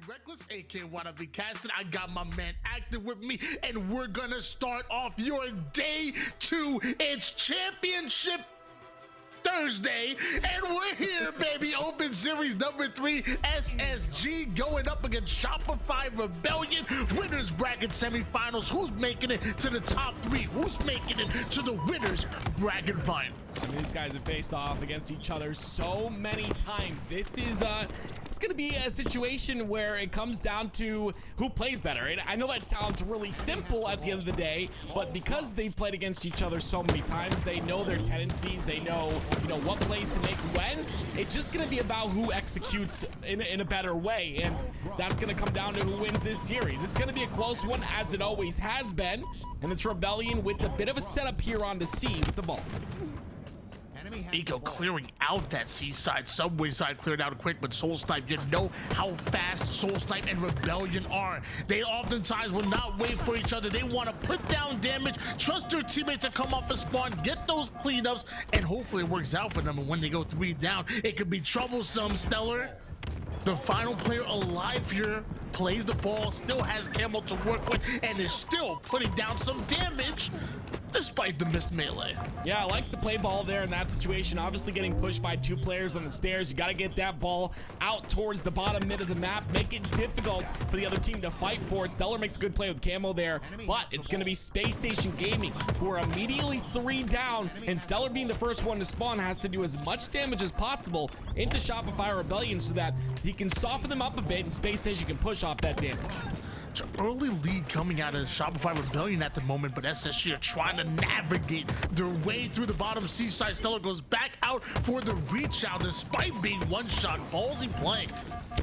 Reckless, aka Wannabe Casting. I got my man active with me, and we're gonna start off your day 2. It's Championship Thursday, and we're here, baby. Open series number 3, SSG going up against Shopify Rebellion. Winners bracket semifinals. Who's making it to the top 3? Who's making it to the winners bracket final? These guys have faced off against each other so many times. This is it's gonna be a situation where it comes down to who plays better. And I know that sounds really simple at the end of the day, but because they've played against each other so many times, they know their tendencies, they know, what plays to make when. It's just gonna be about who executes in a better way, and that's gonna come down to who wins this series. It's gonna be a close one, as it always has been, and it's Rebellion with a bit of a setup here on the C with the ball. Eco clearing out that seaside subway side, cleared out quick, but Soul Snipe, you know how fast Soul Snipe and Rebellion are. They oftentimes will not wait for each other. They want to put down damage, trust their teammates to come off a spawn, get those cleanups, and hopefully it works out for them. And when they go 3 down, it could be troublesome. Stellar, the final player alive here, plays the ball, still has Camel to work with, and is still putting down some damage despite the missed melee. Yeah, I like the play ball there in that situation. Obviously getting pushed by 2 players on the stairs. You got to get that ball out towards the bottom mid of the map, make it difficult for the other team to fight for it. Stellar makes a good play with Camo there, but it's going to be Space Station Gaming who are immediately 3 down, and Stellar, being the first one to spawn, has to do as much damage as possible into Shopify Rebellion so that he can soften them up a bit and Space Station can push off that damage. Early lead coming out of Shopify Rebellion at the moment, but SSG are trying to navigate their way through the bottom seaside. Stellar goes back out for the reach out despite being one-shot. Ballsy play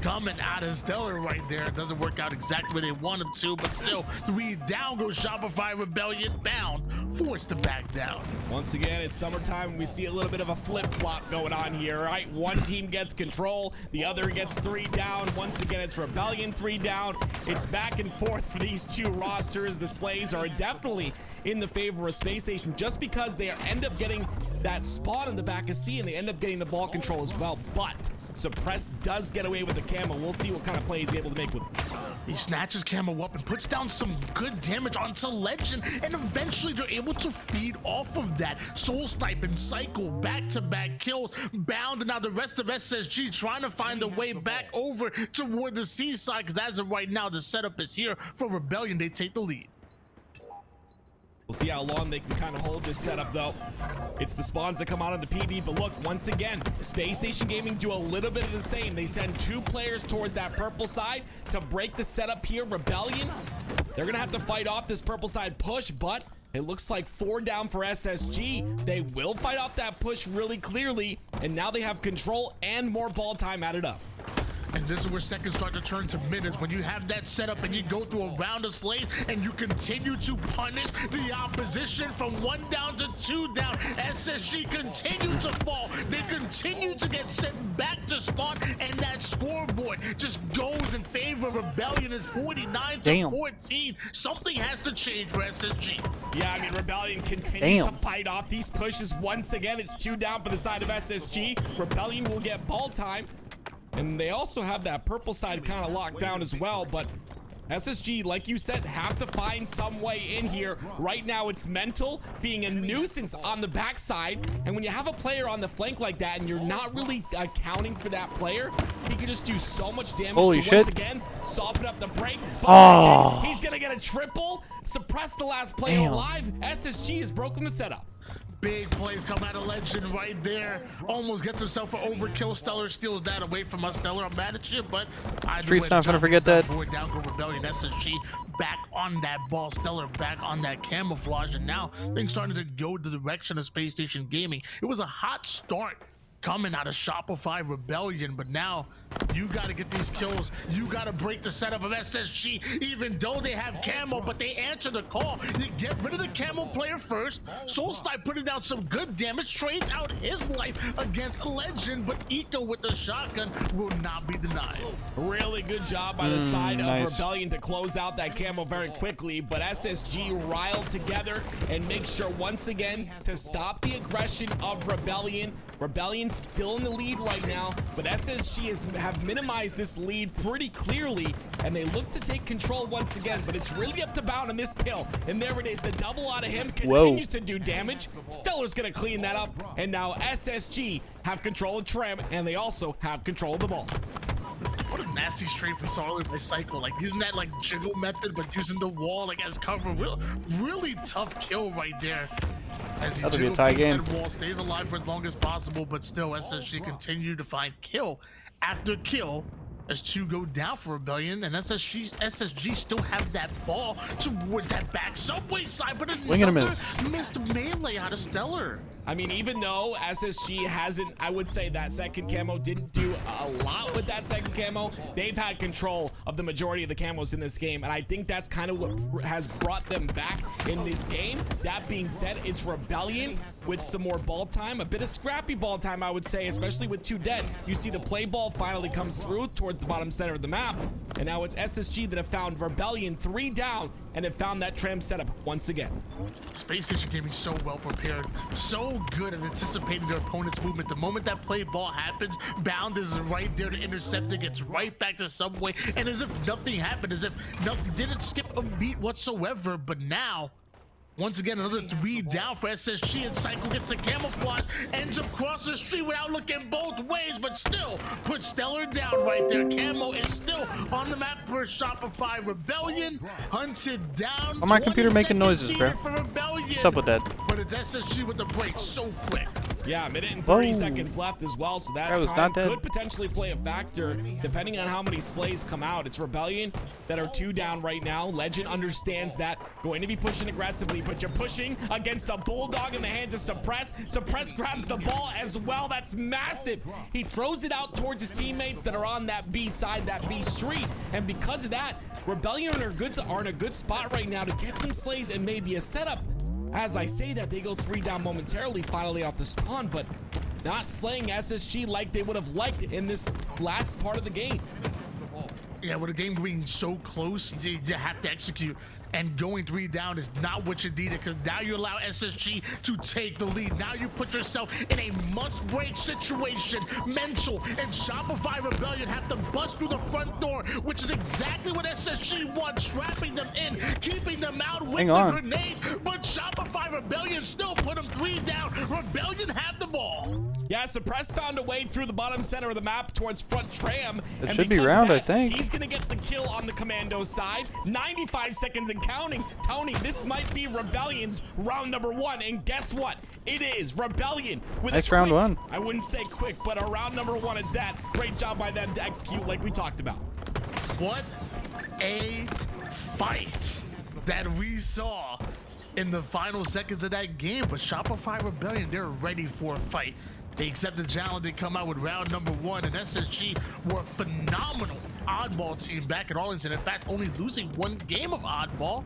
coming out of Stellar right there. It doesn't work out exactly where they wanted to, but still 3 down goes Shopify Rebellion, bound, forced to back down. Once again, it's summertime, and we see a little bit of a flip-flop going on here, right? One team gets control, the other gets 3 down. Once again, it's Rebellion 3 down. It's back and forth for these 2 rosters. The Slays are definitely in the favor of Space Station just because they end up getting that spawn in the back of C, and they end up getting the ball control as well. But Suppressed does get away with the Camo. We'll see what kind of play he's able to make with it. He snatches Camo up and puts down some good damage onto Legend, and eventually they're able to feed off of that. Soul Snipe and Cycle, back-to-back kills, bound, and now the rest of SSG trying to find a way back over toward the seaside, because as of right now, the setup is here for Rebellion. They take the lead. We'll see how long they can kind of hold this setup, though. It's the spawns that come out of the PD, but look, once again, Space Station Gaming do a little bit of the same. They send 2 players towards that purple side to break the setup here. Rebellion, they're gonna have to fight off this purple side push, but it looks like 4 down for SSG. They will fight off that push really clearly, and now they have control and more ball time added up. And this is where seconds start to turn to minutes. When you have that setup and you go through a round of slays and you continue to punish the opposition from 1 down to 2 down, SSG continue to fall. They continue to get sent back to spawn, and that scoreboard just goes in favor of Rebellion. It's 49 to 14. Something has to change for SSG. Yeah, I mean, Rebellion continues to fight off these pushes. Once again, it's 2 down for the side of SSG. Rebellion will get ball time. And they also have that purple side kind of locked down as well, but SSG, like you said, have to find some way in here. Right now, it's mental, being a nuisance on the backside, and when you have a player on the flank like that and you're not really accounting for that player, he can just do so much damage. Once again, soften up the break. But he's gonna get a triple, suppress the last player alive. SSG has broken the setup. Big plays come out of Legend right there. Almost gets himself an overkill. Stellar steals that away from us. Stellar, I'm mad at you, but Street's not gonna forget that. Down go Rebellion. SSG back on that ball. Stellar back on that camouflage, and now things starting to go the direction of Space Station Gaming. It was a hot start coming out of Shopify Rebellion, but now you got to get these kills. You got to break the setup of SSG, even though they have Camo, but they answer the call. You get rid of the Camo player first. Soul Snipe putting down some good damage, trades out his life against Legend, but Eco with the shotgun will not be denied. Really good job by the side of Rebellion to close out that Camo very quickly, but SSG riled together and make sure once again to stop the aggression of Rebellion. Rebellion still in the lead right now, but SSG have minimized this lead pretty clearly, and they look to take control once again, but it's really up to Bound on this kill. And there it is, the double out of him continues to do damage. Stellar's gonna clean that up, and now SSG have control of Tram, and they also have control of the ball. What a nasty strafe we saw earlier by Cycle, like using that like jiggle method, but using the wall like as cover. Really tough kill right there. As he That'll be a tie game. That wall stays alive for as long as possible, but still SSG continue to find kill after kill as 2 go down for Rebellion, and SSG still have that ball towards that back subway side, but another missed melee out of Stellar. I mean, even though SSG hasn't, I would say that second camo didn't do a lot with that second camo, they've had control of the majority of the camos in this game, and I think that's kind of what has brought them back in this game. That being said, it's Rebellion with some more ball time, a bit of scrappy ball time, I would say, especially with 2 dead. You see the play ball finally comes through towards the bottom center of the map, and now it's SSG that have found Rebellion 3 down and have found that Tram setup once again. Space Station Gaming so well prepared, so good at anticipating their opponent's movement. The moment that play ball happens, Bound is right there to intercept it, gets right back to Subway, and as if nothing happened, as if nothing, didn't skip a beat whatsoever. But now, once again, another 3 down for SSG, and Cycle gets the camouflage, ends up crossing the street without looking both ways, but still puts Stellar down right there. Camo is still on the map for Shopify. Rebellion hunted down. On my computer making noises, bro. What's up with that? But it's SSG with the break so quick. Yeah, 1 minute and 30 seconds left as well, so that time could potentially play a factor depending on how many slays come out. It's Rebellion that are 2 down right now. Legend understands that. Going to be pushing aggressively, but you're pushing against a Bulldog in the hands of Suppress. Suppress grabs the ball as well. That's massive. He throws it out towards his teammates that are on that B side, that B street, and because of that, Rebellion are in a good spot right now to get some slays and maybe a setup. As I say that, they go 3 down momentarily, finally off the spawn, but not slaying SSG like they would have liked in this last part of the game. Yeah, with the game being so close, you have to execute. And going 3 down is not what you needed, because now you allow SSG to take the lead. Now you put yourself in a must-break situation. Mental and Shopify Rebellion have to bust through the front door, which is exactly what SSG wants, trapping them in, keeping them out with the grenades. But Shopify Rebellion still put them 3 down. Rebellion had the ball. Yeah, Suppress found a way through the bottom center of the map towards front Tram. It should be round, I think. He's gonna get the kill on the Commando side. 95 seconds and counting. Tony, this might be Rebellion's round number 1, and guess what? It is Rebellion with nice a quick, round 1. I wouldn't say quick, but a round number 1 at that. Great job by them to execute like we talked about. What a fight that we saw in the final seconds of that game. But Shopify Rebellion, they're ready for a fight. They accept the challenge. They come out with round number 1, and SSG were a phenomenal oddball team back at Arlington. In fact, only losing 1 game of oddball.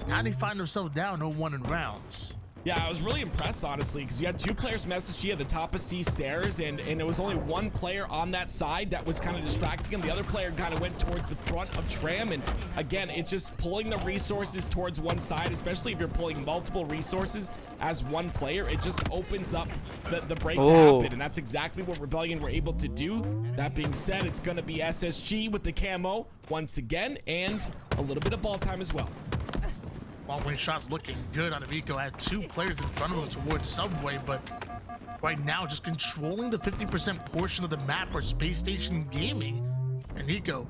Now they find themselves down 0-1 in rounds. Yeah, I was really impressed, honestly, because you had 2 players from SSG at the top of C stairs, and it was only 1 player on that side that was kind of distracting him. The other player kind of went towards the front of Tram, and again, it's just pulling the resources towards one side, especially if you're pulling multiple resources as 1 player. It just opens up the break to happen, and that's exactly what Rebellion were able to do. That being said, it's going to be SSG with the camo once again, and a little bit of ball time as well. Long-range shots looking good on Eco. Has 2 players in front of him towards Subway, but right now just controlling the 50% portion of the map or Space Station Gaming. And Eco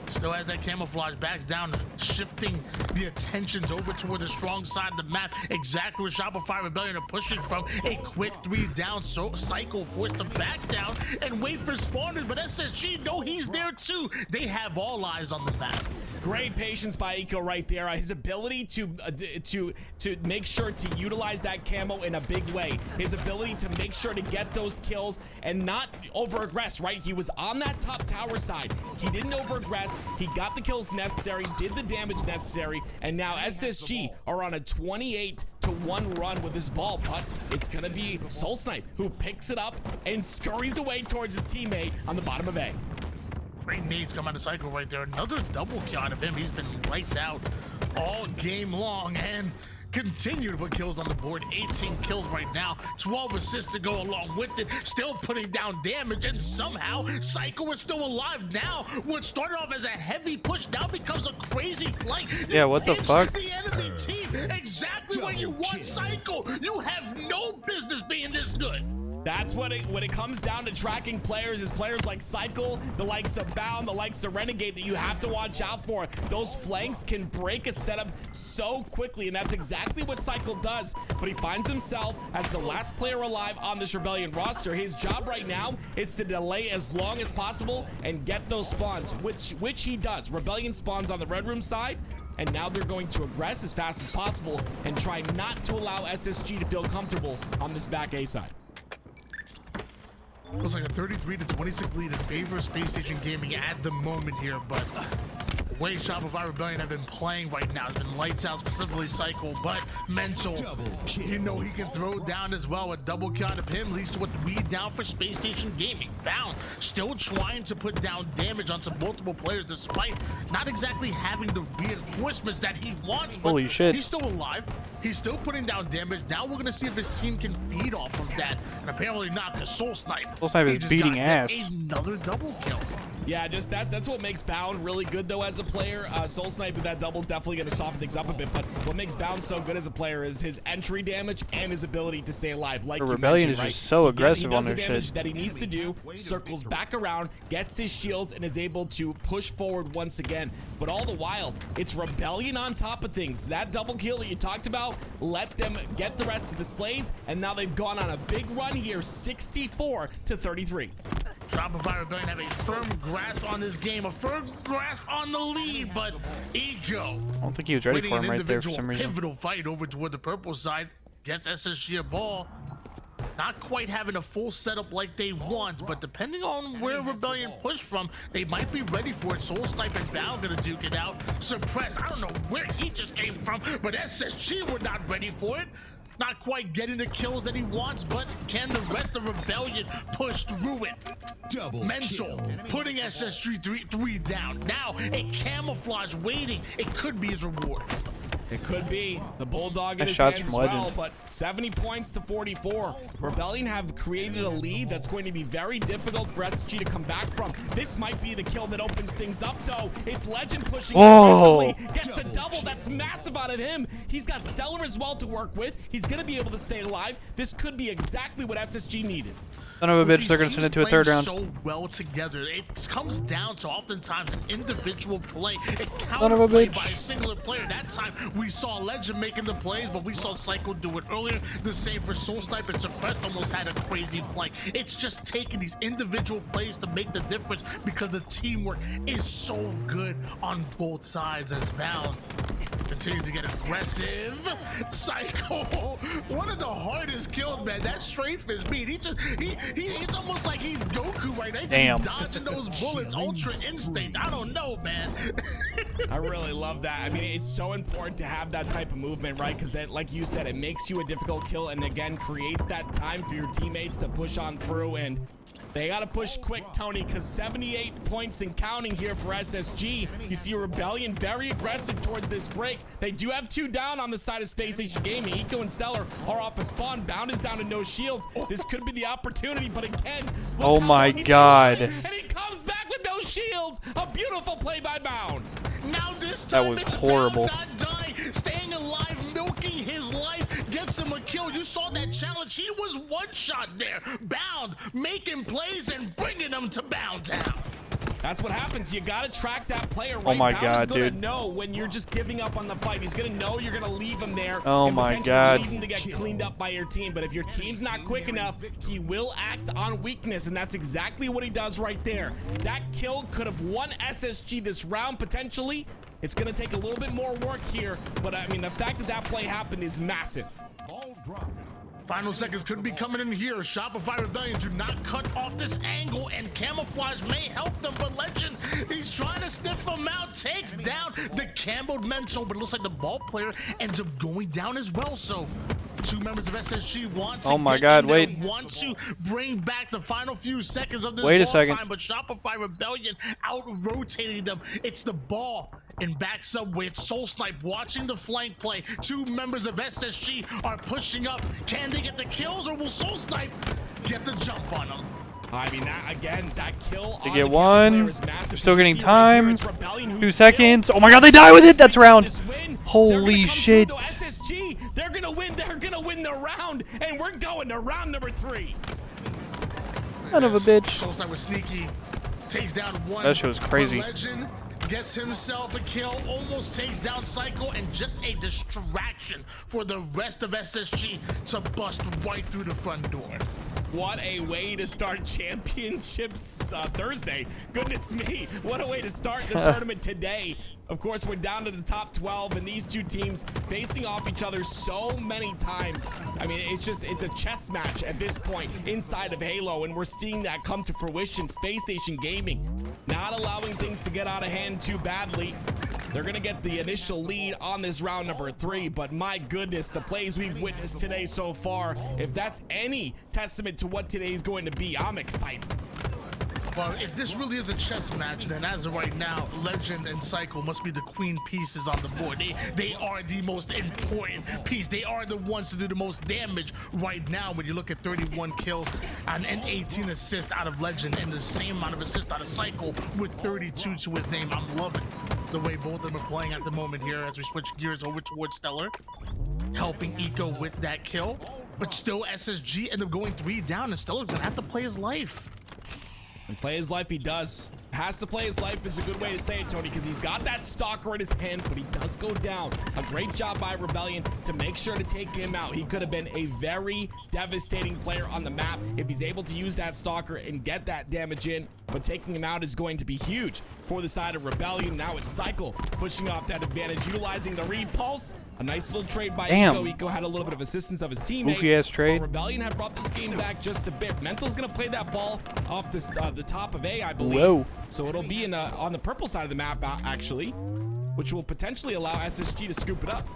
still has that camouflage, backs down, shifting the attentions over toward the strong side of the map. Exactly where Shopify Rebellion are pushing from. A quick 3 down, so Cycle forced to back down and wait for spawners, but SSG, no, he's there too. They have all eyes on the map. Great patience by Eco right there. His ability to make sure to utilize that camo in a big way. His ability to make sure to get those kills and not over-aggress, right? He was on that top tower side. He didn't over-aggress. He got the kills necessary, did the damage necessary, and now SSG are on a 28-1 run with this ball, but it's gonna be Soul Snipe who picks it up and scurries away towards his teammate on the bottom of A. Great nades come out of Cycle right there. Another double kill out of him. He's been lights out all game long, and continue to put kills on the board. 18 kills right now, 12 assists to go along with it, still putting down damage, and somehow Psycho is still alive. Now what started off as a heavy push now becomes a crazy flank. Yeah, what the fuck? The enemy team exactly when you want Psycho. You have no business being this good. That's what when it comes down to tracking players, is players like Cycle, the likes of Bound, the likes of Renegade, that you have to watch out for. Those flanks can break a setup so quickly, and that's exactly what Cycle does. But he finds himself as the last player alive on this Rebellion roster. His job right now is to delay as long as possible and get those spawns, which he does. Rebellion spawns on the Red Room side, and now they're going to aggress as fast as possible and try not to allow SSG to feel comfortable on this back A side. It was like a 33-26 lead in favor of Space Station Gaming at the moment here, but the way Shopify Rebellion have been playing right now has been lights out, specifically Cycle, but Mental, you know he can throw down as well. A double count of him leads to a 3 down for Space Station Gaming. Bound still trying to put down damage onto multiple players despite not exactly having the reinforcements that he wants, but holy shit, he's still alive. He's still putting down damage. Now we're gonna see if his team can feed off of that, and apparently not, because Soul Snipe is beating ass. Another double kill. Yeah, just that's what makes Bound really good though as a player. Soul Snipe with that double is definitely going to soften things up a bit, but what makes Bound so good as a player is his entry damage and his ability to stay alive. Like Rebellion is just so aggressive on their shit. He does the damage that he needs to do, circles back around, gets his shields, and is able to push forward once again. But all the while, it's Rebellion on top of things. That double kill that you talked about, let them get the rest of the slays, and now they've gone on a big run here, 64-33. Shopify Rebellion have a firm grasp on this game, a firm grasp on the lead, but Ego, I don't think he was ready for him right there for some reason. Pivotal fight over toward the purple side, gets SSG a ball. Not quite having a full setup like they want, but depending on where Rebellion push from, they might be ready for it. Soul Snipe and Bound gonna duke it out. Suppress, I don't know where he just came from, but SSG were not ready for it. Not quite getting the kills that he wants, but can the rest of Rebellion push through it? Mental putting SSG 3 down. Now a camouflage waiting. It could be his reward. It could be the Bulldog in his shots hands as from well, Legend. but 70 points to 44. Rebellion have created a lead that's going to be very difficult for SSG to come back from. This might be the kill that opens things up, though. It's Legend pushing aggressively, gets a double. That's massive out of him. He's got Stellar as well to work with. He's going to be able to stay alive. This could be exactly what SSG needed. Son of a bitch, they're going to send it to a third round. So well together. It comes down to oftentimes an individual play. It Son of a counterplayed bitch. by a singular player. That time we saw Legend making the plays, but we saw Psycho do it earlier. The same for Soul Snipe, and Suppressed almost had a crazy flank. It's just taking these individual plays to make the difference because the teamwork is so good on both sides as Bound continue to get aggressive. Psycho, one of the hardest kills, man. That strafe is beat. It's almost like he's Goku right now. Damn. He's dodging those bullets, ultra instinct. I don't know, man. I really love that. I mean, it's so important to have that type of movement, right? Because like you said, it makes you a difficult kill, and again, creates that time for your teammates to push on through. And they got to push quick, Tony, because 78 points and counting here for SSG. You see Rebellion very aggressive towards this break. They do have 2 down on the side of Space Station Gaming. Eco and Stellar are off a spawn. Bound is down to no shields. This could be the opportunity, but again, oh my god. And he comes back with no shields. A beautiful play by Bound. Now this time That was it's horrible. Bound not dying, staying alive, milking his life, gets him a kill. You saw that challenge. He was one shot there. Bound making plays and bringing them to Bound Town. That's what happens. You got to track that player, right? Oh my Bound god, is gonna dude. know when you're just giving up on the fight. He's going to know you're going to leave him there. Oh and my potentially god. leave him to get cleaned up by your team. But if your team's not quick enough, he will act on weakness, and that's exactly what he does right there. That kill could have won SSG this round, potentially. It's going to take a little bit more work here, but I mean, the fact that that play happened is massive. Final seconds could be coming in here. Shopify Rebellion do not cut off this angle, and camouflage may help them, but Legend, he's trying to sniff them out, takes down the Campbell Mental, but it looks like the ball player ends up going down as well. So 2 members of SSG want to want to bring back the final few seconds of this ball time, but Shopify Rebellion out rotating them. It's the ball in back subway. It's Soul Snipe watching the flank play. 2 members of SSG are pushing up. Can they get the kills, or will Soul Snipe get the jump on them? I mean, that kill They on get the one. is massive. They're still You getting see right here, time. it's Rebellion who's 2 still seconds. Oh my god, they die with it. That's round. this win. Holy They're gonna come shit. through, though. SSG, they're gonna win. They're gonna win the round, and we're going to round number 3. Son of a bitch. Soul Snipe was sneaky. Takes down one. That shit was crazy. Legend gets himself a kill, almost takes down Psycho, and just a distraction for the rest of SSG to bust right through the front door. What a way to start championships Thursday. Goodness me. What a way to start the tournament today. Of course, we're down to the top 12, and these 2 teams facing off each other so many times. I mean, it's a chess match at this point inside of Halo, and we're seeing that come to fruition. Space Station Gaming not allowing things to get out of hand too badly. They're going to get the initial lead on this round number 3, but my goodness, the plays we've witnessed today so far, if that's any testament to what today is going to be, I'm excited. Well, if this really is a chess match, then as of right now, Legend and Psycho must be the queen pieces on the board. They are the most important piece. They are the ones to do the most damage right now when you look at 31 kills and 18 assists out of Legend and the same amount of assists out of Psycho with 32 to his name. I'm loving the way both of them are playing at the moment here as we switch gears over towards Stellar, helping Eco with that kill. But still, SSG end up going 3 down, and Stellar's gonna have to play his life. And play his life, he does. Has to play his life is a good way to say it, Tony, because he's got that stalker in his hand, but he does go down. A great job by Rebellion to make sure to take him out. He could have been a very devastating player on the map if he's able to use that stalker and get that damage in, but taking him out is going to be huge for the side of Rebellion. Now it's Cycle pushing off that advantage, utilizing the repulse. A nice little trade by Eco. Eco had a little bit of assistance of his teammate. Goofy ass trade. Rebellion had brought this game back just a bit. Mental's gonna play that ball off this, the top of A, I believe. Whoa. So it'll be on the purple side of the map, actually, which will potentially allow SSG to scoop it up.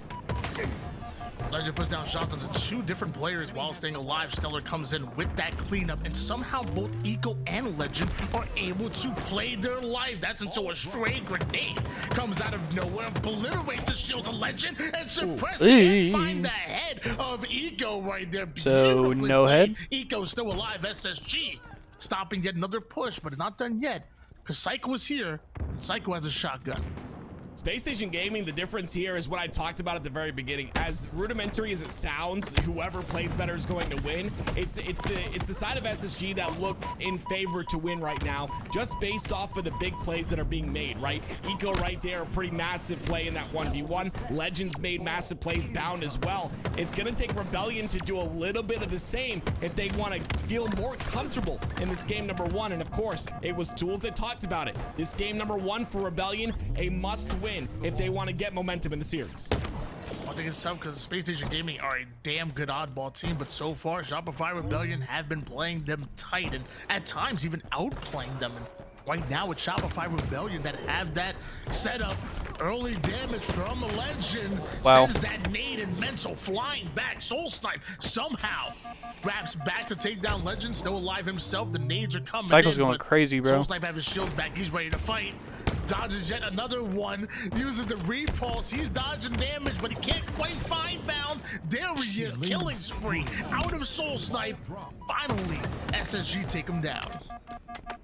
Legend puts down shots onto 2 different players while staying alive. Stellar comes in with that cleanup, and somehow both Eco and Legend are able to play their life. That's until a stray grenade comes out of nowhere, obliterates the shield of Legend, and Suppress can't find the head of Eco right there. So no head? Eco's still alive. SSG stopping yet another push, but it's not done yet because Psycho is here. Psycho has a shotgun. Space Station Gaming, the difference here is what I talked about at the very beginning. As rudimentary as it sounds, whoever plays better is going to win. It's the side of SSG that look in favor to win right now, just based off of the big plays that are being made, right? Eco right there, a pretty massive play in that 1v1. Legends made massive plays, Bound as well. It's gonna take Rebellion to do a little bit of the same if they want to feel more comfortable in this game number 1. And of course, it was Tools that talked about it. This game number 1 for Rebellion, a must win if they want to get momentum in the series. I think it's tough because Space Station Gaming are a damn good oddball team, but so far Shopify Rebellion have been playing them tight and at times even outplaying them. And right now it's Shopify Rebellion that have that setup. Early damage from Legend. Wow. Sends that nade and Mental flying back. Soul Snipe somehow wraps back to take down Legend, still alive himself. The nades are coming. Cycle's going crazy, bro. Soul Snipe have his shields back. He's ready to fight. Dodges yet another one, uses the repulse. He's dodging damage, but he can't quite find Bound. There he is, killing spree out of Soul Snipe. Finally, SSG take him down.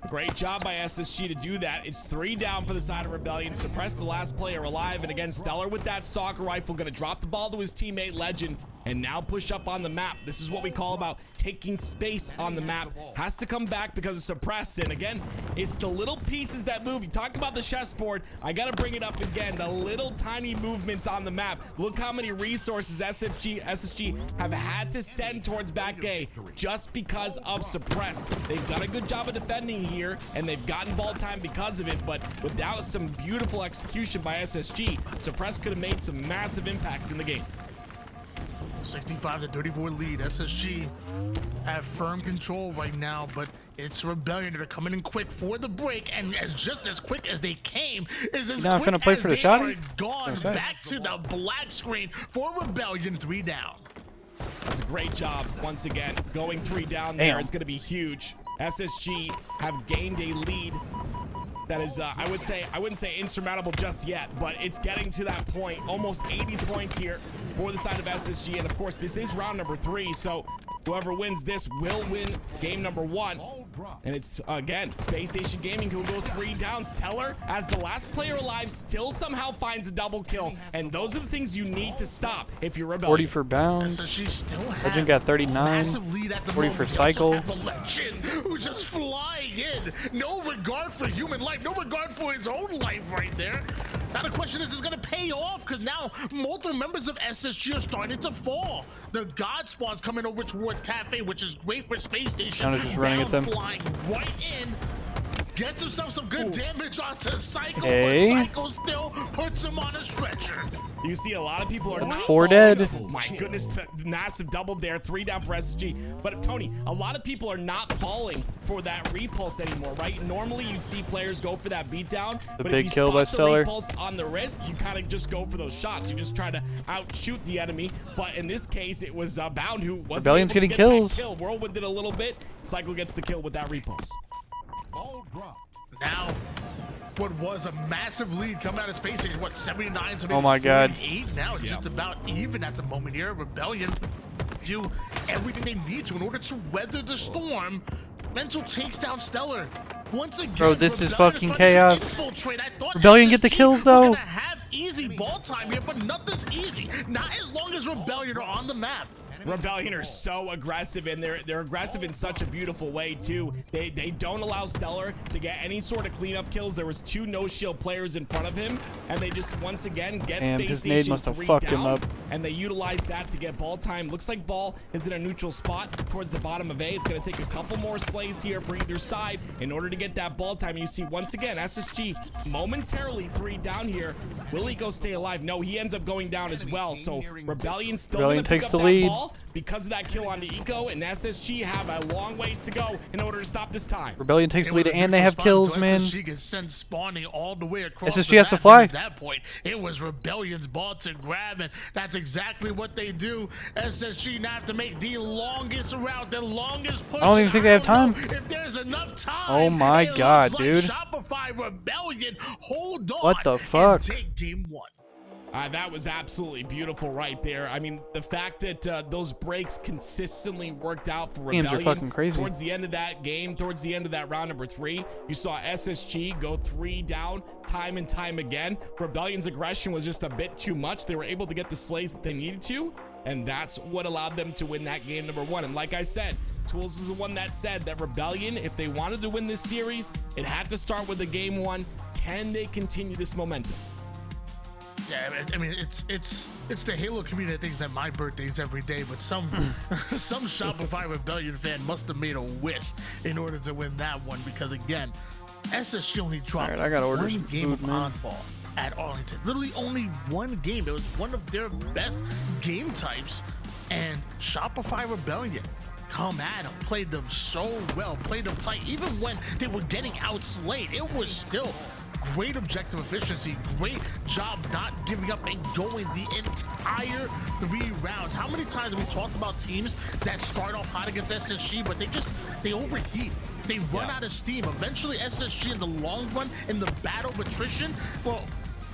Great job by SSG to do that. It's 3 down for the side of Rebellion. Suppress the last player alive, and again, Stellar with that stalker rifle, gonna drop the ball to his teammate Legend, and now push up on the map. This is what we call about taking space on the map. Has to come back because it's suppressed, and again, it's the little pieces that move. You talk about the chessboard, I gotta bring it up again. The little tiny movements on the map. Look how many resources SSG have had to send towards back A just because of suppressed. They've done a good job of defending here, and they've gotten ball time because of it, but without some beautiful execution by SSG, suppressed could have made some massive impacts in the game. 65-34 lead. SSG have firm control right now, but it's Rebellion that are coming in quick for the break, and just as quick as they came is as Now I'm quick gonna play as for the they shotty? are gone. Back to the black screen for Rebellion. 3 down. That's a great job once again. Going 3 down there is going to be huge. SSG have gained a lead that is, I wouldn't say insurmountable just yet, but it's getting to that point. Almost 80 points here for the side of SSG, and of course, this is round number 3, so whoever wins this will win game number 1. And it's, again, Space Station Gaming who will go 3 down. Stellar, as the last player alive, still somehow finds a double kill. And those are the things you need to stop if you're Rebellion. 40 for bounds. Legend got 39. 40 for cycle. Legend, who's just flying in. No regard for human life. No regard for his own life right there. Now the question is going to pay off, because now multiple members of SSG are starting to fall. The God Spawn's coming over towards Cafe, which is great for Space Station. Counter's just running at them. Flying right in. Gets himself some good damage onto Cycle, Hey. but Cycle still puts him on a stretcher. You see a lot of people are not 4 falling. dead. Oh my goodness, the massive double there, 3 down for SSG. But Tony, a lot of people are not falling for that repulse anymore, right? Normally you'd see players go for that beatdown, but big if you kill by spot the Stellar. repulse on the wrist, you kind of just go for those shots. You just try to outshoot the enemy. But in this case, it was Bound who wasn't Rebellion's able to getting get kills. that kill. Whirlwind did a little bit. Cycle gets the kill with that repulse. Now, what was a massive lead coming out of Space Station, what, 79 to maybe Oh my God. 48 now? It's just about even at the moment here. Rebellion do everything they need to in order to weather the storm. Mental takes down Stellar. Once again, Bro, this is Rebellion fucking trying to chaos. infiltrate. I thought Rebellion get the SSG kills, were though. gonna have easy ball time here, but nothing's easy. Not as long as Rebellion are on the map. Rebellion are so aggressive, and they're aggressive in such a beautiful way too. They don't allow Stellar to get any sort of cleanup kills. There was 2 no-shield players in front of him, and they just once again get Damn, Space his nade Station must have 3 fucked down, him up. and they utilize that to get ball time. Looks like ball is in a neutral spot towards the bottom of A. It's going to take a couple more slays here for either side in order to get that ball time. You see once again SSG momentarily 3 down here. Will he go stay alive? No, he ends up going down as well. So Rebellion still going to pick takes up the that lead. ball because of that kill on the Eco, and SSG have a long ways to go in order to stop this time. Rebellion takes It the was lead a and they neutral have spot kills, until man. SSG gets sent spawning all the way across SSG the has to map, fly. and at that point, it was Rebellion's ball to grab, and that's exactly what they do. SSG now have to make the longest route, the longest push. I don't even think they have don't know time. if there's enough time. Oh my It God, looks dude. like Shopify Rebellion hold on. What the and fuck? take game 1. That was absolutely beautiful right there. I mean, the fact that those breaks consistently worked out for Games are Rebellion fucking crazy. towards the end of that game, towards the end of that round number 3, you saw SSG go 3 down time and time again. Rebellion's aggression was just a bit too much. They were able to get the slays that they needed to, and that's what allowed them to win that game number 1. And like I said, Tools is the one that said that Rebellion, if they wanted to win this series, it had to start with the game 1. Can they continue this momentum? Yeah, I mean, it's the Halo community that thinks that my birthday's every day, but some Shopify Rebellion fan must have made a wish in order to win that one, because again, SSG only dropped Alright, I gotta order one some game food, of man. oddball at Arlington. Literally only one game. It was one of their best game types, and Shopify Rebellion come at them, played them so well, played them tight. Even when they were getting outslayed, it was still great objective efficiency, great job not giving up and going the entire 3 rounds. How many times have we talked about teams that start off hot against SSG, but they overheat, they run out of steam. Eventually SSG in the long run, in the battle of attrition, well,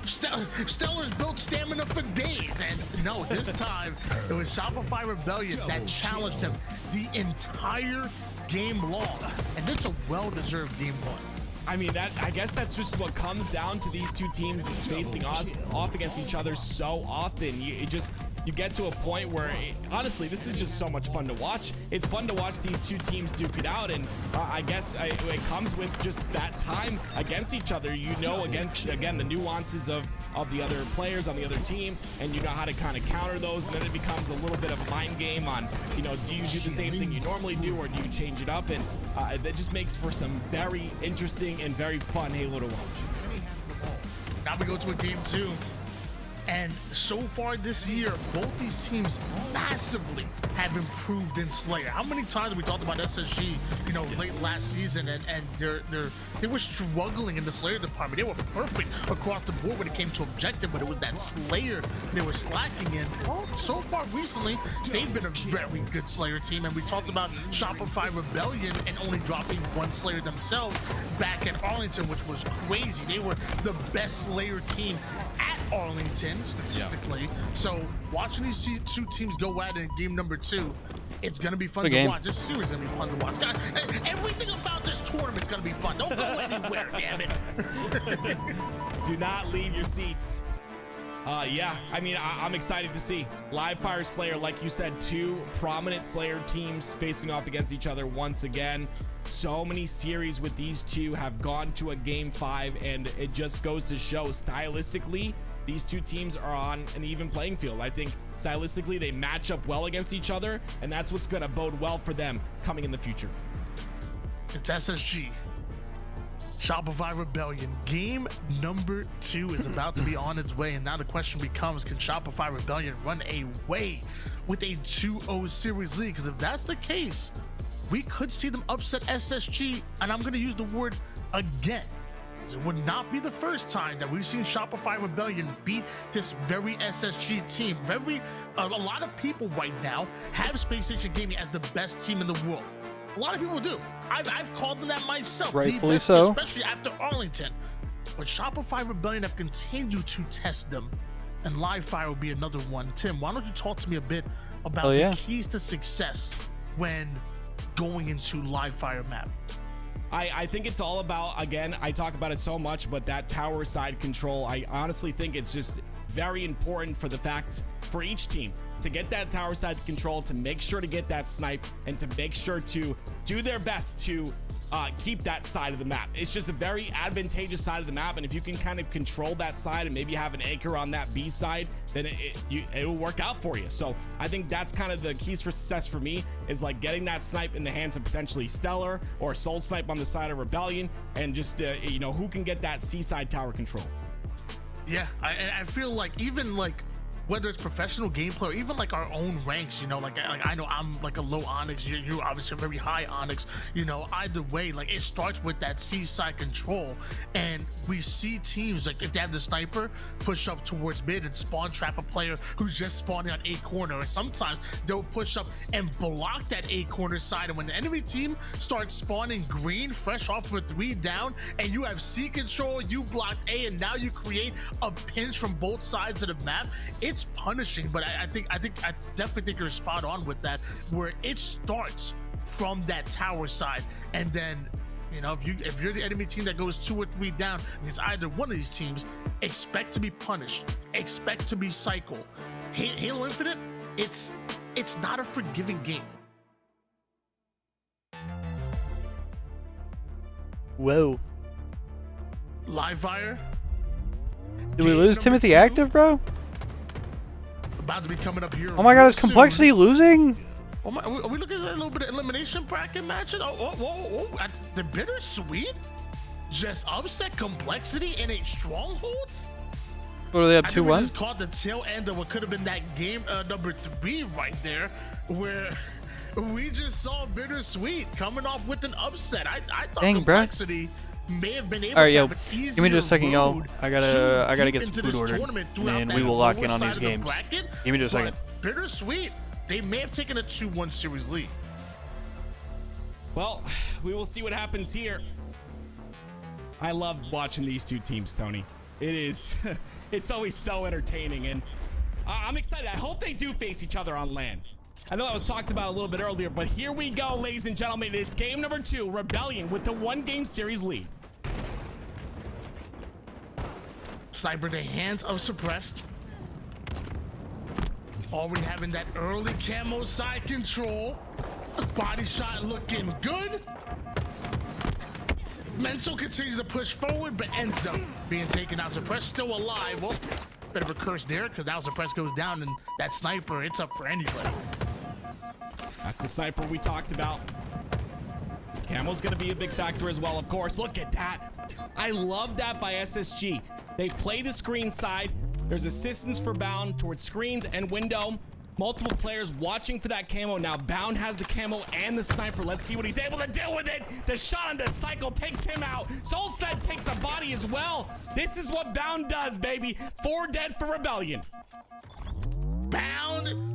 Stellar's built stamina for days, and no, this time it was Shopify Rebellion that challenged him the entire game long, and it's a well-deserved game 1. I mean, I guess that's just what comes down to these 2 teams facing off against each other so often. You get to a point where, honestly, this is just so much fun to watch. It's fun to watch these 2 teams duke it out, and I guess it comes with just that time against each other. You know, against, again, the nuances of the other players on the other team, and you know how to kind of counter those, and then it becomes a little bit of a mind game on, you know, do you do the same thing you normally do, or do you change it up? And that just makes for some very interesting and very fun Halo to watch. Now we go to a game 2. And so far this year, both these teams massively have improved in Slayer. How many times we talked about SSG, you know, late last season, and they were struggling in the Slayer department. They were perfect across the board when it came to objective, but it was that Slayer they were slacking in. Well, so far recently, they've been a very good Slayer team, and we talked about Shopify Rebellion and only dropping one Slayer themselves back at Arlington, which was crazy. They were the best Slayer team at Arlington statistically. So watching these two teams go at it in game number 2, it's gonna be fun to watch. This series is gonna be fun to watch. God, everything about this tournament's gonna be fun. Don't go anywhere, damn it. Do not leave your seats. Yeah, I mean, I'm excited to see Live Fire Slayer, like you said, 2 prominent Slayer teams facing off against each other once again. So many series with these two have gone to a game 5, and it just goes to show stylistically these two teams are on an even playing field. I think stylistically they match up well against each other, and that's what's going to bode well for them coming in the future. It's SSG. Shopify Rebellion. Game number 2 is about to be on its way, and now the question becomes, can Shopify Rebellion run away with a 2-0 series lead? Because if that's the case, we could see them upset SSG, and I'm going to use the word again. It would not be the first time that we've seen Shopify Rebellion beat this very SSG team. A lot of people right now have Space Station Gaming as the best team in the world. A lot of people do. I've called them that myself. Rightfully the best, so. Especially after Arlington. But Shopify Rebellion have continued to test them, and Live Fire will be another one. Tim, why don't you talk to me a bit about the keys to success when going into Live Fire map? I think it's all about, again, I talk about it so much, but that tower side control, I honestly think it's just very important for each team to get that tower side control, to make sure to get that snipe, and to make sure to do their best to keep that side of the map. It's just a very advantageous side of the map, and if you can kind of control that side and maybe have an anchor on that B side, then it will work out for you. So I think that's kind of the keys for success for me, is like getting that snipe in the hands of potentially Stellar or Soul Snipe on the side of Rebellion, and just who can get that C side tower control. Yeah, I feel like even like whether it's professional gameplay or even like our own ranks, like I know I'm like a low Onyx, you're obviously a very high Onyx, either way, like it starts with that C-side control, and we see teams, like if they have the sniper, push up towards mid and spawn trap a player who's just spawning on A corner, or sometimes they'll push up and block that A corner side, and when the enemy team starts spawning green fresh off of a 3 down, and you have C control, you block A, and now you create a pinch from both sides of the map, it's punishing. But I definitely think you're spot on with that, where it starts from that tower side, and then if you're the enemy team that goes 2 or 3 down against either one of these teams, expect to be punished, expect to be cycle. Halo Infinite, it's not a forgiving game. Whoa. Live Fire, did we lose Timothy 2, Active, bro? about to be coming up here. Oh my god, is Complexity losing? Oh my, are we looking at a little bit of elimination bracket matches? Oh, the Bittersweet just upset Complexity in a Strongholds? What, are they up 2-1? I think we just caught the tail end of what could have been that game number 3 right there, where we just saw Bittersweet coming off with an upset. I thought Complexity may have been able to have an easier give me just a second, y'all. I gotta get some food ordered, and we will lock in on these games. Give me just a second. Bittersweet, they may have taken a 2-1 series lead. Well, we will see what happens here. I love watching these two teams, Tony. It is, it's always so entertaining, and I'm excited. I hope they do face each other on LAN. I know that was talked about a little bit earlier, but here we go, ladies and gentlemen. It's game number 2, Rebellion with the 1-game series lead. Sniper, the hands of suppressed. Already having that early camo side control. Body shot looking good. Mental continues to push forward, but ends up being taken out. Suppressed still alive. Well, bit of a curse there, because now Suppressed goes down, and that sniper, it's up for anybody. That's the sniper we talked about. Camo's gonna be a big factor as well, of course. Look at that. I love that by SSG. They play the screen side. There's assistance for bound towards screens and window. multiple players watching for that camo. Now Bound has the camo and the sniper. Let's see what he's able to do with it. The shot on the cycle takes him out. Soul Snipe takes a body as well. This is what Bound does, baby. 4 dead for Rebellion. Bound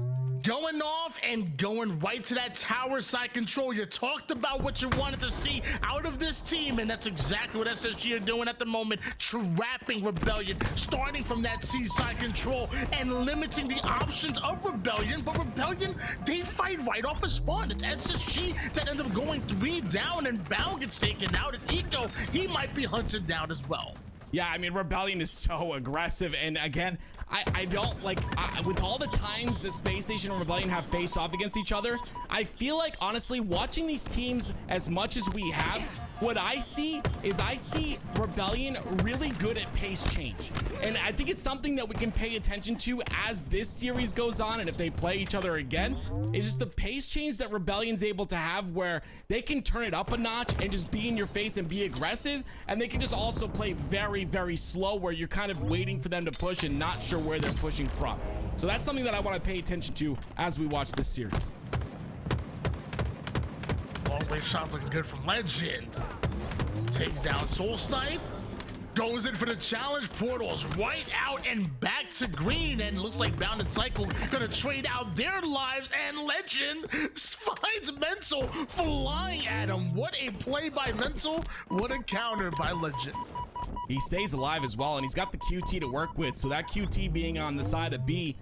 going off and going right to that tower side control. You talked about what you wanted to see out of this team, and that's exactly what SSG are doing at the moment, trapping Rebellion, starting from that C-side control and limiting the options of Rebellion. But Rebellion, they fight right off the spawn. It's SSG that ends up going 3 down, and Bound gets taken out, and Eco, he might be hunted down as well. Yeah, I mean, Rebellion is so aggressive, and again, I don't like, with all the times the Space Station and Rebellion have faced off against each other, I feel like, honestly, watching these teams as much as we have, what I see is Rebellion really good at pace change. And I think it's something that we can pay attention to as this series goes on, and if they play each other again, it's just the pace change that Rebellion's able to have where they can turn it up a notch and just be in your face and be aggressive, and they can just also play very, very slow where you're kind of waiting for them to push and not sure where they're pushing from. So that's something that I want to pay attention to as we watch this series. Long-range shots looking good from Legend. Takes down Soul Snipe. Goes in for the challenge. Portals right out and back to green. And looks like Bound and Cycle gonna trade out their lives. And Legend finds Mental flying at him. What a play by Mental. What a counter by Legend. He stays alive as well, and he's got the QT to work with. So that QT being on the side of B,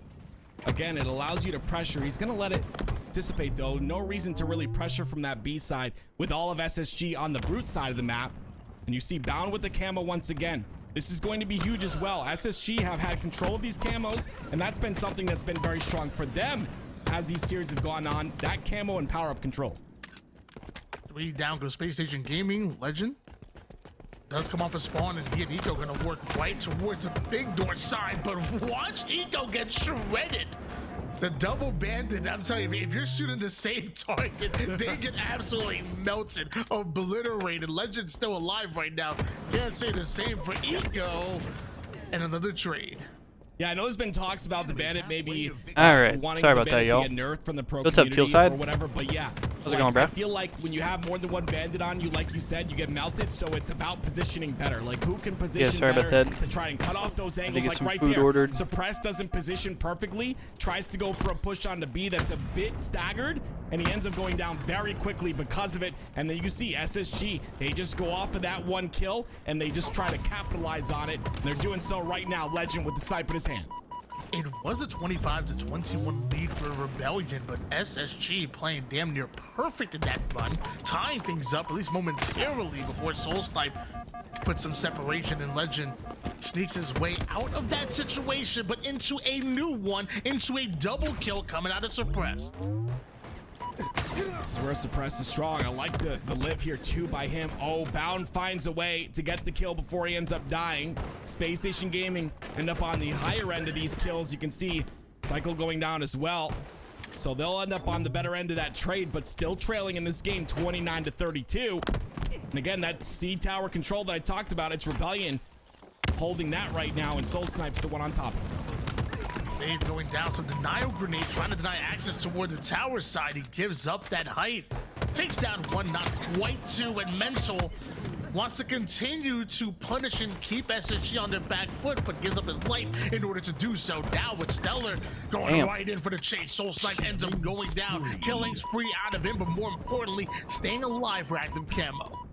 again, it allows you to pressure. He's gonna let it dissipate though. No reason to really pressure from that B side with all of SSG on the Brute side of the map. And you see Bound with the camo once again. This is going to be huge as well. SSG have had control of these camos, and that's been something that's been very strong for them as these series have gone on. That camo and power up control. 3 down goes Space Station Gaming. Legend does come off a spawn, and he and Eco gonna work right towards the big door side, but watch Eco get shredded. The double bandit, I'm telling you, if you're shooting the same target, they get absolutely melted, obliterated. Legend's still alive right now. Can't say the same for Eco. And another trade. Yeah, I know there's been talks about the bandit maybe Sorry wanting the about that, bandit y'all. to get nerfed from the pro What's up, community Teal side? or whatever, but yeah. How's it going, bro? I feel like when you have more than one bandit on you, like you said, you get melted, so it's about positioning better. Like, who can position better to try and cut off those angles, like right there. Ordered. Suppress doesn't position perfectly, tries to go for a push on the B that's a bit staggered, and he ends up going down very quickly because of it. And then you see SSG, they just go off of that one kill, and they just try to capitalize on it. And they're doing so right now. Legend with the snipe in his hands. It was a 25-21 lead for Rebellion, but SSG playing damn near perfect in that run, tying things up at least momentarily before Soul Snipe puts some separation, and Legend sneaks his way out of that situation, but into a new one, into a double kill coming out of Suppressed. This is where Suppressed is strong. I like the live here too by him. Oh, Bound finds a way to get the kill before he ends up dying. Space Station Gaming end up on the higher end of these kills. You can see Cycle going down as well. So they'll end up on the better end of that trade, but still trailing in this game 29-32. And again, that C tower control that I talked about, it's Rebellion holding that right now, and Soul Snipe's the one on top. Dave going down, some denial grenade, trying to deny access toward the tower side. He gives up that height, takes down 1, not quite 2, and Mental wants to continue to punish and keep SSG on their back foot, but gives up his life in order to do so. Now with Stellar going right in for the chase, Soul Snipe ends up going down, killing spree out of him, but more importantly, staying alive for active camo.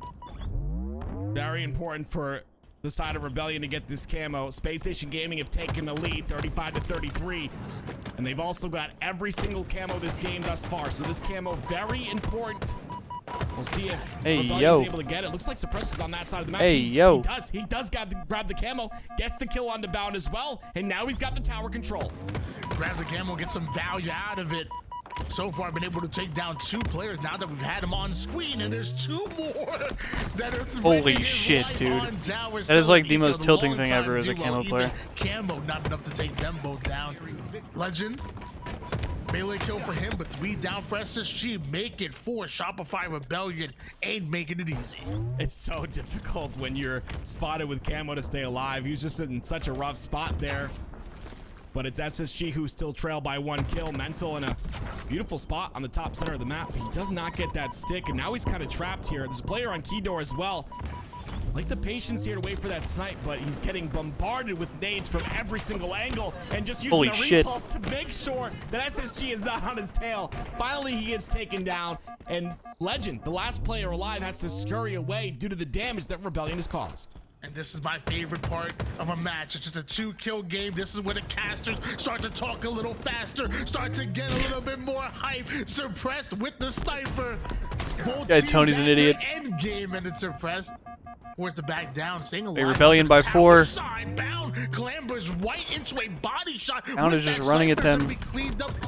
Very important for the side of Rebellion to get this camo. Space Station Gaming have taken the lead 35-33, and they've also got every single camo this game thus far, so this camo very important. We'll see if Rebellion's able to get it. Looks like Suppressed is on that side of the map. He does grab the camo, gets the kill on the Bound as well, and now he's got the tower control. Grabs the camo, gets some value out of it. So far, been able to take down 2 players now that we've had him on screen, and there's 2 more that are holy shit, dude. That is like the most tilting thing ever as a camo player. Camo, not enough to take them both down. Legend, melee kill for him, but 3 down for SSG. Make it 4. Shopify Rebellion ain't making it easy. It's so difficult when you're spotted with camo to stay alive. He was just in such a rough spot there. but it's SSG who still trail by 1 kill. Mental in a beautiful spot on the top center of the map. He does not get that stick, and now he's kind of trapped here. There's a player on key door as well. Like the patience here to wait for that snipe, but he's getting bombarded with nades from every single angle and just using the repulse to make sure that SSG is not on his tail. Finally, he gets taken down, and Legend, the last player alive, has to scurry away due to the damage that Rebellion has caused. And this is my favorite part of a match. It's just a 2-kill game. This is where the casters start to talk a little faster, start to get a little bit more hype. Suppressed with the sniper. Yeah, Tony's an idiot. End game, and it's suppressed. Forced to back down, staying alive. Rebellion by 4. Bound clambers right into a body shot. Bound is just running at them.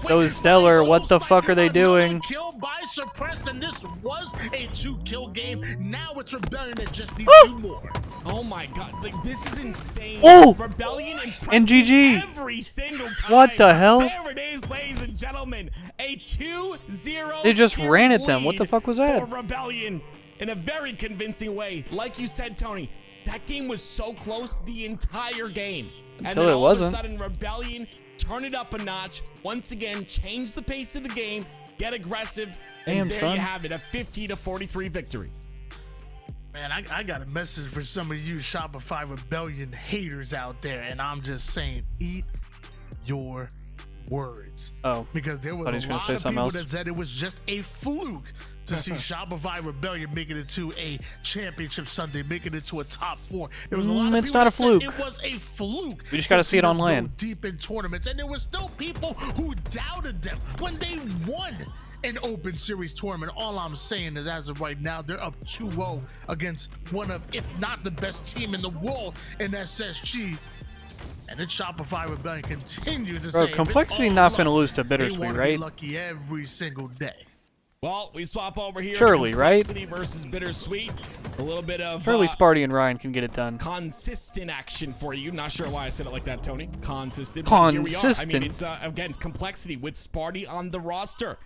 So is Stellar. What the fuck are they doing? Kill by suppressed, and this was a 2-kill game. Now it's Rebellion that just needs 2 more. Oh my god, like this is insane. Oh! Rebellion and GG every single time. What the hell? There it is, ladies and gentlemen. A 2-0. They just ran at them. What the fuck was that? For Rebellion in a very convincing way. Like you said, Tony, that game was so close the entire game. And then all of a sudden, Rebellion turn it up a notch. Once again, change the pace of the game, get aggressive, and there you have it, a 50-43 victory. Man, I got a message for some of you Shopify Rebellion haters out there, and I'm just saying, eat your words. Oh, because there was a lot of people that said it was just a fluke to see Shopify Rebellion making it to a championship Sunday, making it to a top 4. There was a lot of people that said it was a fluke. We just got to see it on land. Deep in tournaments, and there were still people who doubted them when they won an open series tournament. All I'm saying is, as of right now, they're up 2-0 against one of, if not the best team in the world in SSG. And it's Shopify Rebellion continues to say, Complexity not finna lose to Bittersweet, right? Lucky every single day. Well, we swap over here. Surely, right? Versus Bittersweet. A little bit of surely Sparty and Ryan can get it done. Consistent action for you. Not sure why I said it like that, Tony. Consistent. Consistent. Here we are. I mean, it's again Complexity with Sparty on the roster.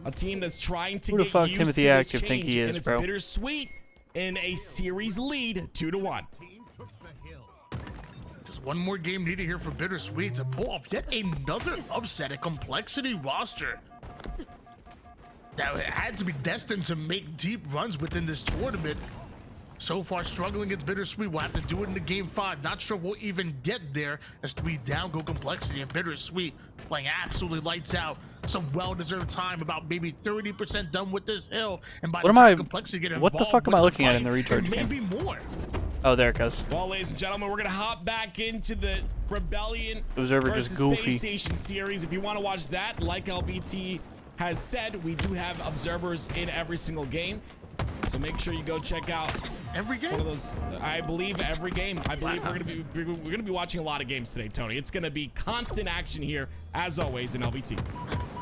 A team that's trying to get fuck used Timothy to this Active change, think he is, and it's bro? Bittersweet in a series lead, 2-1. One more game needed here for Bittersweet to pull off yet another upset at Complexity roster that had to be destined to make deep runs within this tournament. So far struggling against Bittersweet. We'll have to do it in the game 5. Not sure we'll even get there as 3 down go Complexity, and Bittersweet playing absolutely lights out. Some well-deserved time, about maybe 30% done with this hill, and by the time Complexity get involved, what the fuck am I looking at in the recharge game? Maybe more. Oh, there it goes. Well, ladies and gentlemen, we're gonna hop back into the Rebellion Observer versus just goofy. Space Station series. If you want to watch that, like LBT has said, we do have observers in every single game. So make sure you go check out every game. One of those, I believe every game. I believe we're gonna be watching a lot of games today, Tony. It's gonna be constant action here, as always, in LBT.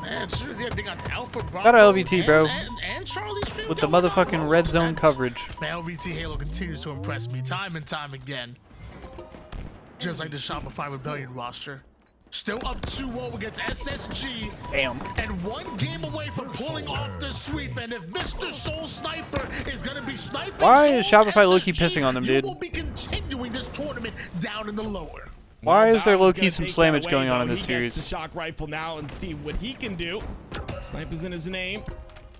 Man, sure, they got Alpha Bravo. Got LBT, bro. And Charlie Stream with the motherfucking red zone coverage. Man, LBT Halo continues to impress me time and time again. Just like the Shopify Rebellion roster. Still up 2-0 against SSG. Damn. And 1 game away from pulling off the sweep. And if Mr. Soul Sniper is going to be sniping, why is Shopify low-key pissing on them, dude? You will be continuing this tournament down in the lower. Why is there low-key some slammage going on in this series? He gets the shock rifle now and see what he can do. Snipe is in his name.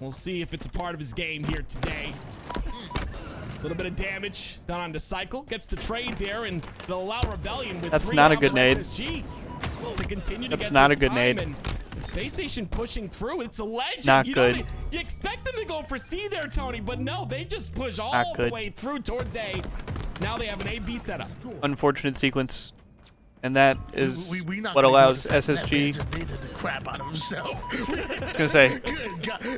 We'll see if it's a part of his game here today. A little bit of damage done on the cycle. Gets the trade there, and they'll allow Rebellion with That's not a good nade. SSG to continue to That's get not this a good time, nade. and the Space Station pushing through. It's a legend. Not you good. You expect them to go for C there, Tony, but no, they just push all the way through towards A. Now they have an A-B setup. Unfortunate sequence. And that is what allows SSG. Just needed the crap out of himself. I was gonna say,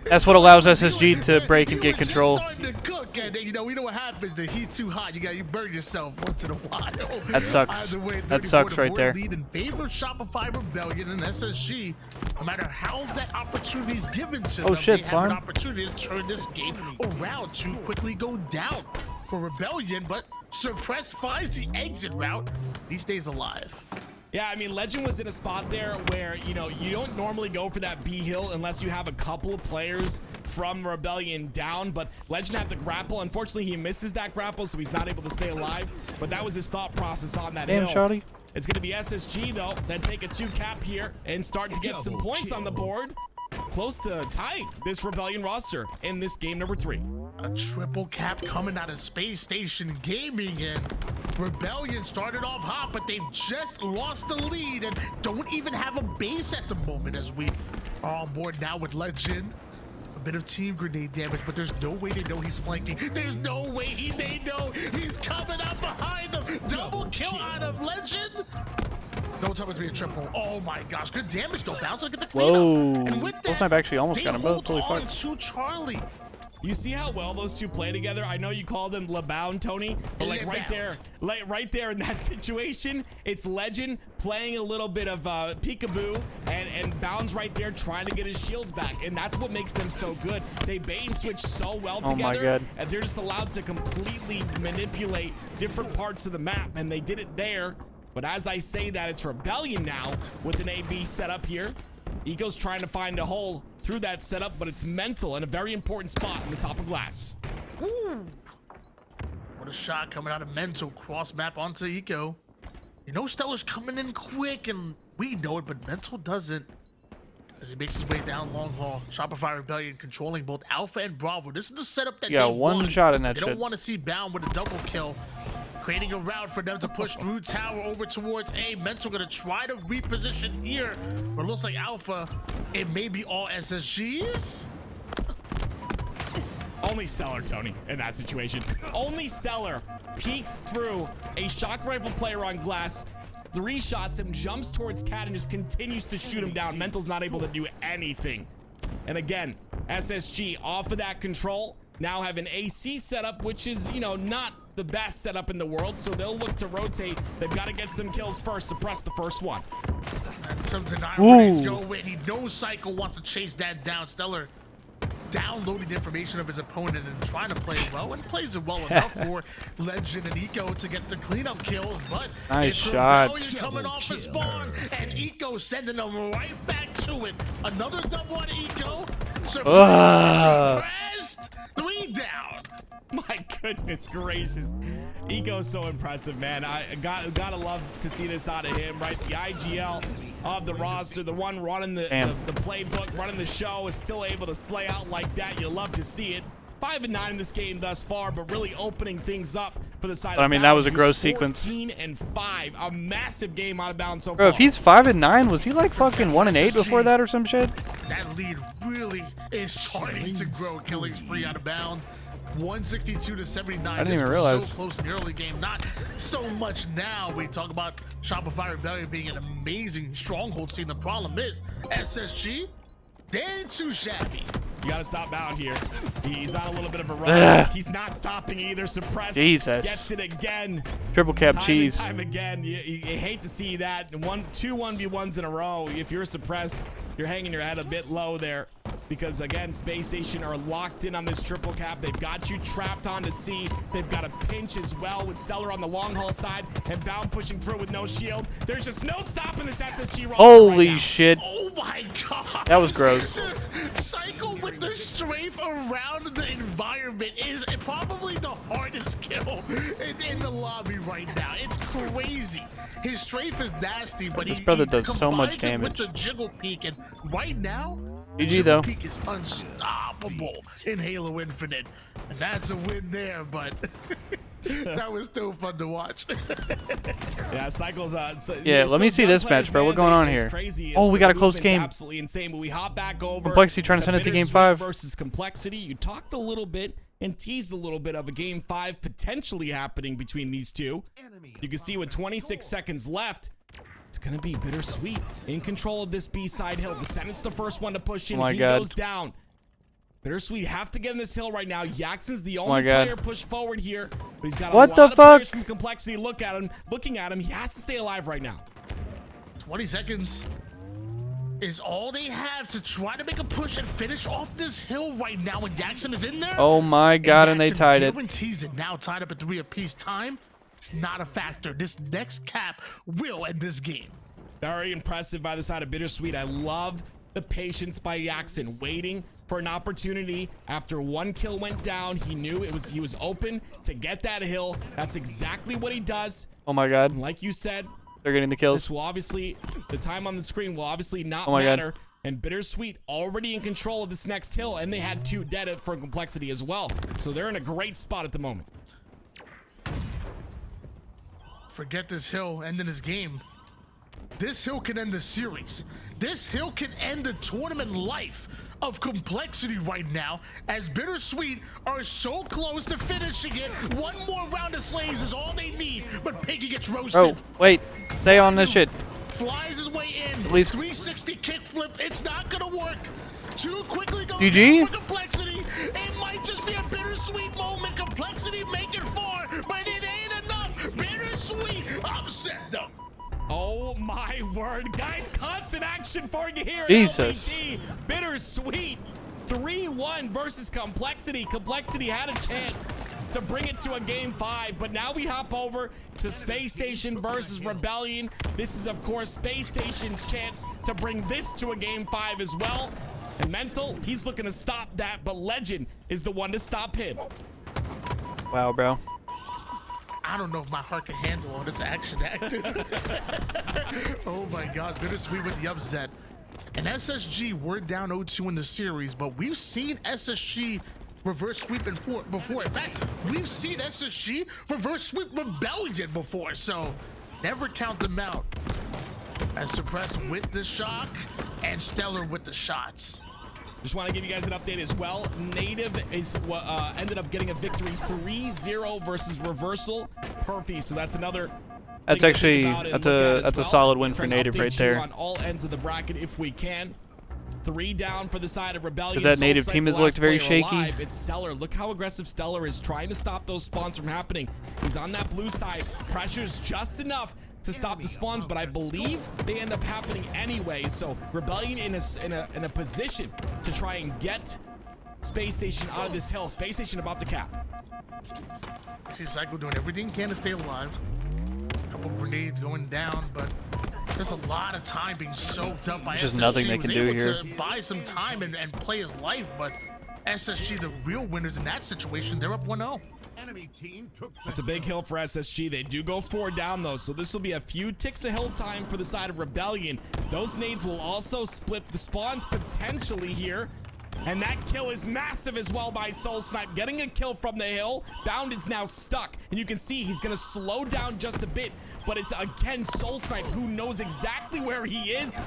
that's what allows SSG to break and get control. Starting to cook, and you know what happens. The heat too hot. You burn yourself once in a while. That sucks. That sucks right there. Lead in favor of Shopify Rebellion and SSG. No matter how that opportunity is given to them, shit, they have an opportunity to turn this game around to quickly go down for Rebellion, but Suppress finds the exit route. He stays alive. Yeah, I mean, Legend was in a spot there where, you know, you don't normally go for that B hill unless you have a couple of players from Rebellion down, but Legend had the grapple. Unfortunately, he misses that grapple, so he's not able to stay alive, but that was his thought process on that hill. Charlie. It's going to be SSG, though, that take a 2 cap here and start to get some points on the board. Close to tight, this Rebellion roster in this game number 3. A triple cap coming out of Space Station Gaming, and Rebellion started off hot, but they've just lost the lead and don't even have a base at the moment as we are on board now with Legend. A bit of team grenade damage, but there's no way they know he's flanking. There's no way they know he's coming up behind them. Double kill out of Legend. No time to be a triple. Oh my gosh, good damage though. Bouncer get the cleanup. Whoa. And with that, Snipe actually almost got him both. Holy fuck. To Charlie. You see how well those two play together? I know you call them LeBound, Tony, but like right there in that situation, it's Legend playing a little bit of peekaboo and Bound's right there trying to get his shields back, and that's what makes them so good. They bait and switch so well together, and they're just allowed to completely manipulate different parts of the map, and they did it there. But as I say that, it's Rebellion now with an AB setup here. Eco's trying to find a hole through that setup, but it's Mental in a very important spot in the top of glass. Ooh. What a shot coming out of Mental. Cross map onto Eco. You know Stellar's coming in quick, and we know it, but Mental doesn't. As he makes his way down long haul, Shopify Rebellion controlling both Alpha and Bravo. This is the setup that they one shot in that They don't want to see Bound with a double kill. Creating a route for them to push through tower over towards A. Mental gonna try to reposition here, but it looks like Alpha, it may be all SSGs. Only Stellar, Tony, in that situation. Only Stellar peeks through a shock rifle player on glass, 3 shots him, jumps towards Cat, and just continues to shoot him down. Mental's not able to do anything. And again, SSG off of that control, now have an AC setup, which is, you know, not the best setup in the world, so they'll look to rotate. They've got to get some kills first, suppress the first one. And some denial grenades go away. He knows Cycle wants to chase that down. Stellar downloading the information of his opponent and trying to play it well, and plays it well enough for Legend and Eco to get the cleanup kills, but nice shot. Coming off the spawn, and Eco sending them right back to it. Another double on Eco. Suppressed. 3 down. My goodness gracious. Eco's so impressive, man. I gotta love to see this out of him, right? The IGL of the roster, the one running the playbook, running the show, is still able to slay out like that. You love to see it. 5-9 in this game thus far, but really opening things up for the side. I mean, that was a gross sequence. 14-5, a massive game out of bounds so far. Bro, if he's 5-9, was he like fucking 1-8 before that or some shit? That lead really is starting to grow. Killing spree out of bounds. 162 to 79. I didn't even realize. So close in the early game. Not so much now. We talk about Shopify Rebellion being an amazing stronghold scene. The problem is SSG, they ain't too shabby. You gotta stop Bound here. He's on a little bit of a run. He's not stopping either. Suppressed. Jesus. Gets it again. Triple cap cheese. Time again. You hate to see that. 2 1v1s in a row. If you're suppressed, you're hanging your head a bit low there. Because again, Space Station are locked in on this triple cap. They've got you trapped onto C. They've got a pinch as well with Stellar on the long haul side and Bound pushing through with no shield. There's just no stopping this SSG roster. Holy shit. Oh my god. That was gross. The cycle with the strafe around the environment is probably the hardest kill in the lobby right now. It's crazy. His strafe is nasty, but this brother does so much damage with the jiggle peek, and right now GG though. Peak is unstoppable in Halo Infinite, and that's a win there. But that was still fun to watch. Yeah, Cycles. Yeah, let me see this match, bro. What's going on here? Oh, we got a close game. Absolutely insane. But we hop back over. Complexity trying to send it to Game 5 versus Complexity. You talked a little bit and teased a little bit of a Game 5 potentially happening between these two. You can see with 26 seconds left, it's gonna be Bittersweet in control of this B side hill. Descendant's the first one to push in. He goes down. Bittersweet have to get in this hill right now. Jackson's the only player pushed forward here, but he's got a lot of players from Complexity looking at him. He has to stay alive right now. 20 seconds is all they have to try to make a push and finish off this hill right now. When Jackson is in there. Oh my god, and they tied it. Guarantees it now, tied up at 3 apiece. Time, it's not a factor. This next cap will end this game. Very impressive by the side of Bittersweet. I love the patience by Jackson, waiting for an opportunity. After 1 kill went down, he knew he was open to get that hill. That's exactly what he does. Oh my god. And like you said, They're getting the kills. This will obviously, the time on the screen will obviously not my matter. God. And Bittersweet already in control of this next hill, and they had 2 dead for Complexity as well. So they're in a great spot at the moment. Forget this hill ending this game. This hill can end the series. This hill can end the tournament life of Complexity right now, as Bittersweet are so close to finishing it. One more round of slays is all they need, but Piggy gets roasted. Oh, wait. Stay on this shit. Flies his way in. At least 360 kickflip. It's not gonna work. Too quickly goes GG? down for Complexity. It might just be a Bittersweet moment. Complexity make it far, but it ain't enough. Bittersweet upset them. Oh my word, guys, constant action for you here. Jesus. LBT. Bittersweet 3-1 versus Complexity. Complexity had a chance to bring it to a game 5, but now we hop over to Space Station versus Rebellion. This is, of course, Space Station's chance to bring this to a game 5 as well. And Mental, he's looking to stop that, but Legend is the one to stop him. Wow, bro. I don't know if my heart can handle all this action active. Oh my God, Bittersweet with the upset. And SSG, we're down 0-2 in the series, but we've seen SSG reverse sweep before. In fact, we've seen SSG reverse sweep Rebellion before, so never count them out. As Suppressed with the shock and Stellar with the shots. Just want to give you guys an update as well. Native is ended up getting a victory 3-0 versus Reversal Perfy, so that's another. That's actually that's a solid win for Native right there. On all ends of the bracket if we can. 3 down for the side of Rebellion. Because that Native team has looked very shaky. Alive. It's Stellar. Look how aggressive Stellar is, trying to stop those spawns from happening. He's on that blue side. Pressure's just enough to stop the spawns, but I believe they end up happening anyway. So Rebellion in a position to try and get Space Station out of this hill. Space Station about to cap. I see Cycle doing everything he can to stay alive. A couple grenades going down, but there's a lot of time being soaked up by SSG. Just nothing they can do here. To buy some time and play his life, but SSG, the real winners in that situation, they're up 1-0. It's a big hill for SSG. They do go 4 down though, so this will be a few ticks of hill time for the side of Rebellion. Those nades will also split the spawns potentially here. And that kill is massive as well by Soul Snipe. Getting a kill from the hill. Bound is now stuck. And you can see he's going to slow down just a bit. But it's, again, Soul Snipe who knows exactly where he is.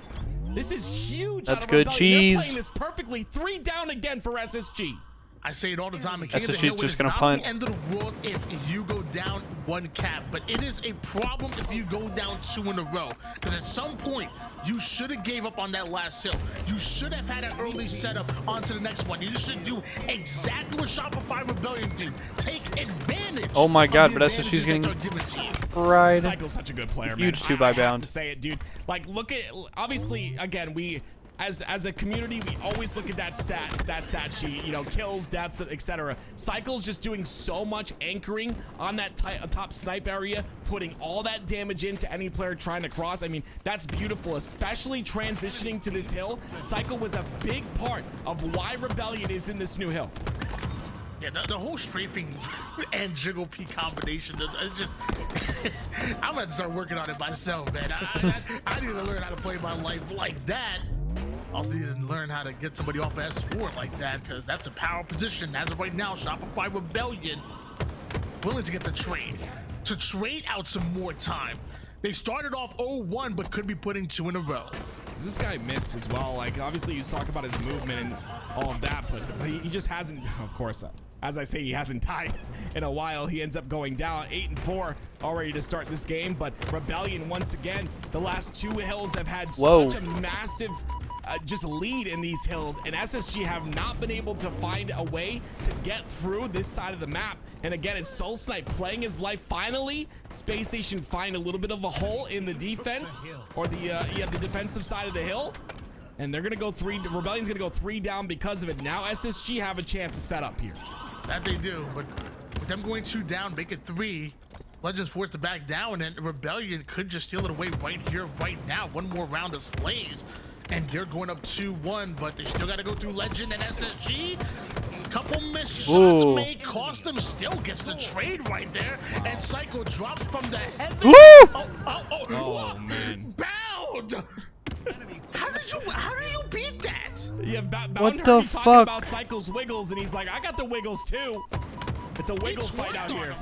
This is huge. That's out of good Rebellion. cheese. They're playing this perfectly. 3 down again for SSG. I say it all the time. King of the SSG's Hill, just it's gonna not punt. the end of the world if you go down 1 cap, but it is a problem if you go down 2 in a row. Because at some point, you should have gave up on that last hill. You should have had an early setup onto the next one. You should do exactly what Shopify Rebellion do. Take advantage. Oh my God, of the but SSG's getting advantages that are given to you. fried. Cycle's such a good player, man. Huge 2-buy I have bound. to say it, dude. Like, look at, obviously, again, we, as a community, we always look at that stat sheet, you know, kills, deaths, etc. Cycle's just doing so much anchoring on that top snipe area, putting all that damage into any player trying to cross. I mean, that's beautiful, especially transitioning to this hill. Cycle was a big part of why Rebellion is in this new hill. Yeah, the whole strafing and jiggle P combination, it's just, I'm gonna start working on it myself, man. I need to learn how to play my life like that. Also need to learn how to get somebody off of S4 like that, because that's a power position. As of right now, Shopify Rebellion willing to get the trade, to trade out some more time. They started off 0-1, but could be putting 2 in a row. Does this guy miss as well? Like, obviously you talk about his movement and all of that, but he just hasn't, of course, as I say, he hasn't died in a while. He ends up going down 8-4 already to start this game, but Rebellion, once again, the last 2 hills have had such a massive just lead in these hills, and SSG have not been able to find a way to get through this side of the map. And again, it's Soul Snipe playing his life. Finally, Space Station find a little bit of a hole in the defense, or the defensive side of the hill, and they're gonna go 3. Rebellion's gonna go 3 down because of it. Now SSG have a chance to set up here. That they do, but with them going 2 down, make it 3. Legends forced to back down, and Rebellion could just steal it away right here, right now. One more round of slays, and they're going up 2-1, but they still got to go through Legend and SSG. Couple missed shots may cost him. Still gets the trade right there. And Psycho drops from the heavens. Oh, man. Bound. How do you beat that? Yeah, Bound what heard the you talking fuck? about Psycho's wiggles, and he's like, I got the wiggles too. It's a wiggles fight out here.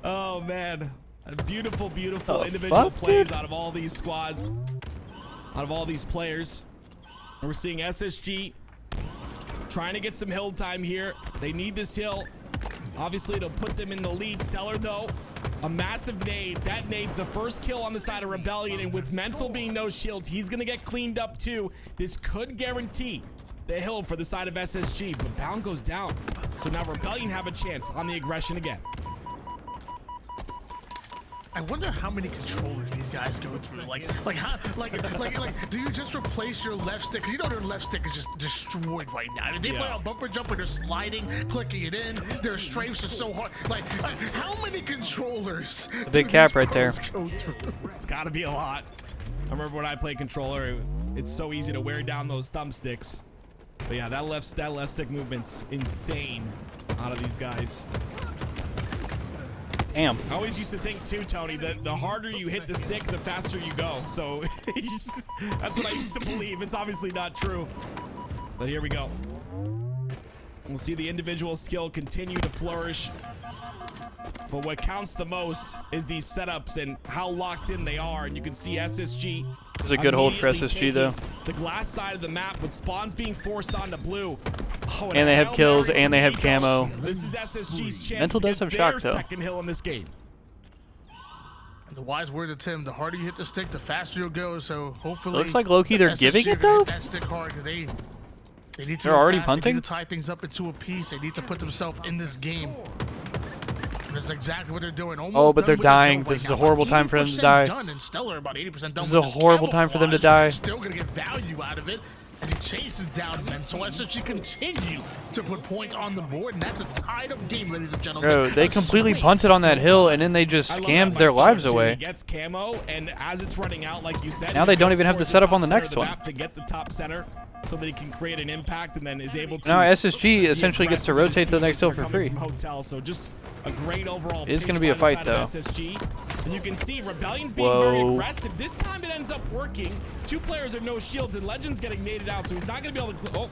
Oh, man. Beautiful, beautiful individual plays out of all these squads, out of all these players. And we're seeing SSG trying to get some hill time here. They need this hill. Obviously, it'll put them in the lead. Stellar, though, a massive nade. That nade's the first kill on the side of Rebellion, and with Mental being no shields, he's going to get cleaned up, too. This could guarantee the hill for the side of SSG, but Bound goes down. So now Rebellion have a chance on the aggression again. I wonder how many controllers these guys go through. Like, do you just replace your left stick? 'Cause you know their left stick is just destroyed right now. They play on bumper jumper, they're sliding, clicking it in. Their strafes are so hard. Like, how many controllers? A big cap right there. It's got to be a lot. I remember when I played controller, it's so easy to wear down those thumbsticks. But yeah, that left stick movement's insane out of these guys. Damn. I always used to think too, Tony, that the harder you hit the stick, the faster you go. So that's what I used to believe. It's obviously not true. But here we go. We'll see the individual skill continue to flourish. But what counts the most is these setups and how locked in they are. And you can see SSG. It's a good hold for SSG, though. The glass side of the map with spawns being forced onto blue. Oh, and they have kills, and they have camo. This is SSG's chance Mental to does get have shock, their though. second hill in this game. And the wise word of Tim, the harder you hit the stick, the faster you'll go. So hopefully, Looks like low-key they're SSG giving it, gonna hit though? that stick hard, 'cause they need to They're go already fast. punting? They need to tie things up into a piece. They need to put themselves in this game. And that's exactly what they're doing. Almost but they're done with dying. hill This is right a now. horrible time for them to 80% die. Done and Stellar about 80% done This with is a horrible time for them to die. Still gonna get value out of it as he chases down Mental. SSG continue to put points on the board, and that's a tied up game, ladies and gentlemen. Bro, they completely punted on that hill, and then they just scammed their lives away. He gets camo, and as it's running out, like you said, Now they don't even have the setup on the next one. To get the top center, so that he can create an impact, and then is able to. Now SSG essentially gets to rotate to the next hill for free. Hotel, so just a great overall. It is going to be a fight, though. SSG, and you can see Rebellion's being very aggressive. This time it ends up working. Two players are no shields, and Legend's getting naded out, so he's not going to be able to. Oh,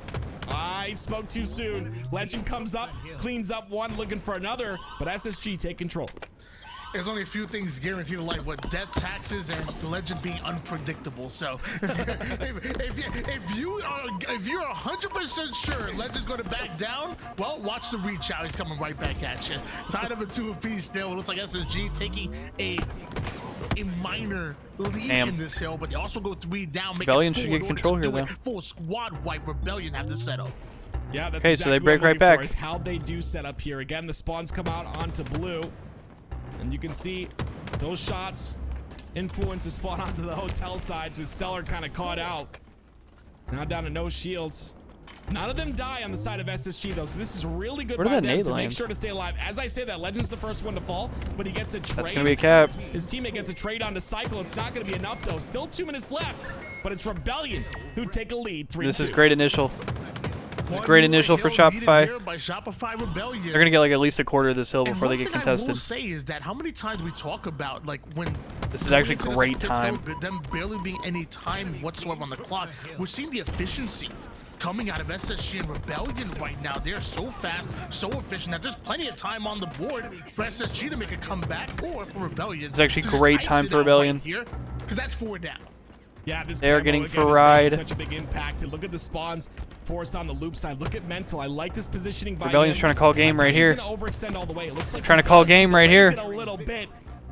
I spoke too soon. Legend comes up, cleans up one, looking for another, but SSG take control. There's only a few things guaranteed in life: what death, taxes, and Legend being unpredictable. So, if you're 100% sure Legend's going to back down, well, watch the reach out. He's coming right back at you. Tied up at 2 apiece still. It looks like SSG taking a minor lead in this hill, but they also go 3 down. Rebellion should get control here, though. Full squad wipe. Rebellion have this set up. Yeah, that's okay, exactly so they break right back. How they do set up here. Again, the spawns come out onto blue. And you can see those shots influence the spawn onto the hotel side, so Stellar kind of caught out. Now down to no shields. None of them die on the side of SSG, though, so this is really good by them to make sure to stay alive. As I say that, Legend's the first one to fall, but he gets a trade. That's going to be a cap. His teammate gets a trade onto Cycle. It's not going to be enough, though. Still 2 minutes left, but it's Rebellion who take a lead, 3-2. This is great initial. This is great initial for Shopify. They're going to get like at least a quarter of this hill before they get contested. I will say is that how many times we talk about like when this is actually great time. Them barely being any time whatsoever on the clock. We're seeing the efficiency coming out of SSG and Rebellion right now. They're so fast, so efficient that there's plenty of time on the board for SSG to make a comeback or for Rebellion. It's actually great time for Rebellion. Here, because that's 4 down. Yeah, this they're getting fried. Such a big impact. And look at the spawns forced on the loop side. Look at Mental. I like this positioning by Rebellion's trying to call game right here. He's gonna overextend all the way. It looks like trying to call game right here. A little bit.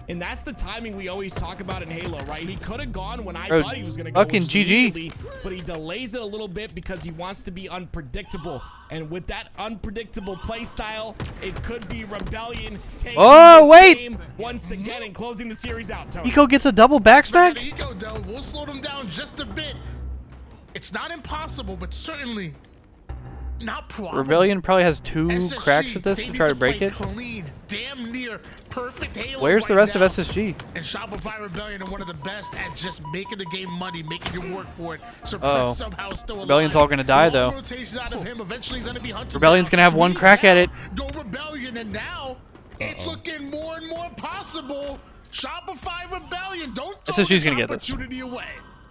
And that's the timing we always talk about in Halo, right? He could have gone when I thought he was going to go. Fucking GG. But he delays it a little bit because he wants to be unpredictable. And with that unpredictable play style, it could be Rebellion taking this game once again and closing the series out, Tony. Eco gets a double backsmack? Eco, though, we'll slow them down just a bit. It's not impossible, but certainly not probable. Rebellion probably has 2 SSG, cracks at this to try to break it. Clean. damn near perfect halo. Where's right the rest now. of SSG? And Shopify Rebellion are one of the best at just making the game money, making you work for it. Suppress somehow still alive. Rebellion's all gonna die though. Rotation out of him. Eventually he's gonna be hunted Rebellion's down. gonna have one crack at it. Go Rebellion, and now it's looking more and more possible. Shopify Rebellion, don't throw SSG's this gonna get this. opportunity away.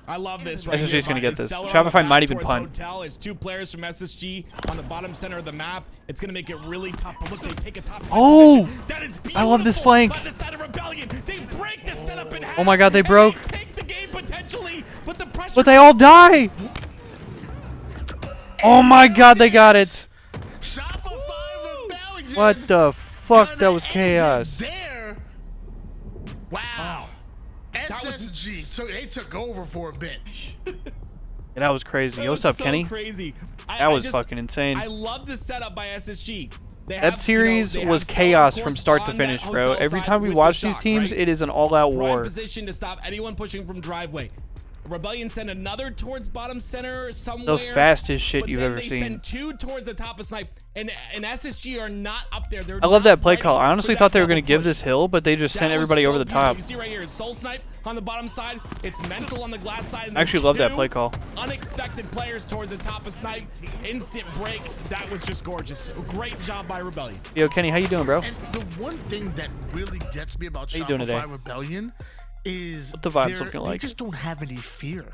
I love this right SSG's here. gonna get this. Stellar on Shopify the back might even towards punt. Hotel. It's 2 players from SSG on the bottom center of the map. It's gonna make it really tough. But look, they take a top side position. That is beautiful. I love this flank. By the side of Rebellion. They break the setup in half. Oh my God, they broke. They take the game potentially, but the pressure. But they all die. Oh my God, they got it. Shopify Rebellion. What the fuck? That was chaos. There. Wow. SSG, they took over for a bit. Yeah, that was crazy. Yo, what's up, so Kenny? Crazy. That was fucking insane. I love the setup by SSG. That series was chaos from start to finish, bro. Every time we watch these teams, it is an all-out war. Position to stop anyone pushing from driveway. Rebellion send another towards bottom center somewhere. The fastest shit you've ever They seen. send 2 towards the top of snipe, and SSG are not up there. They're I love that play not call. I ready honestly for thought that they were going to double give push. this hill, but they just That sent was everybody so over the beautiful. top. You see right here, Soul Snipe on the bottom side. It's mental on the glass side. And I actually love that play 2 call. Unexpected players towards the top of snipe. Instant break. That was just gorgeous. Great job by Rebellion. Yo, Kenny, how you doing, bro? And the one thing that really gets me about How you doing today? Shopify Rebellion is What the vibes looking they like? just don't have any fear.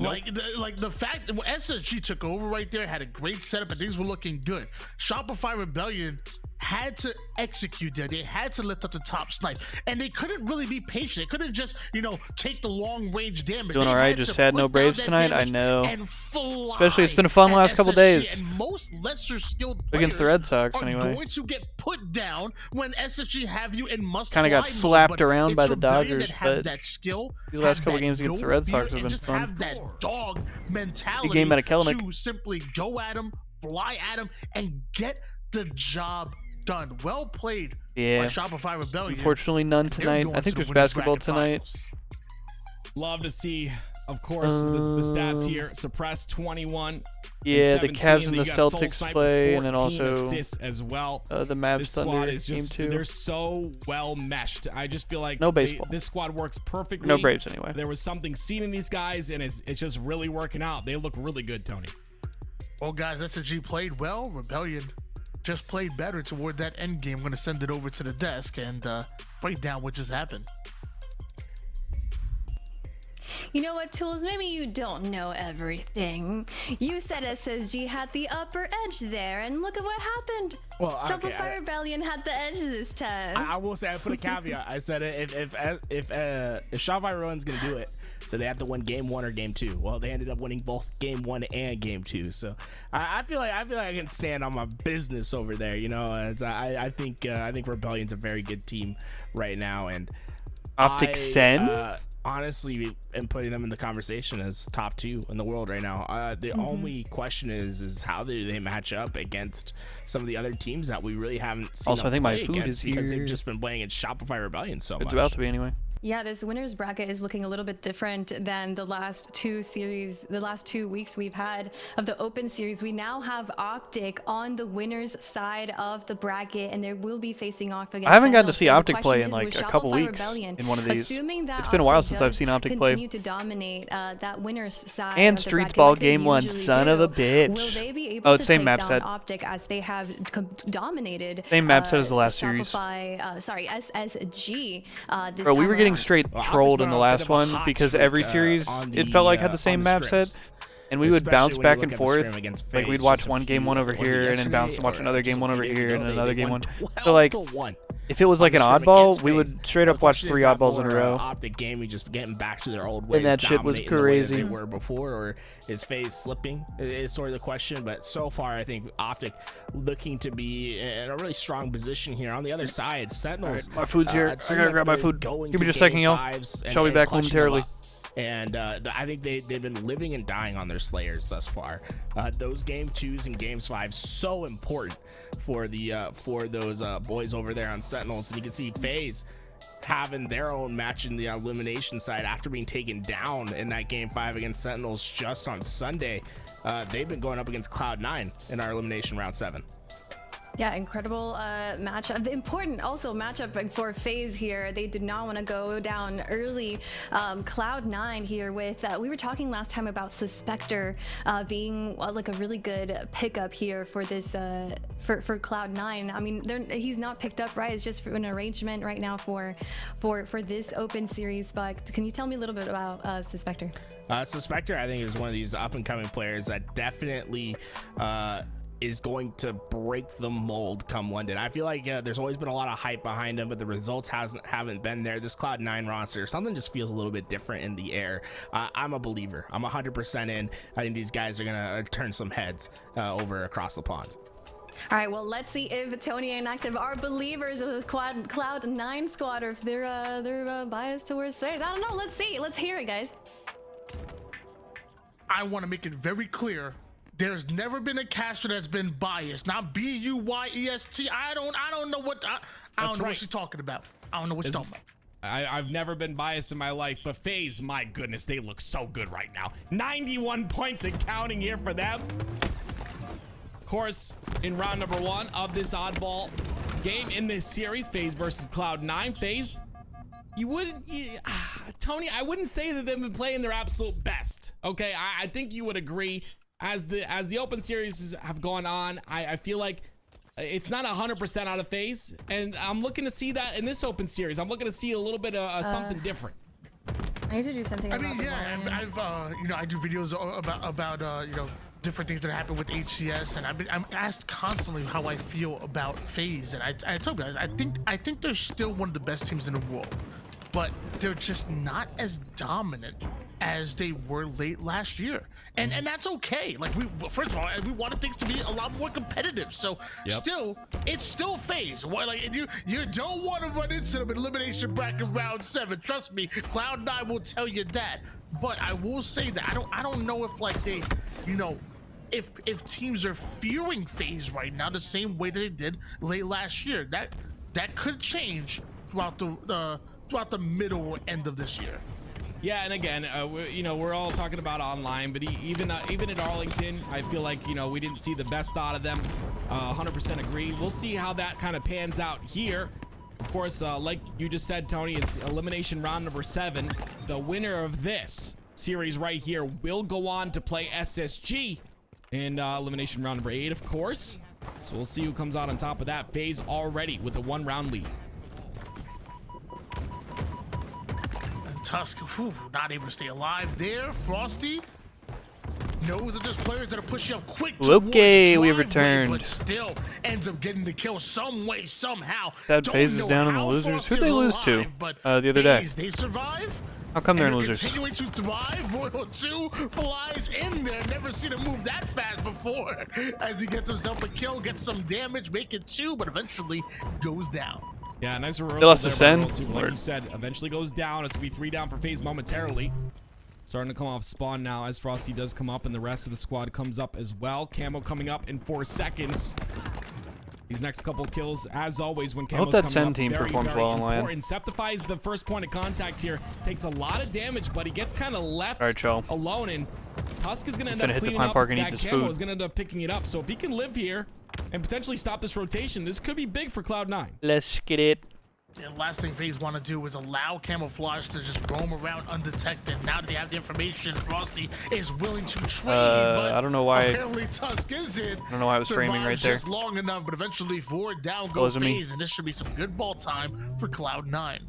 Like the fact that when SSG took over right there, had a great setup and things were looking good. Shopify Rebellion had to execute there. They had to lift up the top snipe, and they couldn't really be patient. They couldn't just, take the long range damage. Doing They all right, had just to sad no put down Braves that tonight, I damage know. and fly Especially, it's been a fun at last couple SSG, days. And most lesser skilled Against the players Red Sox, are anyway. going to get put down when SSG have you in must Kinda got fly slapped mode, but around it's by the Rebellion Dodgers, that have but that skill, these last have couple that games against the no Red fear, Sox have and been just fun. have that dog mentality Big game at a Kellenic. to simply go at him, fly at him, and get the job done. Well played Yeah. by Shopify Rebellion. Unfortunately, none They're tonight. going I to think the there's winners basketball bracket tonight. finals. Love to see, of course, the stats here. Suppressed 21. Yeah, the 17. Cavs and the You got Soul Celtics Snipe play, with and then 14 also assists as well. the Mavs This Thunder squad is game just, 2. they're so well meshed. I just feel like No baseball. this squad works perfectly. No Braves anyway. There was something seen in these guys, and it's just really working out. They look really good, Tony. Well, guys, SSG played well. Rebellion just played better toward that end game. I'm going to send it over to the desk and break down what just happened. You know what, Tools? Maybe you don't know everything. You said SSG had the upper edge there, and look at what happened. Well, Shopify Rebellion had the edge this time. I will say I put a caveat. I said if Shopify Rebellion's gonna do it, so they have to win game 1 or game 2. Well, they ended up winning both game 1 and game 2. So I feel like I can stand on my business over there. I think Rebellion's a very good team right now, and Optic Sen? Honestly, am putting them in the conversation as top 2 in the world right now. The only question is how do they match up against some of the other teams that we really haven't seen. Also, I think my play food against is because here. they've just been playing in Shopify Rebellion so much. It's about to be anyway. Yeah, this winner's bracket is looking a little bit different than the last 2 weeks we've had of the open series. We now have Optic on the winner's side of the bracket, and they will be facing off against I haven't gotten to Sentinels. see So the Optic play question in is, like with a couple Shopify weeks Rebellion, in one of these. assuming that It's been a while Optic since I've does seen Optic play. continue to dominate that winner's side And of the Streets bracket Ball like they game 1, usually son of a do, bitch. Will they be able Oh, to same take map down set. Optic as they have dominated Same map set as the last series. SSG this Bro, we time were getting around. straight Well, trolled Optic's in been the on a bit last of a one hot because streak, every series on it felt like had the the same on the map set. scrims. And we would bounce Especially when back you and look at the scrim forth. against Like we'd FaZe watch just a one game few- one over was it here and then bounce and watch yesterday another or game one just over a few days here ago? and They another game won one. 12 So like to 1 if it was on like the an scrim oddball, against we would FaZe. straight The up watch question 3 is that oddballs in a more, row. Optic gaming just getting back to their old ways, that shit was dominating the way that crazy. they were before, or is FaZe slipping? Is sort of the question. But so far, I think Optic looking to be in a really strong position here. On the other side, Sentinels. Alright, my food's here. I team gotta that's grab my been food. going Give me to just a second, game y'all. fives Shall be and back clutching them momentarily. up. And I think they've been living and dying on their Slayers thus far. Those game 2s and games 5 so important for those boys over there on Sentinels. And you can see FaZe having their own match in the elimination side after being taken down in that game 5 against Sentinels just on Sunday. They've been going up against Cloud9 in our elimination round 7. Yeah, incredible matchup. Important also matchup for FaZe here. They did not want to go down early. Cloud9 here with, we were talking last time about Suspector being like a really good pickup here for this, for Cloud9. I mean, he's not picked up, right? It's just an arrangement right now for this open series. But can you tell me a little bit about Suspector? Suspector, I think, is one of these up and coming players that definitely is going to break the mold come London. I feel like there's always been a lot of hype behind him, but the results haven't been there. This Cloud9 roster, something just feels a little bit different in the air. I'm a believer. I'm 100% in. I think these guys are gonna turn some heads over across the pond. All right, well, let's see if Tony and Active are believers of the Cloud9 squad, or if they're biased towards FaZe. I don't know. Let's see. Let's hear it, guys. I want to make it very clear. There's never been a caster that's been biased. Not B-U-Y-E-S-T. I don't know what I don't know what she's talking about. I don't know what she's talking about. I've never been biased in my life, but FaZe, my goodness, they look so good right now. 91 points and counting here for them. Of course, in round number 1 of this oddball game in this series, FaZe versus Cloud9. FaZe, Tony, I wouldn't say that they've been playing their absolute best. Okay, I think you would agree. As the open series have gone on, I feel like it's not 100% out of FaZe, and I'm looking to see that in this open series. I'm looking to see a little bit of something different. I need to do something. I mean, yeah, I've I do videos about different things that happen with HCS, and I'm asked constantly how I feel about FaZe, and I tell you guys, I think they're still one of the best teams in the world, but they're just not as dominant as they were late last year, and that's okay. Like, first of all, we wanted things to be a lot more competitive, so it's still FaZe. What, like, you don't want to run into them in elimination bracket round 7. Trust me, Cloud9 will tell you that. But I will say that I don't know if, like, they, if teams are fearing FaZe right now the same way that they did late last year. That could change throughout the middle or end of this year. Yeah, and again, we're all talking about online, but even at Arlington, I feel like, we didn't see the best out of them. 100% agree. We'll see how that kind of pans out here. Of course, like you just said, Tony, it's elimination round number 7. The winner of this series right here will go on to play SSG in elimination round number 8, of course. So we'll see who comes out on top of that. FaZe already with the 1-round lead. Tusk, not able to stay alive there. Frosty knows that there's players that are pushing up quick. Okay, we returned. But still ends up getting the kill some way, somehow. That FaZe is down on the losers. Who'd they lose to the other day? They survive. How come they're in losers? Continuing to thrive. Royal 2 flies in there. Never seen him move that fast before. As he gets himself a kill, gets some damage, make it 2, but eventually goes down. Yeah, nice reversal. They lost there to by Royal Sen. 2, like you said, eventually goes down. It's going to be 3 down for FaZe momentarily. Starting to come off spawn now as Frosty does come up, and the rest of the squad comes up as well. Camo coming up in 4 seconds. These next couple kills, as always, when Camo's coming Sen up, team very, performs very well online. important. Septify is the first point of contact here. Takes a lot of damage, but he gets kind of left alone, and Tusk is going to end up cleaning up that Camo. Is going to end up picking it up. So if he can live here and potentially stop this rotation, this could be big for Cloud9. Let's get it. The last thing FaZe want to do is allow Camouflage to just roam around undetected. Now that they have the information, Frosty is willing to trade, but I don't know why. Apparently Tusk isn't. I don't know why I was framing right there. Just long enough, but eventually 4 down go FaZe, and this should be some good ball time for Cloud9.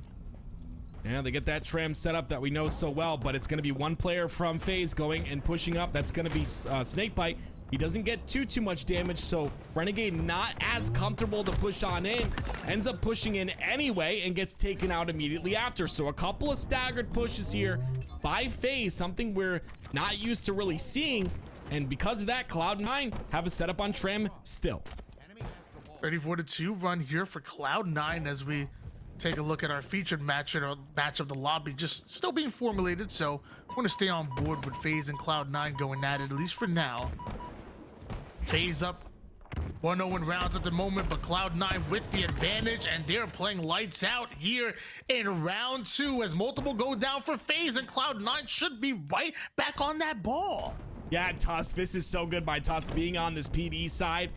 Yeah, they get that tram set up that we know so well, but it's going to be one player from FaZe going and pushing up. That's going to be Snakebite. He doesn't get too much damage, so Renegade not as comfortable to push on in. Ends up pushing in anyway and gets taken out immediately after. So a couple of staggered pushes here by FaZe, something we're not used to really seeing. And because of that, Cloud9 have a setup on tram still. Ready for the 2 run here for Cloud9 as we take a look at our featured match of the lobby, just still being formulated. So we're going to stay on board with FaZe and Cloud9 going at it, at least for now. FaZe up 1-0 rounds at the moment, but Cloud9 with the advantage, and they're playing lights out here in round 2 as multiple go down for FaZe, and Cloud9 should be right back on that ball. Yeah, Tusk, this is so good by Tusk being on this PD side.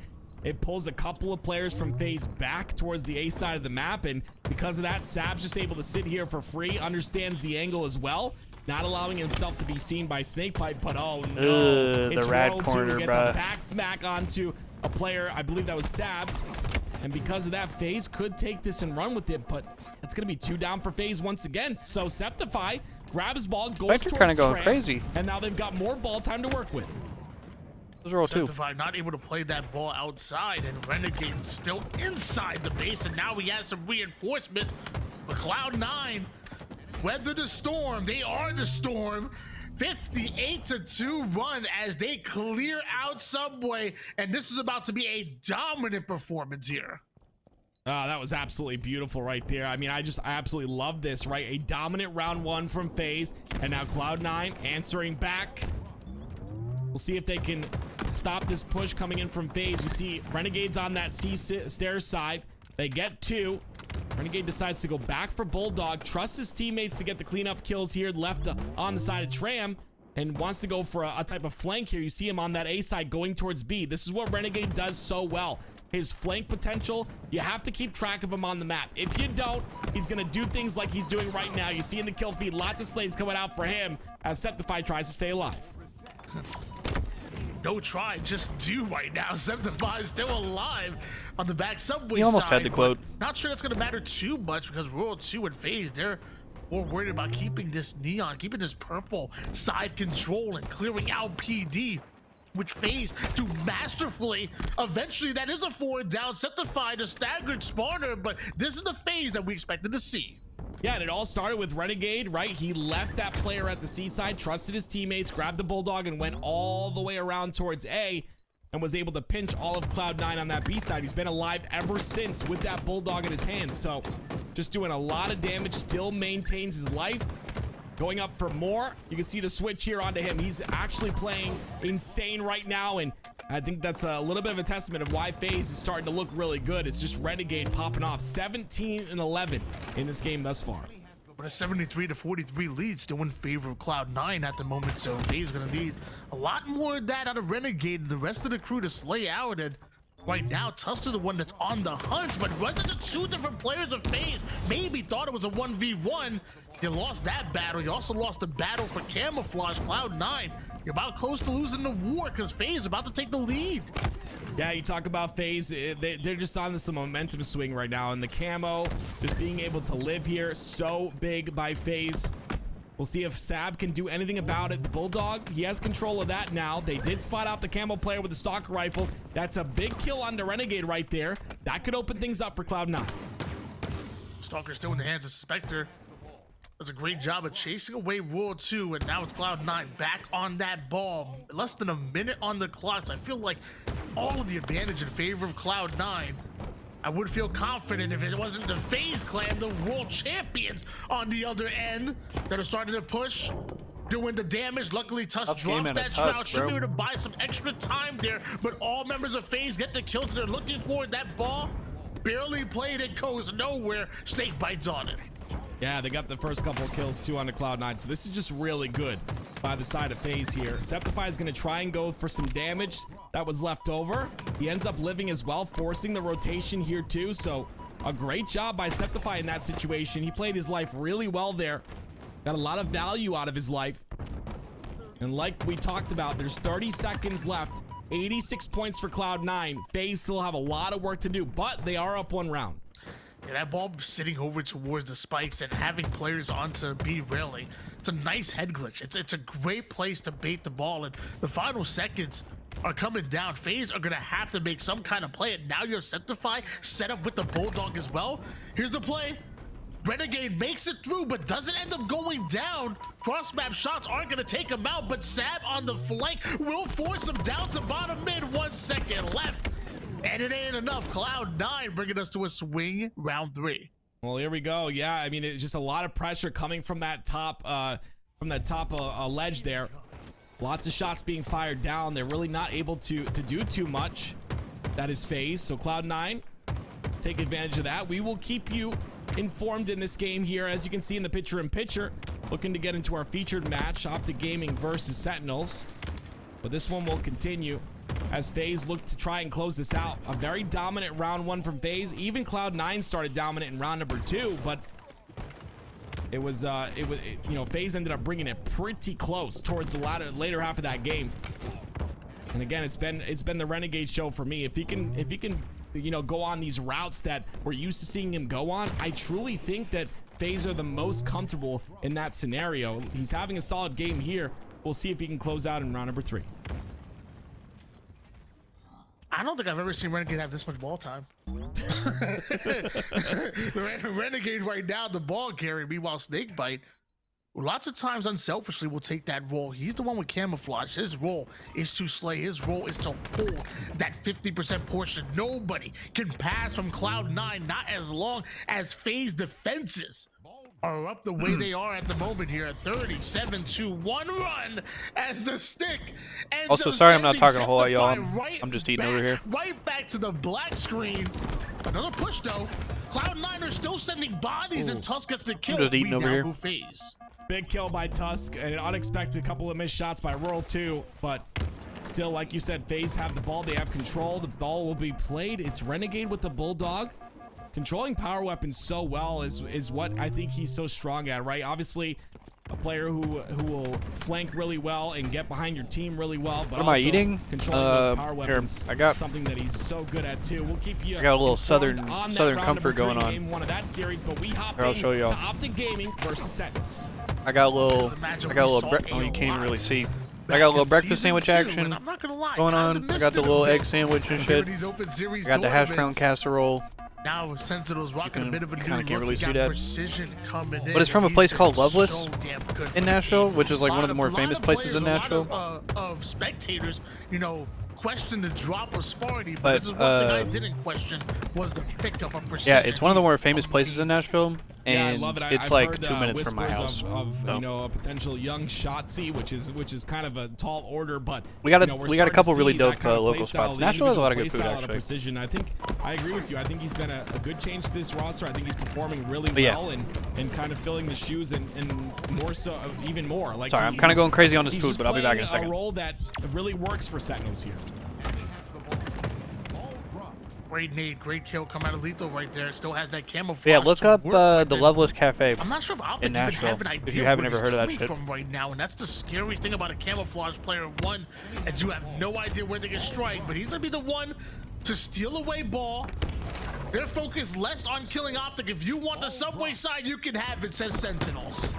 It pulls a couple of players from FaZe back towards the A side of the map, and because of that, Sab's just able to sit here for free, understands the angle as well, not allowing himself to be seen by Snakepipe, but oh no, the rat corner, who gets bruh. a back smack onto a player, I believe that was Sab, and because of that, FaZe could take this and run with it, but it's gonna be 2 down for FaZe once again. So Septify grabs ball, goes towards kind of going Tram, crazy, and now they've got more ball time to work with. Septify not able to play that ball outside, and Renegade still inside the base, and now he has some reinforcements. But Cloud9 weather the storm. They are the storm. 58-2 run as they clear out Subway, and this is about to be a dominant performance here. That was absolutely beautiful right there. I mean, I absolutely love this, right? A dominant round 1 from FaZe, and now Cloud9 answering back. We'll see if they can stop this push coming in from FaZe. You see Renegade's on that C stairs side. They get 2. Renegade decides to go back for Bulldog, trusts his teammates to get the cleanup kills here left on the side of Tram, and wants to go for a type of flank here. You see him on that A side going towards B. This is what Renegade does so well. His flank potential, you have to keep track of him on the map. If you don't, he's going to do things like he's doing right now. You see in the kill feed, lots of slays coming out for him as Septify tries to stay alive. No try, just do right now. Septify is still alive on the back Subway He almost side, had the quote. Not sure that's going to matter too much because World 2 and FaZe, they're more worried about keeping this neon, keeping this purple side control and clearing out PD, which FaZe do masterfully. Eventually, that is a 4 down. Septify the staggered spawner, but this is the FaZe that we expected to see. Yeah, and it all started with Renegade, right? He left that player at the C side, trusted his teammates, grabbed the Bulldog, and went all the way around towards A, and was able to pinch all of Cloud9 on that B side. He's been alive ever since with that Bulldog in his hands, so just doing a lot of damage, still maintains his life. Going up for more. You can see the switch here onto him. He's actually playing insane right now, and I think that's a little bit of a testament of why FaZe is starting to look really good. It's just Renegade popping off 17-11 in this game thus far. But a 73-43 lead still in favor of Cloud9 at the moment, so FaZe is going to need a lot more of that out of Renegade and the rest of the crew to slay out. And right now, Tuster the one that's on the hunt, but runs into 2 different players of FaZe. Maybe thought it was a 1v1. You lost that battle. You also lost the battle for camouflage. Cloud9, you're about close to losing the war because FaZe is about to take the lead. Yeah, you talk about FaZe, they're just on this momentum swing right now, and the camo, just being able to live here, so big by FaZe. We'll see if Sab can do anything about it. The Bulldog, he has control of that now. They did spot out the camo player with the stalker rifle. That's a big kill on the Renegade right there. That could open things up for Cloud9. Stalker still in the hands of Spectre. Does a great job of chasing away World 2, and now it's Cloud9 back on that ball. Less than a minute on the clock, so I feel like all of the advantage in favor of Cloud9. I would feel confident if it wasn't the FaZe clan, the world champions on the other end, that are starting to push, doing the damage. Luckily, Tusk drops that Shroud. Should be able to buy some extra time there, but all members of FaZe get the kills they're looking for. That ball barely played, it goes nowhere. Snake bites on it. Yeah, they got the first couple of kills too on the Cloud9, so this is just really good by the side of FaZe here. Septify is going to try and go for some damage that was left over. He ends up living as well, forcing the rotation here too, so a great job by Septify in that situation. He played his life really well there. Got a lot of value out of his life. And like we talked about, there's 30 seconds left. 86 points for Cloud9. FaZe still have a lot of work to do, but they are up 1 round. Yeah, that ball sitting over towards the spikes and having players onto B railing. It's a nice head glitch. It's a great place to bait the ball, and the final seconds are coming down. FaZe are gonna have to make some kind of play, and now you have Septify set up with the Bulldog as well. Here's the play. Renegade makes it through, but doesn't end up going down. Cross-map shots aren't gonna take him out, but Sab on the flank will force him down to bottom mid. 1 second left. And it ain't enough. Cloud9 bringing us to a swing round 3. Well, here we go. Yeah, I mean, it's just a lot of pressure coming from that top ledge there. Lots of shots being fired down. They're really not able to do too much. That is FaZe. So Cloud9, take advantage of that. We will keep you informed in this game here. As you can see in the picture-in-picture, looking to get into our featured match, Optic Gaming versus Sentinels. But this one will continue as FaZe look to try and close this out. A very dominant round 1 from FaZe. Even Cloud9 started dominant in round number 2, but it was you know, FaZe ended up bringing it pretty close towards the later half of that game. And again, it's been the Renegade show for me. If he can you know, go on these routes that we're used to seeing him go on, I truly think that FaZe are the most comfortable in that scenario. He's having a solid game here. We'll see if he can close out in round number 3. I don't think I've ever seen Renegade have this much ball time. Renegade right now, the ball carry. Meanwhile, Snakebite, lots of times unselfishly will take that role. He's the one with camouflage. His role is to slay. His role is to hold that 50% portion. Nobody can pass from Cloud9, not as long as FaZe defenses are up the way they are at the moment here. 37-1 run as the stick ends Also, up sorry I'm not sending talking a whole lot, y'all. Right I'm just eating back, over here. Right back to the black screen. Another push though. Cloud9 are still sending bodies, and Tusk gets the kill. I'm just eating over here. FaZe. Big kill by Tusk and an unexpected couple of missed shots by Royal too, but still, like you said, FaZe have the ball. They have control. The ball will be played. It's Renegade with the Bulldog. Controlling power weapons so well is what I think he's so strong at, right? Obviously, a player who will flank really well and get behind your team really well. But what am I eating? Controlling those power weapons, I got something that he's so good at too. We'll keep you. I got a little southern comfort going on. Game 1 of that series, but we hop Here, I'll show y'all. to Optic Gaming versus Sentinels. I got a little oh, you can't even really see. I got a little breakfast sandwich action going on. I got the little egg sandwich and shit. I got the hash brown casserole. Now Sentinels rocking a bit of a new can't really look. see Got that. precision coming in. But it's from a place called Loveless in Nashville, team. which is like one of the more famous places in Nashville. Of spectators, you know, question the drop of Sparty, But just one thing I didn't question was the pickup of precision. yeah, it's one of the more famous places in Nashville, Yeah, I and love it. it's I've like heard, 2 minutes from my whispers house. of So. you know, a potential young Shotzi, which is kind of a tall order, but We got a- you know, we're we got a starting couple to really see dope, that kind of local play style, spots. the Nashville has a lot of individual good play food, style, and actually. precision. I think I agree with you. I think he's been a good change to this roster. I think he's performing really But yeah. well and kind of filling the shoes and more so, even more. Like Sorry, I'm kind of going crazy on this he's food, just but I'll be back in a playing second. A role that really works for Sentinels here. Great nade, great kill come out of Lethal right there. Still has that camouflage. But yeah, look to up work with the it. Loveless Cafe. I'm not sure if Optic in even Nashville, have an if idea you haven't where ever he's heard of that coming shit. from right now, and that's the scariest thing about a camouflage player. One, and you have no idea where they can strike, but he's gonna be the one to steal away ball. They're focused less on killing Optic. If you want the subway side, you can have it, says Sentinels.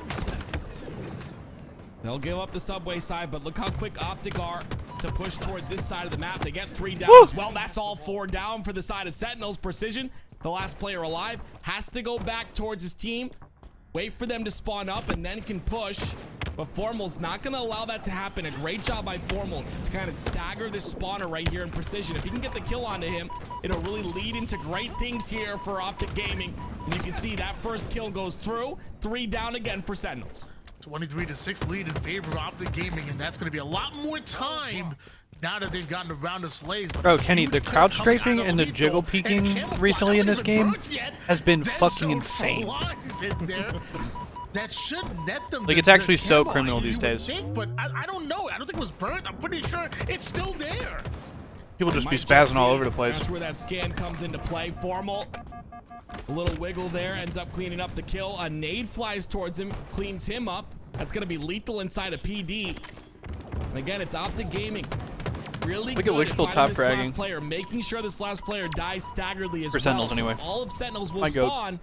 They'll give up the subway side, but look how quick Optic are to push towards this side of the map. They get 3 down as well. That's all 4 down for the side of Sentinels. Precision, the last player alive, has to go back towards his team, wait for them to spawn up, and then can push. But Formal's not going to allow that to happen. A great job by Formal to kind of stagger this spawner right here in Precision. If he can get the kill onto him, it'll really lead into great things here for Optic Gaming. And you can see that first kill goes through. 3 down again for Sentinels. 23-6 lead in favor of Optic Gaming, and that's going to be a lot more time now that they've gotten around the slays. Bro, Kenny, the crouch strafing and the jiggle peeking recently in this game has been fucking insane. That should net them. Like, it's actually so criminal these days. Think, but I don't know. I don't think it was burnt. I'm pretty sure it's still there. People just be spazzing all over the place. That's where that scan comes into play. Formal. A little wiggle there, ends up cleaning up the kill. A nade flies towards him, cleans him up. That's going to be lethal inside of PD. And again, it's Optic Gaming. Really Look at good at Wixful finding top this fragging. last player, making sure this last player dies staggeredly as For Sentinels, well. anyway. So all of Sentinels will My goat. spawn,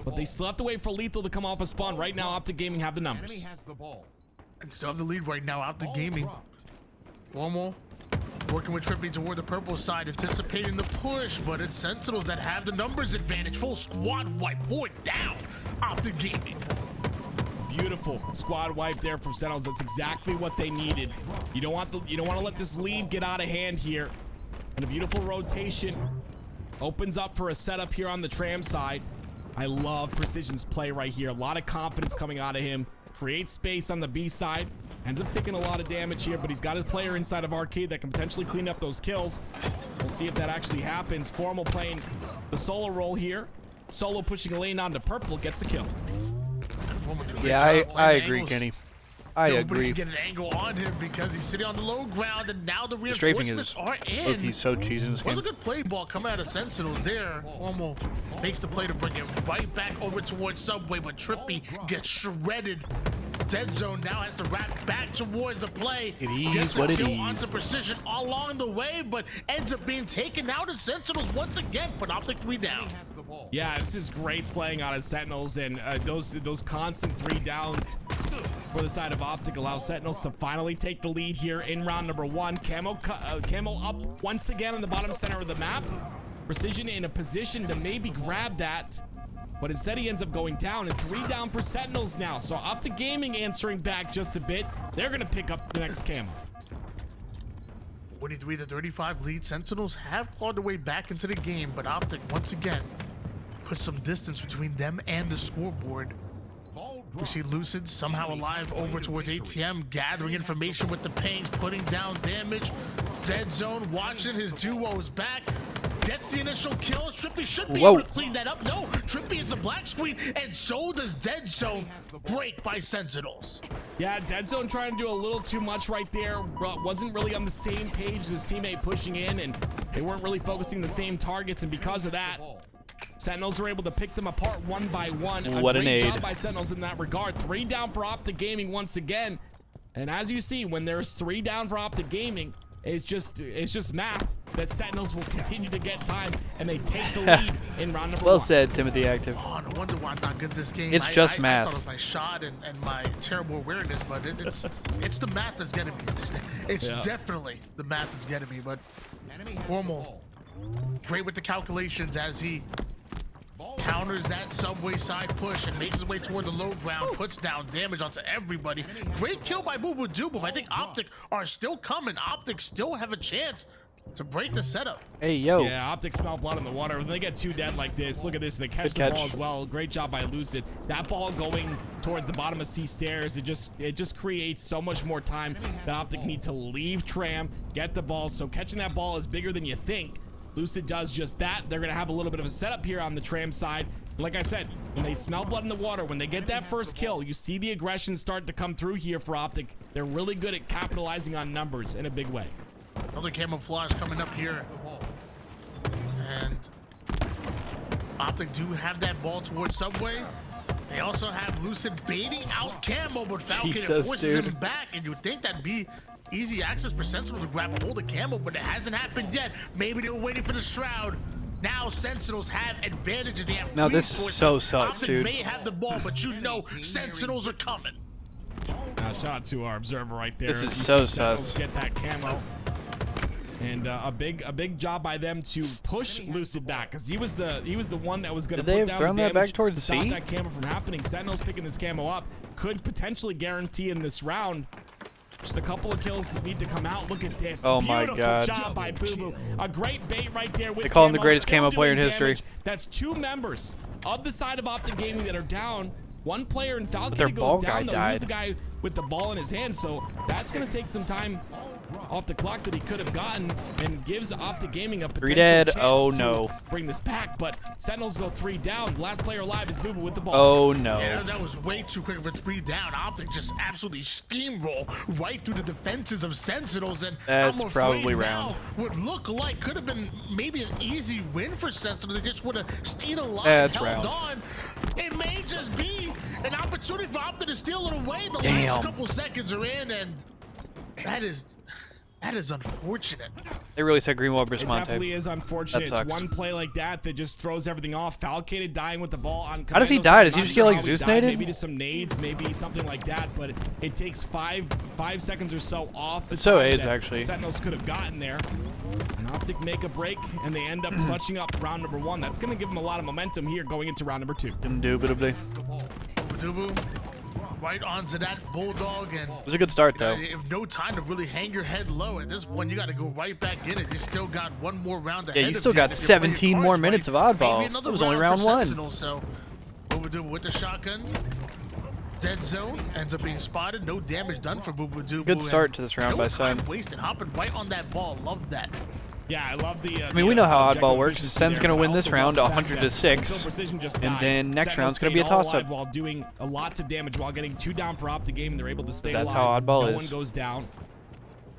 but they still have to wait for lethal to come off a spawn. Right now, Optic Gaming have the numbers. And still have the lead right now. Optic Gaming. Formal. Working with Trippy toward the purple side, anticipating the push, but it's Sentinels that have the numbers advantage. Full squad wipe, 4 down. Optic Gaming. Beautiful squad wipe there from Sentinels. That's exactly what they needed. You don't want to let this lead get out of hand here. And a beautiful rotation opens up for a setup here on the tram side. I love Precision's play right here. A lot of confidence coming out of him. Creates space on the B side. Ends up taking a lot of damage here, but he's got his player inside of Arcade that can potentially clean up those kills. We'll see if that actually happens. Formal playing the solo role here. Solo pushing a lane onto purple, gets a kill. Yeah, I agree, Kenny. I Nobody agree. can get an angle on him because he's sitting on the low ground, and now the Strafing reinforcements is are look, in. he's so cheesy in this Was game. a good play ball coming out of Sentinels there. Cuomo makes the play to bring it right back over towards Subway, but Trippy gets shredded. Dead Zone now has to wrap back towards the play. It is Gets what a it kill is. onto Precision along the way, but ends up being taken out of Sentinels once again. But Optic 3 down. Yeah, this is great slaying out of Sentinels, and those constant 3 downs for the side of Optic allow Sentinels to finally take the lead here in round number 1. Camo up once again on the bottom center of the map. Precision in a position to maybe grab that, but instead he ends up going down, and 3 down for Sentinels now. So Optic Gaming answering back just a bit. They're gonna pick up the next camo. 43-35 lead. Sentinels have clawed their way back into the game, but Optic once again put some distance between them and the scoreboard. We see Lucid somehow alive over towards ATM, gathering information with the pings, putting down damage. Dead Zone watching his duos back. Gets the initial kill. Trippy should be able to clean that up. No, Trippy is the black screen, and so does Dead Zone. Break by Sentinels. Yeah, Dead Zone trying to do a little too much right there. Wasn't really on the same page as his teammate pushing in, and they weren't really focusing the same targets, and because of that, Sentinels were able to pick them apart one by one. What an aid. Great job by Sentinels in that regard. 3 down for Optic Gaming once again. And as you see, when there's 3 down for Optic Gaming, it's just math that Sentinels will continue to get time, and they take the lead in round number 1. Well said, Timothy Active. Oh, no wonder why I'm not good at this game. It's just math. I thought it was my shot and my terrible awareness, but it's the math that's getting me. It's definitely the math that's getting me, but Formal great with the calculations as he counters that Subway side push and makes his way toward the low ground, puts down damage onto everybody. Great kill by Boo Boo Dooboom. I think Optic are still coming. Optic still have a chance to break the setup. Hey, yo. Yeah, Optic smell blood in the water. When they get 2 dead like this, look at this. They catch the ball as well. Great job by Lucid. That ball going towards the bottom of C stairs, it just creates so much more time that Optic need to leave Tram, get the ball. So catching that ball is bigger than you think. Lucid does just that. They're gonna have a little bit of a setup here on the Tram side. Like I said, when they smell blood in the water, when they get that first kill, you see the aggression start to come through here for Optic. They're really good at capitalizing on numbers in a big way. Another camouflage coming up here. And Optic do have that ball towards Subway. They also have Lucid baiting out Camo, but Falcon forces him back. And you would think that'd be easy access for Sentinel to grab a hold of Camo, but it hasn't happened yet. Maybe they were waiting for the Shroud. Now Sentinels have advantage. They have now this so sucks, Optic dude. may have the ball, but you know Sentinels are coming. Shout out to our observer right there. This is so sus. Get that Camo. And a big job by them to push Lucid back, because he was the one that was going to put down the damage back towards to stop C? that Camo from happening. Sentinels picking this Camo up could potentially guarantee in this round. Just a couple of kills need to come out. Look at this. Oh my God. Beautiful job by Boo Boo. A great bait right there with They call him the Camo, greatest still Camo player in doing history. damage. That's 2 members of the side of Optic Gaming that are down. 1 player in Falcon their goes ball down, guy though. He's died. the guy with the ball in his hand, so that's going to take some time off the clock that he could have gotten, and gives Optic Gaming a potential dead. chance Oh, to no. bring this back. But Sentinels go 3 down. Last player alive is Boo Boo with the ball. Oh no. Yeah, that was way too quick for 3 down. Optic just absolutely steamroll right through the defenses of Sentinels, and That's I'm afraid probably now round. would look like could have been maybe an easy win for Sentinels. They just would have stayed alive, That's held round. on. It may just be an opportunity for Optic to steal it away. The Damn. last couple seconds are in, and that is unfortunate. They really said Greenwald It versus Monte. definitely is unfortunate. That It's sucks. one play like that that just throws everything off. Falcated dying with the ball on How does he Commando, die? so Does he I'm just not get, sure like, how he Zeus died. naded? Maybe to some nades, maybe something like that, but it takes 5 seconds or so off the So time AIDS, that actually. Sentinels could have gotten there. And Optic make a break, and they end up clutching up round number 1. That's going to give them a lot of momentum here going into round number 2. Indubitably. Dubu right onto that Bulldog, and It was a good start though. if no time to really hang your head low at this point, you got to go right back in it. You still got 1 more round ahead. Yeah, you of still got if you play your 17 more cards minutes right. of oddball. Maybe another It was only for round 1. Sentinels, so Boo with the shotgun. Dead Zone ends up being spotted. No damage done for Boo Boo Doo. Good start to this round no by time Sun. wasted, hopping right on that ball. Love that. Yeah, I love the. I mean, we know how oddball works. Sen's gonna win this round 100-6, and then next round's gonna be a toss-up. While doing lots of damage, while getting 2 down for Optic Gaming, they're able to stay alive. That's how oddball is. No one goes down.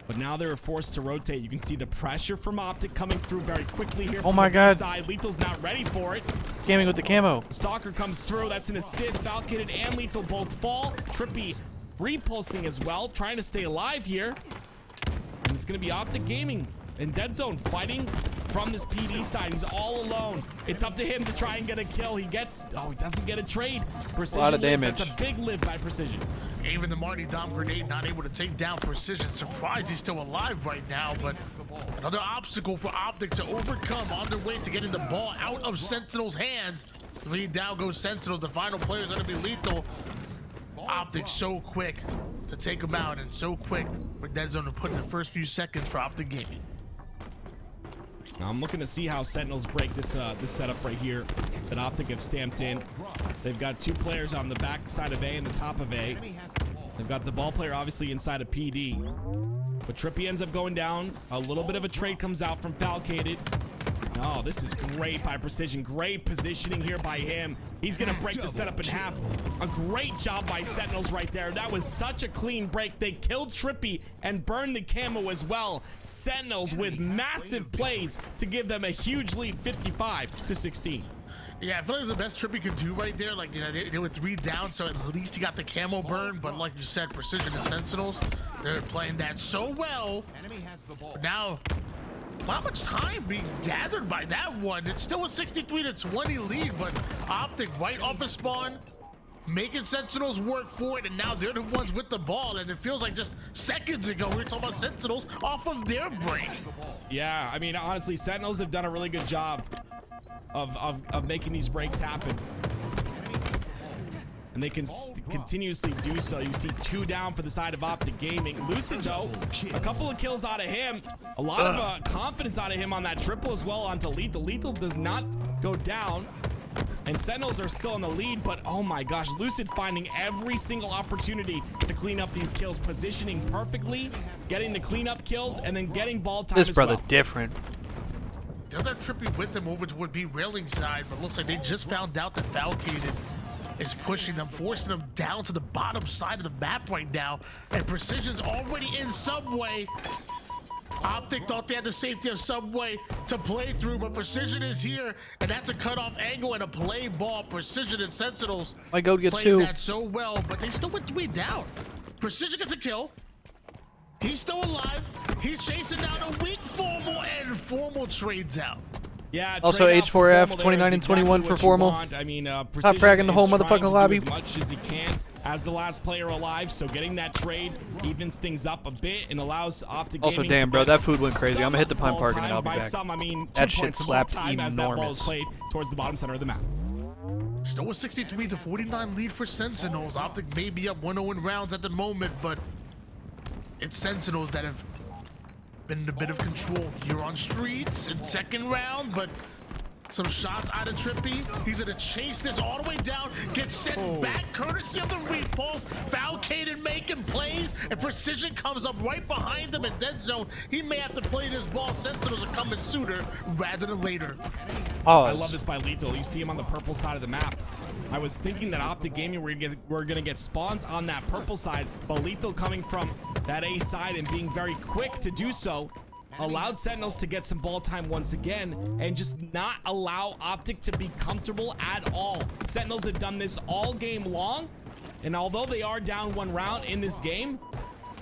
But now they're forced to rotate. You can see the pressure from Optic coming through very quickly here. Oh my God! Side. Lethal's not ready for it. Gaming with the camo. Stalker comes through. That's an assist. Falcated and Lethal both fall. Trippy repulsing as well, trying to stay alive here. And it's going to be Optic Gaming in Dead Zone fighting from this PD side. He's all alone. It's up to him to try and get a kill. He gets, he doesn't get a trade. Precision a lot of lives. damage. That's a big live by Precision. Even the Marty Dom grenade not able to take down Precision. Surprised he's still alive right now, but another obstacle for Optic to overcome on their way to getting the ball out of Sentinel's hands. 3 down goes Sentinels. The final player is going to be Lethal. Optic so quick to take him out, and so quick for Dead Zone to put in the first few seconds for Optic Gaming. Now I'm looking to see how Sentinels break this this setup right here that Optic have stamped in. They've got 2 players on the back side of A and the top of A. They've got the ball player obviously inside of PD. But Trippy ends up going down. A little bit of a trade comes out from Falcated. Oh, this is great by Precision. Great positioning here by him. He's gonna break the setup in half. A great job by Sentinels right there. That was such a clean break. They killed Trippy and burned the camo as well. Sentinels with massive plays to give them a huge lead, 55-16. Yeah, I feel like the best Trippy could do right there. Like, you know, they were 3 down, so at least he got the camo burn. But like you said, Precision and Sentinels, they're playing that so well. But now, not much time being gathered by that one. It's still a 63-20 lead, but Optic right off a spawn, making Sentinels work for it, and now they're the ones with the ball. And it feels like just seconds ago we were talking about Sentinels off of their break. Yeah, I mean, honestly, Sentinels have done a really good job of making these breaks happen. And they can continuously do so. You see 2 down for the side of Optic Gaming. Lucid, though, a couple of kills out of him. A lot of confidence out of him on that triple as well onto Lethal. Lethal does not go down. And Sentinels are still in the lead, but oh my gosh, Lucid finding every single opportunity to clean up these kills, positioning perfectly, getting the cleanup kills, and then getting ball time as well. This brother different. Does have Trippy with them over to be railing side, but looks like they just found out that Falcated is pushing them, forcing them down to the bottom side of the map right now, and Precision's already in Subway. Optic thought they had the safety of Subway to play through, but Precision is here, and that's a cutoff angle and a play ball. Precision and Sentinels my goat gets played 2. that so well, but they still went 3 down. Precision gets a kill. He's still alive. He's chasing down a weak formal, and formal trades out. Yeah, also H4F 29 and 21 for formal. I mean, Top fragging the whole motherfucking lobby. As much as he can as the last player alive, so getting that trade evens things up a bit and allows Optic Also, Gaming damn, bro, that food went crazy. I'm gonna hit the pump park and then I'll be by back. some, I mean, 2 That shit points of slapped all time as that ball is enormous. played towards the bottom center of the map. Still a 63-49 lead for Sentinels. Optic may be up 1-0 in rounds at the moment, but it's Sentinels that have been in a bit of control here on Streets in second round, but some shots out of Trippy. He's gonna chase this all the way down, get sent back courtesy of the repulse. Falcated making plays, and Precision comes up right behind him in Dead Zone. He may have to play this ball. Sentinels are coming sooner rather than later. Oh, I love this by Lethal. You see him on the purple side of the map. I was thinking that Optic Gaming were gonna get spawns on that purple side, but Lethal coming from that A side and being very quick to do so allowed Sentinels to get some ball time once again and just not allow Optic to be comfortable at all. Sentinels have done this all game long, and although they are down 1 round in this game,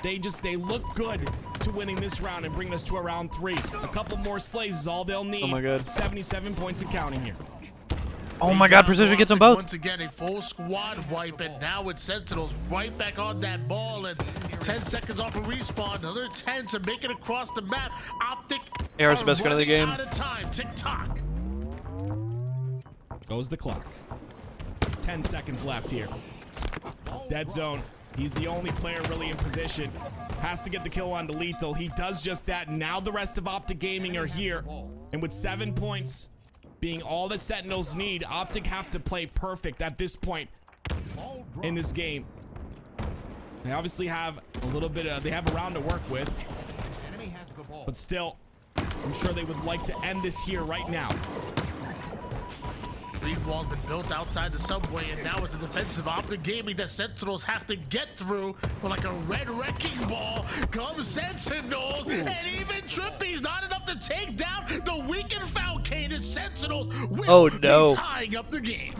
they look good to winning this round and bringing us to a round 3. A couple more slays is all they'll need. Oh my God. 77 points and counting here. oh my God, Precision gets them both. Once again, a full squad wipe, and now it's Sentinels right back on that ball, and 10 seconds off a respawn, another 10 to make it across the map. Optic AR's the best gun of the game. out of time. Tick-tock. Goes the clock. 10 seconds left here. Dead Zone. He's the only player really in position. Has to get the kill onto Lethal. He does just that. Now the rest of Optic Gaming are here, and with 7 points being all that Sentinels need, Optic have to play perfect at this point in this game. They obviously have a little bit of, they have a round to work with, but still, I'm sure they would like to end this here right now. Lead wall's been built outside the subway, and now it's a defensive Optic Gaming that Sentinels have to get through. But like a red wrecking ball comes Sentinels, and even Trippy's not enough to take down the weak and Falcated Sentinels. Will be tying up the game.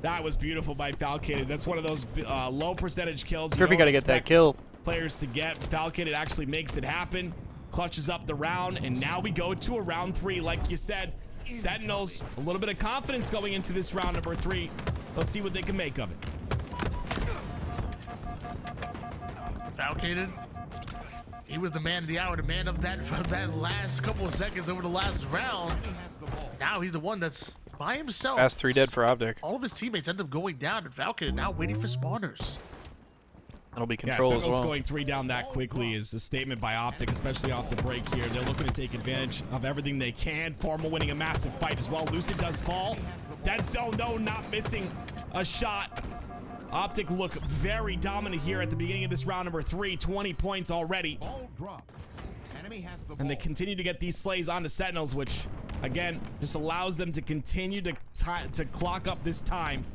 That was beautiful by Falcated. That's one of those low percentage kills. Trippy got to get that kill. Players to get. Falcated actually makes it happen, clutches up the round, and now we go to a round 3. Like you said, Sentinels, a little bit of confidence going into this round number 3. Let's see what they can make of it. Falcated, he was the man of the hour, the man of that last couple of seconds over the last round. Now he's the one that's by himself. Last 3 dead for Optic. All of his teammates end up going down, and Falcated now waiting for spawners. That'll be control as well. Going 3 down that quickly is a statement by Optic, especially off the break here. They're looking to take advantage of everything they can. Formal winning a massive fight as well. Lucid does fall. Dead zone, though, not missing a shot. Optic look very dominant here at the beginning of this round number 3. 20 points already. And they continue to get these slays onto Sentinels, which, again, just allows them to continue to clock up this time.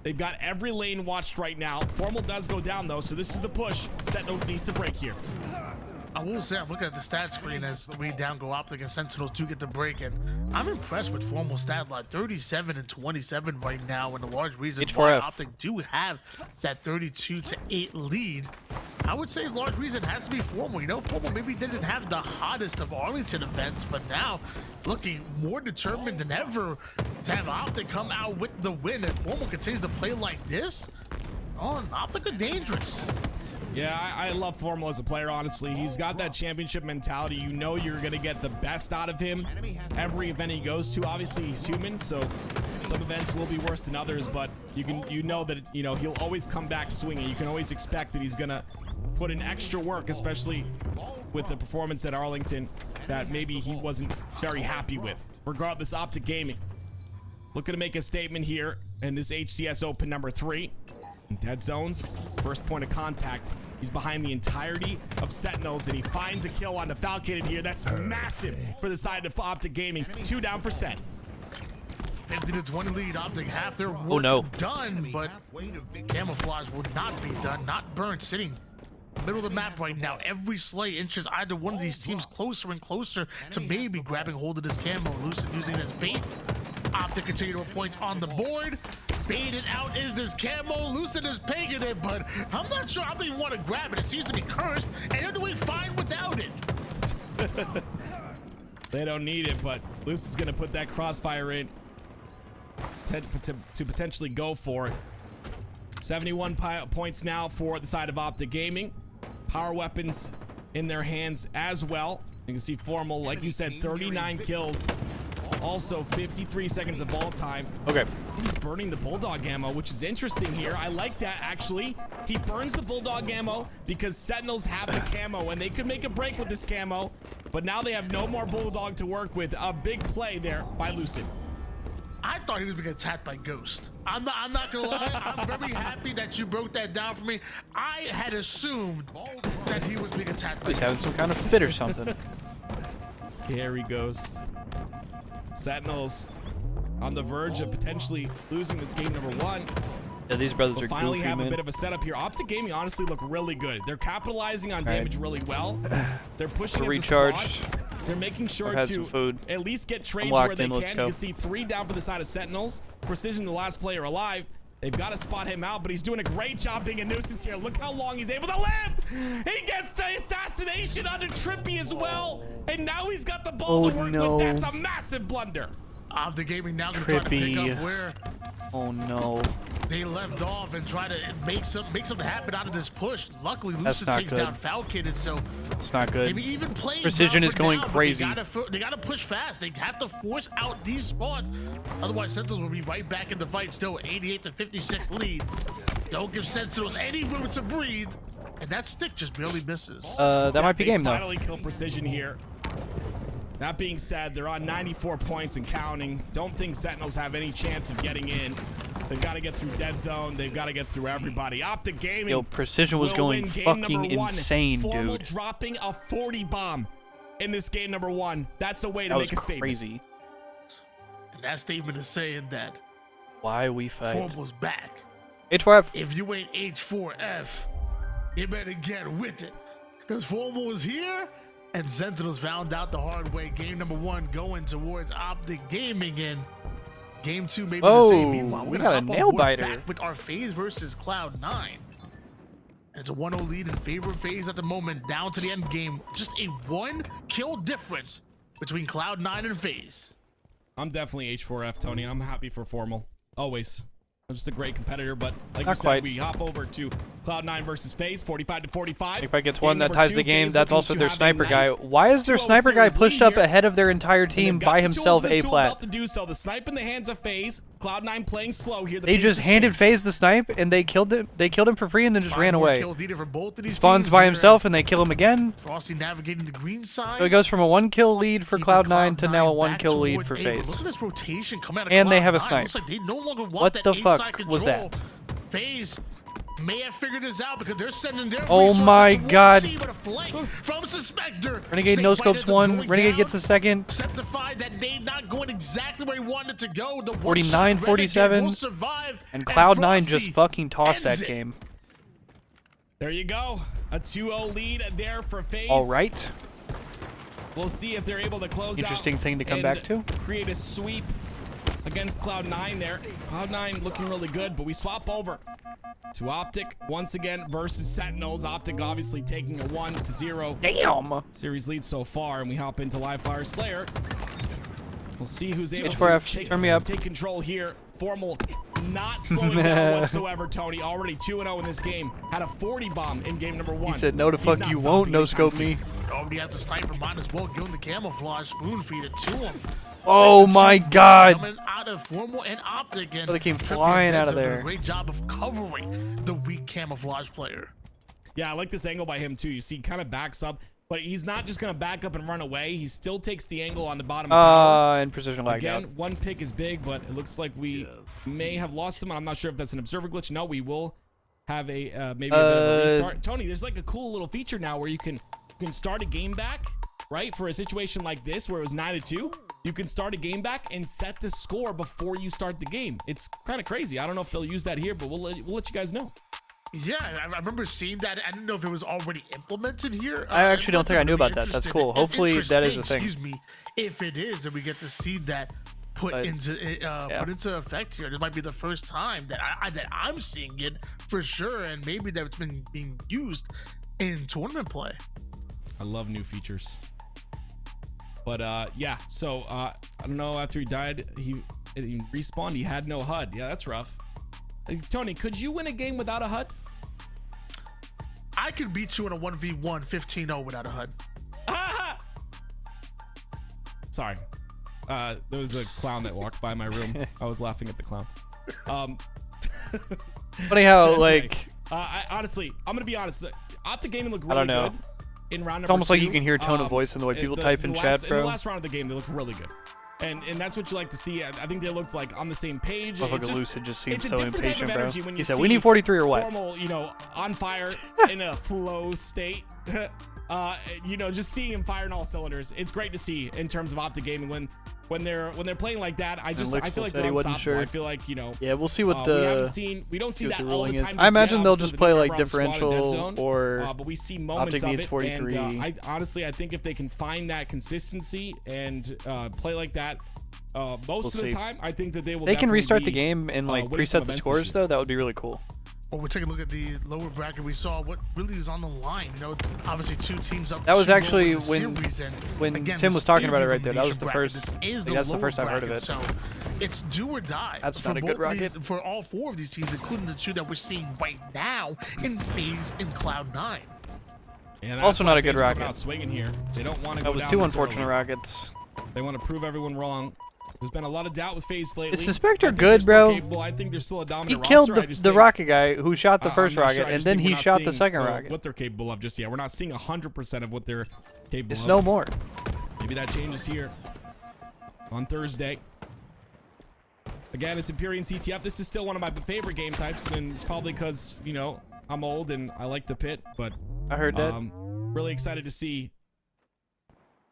They've got every lane watched right now. Formal does go down, though, so this is the push. Sentinels needs to break here. I will say, I'm looking at the stat screen as 3 down go Optic and Sentinels do get the break, and I'm impressed with Formal stat line. 37 and 27 right now, and the large reason why Optic do have that 32-8 lead. I would say large reason has to be Formal. You know, Formal maybe didn't have the hottest of Arlington events, but now looking more determined than ever to have Optic come out with the win, and Formal continues to play like this. Oh, Optic are dangerous. Yeah, I love Formal as a player, honestly. He's got that championship mentality. You know you're going to get the best out of him every event he goes to. Obviously, he's human, so some events will be worse than others, but you know that he'll always come back swinging. You can always expect that he's going to put in extra work, especially with the performance at Arlington that maybe he wasn't very happy with. Regardless, Optic Gaming looking to make a statement here in this HCS Open number 3. Dead zones, first point of contact. He's behind the entirety of Sentinels, and he finds a kill on the Falcated here. That's massive for the side of Optic Gaming. 2 down for Sen. 50-20 lead. Optic half their work done, but camouflage would not be done. Not burnt, sitting middle of the map right now. Every slay inches either one of these teams closer and closer to maybe grabbing hold of this camo. Lucid using it as bait. Optic continue to put points on the board. Baited out is this camo. Lucid is paying it, but I'm not sure. I don't even want to grab it. It seems to be cursed, and they're doing fine without it. They don't need it, but Lucid's going to put that crossfire in to potentially go for it. 71 points now for the side of Optic Gaming. Power weapons in their hands as well. You can see Formal, like you said, 39 kills. Also, 53 seconds of ball time. Okay. He's burning the Bulldog ammo, which is interesting here. I like that, actually. He burns the Bulldog ammo because Sentinels have the camo, and they could make a break with this camo, but now they have no more Bulldog to work with. A big play there by Lucid. I thought he was being attacked by Ghost. I'm not gonna lie. I'm very happy that you broke that down for me. I had assumed that he was being attacked by He's having some kind of fit or something. Scary Ghosts. Sentinels on the verge of potentially losing this game number 1. Yeah, these brothers are finally goofy, have man. a bit of a setup here. Optic Gaming honestly look really good. They're capitalizing on damage really well. They're pushing as a squad. They're making sure to at least get trades where they can. You can see 3 down for the side of Sentinels. Precision, the last player alive. They've got to spot him out, but he's doing a great job being a nuisance here. Look how long he's able to live. He gets the assassination onto Trippy as well, and now he's got the ball to work with. That's a massive blunder. Optic Gaming now going to try to pick up where they left off and try to make something happen out of this push. Luckily, Lucid takes down Falcated, so it's not good. Maybe even playing Precision is going crazy. They gotta push fast. They have to force out these spots. Otherwise, Sentinels will be right back in the fight. Still 88-56 lead. Don't give Sentinels any room to breathe. And that stick just barely misses. That might be game though. Finally kill Precision here. That being said, they're on 94 points and counting. Don't think Sentinels have any chance of getting in. They've got to get through Dead Zone. They've got to get through everybody. Optic Gaming. Yo, Precision was going fucking insane, Formal dude. dropping a 40 bomb. in this game number 1. That's a way to make a statement. Crazy. And that statement is saying that why we fight. Formal's back. H4F. If you ain't H4F, you better get with it. Because Formal is here, and Sentinels found out the hard way. Game number 1 going towards Optic Gaming in. Game 2 maybe the same. Meanwhile, we we're got a gonna nail hop on board biter back with our FaZe versus Cloud9. It's a 1-0 lead in favor of FaZe at the moment, down to the end game. Just a 1 kill difference between Cloud9 and FaZe. I'm definitely H4F, Tony. I'm happy for Formal. Always. I'm just a great competitor, but like Not you said, quite. we hop over to Cloud9 versus FaZe, 45-45. If I gets one that ties the game, FaZe that's also looking their to have a sniper guy. nice Why is their 2-0 sniper guy series pushed lead up here. ahead of their entire And team they've by got the himself tools, the A tool flat? belt to do so. The snipe in the hands of FaZe. Cloud9 playing slow here. The They pace just has handed changed. FaZe the snipe and they killed him. They killed him for free and then just 5 ran more away. kills needed for both of these Spawns teams by here himself as and they kill him again. Frosty navigating the green side. So it goes from a 1 kill lead for Keeping Cloud9 to now a 1 back kill lead towards for A, but FaZe. Look at this rotation coming out of And they have a Cloud9. snipe. Looks like they no longer want What that the A-side fuck control. was that? FaZe may have figured this out because they're sending their Oh resources my towards God. C with a flank from Suspector. Renegade Snake no Bite scopes ends up 1. going Renegade down. gets a second. Septified, that nade not going exactly where he wanted to go. The 49, 47. will survive, And Cloud9 just Frosty fucking tossed ends that it. game. There you go. A 2-0 lead there for FaZe. All right. We'll see if they're able to close Interesting out thing to come and back to. create a sweep against Cloud9 there. Cloud9 looking really good, but we swap over to Optic once again versus Sentinels. Optic obviously taking a 1-0 Damn. series lead so far, and we hop into Live Fire Slayer. We'll see who's able H4F, to turn me up. take control here. Formal not slowing down whatsoever, Tony. Already 2-0 in this game. Had a 40 bomb in game number 1. He said, no the He's fuck not you stopping won't no anytime scope soon. me. Already has the sniper, might as well give him the camouflage, spoon feed it to him. Oh 6-2 my God. Coming out of Formal and Optic, and Oh, they came Trippy and flying out Benz of have done there. A great job of covering the weak camouflage player. Yeah, I like this angle by him too. You see, he kind of backs up, but he's not just gonna back up and run away. He still takes the angle on the bottom tower. And precision lagged Again, out. one pick is big, but it looks like we may have lost him. I'm not sure if that's an observer glitch. No, we will have a maybe a bit of a restart. Tony, there's like a cool little feature now where you can start a game back, right? For a situation like this where it was 9-2, you can start a game back and set the score before you start the game. It's kind of crazy. I don't know if they'll use that here, but we'll let you guys know. Yeah, I remember seeing that. I didn't know if it was already implemented here. I actually don't think I knew about that. That's cool. Hopefully that is a thing. Excuse me, if it is, then we get to see that put into effect here. This might be the first time that I'm seeing it for sure, and maybe that it's been being used in tournament play. I love new features. But yeah, so I don't know, after he died, he respawned, he had no HUD. Yeah, that's rough. Tony, could you win a game without a HUD? I could beat you in a 1v1 15-0 without a HUD. Sorry. There was a clown that walked by my room. I was laughing at the clown. Funny how, like... I honestly, I'm going to be honest. Optic Gaming looked really I don't know. good in round number It's almost like 2. you can hear tone of voice in the way people type in chat, In bro. the last round of the game, they looked really good. And that's what you like to see. I think they looked like on the same page. Motherfucker Lucid just seems it's a so different type of impatient, bro. energy when He you said, see we need 43 or what? Formal, you know, on fire in a flow state. You know, just seeing him fire in all cylinders. It's great to see in terms of Optic Gaming when they're playing like that. I feel like said they're he wasn't unstoppable. sure. I feel like, you know. Yeah, we'll see what we don't see what that the all ruling the is. time. I imagine they'll Obviously, just play like remember on Squad and Dead differential Zone, or but we see moments Optic of needs it. 43. And I honestly, I think if they can find that consistency and play like that most of the time, I think that they will. They can definitely restart the be, game and like win some preset the events scores this year. though. That would be really cool. Well, we're taking a look at the lower bracket. We saw what really is on the line. You know, obviously 2 teams up. That was 2-0 actually in the when series, and again, Tim this was talking is about it the right there. That was elimination the bracket. first. This is the That's the lower first I've heard of bracket, it. So it's do or die. That's for not a good both rocket. for all 4 of these teams, including the 2 that we're seeing right now in FaZe and Cloud9. And Also not a good FaZe are coming rocket. Out swinging here. They don't want to That go was down 2 this unfortunate early. rockets. They want to prove everyone wrong. There's been a lot of doubt with FaZe lately. Is Suspector I think good, they're still bro? capable. I think they're still a He dominant killed roster. I just the think, rocket guy who shot the first I'm not rocket, sure. I and just then think he we're not shot the seeing, second rocket. what they're capable of just yet. We're not seeing 100% of what they're capable It's of. no more. Maybe that changes here on Thursday. Again, it's Empyrean CTF. This is still one of my favorite game types, and it's probably because, you know, I'm old and I like the pit, but I heard that. really excited to see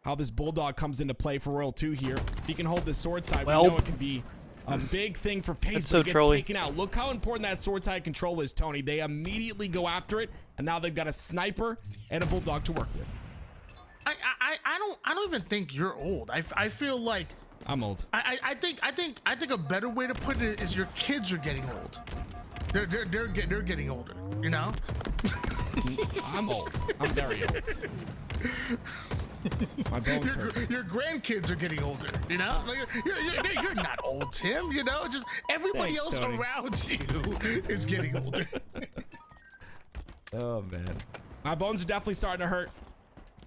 how this Bulldog comes into play for Royal 2 here. If he can hold this sword side, we Well, know it can be a big thing for FaZe, that's but so it gets trolly. taken out. Look how important that sword side control is, Tony. They immediately go after it, and now they've got a sniper and a Bulldog to work with. I don't even think you're old. I feel like I'm old. I think a better way to put it is your kids are getting old. They're getting older, you know? I'm old. I'm very old. My bones hurt. Your grandkids are getting older, you know? Like, you're not old, Tim, you know? Just everybody Thanks, else Tony. around you is getting older. Oh, man. My bones are definitely starting to hurt.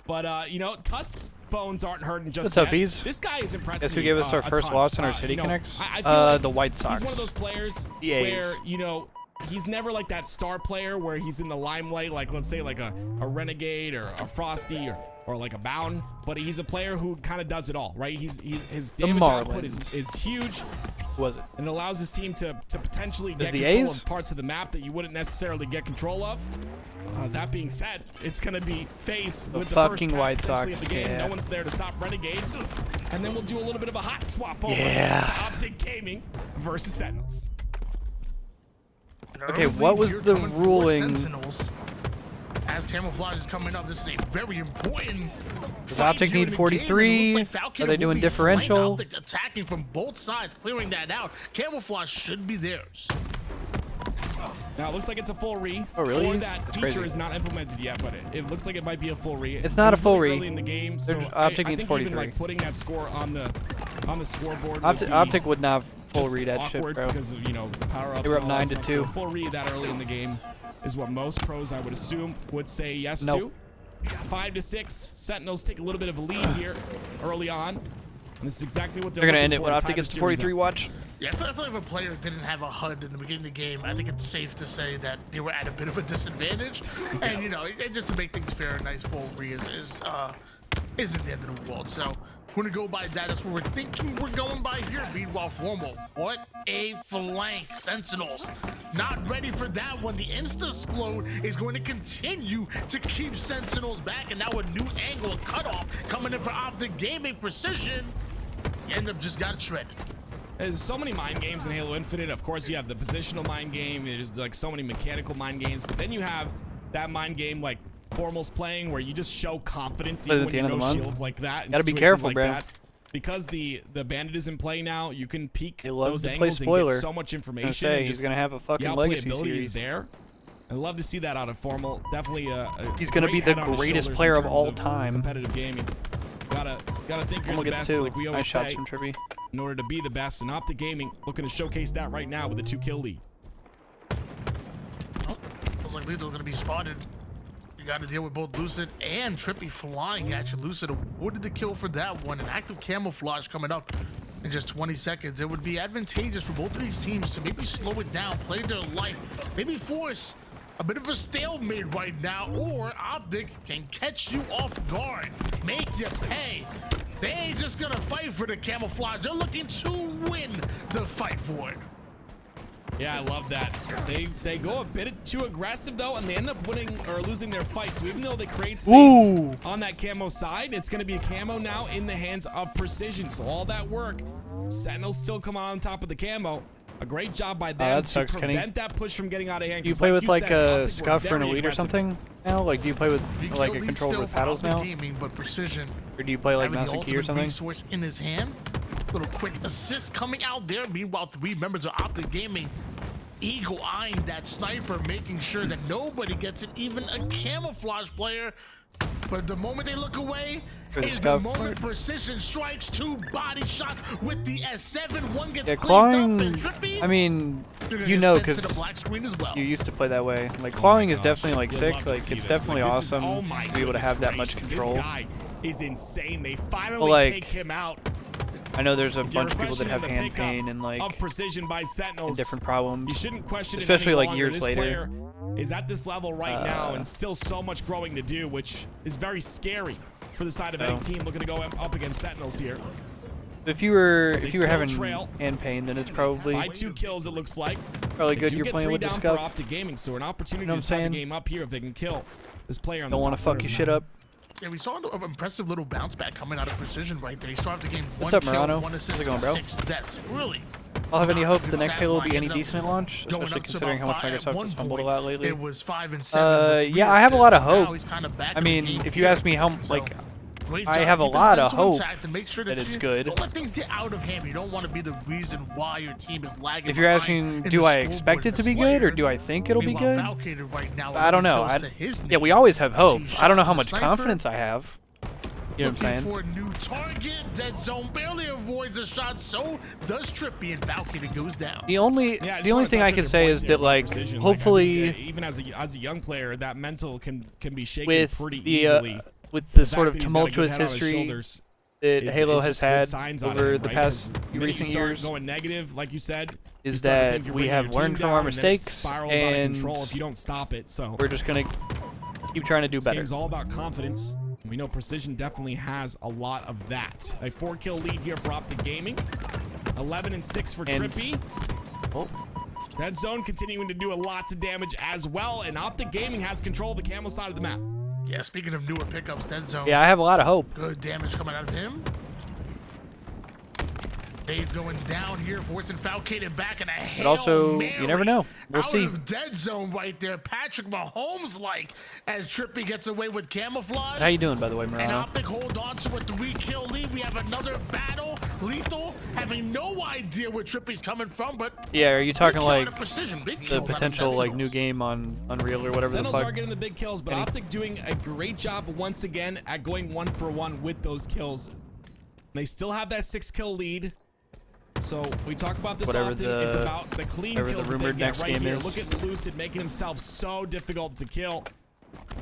But, you know, Tusk's bones aren't hurting just What's up, yet. Bees? This guy is impressive. Guess who gave us our first loss in our City Connects? I feel like the White Sox. He's one of those players The A's. where, you know, he's never like that star player where he's in the limelight, like, let's say, like a Renegade or a Frosty or like a Bound. But he's a player who kind of does it all, right? His damage output is huge. Who was it? And it allows his team to potentially get the control A's? of parts of the map that you wouldn't necessarily get control of. That being said, it's going to be FaZe with the first fucking half White potentially Sox, of the game. yeah. No one's there to stop Renegade. And then we'll do a little bit of a hot swap over Yeah. to Optic Gaming versus Sentinels. Okay, what was the ruling? Sentinels. As Camouflage is coming up, this is a very important. Does Optic need 43? Are they doing differential? Optic attacking from both sides, clearing that out. Camouflage should be theirs. Now, it looks like it's a full re. Oh, really? Or that That's feature crazy. is not implemented yet, but it looks like it might be a full re. It's not a was full really re. early in the game, so Optic I needs think 43. even like putting that score on the scoreboard Optic would not full just read that shit, awkward bro. because of, you know, the power-ups. They were up and all that 9-2. stuff. So full read that early in the game is what most pros, I would assume, would say yes Nope. to. 5-6. Sentinels take a little bit of a lead here early on. And this is exactly what They're gonna looking end it for when to Optic tie the gets to series 43. up. Watch. Yeah, I feel like if a player didn't have a HUD in the beginning of the game, I think it's safe to say that they were at a bit of a disadvantage. And, you know, just to make things fair, a nice full re isn't the end of the world. So we're going to go by that. That's what we're thinking we're going by here. Meanwhile, Formal. What a flank. Sentinels. Not ready for that one. The Insta-Splode is going to continue to keep Sentinels back. And now a new angle, a cutoff, coming in for Optic Gaming Precision. End up just got shredded. There's so many mind games in Halo Infinite. Of course, you have the positional mind game. There's like so many mechanical mind games. But then you have that mind game like Formal's playing where you just show confidence even when you know shields like that. And Gotta be situations careful, like bro. that. Because the Bandit is in play now, you can peek They love those to play angles and spoiler. get so much information. Say, and he's just gonna have a fucking the legacy outplayability series. is there. I love to see that out of Formal. Definitely He's gonna be great the head on his greatest shoulders player in of all terms time. Competitive gaming. Gotta think you're Formal the gets best, 2. like we Nice always shots say. from Trippy. In order to be the best, and Optic Gaming looking to showcase that right now with a 2-kill lead. Oh, feels like Lethal's gonna be spotted. You got to deal with both Lucid and Trippy flying. Actually, Lucid awarded the kill for that one. An active camouflage coming up in just 20 seconds. It would be advantageous for both of these teams to maybe slow it down, play their life, maybe force a bit of a stalemate right now, or Optic can catch you off guard, make you pay. They ain't just gonna fight for the camouflage. They're looking to win the fight for it. Yeah, I love that. They go a bit too aggressive though, and they end up winning or losing their fight. So even though they create space Ooh. on that camo side, it's going to be a camo now in the hands of Precision. So all that work, Sentinels still come on top of the camo. A great job by them that to sucks, prevent Kenny. that push from getting out of hand. Do you 'cause play with you like said, a Optic were Scuff or an very Elite or aggressive. something now? Like, do you play with like a Elite controller still with for paddles Optic now? Gaming, but Precision Or do you play like having mouse the and key or ultimate something? resource in his hand. Little quick assist coming out there. Meanwhile, 3 members of Optic Gaming eagle eyeing that sniper, making sure that nobody gets it, even a camouflage player. But the moment they look away is the moment Precision strikes 2 body shots with the S7. One gets cleaned clawing. up and Trippy. I mean, they're you gonna know, send to because the black screen as well. you used to play that way. Like, clawing is Gosh, definitely like would sick. love to Like, see it's this. definitely Like, this is- awesome oh my to be able to have that much gracious, control. This guy is insane. They finally like, take him out. I know there's a If you're bunch of people that have questioning the hand pickup pain and like of Precision by Sentinels, different you problems. shouldn't question Especially, it any like, longer. years This later. player is at this level right now and still so much growing to do, which is very scary for the side of any team looking to go up against Sentinels here. If you were still having trail hand pain, then it's probably By 2 kills, it looks like. probably They good do you're get playing 3 with the down for Scuff. Optic Gaming, so an opportunity You know what to I'm tie the saying? game up here if they can kill this player on Don't the want top to fuck center your of the shit map. up. Yeah, we saw an impressive little bounce back coming out of Precision right there. He started the game What's 1 up, kill, Morano? 1 assist, How's it going, bro? 6 deaths. Really? I'll have any not hope good the next stat Halo will line. be any Ended up decent at launch, going especially up to considering how about much 5 at Microsoft one has fumbled a point. lot lately. It was 5 and 7 with 3 Yeah, I have a lot of assists, and now hope. he's kinda back I in the mean, game if you here. ask me how, So, like, great I job. have a Keep his lot of mental hope intact and make sure that it's you good. Don't let things get out of hand. You don't want to be the reason why your team is lagging. If you're behind asking, in do the I scoreboard expect in it the to be good, or Slayer. do I think it'll be Meanwhile, good? Valkyrie right now, I don't know. 11 kills to his Yeah, name. we always have hope. 2 I don't know how shots much to Sniper. confidence I have. You know what I'm saying? For a new target, Dead Zone barely avoids a shot. So does Trippy, and Valkyrie goes down. The only Yeah, thing I can say is that, like, precision. hopefully, Like, I think, even as a young player, that mental can be shaken with pretty the easily. with the fact sort of that he's got a good tumultuous head on his history shoulders that is Halo has just good had signs on over him, the right? past 'Cause the minute recent you start years going negative, like you said, you is start to that think you're we bringing have your team learned from our down, and then it mistakes, spirals out of and control if you don't stop it. So we're just gonna keep trying to do this better. game's all about confidence. We know Precision definitely has a lot of that. A 4-kill lead here for Optic Gaming. 11 and 6 for And- Trippy. Oh, Dead Zone continuing to do lots of damage as well, and Optic Gaming has control of the camo side of the map. Yeah, speaking of newer pickups, Dead Zone. yeah, I have a lot of hope. Good damage coming out of him. Fades going down here, forcing Falcated back in a Hail But also, Mary you never know. We'll out see. of Dead Zone right there. Patrick Mahomes-like as Trippy gets away with camouflage. How you doing, by the way, And Morano? Optic hold on to a 3-kill lead. We have another battle. Lethal having no idea where Trippy's coming from, but Yeah, are you talking big kill out like of Precision, big the kills out of potential like new Sentinels. game on Unreal or whatever the Sentinels are fuck? getting the big kills, but Any- Optic doing a great job once again at going 1-for-1 with those kills. They still have that 6-kill lead. So we talk about this Whatever often. the- It's about the clean whatever the kills that they rumored get next right game here. is. Look at Lucid making himself so difficult to kill.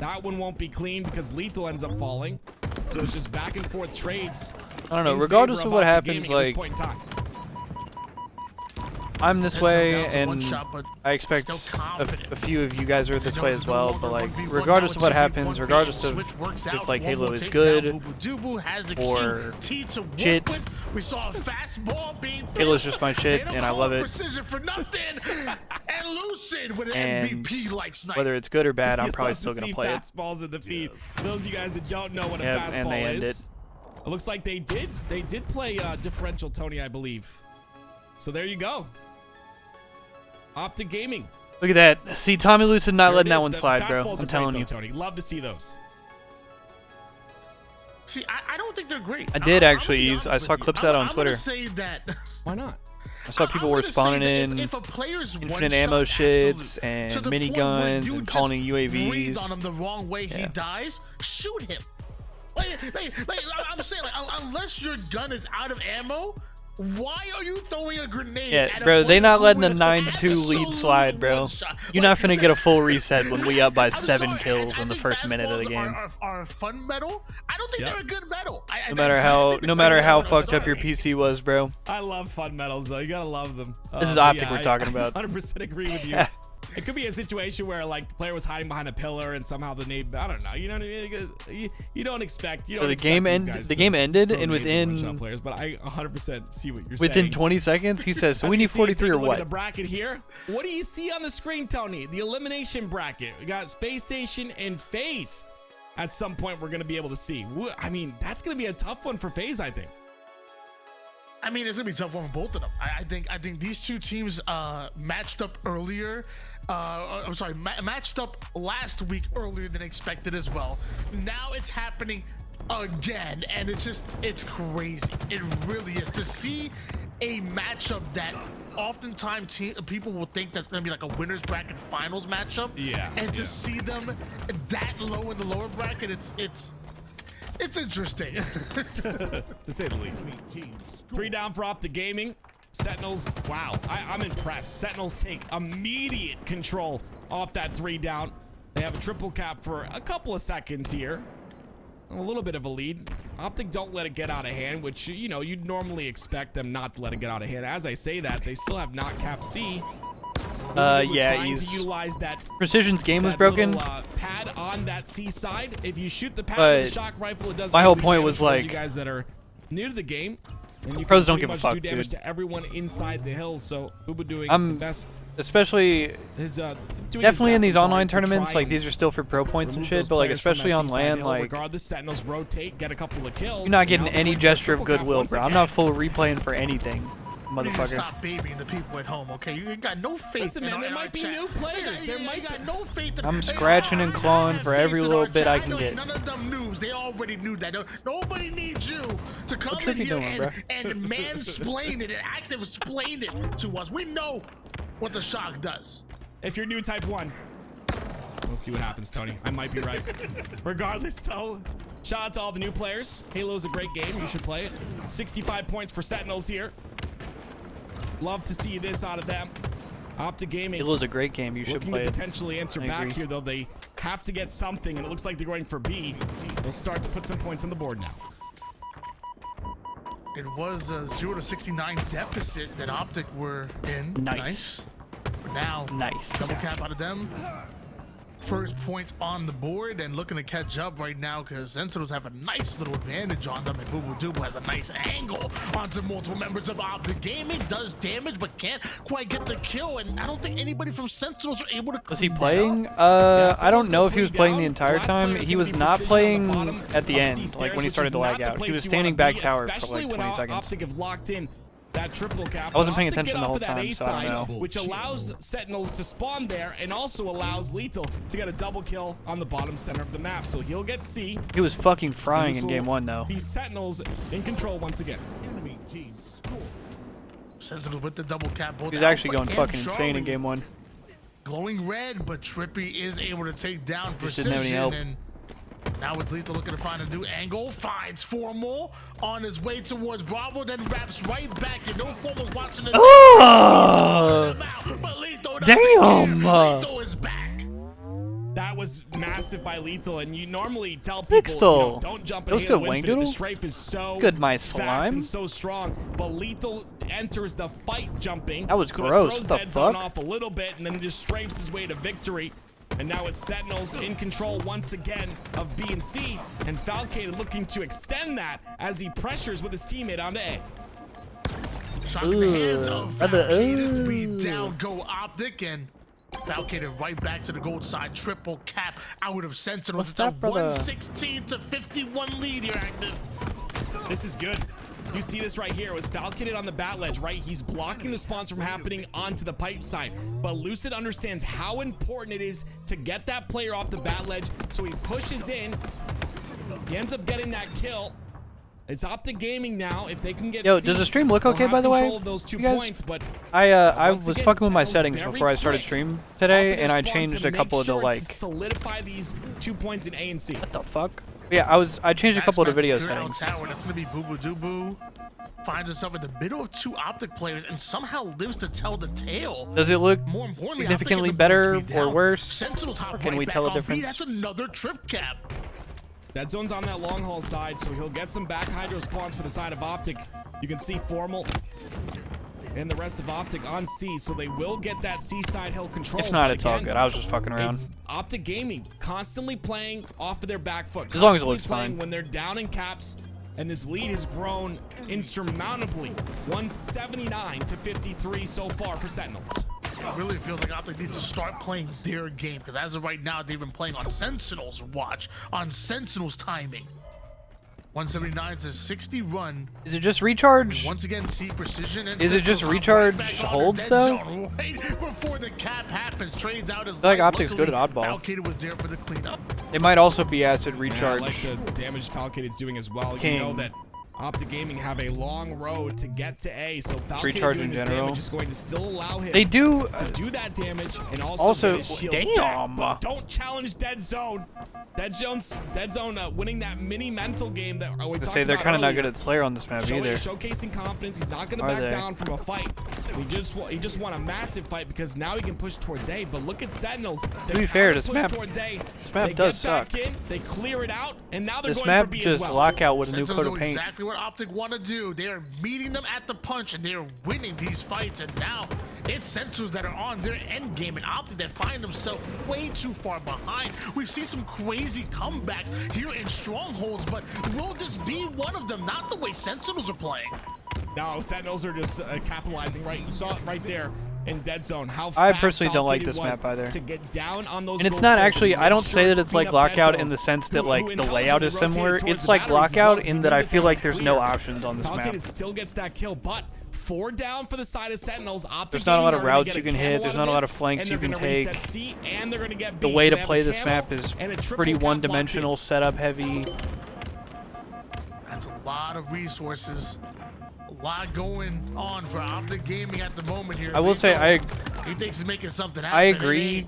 That one won't be clean because Lethal ends up falling. So it's just back and forth trades. I don't know. in Regardless favor of what Optic happens, Gaming at this like, point in time. I'm this Dead Zone way, down to one and shot, but I expect still confident. a few of you guys are this You way know, as it's no well. longer But like, 1v1, regardless now of what it's happens, 2v1, regardless of switch works out. if like One Halo will is take good, down Bubu has the or T to work shit. with. We saw a fastball being Halo's just my shit, They don't and I call love it. Precision for nothing. And Lucid with an And MVP like snipe. whether it's good or bad, I'm You'd probably love still to gonna see play it. fastballs in the feed. For those of you guys that don't know what a Yep, fastball and they end is, it looks like they did play differential Tony, I believe. So there you go. Optic Gaming. Look at that. See, Tommy Lucid not There letting it that is. one The slide, bro. fastballs are I'm telling great, you. though, Tony. Love to see those. See, I don't think they're great. I did I'm actually gonna be use. honest I saw with you. clips I'm- out on I'm Twitter. gonna say that. Why not? I saw people were I'm gonna say spawning that in if a player's infinite one ammo shot shits absolute, and to the point where miniguns you and calling just breathe UAVs. on him the wrong way, he Yeah. dies. Shoot him. Like, I'm saying, like, unless your gun is out of ammo, why are you throwing a grenade? Yeah, at a bro, they player not who letting a is 9-2 lead absolute slide, bro. one-shot? You're Like, not finna get a full reset when we up by I'm 7 sorry, kills I in the think first minute of the fastballs game. are a fun medal. I don't think Yep. they're a good medal. No matter how fucked up your PC was, bro. I love fun medals, though. You gotta love them. This is But Optic yeah, we're talking about. 100% agree with you. It could be a situation where like the player was hiding behind a pillar and somehow the nade. I don't know. You know what I mean? You don't expect. You So don't the expect game these end. guys The to game ended, throw and nades at one-shot within players, but I 100% see what you're within saying. 20 seconds, he says, "So As we you need see, 43 take or a look what?" at the bracket here. What do you see on the screen, Tony? The elimination bracket. We got Space Station and FaZe. At some point, we're gonna be able to see. I mean, that's gonna be a tough one for FaZe, I think. I mean, it's gonna be a tough one for both of them. I think these two teams matched up earlier. I'm sorry, matched up last week earlier than expected as well. Now it's happening again, and it's crazy. It really is to see a matchup that oftentimes people will think that's gonna be like a winners bracket finals matchup. Yeah. And to see them that low in the lower bracket, it's interesting. To say the least. 3 down for Optic Gaming. Sentinels, wow, I'm impressed. Sentinels take immediate control off that 3 down. They have a triple cap for a couple of seconds here. A little bit of a lead. Optic don't let it get out of hand, which, you know, you'd normally expect them not to let it get out of hand. As I say that, they still have not cap C. Yeah, trying to utilize that Precision's game was that broken. little, pad on that C side. If you shoot the pad But with a shock rifle, it doesn't. my whole do point damage was for those like- you guys that are new to the game. And you Pros can don't pretty give a much fuck, do damage dude. to everyone inside the hill. So Boo doing I'm the best. especially Doing his definitely in best, these I'm online sorry, to tournaments, try like these are still for pro points and remove shit, those but like players from especially that on seaside LAN, hill. like Regardless, Sentinels rotate, get a couple of kills. you're not and getting now they're any going for gesture of triple cap goodwill, once bro. I'm again. not full replaying for anything, You need to motherfucker. stop babying the people at home, okay? You ain't got no faith. Listen, in man, our, there in our might be chat. new players. You There got, might you got no faith in I'm Hey, scratching and clawing have for faith every in little our bit chat. I can know get. None of them noobs. They already knew that. Nobody needs you to come Trippy in here doing, bro? and mansplain it and active explain it to us. We know what the shock does. If you're new type 1. We'll see what happens, Tony. I might be right. Regardless, though, shout out to all the new players. Halo's a great game. You should play it. 65 points for Sentinels here. Love to see this out of them. Optic Gaming. Halo's a great game. You should looking play to it. potentially answer I back agree. here, though. They have to get something, and it looks like they're going for B. They'll start to put some points on the board now. It was a 0-69 deficit that Optic were in. Nice. But now, Nice. double cap out of them. First points on the board and looking to catch up right now because Sentinels have a nice little advantage on them, and Boo Boo Doo has a nice angle onto multiple members of Optic Gaming. Does damage but can't quite get the kill, and I don't think anybody from Sentinels are able to. Was he clean that playing? up. I don't know if he was three playing the down. entire Last time. player is He gonna was be not precision playing on the bottom at the of end, C like stairs, when he which started is to not lag the out. He place was you standing wanna back be, tower for especially like when 20 seconds. Optic have locked in that triple cap. I wasn't paying Optic attention get the off whole of that time, A so I don't side, know. which allows Sentinels to spawn there and also allows Lethal to get a double kill on the bottom center of the map. So he'll get C. He was fucking frying This in will game 1 though. Be Sentinels in control once again. Sentinels with the double cap. Both He was actually Alpha going and fucking Charlie insane in game 1. glowing red, but Trippy is able to take down Just didn't have any help. Precision, and now it's Lethal looking to find a new angle. Finds Formal on his way towards Bravo, then wraps right back. You know Formal's watching the Oh! but Lethal Damn! Lethal is back. That was massive by Lethal, and you normally tell Fix people, you know, though. don't jump That in was Halo good, Wang Infinite. The Doodle. strafe is so Good, my fast slime. and so strong, but Lethal enters the fight jumping. That was so gross. It throws What the Dead Zone fuck? off a little bit, and then just strafes his way to victory. And now it's Sentinels in control once again of B and C, and Falcade looking to extend that as he pressures with his teammate onto A. Shocking the hands of Falcade as we Ooh. down go Optic, and Falcade right back to the gold side. Triple cap out of Sentinels. What's It's a that, brother? 116 to 51 lead here, Active. This is good. You see this right here. It was Falcon on the bat ledge, right? He's blocking the spawns from happening onto the pipe side. But Lucid understands how important it is to get that player off the bat ledge, so he pushes in. He ends up getting that kill. It's Optic Gaming now. If they can get Yo, C, does the stream look they'll okay, have by the way? control of those 2 You guys? points, but I once was again, fucking with my Sentinels settings very before I started quick stream off today, of their and I spawn changed to a couple make of the sure like. to solidify these 2 points in A and C. What the fuck? Yeah, I changed a couple of the video settings. Tower. That's gonna be Boo Boo Doo Boo. Finds himself in the middle of 2 Optic players and somehow lives to tell the tale. Does it look More importantly, significantly Optic better getting the point or to be worse? Sentinels hop Or can right we back tell a on B. difference? That's another trip cap. That zone's on that long haul side, so he'll get some back hydro spawns for the side of Optic. You can see Formal and the rest of Optic on C, so they will get that C side hill control. If not, but it's all again, good. I was just fucking around. It's Optic Gaming constantly playing off of their back foot. As long as it constantly looks playing fine. when they're down in caps, and this lead has grown insurmountably. 179 to 53 so far for Sentinels. It really feels like Optic needs to start playing their game, because as of right now, they've been playing on Sentinel's watch, on Sentinel's timing. 179 to 60 run. Is it just recharge? Once again, see precision. And Is it just Sentinels hop recharge right back on holds, their dead though? zone right before the cap happens, trades out his I feel like life. Optic's good at Luckily, oddball. Falcade was there for the cleanup. It might also be acid Yeah, I recharge. like the damage Falcade is doing as well. King. You know that Optic Gaming have a long road to get to A, so Falcade Recharge doing in this general. damage is going to still allow him They do. to do that damage and also, Also, get his shields damn. back, but don't challenge Dead Zone. Dead Zone winning that mini mental game that we talked Say they're about kind of not earlier. good at Slayer on this map either. Showcasing confidence. He's not going to Are back they? down from a fight. He just won a massive fight because now he can push towards A. But look at Sentinels. They To be fair, counter this push map- towards A. this map they does get back suck. in, they clear it out, and now they're This going map for B just as well. lock out with a new Sentinels coat of know paint. exactly what Optic want to do. They are meeting them at the punch, and they are winning these fights. And now it's Sentinels that are on their end game, and Optic that find themselves way too far behind. We've seen some crazy comebacks here in Strongholds, but will this be one of them? Not the way Sentinels are playing. No, Sentinels are just capitalizing right. You saw it right there in dead zone. How I fast personally don't like Valkyrie this map either. to get down on those And it's gold not stairs actually, and I don't make say sure that to it's clean like up dead lockout zone. in the sense that Who like the layout is intelligently similar. rotated It's towards like the batteries as well, lockout so in you that know I the feel count like is there's clear. no options on this Falcon map. still gets that kill, but 4 down for the side of Sentinels. Optic There's not a lot Gaming of are gonna routes get you a can camo hit. out There's of not a lot this, of flanks and you they're can gonna reset take. C, and they're gonna get The B. way So to they have play a this camo map is and a triple pretty cap locked in. one-dimensional, setup heavy. That's a lot of resources. A lot going on for Optic Gaming at the moment here. I will say he thinks he's making something happen. I agree.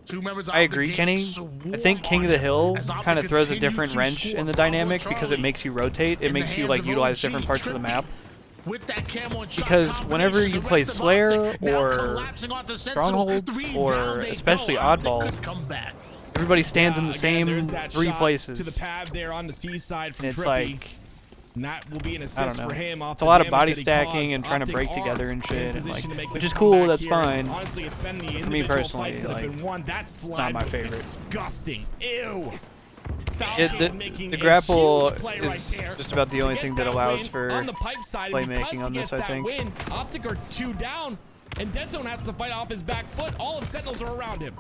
Two members of I Optic agree, Gaming Kenny. swarm I think King on of the him Hill as Optic kind of throws a continue different to wrench score. in the Bravo dynamic because it Charlie makes you rotate. It in the makes you hands like of utilize OG, different parts of the Trippy. map. With that camo and shot Because whenever combination, you the play rest of Slayer Optic now or collapsing onto Sentinels. Strongholds 3 or down they especially go. Optic Oddball, could come back. everybody stands in the Again, same there's that 3 shot places. to the pad there on the C side from And it's Trippy. like, And that will be an I assist don't for know. him off It's the a lot of damage body that he stacking caused. and trying to Optic break are together and in shit, and position like, to make which this is cool, comeback that's here. fine. Honestly, it's been the me individual personally, fights that have like, been won. That slide my was favorite. disgusting. Ew. The grapple is right there just about the only thing that allows for on the pipe side, playmaking on this, I think. Win, Optic are 2 down, and Dead Zone has to fight off his back foot. All of Sentinels are around him.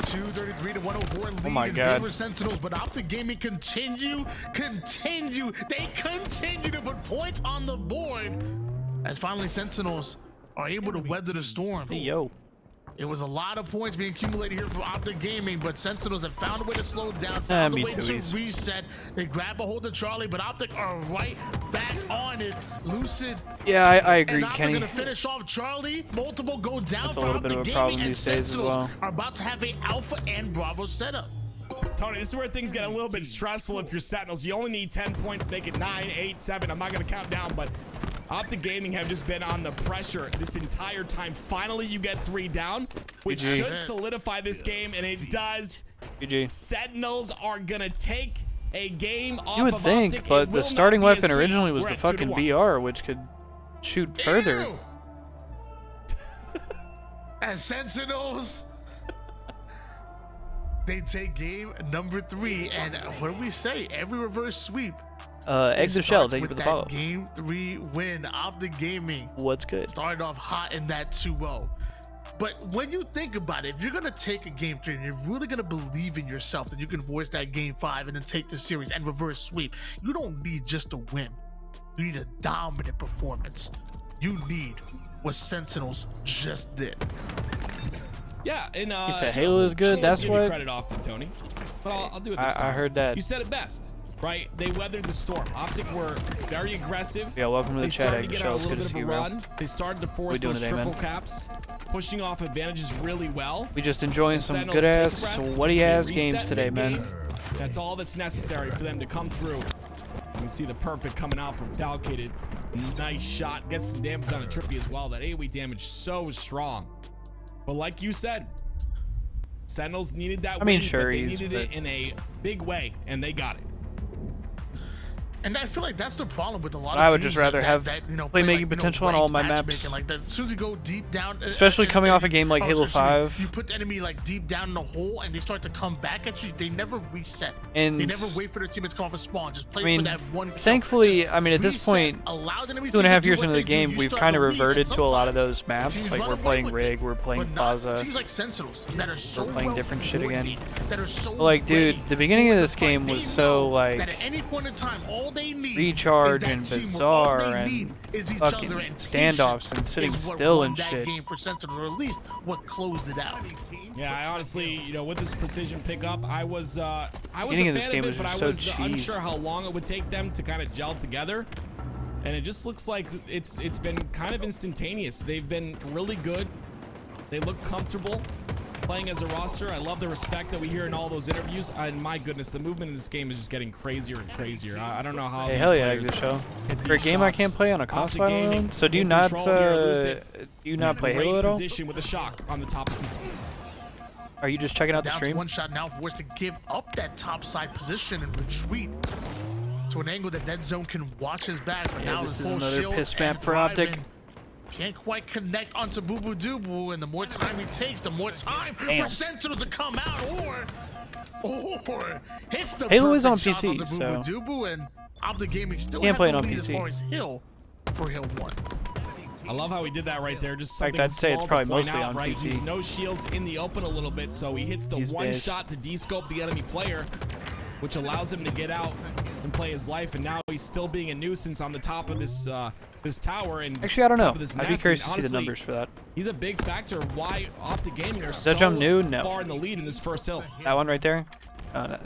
233 to 104 lead Oh my in God. favor of Sentinels, but Optic Gaming continue they continue to put points on the board as finally Sentinels are able to weather the storm. Hey, yo. It was a lot of points being accumulated here from Optic Gaming, but Sentinels have found a way to slow down, found a me way too, to reset. They grab a hold of Charlie, but Optic are right back on it. Lucid Yeah, I agree, and Optic Kenny. gonna finish off Charlie. Multiple go down That's a for little bit Optic of a Gaming, problem and these days as Sentinels well. are about to have a Alpha and Bravo setup. Tony, this is where things get a little bit stressful if you're Sentinels. You only need 10 points, make it 9, 8, 7. I'm not going to count down, but Optic Gaming have just been on the pressure this entire time. Finally, you get 3 down, which GG. should solidify this game, and it does. GG. Sentinels are going to take a game off You would of think, Optic. but It the will starting not be a weapon sweep. originally was We're the at 2 to fucking 1. VR, which could shoot further. Ew. As Sentinels, they take game number 3, and what do we say? Every reverse sweep. Egg the shell, thank you for with the that follow. game 3 win. Optic Gaming What's good? started off hot in that 2-0. But when you think about it, if you're gonna take a game 3 and you're really gonna believe in yourself that you can voice that game 5 and then take the series and reverse sweep, you don't need just a win. You need a dominant performance. You need what Sentinels just did. Yeah, and You said Halo is good, can't that's give you what? credit often, Tony. But I'll do it this time. I heard that. You said it best, right? They weathered the storm. Optic were very aggressive. Yeah, welcome to the They chat, started Egg to the get on a Shell. It's little good to bit see of you, a bro. run. They started to force doing those today, triple man? caps, pushing off advantages really well. We just enjoying And some Sentinels good take a ass, breath, sweaty they ass reset games today, mid-game. man. That's all that's necessary for them to come through. You can see the perfect coming out from Falcated. Nice shot. Gets some damage on a Trippy as well. That AoE damage so strong. But like you said, Sentinels needed that I mean, win, sure, but they he's- needed it in a big way, and they got it. And I feel like that's the problem with a lot of I would teams just rather that, have that, you know, playmaking play, like, potential on all my ranked maps. matchmaking, like that, as soon as you go deep down, Especially coming off a game like Halo excuse me, 5. you put the enemy like deep down in the hole, and they start to come back at you. They never reset. And they never wait for their teammates to come off a spawn. Just play I mean, for that one kill. thankfully, Just I mean, at this reset, point, allow the enemy 2.5 team to do years what into the they do. game, You we've start kind of to lead, reverted and to a lot of sometimes those maps. teams Like, run we're away playing with Rig, it. we're playing But not Plaza. teams like Sentinels that are so playing well different shit again. coordinated, that are so Like, dude, ready the beginning of for this the fight. game They was so, know like, that at any point in time, all they need Recharge is that and teamwork. All Bazaar they and need is each fucking other, and standoffs patience and sitting is what still won and that shit. game for Sentinels, or at least what closed it out. Yeah, I honestly, you know, with this precision pickup, I was a Beginning of this fan game of was it, but I just so was cheese. unsure how long it would take them to kind of gel together. And it just looks like it's been kind of instantaneous. They've been really good. They look comfortable playing as a roster. I love the respect that we hear in all those interviews. And my goodness, the movement in this game is just getting crazier and crazier. I don't know how. Hey, these hell yeah, players Egg the Shell. hit For a these game I shots. can't play on a Optic console Gaming alone, so do you in not, control here, Lucid. do you not play Great Halo at all? position with a shock on the top of Snipe. Are you just checking out the Down to stream? one shot now, forced to give up that top side position and retreat to an angle that Dead Zone can watch his back. But now this the is full another shield piss and map for Optic. thriving. Can't quite connect onto Boo Boo Doo Boo, and the more time he takes, the more time Damn. for Sentinel to come out, or hits the Halo is perfect on shots PC, onto Boo Boo so Doo Boo, and Optic Gaming still can't have play the it on lead as PC. far as Hill. for Hill 1. I love how he did that right there. Just fact, something I'd say it's small probably to point mostly out, on right? PC. He's no shields in the open a little bit, so he hits the These one days. shot to descope the enemy player, which allows him to get out and play his life. And now he's still being a nuisance on the top of this this tower. And Actually, I don't know. top of this I'd be nest. curious And to see the honestly, numbers for that. He's a big factor of why Optic Gaming are that so jump new? No. far in the lead in this first hill. That one right there? No.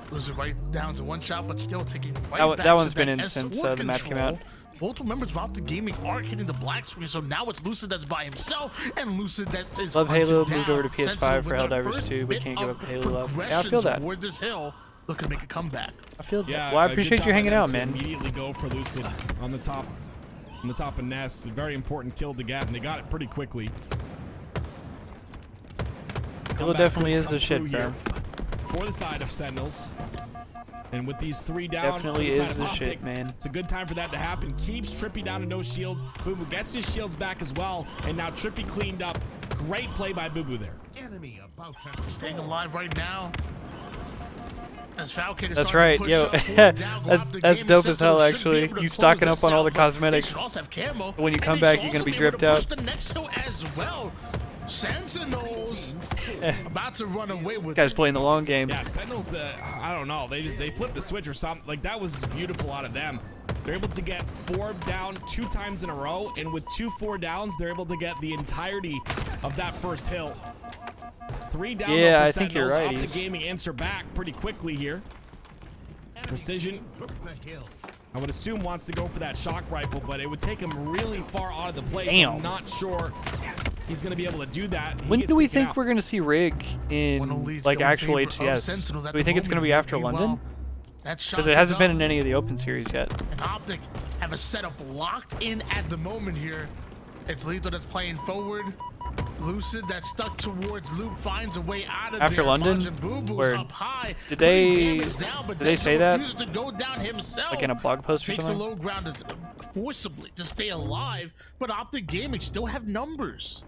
Loses right down to one shot, but still taking right That back one's to been that in since S4 the map came control. out. Multiple members of Optic Gaming are hitting the black screen, so now it's Lucid that's by himself, and Lucid that is Love hunted Halo, down. moved over to PS5 Sentinel for with their Helldivers first 2, but bit can't give of up Halo love. Yeah, I progression feel that. toward this hill, looking to make a comeback. I feel that. Yeah, Well, I good appreciate job you by hanging them out, to man. Immediately go for Lucid on the top of Nest. A very important kill to get, and they got it pretty quickly. Halo definitely is the shit, here bro. for the side of Sentinels. And with these 3 down, Definitely for the is side of the Optic, shit, man. It's a good time for that to happen. Keeps Trippy down to no shields. Boo Boo gets his shields back as well, and now Trippy cleaned up. Great play by Boo Boo there. Staying alive right now. As Falcon is That's starting to right, yo. push up forward, down, go Optic that's Gaming. dope as hell, Sentinels should be actually. able to You close stocking this up on all out, the but they cosmetics. should also have camo, When you and come they back, should you're gonna also be able dripped to push out. the next hill as well. Sentinels about to run away with Guys it. playing the long game. Yeah, Sentinels, I don't know. They flipped the switch or something. Like, that was beautiful out of them. They're able to get 4 down 2 times in a row, and with 2 4 downs, they're able to get the entirety of that first hill. 3 down, Yeah, though, for I think you're Sentinels. right. Optic Gaming answer back pretty quickly here. Precision, I would assume, wants to go for that shock rifle, but it would take him really far out of the play. So Damn. I'm not sure he's going to be able to do that. He When gets do we taken think out. we're going to see Rig One in, leads like, still in actual favor of HCS? Sentinels at Do we the think it's going to moment. be after Meanwhile, London? that shot Because it is hasn't up, been in any of the Open Series yet. and Optic have a setup locked in at the moment here. It's Lethal that's playing forward. Lucid that's stuck towards Loop finds a way out of After there. London? Margin Boo Boo's Where- up high, did putting they- damage down, but did they Denzel say that? refuses to go down himself. Like in a blog post or Takes something? the low ground forcibly to stay alive, but Optic Gaming still have numbers.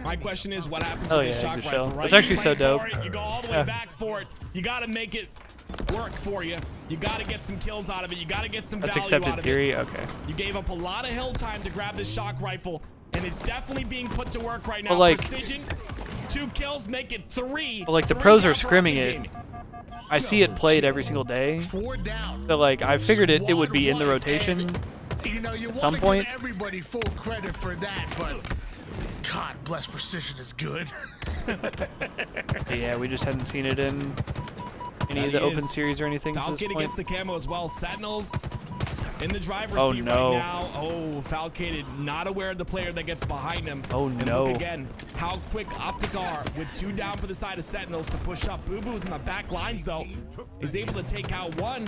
My question is, what happens Oh, with this yeah, shock good rifle, show. right? It's actually You so plan dope. for it, you go all the way Yeah. back for it. You got to make it work for you. You got to get some kills out of it. You got to get some That's value out accepted of theory? it. Okay. You gave up a lot of hill time to grab this shock rifle, and it's definitely being put to work right now. But, like- Precision, 2 kills, make it 3. But, like, the 3 pros are down for scrimming Optic it. Gaming. I see it played every single day. 4 down. So, like, I figured it would be in the Squad rotation. one, and, you know, you at want some to point. give everybody full credit for that, but God bless Precision is good. But yeah, we just hadn't seen it in any of That the Open is Series or anything to Falcon this point. against the camo as well. Sentinels in the driver's Oh, seat no. right now. Oh, Falcated not aware of the player that gets behind him. Oh, And no. look again how quick Optic are with 2 down for the side of Sentinels to push up. Boo Boo's in the back lines though. Is able to take out 1.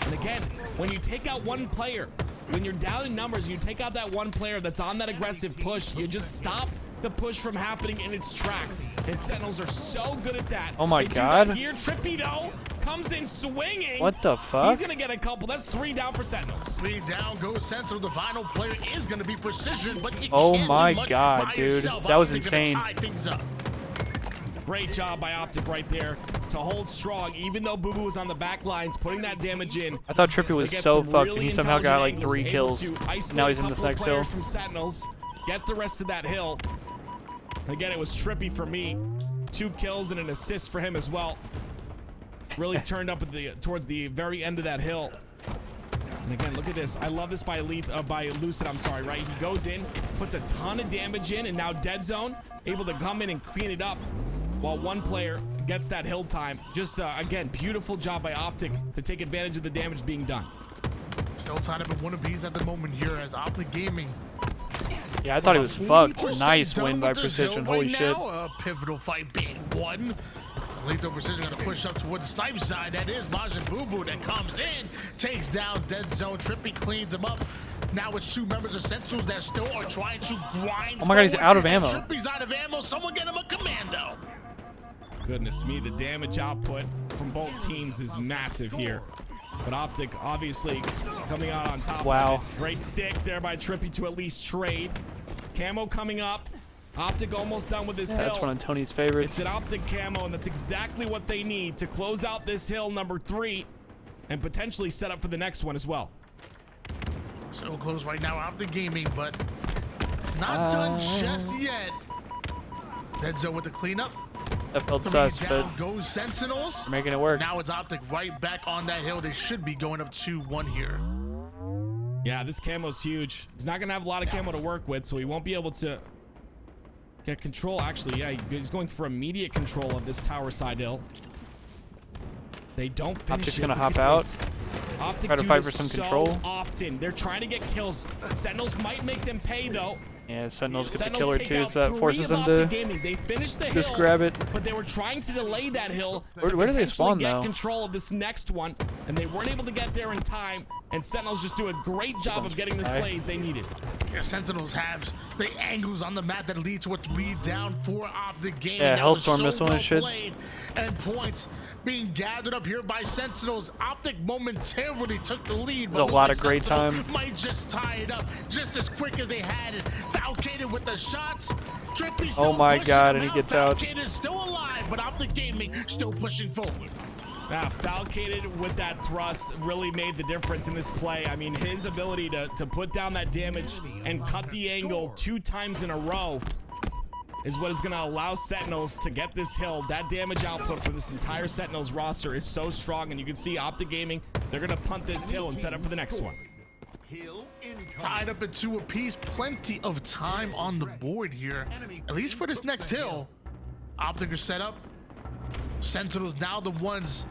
And again, when you take out 1 player, when you're down in numbers and you take out that 1 player that's on that aggressive push, you just stop the push from happening in its tracks. And Sentinels are so good at that. Oh my They do that God. here, Trippy though comes in swinging. What the fuck? He's gonna get a couple. That's 3 down for Sentinels. 3 down goes Sentinel. The final player is going to be Precision, but you Oh can't do my much God, by dude. yourself. That was Optic gonna insane. tie things up. Great job by Optic right there to hold strong, even though Boo Boo was on the back lines, putting that damage in. I thought Trippy was They get so some fucked, really and he somehow got like intelligent 3 angles, kills. able to isolate Now he's a in this couple of next hill. players from Sentinels, get the rest of that hill. Again, it was Trippy for me. 2 kills and an assist for him as well. Really turned up at towards the very end of that hill. And again, look at this. I love this by Lucid, I'm sorry, right? He goes in, puts a ton of damage in, and now Dead Zone, able to come in and clean it up while 1 player gets that hill time. Just, again, beautiful job by Optic to take advantage of the damage being done. Still tied up at 1 apiece at the moment here as Optic Gaming. Yeah, I thought he was fucked. 40% Nice done win by with this hill Precision. Holy right shit. now. A pivotal fight being won. Lethal Precision gonna push up towards the snipe side. That is Majin Boo Boo that comes in, takes down Dead Zone. Trippy cleans him up. Now it's 2 members of Sentinels that still are trying to grind. Oh my God, he's forward. out of And ammo. Trippy's out of ammo. Someone get him a commando. Goodness me, the damage output from both teams is massive here. But Optic obviously coming out on top. Wow. Of it. Great stick there by Trippy to at least trade. Camo coming up. Optic almost done with this Yeah, hill. that's one of Tony's favorites. It's an Optic camo, and that's exactly what they need to close out this hill number 3 and potentially set up for the next one as well. So close right now, Optic Gaming, but it's not done just yet. Dead Zone with the cleanup. That felt 3 sus, down but goes Sentinels. they're making it work. Now it's Optic right back on that hill. They should be going up 2-1 here. Yeah, this camo's huge. He's not gonna have a lot of camo to work with, so he won't be able to get control. Actually, yeah, he's going for immediate control of this tower side hill. They don't finish. Optic's it. gonna Look hop at out. this. Optic Try to do fight this for some so control. often. They're trying to get kills. Sentinels might make them pay though. Yeah, Sentinels get the Sentinels killer take too, out so that 3 forces of them Optic to Gaming. They finished the just hill, grab it. but they were trying to delay that hill Where do they potentially spawn, get though? control of this next one, and they weren't able to get there in time. And Sentinels just do a great job of getting the slays they needed. Yeah, Sentinels have the angles on the map that lead to a 3 down for Optic Gaming. Yeah, That was Hellstorm so missile and shit. played. And points being gathered up here by Sentinels. Optic momentarily took the lead. There's a lot of great Sentinels time. might just tie it up just as quick as they had it. Falcated with the shots. Trippy still Oh my pushing God, him and he out. gets out. Falcated still alive, but Optic Gaming still pushing forward. Yeah, Falcated with that thrust really made the difference in this play. I mean, his ability to put down that damage and cut the angle 2 times in a row is what is going to allow Sentinels to get this hill. That damage output for this entire Sentinels roster is so strong, and you can see Optic Gaming, they're going to punt this hill and set up for the next one. Tied up at 2 apiece. Plenty of time on the board here, at least for this next hill. Optic are set up. Sentinels now the ones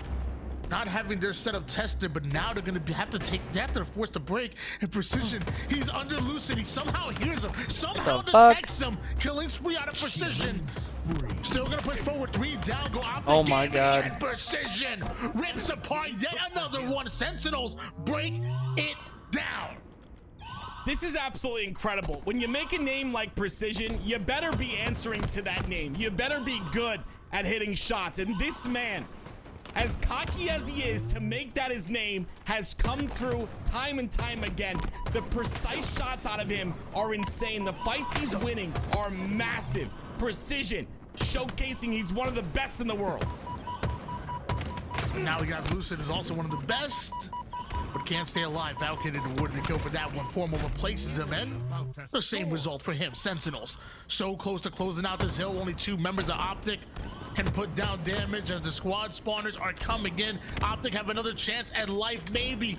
not having their setup tested, but now they're gonna have to force the break. And Precision, he's under Lucid. He somehow hears him, somehow detects him. Killing spree out of Precision. Still gonna put forward 3 down. Go Optic Oh my Gaming, God. and Precision rips apart yet another one. Sentinels break it down. This is absolutely incredible. When you make a name like Precision, you better be answering to that name. You better be good at hitting shots. And this man, as cocky as he is to make that his name, has come through time and time again. The precise shots out of him are insane. The fights he's winning are massive. Precision, showcasing he's one of the best in the world. Now we got Lucid, who's also one of the best, but can't stay alive. Falcon awarded the kill for that one. Formal replaces him, and the same result for him. Sentinels so close to closing out this hill. Only 2 members of Optic can put down damage as the squad spawners are coming in. Optic have another chance at life, maybe.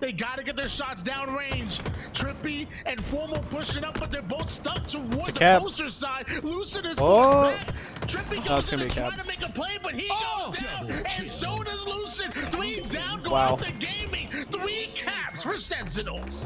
They gotta get their shots down range. Trippy and Formal pushing up, but they're both stuck towards the poster side. Lucid is forced back. Trippy goes in and trying to make a play, but he goes down, and so does Lucid. 3 down, go out the gaming. 3 caps for Sentinels.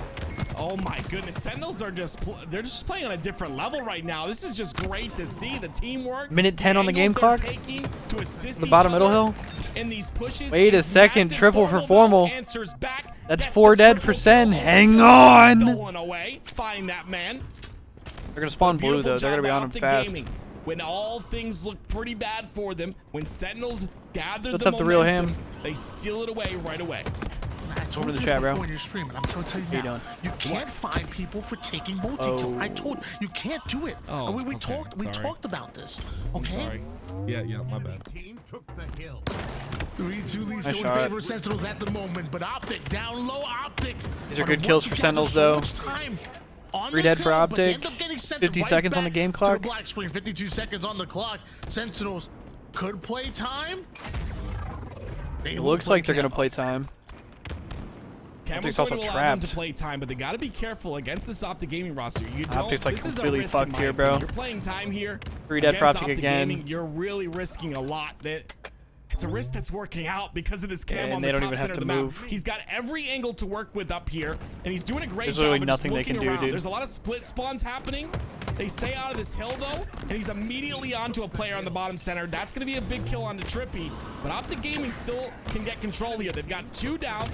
Oh my goodness, Sentinels are they're just playing on a different level right now. This is just great to see the teamwork. Minute 10 on the game clock. To assist The bottom middle hill. in these pushes. Wait a second, triple for Formal. Answers back. That's 4 dead for Sen. Hang on. Stolen away. Find that man. They're gonna spawn blue though. They're gonna be on him fast. Gaming. When all things look pretty bad for them, when Sentinels gather What's the up, the real momentum, him? they steal it away right away. I told Over the you chat, before bro. when you're streaming. I'm going to tell you now. You can't find people for taking multi-kill. I told you can't do it. Oh, we okay, talked about this. Okay. Sorry. Yeah, my bad. 3-2 lead still in shot. favor of Sentinels at the moment, but Optic down low. Optic. These are good kills for Sentinels though. 3 dead for Optic. 50 seconds on the game To clock. the black screen. 52 seconds on the clock. Sentinels could play time. It looks like they're gonna play time. Camel's going to allow them to play time, but they got to be careful against this Optic Gaming roster. You don't. Optic's like this is a completely risk fucked in here, my bro. opinion. You're playing time here. 3 dead for against Optic Optic again. Gaming, you're really risking a lot. It's a risk that's working out because of this cam on they the don't top even have center of to the map. move. He's got every angle to work with up here, and he's doing a great There's job really of just nothing they looking can do, around. dude. There's a lot of split spawns happening. They stay out of this hill though, and he's immediately onto a player on the bottom center. That's going to be a big kill onto Trippy, but Optic Gaming still can get control here. They've got 2 down.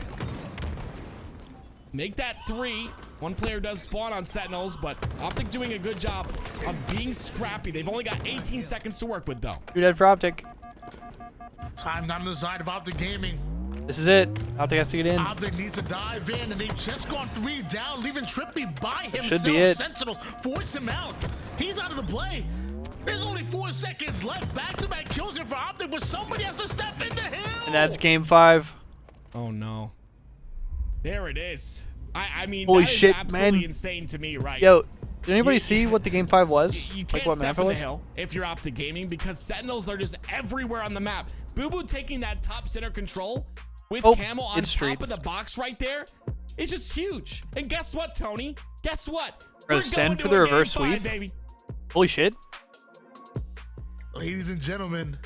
Make that 3. 1 player does spawn on Sentinels, but Optic doing a good job of being scrappy. They've only got 18 seconds to work with, though. 2 dead for Optic. Time on the side of Optic Gaming. This is it. Optic has to get in. Optic needs to dive in, and they've just gone 3 down, leaving Trippy by himself. Should be it. Sentinels force him out. He's out of the play. There's only 4 seconds left. Back-to-back kills here for Optic, but somebody has to step in the hill. And that's game 5. Oh, no. There it is. I mean, holy that is shit, absolutely man. insane to me, right? Yo, did anybody see what the game 5 was? You Like can't what step map it in the was? hill if you're Optic Gaming because Sentinels are just everywhere on the map. Boo Boo taking that top center control with Camel on top of the box right there. It's just huge. And guess what, Tony? Guess what? We're gonna send for the reverse sweep, baby. Holy shit. Ladies and gentlemen,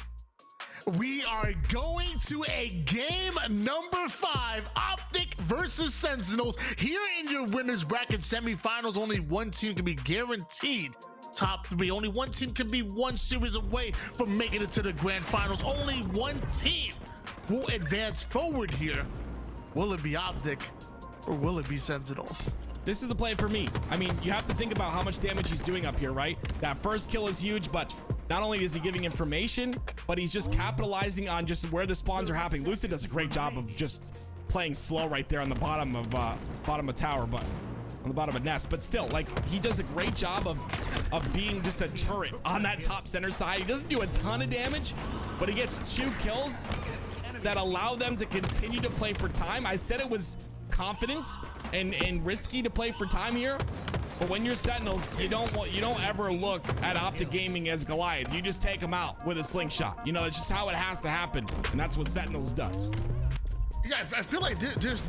we are going to a game number 5, Optic versus Sentinels. Here in your winners bracket semifinals, only one team can be guaranteed top 3. Only one team can be one series away from making it to the grand finals. Only one team will advance forward here. Will it be Optic or will it be Sentinels? This is the play for me. I mean, you have to think about how much damage he's doing up here, right? That first kill is huge, but not only is he giving information, but he's just capitalizing on just where the spawns are happening. Lucid does a great job of just playing slow right there on the bottom of tower, but on the bottom of nest. But still, like, he does a great job of being just a turret on that top center side. He doesn't do a ton of damage, but he gets 2 kills that allow them to continue to play for time. I said it was confident and risky to play for time here, but when you're Sentinels, you don't ever look at Optic Gaming as Goliath. You just take them out with a slingshot. You know, that's just how it has to happen, and that's what Sentinels does. Yeah, I feel like there's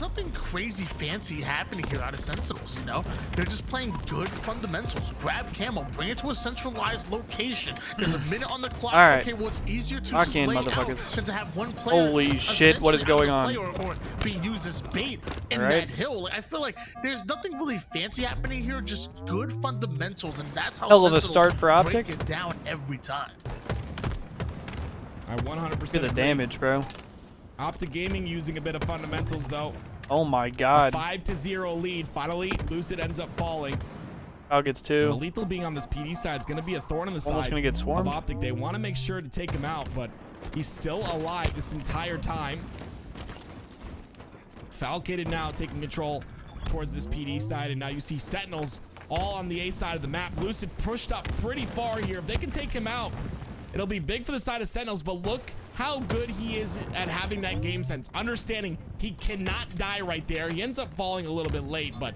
nothing crazy fancy happening here out of Sentinels, you know? They're just playing good fundamentals. Grab camo, bring it to a centralized location. There's a minute on the clock. All right. Okay, well, it's easier to Lock in, slay out motherfuckers. than to have one player. Holy shit, what is going on? Or being used as bait in that hill. I feel like there's nothing really fancy happening here, just good fundamentals, and that's how Hell of a Sentinels start for Optic. break it down every time. I 100% Look at the agree. damage, bro. Optic Gaming using a bit of fundamentals, though. Oh my god. 5-0 lead. Finally, Lucid ends up falling. Val gets 2. Lethal being on this PD side is going to be a thorn in the Almost side gonna get swarmed. of Optic. They want to make sure to take him out, but he's still alive this entire time. Falcated now taking control towards this PD side, and now you see Sentinels all on the A side of the map. Lucid pushed up pretty far here. If they can take him out, it'll be big for the side of Sentinels, but look how good he is at having that game sense, understanding he cannot die right there. He ends up falling a little bit late, but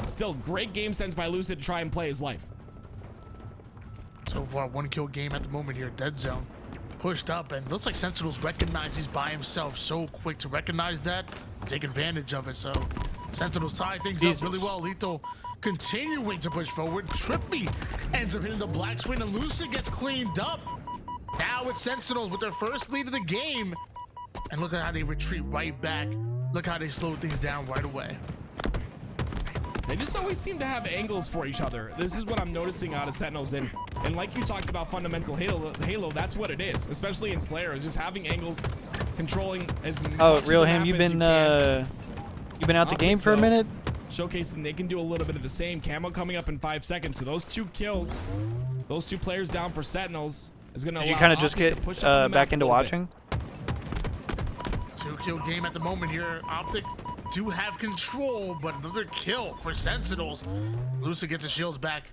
still great game sense by Lucid to try and play his life. So far, 1 kill game at the moment here. Dead zone pushed up, and looks like Sentinels recognize he's by himself. So quick to recognize that, take advantage of it. So Sentinels tie things up really well. Lethal continuing to push forward. Trippy ends up hitting the black screen, and Lucid gets cleaned up. Now it's Sentinels with their first lead of the game. And look at how they retreat right back. Look how they slow things down right away. They just always seem to have angles for each other. This is what I'm noticing out of Sentinels. And like you talked about fundamental Halo, that's what it is. Especially in Slayer, is just having angles, controlling as much of the Real map Ham, you've as been you can. you've been out the Optic, game for a though, minute? Showcasing they can do a little bit of the same. Camo coming up in 5 seconds. So those 2 kills, those 2 players down for Sentinels is going to allow Did you kind of just Optic get to push up on the map back a into little bit. watching? 2-kill game at the moment here. Optic do have control, but another kill for Sentinels. Lucid gets his shields back.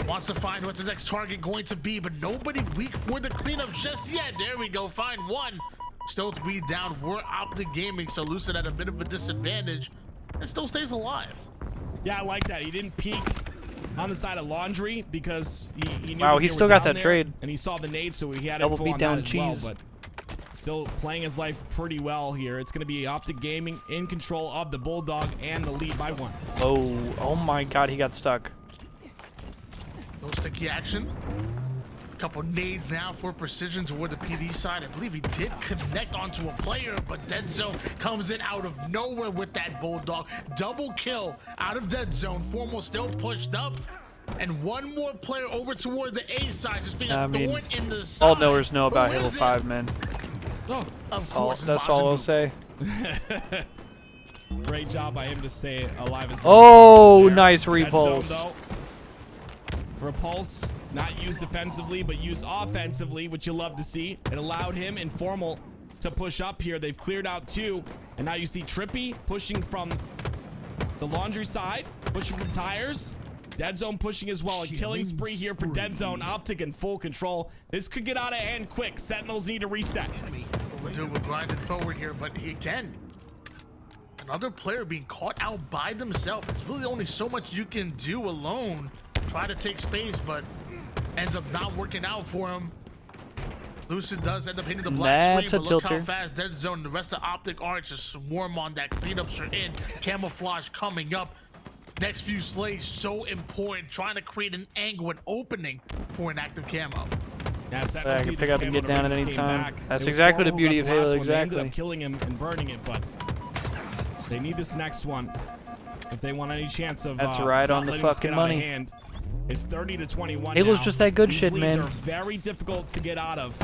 Wants to find what's his next target going to be, but nobody weak for the cleanup just yet. There we go, find one. Still 3 down. We're Optic Gaming, so Lucid at a bit of a disadvantage and still stays alive. Yeah, I like that. He didn't peek on the side of Laundry because he knew Wow, that he they still were got down that there, trade. and he saw the nade, so he had Double info beat on down that as well, cheese. but still playing his life pretty well here. It's going to be Optic Gaming in control of the Bulldog and the lead by 1. Oh my god, he got stuck. No sticky action. Couple nades now for precision toward the PD side. I believe he did connect onto a player, but Dead Zone comes in out of nowhere with that Bulldog. Double kill out of Dead Zone. Formal still pushed up. And one more player over toward the A side, just being a thorn in the side. All knowers know about Who Halo is it? 5, man. Oh, Of course, That's all I'll say. great job by him to stay alive as Oh, long as nice Dead repulse. Zone, though. Repulse, not used defensively, but used offensively, which you love to see. It allowed him and Formal to push up here. They've cleared out 2, and now you see Trippy pushing from the Laundry side, pushing from Tires. Dead Zone pushing as well. A killing spree here for Dead Zone. Optic in full control. This could get out of hand quick. Sentinels need to reset. We're grinding forward here, but he again. another player being caught out by themselves. It's really only so much you can do alone. Try to take space, but ends up not working out for him. Lucid does end up hitting the black screen, but look how fast Dead Zone and the rest of Optic are to swarm on that. Cleanups are in. Camouflage coming up. Next few slays so important. Trying to create an angle, an opening for an active camo. Yeah, I can pick up and get down at any time. That's exactly the beauty of Halo. Exactly. They ended up killing him and burning it, but they need this next one if they want any chance of. That's right on the fucking money. It's 30-21. Halo's just that good shit, man. These leads are very difficult to get out of.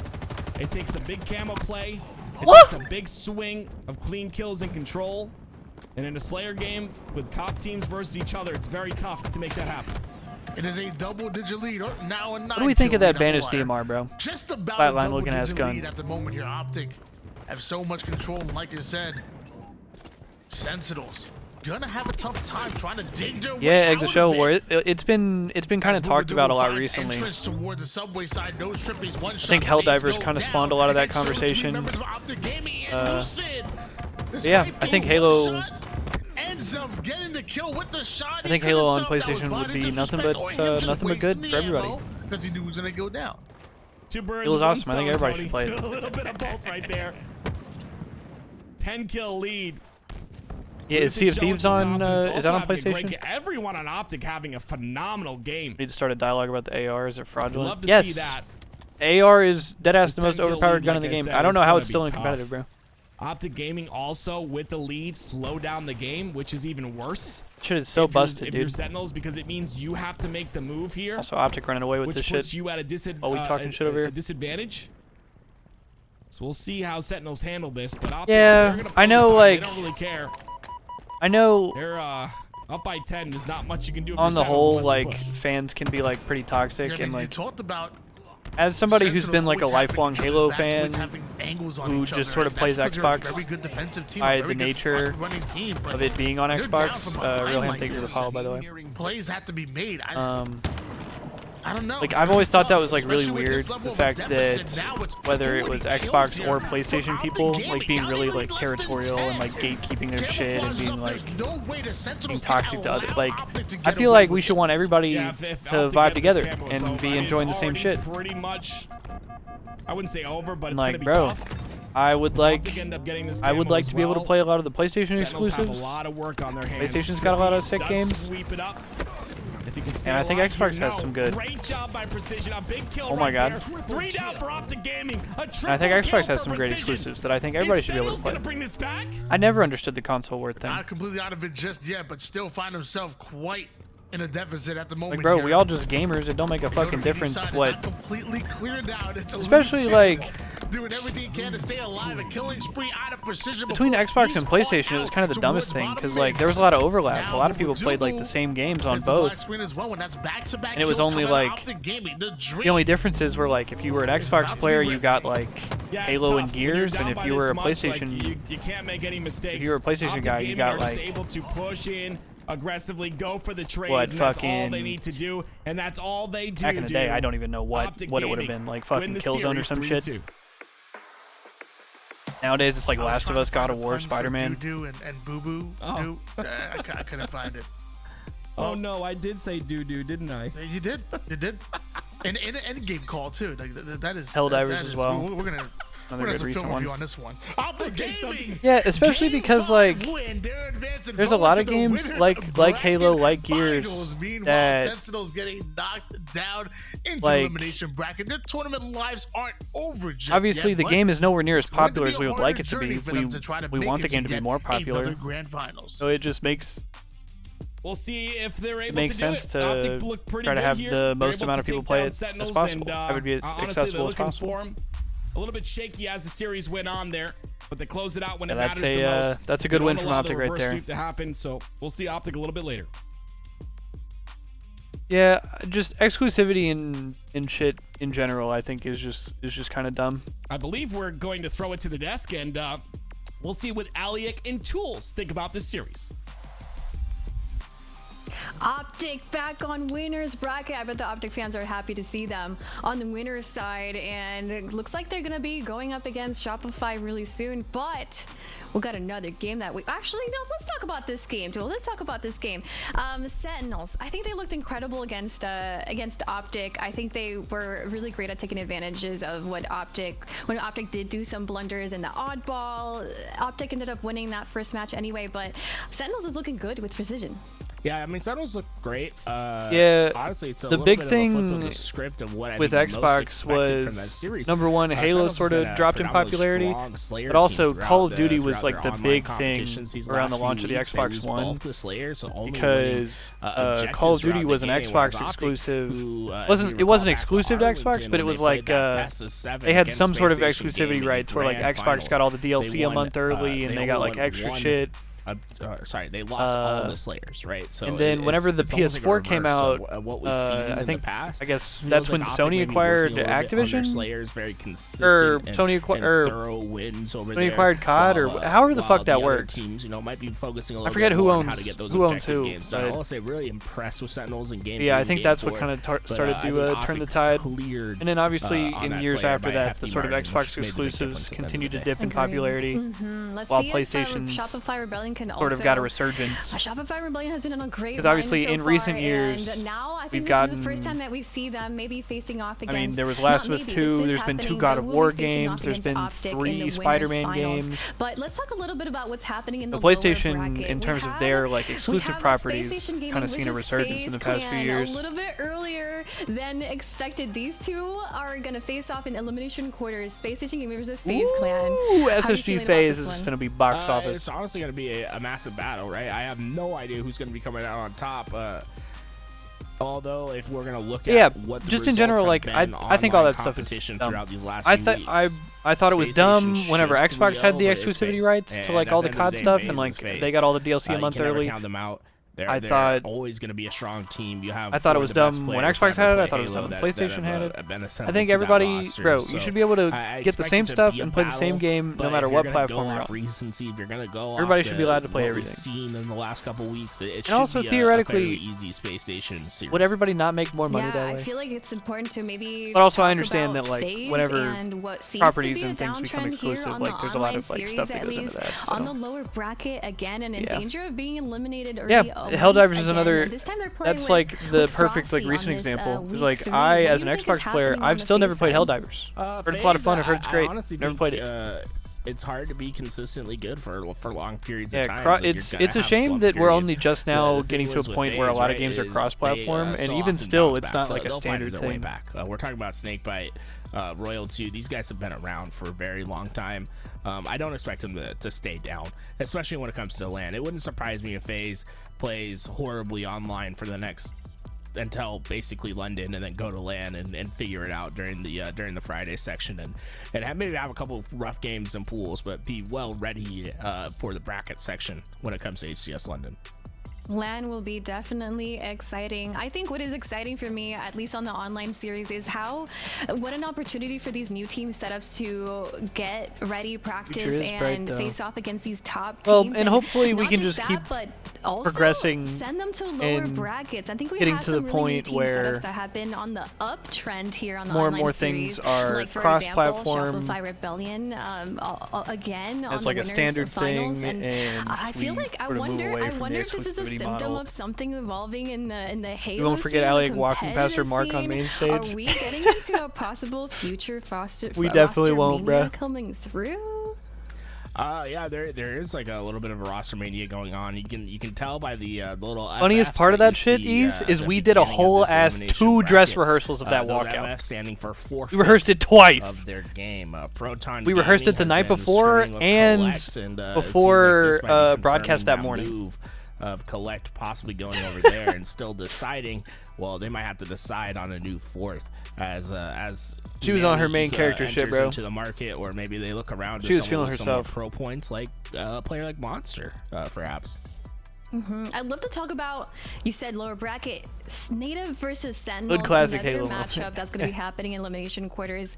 It takes a big camo play. It takes a big swing of clean kills and control. And in a Slayer game with top teams versus each other, it's very tough to make that happen. It is a double-digit lead. Now a 9. What do we think of that Banished DMR, bro? Just about Flatline looking ass gun. Lead at the moment here. Optic have so much control, and like you said, Sentinels gonna have a tough time trying to dig their way Egg the out show of war. It's been kind of talked about a lot recently. Toward the subway side, no trippies, one I think Helldivers kind of spawned a lot of that conversation. Yeah, I think Halo. Ends up getting the kill with the shot. I think Halo on PlayStation would be nothing but good for everybody. Because he knew he was gonna go down. Two birds. It was awesome. I think everybody should play it. A little bit of both right there. 10-kill lead. Yeah, is Sea of Thieves on? Is that on PlayStation? Everyone on Optic having a phenomenal game. We need to start a dialogue about the AR. Is it fraudulent? Love to see that. AR is deadass the most overpowered gun in the game. I don't know how it's still in competitive, bro. Optic Gaming also with the lead slow down the game, which is even worse. Shit is so busted, dude. If you're Sentinels, because it means you have to make the move here. Also, Optic running away with this shit. Which puts you at a disadvantage. So we'll see how Sentinels handle this. But Optic, I know, like, they don't really care. I know. They're up by 10. There's not much you can do. On the whole, like, fans can be like pretty toxic, and like. As somebody who's been like a lifelong Halo fan, who just sort of plays Xbox by the nature of it being on Xbox, real ham, thank you for the follow, by the way. Plays have to be made. I don't know. Like, I've always thought that was like really weird, the fact that whether it was Xbox or PlayStation people like being really like territorial and like gatekeeping their shit and being like being toxic to others. Like, I feel like we should want everybody to vibe together and be enjoying the same shit. Pretty much, I wouldn't say over, but it's like, gonna be bro, tough. I would like to be able to play a lot of the PlayStation exclusives. Have a lot of work on their hands. PlayStation's got a lot of sick games. And I think Xbox has some good. Great job by Precision. A big kill. Oh my god. 3 down for Optic Gaming. And I think Xbox has some great exclusives that I think everybody should be able to play. Bring this back? I never understood the console war thing. Not completely out of it just yet, but still find himself quite in a deficit at the moment. Like, bro, we all just gamers. It don't make a fucking difference what. Completely cleared out. Especially like. Doing everything he can to stay alive, a killing spree out of Precision. Between Xbox and PlayStation, it was kind of the dumbest thing because like there was a lot of overlap. A lot of people played like the same games on both, and it was only like the only differences were like if you were an Xbox player, you got like Halo and Gears, and if you were a PlayStation, you can't make any mistakes. If you were a PlayStation guy, you got like able to push in. Aggressively go for the trades, and that's all they need to do, and that's all they do. Back in the day, I don't even know what it would have been, like fucking Killzone or some shit. Nowadays, it's like Last of Us, God of War, Spider-Man. And Boo Boo. Oh. I couldn't find it. Oh no, I did say doo-doo, didn't I? You did. You did. And an endgame call too. Like, that is Helldivers as well. We're gonna. We're gonna film review on this one. Yeah, especially because like there's a lot of games like Halo, like Gears that Sentinels getting knocked down into like, elimination bracket. Their tournament lives aren't over just obviously yet, the game is nowhere near as popular as we would like it to be. We want the game to be more popular. So it just makes. We'll see if they're able to do it. It makes sense to try to have the most amount of people play it as possible. That would be as accessible as possible. A little bit shaky as the series went on there, but they close it out when it matters the most. That's a good win from Optic right there. To happen, so we'll see Optic a little bit later. Yeah, just exclusivity in shit in general, I think is just kind of dumb. I believe we're going to throw it to the desk, and we'll see what Aliak and Tools think about this series. Optic back on winners bracket. I bet the Optic fans are happy to see them on the winners side, and it looks like they're gonna be going up against Shopify really soon. But we got another game that we actually no. Let's talk about this game too. Let's talk about this game. Sentinels. I think they looked incredible against Optic. I think they were really great at taking advantages of when Optic did do some blunders in the oddball. Optic ended up winning that first match anyway, but Sentinels is looking good with precision. Yeah, I mean, Sentinels look great. Yeah, honestly, it's a the little big bit thing of a flip of the script of what I with think Xbox was from that series. number one, Halo Sentinels sort has of been a dropped in predominantly popularity, strong but also Slayer Call of team Duty was throughout like their the online big thing competitions these around the last launch few of the weeks. They Xbox lose One both the Slayers, so only because winning, Call of Duty objectives was an throughout the game, whereas Xbox Optic, exclusive. who, It wasn't exclusive to Xbox, but it was like they had some sort of exclusivity rights where like Xbox got all the DLC a month early and they got like extra shit. Sorry, they lost all the Slayers, right? So and then whenever the PS4 came out, what we've seen I in think the past, I guess that's when Sony acquired Activision, Slayers very consistent or Sony acquired thorough wins over Sony acquired COD, or however the fuck that works. Teams, might be focusing a little I forget bit who more owns on how to get those who owns objective who. games done. I will say really impressed with Sentinels and game. Yeah, I think that's what kind of started to turn the tide. And then obviously in years after that, the sort of Xbox exclusives continued to dip in popularity, while PlayStation Shopify Rebellion can sort of got a resurgence. Shopify Rebellion has been on a great because obviously in recent years, and now I think we've this gotten, is the first time that we see them maybe facing off against. I mean, there was Last of Us 2. There's been 2 God of War games. There's been 3 Spider-Man games. But let's talk a little bit about what's happening in the PlayStation, in terms of their like exclusive properties, kind of seen a resurgence in the past few years. A little bit earlier than expected. These two are gonna face off in elimination quarters. Space Station Gaming versus FaZe Clan. Ooh, SSG FaZe is gonna be box office. It's honestly gonna be a massive battle, right? I have no idea who's gonna be coming out on top. Although, if we're gonna look at what the just in general, like I think all that stuff is dumb. These last I thought it was Space dumb Station whenever should Xbox had the but it's exclusivity FaZe. rights to like And all the at the end COD of the stuff, day, and like FaZe is they FaZe. got all the DLC a month You can never early. count them out. I They're thought always going to be a strong team. You have I thought it four was of the best dumb when players Xbox to had ever it. I thought play it was dumb when Halo PlayStation had it. been I assembled think to that everybody, roster. bro, So you should be able to I get the expect same it to stuff be a and play the same battle, game no but matter if what you're gonna platform go you're off on. recency, if you're going to go Everybody off should be allowed to play what everything. We've seen in the last couple weeks, it should also be theoretically, a fairly easy Space Station series. Would everybody not make more money that I way? feel like it's important to maybe. But also I talk understand about that like FaZe whenever and what seems properties to be and a things become downtrend here exclusive, on like the there's a lot online of like series, stuff that at goes into least that. on So. the lower bracket again, and in Yeah. danger of being eliminated early. Yeah, Helldivers is again. another. This time they're playing That's with, like the with perfect like Frosty recent on this, example. Because week like 3. I, What as do an you think is Xbox player, happening on I've the still never FaZe played side? Helldivers. Heard it's a lot of fun. I've heard it's I great. honestly Never think, played it. It's hard to be consistently good for long periods Yeah, of time. Like, it's a shame that we're only just now getting to a point where a lot of games are cross-platform, and even still, it's not like a standard thing. We're talking about Snakebite, Royal 2. These guys have been around for a very long time. I don't expect them to stay down, especially when it comes to LAN. It wouldn't surprise me if FaZe plays horribly online for the next until basically London, and then go to LAN and figure it out during the Friday section, and maybe have a couple of rough games and pools, but be well ready for the bracket section when it comes to HCS London. LAN will be definitely exciting. I think what is exciting for me, at least on the online series, is what an opportunity for these new team setups to get ready, practice, and face off against these top teams. And hopefully we can just keep but also progressing, send them to lower brackets. I think we getting have to some the really point new team where setups that have been on the uptrend here on the more online and more series. things are like, for cross-platform. example, Shopify Rebellion again as on like the a winners standard finals, thing, and I feel like I wonder if this is a symptom of something evolving in the Halo. We won't forget Alec walking past her mark on main stage. Are we getting into a possible future foster? We definitely won't, bruh. Coming through. Yeah, there is like a little bit of a roster mania going on. You can tell by the little funniest part of that shit is we did a whole ass 2 dress rehearsals of that walkout. Standing for 4 we rehearsed it twice of their game. Proton we rehearsed it the night before and before broadcast that morning. Of Collect possibly going over there and still deciding. Well, they might have to decide on a new 4th as she was on her main character shit, bro. Into the market, or maybe they look around. She was feeling herself. Pro points like a player like Monster, perhaps. I'd love to talk about, you said lower bracket, Native versus Sentinels. Good classic another Halo matchup that's going to be happening in elimination quarters.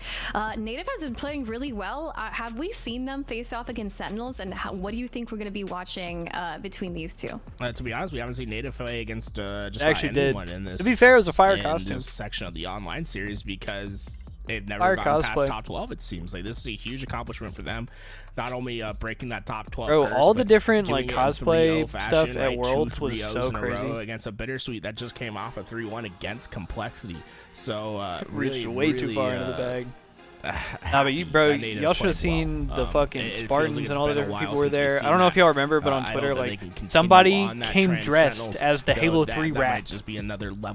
Native has been playing really well. Have we seen them face off against Sentinels, and what do you think we're going to be watching between these two? To be honest, we haven't seen Native play against just actually about anyone in this. To be fair, it was a fire in costume. This section of the online series because they've never gotten past top 12. It seems like this is a huge accomplishment for them. Not only breaking that top 12 Bro, first, all the but different doing like it in cosplay 3-0 fashion, stuff at right? Worlds 2 was 3-0s so in a row crazy. against a Bittersweet that just came off a 3-1 against Complexity. So Reached really, way too really, far into the bag. Nah, but y'all should have seen the fucking Spartans and all the different people were there. I don't know if y'all remember, but on Twitter, like, somebody came dressed as the Halo 3 rat.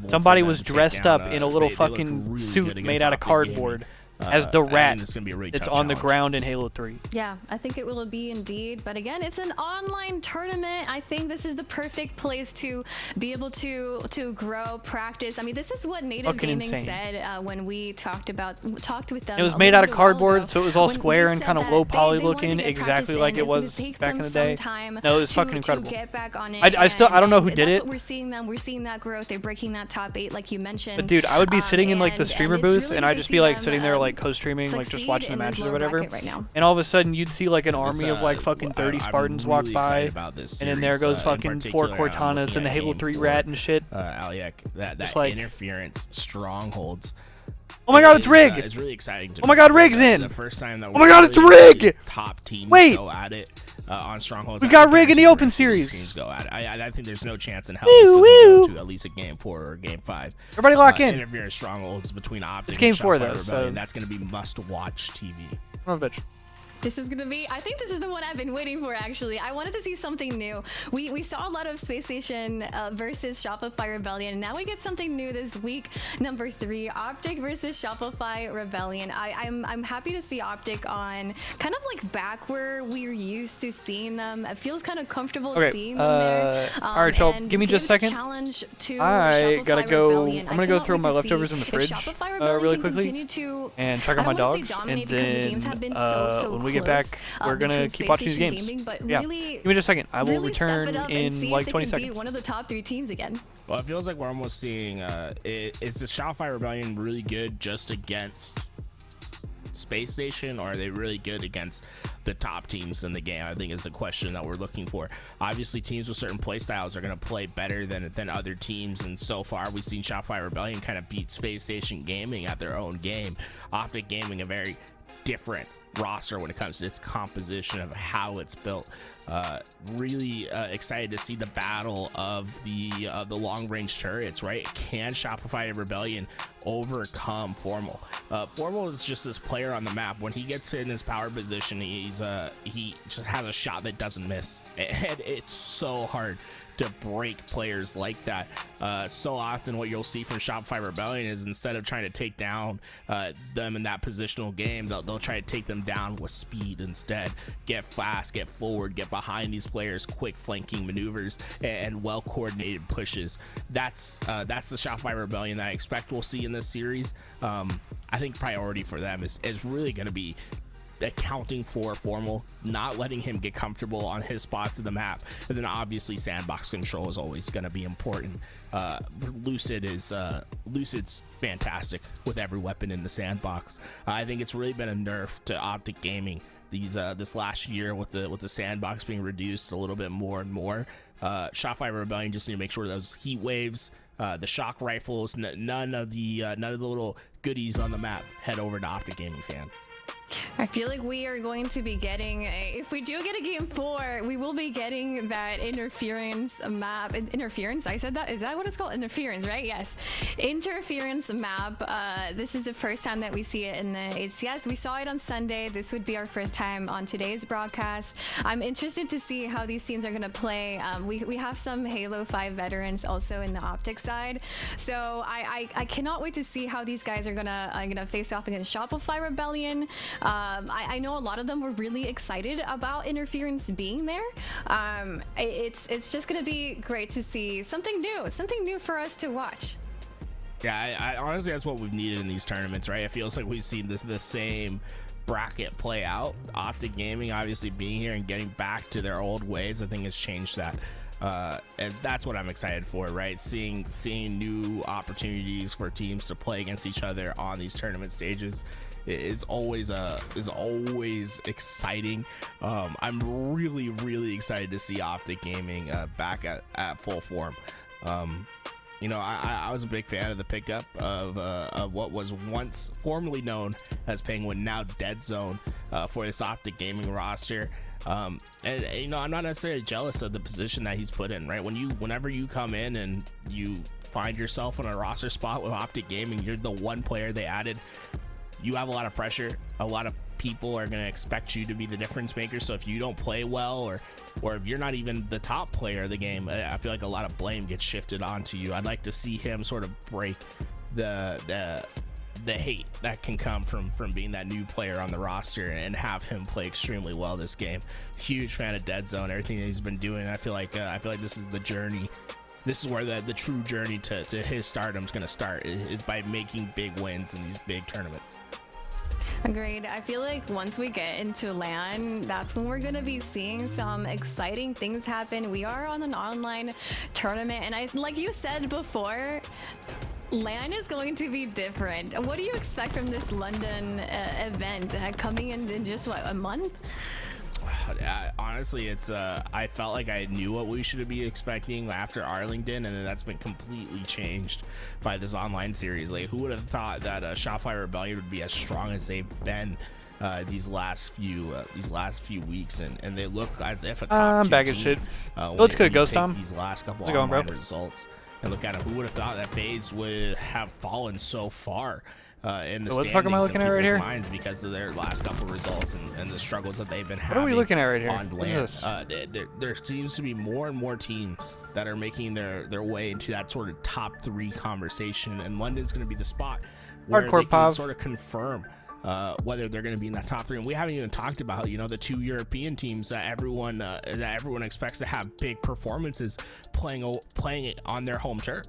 Somebody was dressed up in a little fucking suit made out of cardboard as the rat that's on the ground in Halo 3. Yeah, I think it will be indeed. But again, it's an online tournament. I think this is the perfect place to be able to grow, practice. I mean, this is what Native Gaming said when we talked with them. It was made out of cardboard, so it was all square and kind of low poly looking, exactly like it was back in the day. No, it was fucking incredible. Get back on it, I don't know who did it. We're seeing that growth. They're breaking that top 8, like you mentioned. But dude, I would be sitting in like the streamer booth, really and I'd just be like sitting there like co-streaming, like just watching the matches or whatever. Right now. And all of a sudden, you'd see like an army of like fucking 30 Spartans walk by, and then there goes fucking 4 Cortanas and the Halo 3 rat and shit. Aliak, that like, interference strongholds. Oh my god, it's Rig! It's really exciting to oh my god, Rig's in! The first time that oh my god, it's Rig! Top teams Wait! go at it on strongholds. We got Rig in the open series. Teams go at it. I think there's no chance in hell this doesn't go to at least a game 4 or game 5. Everybody lock in. Interference strongholds between Optic it's game and 4 though, Rebellion. so That's going to be must-watch TV. Son of a bitch. This is gonna be, I think this is the one I've been waiting for, actually. I wanted to see something new. We saw a lot of Space Station versus Shopify Rebellion, and now we get something new this week. Number 3, Optic versus Shopify Rebellion. I'm happy to see Optic on kind of like back where we're used to seeing them. It feels kind of comfortable seeing them there. All right, y'all, give me just a second. Challenge to I gotta go. Rebellion. I'm gonna go throw my leftovers in the fridge really quickly and check out my dogs, and then when we get back, we're gonna keep watching these games. Yeah, give me just a second. I will return in like 20 seconds. One of the top 3 teams again. Well, it feels like we're almost seeing. Is the Shopify Rebellion really good just against Space Station, or are they really good against the top teams in the game? I think is the question that we're looking for. Obviously, teams with certain play styles are going to play better than other teams, and so far we've seen Shopify Rebellion kind of beat Space Station Gaming at their own game. Optic Gaming, a very different roster when it comes to its composition of how it's built. Really excited to see the battle of the long range turrets, right? Can Shopify Rebellion overcome Formal? Formal is just this player on the map. When he gets in his power position, he just has a shot that doesn't miss, and it's so hard to break players like that. So often what you'll see from Shopify Rebellion is instead of trying to take down them in that positional game, they'll try to take them down with speed instead. Get fast, get forward, get behind these players, quick flanking maneuvers and well coordinated pushes. That's the Shopify Rebellion that I expect we'll see in this series. I think priority for them is really going to be accounting for Formal, not letting him get comfortable on his spots of the map, and then obviously sandbox control is always going to be important. Lucid's fantastic with every weapon in the sandbox. I think it's really been a nerf to Optic Gaming this last year with the sandbox being reduced a little bit more and more. Shopify Rebellion just need to make sure those heat waves, the shock rifles, none of the little goodies on the map head over to Optic Gaming's hands. I feel like we are going to be getting, if we do get a game 4, we will be getting that interference map. Interference? I said that? Is that what it's called? Interference, right? Yes. Interference map. This is the first time that we see it in the HCS. We saw it on Sunday. This would be our first time on today's broadcast. I'm interested to see how these teams are going to play. We have some Halo 5 veterans also in the Optic side. So I cannot wait to see how these guys are gonna face off against Shopify Rebellion. I know a lot of them were really excited about interference being there. It's just gonna be great to see something new for us to watch. Yeah, I honestly, that's what we've needed in these tournaments, right? It feels like we've seen the same bracket play out. Optic Gaming obviously being here and getting back to their old ways, I think has changed that. And that's what I'm excited for, right? Seeing new opportunities for teams to play against each other on these tournament stages is always exciting. I'm really excited to see Optic Gaming back at full form. You know, I was a big fan of the pickup of what was once formerly known as Penguin, now Dead Zone, for this Optic Gaming roster. And you know, I'm not necessarily jealous of the position that he's put in, right? Whenever you come in and you find yourself in a roster spot with Optic Gaming, you're the one player they added. You have a lot of pressure. A lot of people are going to expect you to be the difference maker. So if you don't play well, or if you're not even the top player of the game, I feel like a lot of blame gets shifted onto you. I'd like to see him sort of break the hate that can come from being that new player on the roster and have him play extremely well this game. Huge fan of Dead Zone, everything that he's been doing. I feel like this is the journey. This is where the true journey to his stardom is going to start, is by making big wins in these big tournaments. Agreed. I feel like once we get into LAN, that's when we're going to be seeing some exciting things happen. We are on an online tournament, and like you said before, LAN is going to be different. What do you expect from this London event coming in just what, a month? Honestly, it's I felt like I knew what we should be expecting after Arlington, and then that's been completely changed by this online series. Like, who would have thought that Shopify Rebellion would be as strong as they've been these last few weeks, and they look as if a top two baggage team. shit. Let's go, Ghost Tom. These last couple How's it going, online bro? results, and look at it. Who would have thought that FaZe would have fallen so far in the So what the fuck am I looking at right here? minds because of their last couple results and the struggles that they've been having. What are we looking at right here? On What is land. this? There seems to be more and more teams that are making their way into that sort of top 3 conversation, and London's going to be the spot where Hardcore they can Pov. sort of confirm whether they're going to be in that top 3. And we haven't even talked about, you know, the 2 European teams that everyone expects to have big performances playing on their home turf.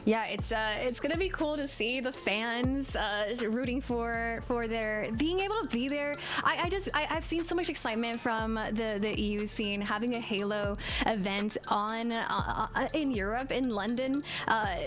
Yeah, it's gonna be cool to see the fans rooting for their being able to be there. I've seen so much excitement from the EU scene having a Halo event on in Europe, in London.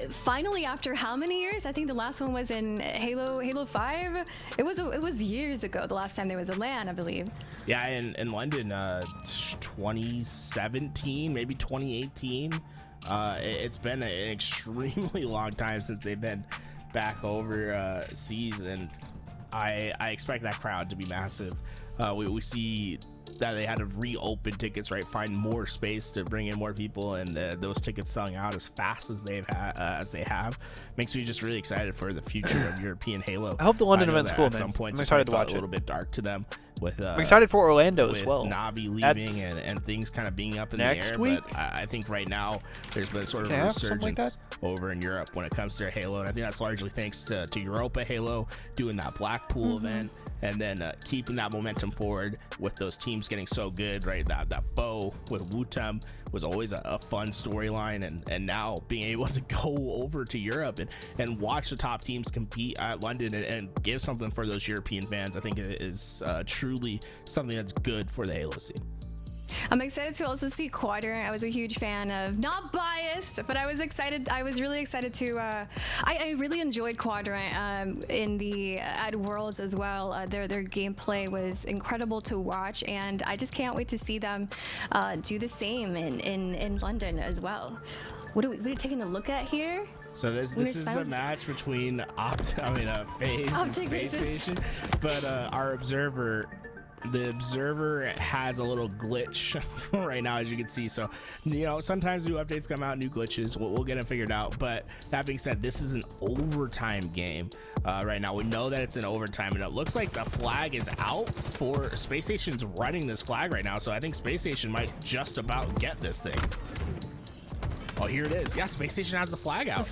Finally, after how many years? I think the last one was in Halo 5. It was years ago. The last time there was a LAN, I believe. Yeah, in London, 2017, maybe 2018. It's been an extremely long time since they've been back overseas, and I expect that crowd to be massive. We see that they had to reopen tickets, right? Find more space to bring in more people, and those tickets selling out as fast as they have makes me just really excited for the future of European Halo. I hope the London event's cool, At man. some point, I'm excited to watch a little bit dark to them. I'm excited for Orlando with as well. Navi leaving and things kind of being up in the air, week? but I think right now there's been sort of Can a I have something like resurgence over in Europe when it comes to Halo, and I think that's largely thanks to Europa Halo doing that Blackpool event, and then keeping that momentum forward with those teams getting so good, right? That foe with Wutem was always a fun storyline, and now being able to go over to Europe and watch the top teams compete at London and give something for those European fans, I think it is truly something that's good for the Halo scene. I'm excited to also see Quadrant. I was a huge fan of, not biased, but I was excited. I was really excited to. I really enjoyed Quadrant in the at Worlds as well. Their gameplay was incredible to watch, and I just can't wait to see them do the same in London as well. What are we taking a look at here? So this is the match between FaZe and Space Station, but our observer. The observer has a little glitch right now, as you can see. So, you know, sometimes new updates come out, new glitches. We'll get it figured out. But that being said, this is an overtime game right now. We know that it's an overtime, and it looks like the flag is out for Space Station's running this flag right now. So I think Space Station might just about get this thing. Oh, here it is. Yeah, Space Station has the flag out.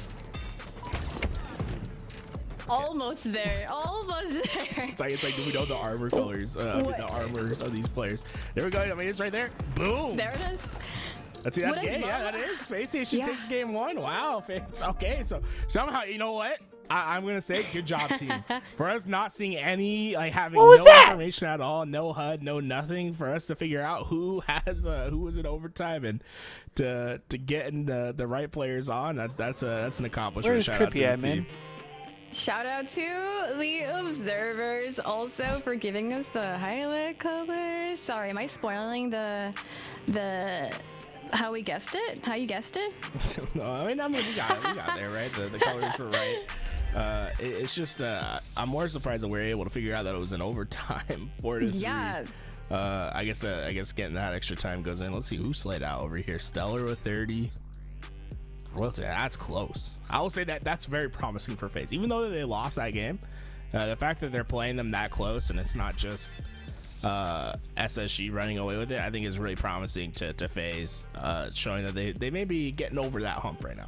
Almost there. Almost there. It's like do we know the armor colors? The armors of these players. There we go. I mean, it's right there. Boom. There it is. Let's see. That's game. Yeah, that is. Space Station takes game 1. Wow. It's okay. So somehow, you know what? I'm gonna say good job, team. For us not seeing any, like having no information at all, no HUD, no nothing, for us to figure out who was in overtime and to get in the right players on, that's an accomplishment. Where's Shout out to Trippy the at, man? team. Shout out to the observers also for giving us the highlight colors. Sorry, am I spoiling the how we guessed it? How you guessed it? No, I mean we got there, right? The colors were right. It's just I'm more surprised that we were able to figure out that it was in overtime 4-3. Yeah. I guess getting that extra time goes in. Let's see who slayed out over here. Stellar with 30. Royalty, that's close. I will say that's very promising for FaZe. Even though they lost that game, the fact that they're playing them that close and it's not just SSG running away with it, I think is really promising to FaZe, showing that they may be getting over that hump right now.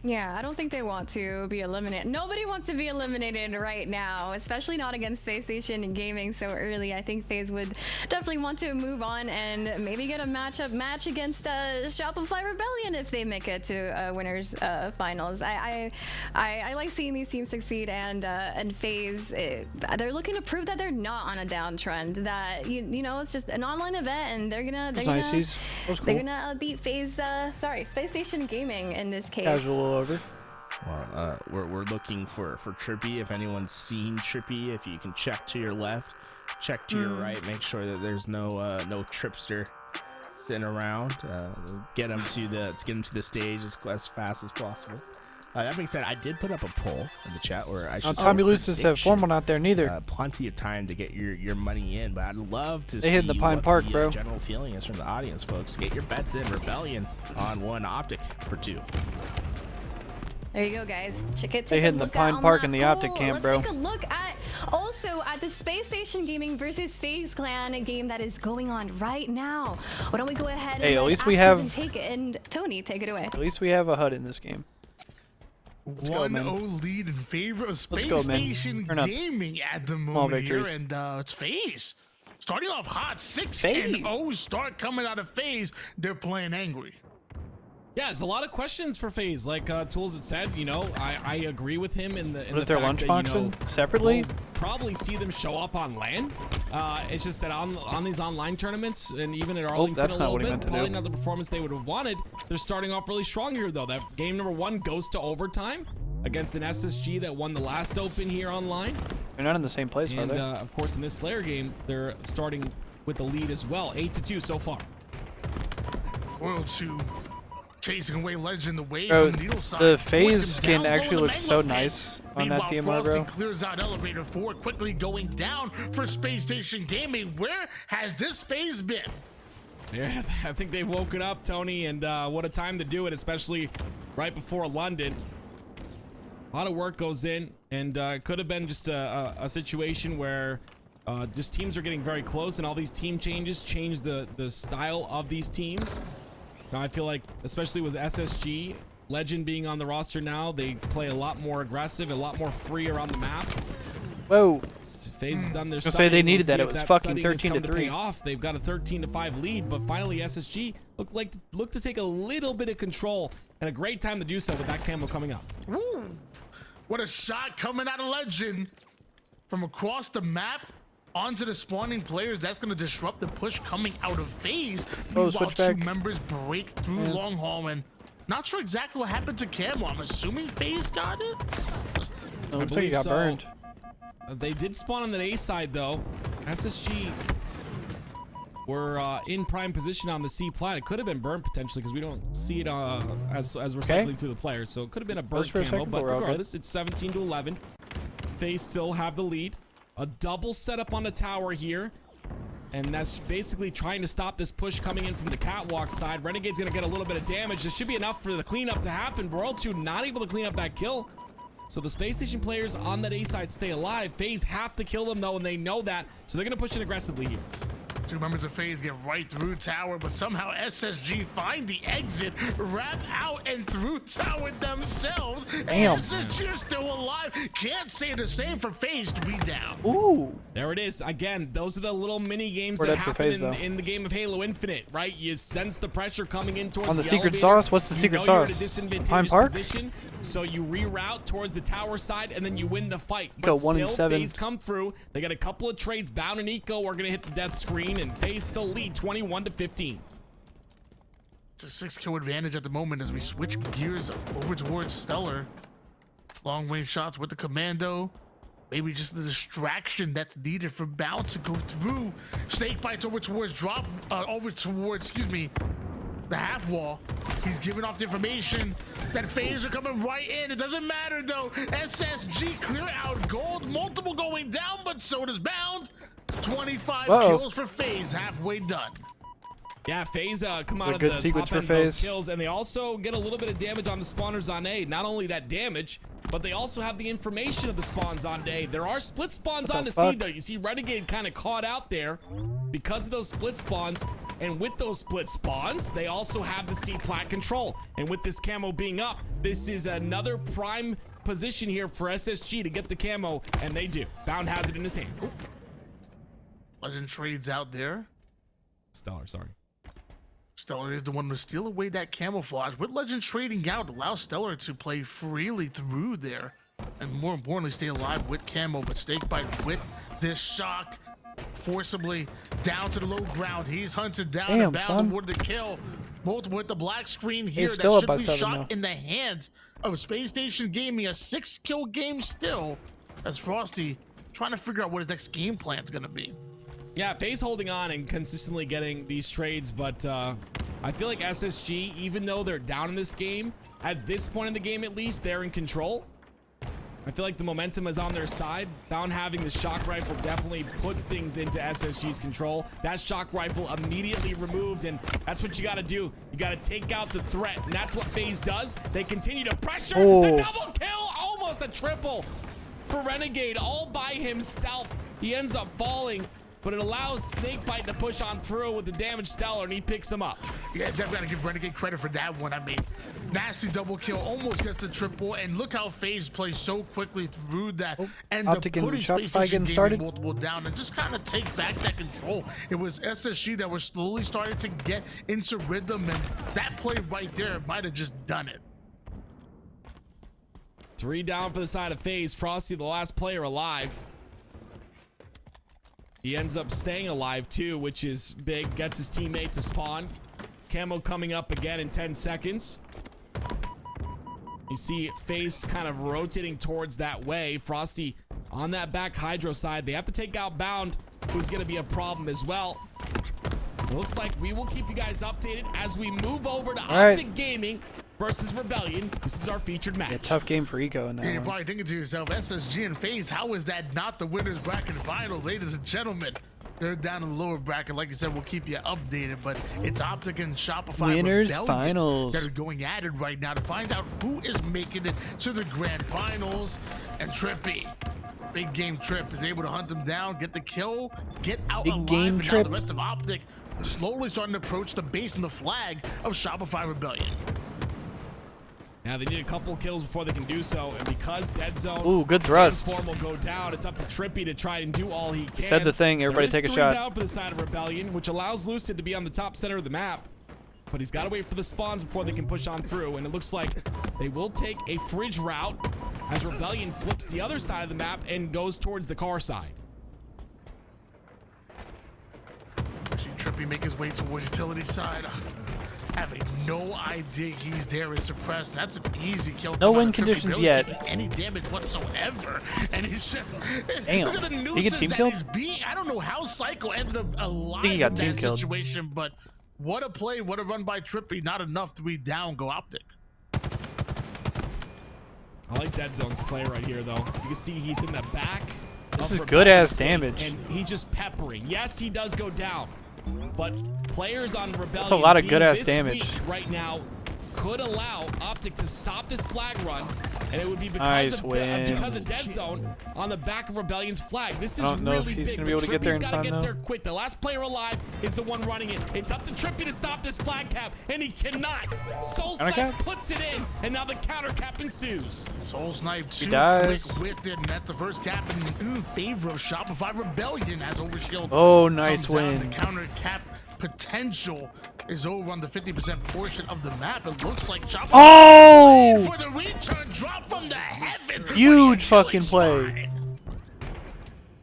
Yeah, I don't think they want to be eliminated. Nobody wants to be eliminated right now, especially not against Space Station Gaming so early. I think FaZe would definitely want to move on and maybe get a match against Shopify Rebellion if they make it to winners finals. I like seeing these teams succeed, and FaZe, they're looking to prove that they're not on a downtrend. That you know, it's just an online event, and they're gonna beat FaZe. Space Station Gaming in this case. Casual over. Well, we're looking for Trippy. If anyone's seen Trippy, if you can check to your left, check to your right, make sure that there's no Tripster sitting around. Get him to the stage as fast as possible. That being said, I did put up a poll in the chat where I should. Tommy Lucis have formal not there neither. Plenty of time to get your money in, but I'd love to see what the Pine Park, bro. General feeling is from the audience, folks. Get your bets in. Rebellion on 1, Optic for 2. There you go, guys. They hitting the Pine Park in the Optic camp, bro. Let's take a look at the Space Station Gaming versus FaZe Clan game that is going on right now. Why don't we go ahead and at least we have have take it, and Tony, take it away. At least we have a HUD in this game. 1-0 lead in favor of Space Station Gaming at the moment here, and it's FaZe starting off hot. 6-0 start coming out of FaZe. They're playing angry. Yeah, there's a lot of questions for FaZe. Like Tools had said, you know, I agree with him in the their fact that, you know, separately. We'll probably see them show up on LAN. It's just that on these online tournaments and even at Arlington a little bit, probably not the performance they would have wanted. They're starting off really strong here, though. That game number 1 goes to overtime against an SSG that won the last Open here online. They're not in the same place, are they? And of course, in this Slayer game, they're starting with the lead as well, 8-2 so far. Royal 2 chasing away Legend away from the needle side. The FaZe skin actually looks so nice on that DMR, bro. Clears out elevator 4, quickly going down for Space Station Gaming. Where has this FaZe been? Yeah, I think they've woken up, Tony, and what a time to do it, especially right before London. A lot of work goes in, and it could have been just a situation where just teams are getting very close, and all these team changes change the style of these teams. Now, I feel like, especially with SSG, Legend being on the roster now, they play a lot more aggressive, a lot more free around the map. Whoa. FaZe has done their studying. Say they needed that. It was fucking 13-3. They've got a 13-5 lead, but finally SSG looked to take a little bit of control, and a great time to do so with that camo coming up. Ooh, what a shot coming out of Legend from across the map onto the spawning players. That's going to disrupt the push coming out of FaZe. Meanwhile, 2 members break through long haul, and not sure exactly what happened to Camo. I'm assuming FaZe got it. I looks like he got burned. They did spawn on the A side, though. SSG were in prime position on the C plat. It could have been burned potentially because we don't see it as we're cycling through the players. So it could have been a burnt camo, but regardless, it's 17-11. FaZe still have the lead. A double setup on the tower here, and that's basically trying to stop this push coming in from the catwalk side. Renegade's gonna get a little bit of damage. This should be enough for the cleanup to happen. Royal 2 not able to clean up that kill. So the Space Station players on that A side stay alive. FaZe have to kill them though, and they know that, so they're gonna push it aggressively here. 2 members of FaZe get right through tower, but somehow SSG find the exit, wrap out and through tower themselves. Damn. SSG are still alive. Can't say the same for FaZe to be down. Ooh. There it is. Again, those are the little mini games that happen in the game of Halo Infinite, right? You sense the pressure coming in towards on the secret elevator. sauce. What's the secret sauce? You're at a disadvantageous Pine Park? position. So you reroute towards the tower side, and then you win the fight. Go But 1 and still, 7. FaZe come through. They got a couple of trades. Bound and Eco are going to hit the death screen, and FaZe still lead 21-15. It's a 6-kill advantage at the moment as we switch gears over towards Stellar. Long range shots with the commando. Maybe just the distraction that's needed for Bound to go through. Snake bites over towards the half wall. He's giving off the information that FaZe are coming right in. It doesn't matter though. SSG clear out gold. Multiple going down, but so does Bound. 25 kills for FaZe, halfway done. Yeah, FaZe come out of good the sequence top end for of those FaZe. kills, and they also get a little bit of damage on the spawners on A. Not only that damage, but they also have the information of the spawns on A. There are split spawns on the C, though. You see Renegade kind of caught out there because of those split spawns, and with those split spawns, they also have the C plat control. And with this camo being up, this is another prime position here for SSG to get the camo, and they do. Bound has it in his hands. Legend trades out there. Stellar, sorry. Stellar is the one to steal away that camouflage. With Legend trading out, allows Stellar to play freely through there. And more importantly, stay alive with camo. But Snakebite with this shock, forcibly down to the low ground. He's hunted down and Bound awarded the kill. Multiple with the black screen here. That should be shot in the hands of Space Station Gaming. A 6-kill game still, as Frosty trying to figure out what his next game plan is going to be. Yeah, FaZe holding on and consistently getting these trades, but I feel like SSG, even though they're down in this game, at this point in the game at least, they're in control. I feel like the momentum is on their side. Bound having the shock rifle definitely puts things into SSG's control. That shock rifle immediately removed, and that's what you got to do. You got to take out the threat, and that's what FaZe does. They continue to pressure. The double kill, almost a triple for Renegade all by himself. He ends up falling, but it allows Snakebite to push on through with the damaged Stellar, and he picks him up. Yeah, definitely gotta give Renegade credit for that one. I mean, nasty double kill, almost gets the triple, and look how FaZe plays so quickly through that, and putting Space Station Gaming multiple down and just kind of take back that control. It was SSG that was slowly starting to get into rhythm, and that play right there might have just done it. 3 down for the side of FaZe. Frosty, the last player alive. He ends up staying alive too, which is big. Gets his teammate to spawn. Camo coming up again in 10 seconds. You see FaZe kind of rotating towards that way. Frosty on that back Hydro side. They have to take out Bound, who's going to be a problem as well. It looks like we will keep you guys updated as we move over to Optic Gaming versus Rebellion. This is our featured match. Yeah, tough game for Eco. And you're probably thinking to yourself, SSG and FaZe, how is that not the winners bracket finals, ladies and gentlemen? They're down in the lower bracket. Like I said, we'll keep you updated, but it's Optic and Shopify winners Rebellion finals that are going at it right now to find out who is making it to the grand finals. And Trippy, big game Trip, is able to hunt them down, get the kill, get out alive, and now the rest of Optic slowly starting to approach the base and the flag of Shopify Rebellion. Now they need a couple kills before they can do so, and because Dead Zone good thrust. Form will go down, it's up to Trippy to try and do all he can. Said the thing, everybody take a shot. Down for the side of Rebellion, which allows Lucid to be on the top center of the map, but he's got to wait for the spawns before they can push on through, and it looks like they will take a fridge route as Rebellion flips the other side of the map and goes towards the car side. See Trippy make his way towards utility side. Having no idea he's there is suppressed. That's an easy kill. No win conditions yet. Any damage whatsoever, and he's just damn. Look at the nuisance that he's being. I don't know how Psycho ended up alive in that situation, but what a play, what a run by Trippy. Not enough to be down. Go Optic. I like Dead Zone's play right here, though. You can see he's in the back. This is good ass damage, and he's just peppering. Yes, he does go down. But players on Rebellion, that's a lot of good ass damage right now, could allow Optic to stop this flag run, and it would be because of Dead Zone on the back of Rebellion's flag. This is really big. But Trippy's got to get there quick. The last player alive is the one running it. It's up to Trippy to stop this flag cap, and he cannot. Soul Snipe puts it in, and now the counter cap ensues. Soul Snipe too quick with it, and that's the first cap in favor of Shopify Rebellion as Overshield. Oh, nice win. The counter cap potential is over on the 50% portion of the map. It looks like Shopify for the return drop from the heavens. Huge fucking play.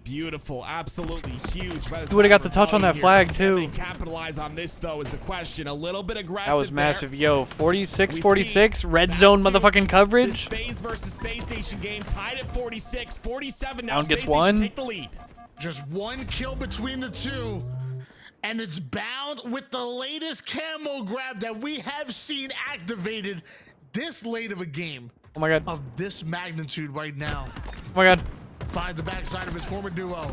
Beautiful, absolutely huge. He would have got the touch on that flag too. Can they capitalize on this though is the question. A little bit aggressive. That was massive. Yo, 46-46, red zone motherfucking coverage. This FaZe versus Space Station game tied at 46, 47 now. Down gets Space Station one. take the lead. Just one kill between the two. And it's bound with the latest camo grab that we have seen activated this late of a game. Oh my god. Of this magnitude right now. Oh my god. Finds the backside of his former duo.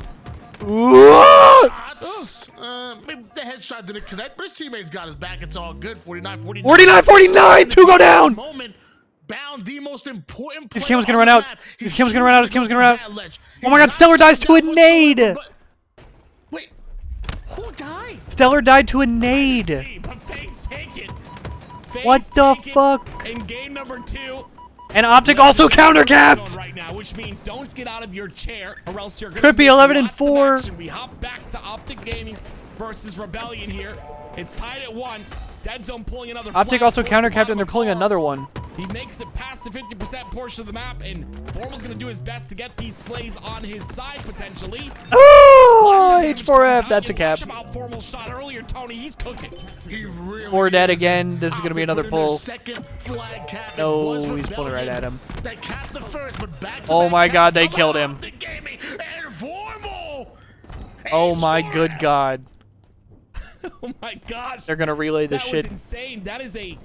Shots. Maybe the headshot didn't connect, but his teammates got his back. It's all good. 49-49. 49-49. Two go down. Moment. Bound the most important. His cam's gonna run out. His cam's gonna run out. His cam's gonna run out. Oh my god, Stellar dies to a nade. Wait, who died? Stellar died to a nade. But FaZe take it. What the fuck? In game number 2. And Optic also counter-capped. Right now, which means don't get out of your chair, or else you're gonna Could be miss 11-4. lots of action. We hop back to Optic Gaming versus Rebellion here. It's tied at 1. Dead Zone pulling another. Optic also counter-capped, and they're pulling another one. He makes it past the 50% portion of the map, and Formal's gonna do his best to get these slays on his side potentially. Oh, H4F, that's a cap. About Formal shot earlier, Tony. He's cooking. He really Or dead is. again. This is gonna be another pull. Second flag cap. No, he's pulling right at him. That capped the first, but back Oh my god, they killed him. And Formal. Oh my good god. Oh my gosh. They're gonna relay this shit. That was insane. That is a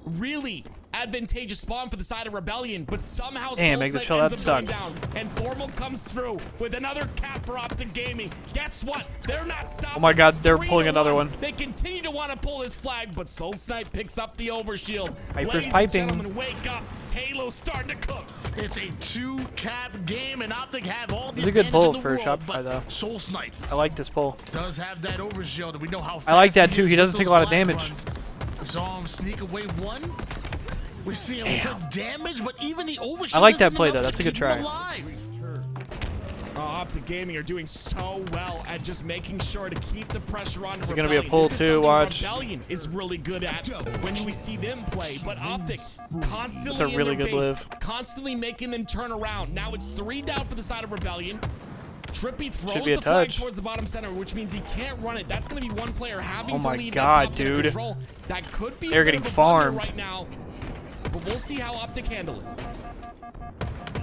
really advantageous spawn for the side of Rebellion, but somehow Damn, Soul Exit Shell, ends that up going sucks. down, and Formal comes through with another cap for Optic Gaming. Guess what? They're not stopping. Oh my god, they're 3-1. pulling another one. They continue to want to pull this flag, but Soul Snipe picks up the overshield. Hyper's Ladies piping. and gentlemen, wake up. Halo's starting to cook. It's a 2-cap game, and Optic have all the It's a good advantage pull in the for world, Shopify, but though. Soul Snipe I like this pull. does have that overshield, and we know how fast I like that too. is He with doesn't take a those lot of flag damage. runs. We saw him sneak away one. We see him put damage, but even the overshield I like that isn't play, enough though. to That's a good keep him try. alive. Optic Gaming are doing so well at just making sure to keep the pressure on It's Rebellion. gonna be a pull This is too, something watch. Rebellion is really good at when we see them play, but Optic constantly That's a really in their good base, live. constantly making them turn around. Now it's 3 down for the side of Rebellion. Trippy throws be a the flag touch. towards the bottom center, which means he can't run it. That's going to be one player having Oh to my leave God, that top center dude. control. That could be They're a bit getting of a blunder farmed. right now, but we'll see how Optic handle it.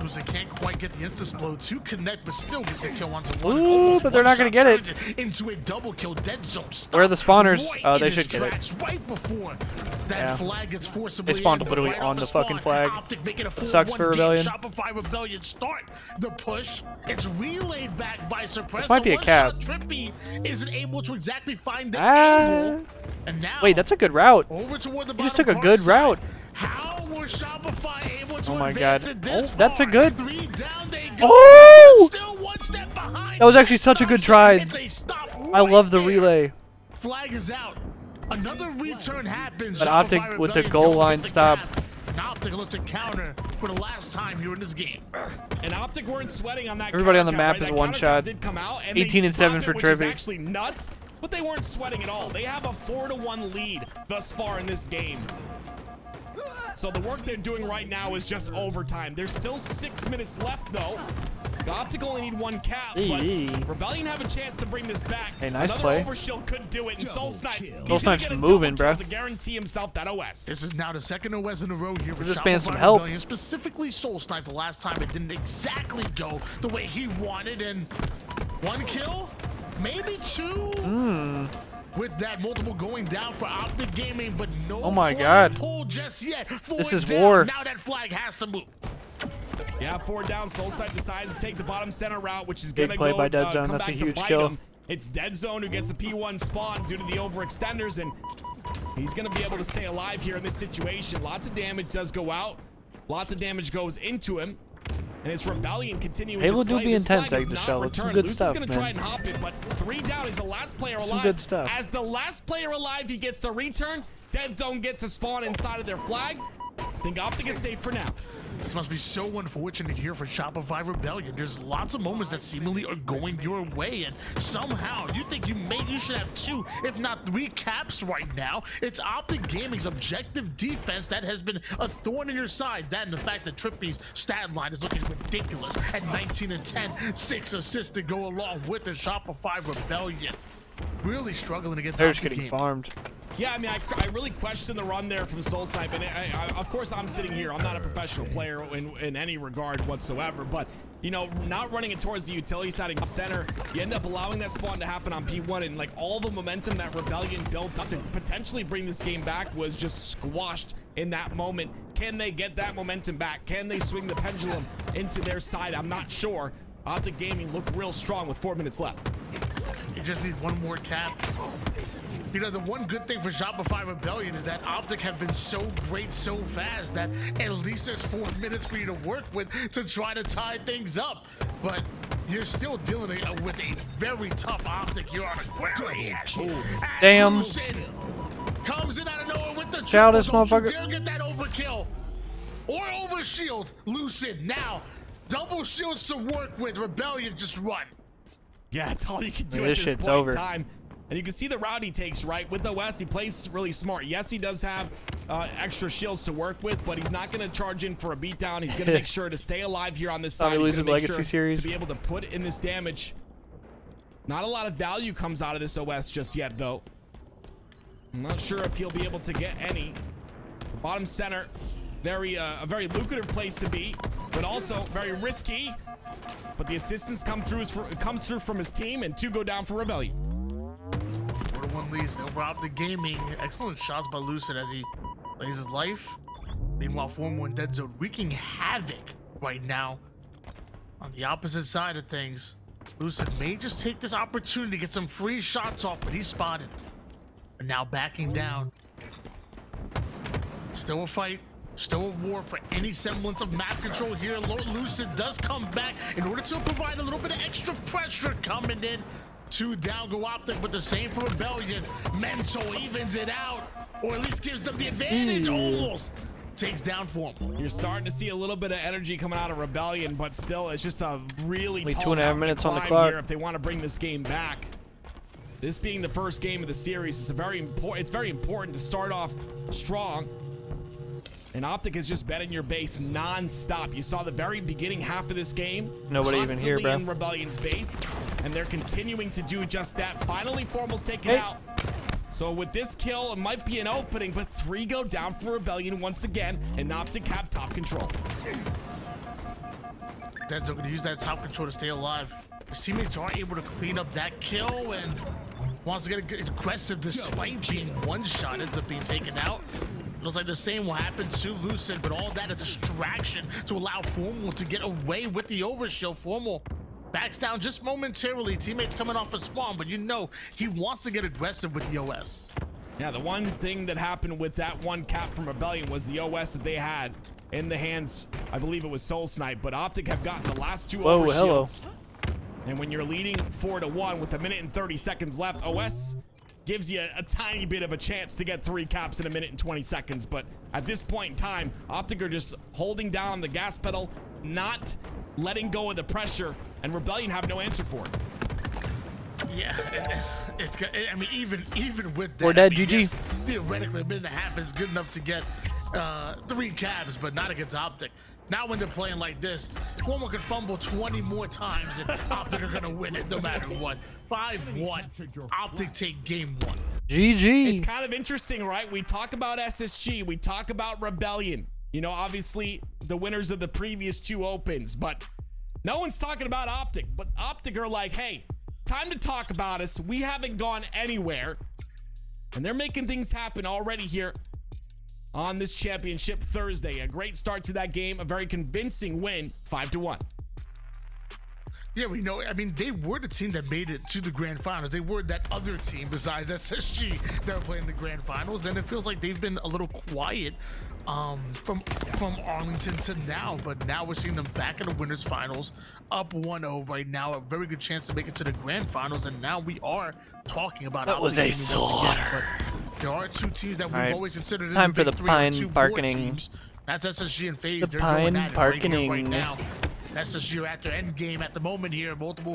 They can't quite get the insta-splode to connect, but still gets the kill onto one. Ooh, Almost but they're not gonna one-shot get it. turns into a double kill. Dead Zone stop. Where are the spawners? Right Oh, in they his should get it. tracks right before that Yeah. flag gets forcibly They spawned in, literally right on off the fucking spawn. flag. Optic making a Sucks 4-1 for game. Rebellion. Shopify Rebellion start the push. It's relayed back by Suppress. This might be a cap. Trippy isn't able to exactly find the Ah. angle. And now Wait, that's a good route. over toward the He just bottom took a good card route. side. How was Shopify able to Oh my advance God. it this Oh, that's a far? good- 3 down they go. Oh! Still one step behind. That was actually such a good try. It's a stop I right love the there. relay. Flag is out. Another return happens. But Shopify Optic with the Rebellion goal don't get line the stop. cap. And Optic look to counter for the last time here in this game. And Optic weren't sweating on that. Everybody on the counter map count, is right? one That shot. counter count did come out, and 18 and 7 stopped for it, which is Trippy. actually nuts, but they weren't sweating at all. They have a 4-1 lead thus far in this game. So the work they're doing right now is just overtime. There's still 6 minutes left, though. The Optic only need 1 cap, but Rebellion have a chance to bring this back. Hey, nice Another play. overshield could do it, and Soul Snipe, he's Soul gonna Snipe's get a moving, double bruh. kill to guarantee himself that OS. This is now the second OS in a row here for Give this Shopify man some help. Rebellion, specifically Soul Snipe. The last time it didn't exactly go the way he wanted, and 1 kill, maybe 2. With that multiple going down for Optic Gaming, but no Oh my flag God. pull just yet. This is down. war. Now that flag has to move. Yeah, 4 down. Soul Snipe decides to take the bottom center route, which is Big gonna play go by Dead Zone. come That's a back to huge bite kill. him. It's Dead Zone who gets a P1 spawn due to the overextenders, and he's gonna be able to stay alive here in this situation. Lots of damage does go out. Lots of damage goes into him. And it's Rebellion continuing Halo to do slay. be This intense, flag does Exit not Shell. It's some return. good Lucy's stuff, gonna man. try and hop it, but 3 down. He's the last player alive. Some good stuff. As the last player alive, he gets the return. Dead Zone gets a spawn inside of their flag. I think Optic is safe for now. This must be so unfortunate here for Shopify Rebellion. There's lots of moments that seemingly are going your way, and somehow you think you should have 2, if not 3 caps right now. It's Optic Gaming's objective defense that has been a thorn in your side. That and the fact that Trippy's stat line is looking ridiculous at 19 and 10, 6 assists to go along with the Shopify Rebellion. Really struggling against They're Optic just getting farmed. Yeah, I mean, I really question the run there from SoulSnipe, and of course I'm sitting here. I'm not a professional player in any regard whatsoever, but you know, not running it towards the utility side and center, you end up allowing that spawn to happen on P1, and like all the momentum that Rebellion built up to potentially bring this game back was just squashed in that moment. Can they get that momentum back? Can they swing the pendulum into their side? I'm not sure. Optic Gaming looked real strong with 4 minutes left. You just need one more cap. You know, the one good thing for Shopify Rebellion is that Optic have been so great so fast that at least there's 4 minutes for you to work with to try to tie things up. But you're still dealing with a very tough Optic here on Aquarius. Damn. Comes in out of nowhere with the Chow triple. this Don't you motherfucker. dare get that overkill. Or overshield. Lucid now. Double shields to work with. Rebellion just run. Yeah, it's all you can do I mean, at this this shit's point over. in time. And you can see the route he takes, right? With the West, he plays really smart. Yes, he does have extra shields to work with, but he's not going to charge in for a beatdown. He's going to make sure to stay alive here on this side. He's going to make sure series. to be able to put in this damage. Not a lot of value comes out of this OS just yet, though. I'm not sure if he'll be able to get any. Bottom center, a very lucrative place to be, but also very risky. But the assistance comes through from his team, and 2 go down for Rebellion. 4-1 leads over Optic Gaming. Excellent shots by Lucid as he plays his life. Meanwhile, Formal in Dead Zone wreaking havoc right now on the opposite side of things. Lucid may just take this opportunity to get some free shots off, but he's spotted. And now backing down. Still a fight. Still a war for any semblance of map control here. Lucid does come back in order to provide a little bit of extra pressure coming in. 2 down go Optic, but the same for Rebellion. Mental evens it out, or at least gives them the advantage. Almost takes down for him. You're starting to see a little bit of energy coming out of Rebellion, but still, it's just a really Only tall 2.5 minutes on the clock here if they want to bring this game back. This being the first game of the series, it's very important to start off strong. And Optic has just been in your base non-stop. You saw the very beginning half of this game. Nobody even here, bro. In Rebellion's base, and they're continuing to do just that. Finally, Formal's taken out. So with this kill, it might be an opening, but 3 go down for Rebellion once again, and Optic have top control. Dead's going to use that top control to stay alive. His teammates are able to clean up that kill and wants to get aggressive despite being one-shot. Ends up being taken out. Looks like the same will happen to Lucid, but all that a distraction to allow Formal to get away with the overshield. Formal backs down just momentarily. Teammates coming off a spawn, but you know he wants to get aggressive with the OS. Yeah, the one thing that happened with that one cap from Rebellion was the OS that they had in the hands, I believe it was SoulSnipe, but Optic have gotten the last 2 overshields. And when you're leading 4-1 with 1 minute and 30 seconds left, OS gives you a tiny bit of a chance to get 3 caps in 1 minute and 20 seconds. But at this point in time, Optic are just holding down the gas pedal, not letting go of the pressure, and Rebellion have no answer for it. Yeah, I mean, even with that, Or dead, I mean, GG. yes, theoretically, 1.5 minutes is good enough to get 3 caps, but not against Optic. Now when they're playing like this, Formal could fumble 20 more times and Optic are gonna win it no matter what. 5-1, Optic take game 1. GG. It's kind of interesting, right? We talk about SSG, we talk about Rebellion. You know, obviously the winners of the previous 2 opens, but no one's talking about Optic. But Optic are like, hey, time to talk about us. We haven't gone anywhere. And they're making things happen already here on this championship Thursday. A great start to that game, a very convincing win, 5-1. Yeah, we know. I mean, they were the team that made it to the grand finals. They were that other team besides SSG that were playing the grand finals, and it feels like they've been a little quiet from Arlington to now. But now we're seeing them back in the winners finals, up 1-0 right now. A very good chance to make it to the grand finals, and now we are talking about That was a slaughter. But there are 2 teams that we've always considered in Time the for big the 3 pine 2 bargaining teams. That's SSG and FaZe. The They're going pine at it right here, right parkening. now. SSG are at their end game at the moment here. Multiple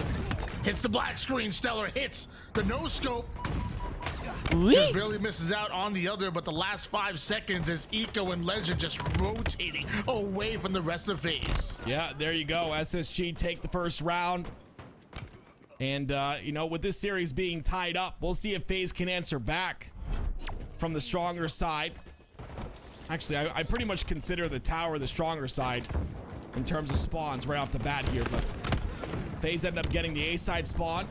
hits the black screen. Stellar hits the no scope. Just barely misses out on the other, but the last 5 seconds is Eco and Legend just rotating away from the rest of FaZe. Yeah, there you go. SSG take the first round. And, you know, with this series being tied up, we'll see if FaZe can answer back from the stronger side. Actually, I pretty much consider the tower the stronger side in terms of spawns right off the bat here, but FaZe ended up getting the A side spawn.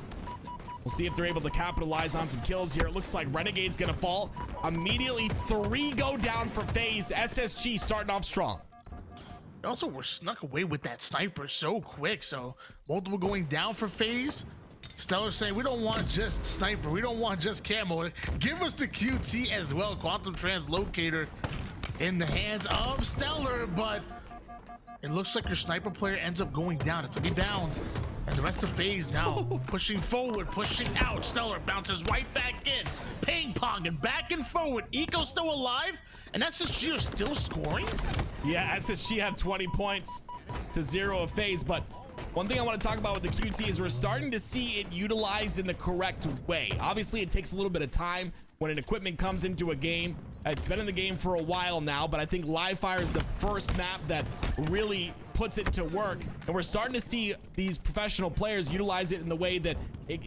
We'll see if they're able to capitalize on some kills here. It looks like Renegade's gonna fall. Immediately 3 go down for FaZe. SSG starting off strong. Also, we're snuck away with that sniper so quick, so multiple going down for FaZe. Stellar saying, we don't want just sniper, we don't want just camo. Give us the QT as well. Quantum Translocator in the hands of Stellar, but it looks like your sniper player ends up going down. It's gonna be bound. And the rest of FaZe now pushing forward, pushing out. Stellar bounces right back in. Ping pong and back and forward. Eco still alive, and SSG are still scoring? Yeah, SSG have 20 points to 0 of FaZe, but one thing I want to talk about with the QT is we're starting to see it utilized in the correct way. Obviously, it takes a little bit of time when an equipment comes into a game. It's been in the game for a while now, but I think Live Fire is the first map that really puts it to work, and we're starting to see these professional players utilize it in the way that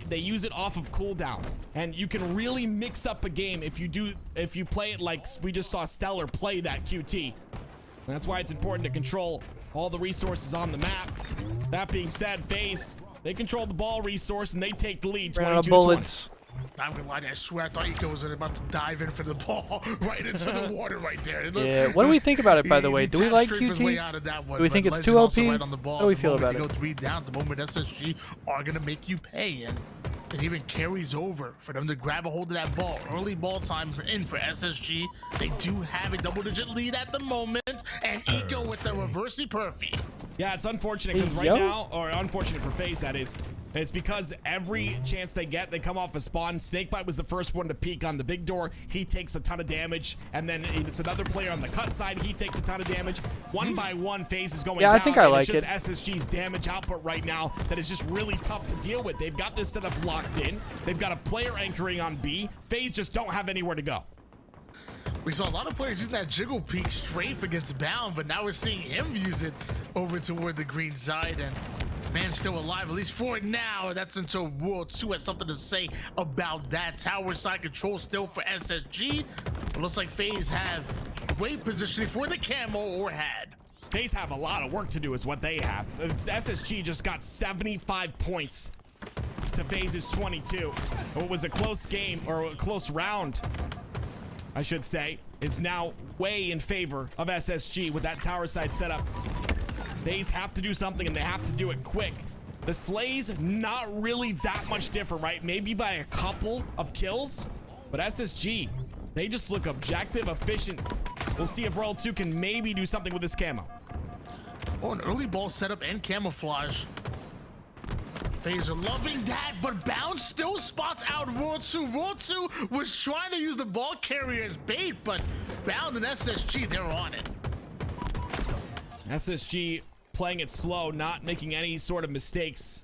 they use it off of cooldown, and you can really mix up a game if you play it like we just saw Stellar play that QT. And that's why it's important to control all the resources on the map. That being said, FaZe, they control the ball resource and they take the lead. Ran out of bullets. I'm gonna lie, I swear I thought Eco was about to dive in for the ball right into the water right there. Yeah, what do we think about it, by the way? Do we like QT? Do we think it's too OP? Right on the ball. How do we feel about it? Go 3 down. The moment SSG are gonna make you pay, and it even carries over for them to grab a hold of that ball. Early ball time in for SSG. They do have a double-digit lead at the moment, and Eco with the reversey perfy. Yeah, it's unfortunate because right now, or unfortunate for FaZe, that is. And it's because every chance they get, they come off a spawn. Snakebite was the first one to peek on the big door. He takes a ton of damage. And then it's another player on the cut side. He takes a ton of damage. One by one, FaZe is going down. I think I like it. It's just SSG's damage output right now that is just really tough to deal with. They've got this setup locked in. They've got a player anchoring on B. FaZe just don't have anywhere to go. We saw a lot of players using that jiggle peek strafe against Bound, but now we're seeing him use it over toward the green side, and man still alive, at least for now. That's until World 2 has something to say about that. Tower side control still for SSG. It looks like FaZe have great positioning for the camo, or had. FaZe have a lot of work to do is what they have. SSG just got 75 points to FaZe's 22. It was a close game, or a close round, I should say. It's now way in favor of SSG with that tower side setup. FaZe have to do something, and they have to do it quick. The Slays, not really that much different, right? Maybe by a couple of kills, but SSG, they just look objective, efficient. We'll see if Royal 2 can maybe do something with this camo. Oh, an early ball setup and camouflage. FaZe are loving that, but Bound still spots out Royal 2. Royal 2 was trying to use the ball carrier as bait, but Bound and SSG, they're on it. SSG playing it slow, not making any sort of mistakes,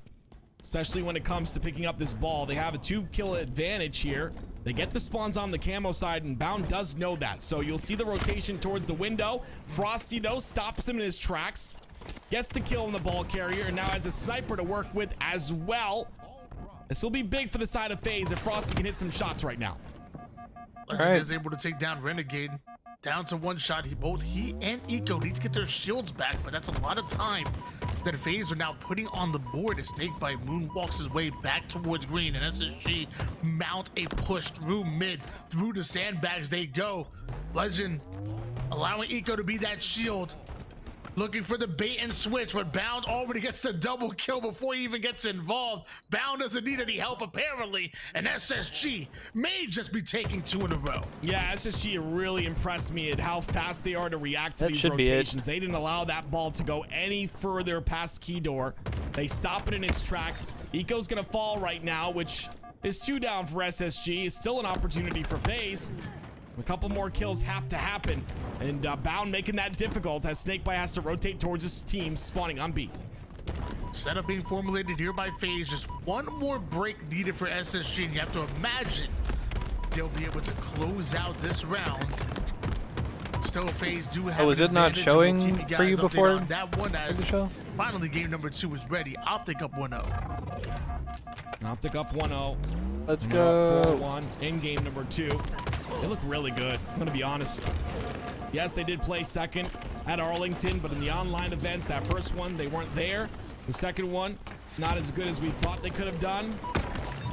especially when it comes to picking up this ball. They have a 2-kill advantage here. They get the spawns on the camo side, and Bound does know that. So you'll see the rotation towards the window. Frosty, though, stops him in his tracks. Gets the kill on the ball carrier, and now has a sniper to work with as well. This will be big for the side of FaZe if Frosty can hit some shots right now. Legend is able to take down Renegade. Down to 1 shot. Both he and Eco need to get their shields back, but that's a lot of time that FaZe are now putting on the board. As Snakebite moonwalks his way back towards green, and SSG mount a push through mid. Through the sandbags they go. Legend allowing Eco to be that shield. Looking for the bait and switch, but Bound already gets the double kill before he even gets involved. Bound doesn't need any help apparently, and SSG may just be taking 2 in a row. Yeah, SSG really impressed me at how fast they are to react to these rotations. They didn't allow that ball to go any further past key door. They stop it in its tracks. Eco's gonna fall right now, which is 2 down for SSG. It's still an opportunity for FaZe. A couple more kills have to happen, and Bound making that difficult as Snakebite has to rotate towards his team, spawning on B. Setup being formulated here by FaZe. Just one more break needed for SSG, and you have to imagine they'll be able to close out this round. Still, FaZe do have. Oh, is it not showing for you before that one? As show? Finally, game number 2 is ready. Optic up 1-0. Optic up 1-0. Let's go. 4-1 in game number 2. They look really good, I'm gonna be honest. Yes, they did play second at Arlington, but in the online events, that first one, they weren't there. The second one, not as good as we thought they could have done.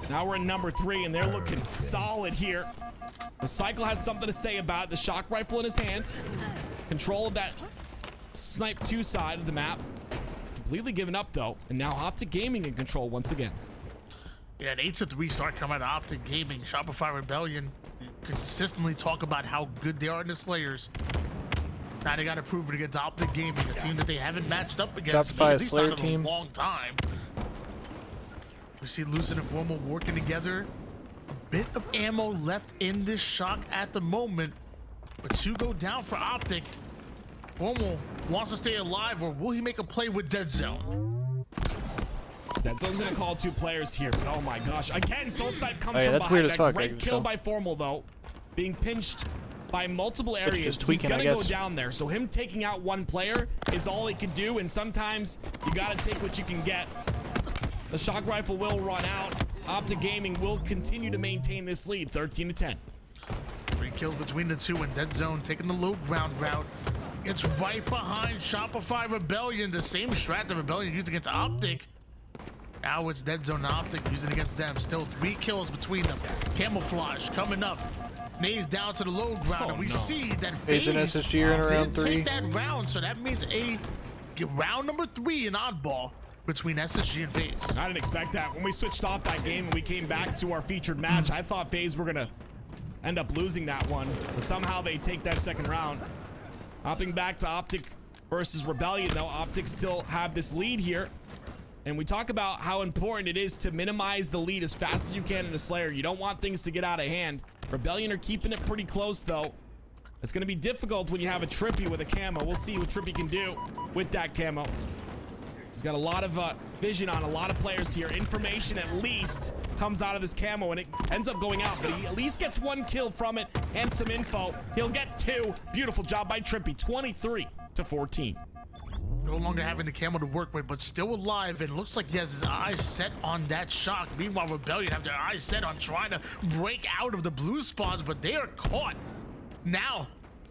Now we're in number 3, and they're looking solid here. The Cycle has something to say about it. The shock rifle in his hands. Control of that Snipe 2 side of the map. Completely given up, though. And now Optic Gaming in control once again. Yeah, an 8-3 start coming out of Optic Gaming. Shopify Rebellion consistently talk about how good they are in the Slayers. Now they got to prove it against Optic Gaming, a team that they haven't matched up against Shopify at least Slayer not in team. a long time. We see Lucid and Formal working together. A bit of ammo left in this shock at the moment, but 2 go down for Optic. Formal wants to stay alive, or will he make a play with Dead Zone? Dead Zone's gonna call 2 players here, but oh my gosh. Again, Soul Snipe comes Hey, from that's weird behind. as A fuck, great right, kill so. by Formal, though. Being pinched by multiple areas. tweaking, He's gonna I go guess. down there. So him taking out 1 player is all he could do, and sometimes you gotta take what you can get. The shock rifle will run out. Optic Gaming will continue to maintain this lead, 13-10. 3 kills between the 2, and Dead Zone taking the low ground route. It's right behind Shopify Rebellion, the same strat that Rebellion used against Optic. Now it's Dead Zone and Optic using against them. Still 3 kills between them. Camouflage coming up. Nays down to the low ground, and we see that FaZe and SSG are in round did 3. take that round, so that means a round number 3 in oddball between SSG and FaZe. I didn't expect that. When we switched off that game and we came back to our featured match, I thought FaZe were gonna end up losing that one, but somehow they take that second round. Hopping back to Optic versus Rebellion, though. Optic still have this lead here. And we talk about how important it is to minimize the lead as fast as you can in a Slayer. You don't want things to get out of hand. Rebellion are keeping it pretty close, though. It's going to be difficult when you have a Trippy with a camo. We'll see what Trippy can do with that camo. He's got a lot of vision on a lot of players here. Information at least comes out of this camo, and it ends up going out, but he at least gets 1 kill from it and some info. He'll get 2. Beautiful job by Trippy, 23-14. No longer having the camo to work with, but still alive, and looks like he has his eyes set on that shock. Meanwhile, Rebellion have their eyes set on trying to break out of the blue spawns, but they are caught. Now,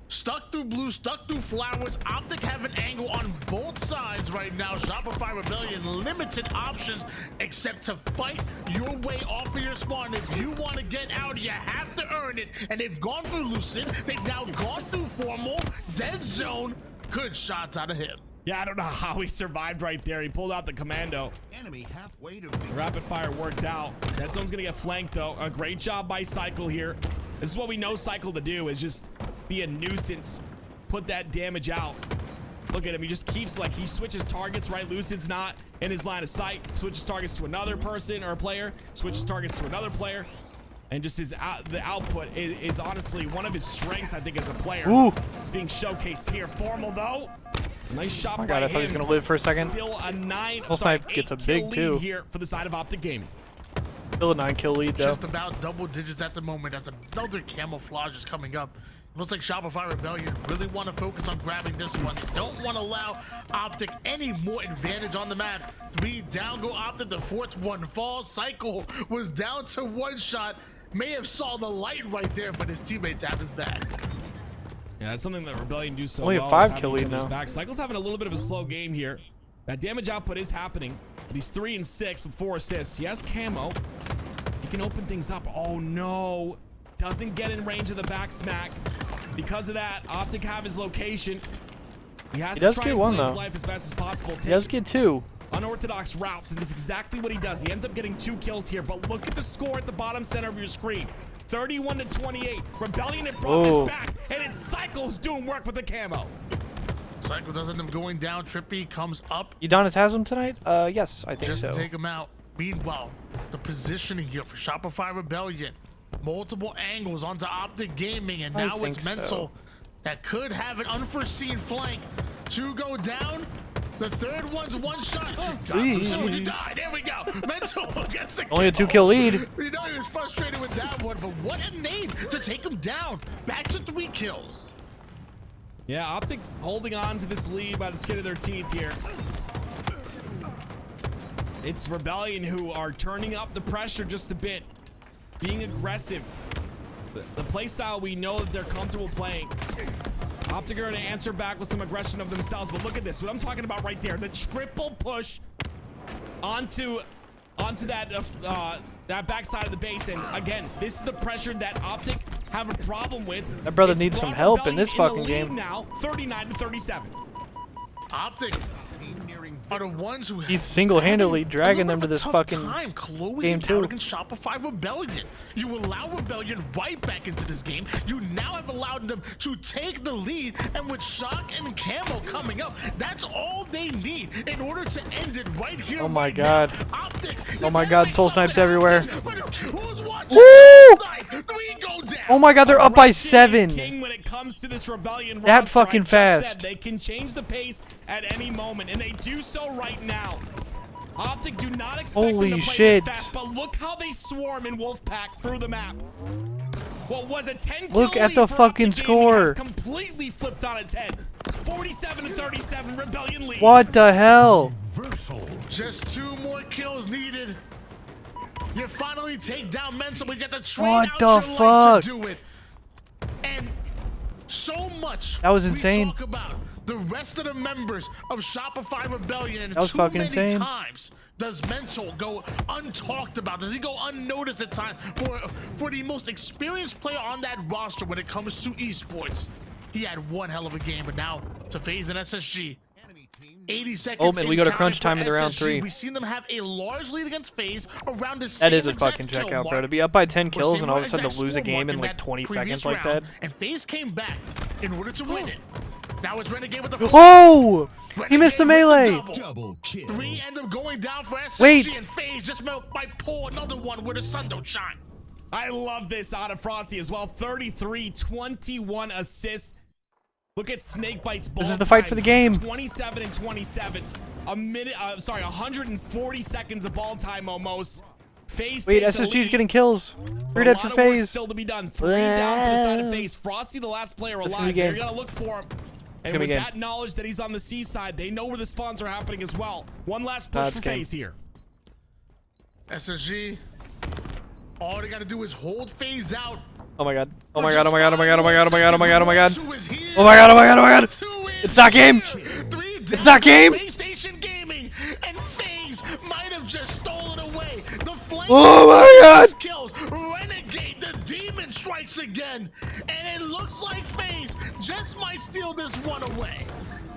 stuck through blue, stuck through flowers. Optic have an angle on both sides right now. Shopify Rebellion, limited options except to fight your way off of your spawn. If you want to get out, you have to earn it. And they've gone through Lucid. They've now gone through Formal. Dead Zone. Good shots out of him. Yeah, I don't know how he survived right there. He pulled out the commando. Enemy halfway to The rapid fire worked out. Dead Zone's gonna get flanked, though. A great job by Cycle here. This is what we know Cycle to do, is just be a nuisance. Put that damage out. Look at him. He just keeps, like, he switches targets, right? Lucid's not in his line of sight. Switches targets to another person or a player. Switches targets to another player. And just the output is honestly one of his strengths, I think, as a player. Ooh. It's being showcased here. Formal, though. Nice shot Oh my by God, I thought he was gonna live for a second. Still a 9. Full sorry, Snipe gets a 8 kill big lead two. here for the side of Optic Gaming. Still a 9-kill lead, though. Just about double digits at the moment as another camouflage is coming up. Looks like Shopify Rebellion really want to focus on grabbing this one. They don't want to allow Optic any more advantage on the map. 3 down go Optic, the 4th one falls. Cycle was down to 1 shot. May have saw the light right there, but his teammates have his back. Yeah, that's something that Rebellion do so Only a well. 5-kill lead now. Back. Cycle's having a little bit of a slow game here. That damage output is happening, but he's 3 and 6 with 4 assists. He has camo. He can open things up. Oh no, doesn't get in range of the back smack. Because of that, Optic have his location. He has to does try get and one, play his though. life as best as possible. He does get 2. Unorthodox routes, and that's exactly what he does. He ends up getting 2 kills here, but look at the score at the bottom center of your screen. 31-28. Rebellion had brought Oh. this back, and it's Cycle's doing work with the camo. Cycle does end up going down. Trippy comes up Udonis has him tonight? Yes, I think just so. to take him out. Meanwhile, the positioning here for Shopify Rebellion. Multiple angles onto Optic Gaming, and now it's Mental that could have an unforeseen flank. 2 go down. The third one's one shot. Someone to die. There we go. Mental gets the Only a 2-kill lead. We know he was frustrated with that one, but what a nade to take him down. Back to 3 kills. Yeah, Optic holding on to this lead by the skin of their teeth here. It's Rebellion who are turning up the pressure just a bit, being aggressive. The playstyle we know that they're comfortable playing. Optic are going to answer back with some aggression of themselves, but look at this. What I'm talking about right there, the triple push onto that backside of the base. And again, this is the pressure that Optic have a problem with. That brother needs some help in this fucking game. Now 39-37. Optic are the ones who he's single-handedly dragging them to this fucking game too. Against Shopify Rebellion. You allow Rebellion right back into this game. You now have allowed them to take the lead, and with Shock and Camo coming up, that's all they need in order to end it right here. Oh my god. Optic, oh my god, soul snipes everywhere. Woo! Oh my god, they're up by 7. King when it comes to this Rebellion that roster, fucking fast. They can change the pace at any moment, and they do so right now. Optic do not expect them to play this fast, but look how they swarm in Wolfpack through the map. What was a 10-kill look at the fucking score. Completely flipped on its head. 47-37 Rebellion lead. What the hell? Just 2 more kills needed. You finally take down Mental, but you have to train out your life to do it. And so much that was insane. We talk about the rest of the members of Shopify Rebellion, and that was too fucking many insane. times does Mental go untalked about? Does he go unnoticed at times for the most experienced player on that roster when it comes to esports? He had one hell of a game, but now to FaZe and SSG. 80 seconds. Oh, and we go to crunch time in the round 3. We've seen them have a large lead against FaZe around the that is a fucking checkout, bro. To be up by 10 kills and all of a sudden to lose a game in like 20 seconds like that. And FaZe came back in order to win it. Now it's Renegade with the oh! He missed the melee. Double kill. 3 end up going down for SSG, and FaZe just might pull another one with a sun don't shine. I love this out of Frosty as well. 33, 21 assists. Look at Snakebite's ball. This is the fight for the game. 27 and 27. A minute, 140 seconds of ball time almost. FaZe. Wait, SSG's getting kills. 3 dead for FaZe. Still to be done. 3 down to the side of FaZe. Frosty, the last player alive. They're gonna look for him. And with that knowledge that he's on the C side, they know where the spawns are happening as well. One last push for FaZe here. SSG. All they gotta do is hold FaZe out. Oh my god. Oh my god, oh my god, oh my god, oh my god, oh my god, oh my god, oh my god. Oh my god, oh my god, oh my god. It's not game. It's not game. Station Gaming and FaZe might have just stolen away. The flame. Oh my god. Kills. Renegade, the demon strikes again. And it looks like FaZe just might steal this one away.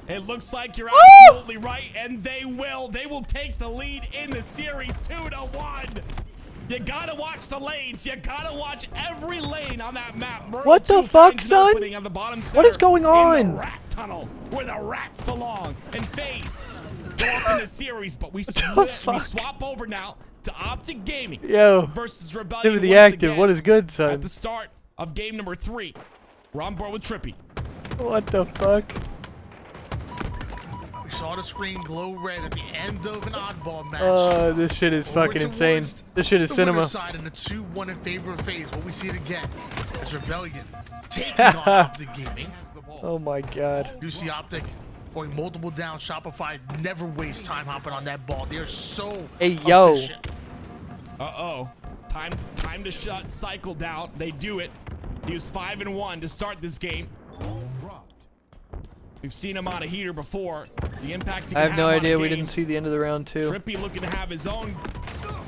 It looks like you're absolutely right, and they will. They will take the lead in the series 2-1. You gotta watch the lanes. You gotta watch every lane on that map. What the fuck, son? What is going on? In the rat tunnel, where the rats belong. And FaZe go up in the series, but we swap over now to Optic Gaming versus Rebellion. The active. What is good, son? At the start of game number 3, we're on board with Trippy. What the fuck? We saw the screen glow red at the end of an oddball match. This shit is fucking insane. This shit is cinema. Side in the 2-1 in favor of FaZe, but we see it again as Rebellion taking on Optic Gaming. Oh my god. You see Optic going multiple down. Shopify never waste time hopping on that ball. They're so efficient. Uh-oh. Time to shut cycle down. They do it. He was 5-1 to start this game. We've seen him on a heater before. The impact he I have no idea. We didn't see the end of the round 2. Trippy looking to have his own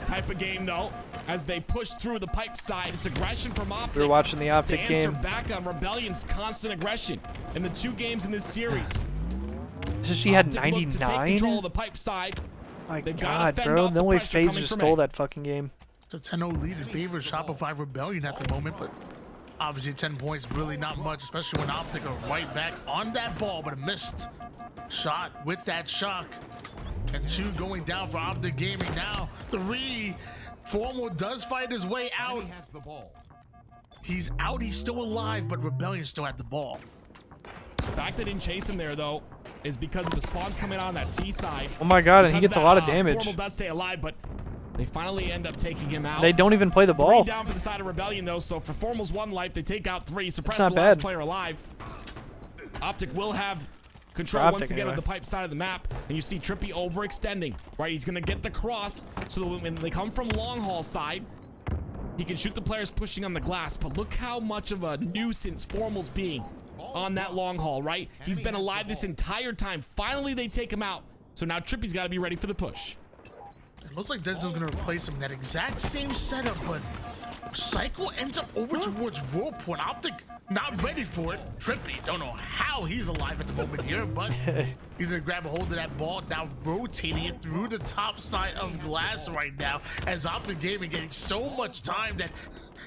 type of game though, as they push through the pipe side. It's aggression from Optic. We're watching the Optic to game. Answer back on Rebellion's constant aggression in the 2 games in this series. She had 99. To take control of the pipe side. My god, bro! No way FaZe just stole that fucking game. It's a 10-0 lead in favor of Shopify Rebellion at the moment, but obviously 10 points really not much, especially when Optic are right back on that ball, but a missed shot with that shock. And 2 going down for Optic Gaming now. 3. Formal does fight his way out. He's out, he's still alive, but Rebellion still had the ball. The fact they didn't chase him there, though, is because of the spawns coming out on that seaside. Oh my god, and he Because gets a lot of damage. Formal does stay alive, but they finally end up taking him out. They don't even play the 3 ball. down for the side of Rebellion, though, so for Formal's 1 life, they take out 3, suppress not the last bad. player alive. Optic will have control Optic, once again anyway. of the pipe side of the map, and you see Trippy overextending, right? He's gonna get the cross, so that when they come from long haul side, he can shoot the players pushing on the glass, but look how much of a nuisance Formal's being on that long haul, right? He's been alive this entire time. Finally, they take him out, so now Trippy's gotta be ready for the push. It looks like Denzel's gonna replace him in that exact same setup, but Psycho ends up over towards Whirlpool. Optic not ready for it. Trippy, don't know how he's alive at the moment here, but he's gonna grab a hold of that ball, now rotating it through the top side of glass right now, as Optic Gaming getting so much time that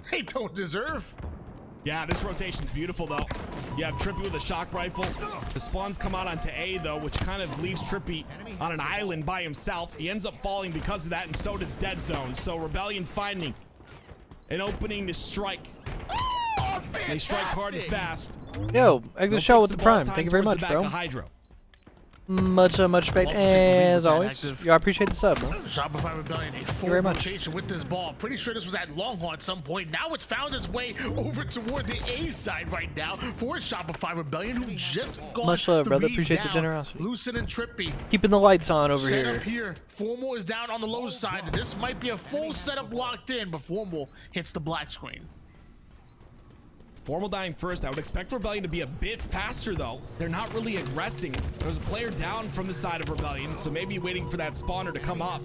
they don't deserve. Yeah, this rotation's beautiful, though. You have Trippy with a shock rifle. The spawns come out onto A, though, which kind of leaves Trippy on an island by himself. He ends up falling because of that, and so does Dead Zone. So Rebellion finding an opening to strike. They strike hard and fast. Yo, exit They'll shot take with some the ball prime. time Thank you very towards much, the back bro. of Hydro. Much respect, Also take the lead as with that always. active- Yo, I appreciate the sub, man. Shopify Rebellion, a full very much. rotation with this ball. Pretty sure this was at long haul at some point. Now it's found its way over toward the A side right now for Shopify Rebellion, who just gone Much love, brother. 3 Appreciate the down. generosity. Lucid and Trippy Keeping the lights on over set here. up here. Formal is down on the low side. This might be a full setup locked in, but Formal hits the black screen. Formal dying first. I would expect Rebellion to be a bit faster, though. They're not really aggressing. There's a player down from the side of Rebellion, so maybe waiting for that spawner to come up.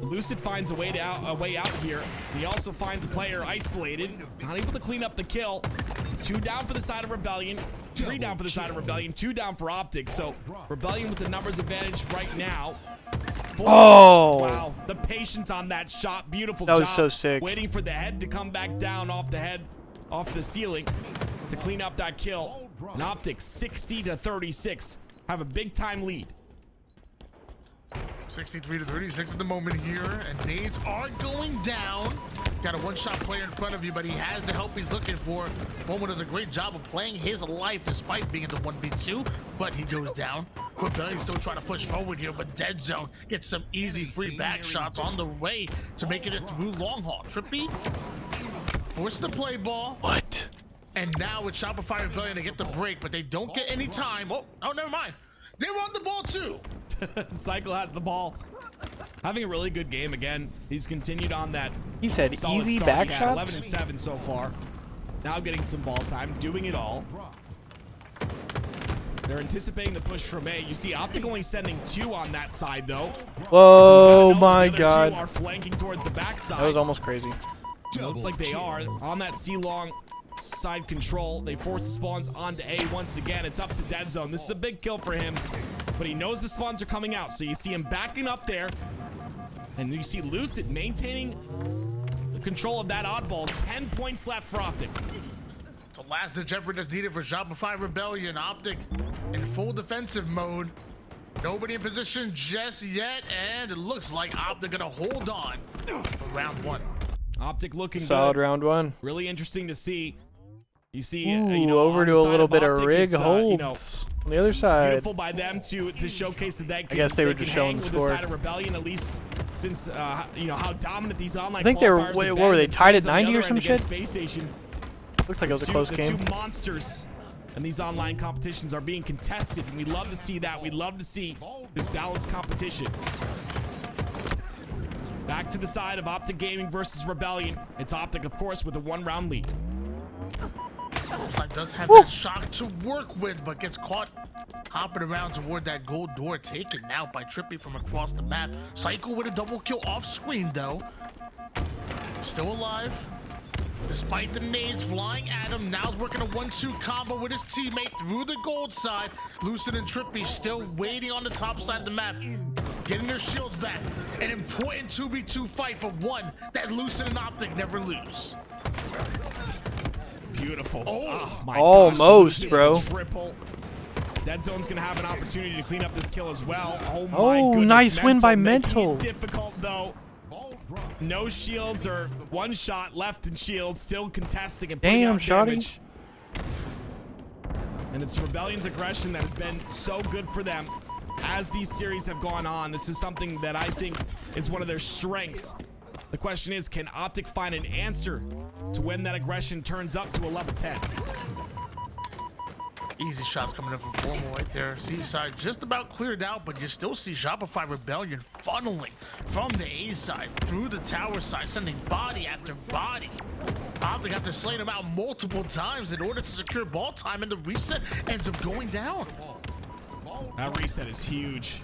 Lucid finds a way out here. He also finds a player isolated, not able to clean up the kill. 2 down for the side of Rebellion, 3 down for the side of Rebellion, 2 down for Optic. So Rebellion with the numbers advantage right now. Oh! Wow, the patience on that shot, beautiful That job. was so sick. Waiting for the head to come back down off the head, off the ceiling to clean up that kill. And Optic 60-36 have a big time lead. 63-36 at the moment here, and nades are going down. Got a one-shot player in front of you, but he has the help he's looking for. Formal does a great job of playing his life despite being in the 1v2, but he goes down. Rebellion's still trying to push forward here, but Dead Zone gets some easy free back shots on the way to making it through long haul. Trippy forced the play ball. What? And now it's Shopify Rebellion to get the break, but they don't get any time. Oh, never mind. They run the ball too. Cycle has the ball. Having a really good game again. He's continued on that. He said solid easy start back he had, shots? 11 and 7 so far. Now getting some ball time, doing it all. They're anticipating the push from A. You see Optic only sending 2 on that side, though. Whoa, So you gotta know my the other god. 2 are flanking towards the backside. That was almost crazy. Looks like they are on that C-long side control. They force the spawns onto A once again. It's up to Dead Zone. This is a big kill for him, but he knows the spawns are coming out. So you see him backing up there, and you see Lucid maintaining the control of that oddball. 10 points left for Optic. It's the last ditch effort that's needed for Shopify Rebellion. Optic in full defensive mode. Nobody in position just yet, and it looks like Optic gonna hold on for round 1. Optic looking Solid good. round 1. Really interesting to see. You see, Ooh, you know, over on to the a side little of bit of Optic, rig it's, holds you know, on the other side. beautiful by them to showcase that they can, I guess they were can just showing hang the with score. the side of Rebellion, at least since you know how dominant these online I think they were- qualifiers what have were been. they, The tied at FaZe on the 90 or other some end against shit? Space Station. Looked like it was a close The game. 2 monsters and these online competitions are being contested, and we love to see that. We love to see this balanced competition. Back to the side of Optic Gaming versus Rebellion. It's Optic, of course, with a 1-round lead. Like does have that shock to work with, but gets caught hopping around toward that gold door, taken now by Trippy from across the map. Cycle with a double kill off screen though. Still alive. Despite the nades flying at him, now's working a 1-2 combo with his teammate through the gold side. Lucid and Trippy still waiting on the top side of the map, getting their shields back. An important 2v2 fight, but one that Lucid and Optic never lose. Beautiful. Oh my Almost, gosh, Lucid bro. with a triple. Dead Zone's gonna have an opportunity to clean up this kill as well. Oh my Oh, goodness. nice win by making it Mental. difficult though. No shields or one shot left in shields, still contesting and putting out damage. And it's Rebellion's aggression that has been so good for them as these series have gone on. This is something that I think is one of their strengths. The question is, can Optic find an answer to when that aggression turns up to a level 10? Easy shots coming in from Formal right there. C-side just about cleared out, but you still see Shopify Rebellion funneling from the A side through the tower side, sending body after body. Optic after slaying him out multiple times in order to secure ball time, and the reset ends up going down. That reset is huge,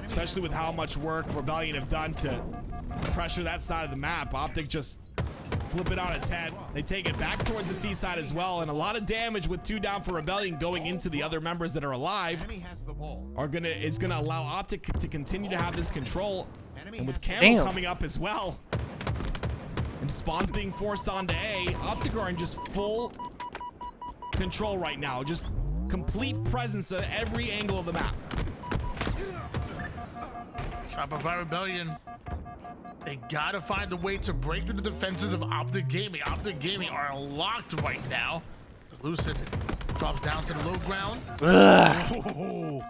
especially with how much work Rebellion have done to pressure that side of the map. Optic just flip it on its head. They take it back towards the C side as well, and a lot of damage with 2 down for Rebellion going into the other members that are alive is gonna allow Optic to continue to have this control. And with Camo coming up as well, and spawns being forced onto A, Optic are in just full control right now. Just complete presence at every angle of the map. Shopify Rebellion, they gotta find a way to break through the defenses of Optic Gaming. Optic Gaming are locked right now. Lucid drops down to the low ground. Oh,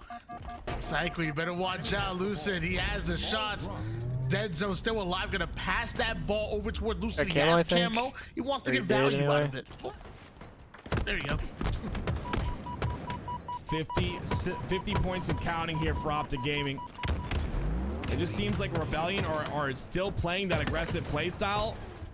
Psycho, you better watch out, Lucid. He has the shots. Dead Zone still alive, gonna pass that ball over toward Lucid. He has camo. He wants to get value out of it. Oh, there you go. 50 points and counting here for Optic Gaming. It just seems like Rebellion are still playing that aggressive playstyle,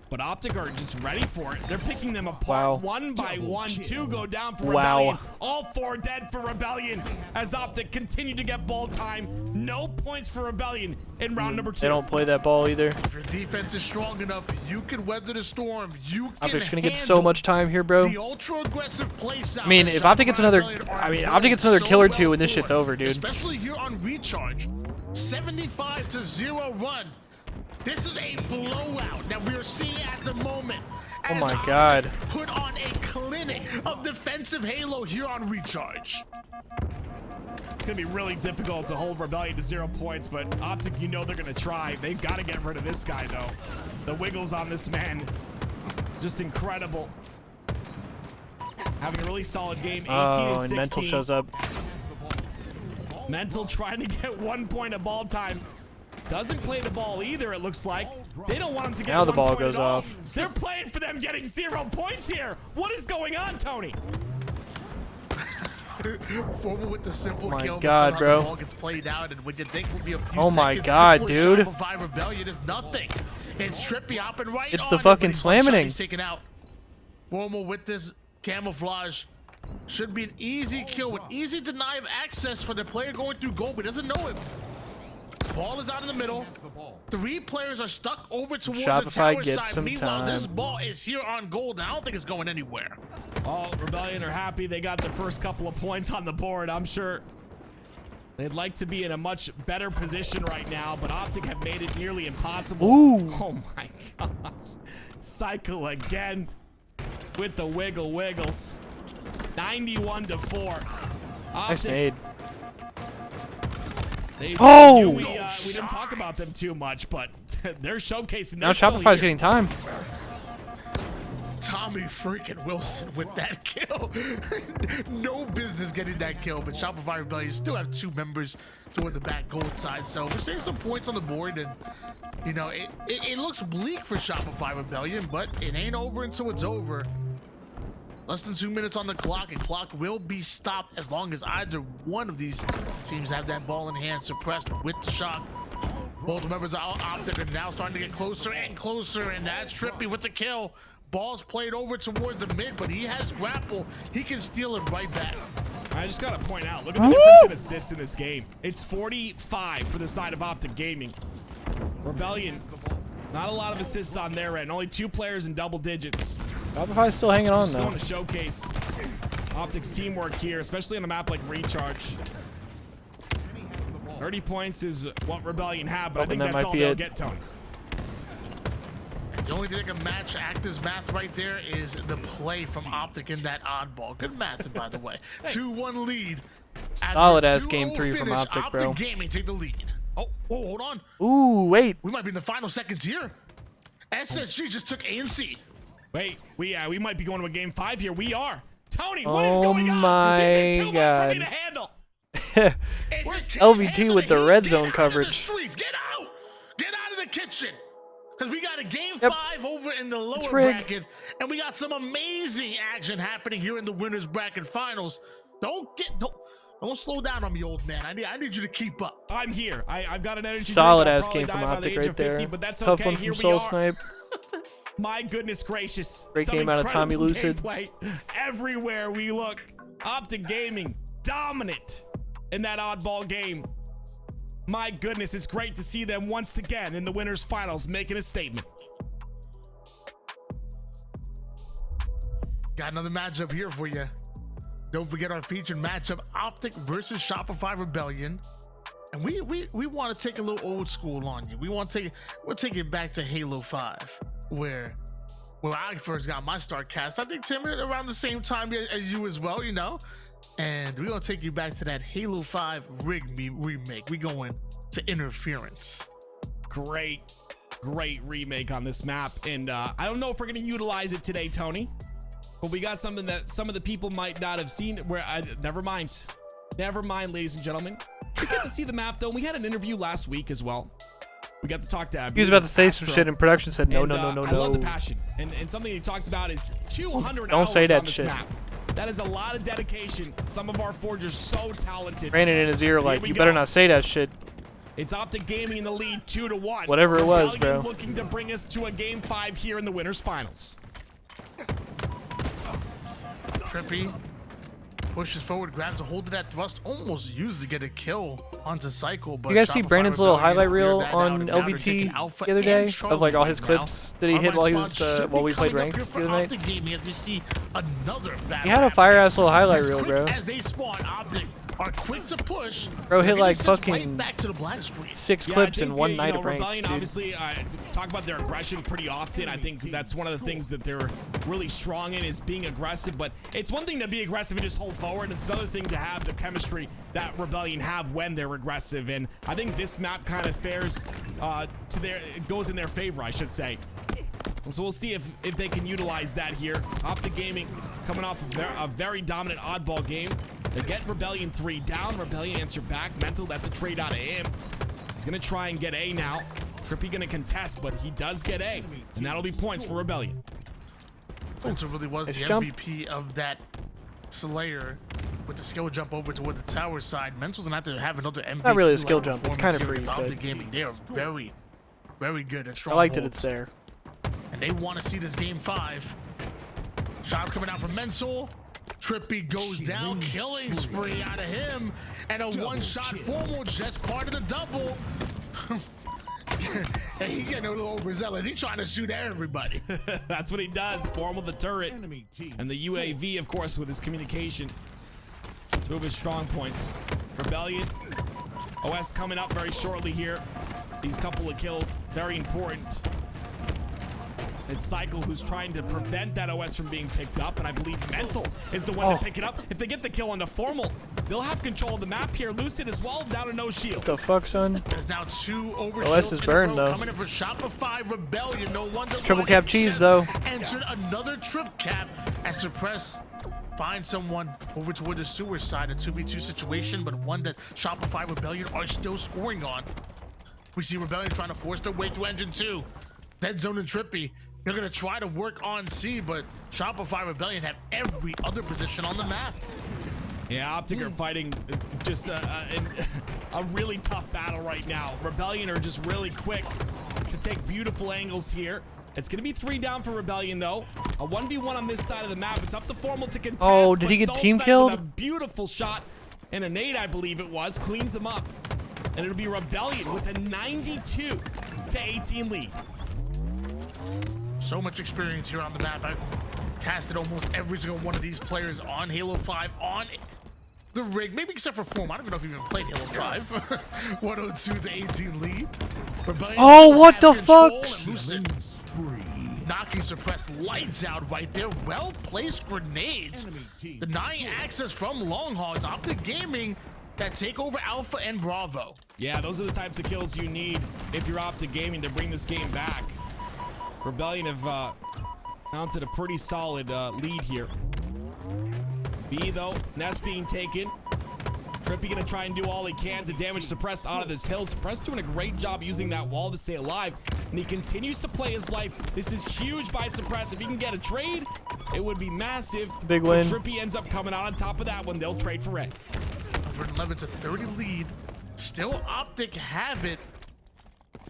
but Optic are just ready for it. They're picking them apart one by one. 2 go down for Rebellion. All 4 dead for Rebellion as Optic continue to get ball time. No points for Rebellion in round number 2. They don't play that ball either. If your defense is strong enough, you can weather the storm. Optic's gonna get so much time here, bro. The ultra aggressive play style. I mean, if Optic gets another, kill or 2, and this shit's over, dude. Especially here on Recharge. 75-0 run. This is a blowout that we are seeing at the moment. Oh my God. Put on a clinic of defensive Halo here on Recharge. It's gonna be really difficult to hold Rebellion to 0 points, but Optic, you know they're gonna try. They've got to get rid of this guy though. The wiggles on this man, just incredible. Having a really solid game, 18 and 16. And Mental shows up. Mental trying to get 1 point of ball time. Doesn't play the ball either, it looks like. They don't want him to get now the 1 ball point goes at all. off. They're playing for them getting 0 points here. What is going on, Tony? Formal with the simple kill. Oh my God, bro. The ball gets played out, and what you think will be a few oh my God, dude. Shopify Rebellion is nothing. It's Trippy hopping right it's on the fucking it, slamming. He's taken out. Formal with this camouflage. Should be an easy kill with easy deny of access for the player going through gold, but doesn't know it. Ball is out in the middle. 3 players are stuck over towards Shopify the tower gets side. some Meanwhile, time. this ball is here on gold, and I don't think it's going anywhere. All Rebellion are happy they got the first couple of points on the board. I'm sure they'd like to be in a much better position right now, but Optic have made it nearly impossible. Ooh. Oh my gosh. Cycle again with the wiggles. 91-4. Nice nade. We didn't talk about them too much, but they're showcasing. Now Shopify's getting time. Tommy freaking Wilson with that kill. No business getting that kill, but Shopify Rebellion still have 2 members toward the back gold side. So we're seeing some points on the board, and you know it looks bleak for Shopify Rebellion, but it ain't over until it's over. Less than 2 minutes on the clock, and clock will be stopped as long as either one of these teams have that ball in hand, suppressed with the shot. Both members are Optic are now starting to get closer and closer, and that's Trippy with the kill. Ball's played over towards the mid, but he has grapple. He can steal it right back. I just gotta point out, look at the difference in assists in this game. It's 45 for the side of Optic Gaming. Rebellion, not a lot of assists on their end. Only 2 players in double digits. Shopify's still hanging on, Just though. going to showcase Optic's teamwork here, especially on a map like Recharge. 30 points is what Rebellion have, but I think that's all they'll get, Tony. The only thing that can match Active's math right there is the play from Optic in that oddball. Good math, by the way. 2-1 lead. Solid ass game 3 from Optic, bro. Optic Gaming take the lead. Oh, whoa, hold on. Ooh, wait. We might be in the final seconds here. SSG just took A and C. Wait, we might be going to a game 5 here. We are. Tony, what is going on? My This is too much for me God. to handle. LVT with the red zone coverage. Get out! Get out of the kitchen! Because we got a game Yep. 5 over in the lower rigged. bracket, and we got some amazing action happening here in the winners bracket finals. Don't slow down on me, old man. I need you to keep up. I'm here. I've got an energy Solid drink. I'll ass probably game die from by the Optic age right of 50, there. but that's Tough okay. one Here from we Soul are. Snipe. My goodness gracious. Great Some game out of Tommy incredible Lucid. gameplay everywhere we look. Optic Gaming dominant in that oddball game. My goodness, it's great to see them once again in the winners finals making a statement. Got another matchup here for you. Don't forget our featured matchup, Optic versus Shopify Rebellion. And we want to take a little old school on you. We'll take it back to Halo 5, where I first got my start cast. I think Tim around the same time as you as well, you know. And we're gonna take you back to that Halo 5 remake. We going to Interference. Great remake on this map. And I don't know if we're gonna utilize it today, Tony. But we got something that some of the people might not have seen. Never mind, ladies and gentlemen. We get to see the map though. We had an interview last week as well. We got to talk to. He was about to say some shit, and production said no, no. I love the passion, and something he talked about is 200 Don't hours say that on this shit. map. That is a lot of dedication. Some of our forgers so talented. Ran it in his ear like, we you go. better not say that shit. It's Optic Gaming in the lead, 2-1. Whatever it was, Rebellion bro. looking to bring us to a game 5 here in the winners finals. Trippy pushes forward, grabs a hold of that thrust, almost used to get a kill onto Cycle. But You guys see Shopify Brandon's little Rebellion highlight reel cleared that on out, and now they're LVT taking Alpha the other and day Charlie of like all right his now. clips that he hit while he was while we played ranked the other night? Game as we see another He had a fire ass little highlight reel, bro. As they spawn, Optic are quick to push. Bro hit They're gonna like sit fucking right back to the black screen. 6 Yeah, clips I think, in one night of Rebellion, ranked, dude. obviously, talk about their aggression pretty often. I think that's one of the things that they're really strong in is being aggressive. But it's one thing to be aggressive and just hold forward. It's another thing to have the chemistry that Rebellion have when they're aggressive. And I think this map kind of fares it goes in their favor, I should say. So we'll see if they can utilize that here. Optic Gaming coming off a very dominant oddball game. They get Rebellion 3 down. Rebellion answer back. Mental, that's a trade out of him. He's going to try and get A now. Trippy going to contest, but he does get A. And that'll be points for Rebellion. Mental really was the jump. MVP of that Slayer with the skill jump over toward the tower side. Mental's going to have another MVP. Not really a skill jump, it's performance kind of here free, against but- Optic Gaming. They are very, very good at I strongholds. like that it's there. And they want to see this game 5. Shots coming out from Mental. Trippy goes down, killing spree out of him, and a one-shot formal just part of the double. And he getting a little overzealous. He's trying to shoot everybody. That's what he does. Formal the turret. And the UAV, of course, with his communication. 2 of his strong points. Rebellion. OS coming up very shortly here. These couple of kills, very important. It's Cycle who's trying to prevent that OS from being picked up, and I believe Mental is the one to pick it up. If they get the kill on the Formal, they'll have control of the map here. Lucid as well, down to no shields. What the fuck, son? There's now 2 over OS is burned, though. coming in for Shopify Rebellion. No wonder Triple cap cheese, though. Entered another trip cap as Suppress finds someone over toward the sewer side. A 2v2 situation, but one that Shopify Rebellion are still scoring on. We see Rebellion trying to force their way through Engine 2. Dead Zone and Trippy. They're going to try to work on C, but Shopify Rebellion have every other position on the map. Yeah, Optic are fighting just a really tough battle right now. Rebellion are just really quick to take beautiful angles here. It's going to be 3 down for Rebellion, though. A 1v1 on this side of the map. It's up to Formal to contest. Oh, did he get Soul team Snipe killed? with a beautiful shot and a nade, I believe it was. Cleans him up. And it'll be Rebellion with a 92-18 lead. So much experience here on the map. I've casted almost every single one of these players on Halo 5 on the rig, maybe except for Form. I don't even know if you even played Halo 5. 102-18 lead. Rebellion Oh, what has the control, fuck? and Lucid knocking Suppressed lights out right there. Well-placed grenades. Denying access from Longhogs. Optic Gaming, that take over Alpha and Bravo. Yeah, those are the types of kills you need if you're Optic Gaming to bring this game back. Rebellion have mounted a pretty solid lead here. B though, Nest being taken. Trippy gonna try and do all he can to damage Suppressed out of this hill. Suppressed doing a great job using that wall to stay alive, and he continues to play his life. This is huge by Suppressed. If he can get a trade, it would be massive. Big win. But Trippy ends up coming out on top of that one. They'll trade for red. 111 to 30 lead. Still Optic have it.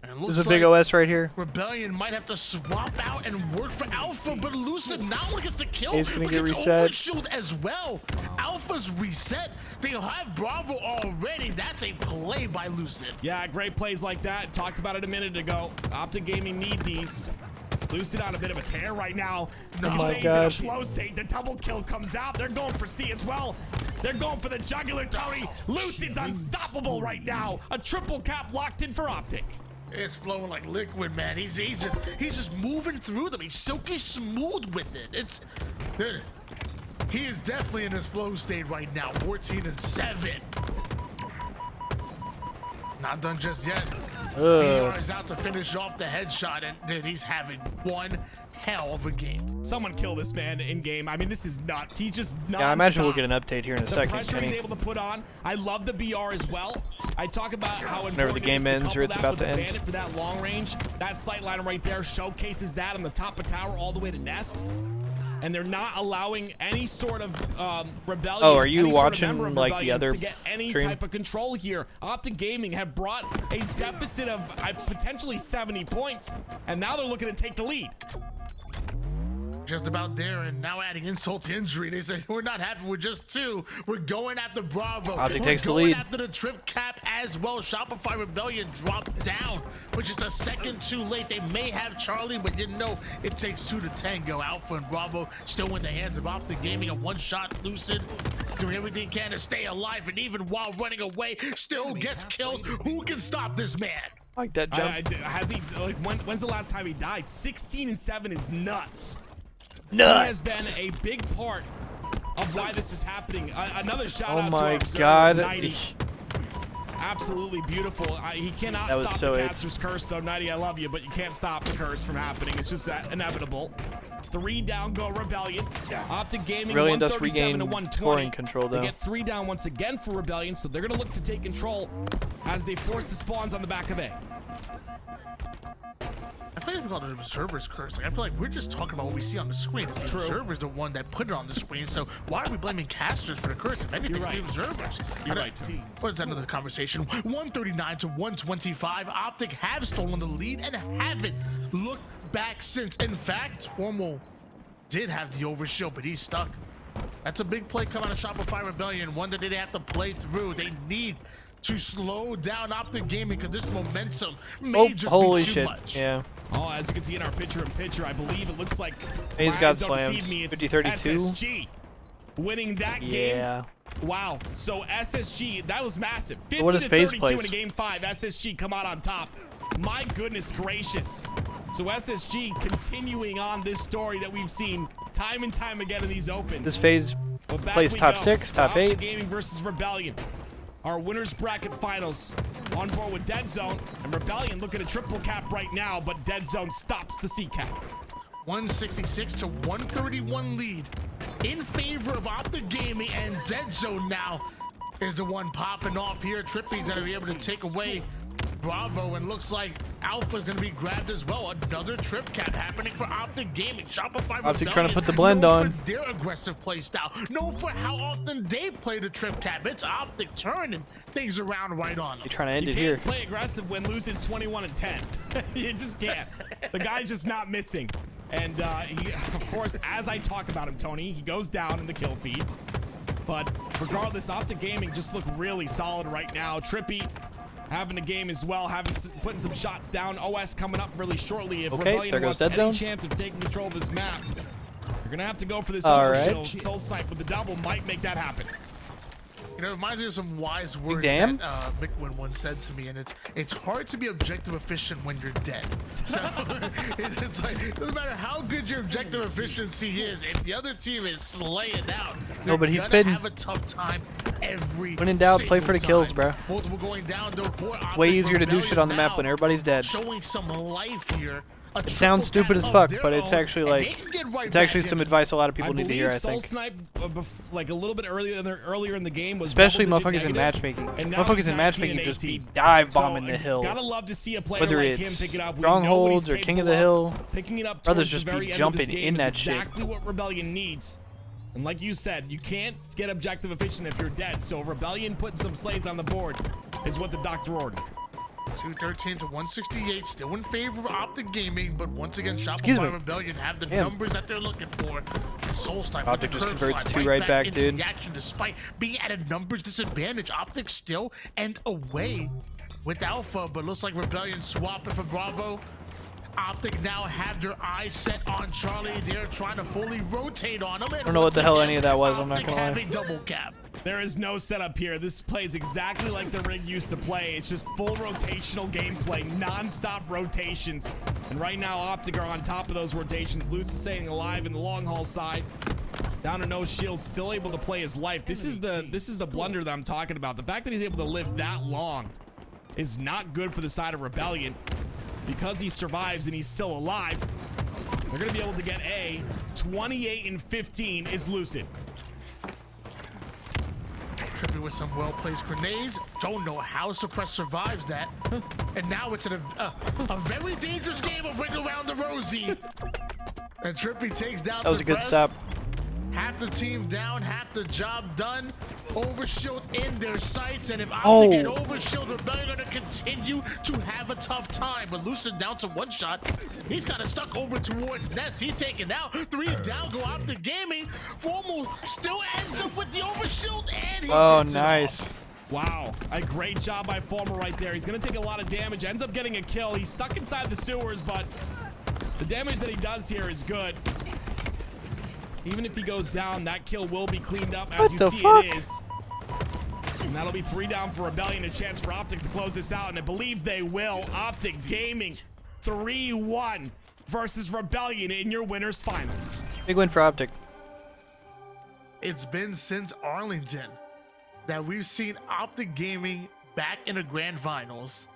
And There's a big OS right here. Rebellion might have to swap out and work for Alpha, but Lucid not only gets the kill, He's gonna but get gets reset. overshield as well. Alpha's reset. They have Bravo already. That's a play by Lucid. Yeah, great plays like that. Talked about it a minute ago. Optic Gaming need these. Lucid on a bit of a tear right now. Oh my He's gosh. in a flow state. The double kill comes out. They're going for C as well. They're going for the jugular, Tony. Lucid's unstoppable right now. A triple cap locked in for Optic. It's flowing like liquid, man. He's just moving through them. He's silky smooth with it. Dude, he is definitely in his flow state right now. 14-7. Not done just yet. PR is out to finish off the headshot, and dude, he's having one hell of a game. Someone kill this man in game. I mean, this is nuts. He's just nuts. Yeah, I imagine we'll get an update here in a The second. pressure Kenny. he's able to put on. I love the BR as well. I talk about how important Whenever the game it is ends to or it's couple about that to with end. the Bandit for that long range. That sight line right there showcases that on the top of tower all the way to Nest. And they're not allowing any sort of rebellion. Oh, are you any sort of watching, member of like, the rebellion other to get any stream? type of control here? Optic Gaming have brought a deficit of potentially 70 points, and now they're looking to take the lead. Just about there, and now adding insult to injury. They say, we're not happy with just 2. We're going after Bravo. Optic We're takes the going lead. after the trip cap as well. Shopify Rebellion dropped down, which is a second too late. They may have Charlie, but you know it takes 2 to tango. Alpha and Bravo still in the hands of Optic Gaming. A one-shot Lucid doing everything he can to stay alive, and even while running away, still gets kills. Who can stop this man? Like that jump. Has he, like, when's the last time he died? 16-7 is nuts. Nuts. He has been a big part of why this is happening. Another shout Oh out to my our observer, God. 90. Absolutely beautiful. He cannot That was stop so the it. caster's curse, though. 90, I love you, but you can't stop the curse from happening. It's just that inevitable. 3 down go Rebellion. Optic Gaming Rebellion does 137 to regain 120. scoring control, though. They get 3 down once again for Rebellion, so they're going to look to take control as they force the spawns on the back of A. I feel like we call it an observer's curse. Like, I feel like we're just talking about what we see on the screen. It's the True. observer's the one that put it on the screen. So why are we blaming casters for the curse? If anything, You're it's the right. observers. You're right, Tim. What's another conversation? 139 to 125. Optic have stolen the lead and haven't looked back since. In fact, Formal did have the overshield, but he's stuck. That's a big play coming out of Shopify Rebellion. One that they have to play through. They need to slow down Optic Gaming because this momentum may just holy be too shit. much. Yeah. Oh, as you can see in our picture-in-picture, I believe it looks like He's my got eyes don't slammed. deceive me, it's 50-32. SSG winning that game. Yeah. Wow. So SSG, that was massive. 50 What is to phase 32 place? in a game 5. SSG come out on top. My goodness gracious. So SSG continuing on this story that we've seen time and time again in these opens. This phase But back plays we top go. 6, top Optic 8. Gaming versus Rebellion. Our winners bracket finals on board with Dead Zone, and Rebellion looking at triple cap right now, but Dead Zone stops the C cap. 166 to 131 lead in favor of Optic Gaming, and Dead Zone now is the one popping off here. Trippy's gonna be able to take away Bravo, and looks like Alpha's gonna be grabbed as well. Another trip cap happening for Optic Gaming. Shopify Optic Rebellion, trying to put the blend known on. for their aggressive play style, known for how often they play the trip cap. It's Optic turning things around right on them. You're trying to end You it can't here. play aggressive when losing 21 and 10. You just can't. The guy's just not missing. And he, of course, as I talk about him, Tony, he goes down in the kill feed. But regardless, Optic Gaming just look really solid right now. Trippy having a game as well, putting some shots down. OS coming up really shortly. If Okay, Rebellion there goes wants Dead any Zone. chance of taking control of this map, you're gonna have to go for this All double right. shield. Soul Snipe with the double might make that happen. You know, it reminds me of some wise words Damn. that Mickwin once said to me, and it's hard to be objective efficient when you're dead. So it's like, it doesn't matter how good your objective efficiency is, if the other team is slaying out, No, but he's gonna spitting. have a tough time every When in doubt, play for the kills, bro. Both were going down though for Optic. Way easier to do shit on the map when everybody's dead. Showing some life here. It sounds stupid as fuck, but it's actually like it's actually some advice a lot of people need to hear. I think. Snipe, like a little bit earlier in the game was especially motherfuckers in matchmaking. Motherfuckers in matchmaking just be dive bombing the hill. Gotta love to see a player whether like it's him pick it up. strongholds or king of the hill. Picking it up brothers just be jumping in that shit. Exactly what Rebellion needs. And like you said, you can't get objective efficient if you're dead. So Rebellion putting some slays on the board is what the doctor ordered. 213 to 168, still in favor of Optic Gaming, but once again, Shopify Rebellion have the numbers that they're looking for. Soulstime Optic just converts 2 right back, dude. The action, despite being at a numbers disadvantage, Optic still and away with Alpha, but looks like Rebellion swapping for Bravo. Optic now have their eyes set on Charlie. They're trying to fully rotate on him. I don't know what the hell any of that was. I'm not gonna lie. Optic have a double cap. There is no setup here. This plays exactly like the rig used to play. It's just full rotational gameplay, non-stop rotations. And right now, Optic are on top of those rotations. Lutz is staying alive in the long haul side. Down to no shield, still able to play his life. This is the blunder that I'm talking about. The fact that he's able to live that long is not good for the side of Rebellion. Because he survives and he's still alive, they're gonna be able to get a 28 and 15 is Lucid. Trippy with some well-placed grenades. Don't know how Suppress survives that. And now it's a very dangerous game of Ring Around the Rosie. And Trippy takes down that was Suppress. A good stop. Half the team down, half the job done. Overshield in their sights, and if Optic get Overshield, Rebellion are going to continue to have a tough time. But Lucid down to 1 shot. He's kind of stuck over towards Nest. He's taken out. 3 down, go Optic Gaming. Formal still ends up with the Overshield, and he gets nice. it off. Wow, a great job by Formal right there. He's going to take a lot of damage, ends up getting a kill. He's stuck inside the sewers, but the damage that he does here is good. Even if he goes down, that kill will be cleaned up as you see it is. And that'll be 3 down for Rebellion, a chance for Optic to close this out, and I believe they will. Optic Gaming 3-1 versus Rebellion in your winners finals. Big win for Optic. It's been since Arlington that we've seen Optic Gaming back in the grand finals.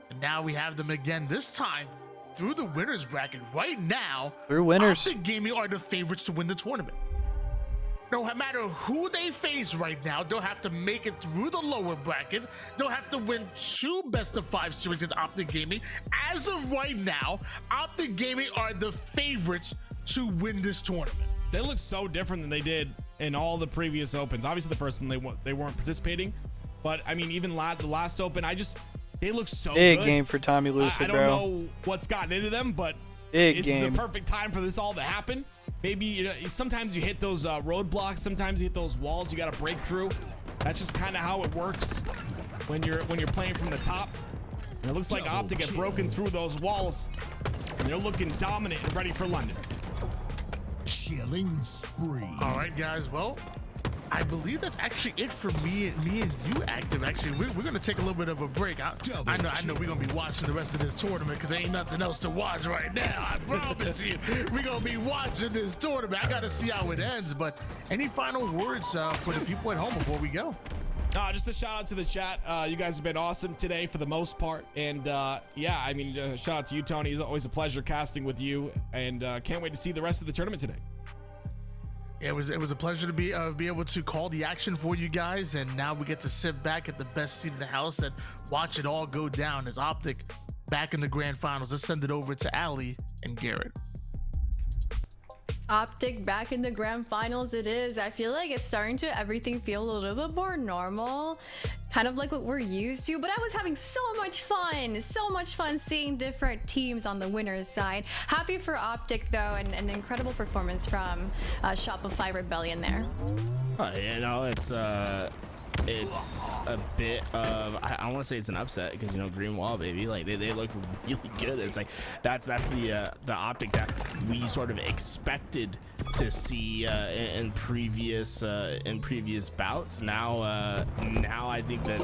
And now we have them again, this time through the winners bracket. Right now, through winners, Optic Gaming are the favorites to win the tournament. No matter who they face right now, they'll have to make it through the lower bracket. They'll have to win 2 best-of-5 series against Optic Gaming. As of right now, Optic Gaming are the favorites to win this tournament. They look so different than they did in all the previous opens. Obviously, the first one they weren't participating, but I mean, even the last open, they look so big good. Game for Tommy Lucid, I don't know what's gotten into them, but this is a perfect time for this all to happen. Maybe sometimes you hit those roadblocks, sometimes you hit those walls you got to break through. That's just kind of how it works when you're playing from the top. And it looks like Optic have broken through those walls, and they're looking dominant and ready for London. Killing spree. All right, guys. Well, I believe that's actually it for me and you, Active. Actually, we're gonna take a little bit of a break. I know we're gonna be watching the rest of this tournament because there ain't nothing else to watch right now. I promise you, we're gonna be watching this tournament. I gotta see how it ends. But any final words for the people at home before we go? Just a shout out to the chat. You guys have been awesome today for the most part, and yeah, I mean, shout out to you, Tony. It's always a pleasure casting with you, and can't wait to see the rest of the tournament today. It was a pleasure to be able to call the action for you guys, and now we get to sit back at the best seat in the house and watch it all go down as Optic back in the grand finals. Let's send it over to Ali and Garrett. Optic back in the grand finals it is. I feel like it's starting to everything feel a little bit more normal, kind of like what we're used to, but I was having so much fun seeing different teams on the winners side. Happy for Optic though, and an incredible performance from Shopify Rebellion there. You know, it's a bit of, I want to say it's an upset because, you know, green wall, baby, like they look really good. It's like that's the Optic that we sort of expected to see in previous bouts. Now I think that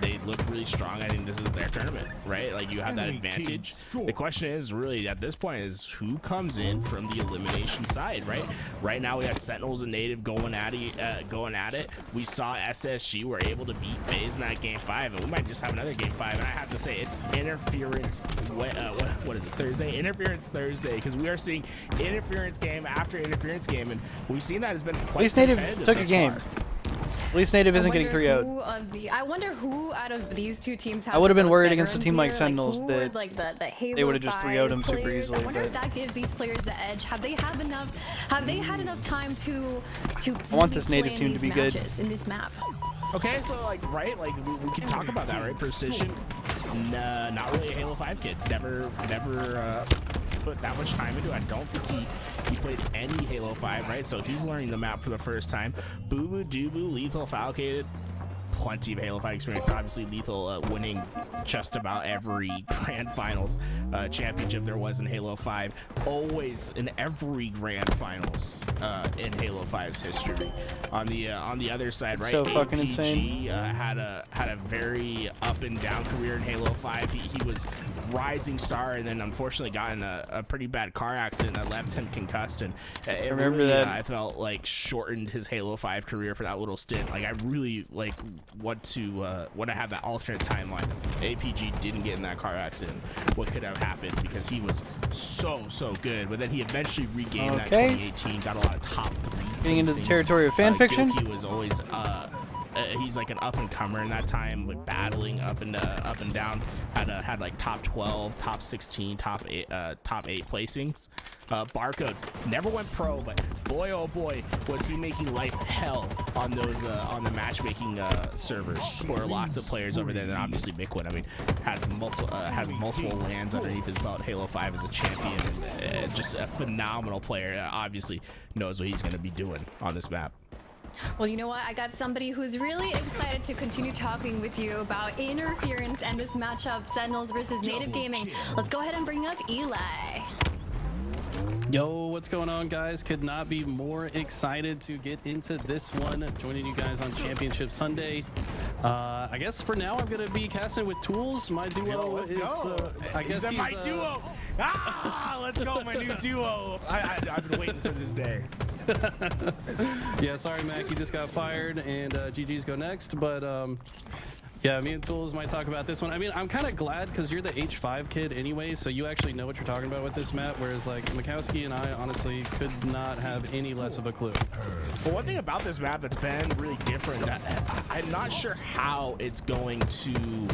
they look really strong. I think this is their tournament, right? Like, you have that advantage. The question is really at this point is who comes in from the elimination side, right? Right now we have Sentinels and Native going at it. We saw SSG were able to beat FaZe in that game 5, and we might just have another game 5. And I have to say, it's interference. What is it? Thursday? Interference Thursday, because we are seeing interference game after interference game, and we've seen that has been quite. At least Native took a game. At least Native isn't getting 3-0'd. I wonder who out of these two teams have I would have been worried veterans against a team like here, Sentinels who that would, like, the Halo they would have just 3-0'd them super players. easily. I wonder if that gives these players the edge. Have they had enough? Have they had enough time to I want this Native team to be good in this map? Okay, so like, right, like we can talk about that, right? Precision, nah, not really a Halo 5 kid. Never put that much time into it. I don't think he played any Halo 5, right? So he's learning the map for the first time. Boo Boo Doo Lethal Falcated, plenty of Halo 5 experience. Obviously, Lethal winning just about every Grand Finals championship there was in Halo 5. Always in every Grand Finals in Halo 5's history. On the other side, right? So fucking APG, insane. had a very up and down career in Halo 5. He was rising star, and then unfortunately got in a pretty bad car accident that left him concussed, and it remember really, that. I felt like shortened his Halo 5 career for that little stint. Like, I really like want to have that alternate timeline. APG didn't get in that car accident, what could have happened, because he was so good, but then he eventually regained that 2018, got a lot of top 3 Getting into the placings. territory of fan fiction. Gilkey was always he's like an up and comer in that time, like battling up and down. Had like top 12, top 16, top 8 placings. Barcode never went pro, but boy oh boy was he making life hell on those on the matchmaking servers for lots of players over there. And obviously Miquid, I mean, has multiple lands underneath his belt. Halo 5 is a champion, and just a phenomenal player. Obviously knows what he's going to be doing on this map. Well, you know what? I got somebody who's really excited to continue talking with you about interference and this matchup, Sentinels versus Native Gaming. Let's go ahead and bring up Eli. Yo, what's going on, guys? Could not be more excited to get into this one. Joining you guys on Championship Sunday. I guess for now I'm gonna be casting with Tools. My duo is. I guess he's my duo. Let's go, my new duo. I've been waiting for this day. Yeah, sorry, Mac, you just got fired, and GG's go next. But yeah, me and Tools might talk about this one. I mean, I'm kind of glad because you're the H5 kid anyway, so you actually know what you're talking about with this map, whereas like Mikowski and I honestly could not have any less of a clue. Well, one thing about this map that's been really different, that I'm not sure how it's going to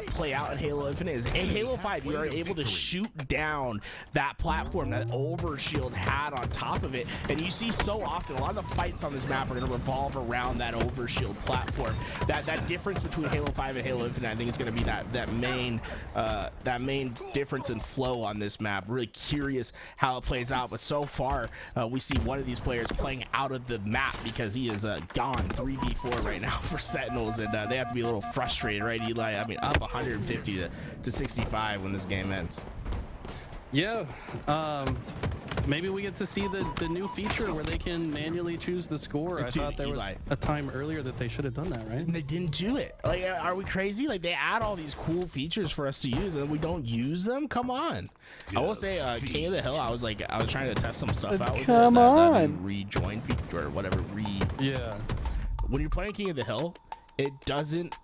play out in Halo Infinite, is in Halo 5 you are able to shoot down that platform that Overshield had on top of it, and you see so often a lot of the fights on this map are going to revolve around that Overshield platform. That difference between Halo 5 and Halo Infinite, I think, is going to be that main difference in flow on this map. Really curious how it plays out, but so far we see one of these players playing out of the map because he is gone 3v4 right now for Sentinels, and they have to be a little frustrated, right, Eli? I mean, up 150 to 65 when this game ends. Yeah, maybe we get to see the new feature where they can manually choose the score. I thought there was a time earlier that they should have done that, right? And they didn't do it. Like, are we crazy? Like, they add all these cool features for us to use and we don't use them? Come on. I will say, King of the Hill, I was trying to test some stuff out with the rejoin feature or whatever. Yeah. When you're playing King of the Hill, it doesn't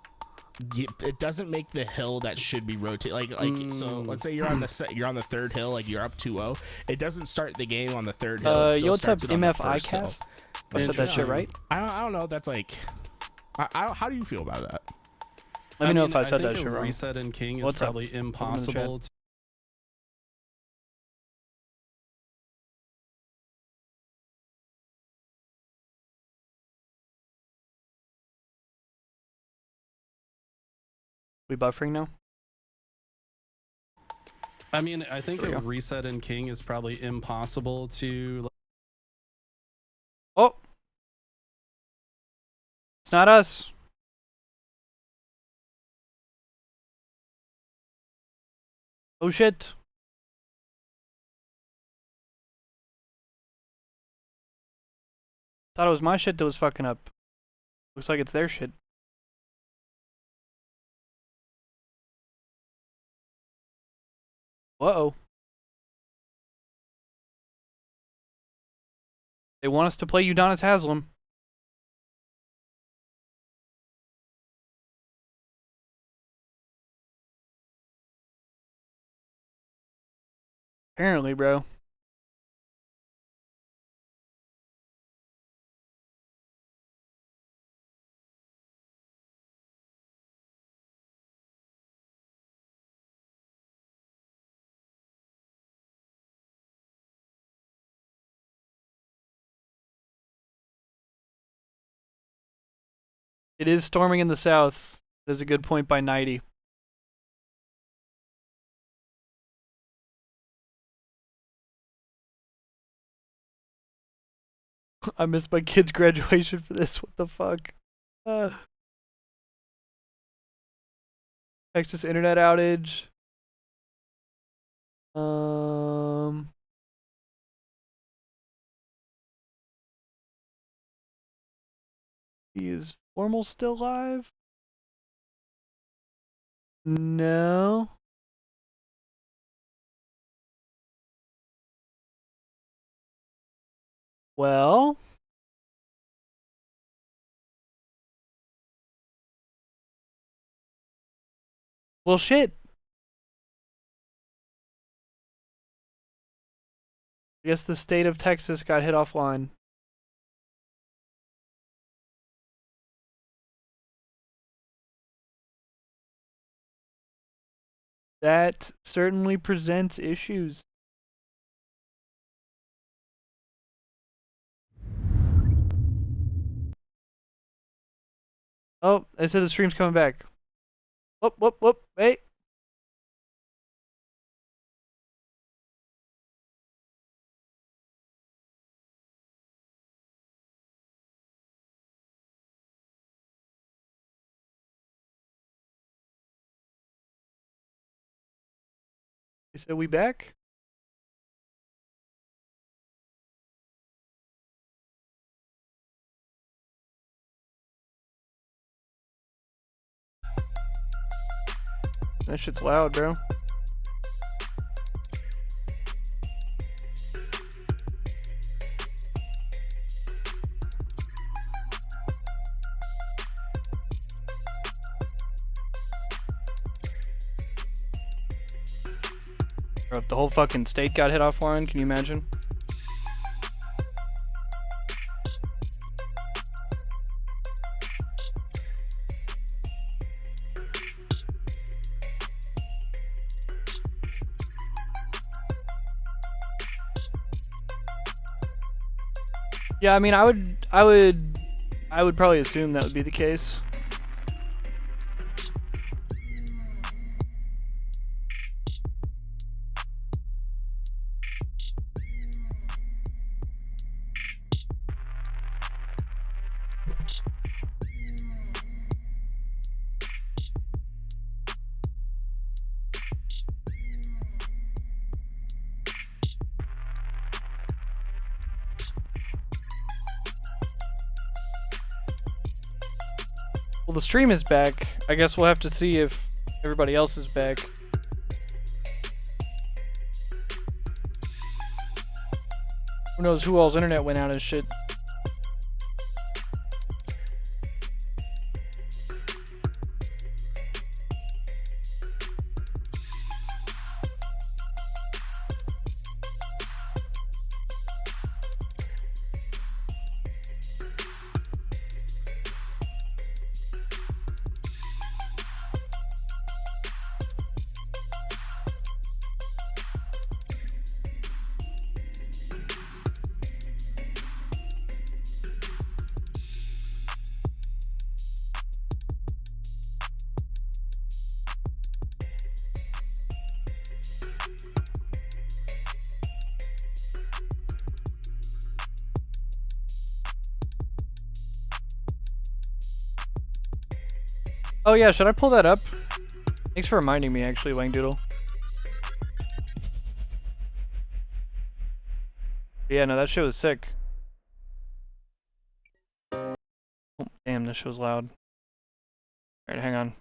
make the hill that should be rotated. So let's say you're on the third hill, like you're up 2-0. It doesn't start the game on the third hill. You'll type MFI cast. I said that shit right. I don't know. That's like, how do you feel about that? Let me know if I said that shit wrong. Reset in King is probably impossible. We buffering now? I mean, I think a reset in King is probably impossible to. Oh! It's not us. Oh shit. Thought it was my shit that was fucking up. Looks like it's their shit. Uh-oh. They want us to play Udonis Haslam. Apparently, bro. It is storming in the south. There's a good point by 90. I missed my kid's graduation for this. What the fuck? Texas internet outage. Is Formal still live? No. Well. Well, shit. I guess the state of Texas got hit offline. That certainly presents issues. Oh, they said the stream's coming back. Whoop, whoop, whoop, hey. They said we back? That shit's loud, bro. Bro, if the whole fucking state got hit offline, can you imagine? Yeah, I mean, I would probably assume that would be the case. Well, the stream is back. I guess we'll have to see if everybody else is back. Who knows who all's internet went out and shit. Oh yeah, should I pull that up? Thanks for reminding me, actually, Wangdoodle. Yeah, no, that shit was sick. this show's loud. Alright, hang on.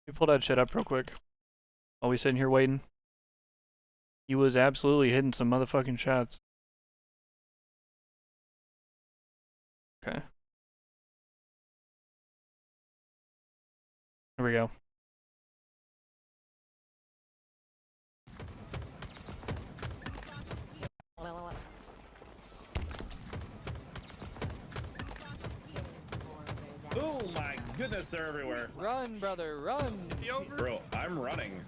Let me pull that shit up real quick. While we sitting here waiting. He was absolutely hitting some motherfucking shots. Okay. Here we go. Oh my goodness, they're everywhere. Run, brother, run. Bro, I'm running.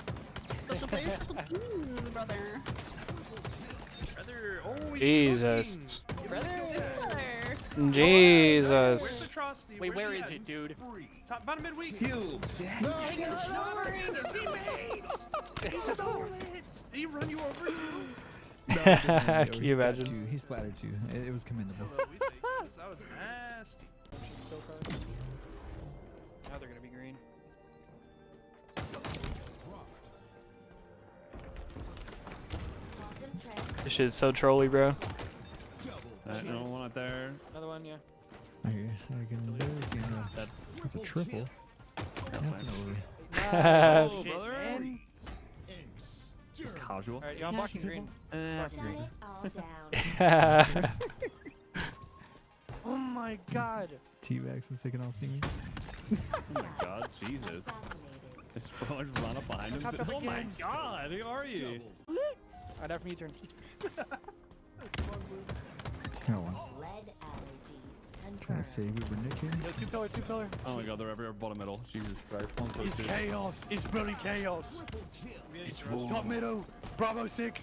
Special place for the beans, brother. Brother, oh, Jesus. Brother. Jesus. Wait, where is it, dude? Top bottom midweek. Heels. He run you over you. Can you imagine? He splattered too. It was commendable. That was nasty. Now they're gonna be green. This shit's so trolly, bro. No one out there. Another one, yeah. I hear you. I can barely see him. That's a triple. That's an over. Oh, brother. Just casual. Alright, you want blocking green? Blocking green. Oh my god. T-Rex is taking all senior. Oh my god, Jesus. This bro just run up behind him. Popped up Oh my again. god, who are you? Alright, after me, turn. Come on. Trying to save it with Nick here. Yo, two pillar. Oh my god, they're everywhere bottom middle. Jesus Christ. One close It's to. chaos. It's bloody chaos. It's Top middle. Bravo 6.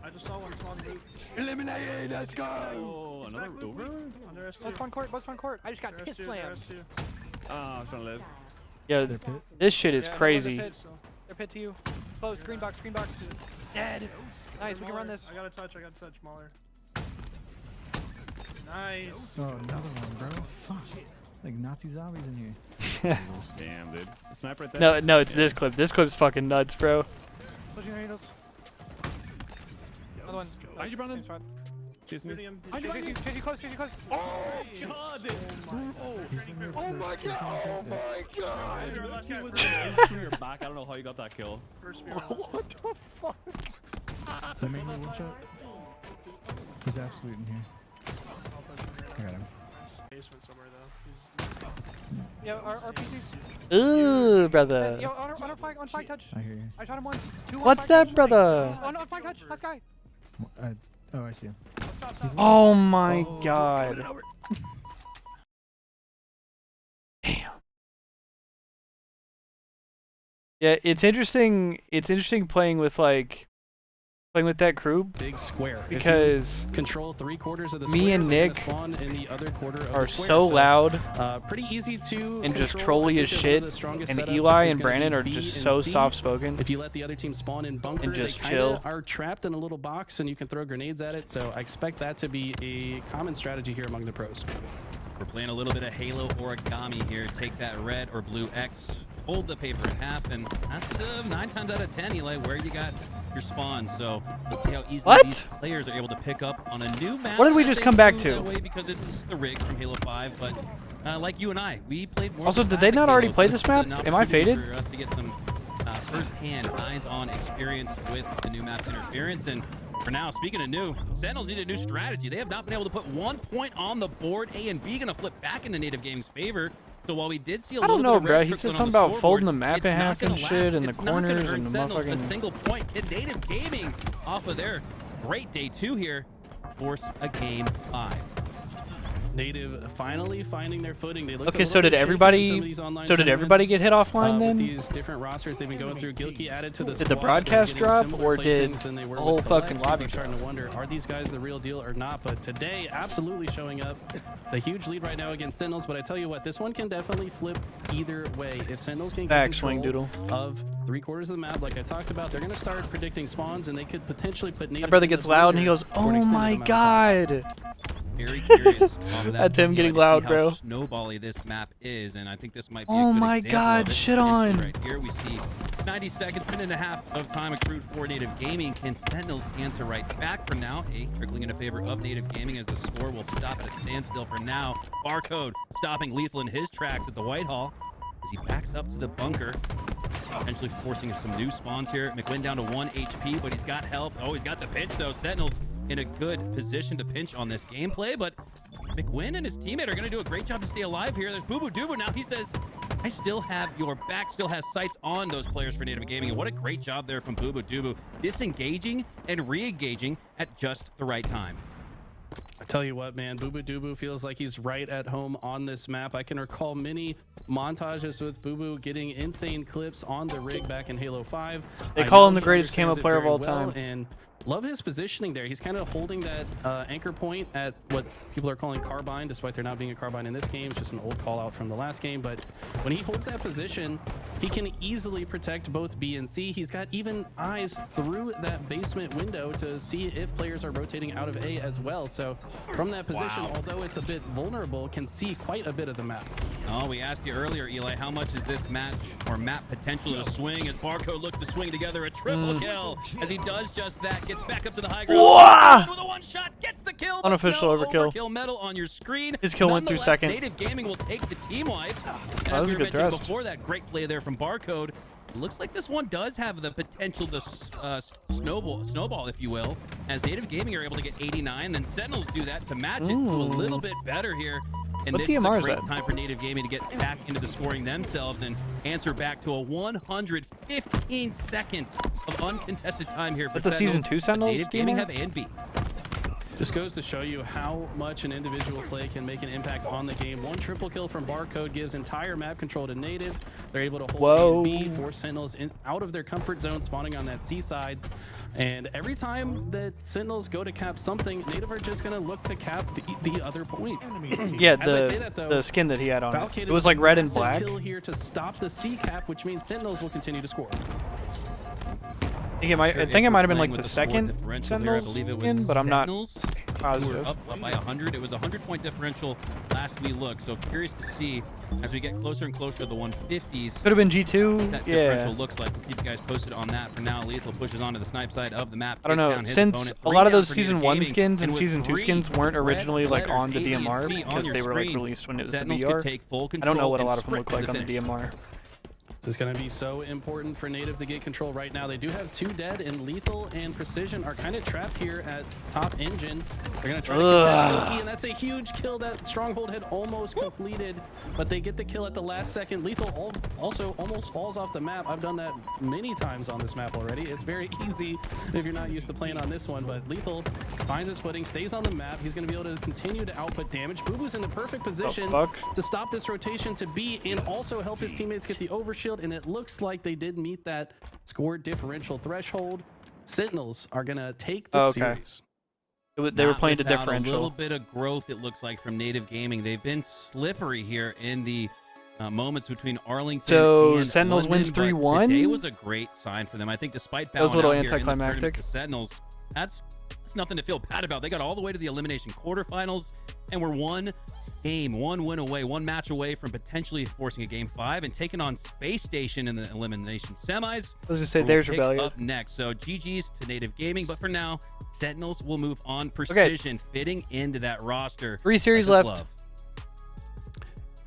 I just saw one spawn boot. Eliminated. Let's go. Oh, another over? Under S2. What's front court? What's front court? I just got pit slammed. Ah, I'm trying to live. Yo, Their pit. this shit is Yeah, no, crazy. they're pit to you. Close. Green box. Green box. Dead. Nice. We can run this. I gotta touch smaller. Nice. Oh, another one, bro. Fuck. Like Nazi zombies in here. Damn, dude. Sniper right there. No, it's this clip. This clip's fucking nuts, bro. Pushing needles. Another one. Behind you, Brandon. Chase Chase me. you close. Oh god. He's in there Oh first. my god. Oh my god. He was in your back. I don't know how you got that kill. First spear. What the fuck? They made me one shot. He's absolute in here. I got him. Basement somewhere though. Yeah, our PCs. Ooh, brother. Yo, on flag touch. I hear you. I shot him once. Two on What's flag that, touch. brother? On flag touch. Last guy. Oh, I see him. Oh my god. Damn. Yeah, it's interesting. It's interesting playing with that crew Big square. because Control 3/4 of the me square, and they're Nick gonna spawn in the other quarter of are the square, so loud, pretty easy to and just control. trolly I as think that one shit, of the strongest and setups Eli is and gonna Brandon be are B just and so C. soft-spoken If you let the other team spawn in bunker, and just they kinda chill. are trapped in a little box, and you can throw grenades at it. So I expect that to be a common strategy here among the pros. We're playing a little bit of Halo origami here. Take that red or blue X, fold the paper in half, and that's 9 times out of 10, Eli, where you got your spawn. So let's see how easily What? these players are able to pick up on a new map. What did we I just say come back move to? That way because it's the rig from Halo 5, but like you and I, we played more. Also, of the did they classic not already Halo, play so this is map? an Am I opportunity faded? For us to get some first-hand, eyes-on experience with the new map interference. And for now, speaking of new, Sentinels need a new strategy. They have not been able to put 1 point on the board. A and B gonna flip back into Native Gaming's favor. So while we did see a I don't little know, bit of bro. red He said trickling on something the about scoreboard, folding the map it's in not half gonna and last. shit, and the It's not gonna corners earn and the Sentinels a motherfucking. single point. Can Native Gaming, off of their great day 2 here, force a game 5? Native finally finding their footing. They looked Okay, a so little did bit shaky in everybody? some of these online So did everybody tournaments, get hit offline with then? these different rosters they've been going through. Gilkey added to the Did the squad. broadcast They're getting drop, similar or did placings than they were the whole with fucking Collect. lobby People are starting drop? to wonder, are these guys the real deal or not? But today, absolutely showing up. The huge lead right now against Sentinels. But I tell you what, this one can definitely flip either way. If Sentinels can get Back, control swing doodle. of 3/4 of the map, like I talked about, they're going to start predicting spawns, and they could potentially put Native My brother in the gets loud and he blender goes, for an "Oh extended my amount of time. god!" very curious on That's him getting to loud, see bro. how snowbally this map is, and I think this might be a Oh good my example of God, it. shit on. Right here we see 90 seconds, minute and a half of time accrued for Native Gaming. Can Sentinels answer right back for now? Trickling in favor of Native Gaming as the score will stop at a standstill for now. Barcode stopping Lethal in his tracks at the Whitehall as he backs up to the bunker, potentially forcing some new spawns here. McWin down to 1 HP, but he's got help. Oh, he's got the pinch though. Sentinels in a good position to pinch on this gameplay, but McWin and his teammate are going to do a great job to stay alive here. There's Boo Boo Doo Boo now. He says, I still have your back, still has sights on those players for Native Gaming. And what a great job there from Boo Boo Doo Boo, disengaging and re-engaging at just the right time. I tell you what, man, Boo Boo Doo Boo feels like he's right at home on this map. I can recall many montages with Boo Boo getting insane clips on the rig back in Halo 5. They call him the greatest camo player of all time. And love his positioning there. He's kind of holding that anchor point at what people are calling carbine, despite there not being a carbine in this game. It's just an old call out from the last game. But when he holds that position, he can easily protect both B and C. He's got even eyes through that basement window to see if players are rotating out of A as well. So from that position, although it's a bit vulnerable, can see quite a bit of the map. Oh, we asked you earlier, Eli, how much is this match or map potential to swing as Barcode looks to swing together a triple kill as he does just that. Gets back up to the high ground with a one shot, gets the kill. Unofficial overkill. Overkill medal on your screen. His kill went through second. Native Gaming will take the team wipe. And That as was we a were good mentioning thrust. before, that great play there from Barcode. It looks like this one does have the potential to snowball, if you will, as Native Gaming are able to get 89. Then Sentinels do that to match it to a little bit better here. And What this DMR is is a great that? time for Native Gaming to get back into the scoring themselves and answer back to a 115 seconds of uncontested time here for That's the Season 2 Sentinels Native Gaming DMR? have A and B. Just goes to show you how much an individual play can make an impact on the game. One triple kill from Barcode gives entire map control to Native. They're able to hold A and B, force Sentinels out of their comfort zone, spawning on that C side. And every time that Sentinels go to cap something, Native are just going to look to cap the other point. Yeah, As I say that, though, the skin that he had on. Valkated It was like red and massive black. kill here to stop the C cap, which means Sentinels will continue to score. I think it might have been like the second Sentinels I believe it was skin, but I'm not Sentinels positive. who were up by 100. It was a 100-point differential last we looked. So curious to see as we get closer and closer to the 150s. Could have been G2. That Yeah. differential looks like. We'll keep you guys posted on that. For now, Lethal pushes onto the snipe side of the map. I don't takes know. down his Since opponent. a lot of Three those down for Season Native 1 Gaming, skins and with Season 2 three skins weren't red originally like letters, on the A, B, and DMR C on because your they were like screen. released when it was the Sentinels could VR. take full I don't know what a control lot and of them look sprint like to on the finish. DMR. This is going to be so important for Native to get control right now. They do have 2 dead, and Lethal and Precision are kind of trapped here at top engine. They're going to try to contest Koki, and that's a huge kill. That Stronghold had almost completed, but they get the kill at the last second. Lethal also almost falls off the map. I've done that many times on this map already. It's very easy if you're not used to playing on this one, but Lethal finds his footing, stays on the map. He's going to be able to continue to output damage. Boo Boo's in the perfect position to stop this rotation to B and also help his teammates get the overshield. And it looks like they did meet that score differential threshold. Sentinels are gonna take the series. They were playing to Without differential. A little bit of growth, it looks like, from Native Gaming. They've been slippery here in the moments between Arlington So and Sentinels London, wins but 3-1. Today was a great sign for them. I think despite bowing That was a little out here in the anticlimactic. tournament to Sentinels, that's nothing to feel bad about. They got all the way to the elimination quarterfinals and were one win away, one match away from potentially forcing a Game 5 and taking on Space Station in the elimination semis. I was just say there's Rebellion up next. So GG's to Native Gaming, but for now, Sentinels will move on. Precision fitting into that roster. 3 series left. Love.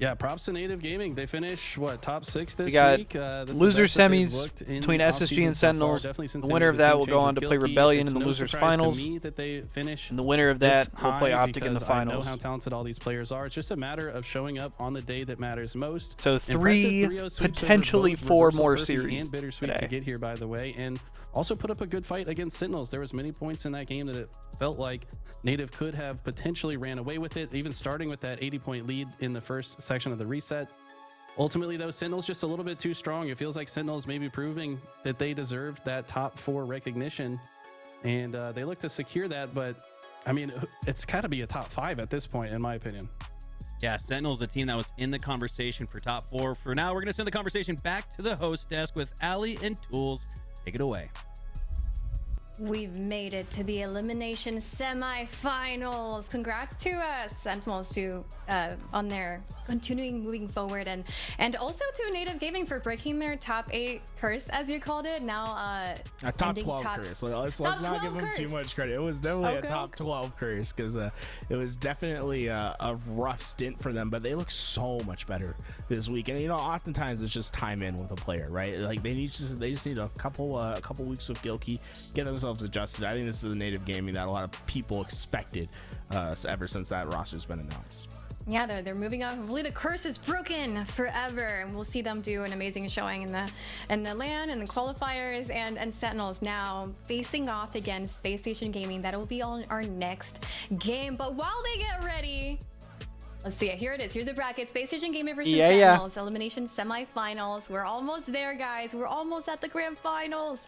Yeah, props to Native Gaming. They finish top 6 this We got week. This is loser the best that they've semis looked in between the SSG offseason and so far, Sentinels. definitely since The they winner made of the that team will go change on to with play Gilkey. Rebellion It's in the no losers surprise finals. to me that they finish And the winner of this that will play high Optic in the because I know finals. how talented all these players are. It's just a matter of showing up on the day that matters most. So Impressive 3, 3-0 sweeps over potentially both 4 Reversal more Murphy series and Bittersweet today. to get here, by the way, and also put up a good fight against Sentinels. There was many points in that game that it felt like Native could have potentially ran away with it, even starting with that 80-point lead in the first section of the reset. Ultimately, though, Sentinels just a little bit too strong. It feels like Sentinels may be proving that they deserved that top 4 recognition, and they look to secure that. But I mean, it's got to be a top 5 at this point, in my opinion. Yeah, Sentinels, the team that was in the conversation for top 4. For now, we're going to send the conversation back to the host desk with Ali and Tools. Take it away. We've made it to the elimination semi-finals. Congrats to Sentinels on their continuing moving forward, and also to Native Gaming for breaking their top 8 curse, as you called it. Now top 12 curse. Let's not give them too much credit. It was definitely a top 12 curse, because it was definitely a rough stint for them, but they look so much better this week. And oftentimes it's just time in with a player, right? Like they just need a couple weeks with Gilkey, get themselves adjusted. I think this is the Native Gaming that a lot of people expected ever since that roster's been announced. Yeah, they're moving on. Hopefully the curse is broken forever, and we'll see them do an amazing showing in the LAN and the qualifiers, and Sentinels now facing off against Space Station Gaming. That will be on our next game. But while they get ready, let's see it. Here it is. Here's the bracket. Space Station Gaming versus Sentinels. Elimination semifinals. We're almost there, guys. We're almost at the grand finals.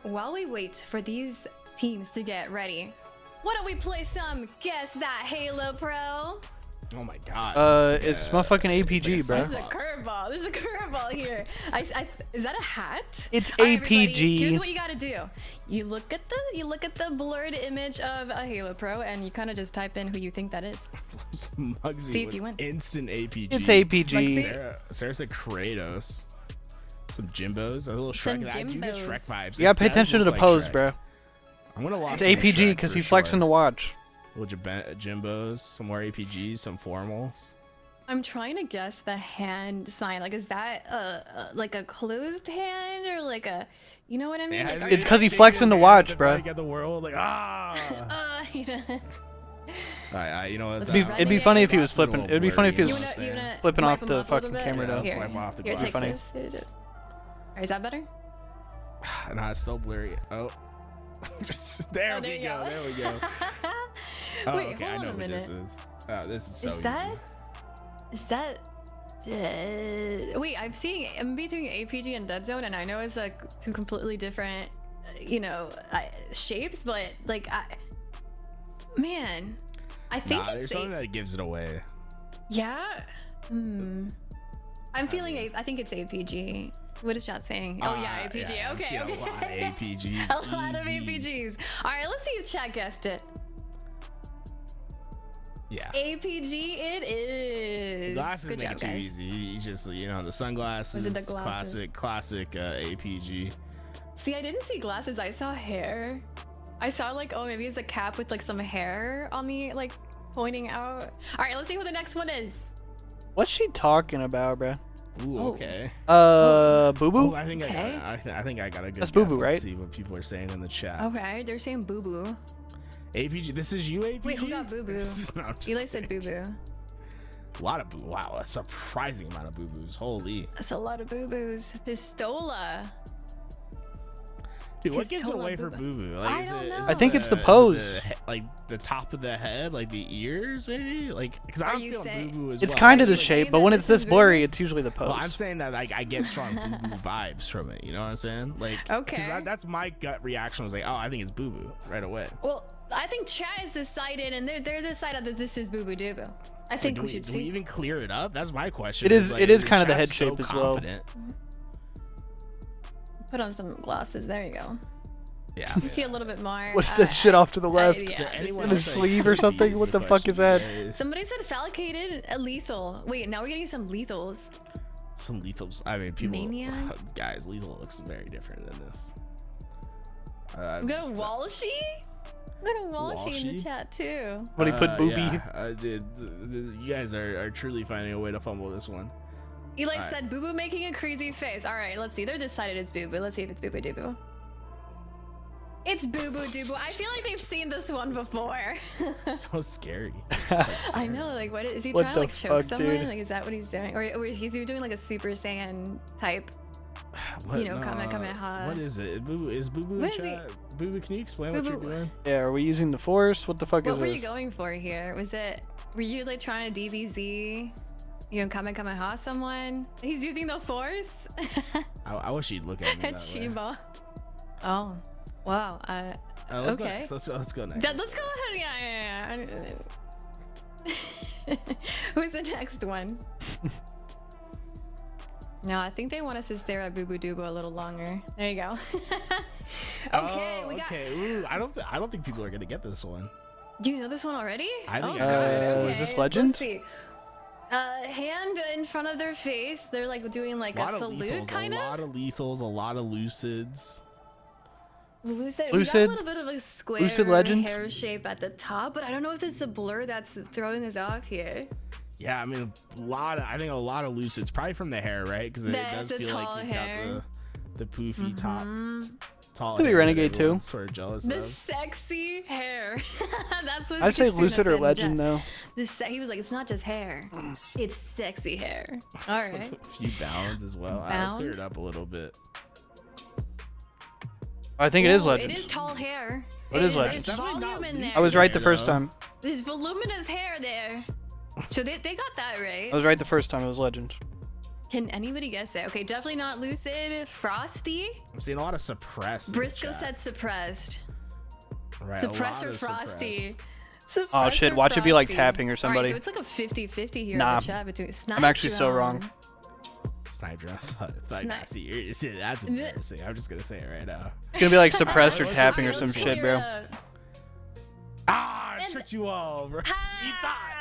While we wait for these teams to get ready, why don't we play some Guess That Halo Pro? Oh my god. It's motherfucking APG, bro. This is a curveball. This is a curveball here. Is that a hat? It's All right, APG. everybody, here's what you gotta do. You look at the blurred image of a Halo Pro, and you kind of just type in who you think that is. Muggsy See if you win. Instant APG. It's APG. Sarah said Kratos. Some Jimbos. A little Shrek. I do get Shrek vibes. You gotta pay attention to the pose, bro. I'm gonna lock It's APG because he's flexing the watch. Little Jimbos, some more APGs, some formals. I'm trying to guess the hand sign. Like, is that like a closed hand or like a, you know what I mean? It's because he's flexing the watch, bro. Get the world like you know. Alright, you know what? It'd be funny if he was flipping. It'd be funny if he was flipping off wipe 'em the up a little fucking bit? camera, though. Here, Wipe off the here, take glasses. this. Is that better? Nah, it's still blurry. Oh. There we go. There we go. Oh, Wait, okay, hold I know on a who minute. this is. Oh, this is so Is that wait, I'm between APG and Dead Zone, and I know it's like two completely different shapes, but like man, I think there's something that gives it away. Yeah. I'm feeling I think it's APG. What is chat saying? Oh yeah, APG. Yeah, okay. A lot of APGs. A lot of APGs. All right, let's see if chat guessed it. Yeah. APG it is. Glasses Good make job, it too guys. easy. You just the sunglasses. Was it the glasses? Classic APG. See, I didn't see glasses. I saw hair. I saw like, oh, maybe it's a cap with like some hair on the like pointing out. All right, let's see who the next one is. What's she talking about, bro? Ooh, okay. Boo Boo. Oh, I think I got a good That's guess. Boo Boo, right? Let's see what people are saying in the chat. Okay, they're saying Boo Boo. APG. This is you, APG. Wait, who got Boo Boo? No, Eli said Boo Boo. A lot of boo. Wow, a surprising amount of boo boos. Holy. That's a lot of Boo Boos. Pistola. Dude, what gives it away for Boo Boo? Like, is it, I think it's the pose. Like the top of the head, like the ears, maybe. Like, because I'm feeling Boo Boo as well. It's kind of the shape, but when it's this blurry, it's usually the pose. Well, I'm saying that like I get strong Boo Boo vibes from it. You know what I'm saying? Like, okay. Because that's my gut reaction. Was like, oh, I think it's Boo Boo right away. Well, I think chat has decided, and they're decided that this is Boo Boo Doo Boo. I think we should see. Do we even clear it up? That's my question. It is. Like, It is kind of the head chat's shape as well. Put on some glasses. There you go. Yeah. You see a little bit more. What's that shit off to the left? Is there anyone In the else that sleeve or something? What the fuck is that? Somebody said falcated lethal. Wait, now we're getting some lethals. Some lethals. I mean, people. Maniac? Guys, lethal looks very different than this. We got a Walshy? We got a Walshy in the chat too. When he put booby. Yeah, you guys are truly finding a way to fumble this one. Eli said Boo Boo making a crazy face. All right, let's see. They're decided it's Boo Boo. Let's see if it's Boo Boo Doo Boo. It's Boo Boo Doo Boo. I feel like they've seen this one before. So scary. I know, like, what is he What trying to like the choke fuck, someone? dude? Like, is that what he's doing? Or he's doing like a Super Saiyan type? What? You know, Kamehameha. What is it? Is Boo Boo What in is chat? Boo Boo, can you explain Boo what you're Boo. doing? Yeah, are we using the force? What the fuck What is were this? you going for here? Were you like trying to DBZ? You know, Kamehameha someone? He's using the force? I wish you'd look at me that way. Chiba. Oh, wow. Let's okay. Go let's go next. Let's go ahead. Yeah. Who's the next one? No, I think they want us to stare at Boo Boo Doo Boo a little longer. There you go. Okay, we got. Okay. Ooh, I don't think people are gonna get this one. Do you know this one already? I think is this Legend? Let's see. Hand in front of their face. They're like doing like a salute, kind of. A lot of lethals, a lot of lucids. Lucid. We got a little bit of a square Lucid Legend? hair shape at the top, but I don't know if it's a blur that's throwing us off here. Yeah, I mean I think a lot of lucids, probably from the hair, right? Because it does feel like he's got the poofy top. Tall Could be hair Renegade that too. everyone's sort of jealous The of. sexy hair. That's what I say Kitsune Lucid or said, Legend though. He was like, it's not just hair, it's sexy hair. All right. A few bounds as well. Let's clear it up a little bit. I think it is Legend. It is tall hair. It is Legend. There's volume in there. I was right the first time. There's voluminous hair there. So they got that right. I was right the first time. It was Legend. Can anybody guess it? Okay, definitely not Lucid. Frosty? I'm seeing a lot of suppressed. Briscoe said suppressed. Right, Suppressed or Frosty? Oh shit, watch it be like tapping or somebody. Alright, so it's like a 50-50 here Nah, in the chat between Snipe I'm actually so wrong. Snipe see, that's embarrassing. I'm just gonna say it right now. It's gonna be like suppressed or tapping or some shit, bro. I tricked you all, bro. You thought.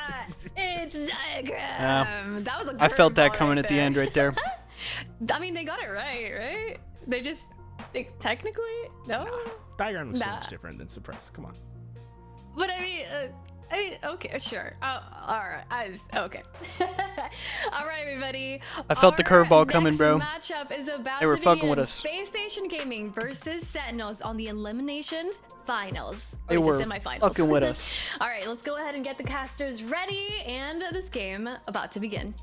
It's diagram. Yeah. That was a I felt that curveball coming right at the there. end right there. I mean, they got it right? They technically, no? Diagram was so much different than suppressed. Come on. But I mean, okay, sure. All right, okay. All right, everybody. I felt the curveball coming, bro. Next matchup is about They were to fucking with begin. us. Space Station Gaming versus Sentinels on the eliminations finals. They were semifinals. fucking with us. All right, let's go ahead and get the casters ready, and this game about to begin.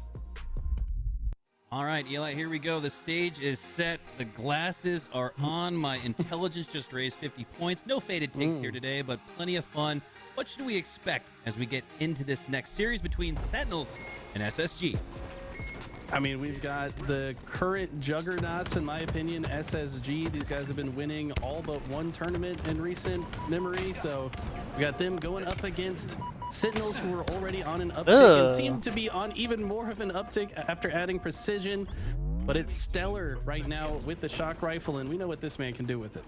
All right, Eli, here we go. The stage is set. The glasses are on. My intelligence just raised 50 points. No faded takes here today, but plenty of fun. What should we expect as we get into this next series between Sentinels and SSG? I mean, we've got the current juggernauts, in my opinion, SSG. These guys have been winning all but one tournament in recent memory. So we got them going up against Sentinels, who are already on an uptick and seem to be on even more of an uptick after adding precision. But it's Stellar right now with the shock rifle, and we know what this man can do with it.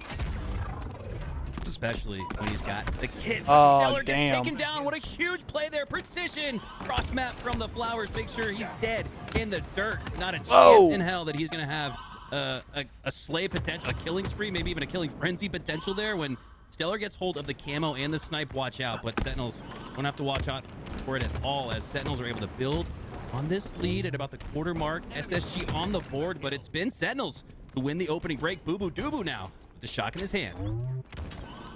Especially when he's got the kit. Oh, Stellar damn. gets taken down. What a huge play there. Precision. Cross map from the flowers. Make sure he's dead in the dirt. Not a chance in hell that he's going to have a slay potential, a killing spree, maybe even a killing frenzy potential there when Stellar gets hold of the camo and the snipe. Watch out, but Sentinels don't have to watch out for it at all, as Sentinels are able to build on this lead at about the quarter mark. SSG on the board, but it's been Sentinels who win the opening break. Boo Boo Doo Boo now with the shock in his hand.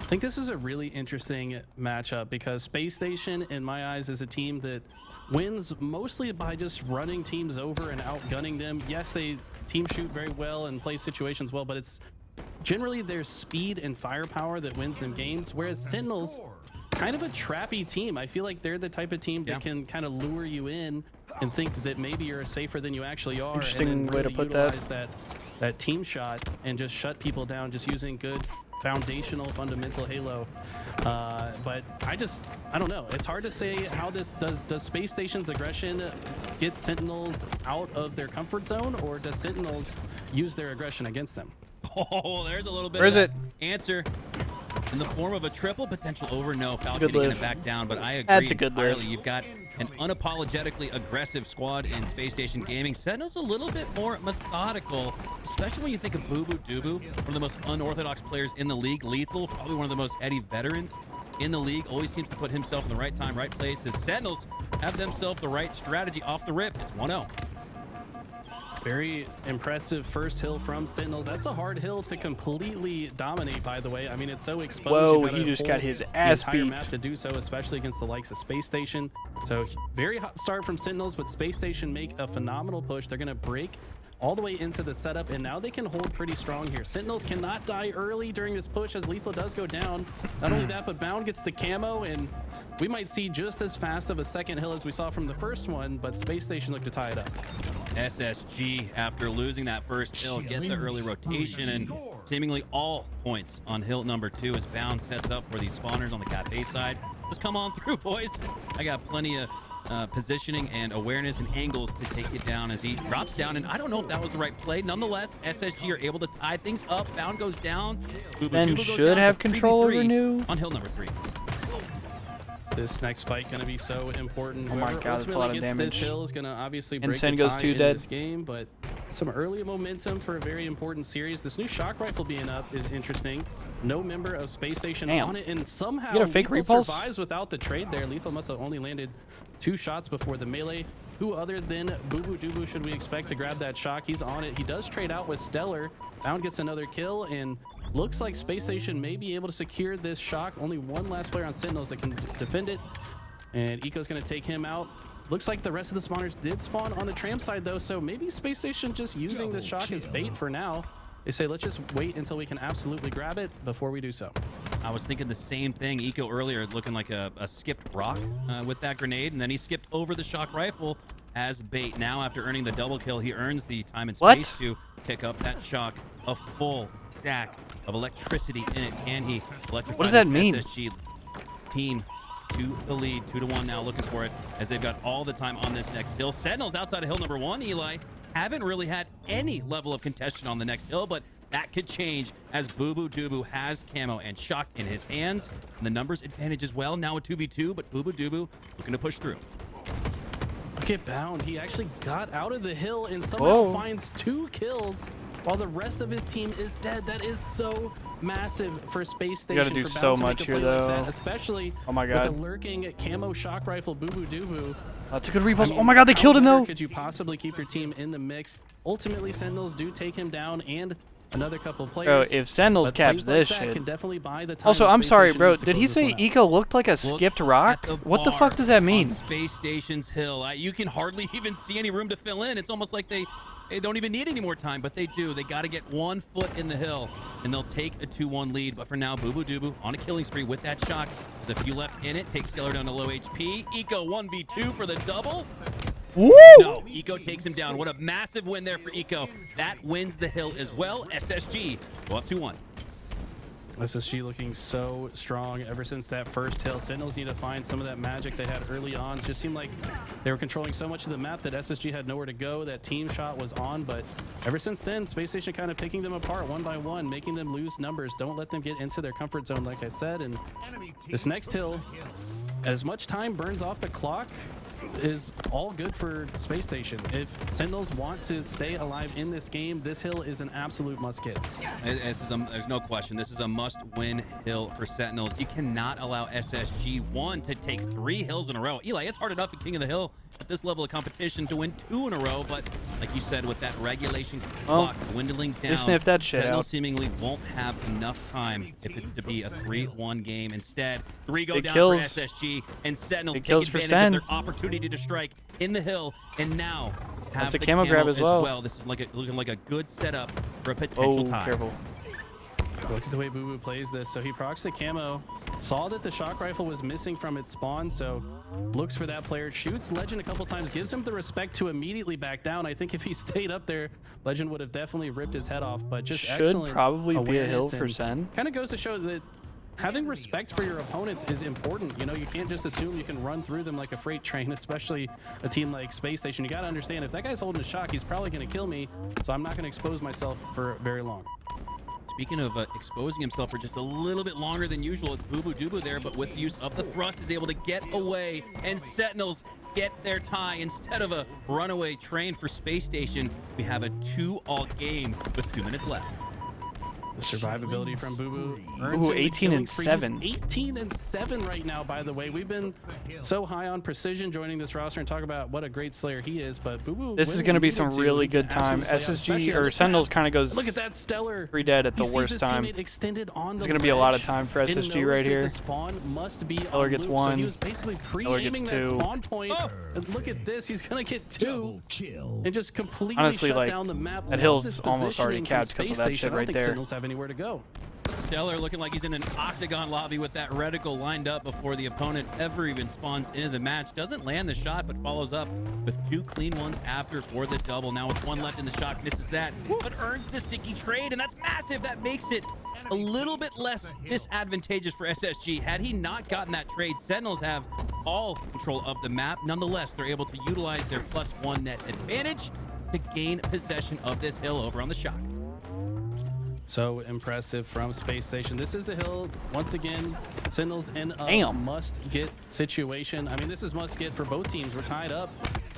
I think this is a really interesting matchup because Space Station, in my eyes, is a team that wins mostly by just running teams over and outgunning them. Yes, they team shoot very well and play situations well, but it's generally their speed and firepower that wins them games, whereas Sentinels, kind of a trappy team. I feel like they're the type of team that can kind of lure you in and think that maybe you're safer than you actually are. Interesting and then way to really put that. utilize that team shot and just shut people down just using good foundational fundamental Halo. But I don't know. It's hard to say how this does Space Station's aggression get Sentinels out of their comfort zone, or does Sentinels use their aggression against them? Oh, there's a little bit Where of is it? Answer in the form of a triple potential over. No, Falcon Good getting live. it back down, but I agree That's a good entirely. live. You've got an unapologetically aggressive squad in Space Station Gaming. Sentinel's a little bit more methodical, especially when you think of Boo Boo Doo Boo, one of the most unorthodox players in the league. Lethal, probably one of the most Eddie veterans in the league. Always seems to put himself in the right time, right place. As Sentinels have themselves the right strategy off the rip. It's 1-0. Very impressive first hill from Sentinels. That's a hard hill to completely dominate, by the way. I mean, it's so exposed. Whoa, You've gotta he just got hold his the ass entire beat. map to do so, especially against the likes of Space Station. So very hot start from Sentinels, but Space Station make a phenomenal push. They're going to break all the way into the setup, and now they can hold pretty strong here. Sentinels cannot die early during this push as Lethal does go down. Not only that, but Bound gets the camo, and we might see just as fast of a second hill as we saw from the first one, but Space Station looked to tie it up. SSG, after losing that first hill, get the early rotation and seemingly all points on hill number 2 as Bound sets up for these spawners on the cafe side. Just come on through, boys. I got plenty of positioning and awareness and angles to take it down as he drops down. And I don't know if that was the right play. Nonetheless, SSG are able to tie things up. Bound goes down. Ben should have control over New on hill number 3. This next fight going to be so important. Oh my god, that's a lot of damage. This hill is going to obviously And break Sen the goes tie 2 in dead. this game, but some early momentum for a very important series. This new shock rifle being up is interesting. No member of Space Station on it, and somehow you got a fake Lethal repulse? survives without the trade there. Lethal must have only landed 2 shots before the melee. Who other than Boo Dubu should we expect to grab that shock? He's on it. He does trade out with Stellar. Bound gets another kill, and looks like Space Station may be able to secure this shock. Only one last player on Sentinels that can defend it. And Eco's going to take him out. Looks like the rest of the spawners did spawn on the tram side though, so maybe Space Station just using the shock as bait for now. They say, let's just wait until we can absolutely grab it before we do so. I was thinking the same thing. Eco earlier looking like a skipped rock with that grenade, and then he skipped over the shock rifle as bait. Now, after earning the double kill, he earns the time and space to pick up that shock. A full stack of electricity in it. Can he electrify what does that this mean? SSG team to the lead? 2-1 now, looking for it as they've got all the time on this next hill. Sentinels outside of hill number 1, Eli, haven't really had any level of contention on the next hill, but that could change as Boo Dubu has camo and shock in his hands. And the numbers advantage as well. Now a 2v2, but Boo Dubu looking to push through. Look at Bound. He actually got out of the hill and somehow finds 2 kills while the rest of his team is dead. That is so massive for Space Station. You gotta do for Bound so to much make a here, play like though. that, especially Oh my god. with a lurking camo shock rifle Boo Dubu. That's a good repulse. Oh my god, they killed him though. Could you possibly keep your team in the mix? Ultimately, Sentinels do take him down and another couple of players. Bro, if Sentinels caps this like that shit. can definitely buy the time Also, I'm Space sorry, Station bro. needs to Did he close this say one out. Eco looked like a skipped rock? What the fuck does that mean? On Space Station's hill, you can hardly even see any room to fill in. It's almost like they don't even need any more time, but they do. They got to get 1 foot in the hill, and they'll take a 2-1 lead. But for now, Boo Dubu on a killing spree with that shock. There's a few left in it. Takes Stellar down to low HP. Eco 1v2 for the double. Woo! No, Eco takes him down. What a massive win there for Eco. That wins the hill as well. SSG go up 2-1. SSG looking so strong ever since that first hill. Sentinels need to find some of that magic they had early on. It just seemed like they were controlling so much of the map that SSG had nowhere to go. That team shot was on, but ever since then, Space Station kind of picking them apart one by one, making them lose numbers. Don't let them get into their comfort zone, like I said. And this next hill, as much time burns off the clock, is all good for Space Station. If Sentinels want to stay alive in this game, this hill is an absolute must get. There's no question. This is a must-win hill for Sentinels. You cannot allow SSG-1 to take 3 hills in a row. Eli, it's hard enough at King of the Hill at this level of competition to win 2 in a row, but like you said, with that regulation clock dwindling down, sniff that shit Sentinels out. seemingly won't have enough time if it's to be a 3-1 game. Instead, 3 go Big down kills. for SSG, and Sentinels Big take kills for advantage of Sen. their opportunity to strike in the hill, and now have That's a the camo grab as well. This is looking like a good setup for a potential tie. Careful. Look at the way Boo Boo plays this. So he procs the camo, saw that the shock rifle was missing from its spawn, so looks for that player, shoots Legend a couple times, gives him the respect to immediately back down. I think if he stayed up there, Legend would have definitely ripped his head off, but just Should excellent probably be a hill awareness for and Sen. Kind of goes to show that having respect for your opponents is important. You know, you can't just assume you can run through them like a freight train, especially a team like Space Station. You got to understand, if that guy's holding a shock, he's probably going to kill me, so I'm not going to expose myself for very long. Speaking of exposing himself for just a little bit longer than usual, it's Boo Dubu there, but with the use of the thrust is able to get away, and Sentinels get their tie. Instead of a runaway train for Space Station, we have a 2-all game with 2 minutes left. The survivability from Boo Boo. Ooh, 18 and 7. 18 and 7 right now, by the way. We've been so high on Precision joining this roster and talk about what a great Slayer he is, but Boo Boo. This is going to be some really good time. SSG or Sentinels kind of goes Look at that Stellar. 3 dead at the worst time. Extended on It's going to be a lot of time for SSG right here. The spawn must be Stellar gets loop, 1. So he was basically pre-aiming that 2. spawn point. And look at this. He's going to get 2 and just completely Honestly, shut like, down the map. that Love hill's this almost already positioning capped from because of Space that Station. shit I don't right think there. Sentinels have anywhere to go. Stellar looking like he's in an octagon lobby with that reticle lined up before the opponent ever even spawns into the match. Doesn't land the shot, but follows up with 2 clean ones after for the double. Now with 1 left in the shot, misses that, but earns the sticky trade, and that's massive. That makes it a little bit less disadvantageous for SSG. Had he not gotten that trade, Sentinels have all control of the map. Nonetheless, they're able to utilize their +1 net advantage to gain possession of this hill over on the Shock. So impressive from Space Station. This is the hill. Once again, Sentinels in a must-get situation. I mean, this is must-get for both teams. We're tied up.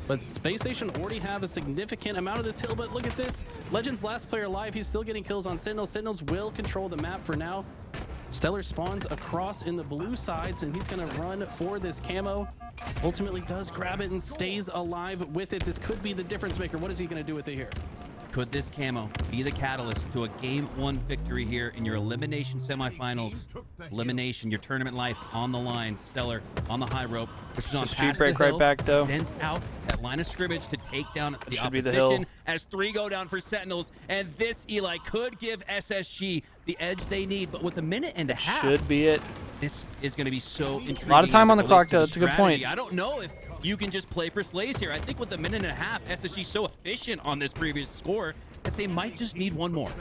But Space Station already have a significant amount of this hill. But look at this. Legend's last player alive. He's still getting kills on Sentinels. Sentinels will control the map for now. Stellar spawns across in the blue sides, and he's going to run for this camo. Ultimately does grab it and stays alive with it. This could be the difference maker. What is he going to do with it here? Could this camo be the catalyst to a Game 1 victory here in your elimination semifinals? Elimination, your tournament life on the line. Stellar on the high rope, pushes on past the hill, right back though. Extends out that line of scrimmage to take down the opposition. hill. As 3 go down for Sentinels, and this Eli could give SSG the edge they need. But with a minute and a half, Should be it. this is going to be so intriguing. A lot of time as on it the clock, relates to though. That's a good strategy. point. I don't know if you can just play for slays here. I think with a minute and a half, SSG so efficient on this previous score that they might just need one more.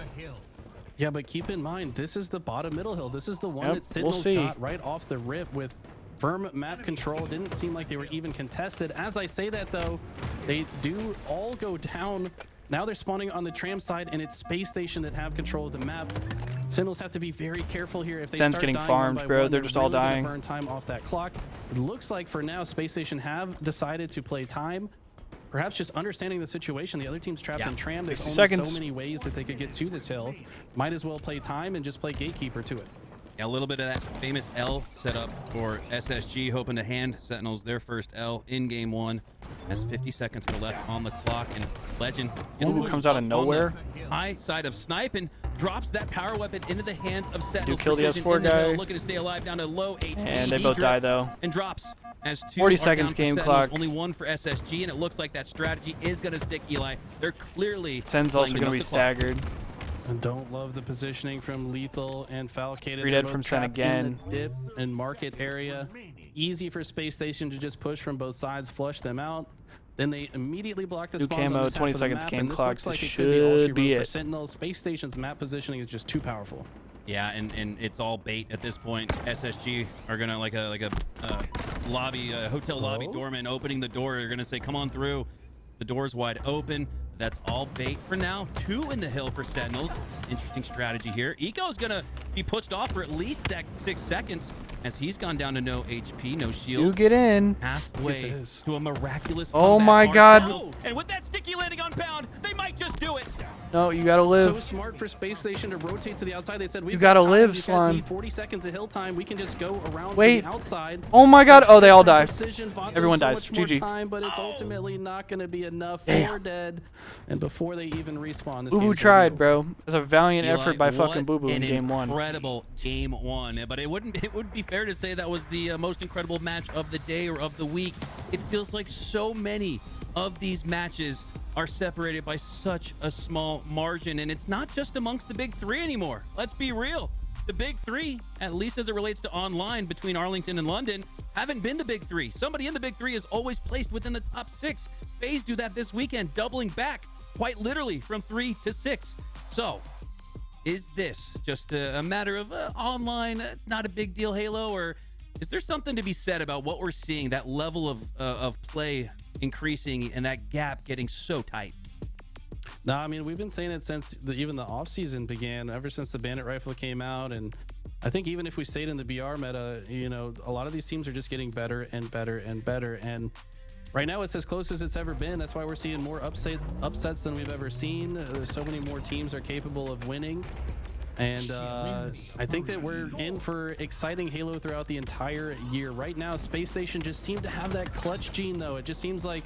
Yeah, but keep in mind, this is the bottom middle hill. This is the one that Sentinels got right off the rip with firm map control. Didn't seem like they were even contested. As I say that, though, they do all go down. Now they're spawning on the tram side, and it's Space Station that have control of the map. Sentinels have to be very careful here. If they Sen's start getting dying farmed, one by bro. one, They're just all really gonna dying. Burn time off that clock. It looks like for now, Space Station have decided to play time. Perhaps just understanding the situation. The other team's trapped in tram. There's only so many ways that they could get to this hill. Might as well play time and just play gatekeeper to it. Yeah, a little bit of that famous L set up for SSG, hoping to hand Sentinels their first L in Game 1. As 50 seconds go left on the clock, and Legend comes out of nowhere. High side of Snipe and drops that power weapon into the hands of Sentinels. Do kill the Precision S4 in the hill, guy. looking to stay alive down to low HP. And they He both die, drips though. and drops as 2 40 are seconds down for game Sentinels, clock. only 1 for SSG, and it looks like that strategy is going to stick, Eli. They're clearly Sen's also playing going to be up the clock. staggered. I don't love the positioning from Lethal and Falcated. 3 dead from Sen again. Dip and market area. Easy for Space Station to just push from both sides, flush them out. Then they immediately block the New spawns camo, on this 20 half of the seconds map, game and this clock. looks like This it could be all she should be wrote for it. Sentinels. Space Station's map positioning is just too powerful. Yeah, and it's all bait at this point. SSG are gonna like a lobby, hotel lobby doorman opening the door. They're gonna say, "Come on through." The door's wide open. That's all bait for now. 2 in the hill for Sentinels. Interesting strategy here. Eco's gonna be pushed off for at least 6 seconds as he's gone down to no HP, no shields. You get in. Halfway to a miraculous Oh comeback my are God. Sentinels. And with that sticky landing on Pound, they might just do it. No, you gotta live. So smart for Space Station to rotate to the outside. They said, we've gotta got time. live, You guys Slime. need 40 seconds of hill time. We can just go around Wait. to the outside. Oh my God. Oh, they all die. Precision bought them Everyone so dies. much more GG. time, but it's ultimately not going to be enough. Damn. 4 dead. And before they even respawn, this Boo Boo game's tried, over. bro. It was a valiant Eli, effort by what fucking Boo Boo in an game 1. Incredible game 1, but it would be fair to say that was the most incredible match of the day or of the week. It feels like so many of these matches are separated by such a small margin, and it's not just amongst the big 3 anymore. Let's be real. The big 3, at least as it relates to online between Arlington and London, haven't been the big 3. Somebody in the big 3 is always placed within the top 6. FaZe do that this weekend, doubling back quite literally from 3 to 6. So is this just a matter of online, it's not a big deal, Halo, or is there something to be said about what we're seeing, that level of play increasing and that gap getting so tight? No, I mean, we've been saying it since even the offseason began, ever since the Bandit Rifle came out. And I think even if we stayed in the BR meta, you know, a lot of these teams are just getting better and better and better. And right now it's as close as it's ever been. That's why we're seeing more upsets than we've ever seen. There's so many more teams are capable of winning. And I think that we're in for exciting Halo throughout the entire year. Right now, Space Station just seemed to have that clutch gene, though. It just seems like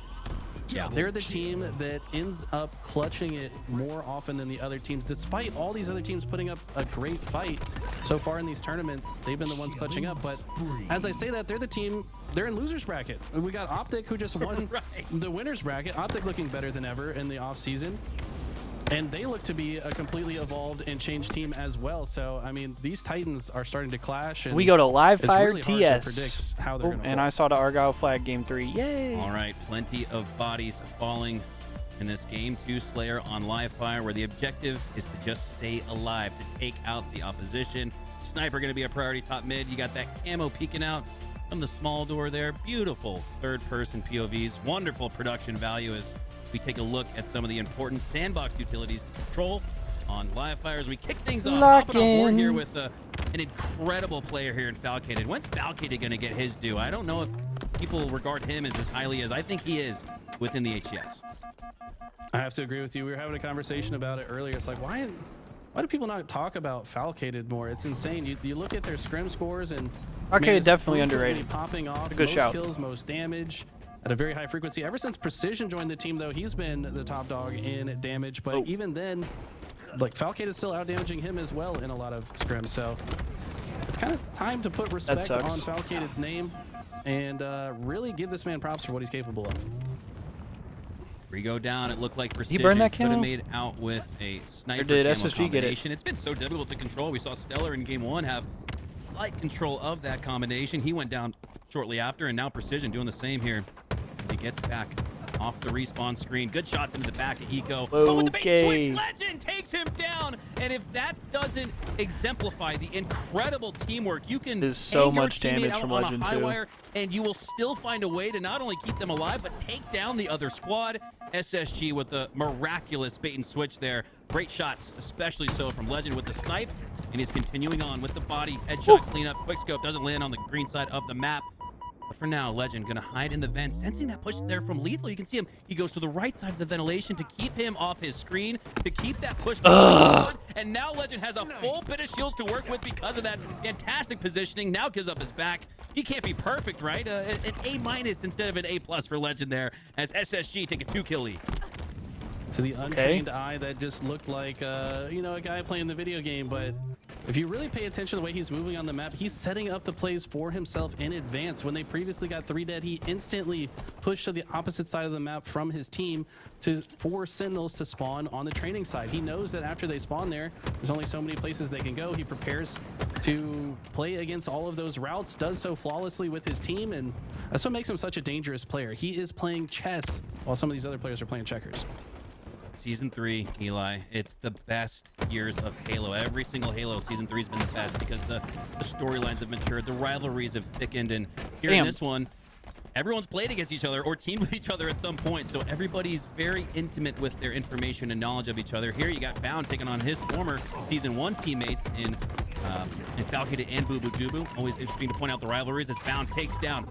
they're the team that ends up clutching it more often than the other teams. Despite all these other teams putting up a great fight so far in these tournaments, they've been the ones clutching up. But as I say that, they're the team, they're in losers bracket. We got Optic, who just won the winners bracket. Optic looking better than ever in the offseason. And they look to be a completely evolved and changed team as well. So, I mean, these Titans are starting to clash. And We go to Live it's Fire really hard to TS. predict how they're gonna And fall. I saw the Argyle flag game 3. Yay! All right, plenty of bodies falling in this game 2 Slayer on Live Fire, where the objective is to just stay alive, to take out the opposition. Sniper going to be a priority top mid. You got that camo peeking out from the small door there. Beautiful third-person POVs. Wonderful production value as we take a look at some of the important sandbox utilities to control on live fire as we kick things off. Hopping on board here with an incredible player here in Falcated. When's Falcated going to get his due? I don't know if people regard him as highly as I think he is within the HCS. I have to agree with you. We were having a conversation about it earlier. It's like, why do people not talk about Falcated more? It's insane. You look at their scrim scores and Falcated definitely underrated. Popping off, a good most shout. Kills, most damage at a very high frequency. Ever since Precision joined the team, though, he's been the top dog in damage. But even then, like, Falcated is still out damaging him as well in a lot of scrims. So it's kind of time to put respect on Falcated's name and really give this man props for what he's capable of. We go down. It looked like Precision He burned that could have camo? made out with a sniper Or did camo SSG get it? combination. It's been so difficult to control. We saw Stellar in game 1 have slight control of that combination. He went down shortly after, and now Precision doing the same here as he gets back off the respawn screen. Good shots into the back of Eco. But with the bait switch, Legend takes him down. And if that doesn't exemplify the incredible teamwork, you can There's so hang your much teammate damage out from on Legend a high too. wire, and you will still find a way to not only keep them alive, but take down the other squad. SSG with the miraculous bait and switch there. Great shots, especially so from Legend with the snipe. And he's continuing on with the body headshot cleanup. Quickscope doesn't land on the green side of the map. But for now, Legend gonna hide in the vent, sensing that push there from Lethal. You can see him. He goes to the right side of the ventilation to keep him off his screen, to keep that push on. And now Legend has a full bit of shields to work with because of that fantastic positioning. Now gives up his back. He can't be perfect, right? An A- instead of an A+ for Legend there, as SSG take a 2-kill lead. To the untrained eye, that just looked like, you know, a guy playing the video game. But if you really pay attention to the way he's moving on the map, he's setting up the plays for himself in advance. When they previously got 3 dead, he instantly pushed to the opposite side of the map from his team to force Sentinels to spawn on the training side. He knows that after they spawn there, there's only so many places they can go. He prepares to play against all of those routes, does so flawlessly with his team, and that's what makes him such a dangerous player. He is playing chess while some of these other players are playing checkers. Season 3, Eli, it's the best years of Halo. Every single Halo Season 3 has been the best because the storylines have matured, the rivalries have thickened, and here in this one, everyone's played against each other or teamed with each other at some point, so everybody's very intimate with their information and knowledge of each other. Here you got Bound taking on his former Season 1 teammates in Falcated and Boo Boo Jubu. Always interesting to point out the rivalries as Bound takes down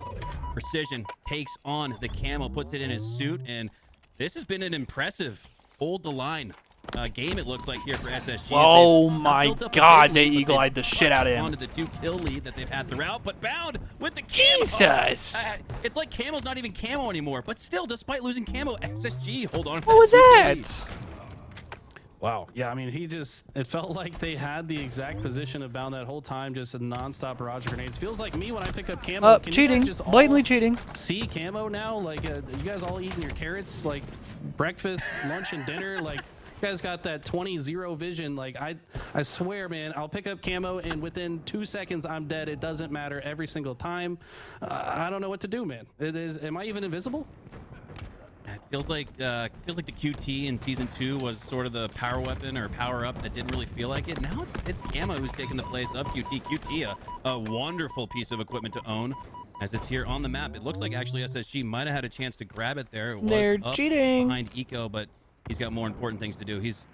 Precision, takes on the camo, puts it in his suit, and this has been an impressive hold the line game, it looks like, here for SSG. Oh my god, they eagle-eyed the shit out of him. Onto the 2-kill lead that they've had throughout, but Bound with the camo. Jesus! It's like camo's not even camo anymore, but still, despite losing camo, SSG hold on. What was that? Wow. Yeah, I mean, it felt like they had the exact position of Bound that whole time, just a non-stop barrage of grenades. Feels like me when I pick up camo. Can Cheating. You guys just Blatantly cheating. See camo now? Like, you guys all eating your carrots, like, breakfast, lunch, and dinner? Like, you guys got that 20-0 vision. Like, I swear, man, I'll pick up camo, and within 2 seconds, I'm dead. It doesn't matter every single time. I don't know what to do, man. Am I even invisible? It feels like the QT in Season 2 was sort of the power weapon or power up that didn't really feel like it. Now it's Camo who's taking the place of QT. QT, a wonderful piece of equipment to own as it's here on the map. It looks like actually SSG might have had a chance to grab it there. It was They're up cheating behind Eco, but he's got more important things to do. He's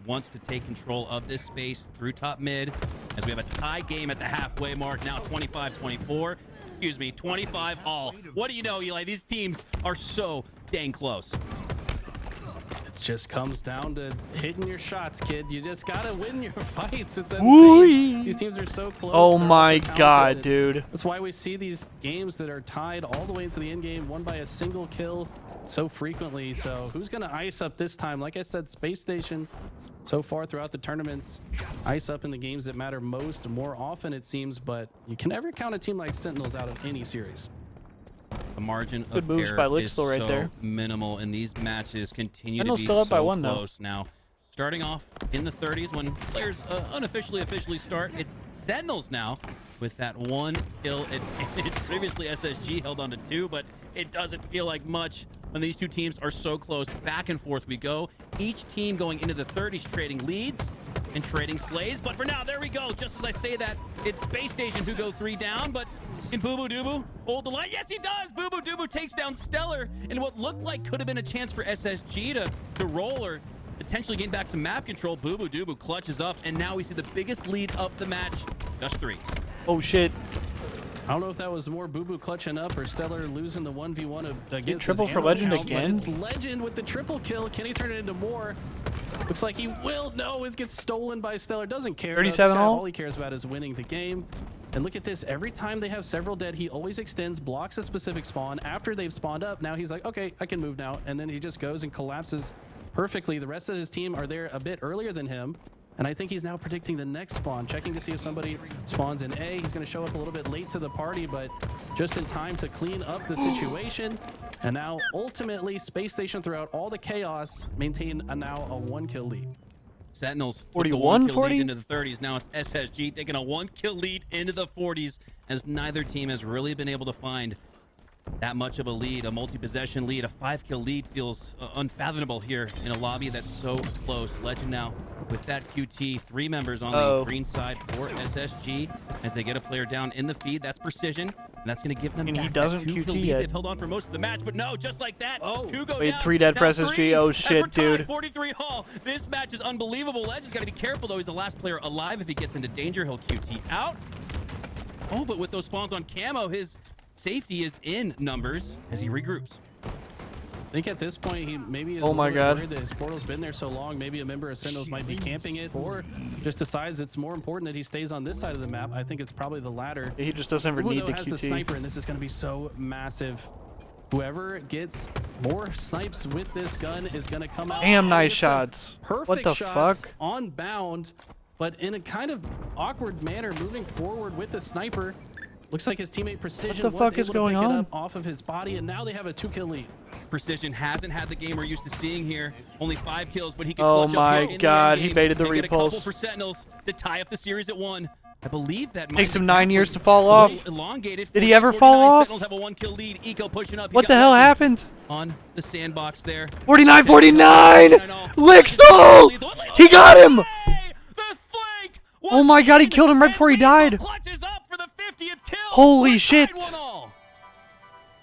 wants to take control of this space through top mid as we have a tie game at the halfway mark. Now 25-24. Excuse me, 25 all. What do you know, Eli? These teams are so dang close. It just comes down to hitting your shots, kid. You just gotta win your fights. It's insane. Woo-wee. These teams are so close. Oh They're my so god, talented. dude. That's why we see these games that are tied all the way into the end game, won by a single kill so frequently. So who's gonna ice up this time? Like I said, Space Station so far throughout the tournaments, ice up in the games that matter most more often, it seems, but you can never count a team like Sentinels out of any series. The margin Good of moves error by is Lixel right so there. minimal, and these matches continue Sentinel's to be still up by so one, though. close now. Starting off in the 30s when players officially start, it's Sentinels now with that 1 kill advantage. Previously, SSG held on to 2, but it doesn't feel like much when these two teams are so close. Back and forth we go. Each team going into the 30s trading leads and trading slays. But for now, there we go. Just as I say that, it's Space Station who go 3 down, but Can Boo Boo Doo hold the line? Yes, he does. Boo Boo Doo takes down Stellar in what looked like could have been a chance for SSG to roll or potentially gain back some map control. Boo Boo Doo clutches up, and now we see the biggest lead of the match. Just 3. Oh shit. I don't know if that was more Boo Boo clutching up or Stellar losing the 1v1 against triple his for ammo Legend count, but again? It's Legend with the triple kill. Can he turn it into more? Looks like he will. No, it gets stolen by Stellar. Doesn't care. 37 all he cares about is winning the game. And look at this. Every time they have several dead, he always extends, blocks a specific spawn. After they've spawned up, now he's like, okay, I can move now. And then he just goes and collapses perfectly. The rest of his team are there a bit earlier than him. And I think he's now predicting the next spawn, checking to see if somebody spawns in A. He's going to show up a little bit late to the party, but just in time to clean up the situation. And now, ultimately, Space Station, throughout all the chaos, maintain now a 1-kill lead. Sentinels 41, 40 into the 30s. Now it's SSG taking a 1-kill lead into the 40s, as neither team has really been able to find that much of a lead. A multi-possession lead, a 5-kill lead feels unfathomable here in a lobby that's so close. Legend now with that QT, 3 members on the green side for SSG as they get a player down in the feed. That's precision, and that's going to give them And back he doesn't that 2-kill QT lead. yet. They've held on for most of the match, but no, just like that, 2 go Wait, down. 3 dead for Now SSG. 3, Oh as shit, we're tied, dude. 43 all. This match is unbelievable. Legend's got to be careful though. He's the last player alive. If he gets into danger, he'll QT out. Oh, but with those spawns on camo, his safety is in numbers as he regroups. I think at this point, he maybe is Oh my a little God. bit worried that his portal's been there so long. Maybe a member of Sentinels might be camping it, or just decides it's more important that he stays on this side of the map. I think it's probably the latter. He just doesn't ever Boo need Boo the has the QT. sniper, and this is going to be so massive. Whoever gets more snipes with this gun is going to come out. Damn, nice with shots. Perfect What the shots fuck? on bound, but in a kind of awkward manner, moving forward with the sniper. Looks like his teammate Precision What the was fuck is able to going pick it on? up off of his body, and now they have a 2-kill lead. Precision hasn't had the game we're used to seeing here. Only 5 kills, but he can Oh clutch my up here in the God, end he game baited the and get a couple repulse. for Sentinels to tie up the series at 1. I believe that Takes might him be 9 years backwards, to fall a off. little elongated. Did he ever 49, fall off? Sentinels have a 1-kill lead. Eco pushing up. He's What got the hell Legend happened? on the sandbox there. 49, 49! Lixel! He got him! The flank! Oh my God, he killed him right before he died. Clutches up for the 50th kill. Holy We're shit. tied 1-all.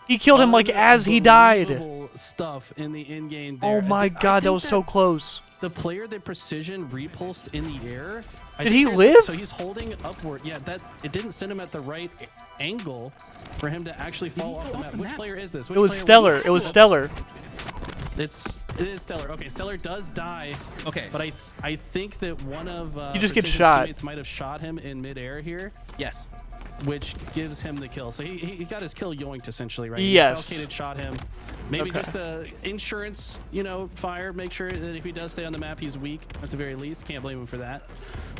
He killed him like as he died. Unbelievable stuff in the in-game there. Oh my God, that was so close. The player that Precision repulsed in the air. Did he live? So he's holding upward. Yeah, that it didn't send him at the right angle for him to actually fall off the map. Which player is this? Which It was player Stellar. It was Stellar. It is Stellar. Okay, Stellar does die. Okay. But I think that one of He just gets Precision's shot. teammates might have shot him in midair here, Yes. which gives him the kill. So he got his kill yoinked essentially, right? Yes. He falcated, shot him. Maybe Okay. just a insurance, fire. Make sure that if he does stay on the map, he's weak at the very least. Can't blame him for that.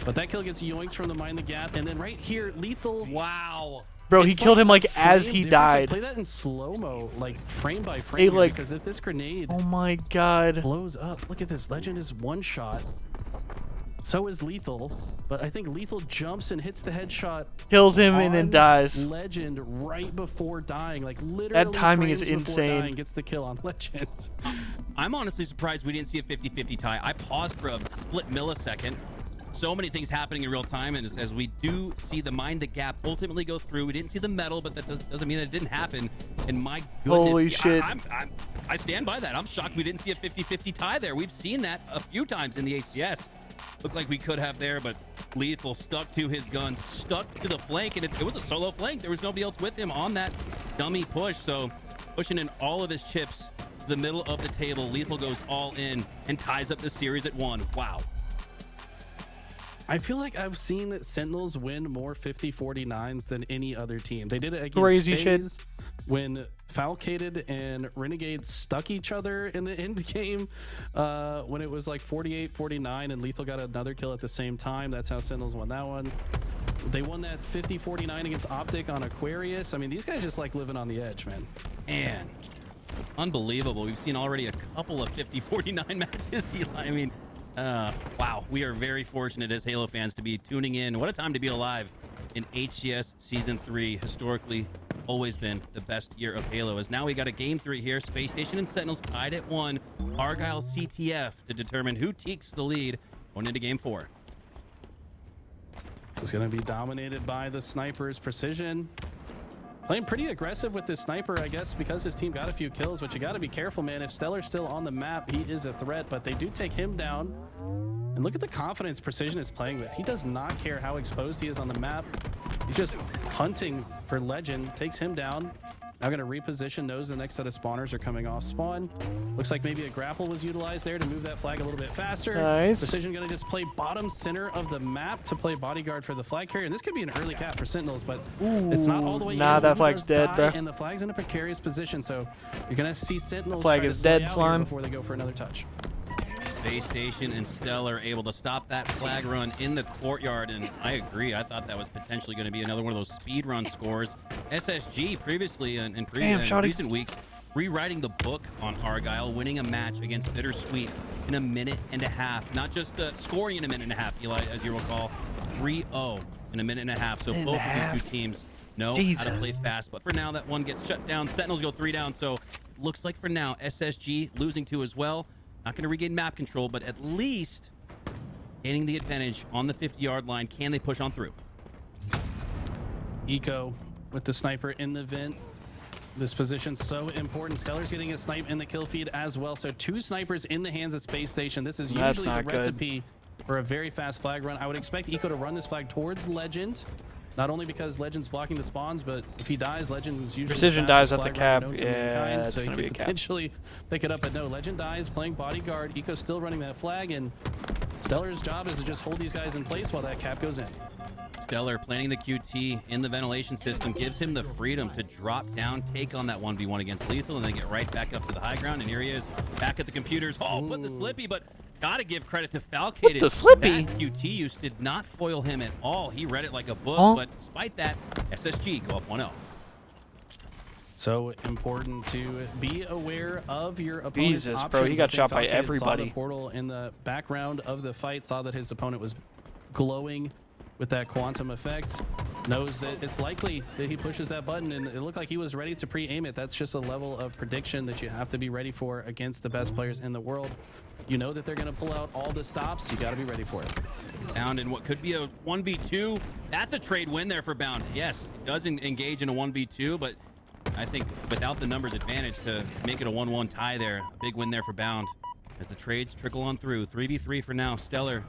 But that kill gets yoinked from the Mind the Gap, and then right here, Lethal. Wow. Bro, he It's killed him like a as frame he difference. died. Play that in slow-mo, like frame by Hey, frame, here, like- because if this grenade Oh my God. blows up, look at this. Legend is one shot. So is Lethal, but I think Lethal jumps and hits the headshot. Kills him and then on dies. Legend right before dying, like literally. timing is frames before insane. dying, gets the kill on Legend. I'm honestly surprised we didn't see a 50-50 tie. I paused for a split millisecond. So many things happening in real time, and as we do see the Mind the Gap ultimately go through, we didn't see the medal, but that doesn't mean that it didn't happen. And my goodness, Holy shit. I stand by that. I'm shocked we didn't see a 50-50 tie there. We've seen that a few times in the HCS. Looked like we could have there, but Lethal stuck to his guns, stuck to the flank, and it was a solo flank. There was nobody else with him on that dummy push, so pushing in all of his chips to the middle of the table. Lethal goes all in and ties up the series at 1. Wow. I feel like I've seen Sentinels win more 50-49s than any other team. They did it against Crazy shit. FaZe when Falcated and Renegade stuck each other in the end game when it was like 48-49 and Lethal got another kill at the same time. That's how Sentinels won that one. They won that 50-49 against Optic on Aquarius. I mean, these guys just like living on the edge, man. Man, unbelievable. We've seen already a couple of 50-49 matches. I mean, wow. We are very fortunate as Halo fans to be tuning in. What a time to be alive in HCS Season 3. Historically, always been the best year of Halo. As now we got a Game 3 here. Space Station and Sentinels tied at 1. Argyle CTF to determine who takes the lead going into Game 4. This is going to be dominated by the snipers. Precision playing pretty aggressive with this sniper, I guess, because his team got a few kills, but you got to be careful, man. If Stellar's still on the map, he is a threat, but they do take him down. And look at the confidence Precision is playing with. He does not care how exposed he is on the map. He's just hunting for Legend, takes him down. Now going to reposition, knows the next set of spawners are coming off spawn. Looks like maybe a grapple was utilized there to move that flag a little bit faster. Nice. Precision going to just play bottom center of the map to play bodyguard for the flag carrier. And this could be an early cap for Sentinels, but it's not all the way in. Nah, that Ubu flag's does dead, die, bro. And the flag's in a precarious position, so you're going to see Sentinels Flag try is to slay dead, out here Slime. before they go for another touch. Space Station and Stellar able to stop that flag run in the courtyard, and I agree. I thought that was potentially going to be another one of those speed run scores. SSG previously in recent weeks rewriting the book on Argyle, winning a match against Bittersweet in a minute and a half. Not just scoring in a minute and a half, Eli, as you recall, 3-0 in a minute and a half. So both of these two teams know how to play fast. But for now, that one gets shut down. Sentinels go 3 down. So looks like for now, SSG losing 2 as well. Not going to regain map control, but at least gaining the advantage on the 50-yard line. Can they push on through? Eco with the sniper in the vent. This position's so important. Stellar's getting a snipe in the kill feed as well. So 2 snipers in the hands of Space Station. This is usually the recipe for a very fast flag run. I would expect Eco to run this flag towards Legend. Not only because Legend's blocking the spawns, but if he dies, Legend's usually Precision the dies, fastest that's a flag cap. runner known to Yeah, mankind, that's so gonna he be a could cap. potentially pick it up. But no, Legend dies playing bodyguard. Eco's still running that flag, and Stellar's job is to just hold these guys in place while that cap goes in. Stellar planting the QT in the ventilation system gives him the freedom to drop down, take on that 1v1 against Lethal, and then get right back up to the high ground. And here he is, back at the computers. Oh, put the Slippy, but gotta give credit to Falcated. The Slippy? That QT use did not foil him at all. He read it like a book, but despite that, SSG go up 1-0. So important to be aware of your opponent's Jesus, options. bro, he got shot by Falcated Saw everybody. the portal in the background of the fight, saw that his opponent was glowing with that quantum effect, knows that it's likely that he pushes that button, and it looked like he was ready to pre-aim it. That's just a level of prediction that you have to be ready for against the best players in the world. You know that they're going to pull out all the stops. You got to be ready for it. Bound in what could be a 1v2. That's a trade win there for Bound. Yes, it does engage in a 1v2, but I think without the numbers advantage to make it a 1-1 tie there, a big win there for Bound as the trades trickle on through. 3v3 for now. Stellar,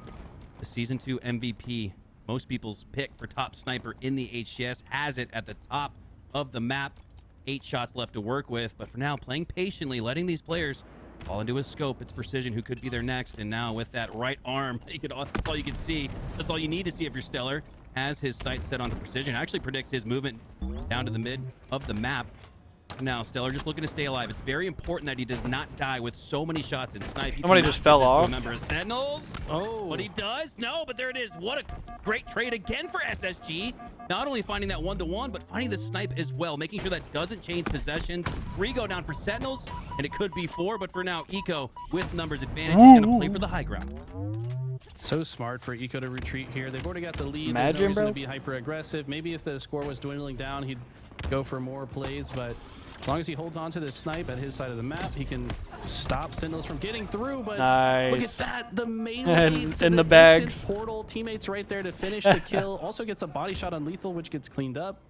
the Season 2 MVP. Most people's pick for top sniper in the HCS, has it at the top of the map. 8 shots left to work with, but for now, playing patiently, letting these players fall into his scope. It's Precision who could be there next, and now with that right arm, that's all you can see. That's all you need to see if you're Stellar. Has his sights set onto Precision. Actually predicts his movement down to the mid of the map. Now, Stellar just looking to stay alive. It's very important that he does not die with so many shots in snipe. Somebody just fell off. Number of Sentinels. Oh. What he does? No, but there it is. What a great trade again for SSG. Not only finding that 1-to-1, but finding the snipe as well, making sure that doesn't change possessions. 3 go down for Sentinels, and it could be 4, but for now, Eco, with numbers advantage, is going to play for the high ground. So smart for Eco to retreat here. They've already got the lead. Imagine, There's no reason bro. to be hyper aggressive. Maybe if the score was dwindling down, he'd go for more plays, but as long as he holds on to the snipe at his side of the map, he can stop Sentinels from getting through. But Nice. look at that, the melee And to in the instant bags. portal. Teammates right there to finish the kill. Also gets a body shot on Lethal, which gets cleaned up.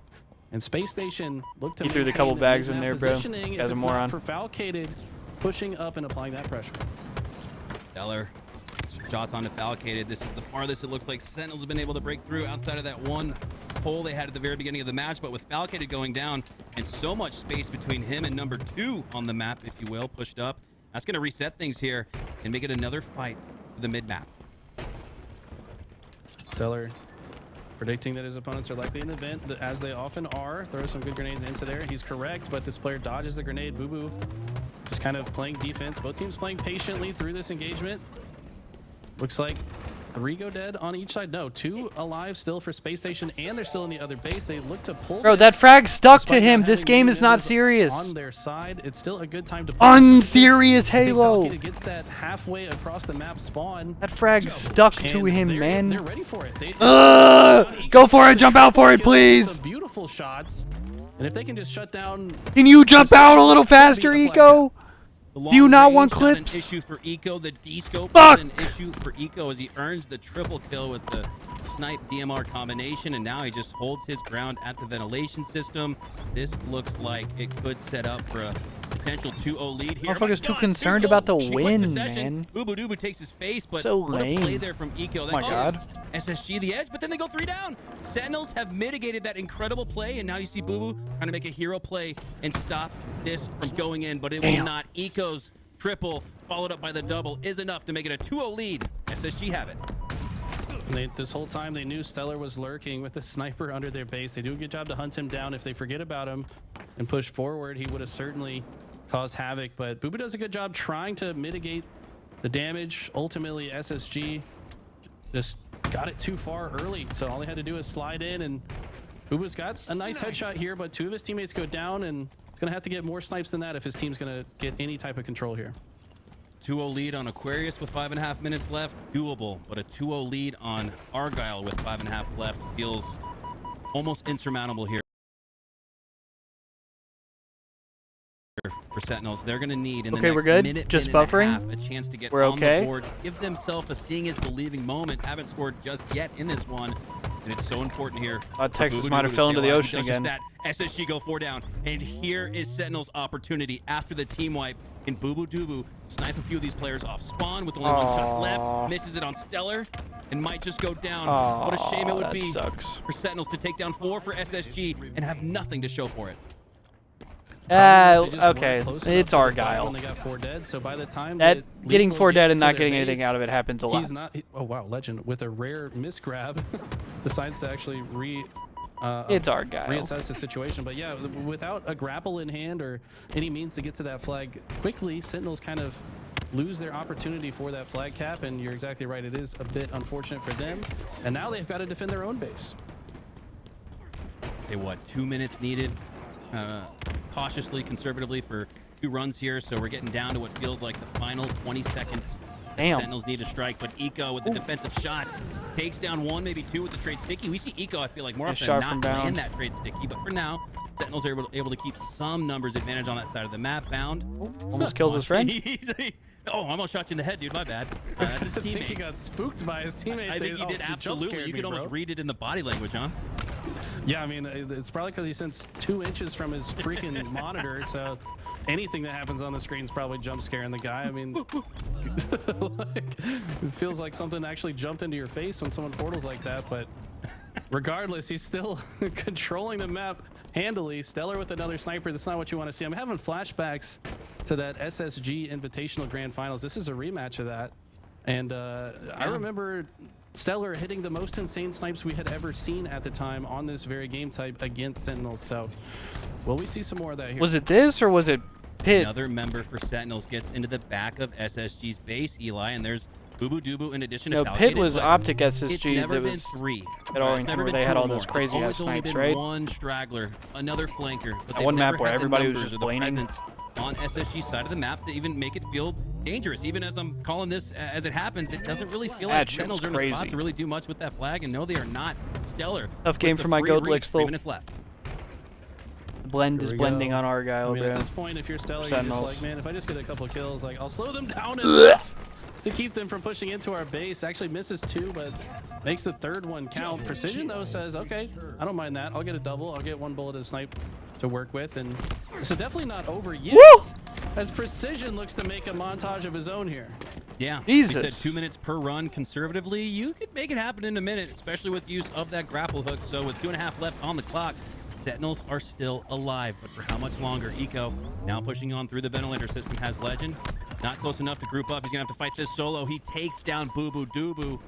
And Space Station looked to He threw the maintain couple bags in mid-map there, bro. positioning. Guy's If a it's moron. not for Falcated pushing up and applying that pressure. Stellar shots onto Falcated. This is the farthest it looks like Sentinels have been able to break through outside of that one hole they had at the very beginning of the match. But with Falcated going down and so much space between him and number 2 on the map, if you will, pushed up, that's going to reset things here and make it another fight for the mid-map. Stellar predicting that his opponents are likely in the vent, as they often are. Throw some good grenades into there. He's correct, but this player dodges the grenade. Boo Boo just kind of playing defense. Both teams playing patiently through this engagement. Looks like 3 go dead on each side. No, 2 alive still for Space Station, and they're still in the other base. They look to pull. Bro, this, that frag stuck to despite him. not This having game many is not members serious. On their side, it's still a good time to Unserious I think Halo. Falcated gets that halfway across the map spawn. That frag stuck to And him, they're man. ready for it. Go for it. Jump out for it, please. Some beautiful shots. And if they can just shut down. Can you jump out a little faster, Eco? The Do you long not range, want not clips? an issue for Eco. The D-scope Fuck! not an issue for Eco as he earns the triple kill with the snipe DMR combination, and now he just holds his ground at the ventilation system. This looks like it could set up for a potential 2-0 lead here. Motherfucker's too concerned about the win, man. Boo Boo takes his face, but So what a play lame. there from Eco. Oh my God. SSG the edge, but then they go 3 down. Sentinels have mitigated that incredible play, and now you see Boo Boo trying to make a hero play and stop this from going in, but it will not. Eco's triple, followed up by the double, is enough to make it a 2-0 lead. SSG have it. This whole time they knew Stellar was lurking with the sniper under their base. They do a good job to hunt him down. If they forget about him and push forward, he would have certainly caused havoc. But Boo Boo does a good job trying to mitigate the damage. Ultimately, SSG just got it too far early, so all he had to do is slide in, and Boo Boo's got a nice headshot here, but 2 of his teammates go down, and he's gonna have to get more snipes than that if his team's gonna get any type of control here. 2-0 lead on Aquarius with 5.5 minutes left, doable, but a 2-0 lead on Argyle with 5.5 left feels almost insurmountable here for Sentinels. They're going to need in the next we're good. minute, Just minute buffering. and a half, a chance to get We're on okay. the board, give themselves a seeing is believing moment. Haven't scored just yet in this one, and it's so important here. Texas might have fell into the ocean again. SSG go 4 down, and here is Sentinel's opportunity after the team wipe. Can Boo Boo Doo snipe a few of these players off spawn with only 1 shot left, misses it on Stellar, and might just go down. What a shame it would be for Sentinels to take down 4 for SSG and have nothing to show for it. Okay, it's Argyle. When they got 4 dead, so by the time that getting 4 dead and not getting base, anything out of it happens a lot. He's not. Oh wow, Legend with a rare misgrab decides to actually it's Argyle. reassess the situation. But yeah, without a grapple in hand or any means to get to that flag quickly, Sentinels kind of lose their opportunity for that flag cap, and you're exactly right, it is a bit unfortunate for them, and now they've got to defend their own base. Say what, 2 minutes needed, cautiously, conservatively for 2 runs here, so we're getting down to what feels like the final 20 seconds. Damn. Sentinels need to strike, but Eco with the defensive shots takes down 1, maybe 2 with the trade sticky. We see Eco, I feel like, more often than not land that trade sticky, but for now, Sentinels are able to keep some numbers advantage on that side of the map. Bound. Almost kills his friend. Oh, I almost shot you in the head, dude. My bad. That's his I think teammate. he got spooked by his teammate. I think he did, absolutely. You could almost read it in the body language, huh? Yeah, I mean, it's probably because he sends 2 inches from his freaking monitor, so anything that happens on the screen is probably jump scaring the guy. I mean, like, it feels like something actually jumped into your face when someone portals like that, but regardless, he's still controlling the map handily. Stellar with another sniper. That's not what you want to see. I'm having flashbacks to that SSG Invitational Grand Finals. This is a rematch of that, and I remember Stellar hitting the most insane snipes we had ever seen at the time on this very game type against Sentinels. So will we see some more of that here? Was it this or was it Pit? Another member for Sentinels gets into the back of SSG's base, Eli, and there's Boo Boo Doo Boo in addition to No, Pit was Optic SSG. It's never that been was 3. at Arlington where they had all those crazy ass It's always snipes, only right? been 1 straggler, another flanker, but That they've one never map where had the everybody was numbers just or the blaming. presence on SSG's side of the map to even make it feel dangerous. Even as I'm calling this as it happens, it doesn't really feel like Sentinels are in a spot to really do much with that flag, and no, they are not. Stellar. Tough game for my Gold Licks, though. 3 minutes left. The blend is blending on Argyle, I mean, at bro. this point, if you're Stellar, you're Sentinels. just like, man, if I just get a couple kills, like, I'll slow them down enough to keep them from pushing into our base. Actually misses 2, but makes the 3rd one count. Precision, though, says, okay, I don't mind that. I'll get a double. I'll get 1 bullet of snipe to work with, and this is definitely not over yet. As Precision looks to make a montage of his own here. Yeah, Jesus. we said 2 minutes per run conservatively. You could make it happen in a minute, especially with use of that grapple hook. So with 2.5 left on the clock, Sentinels are still alive, but for how much longer? Eco now pushing on through the ventilator system, has Legend. Not close enough to group up. He's gonna have to fight this solo. He takes down Boo Boo Doo Boo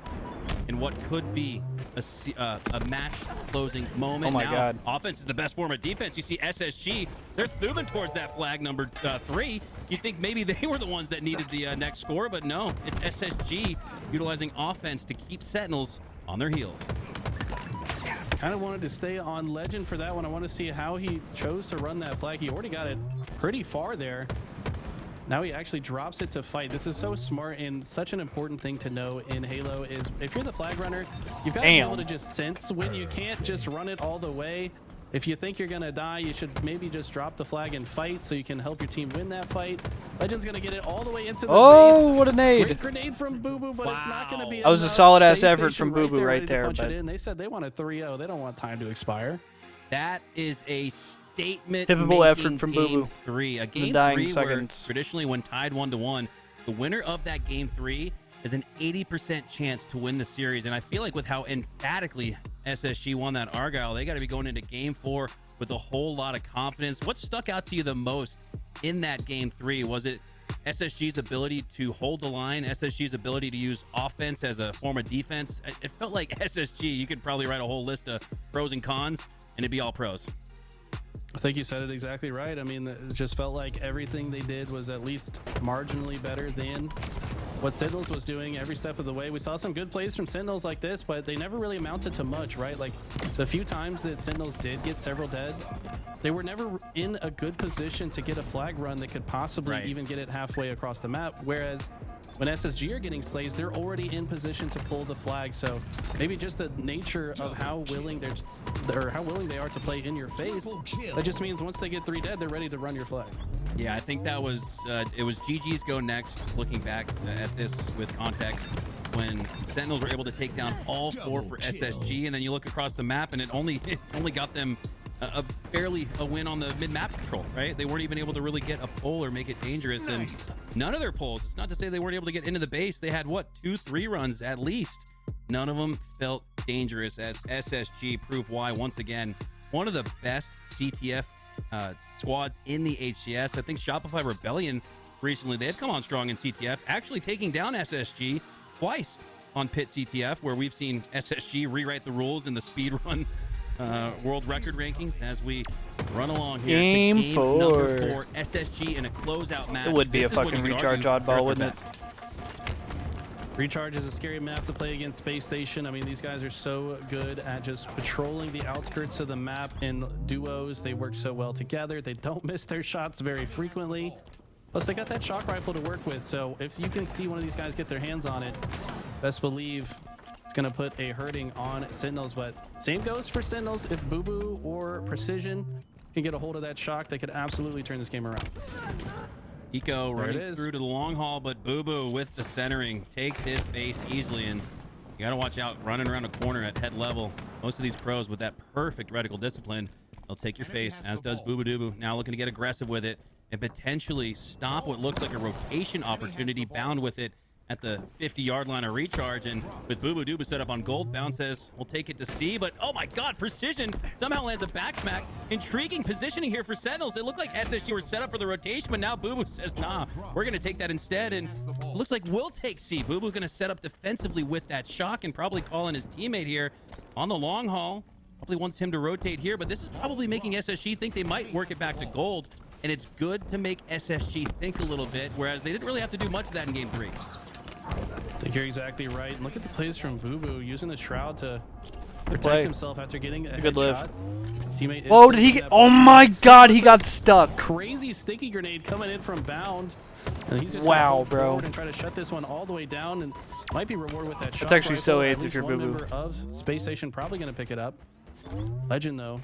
in what could be a match closing moment. Oh my God. Offense is the best form of defense. You see SSG, they're moving towards that flag number 3. You'd think maybe they were the ones that needed the next score, but no, it's SSG utilizing offense to keep Sentinels on their heels. Kind of wanted to stay on Legend for that one. I want to see how he chose to run that flag. He already got it pretty far there. Now he actually drops it to fight. This is so smart, and such an important thing to know in Halo is if you're the flag runner, you've got to be able to just sense when you can't just run it all the way. if you think you're gonna die, you should maybe just drop the flag and fight so you can help your team win that fight. Legend's gonna get it all the way into the base. What a nade! Great grenade from Boo Boo, but it's not gonna be That was a enough. solid-ass Space effort Station from Boo Boo right there, punch but- it in. They said they want a 3-0. They don't want time to expire. That is a statement. Typical effort from Boo game Boo. 3. A game dying 3 where seconds. traditionally when tied 1-1, the winner of that game 3 is an 80% chance to win the series. And I feel like with how emphatically SSG won that Argyle, they got to be going into game 4 with a whole lot of confidence. What stuck out to you the most in that game 3? Was it SSG's ability to hold the line, SSG's ability to use offense as a form of defense? It felt like SSG, you could probably write a whole list of pros and cons, and it'd be all pros. I think you said it exactly right. I mean, it just felt like everything they did was at least marginally better than what Sentinels was doing every step of the way. We saw some good plays from Sentinels like this, but they never really amounted to much, right? Like the few times that Sentinels did get several dead, they were never in a good position to get a flag run that could possibly even get it halfway across the map. Whereas when SSG are getting slays, they're already in position to pull the flag. So maybe just the nature of how willing they are to play in your face. That just means once they get 3 dead, they're ready to run your flag. Yeah, I think that was it was GG's go next. Looking back at this with context, when Sentinels were able to take down all 4 for SSG, and then you look across the map, and it only got them barely a win on the mid-map control, right? They weren't even able to really get a pull or make it dangerous, and none of their pulls, it's not to say they weren't able to get into the base. They had, what, 2-3 runs at least. None of them felt dangerous, as SSG proved why, once again, one of the best CTF squads in the HCS. I think Shopify Rebellion recently, they've come on strong in CTF, actually taking down SSG twice on Pit CTF, where we've seen SSG rewrite the rules in the speedrun world record rankings as we run along here. Game 4. Number 4, SSG in a closeout match. It would be This a is when fucking you could recharge argue oddball, they're wouldn't the it? best. Recharge is a scary map to play against Space Station. I mean, these guys are so good at just patrolling the outskirts of the map in duos. They work so well together. They don't miss their shots very frequently. Plus, they got that shock rifle to work with. So if you can see one of these guys get their hands on it, best believe it's going to put a hurting on Sentinels. But same goes for Sentinels. If Boo Boo or Precision can get a hold of that shock, they could absolutely turn this game around. Eco running through to the long haul, but Boo Boo with the centering takes his base easily, and you gotta watch out running around a corner at head level. Most of these pros with that perfect reticle discipline, they'll take your face, as does Boo Boo Doo. Now looking to get aggressive with it and potentially stop what looks like a rotation opportunity, bound with it at the 50-yard line of recharge. And with Boo Boo Doo set up on gold, Bound says we'll take it to C, but oh my god, Precision somehow lands a back smack. Intriguing positioning here for Sentinels. It looked like SSG were set up for the rotation, but now Boo Boo says nah, we're gonna take that instead, and it looks like we'll take C. Boo Boo gonna set up defensively with that shock and probably call in his teammate here on the long haul. Probably wants him to rotate here, but this is probably making SSG think they might work it back to gold, and it's good to make SSG think a little bit, whereas they didn't really have to do much of that in game 3. I think you're exactly right. And look at the plays from Boo Boo using the shroud to protect himself after getting a good headshot. Teammate Whoa, did he get? Oh my god, he got stuck. Crazy sticky grenade coming in from Bound. And he's just wow, bro. And try to shut this one all the way down, and might be rewarded with that shot. That's actually so rifle. AIDS if you're Boo Boo. Member of Space Station probably going to pick it up. Legend though,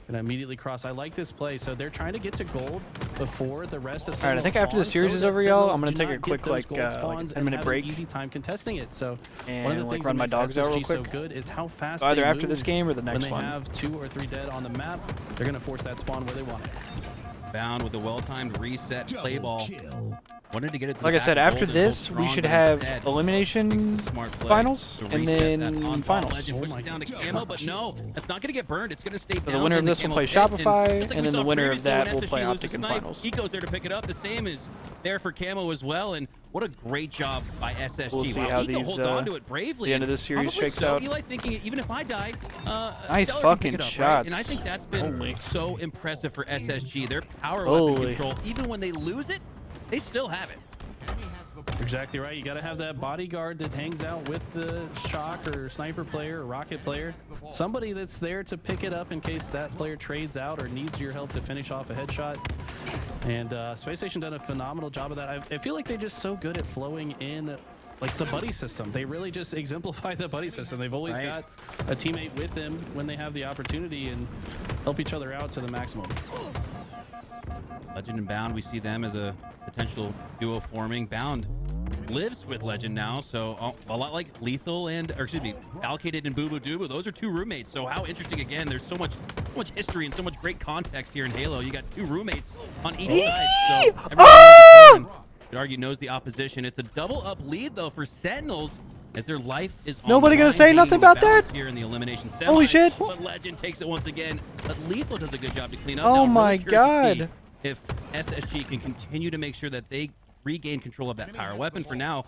gonna immediately cross. I like this play. So they're trying to get to gold before the rest of. All right, I think after the series is over, y'all, I'm gonna take a quick like 10-minute break. Easy time contesting it. So and one of the like things run that my makes dogs out real SSG so quick. good is how fast So either they after move. this game or the next when one. they have 2 or 3 dead on the map, they're gonna force that spawn where they want it. Bound with a well-timed reset play ball. Wanted to get it to like the I said, back after of gold and this, hold we strong, should but have instead elimination makes the smart play finals to and reset that then on-ball. finals. Legend pushes down to Camo, but no, that's not going to get burned. It's going to stay down. So the winner of in this the will play Camo pit, Shopify, just like and we then the saw winner of previously that when will SSG play loses Optic the in snipe, finals. Eco's there to pick it up. The same is there for Camo as well, and what a great job by SSG. We'll see wow, how Eco these, holds on to it bravely. the end of this series Probably shakes so, out. Eli thinking, even if I die, Nice Stellar can fucking pick it up, shots. right? And I think that's been Holy. so impressive for SSG. Their power Holy. weapon control, even when they lose it, they still have it. Exactly right. You got to have that bodyguard that hangs out with the shock or sniper player or rocket player. Somebody that's there to pick it up in case that player trades out or needs your help to finish off a headshot. And Space Station done a phenomenal job of that. I feel like they're just so good at flowing in like the buddy system. They really just exemplify the buddy system. They've always got a teammate with them when they have the opportunity, and help each other out to the maximum. Legend and Bound, we see them as a potential duo forming. Bound lives with Legend now, so a lot like Lethal and, or excuse me, Allocated and Boo Boo Doo Boo. Those are 2 roommates. So how interesting again. There's so much history and so much great context here in Halo. You got 2 roommates on each side. So everyone could argue knows the opposition. It's a double up lead though for Sentinels as their life is on Nobody the gonna line, say nothing hanging with about that? balance here in the elimination semis. Holy shit. But Legend takes it once again. But Lethal does a good job to clean up. Oh Now, I'm my really curious to see God. if SSG can continue to make sure that they regain control of that power weapon. For now,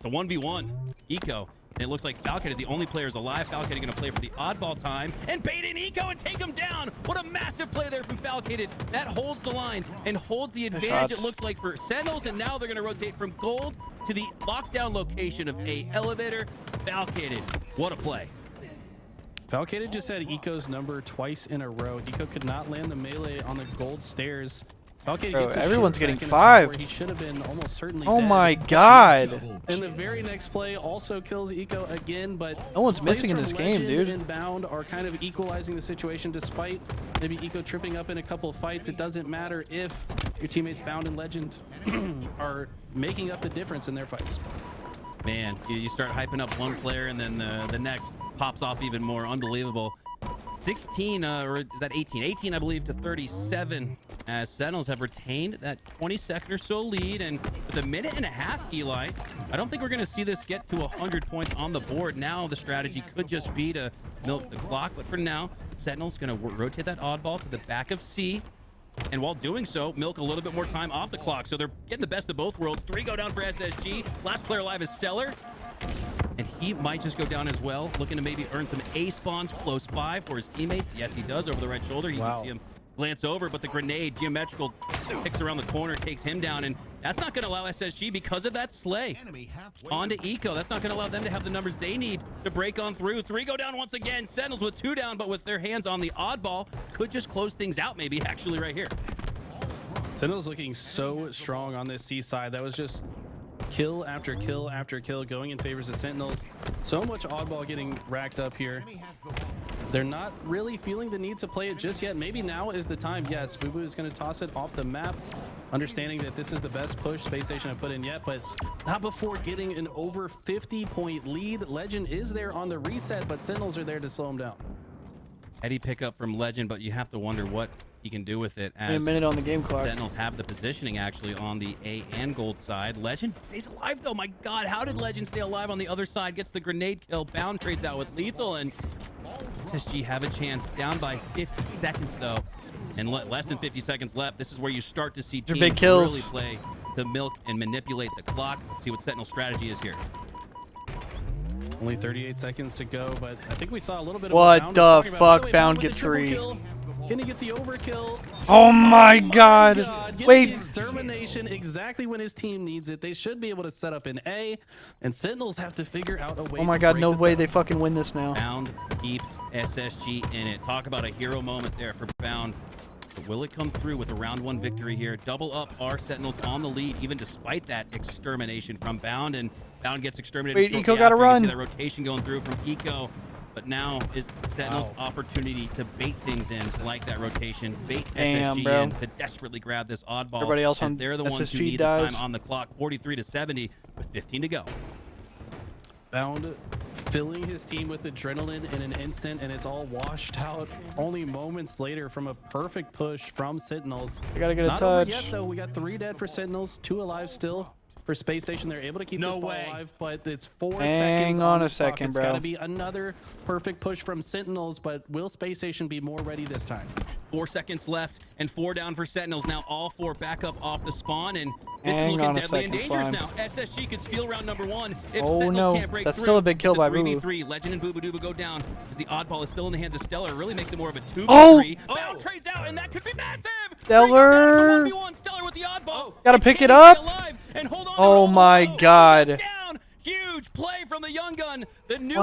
the 1v1 Eco, and it looks like Falcon, the only players alive. Falcon going to play for the oddball time and bait in Eco and take him down. What a massive play there from Falcon. That holds the line and holds the advantage, it looks like, for Sentinels, and now they're going to rotate from gold to the lockdown location of A elevator. Falcon, what a play. Falcated just had Eco's number twice in a row. Eco could not land the melee on the gold stairs. Falcated gets everyone's getting back in a spot where 5'd. he should have been almost certainly Oh dead. my God. And the very next play also kills Eco again, but No one's plays missing in from this game, Legend dude. and Bound are kind of equalizing the situation despite maybe Eco tripping up in a couple of fights. It doesn't matter if your teammates Bound and Legend are making up the difference in their fights. Man, you start hyping up one player and then the next pops off even more. Unbelievable. 16, or is that 18? 18, I believe, to 37. As Sentinels have retained that 20-second or so lead. And with a minute and a half, Eli, I don't think we're going to see this get to 100 points on the board. Now the strategy could just be to milk the clock. But for now, Sentinels going to rotate that oddball to the back of C. And while doing so, milk a little bit more time off the clock. So they're getting the best of both worlds. 3 go down for SSG. Last player alive is Stellar. And he might just go down as well, looking to maybe earn some A spawns close by for his teammates. Yes, he does over the right shoulder. You can see him glance over, but the grenade, geometrical, picks around the corner, takes him down. And that's not going to allow SSG, because of that slay, onto Eco. That's not going to allow them to have the numbers they need to break on through. 3 go down once again. Sentinels with 2 down, but with their hands on the oddball, could just close things out maybe, actually, right here. Sentinels looking so strong on this C side. That was just kill after kill after kill going in favors of Sentinels. So much oddball getting racked up here. They're not really feeling the need to play it just yet. Maybe now is the time. Yes, Boo Boo is going to toss it off the map, understanding that this is the best push Space Station have put in yet, but not before getting an over 50-point lead. Legend is there on the reset, but Sentinels are there to slow him down. Heady pickup from Legend, but you have to wonder what he can do with it, as a minute on the game clock. Sentinels have the positioning actually on the A and gold side. Legend stays alive though. My God, how did Legend stay alive on the other side? Gets the grenade kill. Bound trades out with Lethal, and SSG have a chance. Down by 50 seconds though, and less than 50 seconds left. This is where you start to see teams big kills. really play to milk and manipulate the clock. Let's see what Sentinel's strategy is here. Only 38 seconds to go, but I think we saw a little bit of what what Bound the was talking about. By fuck? the way, Bound with the gets triple free. kill. Can he get the overkill? Oh my God. Gets Wait. the extermination exactly when his team needs it. They should be able to set up an A, and Sentinels have to figure out a way. Oh my to God, break no this way up. they fucking win this now. Bound keeps SSG in it. Talk about a hero moment there for Bound. But will it come through with a round 1 victory here? Double up our Sentinels on the lead, even despite that extermination from Bound, and Bound gets exterminated. Wait, shortly Eco gotta after. You run. see that rotation going through from Eco, but now is Sentinel's opportunity to bait things in, like that rotation, bait Damn, SSG bro. in to desperately grab this oddball. Everybody else as on they're the ones who SSG need dies. the time on the clock. 43-70 with 15 to go. Bound filling his team with adrenaline in an instant, and it's all washed out only moments later from a perfect push from Sentinels. I gotta get a Not touch. over yet though. We got 3 dead for Sentinels, 2 alive still for Space Station. They're able to keep this ball alive, but it's 4 seconds on the a second, clock. It's bro. got to be another perfect push from Sentinels, but will Space Station be more ready this time? 4 seconds left and 4 down for Sentinels. Now all 4 back up off the spawn, and this Hang is looking on a deadly and second, dangerous Slime. now. SSG could steal round number 1 if Oh, Sentinels no. can't break That's through. still a big kill It's by a Boo Boo. 3v3. Legend and Boo Boo Doo Boo go down as the oddball is still in the hands of Stellar. It really makes it more of a 2v3. Oh! Bound trades out, and that could be massive. Stellar! 1v1. Stellar with the oddball. Gotta And pick can it he stay up. alive and hold on to Oh roll? my Oh, God. goes down. Huge play from the young gun, the newcomer.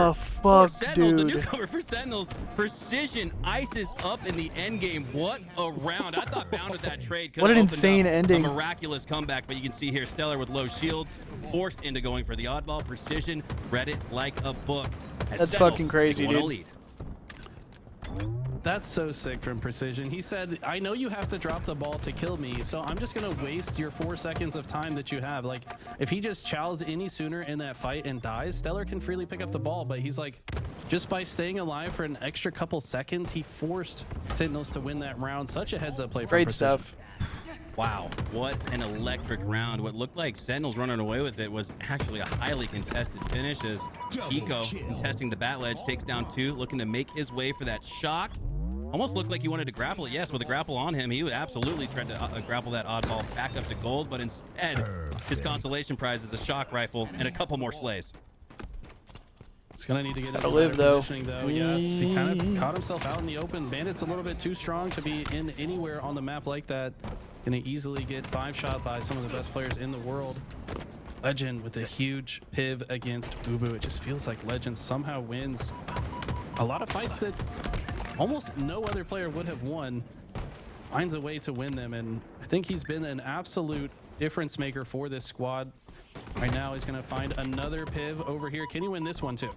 What the for fuck, Sentinels, the dude? newcomer for Sentinels. Precision ices up in the end game. What a round! I thought Bound with that trade could What have an opened insane up ending. a miraculous comeback, but you can see here Stellar with low shields, forced into going for the oddball. Precision read it like a book. As That's Sentinels fucking crazy, take a 1-0 dude. lead. That's so sick from Precision. He said, I know you have to drop the ball to kill me, so I'm just going to waste your 4 seconds of time that you have. Like, if he just chows any sooner in that fight and dies, Stellar can freely pick up the ball. But he's like, just by staying alive for an extra couple seconds, he forced Sentinels to win that round. Such a heads-up play from Great Precision. stuff. Wow, what an electric round. What looked like Sentinels running away with it was actually a highly contested finish as Eco, contesting the bat ledge, takes down 2, looking to make his way for that shock. Almost looked like he wanted to grapple it. Yes, with a grapple on him, he would absolutely try to grapple that oddball back up to gold, but instead, his consolation prize is a shock rifle and a couple more slays. He's gonna need to get into live, better though. positioning, though. Yes, he kind of caught himself out in the open. Bandit's a little bit too strong to be in anywhere on the map like that. Gonna easily get 5-shot by some of the best players in the world. Legend with a huge piv against Ubu. It just feels like Legend somehow wins a lot of fights that almost no other player would have won. Finds a way to win them, and I think he's been an absolute difference maker for this squad. Right now, he's gonna find another piv over here. Can he win this one too?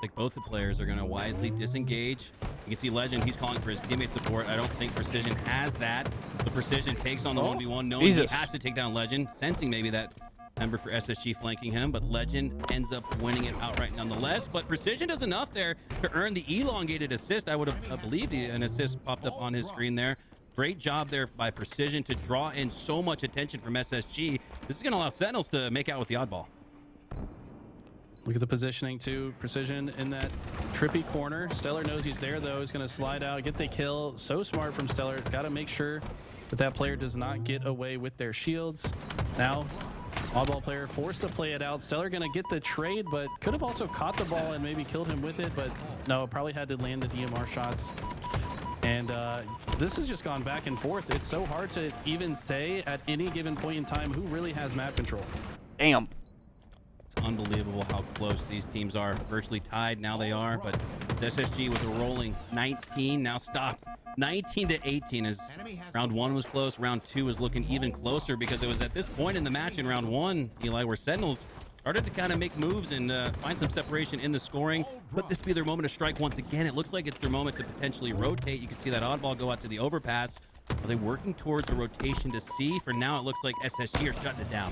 Like both the players are going to wisely disengage. You can see Legend, he's calling for his teammate support. I don't think Precision has that. The Precision takes on the 1v1, knowing he has to take down Legend, sensing maybe that member for SSG flanking him, but Legend ends up winning it outright nonetheless. But Precision does enough there to earn the elongated assist. I would have believed an assist popped up on his screen there. Great job there by Precision to draw in so much attention from SSG. This is going to allow Sentinels to make out with the oddball. Look at the positioning too. Precision in that trippy corner. Stellar knows he's there though. He's gonna slide out, get the kill. So smart from Stellar. Got to make sure that that player does not get away with their shields. Now, oddball player forced to play it out. Stellar gonna get the trade, but could have also caught the ball and maybe killed him with it. But no, probably had to land the DMR shots. And this has just gone back and forth. It's so hard to even say at any given point in time who really has map control. Damn. Unbelievable how close these teams are. Virtually tied now they are, but it's SSG with a rolling 19, now stopped 19 to 18 as round 1 was close. Round 2 was looking even closer because it was at this point in the match in round 1, Eli, where Sentinels started to kind of make moves and find some separation in the scoring. But this be their moment to strike once again. It looks like it's their moment to potentially rotate. You can see that oddball go out to the overpass. Are they working towards a rotation to C? For now, it looks like SSG are shutting it down.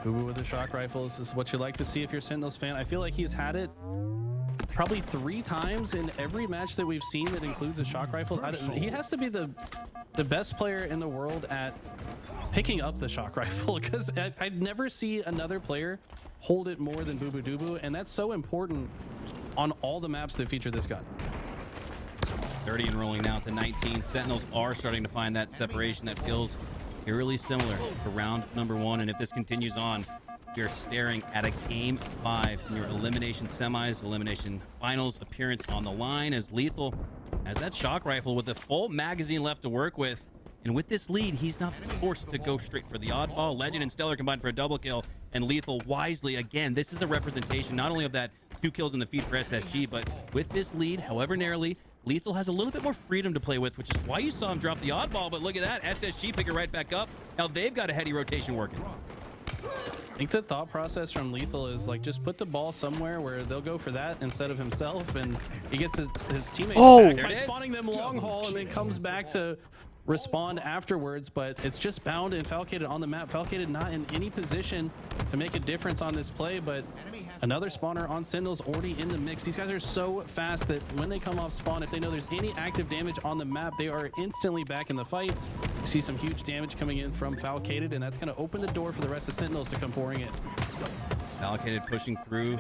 Ubu with the shock rifles is what you like to see if you're a Sentinels fan. I feel like he's had it probably 3 times in every match that we've seen that includes a shock rifle. He has to be the best player in the world at picking up the shock rifle, because I'd never see another player hold it more than Bubu Dubu, and that's so important on all the maps that feature this gun. 30 and rolling now to 19. Sentinels are starting to find that separation that feels eerily similar to round number 1, and if this continues on, you're staring at a game 5 in your elimination semis, elimination finals appearance on the line, as Lethal has that shock rifle with a full magazine left to work with. And with this lead, he's not forced to go straight for the oddball. Legend and Stellar combined for a double kill, and Lethal wisely, again, this is a representation not only of that 2 kills in the feed for SSG, but with this lead, however narrowly, Lethal has a little bit more freedom to play with, which is why you saw him drop the oddball. But look at that, SSG pick it right back up. Now they've got a heady rotation working. I think the thought process from Lethal is like, just put the ball somewhere where they'll go for that instead of himself, and he gets his teammates back by spawning them long haul, and then comes back to respond afterwards. But it's just Bound and Falcated on the map. Falcated not in any position to make a difference on this play, but another spawner on Sentinels already in the mix. These guys are so fast that when they come off spawn, if they know there's any active damage on the map, they are instantly back in the fight. You see some huge damage coming in from Falcated, and that's going to open the door for the rest of Sentinels to come pouring in. Falcated pushing through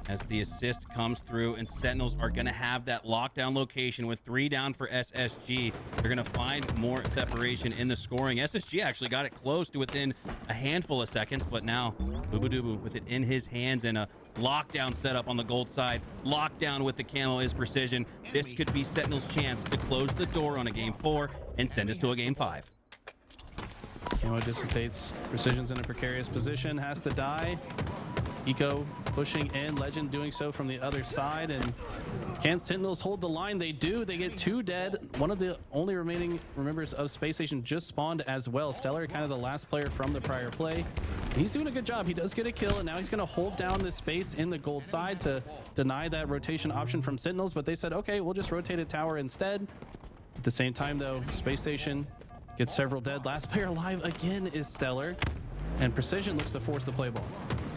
as the assist comes through, and Sentinels are going to have that lockdown location with 3 down for SSG. They're going to find more separation in the scoring. SSG actually got it close to within a handful of seconds, but now Bubu Dubu with it in his hands, and a lockdown setup on the gold side. Lockdown with the camo is Precision. This could be Sentinels' chance to close the door on a game 4 and send us to a game 5. Camo dissipates. Precision's in a precarious position, has to die. Eco pushing in, Legend doing so from the other side, and can Sentinels hold the line? They do. They get 2 dead. One of the only remaining members of Space Station just spawned as well. Stellar, kind of the last player from the prior play. He's doing a good job. He does get a kill, and now he's going to hold down this space in the gold side to deny that rotation option from Sentinels, but they said, okay, we'll just rotate a tower instead. At the same time, though, Space Station gets several dead. Last player alive again is Stellar, and Precision looks to force the play ball.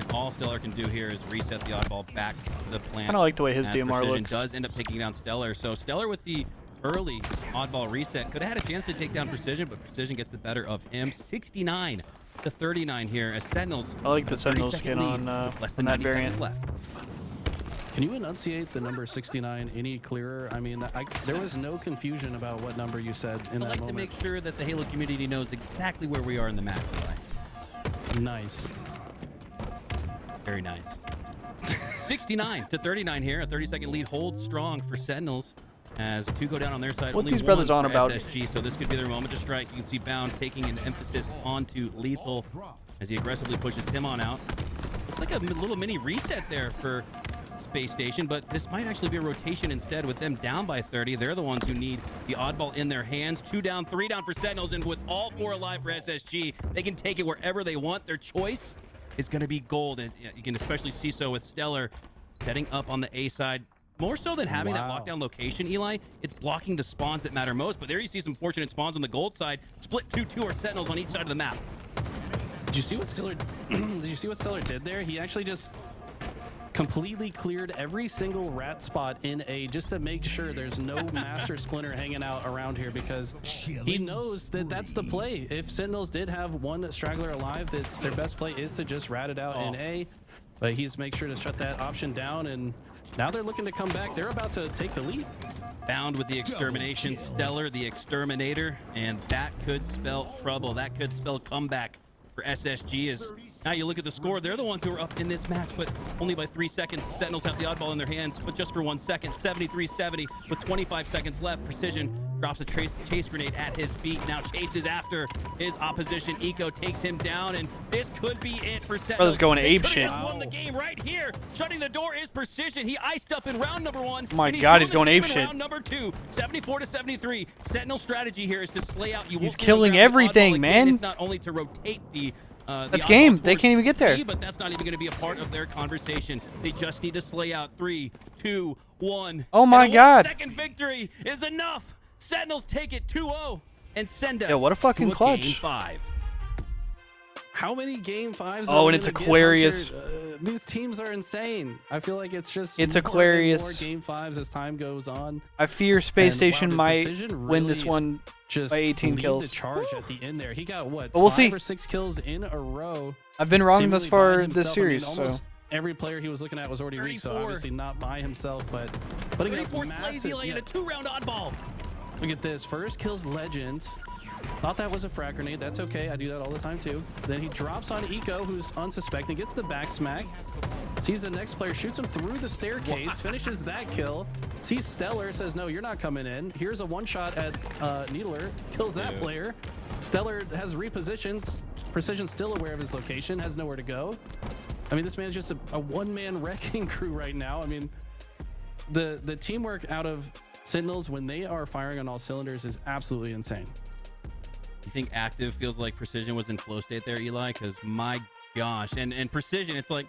And all Stellar can do here is reset the oddball back to the plant. I kind of like the way his DMR Precision looks. does end up taking down Stellar. So Stellar with the early oddball reset could have had a chance to take down Precision, but Precision gets the better of him. 69 to 39 here as Sentinels. I like the Sentinels skin on less than that 90 variant. seconds left. Can you enunciate the number 69 any clearer? I mean, there was no confusion about what number you said in that I'd like moment. to make sure that the Halo community knows exactly where we are in the match. Nice. Very nice. 69 to 39 here. A 30-second lead holds strong for Sentinels as 2 go down on their side. What Only these brothers one on for about? SSG, so this could be their moment to strike. You can see Bound taking an emphasis onto Lethal as he aggressively pushes him on out. Looks like a little mini reset there for Space Station, but this might actually be a rotation instead with them down by 30. They're the ones who need the oddball in their hands. 2 down, 3 down for Sentinels, and with all 4 alive for SSG, they can take it wherever they want. Their choice is going to be gold, and you can especially see so with Stellar setting up on the A side. More so than having that lockdown location, Eli, it's blocking the spawns that matter most. But there you see some fortunate spawns on the gold side. Split 2-2 or Sentinels on each side of the map. Did you see what Stellar? Did you see what Stellar did there? He actually just completely cleared every single rat spot in A just to make sure there's no Master Splinter hanging out around here, because he knows that that's the play. If Sentinels did have one straggler alive, that their best play is to just rat it out in A. But he's make sure to shut that option down, and now they're looking to come back. They're about to take the lead. Bound with the extermination, Stellar the exterminator, and that could spell trouble. That could spell comeback for SSG. As now you look at the score, they're the ones who are up in this match, but only by 3 seconds. Sentinels have the oddball in their hands, but just for 1 second. 73-70 with 25 seconds left. Precision drops a chase grenade at his feet. Now chases after his opposition. Eco takes him down, and this could be it for Sentinels. Brother's going ape They shit. just won the game right here. Shutting the door is Precision. He iced up in round number 1. Oh my and God, he's doing the going same ape in shit. Round number 2, 74-73. Sentinel strategy here is to slay out. He's killing everything, man. If not only to rotate the That's game. They can't even get there. C, but that's not even going to be a part of their conversation. They just need to slay out. 3, 2, 1. Oh my God. Second victory is enough. Sentinels take it 2-0 and send us what a fucking to clutch. Game 5. How many game 5s? Oh, are and it's we gonna get, Aquarius. Hunter? These teams are insane. I feel like it's just It's more and Aquarius. more game 5s as time goes on. I fear Space And, Station wow, might Precision win this really one just by 18 lead kills. the charge at the end there. He got what? But we'll 5 see. or 6 kills in a row. I've been wrong thus seemingly far by this himself. series, I mean, so almost every player he was looking at was already weak, so 34. obviously not by himself, but putting up 34 slays massive. Eli in a 2-round oddball. Look at this. First kills Legend. Thought that was a frag grenade. That's okay. I do that all the time too. Then he drops on Eco, who's unsuspecting, gets the back smack. Sees the next player, shoots him through the staircase, finishes that kill. Sees Stellar, says, no, you're not coming in. Here's a one-shot at Needler, kills that player. Stellar has repositioned. Precision still aware of his location, has nowhere to go. I mean, this man's just a one-man wrecking crew right now. I mean, the teamwork out of Sentinels when they are firing on all cylinders is absolutely insane. You think Active feels like Precision was in flow state there, Eli? Because my gosh, and Precision, it's like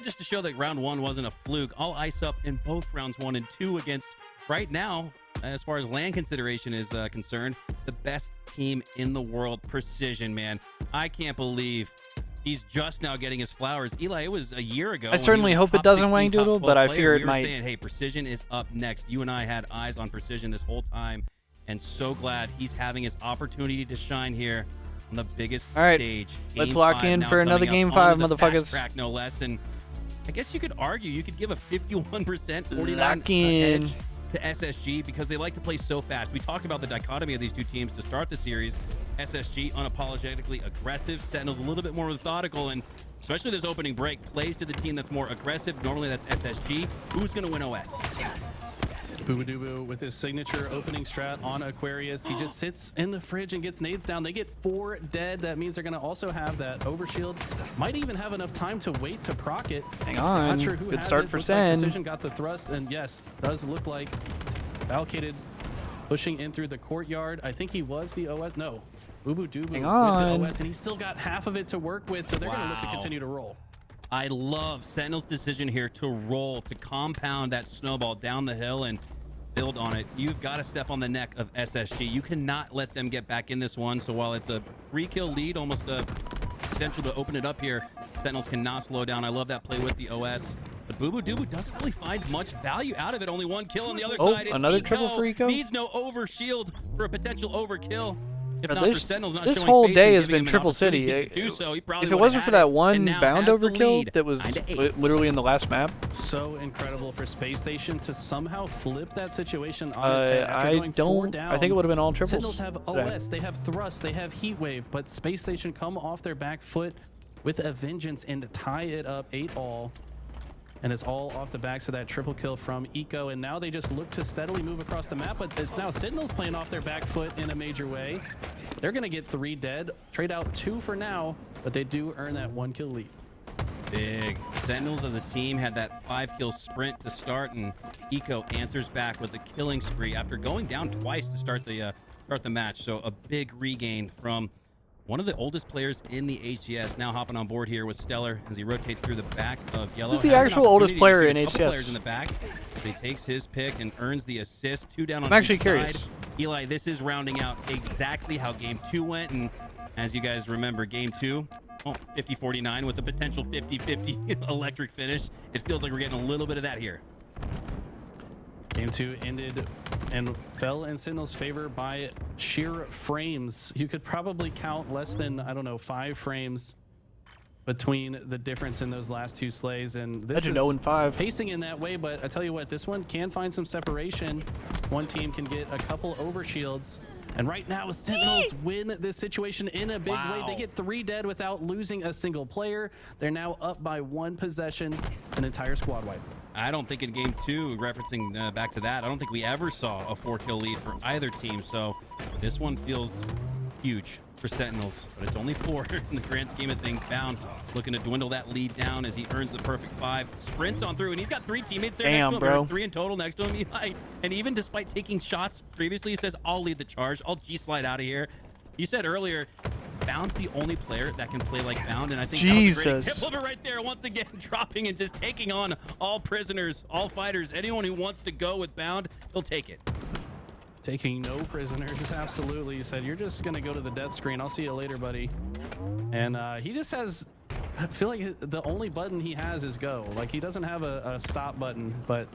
just to show that round 1 wasn't a fluke. I'll ice up in both rounds 1 and 2 against right now, as far as land consideration is concerned, the best team in the world. Precision, man, I can't believe he's just now getting his flowers. Eli, it was a year ago. I certainly hope it doesn't, Wang Doodle, but I fear it might. Saying, hey, Precision is up next. You and I had eyes on Precision this whole time, and so glad he's having his opportunity to shine here on the biggest stage. Let's Game lock 5 in now for another coming Game up 5, on the motherfuckers. fast track, no less. And I guess you could argue, you could give a 51%, 49 Lock in. edge to SSG because they like to play so fast. We talked about the dichotomy of these two teams to start the series. SSG unapologetically aggressive, Sentinels a little bit more methodical, and especially this opening break plays to the team that's more aggressive. Normally that's SSG. Who's going to win OS? Boobadooboo with his signature opening strat on Aquarius. He just sits in the fridge and gets nades down. They get 4 dead. That means they're going to also have that overshield. Might even have enough time to wait to proc it. Hang on. Not sure who Good has start it. for Looks like Sen. Precision got the thrust, and yes, does look like Valkated pushing in through the courtyard. I think he was the OS. No. Boobadooboo with the OS, and he's still got half of it to work with, so they're going to look to continue to roll. I love Sentinel's decision here to roll, to compound that snowball down the hill and build on it. You've got to step on the neck of SSG. You cannot let them get back in this one. So while it's a 3-kill lead, almost a potential to open it up here, Sentinels cannot slow down. I love that play with the OS. But Boobadooboo doesn't really find much value out of it. Only 1 kill on the other side. It's another Eco. triple for Eco? Needs no over shield for a potential overkill. If Now not for Sentinels not this showing whole face day and has giving been him an Triple opportunity City. to do so, he probably If it would've wasn't had for that it, one and now bound has the overkill lead. that was 9-8. literally in the last map, So incredible for Space Station to somehow flip that situation on its head after I going 4 don't. down. I think it would have been all triples. Sentinels have OS, they have thrust, they have heat wave, but Space Station come off their back foot with a vengeance and tie it up 8-all. And it's all off the backs of that triple kill from Eco. And now they just look to steadily move across the map, but it's now Sentinels playing off their back foot in a major way. They're going to get 3 dead, trade out 2 for now, but they do earn that 1-kill lead. Big. Sentinels as a team had that 5-kill sprint to start, and Eco answers back with a killing spree after going down twice to start the match. So a big regain from one of the oldest players in the HCS, now hopping on board here with Stellar as he rotates through the back of Yellow. Who's the actual oldest player in HCS? Players in the back. He takes his pick and earns the assist. 2 down on I'm actually each curious. side. Eli, this is rounding out exactly how Game 2 went, and as you guys remember, Game 2, 50-49 with a potential 50-50 electric finish. It feels like we're getting a little bit of that here. Game 2 ended and fell in Sentinel's favor by sheer frames. You could probably count less than, I don't know, 5 frames between the difference in those last 2 slays. And this is 0-5. pacing in that way, but I tell you what, this one can find some separation. One team can get a couple overshields. And right now, Sentinels win this situation in a big way. They get 3 dead without losing a single player. They're now up by 1 possession, an entire squad wipe. I don't think in Game 2, referencing back to that, I don't think we ever saw a 4-kill lead for either team. So this one feels huge for Sentinels, but it's only 4 in the grand scheme of things. Bound looking to dwindle that lead down as he earns the perfect 5. Sprints on through, and he's got 3 teammates there next to him. Bro. 3 in total next to him. Eli. And even despite taking shots previously, he says, I'll lead the charge. I'll G-slide out of here. You said earlier, Bound's the only player that can play like Bound, and I think that was a great example of it right there. Once again, dropping and just taking on all prisoners, all fighters. Anyone who wants to go with Bound, he'll take it. Taking no prisoners, absolutely. He said, you're just going to go to the death screen. I'll see you later, buddy. And he just has, I feel like the only button he has is go. Like, he doesn't have a stop button, but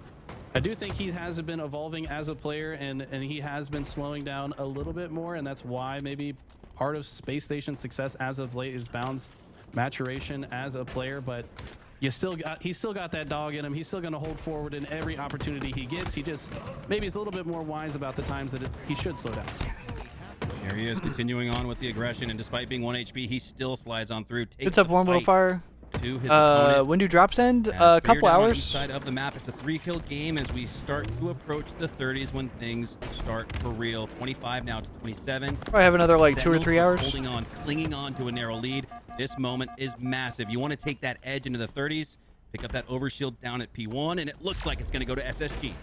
I do think he has been evolving as a player, and he has been slowing down a little bit more, and that's why maybe part of Space Station's success as of late is Bound's maturation as a player. But he's still got that dog in him. He's still going to hold forward in every opportunity he gets. He just maybe is a little bit more wise about the times that he should slow down. There he is, continuing on with the aggression, and despite being 1 HP, he still slides on through. It's up one little fire. To his opponent. When do drops end? A couple On hours. each side of the map, it's a 3-kill game as we start to approach the 30s when things start for real. 25 now to 27. Probably have another like 2 or 3 hours. Holding on, clinging on to a narrow lead. This moment is massive. You want to take that edge into the 30s, pick up that overshield down at P1, and it looks like it's going to go to SSG.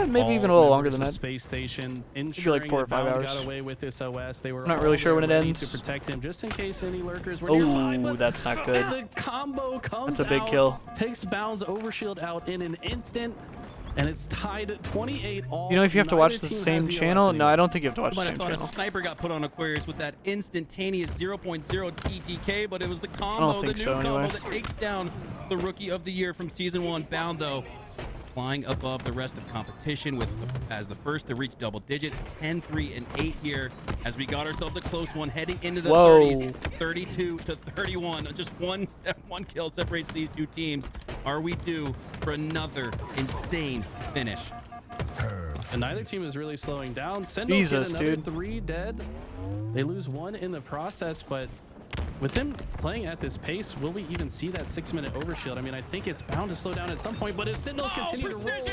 Maybe even a little longer than that. Space Station Maybe like 4 or 5 hours. Got away with this OS. They were not really sure when it ends. To protect him, just in case any lurkers were nearby. Oh, that's not good. The combo comes That's a big out, kill. Takes Bound's overshield out in an instant, and it's tied 28-all. You know, if you have to watch the same channel, no, I don't think you have to watch the I same thought channel. a sniper got put on Aquarius with that instantaneous 0.0 TTK, but it was the combo, the new combo that takes down the Rookie of the Year from Season 1. Bound, though, flying above the rest of competition with as the first to reach double digits, 10-3-8 here as we got ourselves a close one heading into the 30s, 32-31. Just one kill separates these two teams. Are we due for another insane finish? And neither team is really slowing down. Sentinels get another 3 dead. They lose 1 in the process, but with them playing at this pace, will we even see that 6-minute overshield? I mean, I think it's bound to slow down at some point, but if Sentinels continue to roll,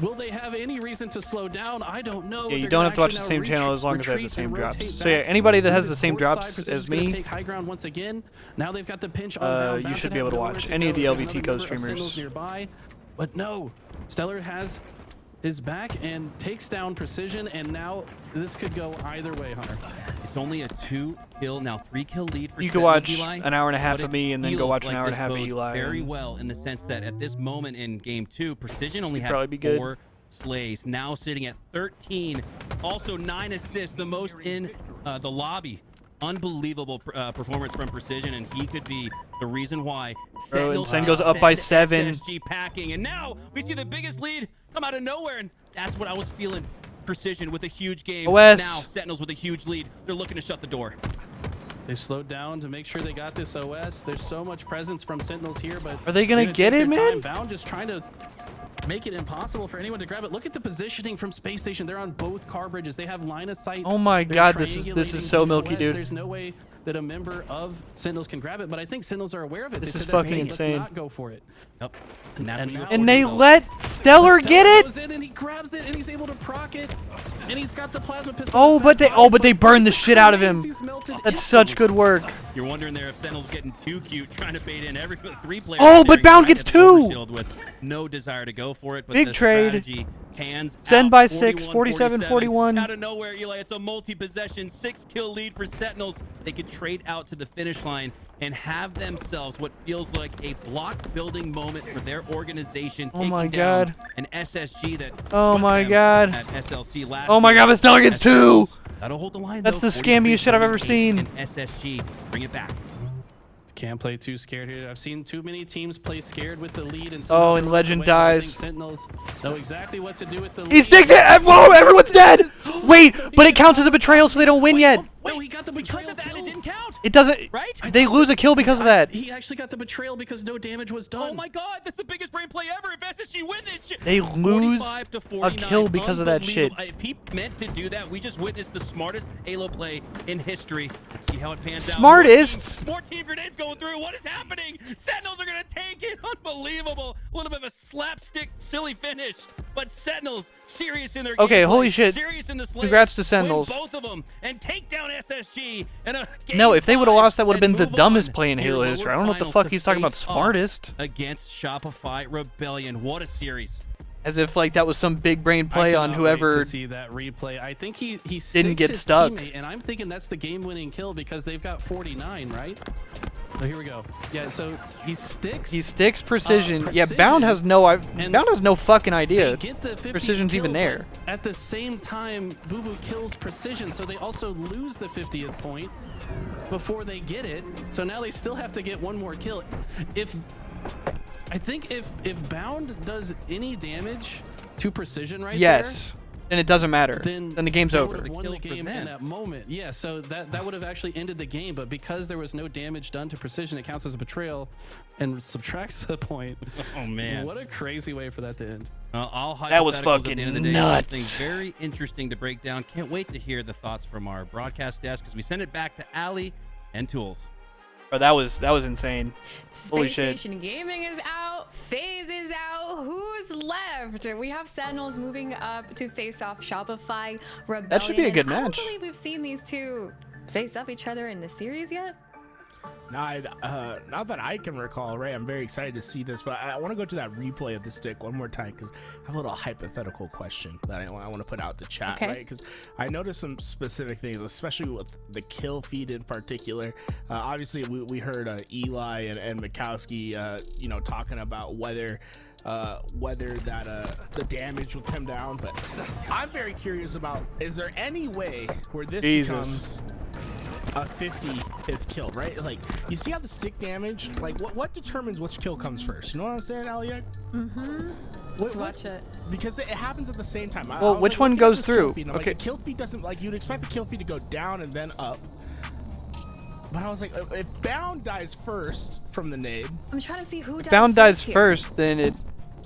Will they have any reason to slow down? I don't know. Yeah, you They're don't gonna have to watch the actually same now channel as long as they have the retreat same and drops. rotate So yeah, back. anybody that has the This same court side drops Precision's as gonna me, take high ground once again. Now they've got the pinch on you should be able to watch any of the LVT Coast streamers. Nearby, but no, Stellar has his back and takes down Precision, and now this could go either way, Hunter. It's only a 2-kill, now 3-kill lead for You could Sentinels, watch Eli, an hour and a half but of it me and then go feels watch an like hour and a this half of bodes Eli. very and- well in the sense that at this moment in game 2, Precision only Could had probably be good. 4 slays, now sitting at 13, also 9 assists, the most in the lobby. Unbelievable performance from Precision, and he could be the reason why Sentinels Sen goes up by send 7. SSG packing, and now we see the biggest lead come out of nowhere, and that's what I was feeling. Precision with a huge game. OS. Now Sentinels with a huge lead. They're looking to shut the door. They slowed down to make sure they got this OS. There's so much presence from Sentinels here, but Are they gonna get take it, their man? time. Bound just trying to make it impossible for anyone to grab it. Look at the positioning from Space Station. They're on both car bridges. They have line of sight. Oh my They're God, this is triangulating so to the milky, west. dude. There's no way that a member of Sentinels can grab it, but I think Sentinels are aware of it. This They is said, "That's fucking me. insane." Let's not go for it. Yep. And that's And what you now- afford And they yourself. let Stellar get it. Goes in and he grabs it and he's able to proc it, and he's got the plasma pistol. Oh, in his but back they pocket, burned the look at shit out of grenades him. he's melted That's into. such good work. You're wondering there if Sentinel's getting too cute, trying to bait in every 3 players. Oh, but staring Bound right gets at the 2. overshield with no desire to go for it. But Big the trade. strategy pans Send out. by 6, 47, 41. Out of nowhere, Eli. It's a multi-possession 6-kill lead for Sentinels. They could trade out to the finish line and have themselves what feels like a block-building moment for their organization. Oh my taking down God. An SSG that. Oh swept my them God. At SLC last Oh my year. God, but Stellar gets 2. Sentinels, that'll hold the line. That's though. the scammiest shit I've ever 43-38 seen. in SSG, bring it back. Can't play too scared here. I've seen too many teams play scared with the lead. And Oh, and Legend dies. Sentinels know exactly what to do with the lead. He sticks it. Whoa, everyone's dead. Wait, but it counts as a betrayal, so they don't win yet. No, he got the betrayal Because of that, kill. it didn't count. It doesn't. Right? They lose a kill because of that. He actually got the betrayal because no damage was done. Oh my God, that's the biggest brain play ever. If SSG win this shit, They lose 45 to a 49. kill because of that shit. Unbelievable. If he meant to do that, we just witnessed the smartest Halo play in history. Let's see how it pans out. Smartest? More team grenades going through. What is happening? Sentinels are gonna take it. Unbelievable. A little bit of a slapstick, silly finish, but Sentinels serious in their Okay, gameplay, holy shit. Serious in the Slayers, Congrats to win Sentinels. both of them and take down SSG. And No, if they would have lost, that would have been the dumbest play in Halo history. I don't know what the fuck he's talking about. Smartest. Against Shopify Rebellion. What a series. As if like that was some big brain I play on cannot wait whoever. to see that replay. I think he didn't sticks get his stuck. teammate, and I'm thinking that's the game-winning kill because they've got 49, right? So here we go. Yeah, so he sticks. He sticks Precision. Yeah, Precision, Bound has no. and Bound has no fucking They idea. get the 50th Precision's kill, even there. but at the same time, Boo Boo kills Precision, so they also lose the 50th point before they get it. So now they still have to get one more kill. I think if Bound does any damage to Precision right Yes. Then it doesn't matter. there, Then the game's they over. would've won Kill the for game them. in that moment. Yeah, so that would have actually ended the game, but because there was no damage done to Precision, it counts as a betrayal and subtracts the point. Oh man. What a crazy way for that to end. All That was hypotheticals fucking at the end of the day. nuts. Something very interesting to break down. Can't wait to hear the thoughts from our broadcast desk as we send it back to Ali and Tools. Bro, that was insane. Holy Space shit. Station Gaming is out. FaZe is out. Who's left? We have Sentinels moving up to face off Shopify Rebellion. That should be a good and I match. don't believe we've seen these two face up each other in the series yet. Not that I can recall, Ray. I'm very excited to see this, but I want to go to that replay of the stick one more time because I have a little hypothetical question that I want to put out to chat, Okay. right? Because I noticed some specific things, especially with the kill feed in particular. Obviously, we heard Eli and Mikowski, talking about whether the damage will come down, but I'm very curious about, is there any way where this becomes a 50th kill, right? Like, you see how the stick damage, like what determines which kill comes first? You know what I'm saying, Alia? Let's watch it. Because it happens at the same time. I Well, was which like, one looking at goes this kill through? feed, and I'm Okay. like, the kill feed doesn't, like, you'd expect the kill feed to go down and then up. But I was like, if Bound dies first from the nade, I'm trying to see who dies Bound dies here. first, then it.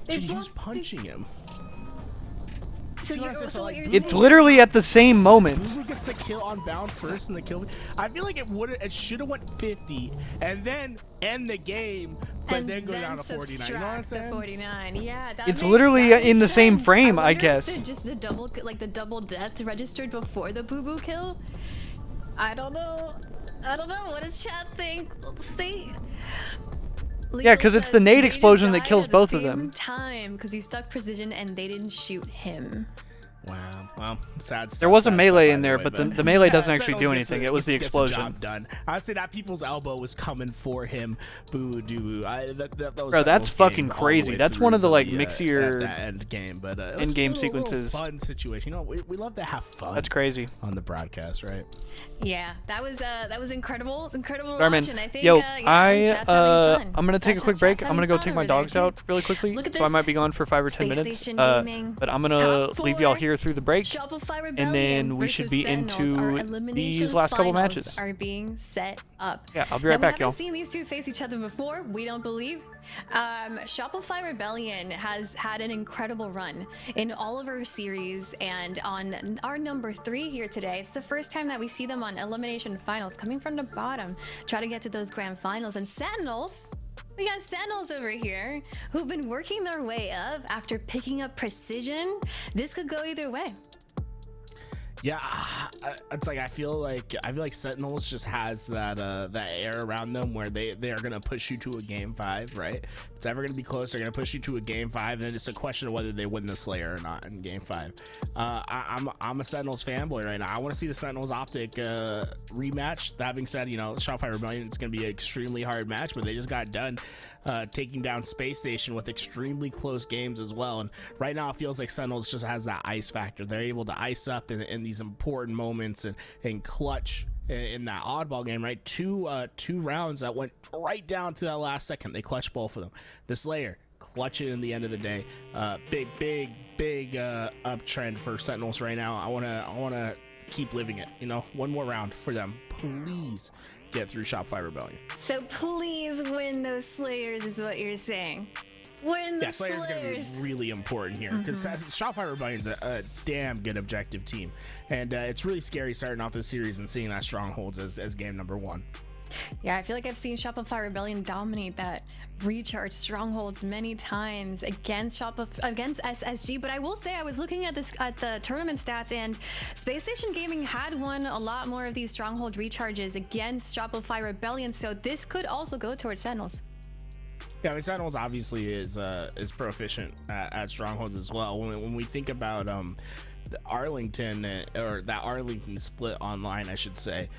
They he was both- punching him. So See what you're, I'm saying? so So, what like, you're It's saying- literally at the same moment. Who gets the kill on Bound first and the kill? I feel like it should have went 50 and then end the game but then go down to 49. You know what I'm saying? The 49. Yeah, It's literally in the same frame, I guess. Just the double death registered before the boo boo kill. I don't know. What does chat think? Let's see. Yeah, because it's the nade explosion that kills both of them. Time, because he stuck precision and they didn't shoot him. Wow. Well, sad stuff. There was a melee in there, way, but the melee doesn't actually do Sentinels anything. It was the gets the explosion. job done. Honestly, that people's elbow was coming for him. Boo doo boo. Bro, that's fucking crazy. That's one of the like mixier that end game, but end game sequences. Fun situation. You know, we love to have fun. That's crazy on the broadcast, right? Yeah, that was incredible. It's incredible to Garmin, watch, and I think yo, I'm gonna take a quick break. I'm gonna go take my dogs out really quickly, so I might be gone for 5 or 10 minutes. But I'm gonna leave y'all here through the break, and then we should be into these last couple matches. Are being set up. Yeah, I'll be right back, y'all. We haven't seen these two face each other before. We don't believe. Shopify Rebellion has had an incredible run in all of our series, and on our number 3 here today, it's the first time that we see them on elimination finals, coming from the bottom, try to get to those grand finals. And Sentinels, we got Sentinels over here who've been working their way up after picking up precision. This could go either way. Yeah, it's like I feel like Sentinels just has that that air around them where they are gonna push you to a game 5, right? If it's ever gonna be close, they're gonna push you to a game 5, and then it's a question of whether they win the Slayer or not in game 5. I'm a Sentinels fanboy right now. I want to see the Sentinels Optic rematch. That being said, you know, Shopify Rebellion, it's gonna be an extremely hard match, but they just got done taking down Space Station with extremely close games as well. And right now it feels like Sentinels just has that ice factor. They're able to ice up in these important moments and clutch in that oddball game, right? Two rounds that went right down to that last second. They clutched both of them. The Slayer clutch it in the end of the day. Big uptrend for Sentinels right now. I wanna keep living it, you know. One more round for them, please. Get through Shopify Rebellion. So please win those Slayers is what you're saying. Win the Slayer's going to be really important here because Shopify Rebellion's a damn good objective team, and it's really scary starting off this series and seeing that Strongholds as game number 1. Yeah, I feel like I've seen Shopify Rebellion dominate that recharge Strongholds many times against SSG, but I will say I was looking at the tournament stats, and Space Station Gaming had won a lot more of these Stronghold recharges against Shopify Rebellion, so this could also go towards Sentinels. Yeah, I mean, Sentinels obviously is proficient at Strongholds as well. When we think about the Arlington or that Arlington split online, I should say.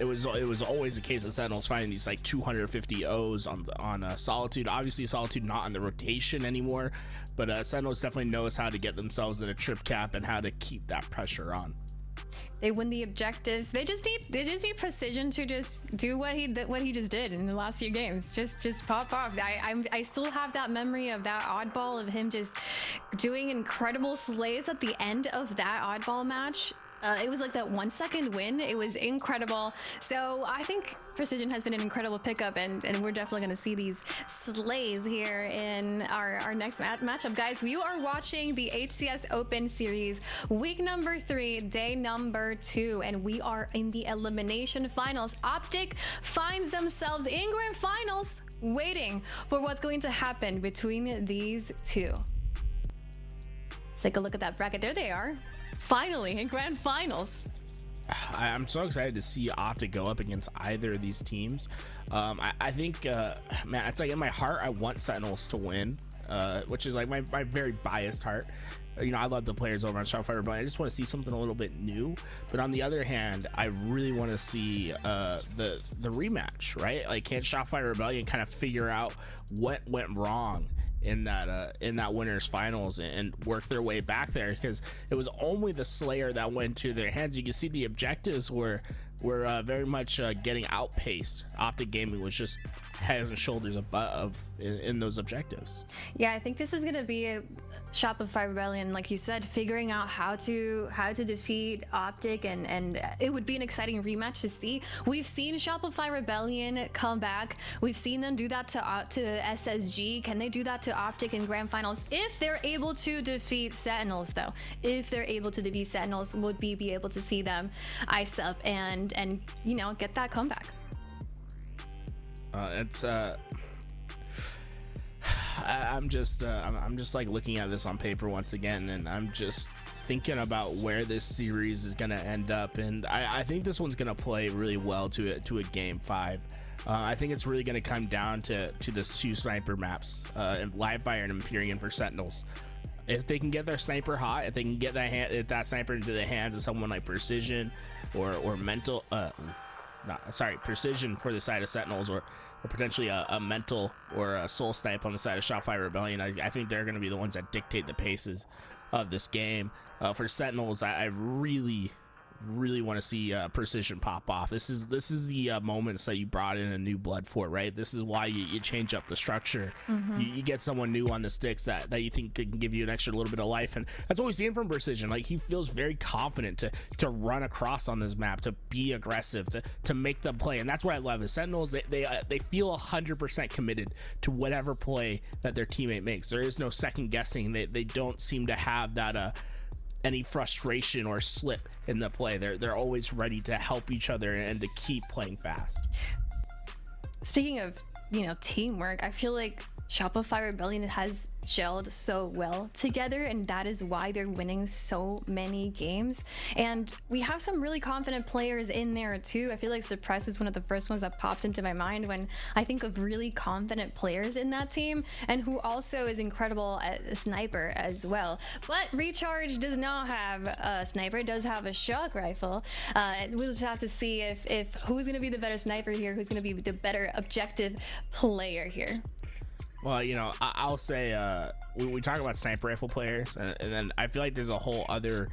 It was always a case of Sentinels finding these like 250 O's on Solitude. Obviously, Solitude not on the rotation anymore, but Sentinels definitely knows how to get themselves in a trip cap and how to keep that pressure on. They win the objectives. They just need precision to just do what he just did in the last few games. Just pop off. I still have that memory of that oddball of him just doing incredible slays at the end of that oddball match. It was like that 1 second win. It was incredible. So I think precision has been an incredible pickup, and we're definitely going to see these slays here in our next matchup. Guys, we are watching the HCS Open Series, week number 3, day number 2, and we are in the elimination finals. Optic finds themselves in grand finals, waiting for what's going to happen between these two. Let's take a look at that bracket. There they are. Finally in grand finals. I'm so excited to see Optic go up against either of these teams. I think man, it's like in my heart I want Sentinels to win, which is like my very biased heart. You know, I love the players over on Shopify Rebellion. I just want to see something a little bit new. But on the other hand, I really want to see the rematch, right? Like, can Shopify Rebellion kind of figure out what went wrong in that winners finals and work their way back there? Because it was only the Slayer that went to their hands. You can see the objectives were very much getting outpaced. Optic Gaming was just head and shoulders above in those objectives. Yeah, I think this is gonna be a Shopify Rebellion, like you said, figuring out how to defeat Optic, and it would be an exciting rematch to see. We've seen Shopify Rebellion come back. We've seen them do that to SSG. Can they do that to Optic in grand finals if they're able to defeat Sentinels? Though, if they're able to defeat Sentinels, would we be able to see them ice up and you know, get that comeback? I'm just like looking at this on paper once again, and I'm just thinking about where this series is gonna end up, and I think this one's gonna play really well to a game 5. I think it's really gonna come down to the 2 sniper maps, Live Fire and Empyrean for Sentinels. If they can get their sniper hot, if they can get that sniper into the hands of someone like Precision or Mental, Precision for the side of Sentinels, or potentially a Mental or a Soul Snipe on the side of Shopify Rebellion, I think they're going to be the ones that dictate the paces of this game. For Sentinels, I really want to see Precision pop off. This is the moments that you brought in a new blood for, right? This is why you change up the structure. You get someone new on the sticks that you think can give you an extra little bit of life, and that's what we've seen from Precision. Like, he feels very confident to run across on this map, to be aggressive, to make the play, and that's what I love. Is Sentinels, they feel 100% committed to whatever play that their teammate makes. There is no second guessing. They don't seem to have that any frustration or slip in the play. They're always ready to help each other and to keep playing fast. Speaking of, teamwork, I feel like Shopify Rebellion has gelled so well together, and that is why they're winning so many games. And we have some really confident players in there too. I feel like Suppress is one of the first ones that pops into my mind when I think of really confident players in that team, and who also is incredible at a sniper as well. But Recharge does not have a sniper, it does have a shock rifle. We'll just have to see if who's going to be the better sniper here, who's going to be the better objective player here. Well, I'll say we talk about sniper rifle players, and then I feel like there's a whole other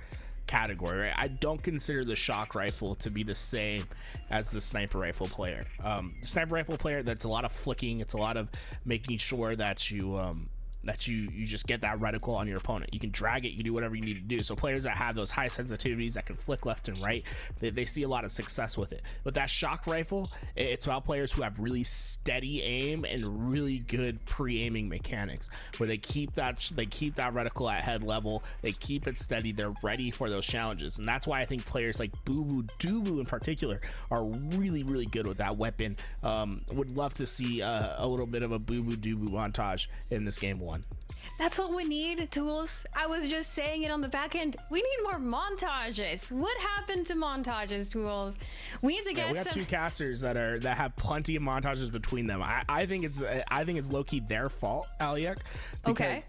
category, right? I don't consider the shock rifle to be the same as the sniper rifle player. The sniper rifle player, that's a lot of flicking. It's a lot of making sure that you just get that reticle on your opponent. You can drag it, you can do whatever you need to do. So players that have those high sensitivities that can flick left and right, they see a lot of success with it. But that shock rifle, it's about players who have really steady aim and really good pre-aiming mechanics, where they keep that reticle at head level, they keep it steady, they're ready for those challenges. And that's why I think players like Boo Doo in particular are really good with that weapon. Would love to see a little bit of a Boo Doo montage in this game 1. That's what we need, Tools. I was just saying it on the back end. We need more montages. What happened to montages, Tools? We need to get we got 2 casters that have plenty of montages between them. I think it's low-key their fault, Aliak, because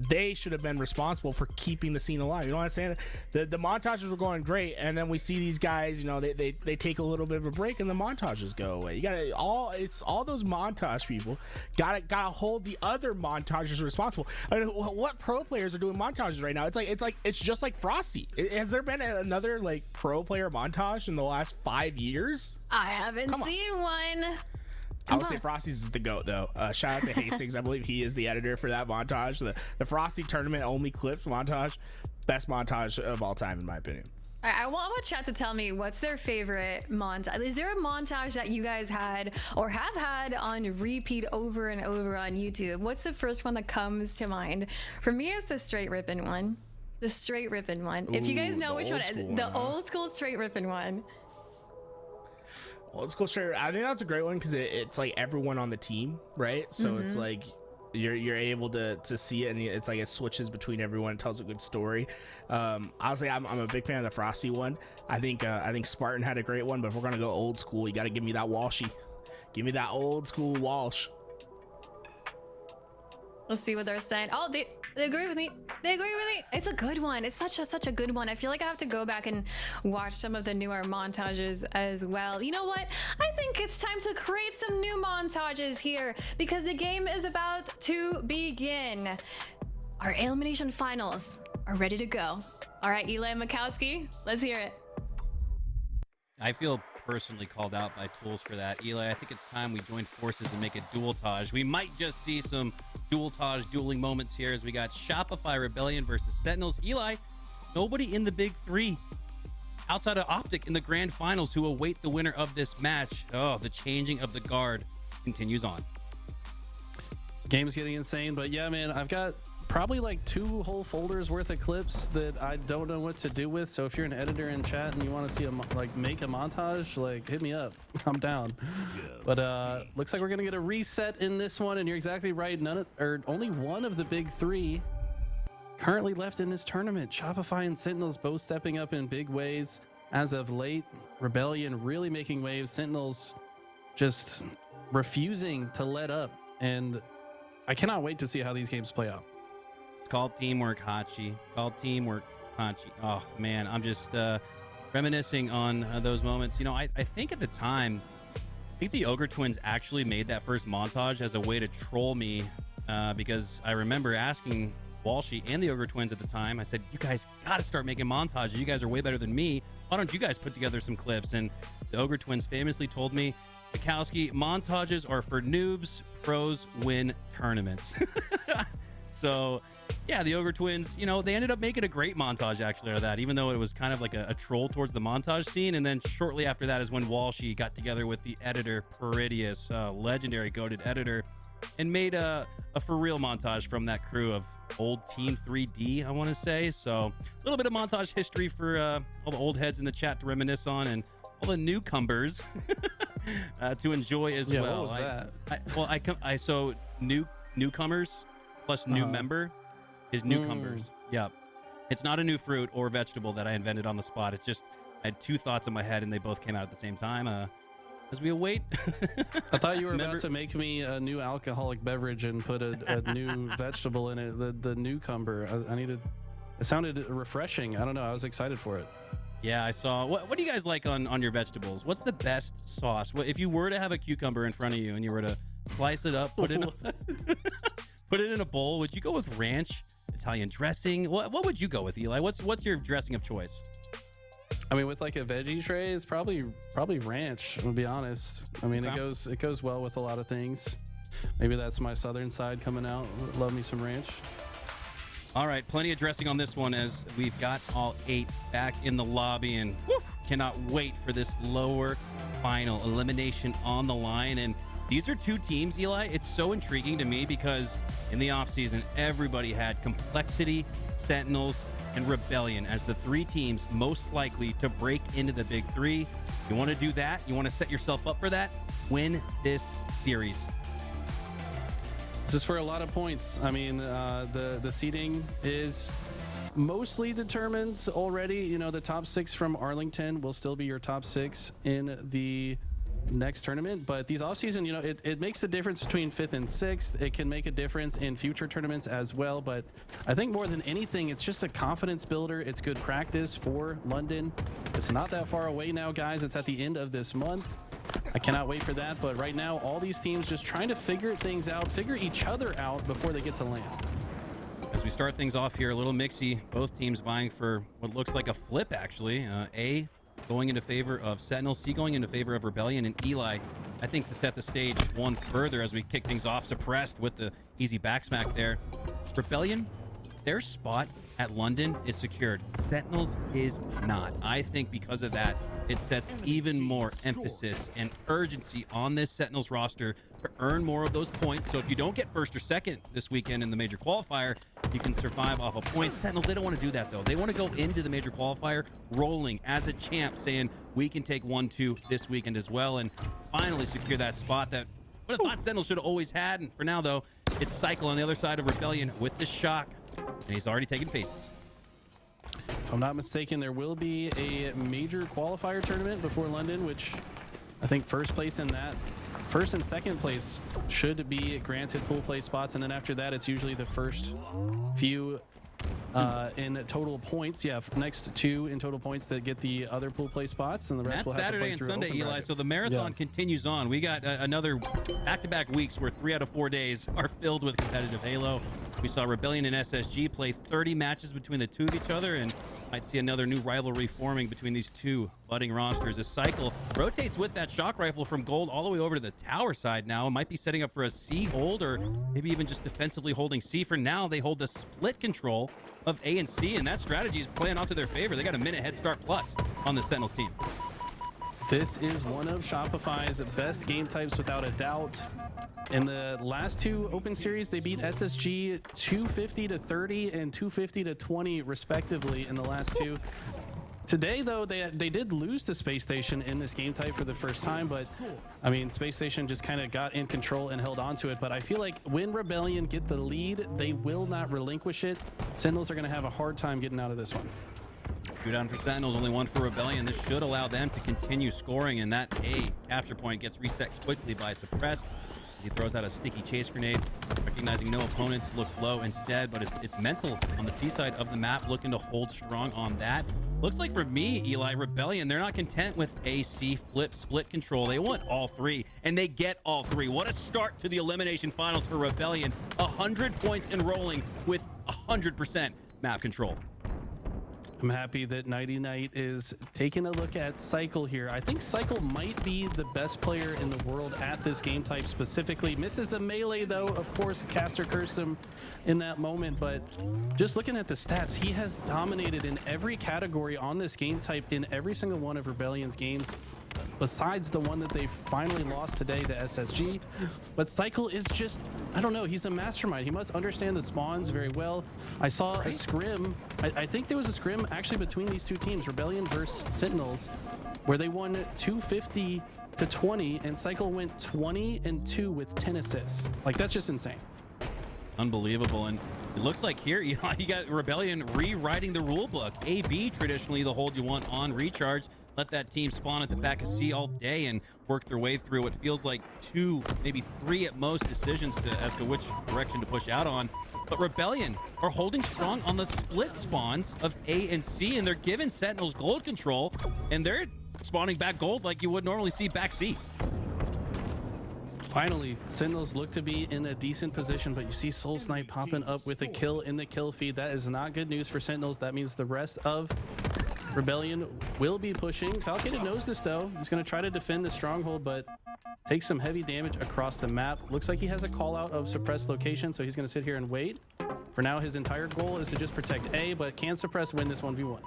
they should have been responsible for keeping the scene alive. You know what I'm saying? The montages were going great, and then we see these guys, they take a little bit of a break and the montages go away. It's all those montage people gotta hold the other montages responsible. I mean, what pro players are doing montages right now? It's just like Frosty. Has there been another pro player montage in the last 5 years? I haven't seen one. I would say Frosty's is the GOAT, though. Shout out to Hastings. I believe he is the editor for that montage. The Frosty tournament only clips montage. Best montage of all time, in my opinion. I want chat to tell me what's their favorite montage. Is there a montage that you guys had or have had on repeat over and over on YouTube? What's the first one that comes to mind? For me, it's the straight ripping one. The straight ripping one. If you guys know which one, the old school straight ripping one. Old school straight. I think that's a great one because it's like everyone on the team, right? So it's like you're able to see it, and it's like it switches between everyone. It tells a good story. Honestly, I'm a big fan of the Frosty one. I think Spartan had a great one, but if we're gonna go old school, you got to give me that Walshy. Give me that old school Walsh. Let's see what they're saying. Oh, they agree with me. They agree with me. It's a good one. It's such a good one. I feel like I have to go back and watch some of the newer montages as well. You know what? I think it's time to create some new montages here because the game is about to begin. Our elimination finals are ready to go. All right, Eli Makowski, let's hear it. I feel personally called out by Tools for that. Eli, I think it's time we join forces and make a dual-tage. We might just see some dueling moments here as we got Shopify Rebellion versus Sentinels. Eli, nobody in the big 3 outside of Optic in the grand finals who await the winner of this match. Oh, the changing of the guard continues on. Game's getting insane, but yeah, man, I've got probably like 2 whole folders worth of clips that I don't know what to do with. So if you're an editor in chat and you want to see make a montage, like hit me up. I'm down. But looks like we're gonna get a reset in this one, and you're exactly right. Only one of the big 3 currently left in this tournament. Shopify and Sentinels both stepping up in big ways as of late. Rebellion really making waves. Sentinels just refusing to let up, and I cannot wait to see how these games play out. It's called teamwork, Hachi. Called teamwork, Hachi. Oh man, I'm just reminiscing on those moments. You know, I think at the time, I think the Ogre Twins actually made that first montage as a way to troll me, because I remember asking Walshy and the Ogre Twins at the time, I said, you guys gotta start making montages. You guys are way better than me. Why don't you guys put together some clips? And the Ogre Twins famously told me, Reclximer, montages are for noobs, pros win tournaments. So yeah, the Ogre Twins, you know, they ended up making a great montage actually out of that, even though it was kind of like a troll towards the montage scene. And then shortly after that is when Walshy got together with the editor, Peridius, legendary goated editor, and made a for real montage from that crew of old Team 3D, I want to say. So a little bit of montage history for all the old heads in the chat to reminisce on, and all the newcomers to enjoy as well. What was that? So newcomers plus new member is newcomers. Yep. It's not a new fruit or vegetable that I invented on the spot. It's just I had 2 thoughts in my head and they both came out at the same time. As we await. I thought you were about to make me a new alcoholic beverage and put a new vegetable in it. The newcomer. I needed. It sounded refreshing. I don't know. I was excited for it. Yeah, I saw. What do you guys like on your vegetables? What's the best sauce? If you were to have a cucumber in front of you and you were to slice it up, put it in a bowl, would you go with ranch, Italian dressing? What would you go with, Eli? What's your dressing of choice? I mean, with like a veggie tray, it's probably ranch, to be honest. I mean, Okay. it goes well with a lot of things. Maybe that's my southern side coming out. Love me some ranch. All right, plenty of dressing on this one as we've got all 8 back in the lobby, and cannot wait for this lower final elimination on the line. And these are 2 teams, Eli. It's so intriguing to me because in the offseason, everybody had Complexity, Sentinels, and Rebellion as the 3 teams most likely to break into the big 3. You want to do that? You want to set yourself up for that? Win this series. This is for a lot of points. I mean, the seeding is mostly determined already. You know, the top 6 from Arlington will still be your top 6 in the next tournament, but these offseason, you know, it makes a difference between 5th and 6th. It can make a difference in future tournaments as well, but I think more than anything, it's just a confidence builder. It's good practice for London. It's not that far away now, guys. It's at the end of this month. I cannot wait for that, but right now, all these teams just trying to figure things out, figure each other out before they get to land. As we start things off here, a little mixy. Both teams vying for what looks like a flip, actually. A going into favor of Sentinel, C going into favor of Rebellion, and Eli, I think, to set the stage one further as we kick things off, suppressed with the easy backsmack there. Rebellion, their spot at London is secured. Sentinels is not. I think because of that, it sets even more emphasis and urgency on this Sentinels roster to earn more of those points. So if you don't get first or second this weekend in the major qualifier, you can survive off a point. Sentinels, they don't want to do that though. They want to go into the major qualifier rolling as a champ, saying we can take 1-2 this weekend as well and finally secure that spot that I thought Sentinels should have always had. And for now though, it's Cycle on the other side of Rebellion with the shock, and he's already taken faces. If I'm not mistaken, there will be a major qualifier tournament before London, which I think first and second place should be granted pool play spots, and then after that, it's usually the first few in total points. Yeah, next 2 in total points that get the other pool play spots, and the rest will have Saturday to play and through Sunday, open Eli. bracket. So the marathon continues on. We got another back-to-back weeks where 3 out of 4 days are filled with competitive Halo. We saw Rebellion and SSG play 30 matches between the 2 of each other, and might see another new rivalry forming between these 2 budding rosters as Cycle rotates with that shock rifle from gold all the way over to the tower side now. Might be setting up for a C hold, or maybe even just defensively holding C. For now, they hold the split control of A and C, and that strategy is playing out to their favor. They got a minute head start plus on the Sentinels team. This is one of Shopify's best game types without a doubt. In the last two Open Series, they beat SSG 250-30 and 250-20 respectively in the last two. Today, though, they did lose to Space Station in this game type for the first time, but I mean, Space Station just kind of got in control and held on to it. But I feel like when Rebellion get the lead, they will not relinquish it. Sentinels are going to have a hard time getting out of this one. 2 down for Sentinels, only 1 for Rebellion. This should allow them to continue scoring, and that A capture point gets reset quickly by Suppressed. As he throws out a sticky chase grenade, recognizing no opponents, looks low instead, but it's mental on the C side of the map, looking to hold strong on that. Looks like for me, Eli, Rebellion, they're not content with AC flip split control. They want all 3, and they get all 3. What a start to the elimination finals for Rebellion. 100 points and rolling with 100% map control. I'm happy that Nighty Night is taking a look at Cycle here. I think Cycle might be the best player in the world at this game type specifically. Misses the melee though, of course, caster cursed him in that moment, but just looking at the stats, he has dominated in every category on this game type in every single one of Rebellion's games, besides the one that they finally lost today to SSG. But Cycle is just, I don't know, he's a mastermind. He must understand the spawns very well. I saw a scrim, I think there was a scrim actually between these two teams, Rebellion versus Sentinels, where they won 250-20 and Cycle went 20-2 with 10 assists. Like, that's just insane. Unbelievable. And it looks like here you got Rebellion rewriting the rule book. AB traditionally the hold you want on recharge. Let that team spawn at the back of C all day and work their way through what feels like 2, maybe 3 at most decisions as to which direction to push out on. But Rebellion are holding strong on the split spawns of A and C, and they're giving Sentinels gold control, and they're spawning back gold like you would normally see back C. Finally, Sentinels look to be in a decent position, but you see Soul Snipe popping up with a kill in the kill feed. That is not good news for Sentinels. That means the rest of Rebellion will be pushing. Falcated knows this though. He's going to try to defend the stronghold, but takes some heavy damage across the map. Looks like he has a call out of suppressed location, so he's going to sit here and wait. For now, his entire goal is to just protect A, but can Suppressed win this 1v1?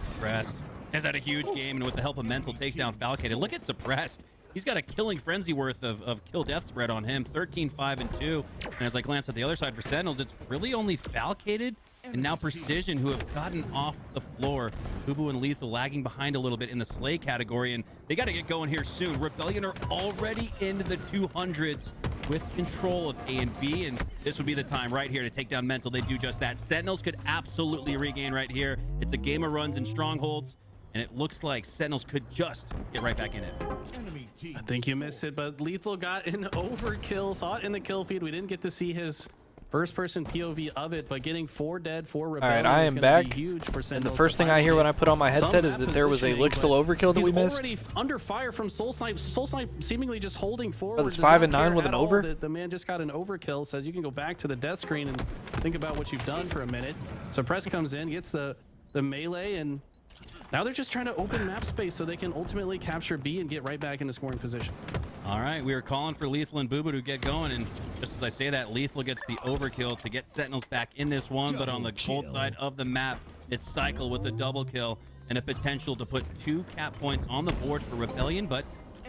Suppressed has had a huge game, and with the help of Mental takes down Falcated. Look at Suppressed. He's got a killing frenzy worth of kill death spread on him, 13, 5, and 2. And as I glance at the other side for Sentinels, it's really only Falcated and now Precision who have gotten off the floor. Boo and Lethal lagging behind a little bit in the Slay category, and they got to get going here soon. Rebellion are already into the 200s with control of A and B, and this would be the time right here to take down Mental. They do just that. Sentinels could absolutely regain right here. It's a game of runs and strongholds, and it looks like Sentinels could just get right back in it. I think you missed it, but Lethal got an overkill. Saw it in the kill feed. We didn't get to see his first-person POV of it, but getting 4 dead for Rebellion. All right, I am back, huge for and the first thing I hear when I put on my headset is that there was a Lickstill overkill that we missed. He's already under fire from Soul Snipe. Soul Snipe seemingly just holding forward. Oh, it's 5 and 9 with an over? The man just got an overkill, says you can go back to the death screen and think about what you've done for a minute. Suppress comes in, gets the melee, and now they're just trying to open map space so they can ultimately capture B and get right back into scoring position. All right, we are calling for Lethal and Boo to get going, and just as I say that, Lethal gets the overkill to get Sentinels back in this one, but on the gold side of the map, it's Cycle with a double kill and a potential to put 2 cap points on the board for Rebellion, but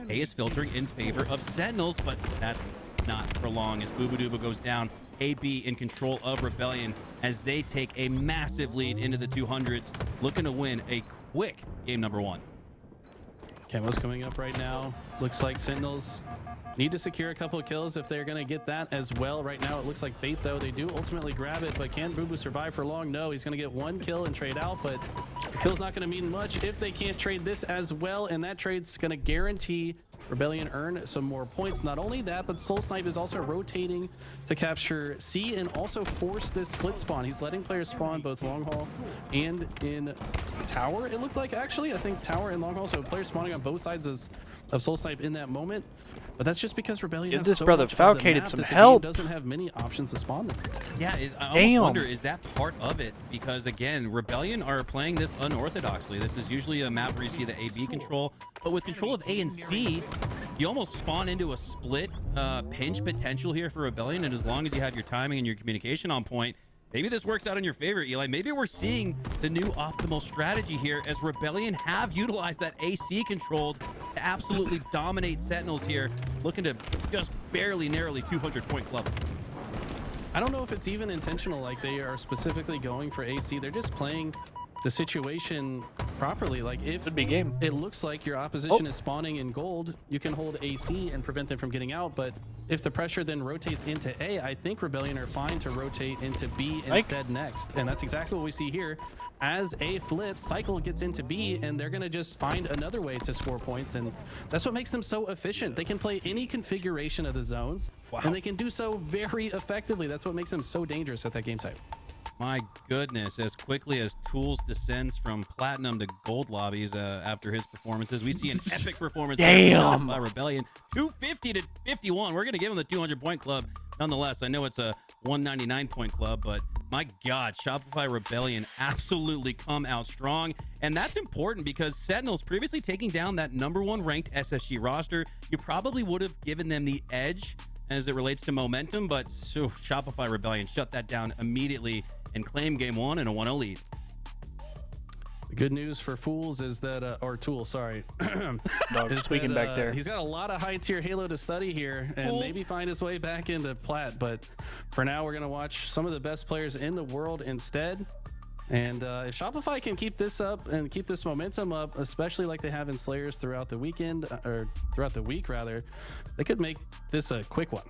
A is filtering in favor of Sentinels, but that's not for long as Boo goes down. AB in control of Rebellion as they take a massive lead into the 200s, looking to win a quick game number 1. Camo's coming up right now. Looks like Sentinels need to secure a couple of kills if they're going to get that as well. Right now, it looks like bait, though. They do ultimately grab it, but can Boo survive for long? No, he's going to get 1 kill and trade out, but the kill's not going to mean much if they can't trade this as well, and that trade's going to guarantee Rebellion earn some more points. Not only that, but Soul Snipe is also rotating to capture C and also force this split spawn. He's letting players spawn both long haul and in tower, it looked like, actually. I think tower and long haul, so players spawning on both sides of Soul Snipe in that moment. But that's just because Rebellion has so much of the map some that the help. game doesn't have many options to spawn them. Yeah, I almost wonder, is that part of it? Because again, Rebellion are playing this unorthodoxly. This is usually a map where you see the AB control, but with control of A and C, you almost spawn into a split pinch potential here for Rebellion, and as long as you have your timing and your communication on point, maybe this works out in your favor, Eli. Maybe we're seeing the new optimal strategy here as Rebellion have utilized that AC controlled to absolutely dominate Sentinels here, looking to just barely, narrowly 200-point club. I don't know if it's even intentional, like they are specifically going for AC. They're just playing the situation properly. Like if it looks like your opposition is spawning in gold, you can hold AC and prevent them from getting out. But if the pressure then rotates into A, I think Rebellion are fine to rotate into B instead next. And that's exactly what we see here. As A flips, Cycle gets into B, and they're going to just find another way to score points. And that's what makes them so efficient. They can play any configuration of the zones, and they can do so very effectively. That's what makes them so dangerous at that game type. My goodness, as quickly as Tools descends from Platinum to Gold lobbies after his performances, we see an epic performance by Rebellion. 250 to 51. We're going to give him the 200-point club. Nonetheless, I know it's a 199-point club, but my God, Shopify Rebellion absolutely come out strong. And that's important because Sentinels previously taking down that #1 ranked SSG roster, you probably would have given them the edge as it relates to momentum, but Shopify Rebellion shut that down immediately and claim game 1 and a 1-0 lead. The good news for Fools is that, or Tool, sorry. Is tweaking back there. He's got a lot of high tier Halo to study here and maybe find his way back into Plat. But for now, we're going to watch some of the best players in the world instead. And if Shopify can keep this up and keep this momentum up, especially like they have in Slayers throughout the weekend, or throughout the week rather, they could make this a quick one.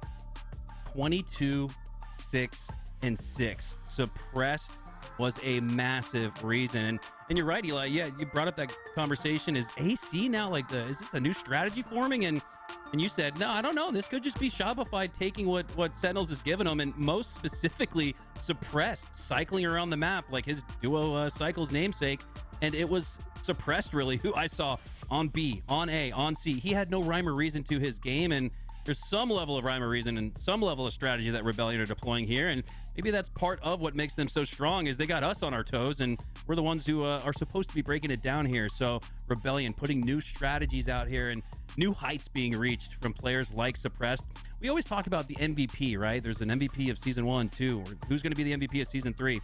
22, 6, and 6. Suppressed was a massive reason. And you're right, Eli. Yeah, you brought up that conversation. Is AC now like is this a new strategy forming? And you said, no, I don't know. This could just be Shopify taking what Sentinels has given them, and most specifically Suppressed, cycling around the map like his duo Cycle's namesake. And it was Suppressed, really, who I saw on B, on A, on C. He had no rhyme or reason to his game, and there's some level of rhyme or reason and some level of strategy that Rebellion are deploying here, and maybe that's part of what makes them so strong is they got us on our toes, and we're the ones who are supposed to be breaking it down here. So Rebellion putting new strategies out here and new heights being reached from players like Suppressed. We always talk about the MVP, right? There's an MVP of Season 1, 2, or who's going to be the MVP of Season 3.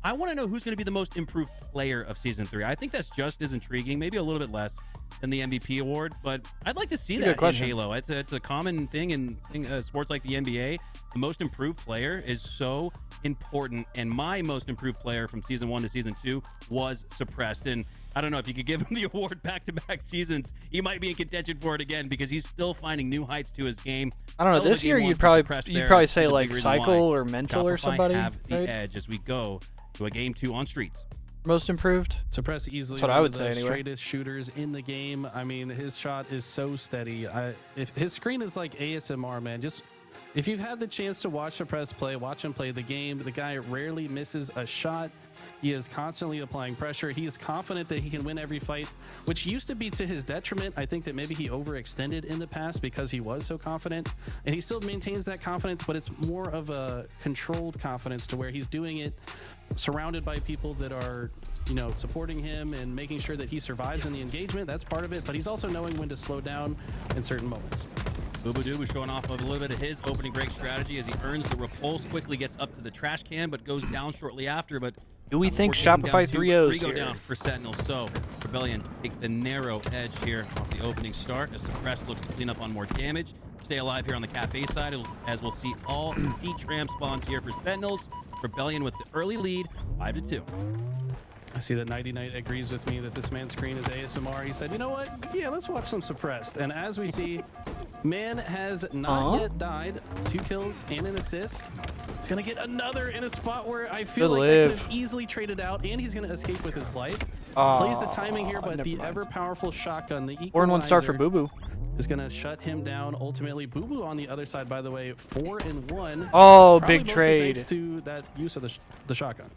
I want to know who's going to be the most improved player of Season 3. I think that's just as intriguing, maybe a little bit less than the MVP award, but I'd like to see that in Halo. It's a common thing in sports like the NBA. The most improved player is so important, and my most improved player from Season 1 to Season 2 was Suppressed. And I don't know if you could give him the award back-to-back seasons. He might be in contention for it again because he's still finding new heights to his game. I don't know. This year you'd probably say like Cycle or Mental or somebody. Have the edge as we go to a game 2 on Streets. Most improved. Suppress easily. That's what I would say. Anyway. Straightest shooters in the game. I mean, his shot is so steady. If his screen is like ASMR, man. Just if you've had the chance to watch Suppress play, watch him play the game. The guy rarely misses a shot. He is constantly applying pressure. He is confident that he can win every fight, which used to be to his detriment. I think that maybe he overextended in the past because he was so confident, and he still maintains that confidence, but it's more of a controlled confidence to where he's doing it surrounded by people that are, supporting him and making sure that he survives in the engagement. That's part of it, but he's also knowing when to slow down in certain moments. Boobadoo was showing off a little bit of his opening break strategy as he earns the repulse, quickly gets up to the trash can, but goes down shortly after. But do we think Shopify 3-0s here? 3 go down for Sentinels. So Rebellion take the narrow edge here off the opening start as Suppressed looks to clean up on more damage. Stay alive here on the cafe side as we'll see all C-Tram spawns here for Sentinels. Rebellion with the early lead, 5-2. I see that Nighty Night agrees with me that this man's screen is ASMR. He said, you know what? Yeah, let's watch some Suppressed. And as we see, man has not yet died. 2 kills and an assist. He's going to get another in a spot where I feel like that could have easily traded out, and he's going to escape with his life. Plays the timing here, but the ever-powerful shotgun, the equalizer, 4-1 start for Boo Boo, is going to shut him down. Ultimately, Boo Boo on the other side, by the way, 4-1. Oh, probably big trade. Thanks to that use of the shotgun.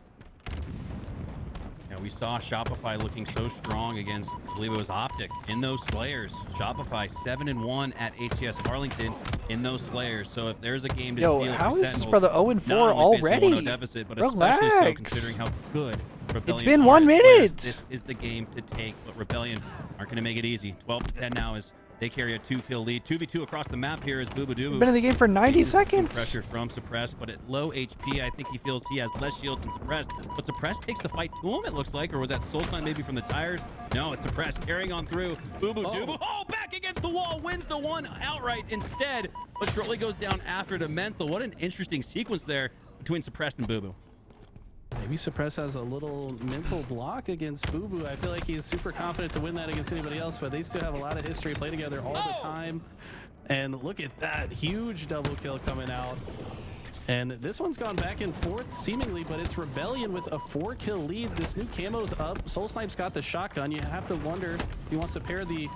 We saw Shopify looking so strong against, I believe it was Optic, in those Slayers. Shopify 7-1 at HCS Arlington in those Slayers. So if there's a game to steal how for is Sentinels, this brother 0-4 already? 1-0 deficit, but especially so considering how good Rebellion It's been 1 minute. This is the game to take, but Rebellion aren't going to make it easy. 12-10 now as They carry a 2-kill lead. 2v2 across the map here is Boo Doo. Been in the game for 90 seconds. Pressure from Suppressed, but at low HP, I think he feels he has less shields than Suppressed. But Suppressed takes the fight to him, it looks like. Or was that Soulstime maybe from the tires? No, it's Suppressed carrying on through. Boo Doo. Oh, back against the wall. Wins the one outright instead. But shortly goes down after to Mental. What an interesting sequence there between Suppressed and Boo. Maybe Suppress has a little mental block against Boo Boo. I feel like he's super confident to win that against anybody else, but these two have a lot of history, play together all the time. And look at that huge double kill coming out. And this one's gone back and forth seemingly, but it's Rebellion with a 4-kill lead. This new camo's up. Soul Snipe's got the shotgun. You have to wonder if he wants to pair the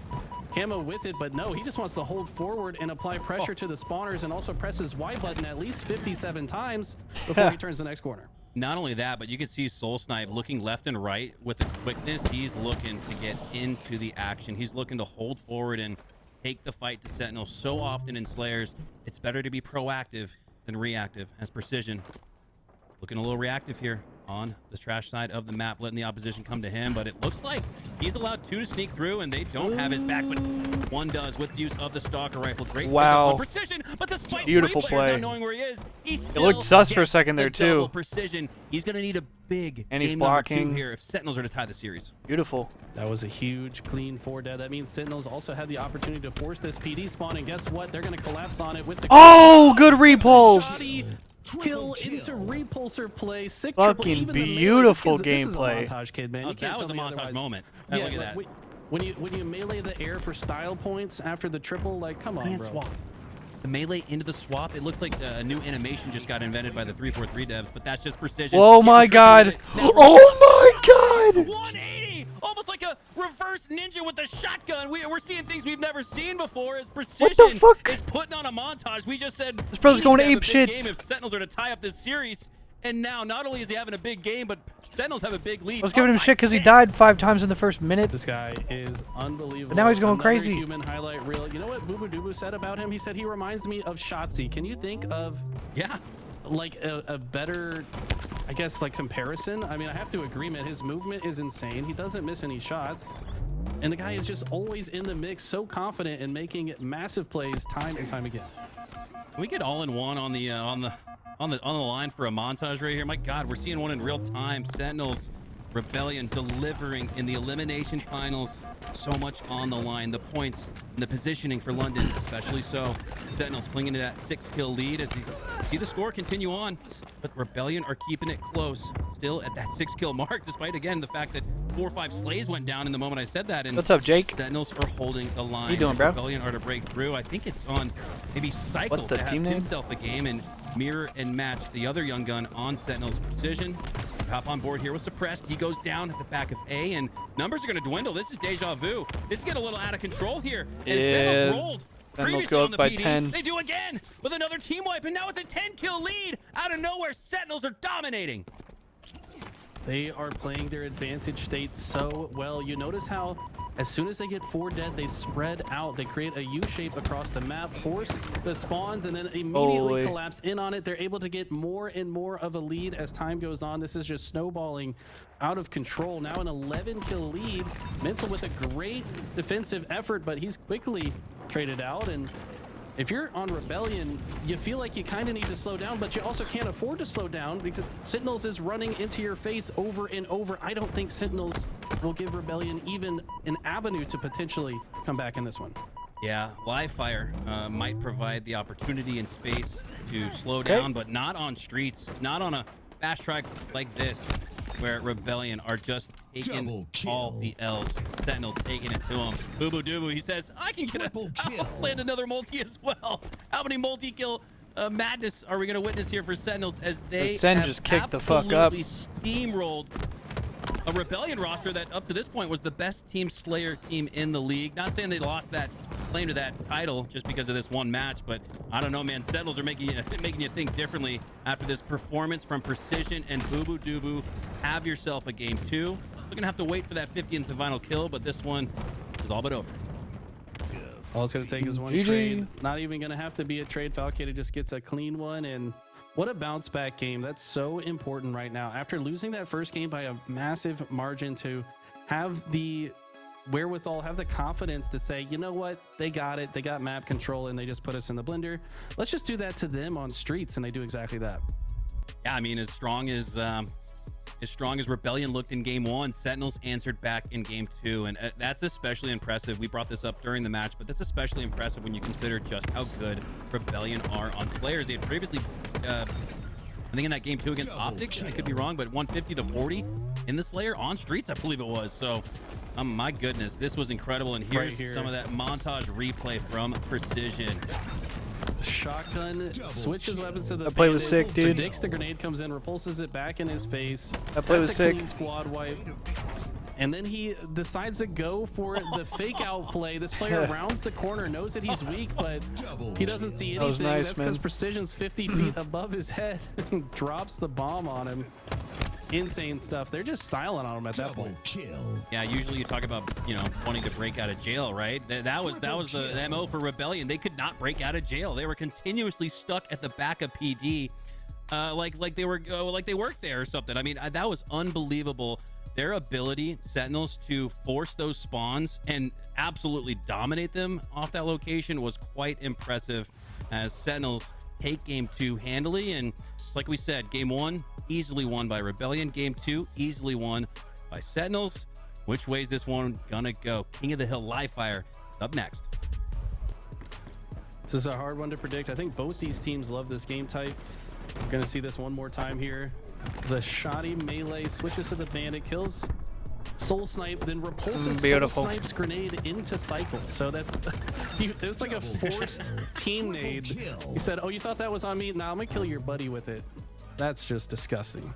camo with it, but no, he just wants to hold forward and apply pressure to the spawners and also press his Y button at least 57 times before he turns the next corner. Not only that, but you can see Soul Snipe looking left and right with the quickness. He's looking to get into the action. He's looking to hold forward and take the fight to Sentinel. So often in Slayers, it's better to be proactive than reactive. As Precision looking a little reactive here on the trash side of the map, letting the opposition come to him, but it looks like he's allowed 2 to sneak through and they don't have his back, but 1 does with the use of the Stalker Rifle. Great wow, on Precision, but despite beautiful play, not knowing where he is, he still it looked sus for a second there too. Precision. He's going to need a big and he's game blocking number 2 here if Sentinels are to tie the series. Beautiful. That was a huge clean 4 dead. That means Sentinels also had the opportunity to force this PD spawn, and guess what? They're going to collapse on it with the good repulse. Kill into repulsor play. Sick fucking triple. beautiful gameplay. This is a montage, kid, man. Oh, that was a montage moment. Yeah, look at that. When you melee the air for style points after the triple, like, come on, bro. Swap. The melee into the swap. It looks like a new animation just got invented by the 343 devs, but that's just Precision. Oh my god. Oh my god. 180. Almost like a reverse ninja with a shotgun. We're seeing things we've never seen before as Precision is putting on a montage. We just said this bro's going ape shit. Game if Sentinels are to tie up this series. And now, not only is he having a big game, but Sentinels have a big lead. I was giving him shit because he died 5 times in the first minute. This guy is unbelievable. But now he's going Another crazy. Human highlight reel. You know what Boo Doo said about him? He said he reminds me of Shotzi. Can you think of like a better, I guess, like comparison? I mean, I have to agree, man. His movement is insane. He doesn't miss any shots. And the guy is just always in the mix, so confident in making massive plays time and time again. Can we get all in one on the line for a montage right here? My God, we're seeing one in real time. Sentinels, Rebellion delivering in the elimination finals. So much on the line. The points and the positioning for London, especially so. Sentinels clinging to that 6-kill lead as you see the score continue on. But Rebellion are keeping it close, still at that 6-kill mark, despite, again, the fact that 4 or 5 slays went down in the moment I said that. And what's up, Jake? Sentinels are holding the line. How you doing, bro? Rebellion are to break through. I think it's on maybe Cycle to have himself a game and mirror and match the other young gun on Sentinel's Precision. Hop on board here with Suppressed. He goes down at the back of A, and numbers are going to dwindle. This is deja vu. This is getting a little out of control here. And Sentinels rolled. Sentinels go up by 10. They do again with another team wipe, and now it's a 10-kill lead. Out of nowhere, Sentinels are dominating. They are playing their advantage state so well. You notice how as soon as they get 4 dead, they spread out. They create a U-shape across the map, force the spawns, and then immediately collapse in on it. They're able to get more and more of a lead as time goes on. This is just snowballing out of control. Now an 11-kill lead. Mental with a great defensive effort, but he's quickly traded out. And if you're on Rebellion, you feel like you kind of need to slow down, but you also can't afford to slow down because Sentinels is running into your face over and over. I don't think Sentinels will give Rebellion even an avenue to potentially come back in this one. Yeah, live fire might provide the opportunity and space to slow down, but not on streets, not on a fast track like this, where Rebellion are just taking all the L's. Sentinels taking it to him. Boo Doo, he says, I can I'll land another multi as well. How many multi-kill madness are we going to witness here for Sentinels as they have just kicked the fuck up. Steamrolled a Rebellion roster that up to this point was the best Team Slayer team in the league. Not saying they lost that claim to that title just because of this one match, but I don't know, man. Sentinels are making you think differently after this performance from Precision and Boo Doo. Have yourself a game 2. We're gonna have to wait for that 50th final kill, but this one is all but over. All it's gonna take is one trade. Not even gonna have to be a trade. Falcata just gets a clean one, and what a bounce back game. That's so important right now. After losing that first game by a massive margin, to have the wherewithal, have the confidence to say, you know what, they got it, they got map control, and they just put us in the blender. Let's just do that to them on streets, and they do exactly that. Yeah, I mean, as strong as Rebellion looked in game 1, Sentinels answered back in game 2, and that's especially impressive. We brought this up during the match, but that's especially impressive when you consider just how good Rebellion are on Slayers. They had previously, I think in that game 2 against Optics, I could be wrong, but 150-40 in the Slayer on streets, I believe it was. So, my goodness, this was incredible. And here's some of that montage replay from Precision. Shotgun switches weapons to the That play was sick, dude. Predicts the grenade comes in, repulses it back in his face. That play was sick. Clean squad wipe. And then he decides to go for the fake out play. This player rounds the corner, knows that he's weak, but he doesn't see anything. That was nice, That's because Precision's 50 feet above his head and drops the bomb on him. Insane stuff. They're just styling on him at that point. Yeah, usually you talk about, you know, wanting to break out of jail, right? That was the MO for Rebellion. They could not break out of jail. They were continuously stuck at the back of PD, like they worked there or something. I mean, that was unbelievable. Their ability, Sentinels, to force those spawns and absolutely dominate them off that location was quite impressive, as Sentinels take game 2 handily. And it's like we said, game 1 easily won by Rebellion, game 2 easily won by Sentinels. Which way is this one gonna go? King of the Hill live fire up next. This is a hard one to predict. I think both these teams love this game type. We're gonna see this one more time here. The shoddy melee switches to the bandit, kills Soul Snipe, then repulses Soul Snipe's grenade into cycle. So that's it was like a forced team nade. He said, oh, you thought that was on me? Now I'm gonna kill your buddy with it. That's just disgusting.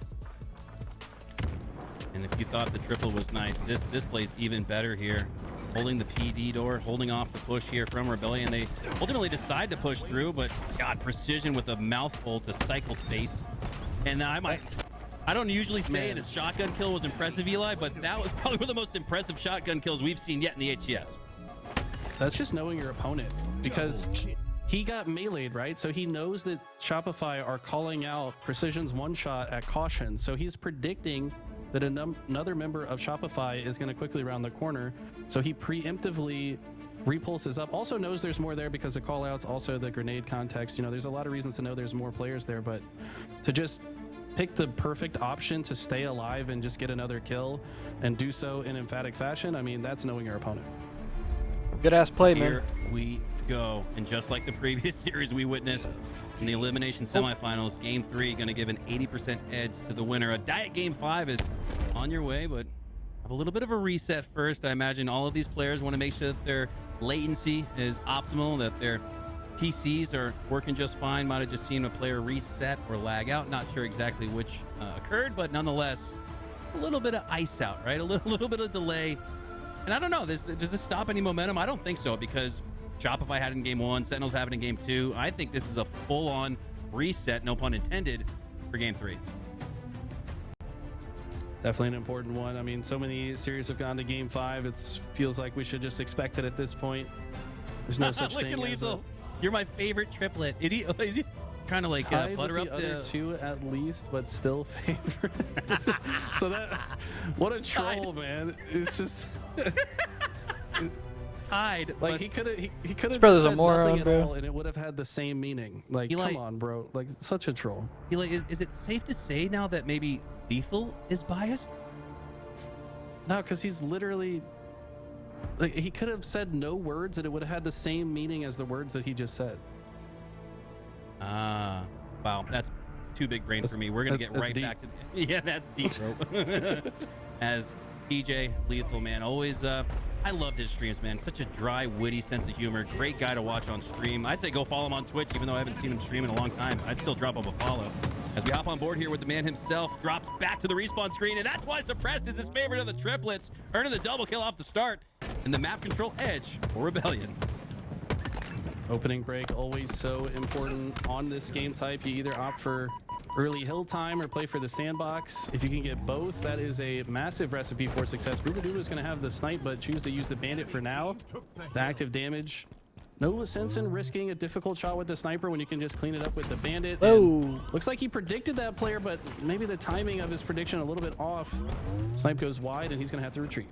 And if you thought the triple was nice, this plays even better here. Holding the PD door, holding off the push here from Rebellion. They ultimately decide to push through, but God, Precision with a mouthful to cycle space. And I don't usually say it, a shotgun kill was impressive, Eli, but that was probably one of the most impressive shotgun kills we've seen yet in the HCS. That's just knowing your opponent, because he got meleeed, right? So he knows that Shopify are calling out Precision's one shot at caution. So he's predicting that another member of Shopify is going to quickly round the corner. So he preemptively repulses up. Also knows there's more there because of callouts, also the grenade context. You know, there's a lot of reasons to know there's more players there, but to just pick the perfect option to stay alive and just get another kill and do so in emphatic fashion, I mean, that's knowing your opponent. Good ass play, man. Here we go. And just like the previous series we witnessed in the elimination semifinals, game 3 going to give an 80% edge to the winner. A Diet game 5 is on your way, but have a little bit of a reset first. I imagine all of these players want to make sure that their latency is optimal, that their PCs are working just fine. Might have just seen a player reset or lag out. Not sure exactly which occurred, but nonetheless, a little bit of ice out, right? A little bit of delay. And I don't know, does this stop any momentum? I don't think so, because Shopify had it in game 1, Sentinels have it in game 2. I think this is a full-on reset, no pun intended, for game 3. Definitely an important one. I mean, so many series have gone to game 5. It feels like we should just expect it at this point. There's no such Look thing at as Lethal. You're my favorite triplet. Is he trying to like butter up the other two at least, but still favorite? So that, what a troll, man. It's just tied. Like he could have brother's a said moron, nothing at bro. all, and it would have had the same meaning. Like, come on, bro. Like, such a troll. Is it safe to say now that maybe Lethal is biased? No, because he's literally like, he could have said no words and it would have had the same meaning as the words that he just said. Wow, that's too big brain for me. We're gonna get right back to yeah, that's deep, bro. As PJ Lethal, man, always I loved his streams, man. Such a dry, witty sense of humor. Great guy to watch on stream. I'd say go follow him on Twitch, even though I haven't seen him stream in a long time. I'd still drop him a follow. As we hop on board here with the man himself, drops back to the respawn screen, and that's why Suppressed is his favorite of the triplets, earning the double kill off the start, and the map control edge for Rebellion. Opening break, always so important on this game type. You either opt for early hill time or play for the sandbox. If you can get both, that is a massive recipe for success. Boogadoo is going to have the snipe, but choose to use the bandit for now. The active damage. No sense in risking a difficult shot with the sniper when you can just clean it up with the bandit. Looks like he predicted that player, but maybe the timing of his prediction a little bit off. Snipe goes wide, and he's going to have to retreat.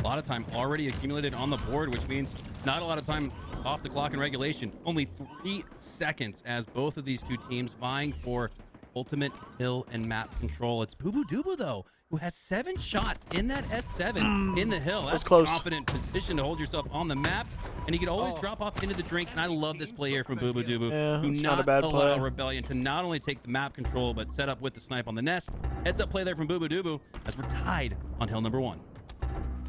A lot of time already accumulated on the board, which means not a lot of time off the clock in regulation. Only 3 seconds as both of these two teams vying for ultimate hill and map control. It's Boo Boo Dubu, though, who has 7 shots in that S7 in the hill. That's a confident position to hold yourself on the map, and you can always drop off into the drink. And I love this play here from Boo Boo Dubu, who not allow Rebellion to not only take the map control, but set up with the snipe on the nest. Heads up play there from Boo Boo Dubu as we're tied on hill number 1.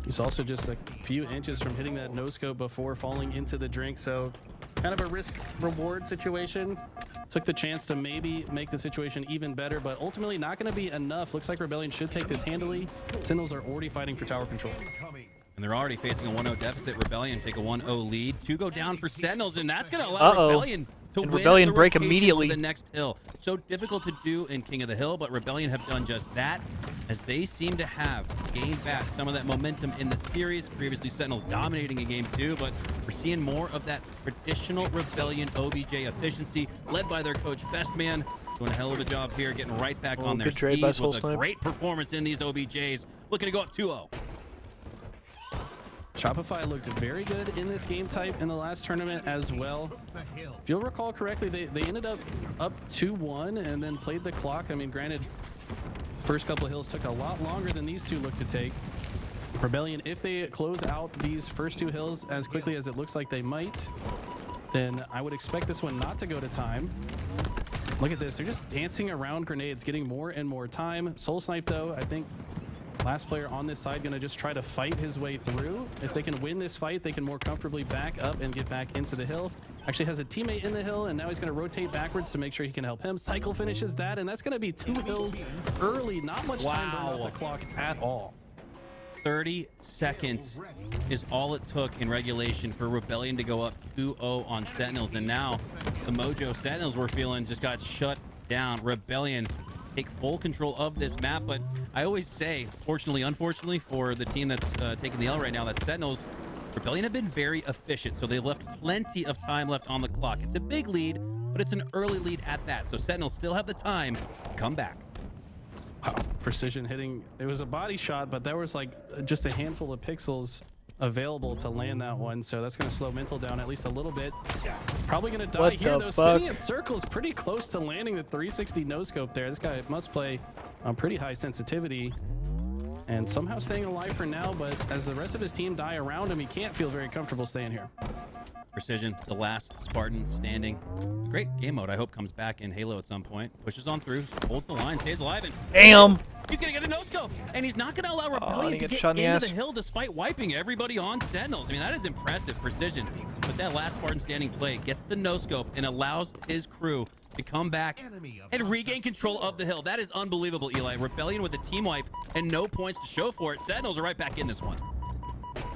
He's also just a few inches from hitting that no-scope before falling into the drink, so kind of a risk-reward situation. Took the chance to maybe make the situation even better, but ultimately not going to be enough. Looks like Rebellion should take this handily. Sentinels are already fighting for tower control. And they're already facing a 1-0 deficit. Rebellion take a 1-0 lead. 2 go down for Sentinels, and that's going to allow Rebellion to win Rebellion the break rotation immediately to the next hill. So difficult to do in King of the Hill, but Rebellion have done just that, as they seem to have gained back some of that momentum in the series. Previously, Sentinels dominating in game 2, but we're seeing more of that traditional Rebellion OBJ efficiency, led by their coach Bestman. Doing a hell of a job here, getting right back on their skis with a great performance in these OBJs. Looking to go up 2-0. Shopify looked very good in this game type in the last tournament as well. If you'll recall correctly, they ended up 2-1 and then played the clock. I mean, granted, first couple of hills took a lot longer than these two look to take. Rebellion, if they close out these first 2 hills as quickly as it looks like they might, then I would expect this one not to go to time. Look at this. They're just dancing around grenades, getting more and more time. Soul Snipe, though, I think last player on this side going to just try to fight his way through. If they can win this fight, they can more comfortably back up and get back into the hill. Actually has a teammate in the hill, and now he's going to rotate backwards to make sure he can help him. Cycle finishes that, and that's going to be 2 hills early. Not much time burned off the clock at all. 30 seconds is all it took in regulation for Rebellion to go up 2-0 on Sentinels, and now the Mojo Sentinels we're feeling just got shut down. Rebellion take full control of this map, but I always say, fortunately, unfortunately for the team that's taking the L right now, that's Sentinels, Rebellion have been very efficient, so they've left plenty of time left on the clock. It's a big lead, but it's an early lead at that, so Sentinels still have the time to come back. Wow, precision hitting. It was a body shot, but there was like just a handful of pixels available to land that one, so that's going to slow Mental down at least a little bit. Probably going to die here, though. Spinning in circles pretty close to landing the 360 no-scope there. This guy must play on pretty high sensitivity and somehow staying alive for now, but as the rest of his team die around him, he can't feel very comfortable staying here. Precision, the last Spartan standing. Great game mode, I hope, comes back in Halo at some point. Pushes on through, holds the line, stays alive, and damn! He's gonna get a no-scope, and he's not gonna allow Rebellion to get into the hill despite wiping everybody on Sentinels. I mean, that is impressive precision. But that last Spartan standing play gets the no-scope and allows his crew to come back and regain control of the hill. That is unbelievable, Eli. Rebellion with a team wipe and no points to show for it. Sentinels are right back in this one.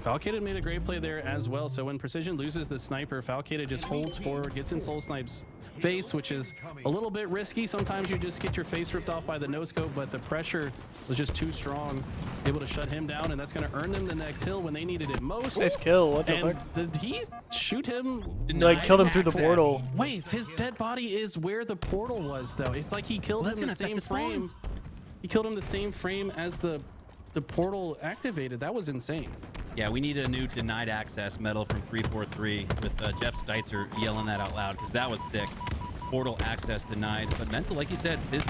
Falcata made a great play there as well. So when Precision loses the sniper, Falcata just holds forward, gets in Soul Snipe's face, which is a little bit risky. Sometimes you just get your face ripped off by the no-scope, but the pressure was just too strong, able to shut him down, and that's going to earn them the next hill when they needed it most. Nice kill. What the fuck? Did he shoot him? Like, killed him through the portal. Wait, his dead body is where the portal was, though. It's like he killed him in the same frame. He killed him the same frame as the portal activated. That was insane. Yeah, we need a new denied access medal from 343 with Jeff Steitzer yelling that out loud, because that was sick. Portal access denied. But Mental, like you said, his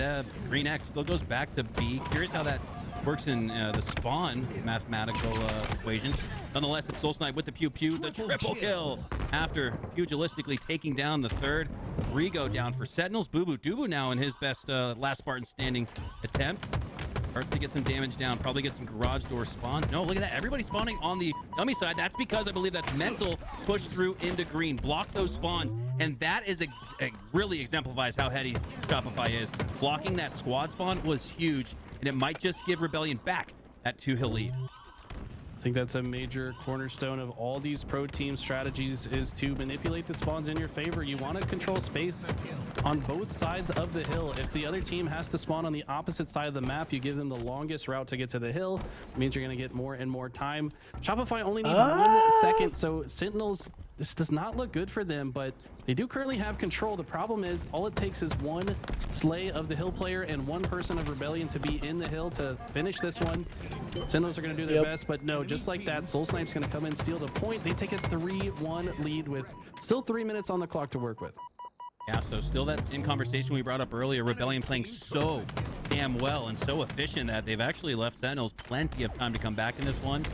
green X still goes back to B. Curious how that works in the spawn mathematical equation. Nonetheless, it's Soul Snipe with the Pew Pew, the triple kill after pugilistically taking down the third. 3 go down for Sentinels. Boo Boo Dubu now in his best last Spartan standing attempt. Starts to get some damage down, probably get some garage door spawns. No, look at that. Everybody spawning on the dummy side. That's because I believe that's Mental pushed through into green, block those spawns, and that is really exemplifies how heady Shopify is. Blocking that squad spawn was huge, and it might just give Rebellion back that 2-hill lead. I think that's a major cornerstone of all these pro team strategies, is to manipulate the spawns in your favor. You want to control space on both sides of the hill. If the other team has to spawn on the opposite side of the map, you give them the longest route to get to the hill. It means you're going to get more and more time. Shopify only need 1 second, so Sentinels this does not look good for them, but they do currently have control. The problem is all it takes is one slay of the hill player and one person of Rebellion to be in the hill to finish this one. Sentinels are going to do their best, but no, just like that, Soul Snipe's going to come in, steal the point. They take a 3-1 lead with still 3 minutes on the clock to work with. Yeah, so still that same conversation we brought up earlier. Rebellion playing so damn well and so efficient that they've actually left Sentinels plenty of time to come back in this one.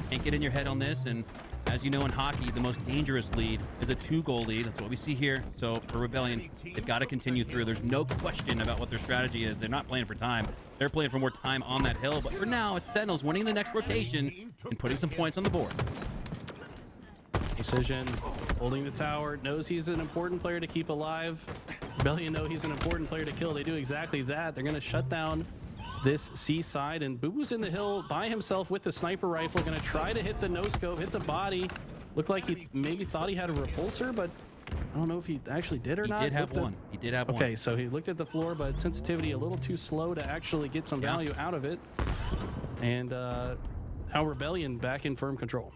Can't get in your head on this, and as you know in hockey, the most dangerous lead is a 2-goal lead. That's what we see here. So for Rebellion, they've got to continue through. There's no question about what their strategy is. They're not playing for time. They're playing for more time on that hill. But for now, it's Sentinels winning the next rotation and putting some points on the board. Precision, holding the tower, knows he's an important player to keep alive. Rebellion know he's an important player to kill. They do exactly that. They're going to shut down this seaside, and Boo Boo's in the hill by himself with the sniper rifle, going to try to hit the no-scope, hits a body. Looked like he maybe thought he had a repulsor, but I don't know if he actually did or not. He did have one. He did have one. Okay, so he looked at the floor, but sensitivity a little too slow to actually get some value out of it. And now Rebellion back in firm control.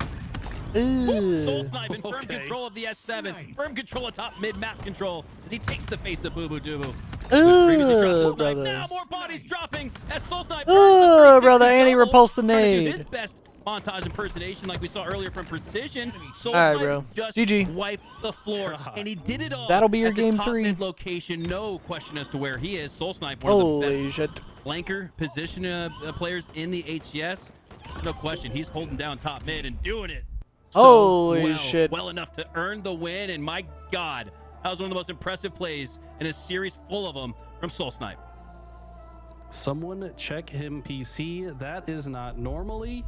Ooh, Soul Snipe in firm control of the S7. Firm control atop mid-map control as he takes the face of Boo Boo Doo Boo. Ooh, brother. Now more bodies dropping as Soul Snipe. Ooh, brother, and he repulsed the nade. nade. His best montage impersonation like we saw earlier from Precision. Soul all right, Snipe bro. just GG. wiped the floor, and he did it all. That'll be your at the game top 3. mid location. No question as to where he is. Soul Snipe, one of the best shit. flanker position players in the HCS. No question, he's holding down top mid and doing it. Holy shit. Well enough to earn the win, and my God, that was one of the most impressive plays in a series full of them from Soul Snipe. Someone check him PC. That is not normally.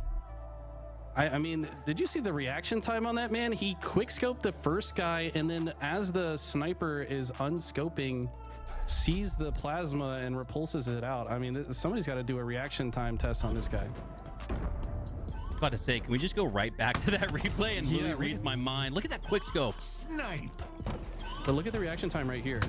I mean, did you see the reaction time on that, man? He quick-scoped the first guy, and then as the sniper is unscoping, sees the plasma and repulses it out. I mean, somebody's got to do a reaction time test on this guy. About to say, can we just go right back to that replay and Louis reads my mind? Look at that quick scope. Snipe. But look at the reaction time right here.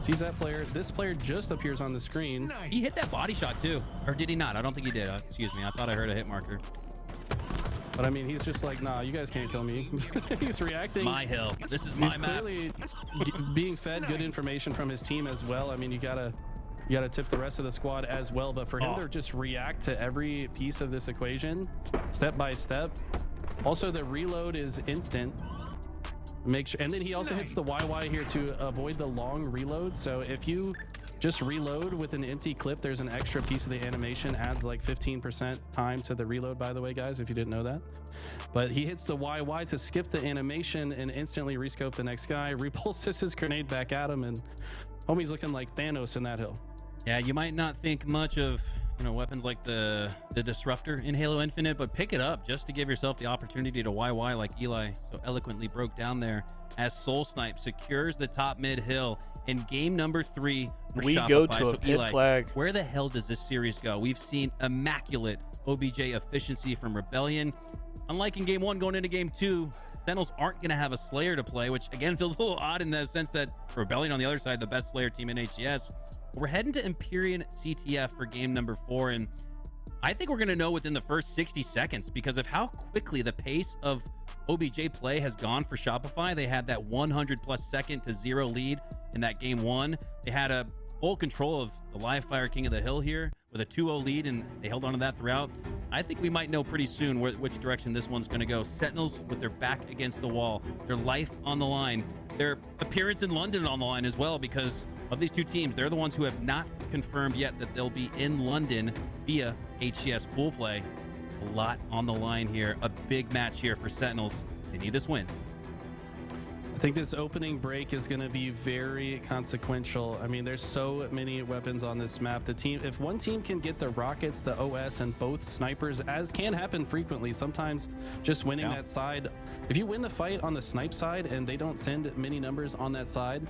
Sees that player. This player just appears on the screen. Snipe. He hit that body shot too, or did he not? I don't think he did. Excuse me. I thought I heard a hit marker. But I mean, he's just like, nah, you guys can't kill me. He's reacting. My hill. This is my he's map. Clearly being fed good information from his team as well. I mean, you gotta tip the rest of the squad as well. But for him to just react to every piece of this equation, step by step. Also, the reload is instant. Make sure, and then he also hits the YY here to avoid the long reload. So if you just reload with an empty clip, there's an extra piece of the animation, adds like 15% time to the reload, by the way, guys, if you didn't know that. But he hits the YY to skip the animation and instantly rescope the next guy, repulses his grenade back at him, and homie's looking like Thanos in that hill. Yeah, you might not think much of, you know, weapons like the Disruptor in Halo Infinite, but pick it up just to give yourself the opportunity to YY like Eli so eloquently broke down there as Soul Snipe secures the top mid hill in game number 3 for We Shopify. go to a so pit Eli, flag. where the hell does this series go? We've seen immaculate OBJ efficiency from Rebellion. Unlike in game 1 going into game 2, Sentinels aren't going to have a Slayer to play, which again feels a little odd in the sense that Rebellion on the other side, the best Slayer team in HCS. We're heading to Empyrean CTF for game number 4, and I think we're going to know within the first 60 seconds because of how quickly the pace of OBJ play has gone for Shopify. They had that 100+ second to 0 lead in that game 1. They had a full control of the live fire king of the hill here with a 2-0 lead, and they held on to that throughout. I think we might know pretty soon which direction this one's going to go. Sentinels with their back against the wall, their life on the line, their appearance in London on the line as well, because of these two teams, they're the ones who have not confirmed yet that they'll be in London via HCS pool play. A lot on the line here. A big match here for Sentinels. They need this win. I think this opening break is going to be very consequential. I mean, there's so many weapons on this map. The team, if one team can get the rockets, the OS, and both snipers, as can happen frequently, sometimes just winning that side. If you win the fight on the snipe side and they don't send many numbers on that side,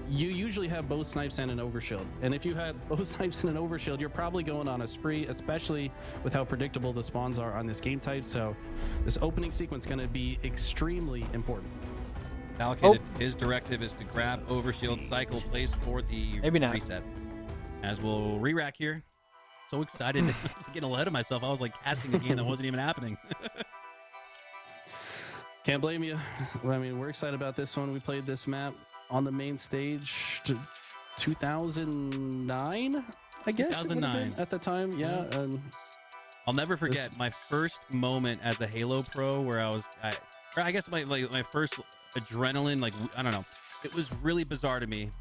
you usually have both snipes and an overshield. And if you had both snipes and an overshield, you're probably going on a spree, especially with how predictable the spawns are on this game type. So this opening sequence is going to be extremely important. Allocated, his directive is to grab overshield, cycle, place for the reset. As we'll re-rack here. So excited to get ahead of myself. I was like casting a game that wasn't even happening. Can't blame you. Well, I mean, we're excited about this one. We played this map on the main stage 2009, I guess. 2009 at the time. Yeah. I'll never forget my first moment as a Halo pro, where I guess my first adrenaline, like, I don't know, it was really bizarre to me.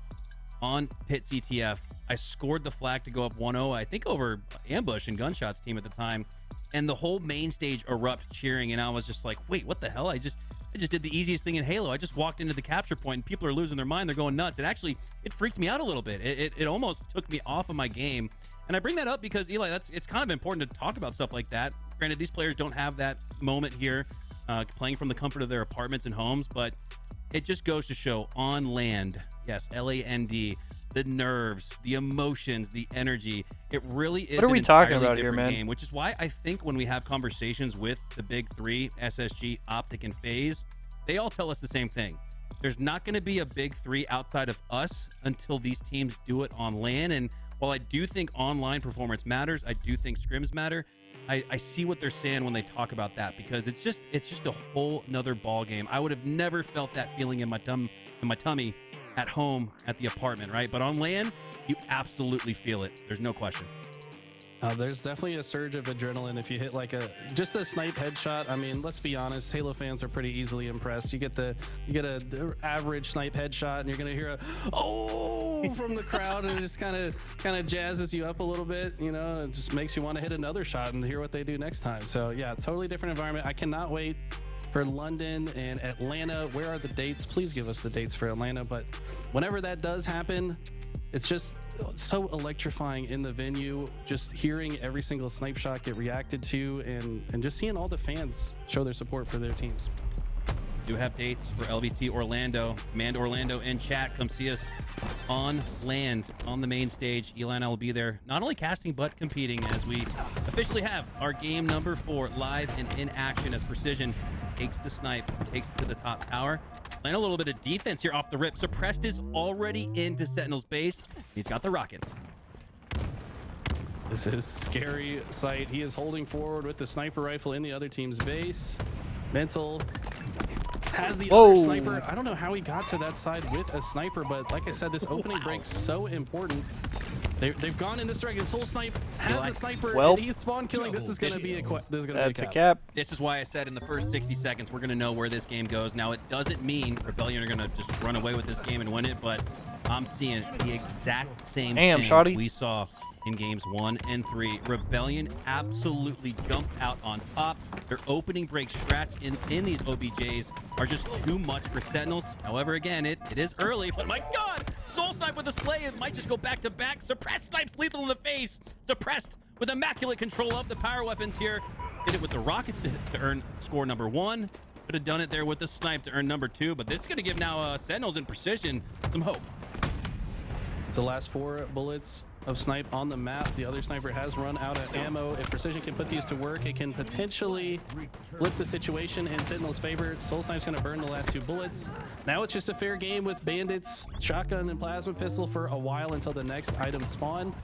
On Pit CTF, I scored the flag to go up 1-0, I think over Ambush and Gunshots team at the time, and the whole main stage erupt cheering, and I was just like, wait, what the hell? I just did the easiest thing in Halo. I just walked into the capture point and people are losing their mind. They're going nuts. It freaked me out a little bit. It almost took me off of my game. And I bring that up because, Eli, it's kind of important to talk about stuff like that. Granted, these players don't have that moment here, playing from the comfort of their apartments and homes, but it just goes to show on land, yes, LAND, the nerves, the emotions, the energy. It really is. What are we talking about here, man? Game, which is why I think when we have conversations with the big three, SSG, Optic, and FaZe, they all tell us the same thing. There's not going to be a big three outside of us until these teams do it on LAN. And while I do think online performance matters, I do think scrims matter. I see what they're saying when they talk about that, because it's just a whole nother ball game. I would have never felt that feeling in my tummy at home at the apartment, right? But on LAN, you absolutely feel it. There's no question. There's definitely a surge of adrenaline if you hit like just a snipe headshot. I mean, let's be honest, Halo fans are pretty easily impressed. You get a average snipe headshot and you're gonna hear a "oh" from the crowd, and it just kind of jazzes you up a little bit. You know, it just makes you want to hit another shot and hear what they do next time. So yeah, totally different environment. I cannot wait for London and Atlanta. Where are the dates? Please give us the dates for Atlanta. But whenever that does happen, it's just so electrifying in the venue, just hearing every single snipe shot get reacted to, and just seeing all the fans show their support for their teams. We do have dates for LBT Orlando. Command Orlando in chat. Come see us on land, on the main stage. Eli and I will be there, not only casting, but competing, as we officially have our game number 4 live and in action as Precision takes the snipe, takes it to the top tower. Playing a little bit of defense here off the rip. Suppressed is already into Sentinel's base. He's got the rockets. This is scary sight. He is holding forward with the sniper rifle in the other team's base. Mental has the other sniper. I don't know how he got to that side with a sniper, but like I said, this opening break's so important. They've gone in this direction. Soul Snipe has a sniper, and he's spawn killing. This is going to be a cap. This is why I said in the first 60 seconds, we're going to know where this game goes. Now, it doesn't mean Rebellion are going to just run away with this game and win it, but I'm seeing the exact same thing we saw in games 1 and 3. Rebellion absolutely jumped out on top. Their opening break stretch in these OBJs are just too much for Sentinels. However, again, it is early, but my God, Soul Snipe with the Slay, it might just go back to back. Suppressed snipes lethal in the face. Suppressed with immaculate control of the power weapons here. Did it with the rockets to earn score number 1. Could have done it there with the snipe to earn number 2, but this is going to give now Sentinels in Precision some hope. It's the last 4 bullets of snipe on the map. The other sniper has run out of ammo. If Precision can put these to work, it can potentially flip the situation in Sentinel's favor. Soul Snipe's going to burn the last 2 bullets. Now it's just a fair game with Bandits, shotgun, and plasma pistol for a while until the next item spawn.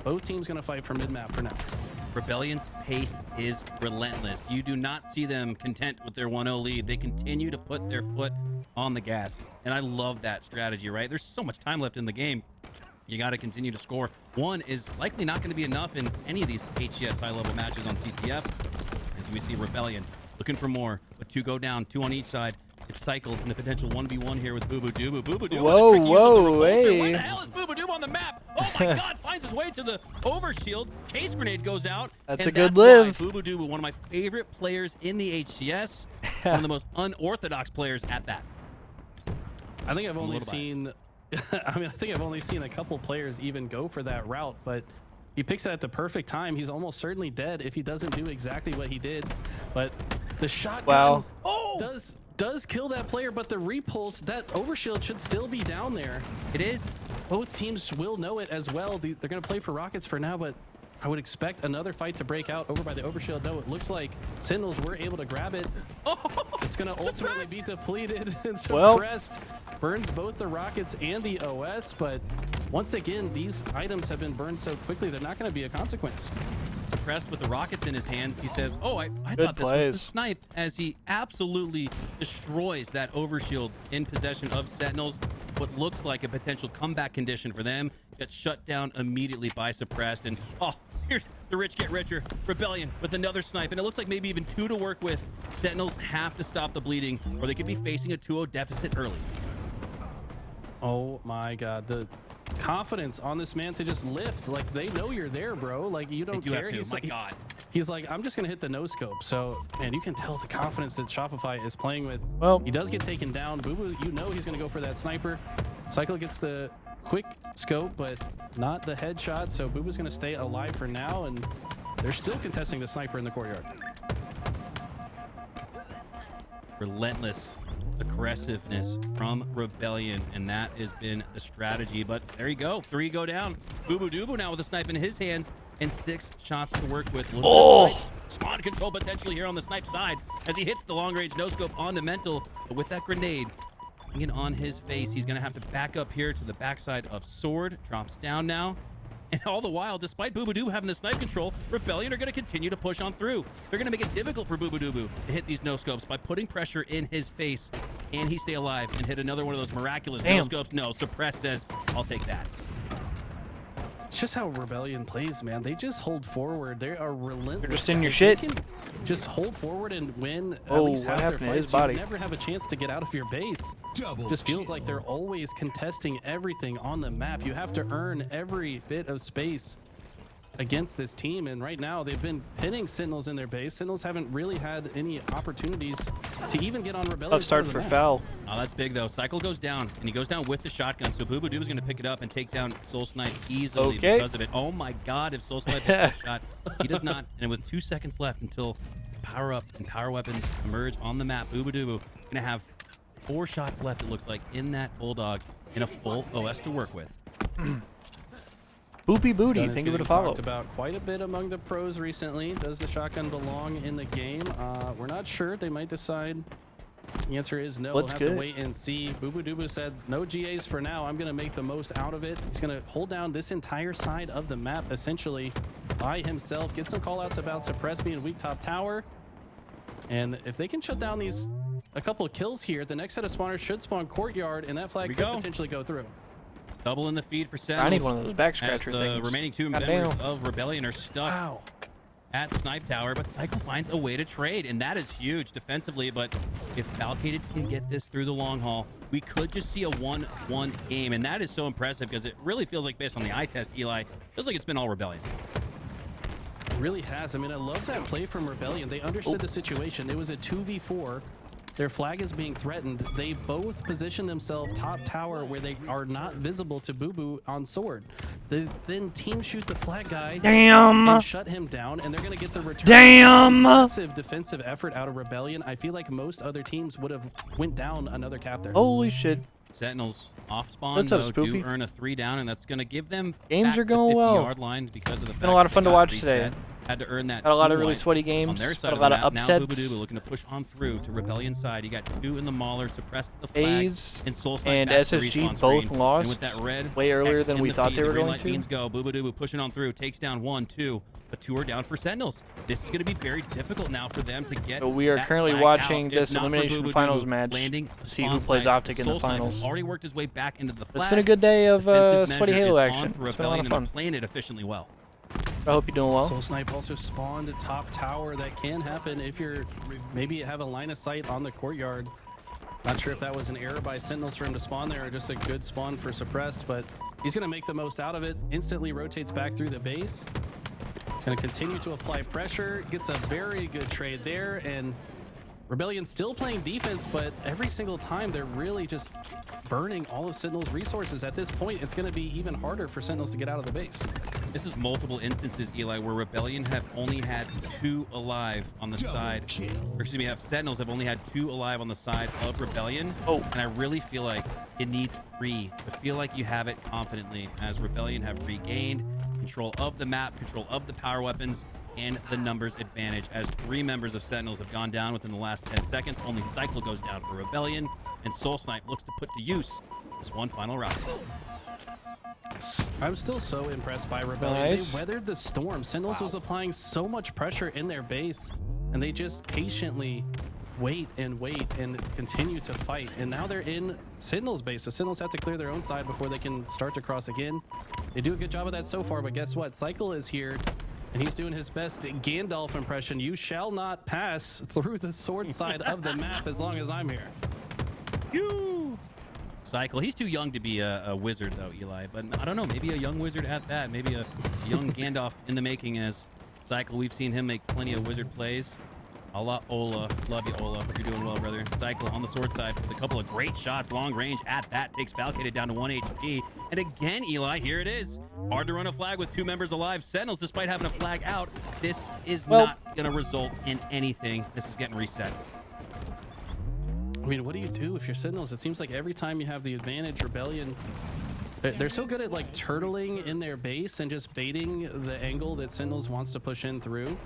Both teams going to fight for mid-map for now. Rebellion's pace is relentless. You do not see them content with their 1-0 lead. They continue to put their foot on the gas, and I love that strategy, right? There's so much time left in the game. You got to continue to score. 1 is likely not going to be enough in any of these HCS high-level matches on CTF, as we see Rebellion looking for more, but 2 go down, 2 on each side. It's cycled in a potential 1v1 here with Boo Boo Doo. Boo Boo Doo. Whoa, hey. Where the hell is Boo Boo Doo on the map? Oh my God, finds his way to the overshield. Chase grenade goes out. That's a good live. Boo Boo Doo, one of my favorite players in the HCS. One of the most unorthodox players at that. I think I've only seen... I think I've only seen a couple players even go for that route, but he picks it at the perfect time. He's almost certainly dead if he doesn't do exactly what he did. But the shotgun does kill that player, but the repulse, that overshield should still be down there. It is. Both teams will know it as well. They're going to play for rockets for now, but I would expect another fight to break out over by the overshield. No, it looks like Sentinels were able to grab it. The It's going to ultimately be depleted and Well. suppressed. Burns both the rockets and the OS, but once again, these items have been burned so quickly, they're not going to be a consequence. Suppressed with the rockets in his hands, he says, oh, I Good thought this was plays. the snipe, as he absolutely destroys that overshield in possession of Sentinels. What looks like a potential comeback condition for them gets shut down immediately by Suppressed. And oh, here's the rich get richer. Rebellion with another snipe, and it looks like maybe even 2 to work with. Sentinels have to stop the bleeding, or they could be facing a 2-0 deficit early. Oh my God, the confidence on this man to just lift. Like, they know you're there, bro. Like, you don't They do care. have to. My God. He's like, I'm just gonna hit the no scope. So, man, you can tell the confidence that Shopify is playing with. Well, He does get taken down. Boo Boo, you know he's gonna go for that sniper. Cycle gets the quick scope, but not the headshot. So Boo Boo's gonna stay alive for now, and they're still contesting the sniper in the courtyard. Relentless aggressiveness from Rebellion, and that has been the strategy. But there you go, 3 go down. Boo Dubu now with a snipe in his hands and 6 shots to work with. Spawn control potentially here on the snipe side as he hits the long range no scope onto Mental, but with that grenade hanging on his face, he's gonna have to back up here to the backside of Sword. Drops down now. And all the while, despite Boo Doo having the snipe control, Rebellion are going to continue to push on through. They're going to make it difficult for Boo Doo to hit these no-scopes by putting pressure in his face. And he stay alive and hit another one of those miraculous no-scopes. No, Suppress says, I'll take that. It's just how Rebellion plays, man. They just hold forward. They are relentless. You're just in your If shit. they can just hold forward and win Oh, at least what half their happened to his fights. body? You never have a chance to get out of your base. Just feels like they're always contesting everything on the map. You have to earn every bit of space against this team, and right now they've been pinning Sentinels in their base. Sentinels haven't really had any opportunities to even get on Rebellion. Tough start for Foul. Oh, that's big though. Cycle goes down, and he goes down with the shotgun. So Boo Doo is going to pick it up and take down Soul Snipe easily because of it. Oh my God, if Soul Snipe hits that shot, he does not. And with 2 seconds left until power up and power weapons emerge on the map, Boo Doo going to have 4 shots left, it looks like, in that Bulldog, in a full OS to work with. Boopy Booty, think of it a follow. Talked about quite a bit among the pros recently. Does the shotgun belong in the game? We're not sure. They might decide. The answer is no. We'll have to wait and see. Boo Boo Doo said no GAs for now. I'm going to make the most out of it. He's going to hold down this entire side of the map essentially by himself. Get some call outs about Suppress Me and Weak Top Tower. And if they can shut down these a couple of kills here, the next set of spawners should spawn Courtyard, and that flag could potentially go through. Double in the feed for Sentinels. I need one of those back scratcher as the things. remaining 2 members of Rebellion are stuck at Snipe Tower, but Cycle finds a way to trade, and that is huge defensively. But if Valkated can get this through the long haul, we could just see a 1-1 game, and that is so impressive because it really feels like, based on the eye test, Eli, feels like it's been all Rebellion. It really has. I mean, I love that play from Rebellion. They understood the situation. It was a 2v4. Their flag is being threatened. They both position themselves top tower where they are not visible to Boo Boo on Sword. They then team shoot the flag guy and shut him down, and they're going to get the return. Massive defensive effort out of Rebellion. I feel like most other teams would have went down another cap there. Holy shit. Sentinels off spawn, What's up, though, Spoopy? do earn a 3 down, and that's going to give them Games back are going the well. 50-yard line because of the fact Been a lot of that fun they to got watch reset. today. Had to earn that. Had a lot of 2 really wide sweaty games. on their side Had a of lot the of map. Now upsets. Boo Boo looking to push on through to Rebellion side. You got 2 in the Mauler, suppressed at the flag, A's and Soul Snipe and back to SSG respawn both screen. lost And with that red way earlier X than in we the thought feed, they were the green going light to. means go. Boo Boo pushing on through, takes down 1, 2. But 2 are down for Sentinels. This is going to be very difficult now for them to get. So we are that currently flag watching out. this If not for elimination Boo Boo finals Doo match landing to see spawn who plays snipe. Optic in the Soul Snipe has finals. already worked his way back into the flag. It's been a good day of Defensive sweaty measure Halo is on action. for It's been a lot Rebellion, of and fun. they're playing it efficiently well. I hope you're doing well. Soul Snipe also spawned a top tower. That can happen if you're maybe have a line of sight on the Courtyard. Not sure if that was an error by Sentinels for him to spawn there or just a good spawn for Suppressed, but he's going to make the most out of it. Instantly rotates back through the base. He's going to continue to apply pressure. Gets a very good trade there, and Rebellion still playing defense, but every single time they're really just burning all of Sentinel's resources. At this point, it's going to be even harder for Sentinels to get out of the base. This is multiple instances, Eli, where Rebellion have only had 2 alive on the side. Or excuse me, Sentinels have only had 2 alive on the side of Rebellion. Oh. And I really feel like you need 3 to feel like you have it confidently, as Rebellion have regained control of the map, control of the power weapons, in the numbers advantage as 3 members of Sentinels have gone down within the last 10 seconds. Only Cycle goes down for Rebellion, and Soul Snipe looks to put to use this one final rocket. I'm still so impressed by Rebellion. Nice. They weathered the storm. Sentinels was applying so much pressure in their base, and they just patiently wait and continue to fight. And now they're in Sentinels base. The Sentinels have to clear their own side before they can start to cross again. They do a good job of that so far, but guess what? Cycle is here, and he's doing his best Gandalf impression. You shall not pass through the sword side of the map as long as I'm here. Cycle. He's too young to be a wizard, though, Eli. But I don't know. Maybe a young wizard at that. Maybe a young Gandalf in the making as Cycle. We've seen him make plenty of wizard plays. A la Ola. Love you, Ola. Hope you're doing well, brother. Cycle on the sword side with a couple of great shots. Long range at that. Takes Falcated down to 1 HP. And again, Eli, here it is. Hard to run a flag with 2 members alive. Sentinels, despite having a flag out, this is not going to result in anything. This is getting reset. I mean, what do you do if you're Sentinels? It seems like every time you have the advantage, Rebellion, they're so good at like turtling in their base and just baiting the angle that Sentinels wants to push in through.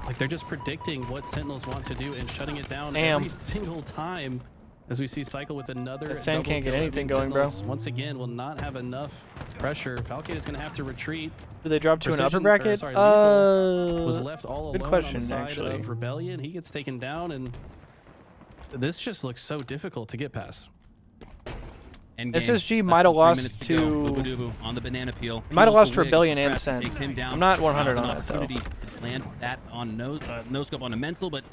Like they're just predicting what Sentinels want to do and shutting it down every single time. As we see Cycle with another Sand can't get anything going, bro. Once again, will not have enough pressure. Falcade is going to have to retreat. Do they drop to an upper bracket? Was left all good alone question, on the side actually. of Rebellion. He gets taken down, and this just looks so difficult to get past. SSG might have lost to on the banana peel. Might have lost to Rebellion and Sen. I'm not 100 on that though. Land that on no scope on a mental, but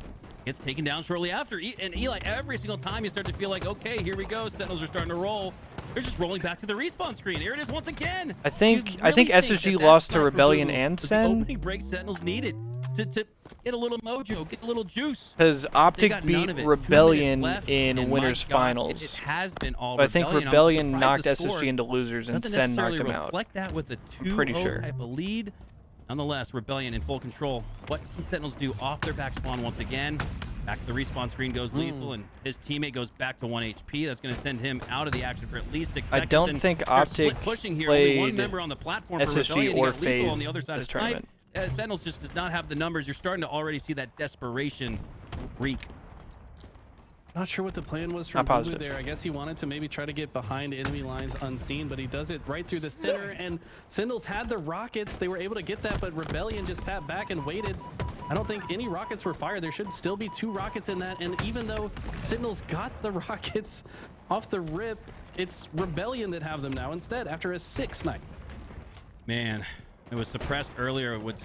gets taken down shortly after. And Eli, every single time you start to feel like, okay, here we go. Sentinels are starting to roll. They're just rolling back to the respawn screen. Here it is once again. I think SSG lost to Rebellion and Sen. The opening break Sentinels needed to get a little mojo, get a little juice. Because Optic beat Rebellion in winners finals. It has been all I think Rebellion. Rebellion knocked SSG into losers and Sen knocked them out. Reflect that with a 2-0 sure. type of lead. Nonetheless, Rebellion in full control. What can Sentinels do off their back spawn once again? Back to the respawn screen goes Lethal, and his teammate goes back to 1 HP. That's going to send him out of the action for at least 6 seconds. I don't think Optic pushing here. played Only one member on the platform for SSG Rebellion. or You got Lethal FaZe on the other side of tournament. Snipe. Sentinels just does not have the numbers. You're starting to already see that desperation reek. Not sure what the plan was from Boo there. I guess he wanted to maybe try to get behind enemy lines unseen, but he does it right through the center, and Sentinels had the rockets. They were able to get that, but Rebellion just sat back and waited. I don't think any rockets were fired. There should still be 2 rockets in that, and even though Sentinels got the rockets off the rip, it's Rebellion that have them now instead after a 6 snipe. Man, it was suppressed earlier with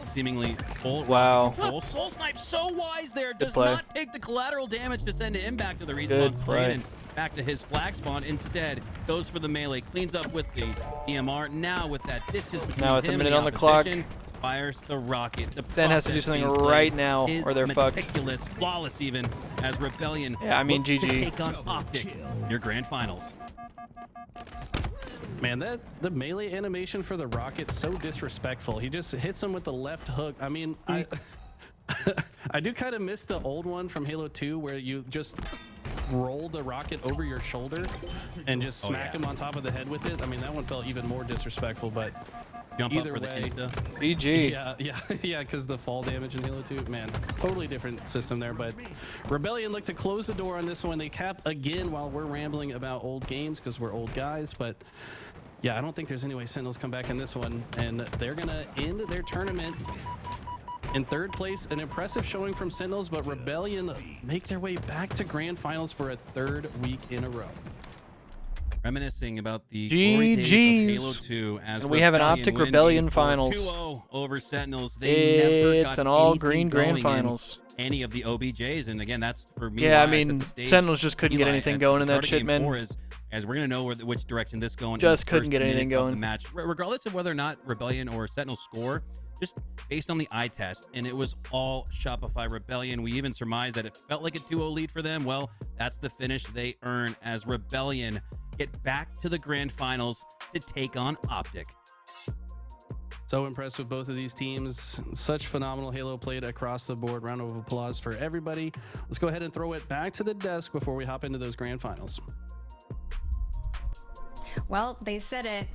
seemingly full control. Soul Snipe so wise there, does not take the collateral damage to send him back to the respawn screen and back to his flag spawn. Instead, goes for the melee, cleans up with the DMR. Now with that distance between now with him a minute and on the clock, fires the rocket. The Sen has to do something right now, or they're fucked. Meticulous, flawless even, as Rebellion. Yeah, I mean, GG. To take on Optic, your grand finals. Man, the melee animation for the rocket so disrespectful. He just hits him with the left hook. I mean, I do kind of miss the old one from Halo 2 where you just roll the rocket over your shoulder and just smack him on top of the head with it. I mean, that one felt even more disrespectful, but jump either up for way, the insta. GG. Yeah, because the fall damage in Halo 2, man, totally different system there. But Rebellion looked to close the door on this one. They cap again while we're rambling about old games because we're old guys, but yeah, I don't think there's any way Sentinels come back in this one, and they're gonna end their tournament in 3rd place. An impressive showing from Sentinels, but Rebellion make their way back to grand finals for a 3rd week in a row. Reminiscing about the glory days of Halo 2 as and we have an Optic Rebellion finals. 2-0 over Sentinels. They never got an all green grand finals. Any of the OBJs, and again, that's for me. Yeah, I mean, Sentinels just couldn't get anything going in that shit, man. As we're gonna know which direction this going. Just couldn't get anything going. The match, regardless of whether or not Rebellion or Sentinels score, just based on the eye test, and it was all Shopify Rebellion. We even surmised that it felt like a 2-0 lead for them. Well, that's the finish they earn as Rebellion get back to the grand finals to take on Optic. So impressed with both of these teams. Such phenomenal Halo played across the board. Round of applause for everybody. Let's go ahead and throw it back to the desk before we hop into those grand finals. Well, they said it.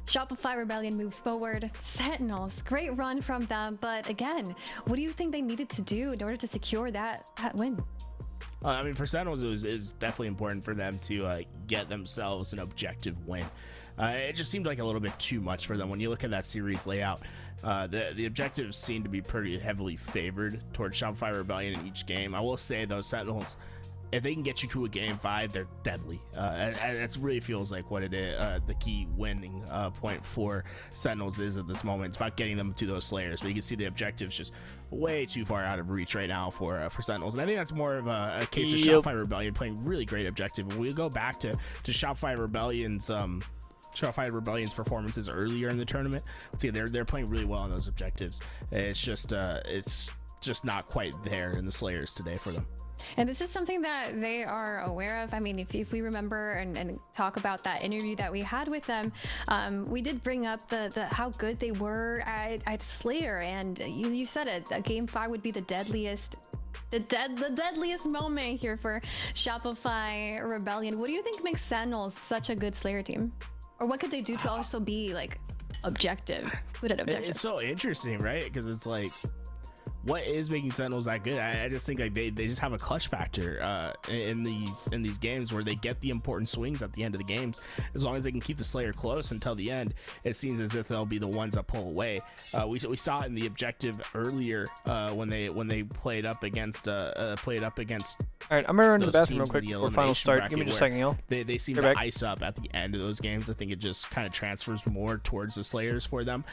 Shopify Rebellion moves forward. Sentinels, great run from them. But again, what do you think they needed to do in order to secure that win? I mean, for Sentinels, it was definitely important for them to get themselves an objective win. It just seemed like a little bit too much for them. When you look at that series layout, the objectives seem to be pretty heavily favored towards Shopify Rebellion in each game. I will say, though, Sentinels, if they can get you to a game 5, they're deadly. It really feels like what it is. The key winning point for Sentinels is at this moment. It's about getting them to those Slayers. But you can see the objectives just way too far out of reach right now for Sentinels. And I think that's more of a case of Shopify Rebellion playing really great objective. When we go back to Shopify Rebellion's performances earlier in the tournament, let's see, they're playing really well on those objectives. It's just not quite there in the Slayers today for them. And this is something that they are aware of. I mean, if we remember and talk about that interview that we had with them, we did bring up the how good they were at Slayer, and you said it. Game 5 would be the deadliest. The deadliest moment here for Shopify Rebellion. What do you think makes Sentinels such a good Slayer team? Or what could they do to also be like objective? Good at objective. It's so interesting, right? Because it's like, what is making Sentinels that good? I just think like they just have a clutch factor in these games where they get the important swings at the end of the games. As long as they can keep the Slayer close until the end, it seems as if they'll be the ones that pull away. We saw it in the objective earlier when they played up against. All right, I'm gonna run to the bathroom real quick before final start. Give me just a second, y'all. They seem to ice up at the end of those games. I think it just kind of transfers more towards the Slayers for them.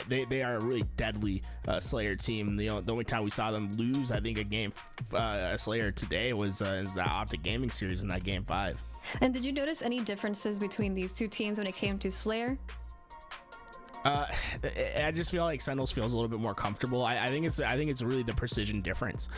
They are a really deadly Slayer team. The only time we saw them lose, I think, a Slayer today was that Optic Gaming series in that game 5. And did you notice any differences between these two teams when it came to Slayer? I just feel like Sentinels feels a little bit more comfortable. I think it's really the precision difference.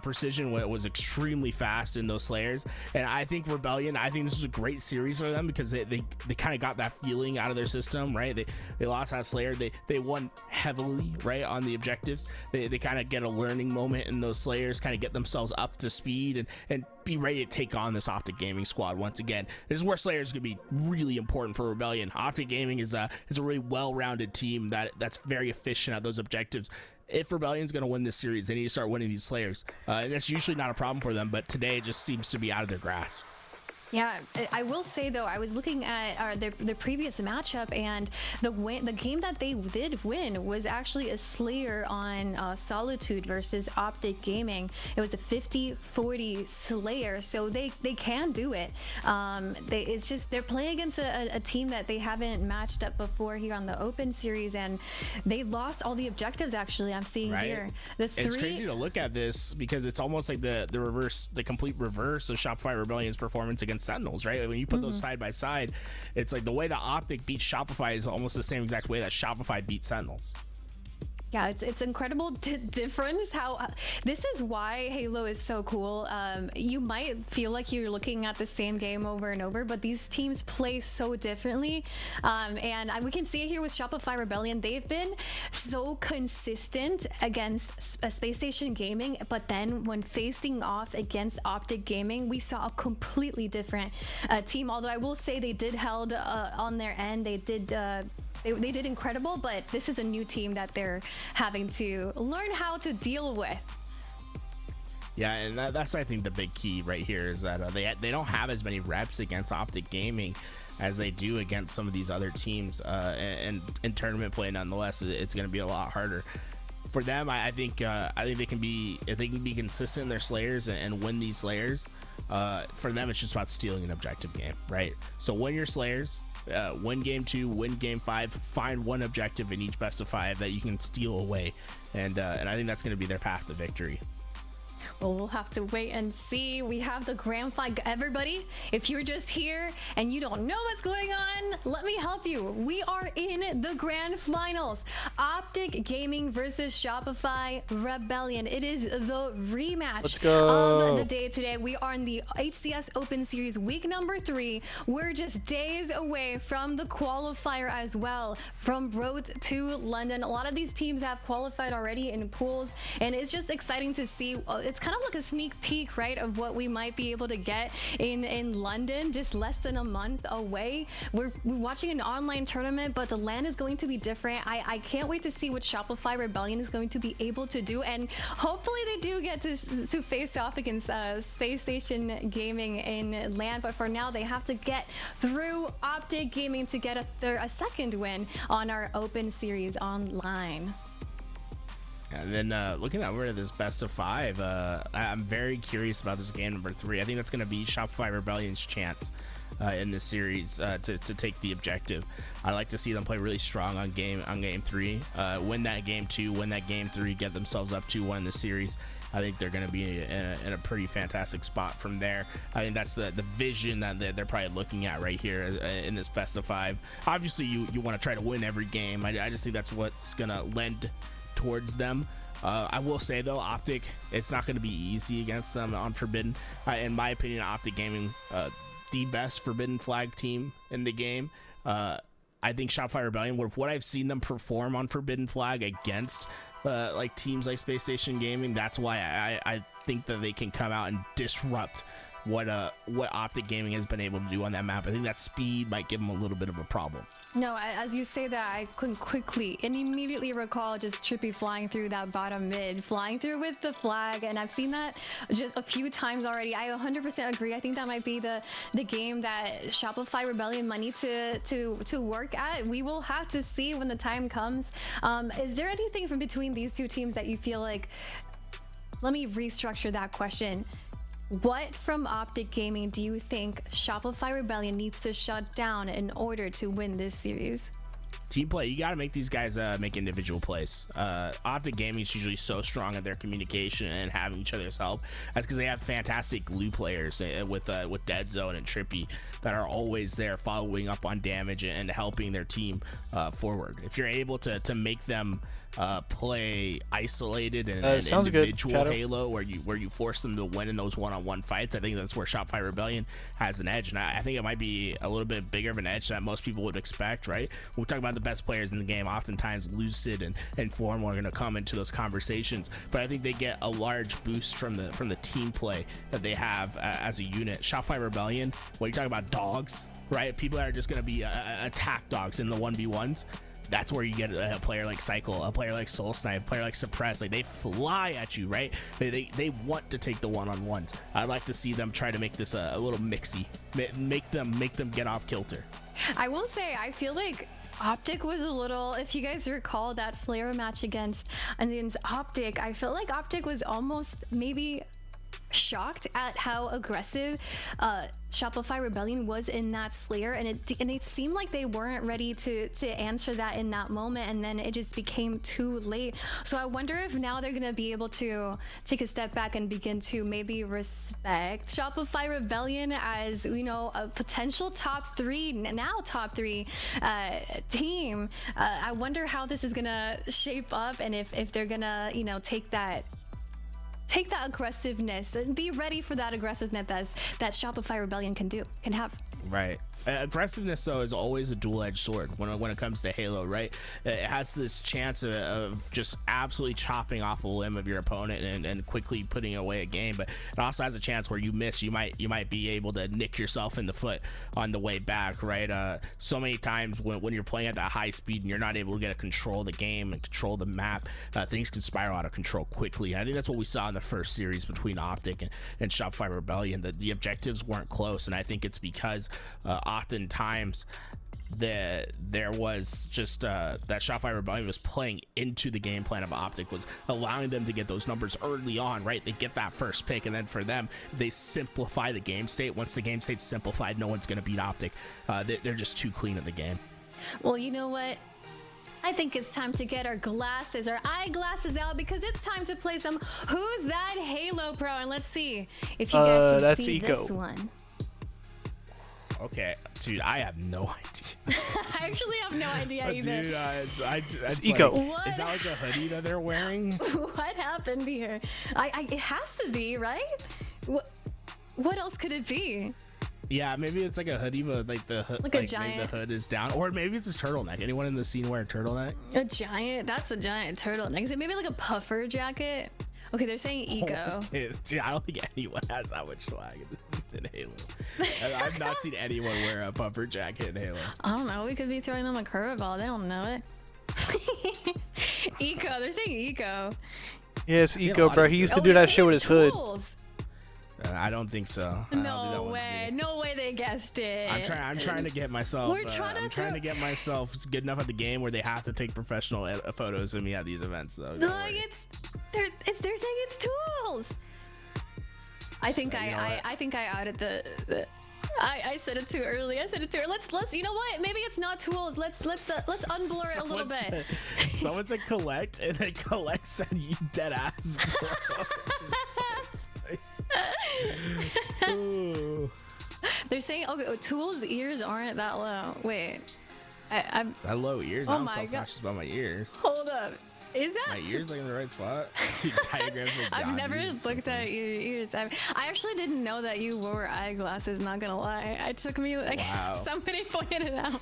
Precision was extremely fast in those Slayers, and I think Rebellion, I think this was a great series for them because they kind of got that feeling out of their system, right? They lost that Slayer, they won heavily, right, on the objectives. They kind of get a learning moment in those Slayers, kind of get themselves up to speed and be ready to take on this Optic Gaming squad once again. This is where Slayer is going to be really important for Rebellion. Optic Gaming is a really well-rounded team that's very efficient at those objectives. If Rebellion's going to win this series, they need to start winning these Slayers, and that's usually not a problem for them, but today it just seems to be out of their grasp. Yeah, I will say though, I was looking at their previous matchup, and the game that they did win was actually a Slayer on Solitude versus Optic Gaming. It was a 50-40 Slayer, so they can do it. It's just they're playing against a team that they haven't matched up before here on the Open Series, and they lost all the objectives. Actually, I'm seeing here It's crazy to look at this because it's almost like the complete reverse of Shopify Rebellion's performance against Sentinels, right? When you put those side by side, it's like the way that Optic beat Shopify is almost the same exact way that Shopify beat Sentinels. Yeah, it's incredible difference. How this is why Halo is so cool. You might feel like you're looking at the same game over and over, but these teams play so differently. And we can see it here with Shopify Rebellion. They've been so consistent against Space Station Gaming, but then when facing off against Optic Gaming, we saw a completely different team. Although I will say they did held on their end. They did. They did incredible, but this is a new team that they're having to learn how to deal with. Yeah, and that's I think the big key right here is that they don't have as many reps against Optic Gaming as they do against some of these other teams, and in tournament play nonetheless, it's going to be a lot harder for them. I think they can be, if they can be consistent in their Slayers and win these Slayers, for them it's just about stealing an objective game, right? So win your Slayers, win game 2, win game 5, find one objective in each best of 5 that you can steal away, and I think that's going to be their path to victory. Well, we'll have to wait and see. We have the grand final. Everybody, if you're just here and you don't know what's going on, let me help you. We are in the grand finals. Optic Gaming versus Shopify Rebellion. It is the rematch of the day today. We are in the HCS Open Series week number 3. We're just days away from the qualifier as well, from Road to London. A lot of these teams have qualified already in pools, and it's just exciting to see. It's it's kind of like a sneak peek, right, of what we might be able to get in London, just less than a month away. We're watching an online tournament, but the LAN is going to be different. I can't wait to see what Shopify Rebellion is going to be able to do, and hopefully they do get to face off against Space Station Gaming in LAN. But for now, they have to get through Optic Gaming to get a second win on our Open Series online. And then looking over at this best of 5, I'm very curious about this game number 3. I think that's going to be Shopify Rebellion's chance in this series to take the objective. I like to see them play really strong on game 3, win that game 2, win that game 3, get themselves up 2-1 in the series. I think they're going to be in a pretty fantastic spot from there. I think that's the vision that they're probably looking at right here in this best of 5. Obviously, you want to try to win every game. I just think that's what's going to lend towards them. I will say though, Optic, it's not going to be easy against them on Forbidden. In my opinion, Optic Gaming, the best Forbidden Flag team in the game. I think Shopify Rebellion, with what I've seen them perform on Forbidden Flag against like teams like Space Station Gaming, that's why I think that they can come out and disrupt what Optic Gaming has been able to do on that map. I think that speed might give them a little bit of a problem. No, as you say that, I can quickly and immediately recall just Trippy flying through that bottom mid, flying through with the flag, and I've seen that just a few times already. I 100% agree. I think that might be the game that Shopify Rebellion might need to work at. We will have to see when the time comes. Is there anything from between these two teams that you feel like? Let me restructure that question. What from Optic Gaming do you think Shopify Rebellion needs to shut down in order to win this series? Team play. You got to make these guys make individual plays. Optic Gaming is usually so strong at their communication and having each other's help. That's because they have fantastic glue players with Dead Zone and Trippy that are always there following up on damage and helping their team forward. If you're able to make them play isolated and individual Halo, where you force them to win in those one-on-one fights, I think that's where Shopify Rebellion has an edge, and I think it might be a little bit bigger of an edge that most people would expect, right? When we talk about the best players in the game, oftentimes Lucid and Form are going to come into those conversations, but I think they get a large boost from the team play that they have as a unit. Shopify Rebellion, when you talk about dogs, right? People that are just going to be attack dogs in the 1v1s. That's where you get a player like Cycle, a player like Soul Snipe, a player like Suppress. Like, they fly at you, right? They want to take the one-on-ones. I'd like to see them try to make this a little mixy, make them get off kilter. I will say, I feel like Optic was a little, if you guys recall that Slayer match against Optic, I felt like Optic was almost maybe shocked at how aggressive Shopify Rebellion was in that Slayer, and it seemed like they weren't ready to answer that in that moment, and then it just became too late. So I wonder if now they're gonna be able to take a step back and begin to maybe respect Shopify Rebellion as, you know, a potential top three team. I wonder how this is gonna shape up, and if they're gonna, you know, take that aggressiveness and be ready for that aggressiveness that Shopify Rebellion can have. Right. Aggressiveness, though, is always a dual-edged sword when it comes to Halo, right? It has this chance of just absolutely chopping off a limb of your opponent and quickly putting away a game, but it also has a chance where you miss. You might be able to nick yourself in the foot on the way back, right? So many times when you're playing at that high speed and you're not able to get to control the game and control the map, things can spiral out of control quickly. I think that's what we saw in the first series between Optic and Shopify Rebellion. The objectives weren't close, and I think it's because oftentimes there was just that Shopify Rebellion was playing into the game plan of Optic, was allowing them to get those numbers early on, right? They get that first pick, and then for them, they simplify the game state. Once the game state's simplified, no one's going to beat Optic. They're just too clean at the game. Well, you know what? I think it's time to get our eyeglasses out, because it's time to play some Who's That Halo Pro, and let's see if you guys can see Eco. this one. Okay, dude, I have no idea. I actually have no idea either. Dude, it's Eco. Like, is that like a hoodie that they're wearing? What happened here? It has to be, right? What else could it be? Yeah, maybe it's like a hoodie, but like the hood, like a giant. Maybe the hood is down, or maybe it's a turtleneck. Anyone in the scene wear a turtleneck? A giant? That's a giant turtleneck. Is it maybe like a puffer jacket? Okay, they're saying eco. Dude, I don't think anyone has that much swag in Halo. I've not seen anyone wear a puffer jacket in Halo. I don't know. We could be throwing them a curveball. They don't know it. Eco. They're saying eco. Yes, Eco, bro. He used to do that shit with his hood. I don't think so. No way. No way they guessed it. I'm trying to get myself. I'm trying to get myself good enough at the game where they have to take professional photos of me at these events. Though. Like they're saying it's tools. I think I think I outed the. I said it too early. Let's you know what? Maybe it's not tools. Let's unblur it a little bit. Someone said collect, and then collect said you dead ass. They're saying okay, tools ears aren't that low. Wait, I'm that low ears. Oh I'm my self-conscious about my ears. Hold up. Is that my ears like in the right spot? Diagrams of I've God, never dude, looked at your ears. I actually didn't know that you wore eyeglasses. Not gonna lie, it took me like somebody pointed it out.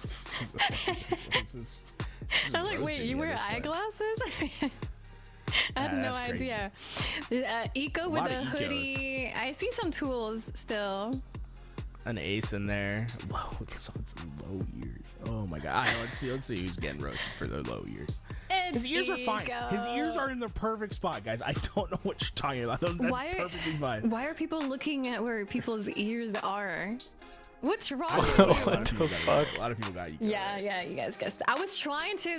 I'm like, wait, you wear eyeglasses? I had no idea. Eco with a hoodie. I see some tools still. An ace in there. Whoa, someone's low ears. Oh my god. Let's see who's getting roasted for their low ears. His ears are fine. His ears are in the perfect spot, guys. I don't know what you're talking about. That's perfectly fine. Why are people looking at where people's ears are? What's wrong with you? What the fuck? A lot of people got you. Yeah, you guys guessed. I was trying to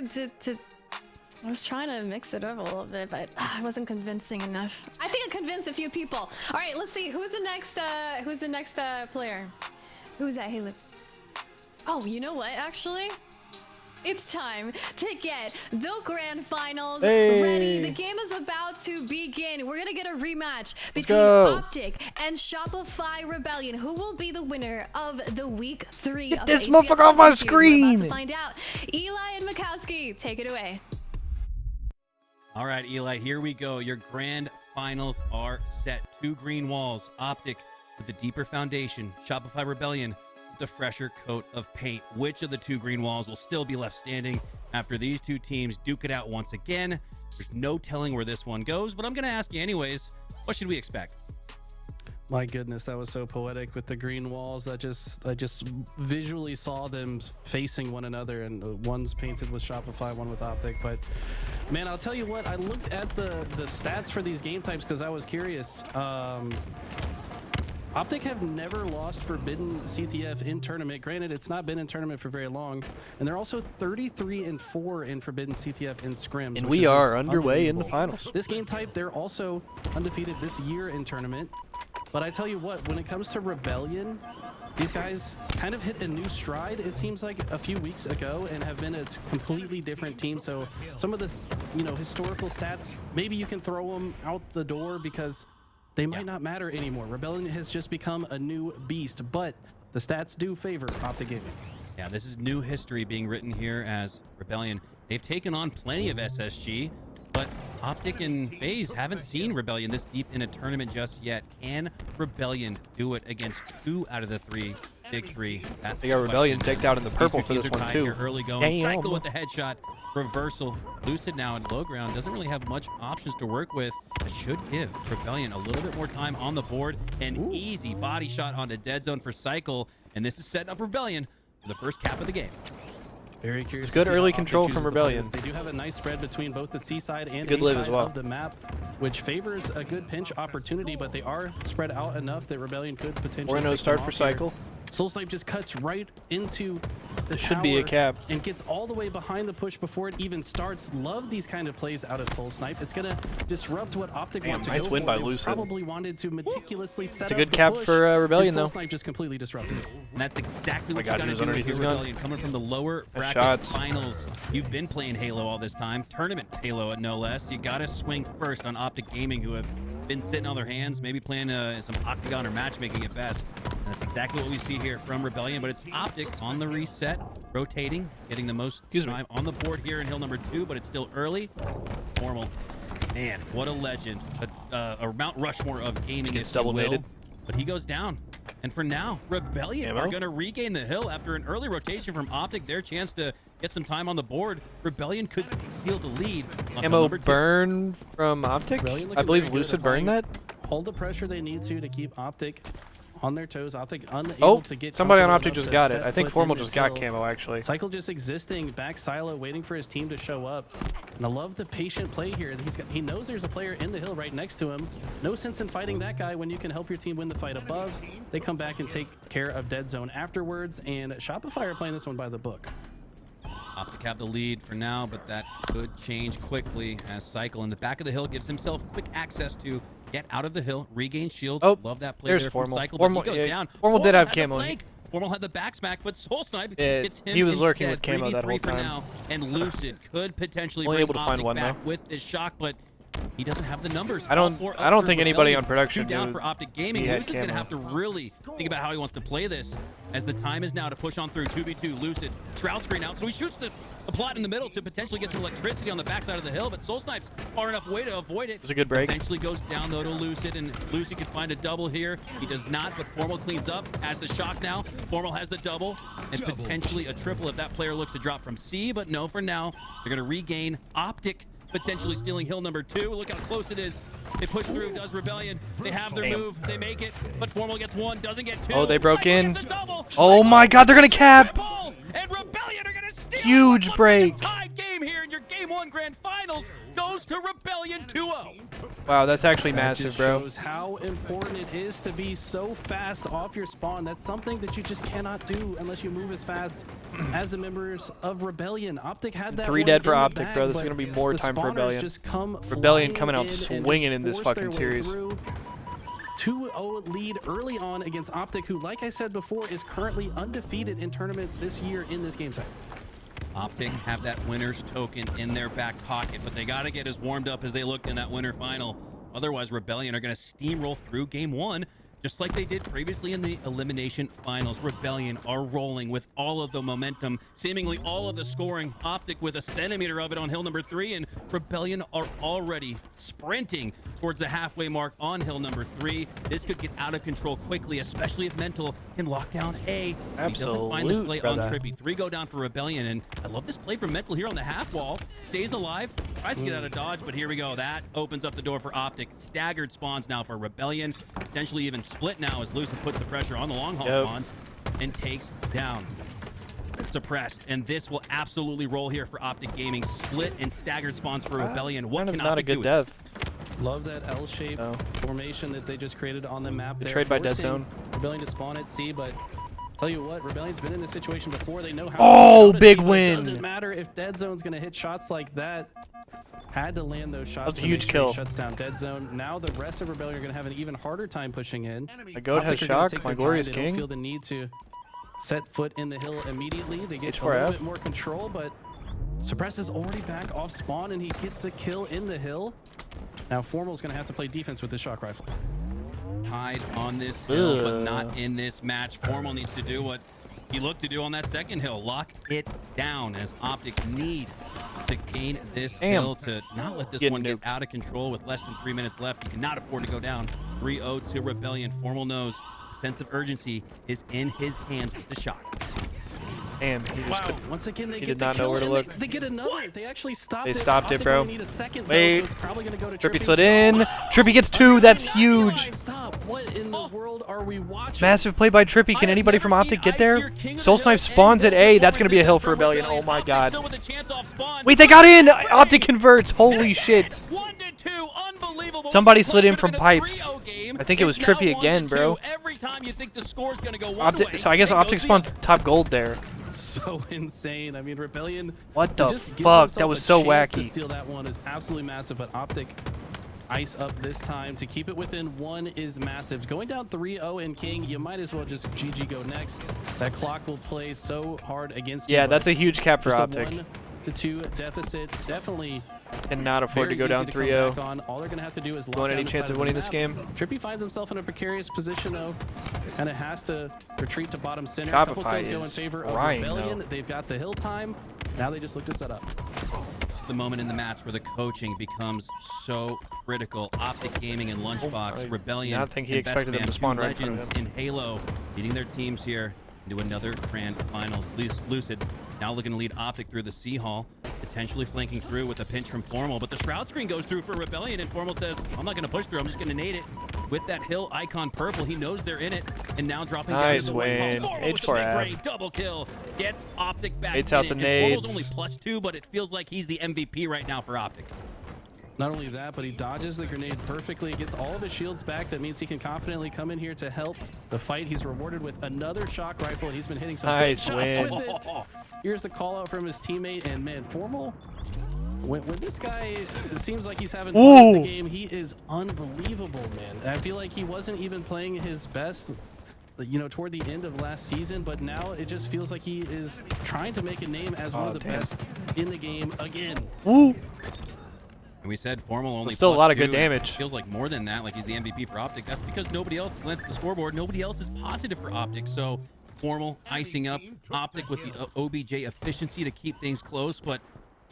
mix it up a little bit, but I wasn't convincing enough. I think I convinced a few people. All right, let's see who's the next player. Who's that? Hey, oh, you know what? Actually, it's time to get the grand finals ready. The game is about to begin. We're gonna get a rematch between Optic and Shopify Rebellion. Who will be the winner of the week 3 Get of this HCS motherfucker off my Series? screen! We're about to find out. Eli and Mikowski, take it away. All right, Eli, here we go. Your grand finals are set. 2 green walls. Optic with the deeper foundation. Shopify Rebellion with the fresher coat of paint. Which of the 2 green walls will still be left standing after these 2 teams duke it out once again? There's no telling where this one goes, but I'm going to ask you anyways. What should we expect? My goodness, that was so poetic with the green walls. I just visually saw them facing one another, and one's painted with Shopify, one with Optic. But man, I'll tell you what, I looked at the stats for these game types because I was curious. Optic have never lost Forbidden CTF in tournament. Granted, it's not been in tournament for very long, and they're also 33-4 in Forbidden CTF in scrims. And we are underway in the finals. This game type, they're also undefeated this year in tournament. But I tell you what, when it comes to Rebellion, these guys kind of hit a new stride, it seems like a few weeks ago, and have been a completely different team. So some of this, historical stats, maybe you can throw them out the door because they might not matter anymore. Rebellion has just become a new beast, but the stats do favor Optic Gaming. Yeah, this is new history being written here as Rebellion. They've taken on plenty of SSG, but Optic and FaZe haven't seen Rebellion this deep in a tournament just yet. Can Rebellion do it against 2 out of the 3 big 3? That's they got Rebellion decked out in the purple for this one too. Early going. Cycle with the headshot. Reversal. Lucid now in low ground doesn't really have much options to work with. It should give Rebellion a little bit more time on the board. An easy body shot onto dead zone for Cycle, and this is setting up Rebellion for the first cap of the game. Very curious. It's good early control from Rebellion. They do have a nice spread between both the C side and good A live side as well of the map, which favors a good pinch opportunity, but they are spread out enough that Rebellion could potentially. 4-0 start for Cycle. Soul Snipe just cuts right into the It should be a cap. And gets all the way behind the push before it even starts. Love these kind of plays out of Soul Snipe. It's gonna disrupt what Optic wants to nice go win for. by They Lucid. probably wanted to meticulously set It's a up good the cap push, for Rebellion and Soul though. Snipe just completely disrupted it. And that's exactly what My God, you he was got to do underneath with his Rebellion. gun. Coming from the lower bracket shots. finals. You've been playing Halo all this time. Tournament Halo, no less. You got to swing first on Optic Gaming, who have been sitting on their hands, maybe playing some Octagon or matchmaking at best. And that's exactly what we see here from Rebellion, but it's Optic on the reset, rotating, getting the most time on the board here in hill number 2, but it's still early. Formal. Man, what a legend. A Mount Rushmore of gaming, if you will. But he goes down. And for now, Rebellion are going to regain the hill after an early rotation from Optic. Their chance to get some time on the board. Rebellion could steal the lead. On Ammo number 2. burn from Optic? I believe Lucid burned that. Hold the pressure they need to keep Optic on their toes. Optic unable to get. Somebody on comfortable Optic enough just to got set it. I think foot Formal in just this got hill. camo actually. Cycle just existing back silo, waiting for his team to show up. And I love the patient play here. He knows there's a player in the hill right next to him. No sense in fighting that guy when you can help your team win the fight above. They come back and take care of Dead Zone afterwards. And Shopify are playing this one by the book. Optic have the lead for now, but that could change quickly as Cycle in the back of the hill gives himself quick access to get out of the hill, regain shields. Oh, love that play there's there Formal. from Cycle, Formal, but he goes down. Formal did have had the camo. flank. Formal had the back smack, but Soul Snipe Yeah, hits him he was lurking with instead. camo that 3v3 whole for time. now, and Lucid could potentially Only bring able to find Optic one, back though. with this shock, but he doesn't have the numbers. I don't think anybody on production Two down knew for Optic Gaming. he had Lucid's going to camo. have to really think about how he wants to play this, as the time is now to push on through. 2v2, Lucid, shroud screen out, so he shoots the plot in the middle to potentially get some electricity on the backside of the hill, but Soul Snipe's far enough away to avoid it. It's a good break. Eventually goes down though to Lucid, and Lucid can find a double here. He does not, but Formal cleans up, has the shock now. Formal has the double, and potentially a triple if that player looks to drop from C, but no, for now, they're gonna regain. Optic potentially stealing hill number 2. Look how close it is. They push through, does Rebellion. They have their move, they make it, but Formal gets 1, doesn't get 2. Oh, they broke Cycle in. gets a double. Oh Cycle my God, they're gonna cap. triple, and Rebellion are gonna steal. Huge Look at break. the tied game here in your Game 1 Grand Finals goes to Rebellion 2-0. Wow, that's actually That massive, just bro. shows how important it is to be so fast off your spawn. That's something that you just cannot do unless you move as fast as the members of Rebellion. Optic had that 3 one dead for in the Optic, bag, bro. This is but gonna be more the time for spawners Rebellion. just come Rebellion flying coming out in and swinging just in this force their fucking way series. through. 2-0 lead early on against Optic, who, like I said before, is currently undefeated in tournament this year in this game type. Optic have that winner's token in their back pocket, but they got to get as warmed up as they looked in that winter final. Otherwise, Rebellion are going to steamroll through Game 1, just like they did previously in the elimination finals. Rebellion are rolling with all of the momentum, seemingly all of the scoring. Optic with a centimeter of it on hill number 3, and Rebellion are already sprinting towards the halfway mark on hill number 3. This could get out of control quickly, especially if Mental can lock down A. He doesn't find the slate on Trippy. 3 go down for Rebellion, and I love this play from Mental here on the half wall. Stays alive, tries to get out of dodge, but here we go. That opens up the door for Optic. Staggered spawns now for Rebellion, potentially even split now as Lucid puts the pressure on the long haul spawns and takes down. Suppressed, and this will absolutely roll here for Optic Gaming. Split and staggered spawns for Rebellion. What can not a Optic good do? death. Love that L-shaped formation that they just created on the map there. Betrayed by Dead forcing Zone. Rebellion to spawn at C, but tell you what, Rebellion's been in this situation before. They know how Oh, to big see, win. It doesn't matter if Dead Zone's going to hit shots like that. Had to land those shots. That's a to huge make sure he kill. Shuts down Dead Zone. Now the rest of Rebellion are going to have an even harder time pushing in. My goat has Optic are gonna shock. take My their glorious time. They don't king. feel the need to set foot in the hill immediately. They get a H4F. little bit more control, but Suppress is already back off spawn, and he gets the kill in the hill. Now Formal's going to have to play defense with the shock rifle. Tied on this hill, but not in this match. Formal needs to do what he looked to do on that second hill. Lock it down as Optic need to gain this hill to not let this one get out of control with less than 3 minutes left. He cannot afford to go down. 3-0 to Rebellion. Formal knows the sense of urgency is in his hands with the shot. Damn, he just Once again, they he get did the not know kill where to and look. They get another. They actually stopped it. They stopped it, Optic bro. only need a second, though, Wait. so it's probably going to go to Trippy Trippy. slid in. Trippy gets 2. That's huge. Stop. What in the world are we watching? Massive play by Trippy. Can anybody from Optic get there? Soul Snipe spawns at A. That's going to be a hill for Rebellion. Oh my God. Wait, they got in. Optic converts. Holy shit. 1-2, unbelievable. Somebody slid in from pipes. I think it was Trippy again, bro. Every time you think the score's going to go one Optic, way, so I guess it Optic goes the spawns other. top gold there. So insane. I mean, Rebellion. What the to just give fuck? themselves That was a so chance to wacky. steal that one is absolutely massive, but Optic ice up this time. To keep it within 1 is massive. Going down 3-0 in King, you might as well just GG go next. That clock will play so hard against you. Yeah, but that's a huge cap for just a Optic. 1-2 deficit. Definitely Cannot afford to very go down easy to come 3-0. back on. All they're going to have to do is lock Want down any the chance side of winning the this map. game? Trippy finds himself in a precarious position, though, and it has to retreat to bottom center. A couple Shopify kills go in is favor of crying, Rebellion. though. They've got the hill time. Now they just look to set up. This is the moment in the match where the coaching becomes so critical. Optic Gaming and Lunchbox, I Rebellion, not think he and Best expected them Man, to spawn two right in front of legends in Halo, leading their teams here. into another grand finals. Lucid now looking to lead Optic through the C Hall, potentially flanking through with a pinch from Formal, but the Shroud Screen goes through for Rebellion, and Formal says, I'm not going to push through, I'm just going to nade it. With that hill icon purple, he knows they're in it, and now dropping down to the win. H4 double kill, gets Optic back Baits in out it. the And nades. Formal's only +2, but it feels like he's the MVP right now for Optic. Not only that, but he dodges the grenade perfectly, gets all of his shields back. That means he can confidently come in here to help the fight. He's rewarded with another shock rifle, and he's been hitting some big shots with it. Here's the call out from his teammate, and man, Formal, when this guy seems like he's having fun with the game, he is unbelievable, man. I feel like he wasn't even playing his best, you know, toward the end of last season, but now it just feels like he is trying to make a name as one of the best in the game again. Woo! And we said Formal only still a lot of +2. good damage. Feels like more than that, like he's the MVP for Optic. That's because nobody else glanced at the scoreboard. Nobody else is positive for Optic. So Formal icing up Optic with the OBJ efficiency to keep things close. But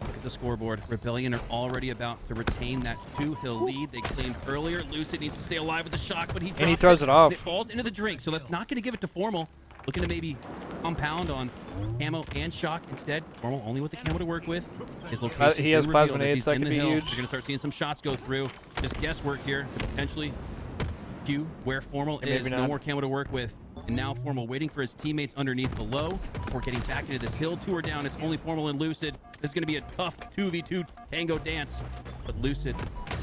look at the scoreboard. Rebellion are already about to retain that 2-hill lead they claimed earlier. Lucid needs to stay alive with the shock, but he drops he throws it off. It falls into the drink, so that's not going to give it to Formal. Looking to maybe compound on camo and shock instead. Formal only with the camo to work with. His location he has plasma nades, that in could the be hill. huge. You're going to start seeing some shots go through. Just guesswork here to potentially cue where Formal is. Maybe No not. more camo to work with. And now Formal waiting for his teammates underneath below before getting back into this hill. 2 are down. It's only Formal and Lucid. This is going to be a tough 2v2 tango dance. But Lucid,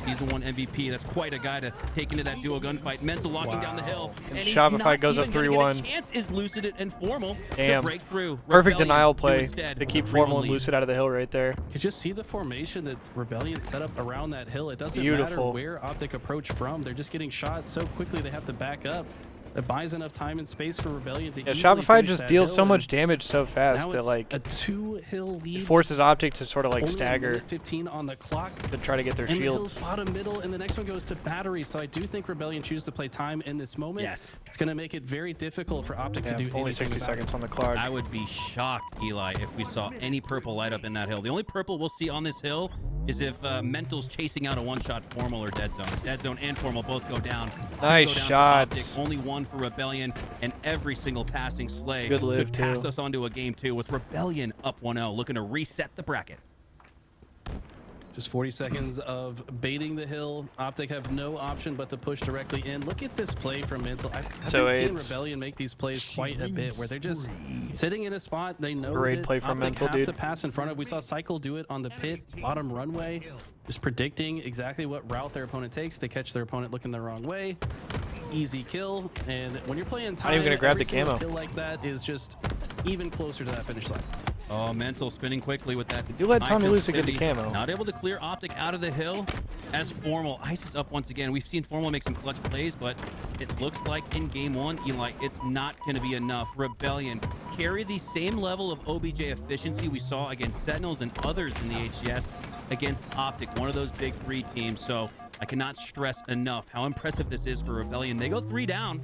he's the one MVP. That's quite a guy to take into that duo gunfight. Mental locking down the hill. And he's Shopify not goes up even gonna get a 3-1. chance is Lucid and Formal Damn. to break through. Perfect Rebellion denial do play instead to keep with a 3-1 Formal and lead. Lucid out of the hill right there. You just see the formation that Rebellion set up around that hill. It doesn't matter Beautiful. where Optic approach from. They're just getting shot so quickly they have to back up. It buys enough time and space for Rebellion to Yeah, easily Shopify finish just that deals hill, so and much damage so fast now that it's like a 2-hill lead. it forces Optic to sort of like Only a stagger minute 15 on the clock. to try to get their And the shields. hill's bottom middle, and the next one goes to Battery. So I do think Rebellion choose to play time in this moment. Yes. It's going to make it very difficult for Optic to do Only anything 60 about seconds it. on the clock. I would be shocked, Eli, if we saw any purple light up in that hill. The only purple we'll see on this hill is if Mental's chasing out a one-shot Formal or Dead Zone. Dead Zone and Formal both go down. Nice Go down for shots. Optic. Only one for Rebellion, and every single passing slay Good live, could pass too. us onto a game 2 with Rebellion up 1-0, looking to reset the bracket. Just 40 seconds of baiting the hill. Optic have no option but to push directly in. Look at this play from Mental. I've So been seeing it's- Rebellion make these plays quite a bit, where they're just sitting in a spot they know Great that play from Optic Mental, have dude. to pass in front of. We saw Cycle do it on the pit bottom runway, just predicting exactly what route their opponent takes. They catch their opponent looking the wrong way. Easy kill. And when you're playing time, even gonna grab every the single camo. kill like that is just even closer to that finish line. Oh, Mental spinning quickly with that. You let high Tommy Lucid get the sensitivity. camo. Not able to clear Optic out of the hill as Formal. Ice is up once again. We've seen Formal make some clutch plays, but it looks like in game 1, Eli, it's not going to be enough. Rebellion carry the same level of OBJ efficiency we saw against Sentinels and others in the HCS against Optic, one of those big 3 teams. So I cannot stress enough how impressive this is for Rebellion. They go 3 down,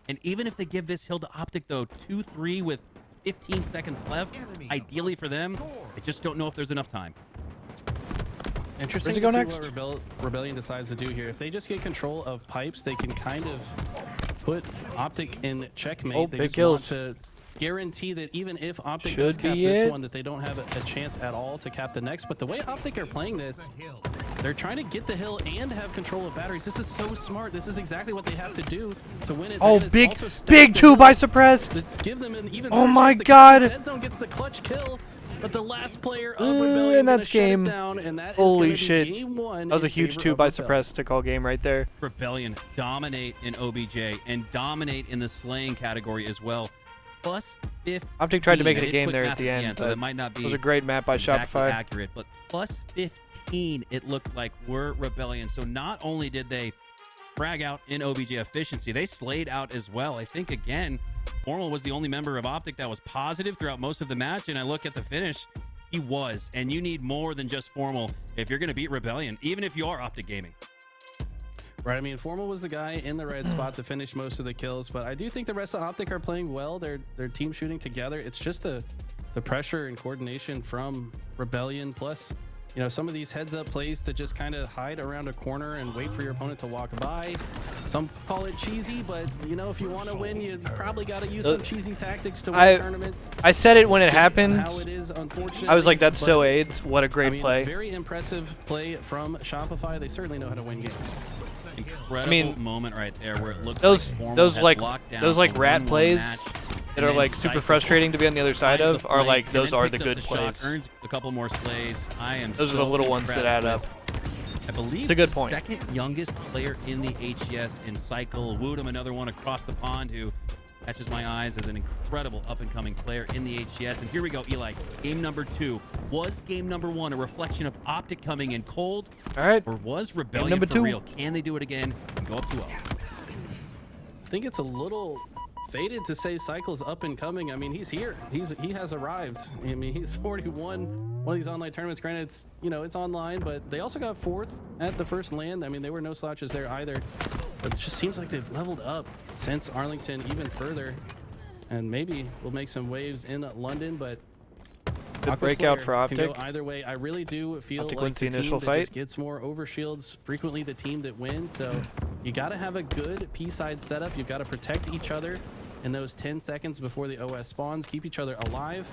and even if they give this hill to Optic, though, 2-3 with 15 seconds left, ideally for them, I just don't know if there's enough time. Interesting Where's he to go see next? what Rebellion decides to do here. If they just get control of pipes, they can kind of put Optic in checkmate. Oh, They big just kills. want to guarantee that even if Optic Should does cap be this it. one, that they don't have a chance at all to cap the next. But the way Optic are playing this, they're trying to get the hill and have control of batteries. This is so smart. This is exactly what they have to do to win it. Oh, They're gonna big, also stack big the 2 hill by suppressed. to give them an even Oh better my chance to catch this. God. Dead Zone gets the clutch kill, but the last player of Rebellion and gonna that's shut game. it down, and that is Holy gonna be shit. game 1 That was a in huge favor 2 of by Rebellion. suppressed to call game right there. Rebellion dominate in OBJ and dominate in the slaying category as well. Plus 15. Optic tried to make it I a did game put there math at the end, so but that might not be It was a great map by exactly Shopify. accurate, but plus 15 it looked like were Rebellion. So not only did they frag out in OBJ efficiency, they slayed out as well. I think again, Formal was the only member of Optic that was positive throughout most of the match, and I look at the finish, he was. And you need more than just Formal if you're going to beat Rebellion, even if you are Optic Gaming. Right, I mean, Formal was the guy in the right spot to finish most of the kills, but I do think the rest of Optic are playing well. They're team shooting together. It's just the pressure and coordination from Rebellion, plus you know, some of these heads up plays to just kind of hide around a corner and wait for your opponent to walk by. Some call it cheesy, but you know, if you want to win, you probably got to use some cheesy tactics to win tournaments. I said it when it happened. How it is, unfortunately. I was like, that's so AIDS. What a great play. Very impressive play from Shopify. They certainly know how to win games. Incredible moment right there where it looks those like rat plays match, that are like super frustrating to be on the other side of are like those are the good plays. Earns a couple more slays. Those are the little ones that add up. I believe it's a good point. Second youngest player in the HCS in Cycle. Woodham, another one across the pond who catches my eyes as an incredible up-and-coming player in the HCS. And here we go, Eli. Game number 2. Was game number 1 a reflection of Optic coming in cold? All right. Or was Rebellion for real? Can they do it again and go up 2-0? I think it's a little faded to say Cycle's up and coming. I mean, he's here. He has arrived. I mean, he's already won one of these online tournaments. Granted, it's, you know, it's online, but they also got 4th at the first land. I mean, there were no slouches there either. But it just seems like they've leveled up since Arlington even further. And maybe we'll make some waves in London, but good breakout for Optic. Can go either way. I really do feel Optic like wins the the initial team fight. that just gets more overshields, frequently the team that wins. So you got to have a good P-side setup. You've got to protect each other in those 10 seconds before the OS spawns. Keep each other alive.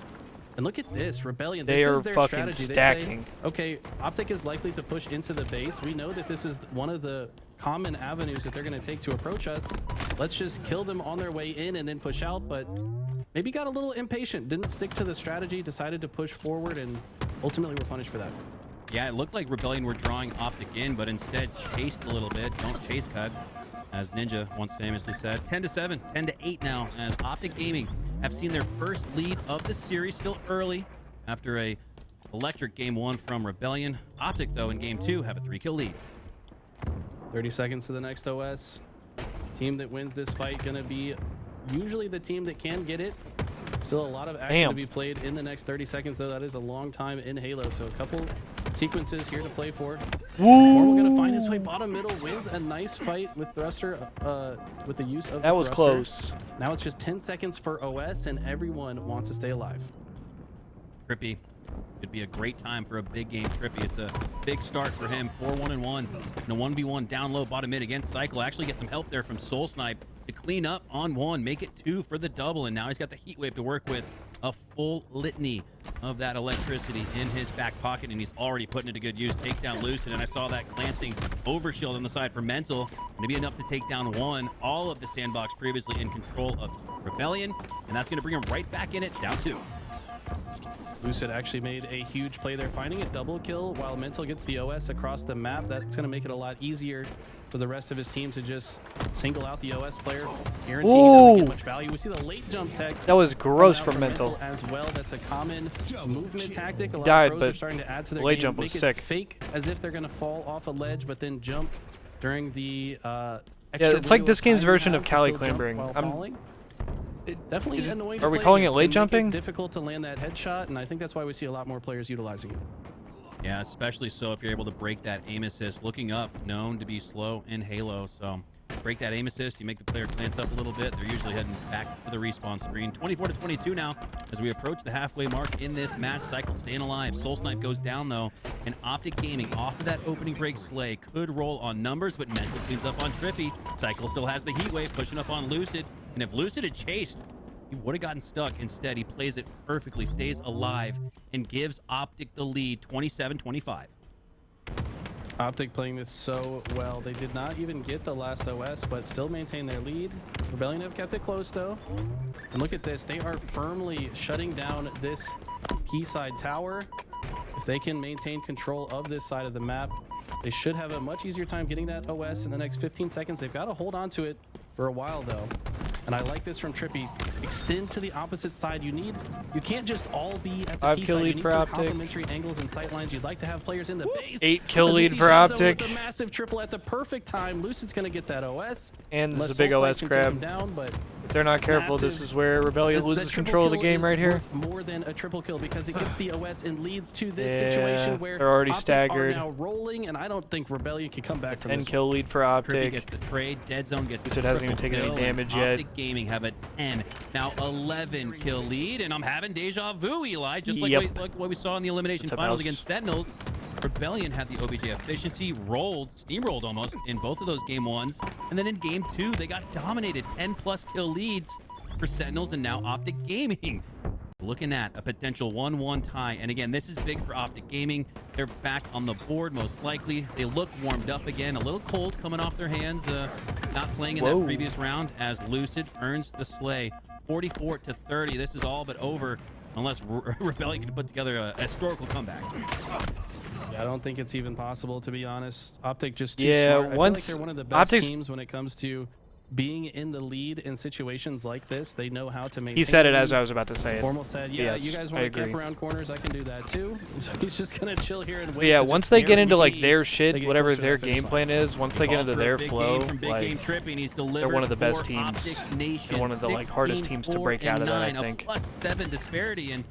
And look at this, Rebellion. They this are is their fucking strategy. stacking. They say, okay, Optic is likely to push into the base. We know that this is one of the common avenues that they're going to take to approach us. Let's just kill them on their way in and then push out. But maybe got a little impatient, didn't stick to the strategy, decided to push forward, and ultimately were punished for that. Yeah, it looked like Rebellion were drawing Optic in, but instead chased a little bit. Don't chase cut, as Ninja once famously said. 10-7, 10-8 now, as Optic Gaming have seen their first lead of the series, still early after a electric game 1 from Rebellion. Optic, though, in game 2 have a 3-kill lead. 30 seconds to the next OS. Team that wins this fight gonna be usually the team that can get it. Still a lot of action to be played in the next 30 seconds, though. That is a long time in Halo, so a couple sequences here to play for. Normal gonna find his way bottom middle, wins a nice fight with Thruster, with the use of that was Thruster. close. Now it's just 10 seconds for OS, and everyone wants to stay alive. Trippy. It'd be a great time for a big game Trippy. It's a big start for him. 4-1-1. And a 1v1 down low bottom mid against Cycle. Actually get some help there from Soul Snipe to clean up on 1, make it 2 for the double. And now he's got the heat wave to work with. A full litany of that electricity in his back pocket, and he's already putting it to good use. Take down Lucid, and I saw that glancing overshield on the side for Mental. Going to be enough to take down 1. All of the sandbox previously in control of Rebellion, and that's going to bring him right back in it, down 2. Lucid actually made a huge play there, finding a double kill while Mental gets the OS across the map. That's going to make it a lot easier for the rest of his team to just single out the OS player. Guarantee he doesn't get much value. We see the late jump tech. That was gross from Mental as well. That's a common movement tactic. A lot died, of pros but are starting to add to their late game. jump was Make sick. It fake as if they're going to fall off a ledge, but then jump during the yeah, it's like this game's version of Cali clambering. Definitely annoying. Are we calling it late jumping? Difficult to land that headshot, and I think that's why we see a lot more players utilizing it. Yeah, especially so if you're able to break that aim assist. Looking up, known to be slow in Halo, so break that aim assist, you make the player glance up a little bit. They're usually heading back to the respawn screen. 24-22 now as we approach the halfway mark in this match. Cycle staying alive. Soul Snipe goes down, though, and Optic Gaming off of that opening break slay could roll on numbers, but Mental cleans up on Trippy. Cycle still has the heat wave, pushing up on Lucid, and if Lucid had chased, he would have gotten stuck. Instead, he plays it perfectly, stays alive, and gives Optic the lead, 27-25. Optic playing this so well. They did not even get the last OS, but still maintain their lead. Rebellion have kept it close, though. And look at this. They are firmly shutting down this P-side tower. If they can maintain control of this side of the map, they should have a much easier time getting that OS in the next 15 seconds. They've got to hold on to it for a while, though. And I like this from Trippy. Extend to the opposite side. You can't just all be at the P side. You need some complementary angles and sight lines. You'd like to have players in the base. 8-kill lead for Optic. With a massive triple at the perfect time. Lucid's going to get that OS. And this is a big OS grab. Down, but if they're not careful, this is where Rebellion loses control of the game right here. More than a triple kill because it gets the OS and leads to this situation where they're already Optic staggered. Are now rolling, and I don't think Rebellion can come back from this. 10-kill lead for Optic. Trippy gets the trade. Dead Zone gets the Lucid hasn't even taken any damage yet. Optic Gaming have a 10, now 11-kill lead, and I'm having deja vu, Eli, just like what we saw in the elimination finals against Sentinels. Rebellion had the OBJ efficiency, steamrolled almost in both of those game 1s. And then in game 2, they got dominated, 10+ kill leads for Sentinels and now Optic Gaming. Looking at a potential 1-1 tie. And again, this is big for Optic Gaming. They're back on the board, most likely. They look warmed up again, a little cold coming off their hands, not playing in that previous round, as Lucid earns the slay. 44-30. This is all but over unless Rebellion can put together a historical comeback. Yeah, I don't think it's even possible, to be honest. Optic just too smart. I feel like they're one of the best teams when it comes to being in the lead in situations like this. They know how to maintain. He said it as I was about to say it. Formal said, yeah, yes, you guys want to camp around corners, I can do that too. So he's just going to chill here and wait. But yeah, once they get into like their shit, whatever their game plan is, once they get into their flow, like, they're one of the best teams. They're one of the like hardest teams to break out of that, I think. A +7 disparity, and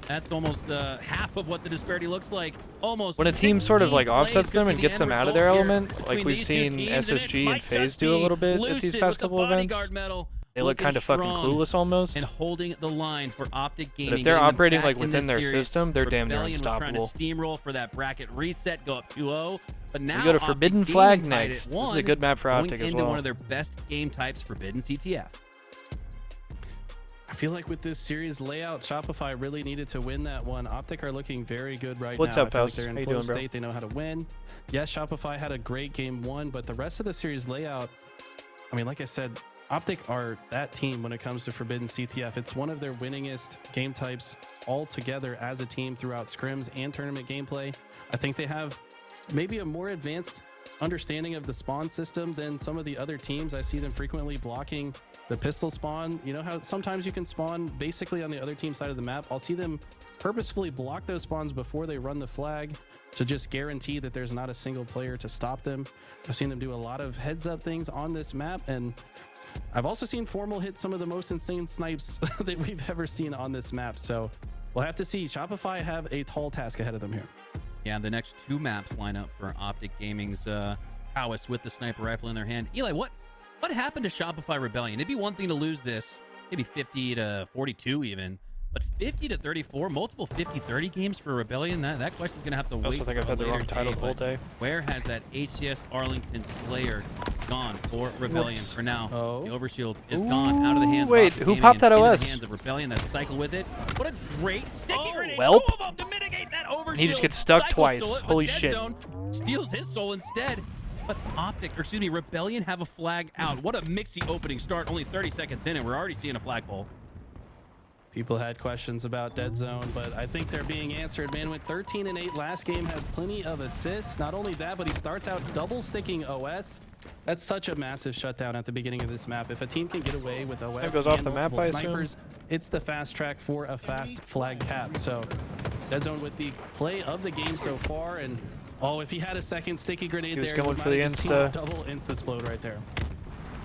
that's almost half of what the disparity looks like. Almost when a team sort of like offsets them and gets them out of their element, like we've seen SSG and FaZe do a little bit at these past couple events. They look kind of fucking clueless almost. And holding the line for Optic Gaming. But if they're operating like within their system, they're damn near unstoppable. Was trying to steamroll for that bracket reset, go up 2-0. But now we go to Forbidden Flag next. This is a good map for Optic as well. Into one of their best game types, Forbidden CTF. I feel like with this series layout, Shopify really needed to win that one. Optic are looking very good right now. What's up, Faust? They're in flow state. They know how to win. Yes, Shopify had a great game 1, but the rest of the series layout, I mean, like I said, Optic are that team when it comes to Forbidden CTF. It's one of their winningest game types all together as a team throughout scrims and tournament gameplay. I think they have maybe a more advanced understanding of the spawn system than some of the other teams. I see them frequently blocking the pistol spawn. You know how sometimes you can spawn basically on the other team side of the map? I'll see them purposefully block those spawns before they run the flag to just guarantee that there's not a single player to stop them. I've seen them do a lot of heads up things on this map, and I've also seen Formal hit some of the most insane snipes that we've ever seen on this map. So we'll have to see. Shopify have a tall task ahead of them here. Yeah, the next 2 maps line up for Optic Gaming's prowess with the sniper rifle in their hand. Eli, what happened to Shopify Rebellion? It'd be one thing to lose this, maybe 50-42 even, but 50-34, multiple 50-30 games for Rebellion. That question's gonna have to wait. I also think I've had the wrong title the whole day. Where has that HCS Arlington Slayer gone for Rebellion for now? The overshield is gone out of the hands. Wait, of who popped that OS? The hands of Rebellion that cycle with it. What a great sticky grenade! Welp. 2 of them to mitigate that overshield. He just gets stuck twice. Holy shit! Zone steals his soul instead. But Rebellion have a flag out. What a mixy opening start. Only 30 seconds in, and we're already seeing a flagpole. People had questions about Dead Zone, but I think they're being answered. Man went 13 and 8 last game, had plenty of assists. Not only that, but he starts out double sticking OS. That's such a massive shutdown at the beginning of this map. If a team can get away with OS that goes and off the map, snipers, it's the fast track for a fast flag cap. So Dead Zone with the play of the game so far, and oh, if he had a second sticky grenade there, he would for the insta. Double insta-splode right there.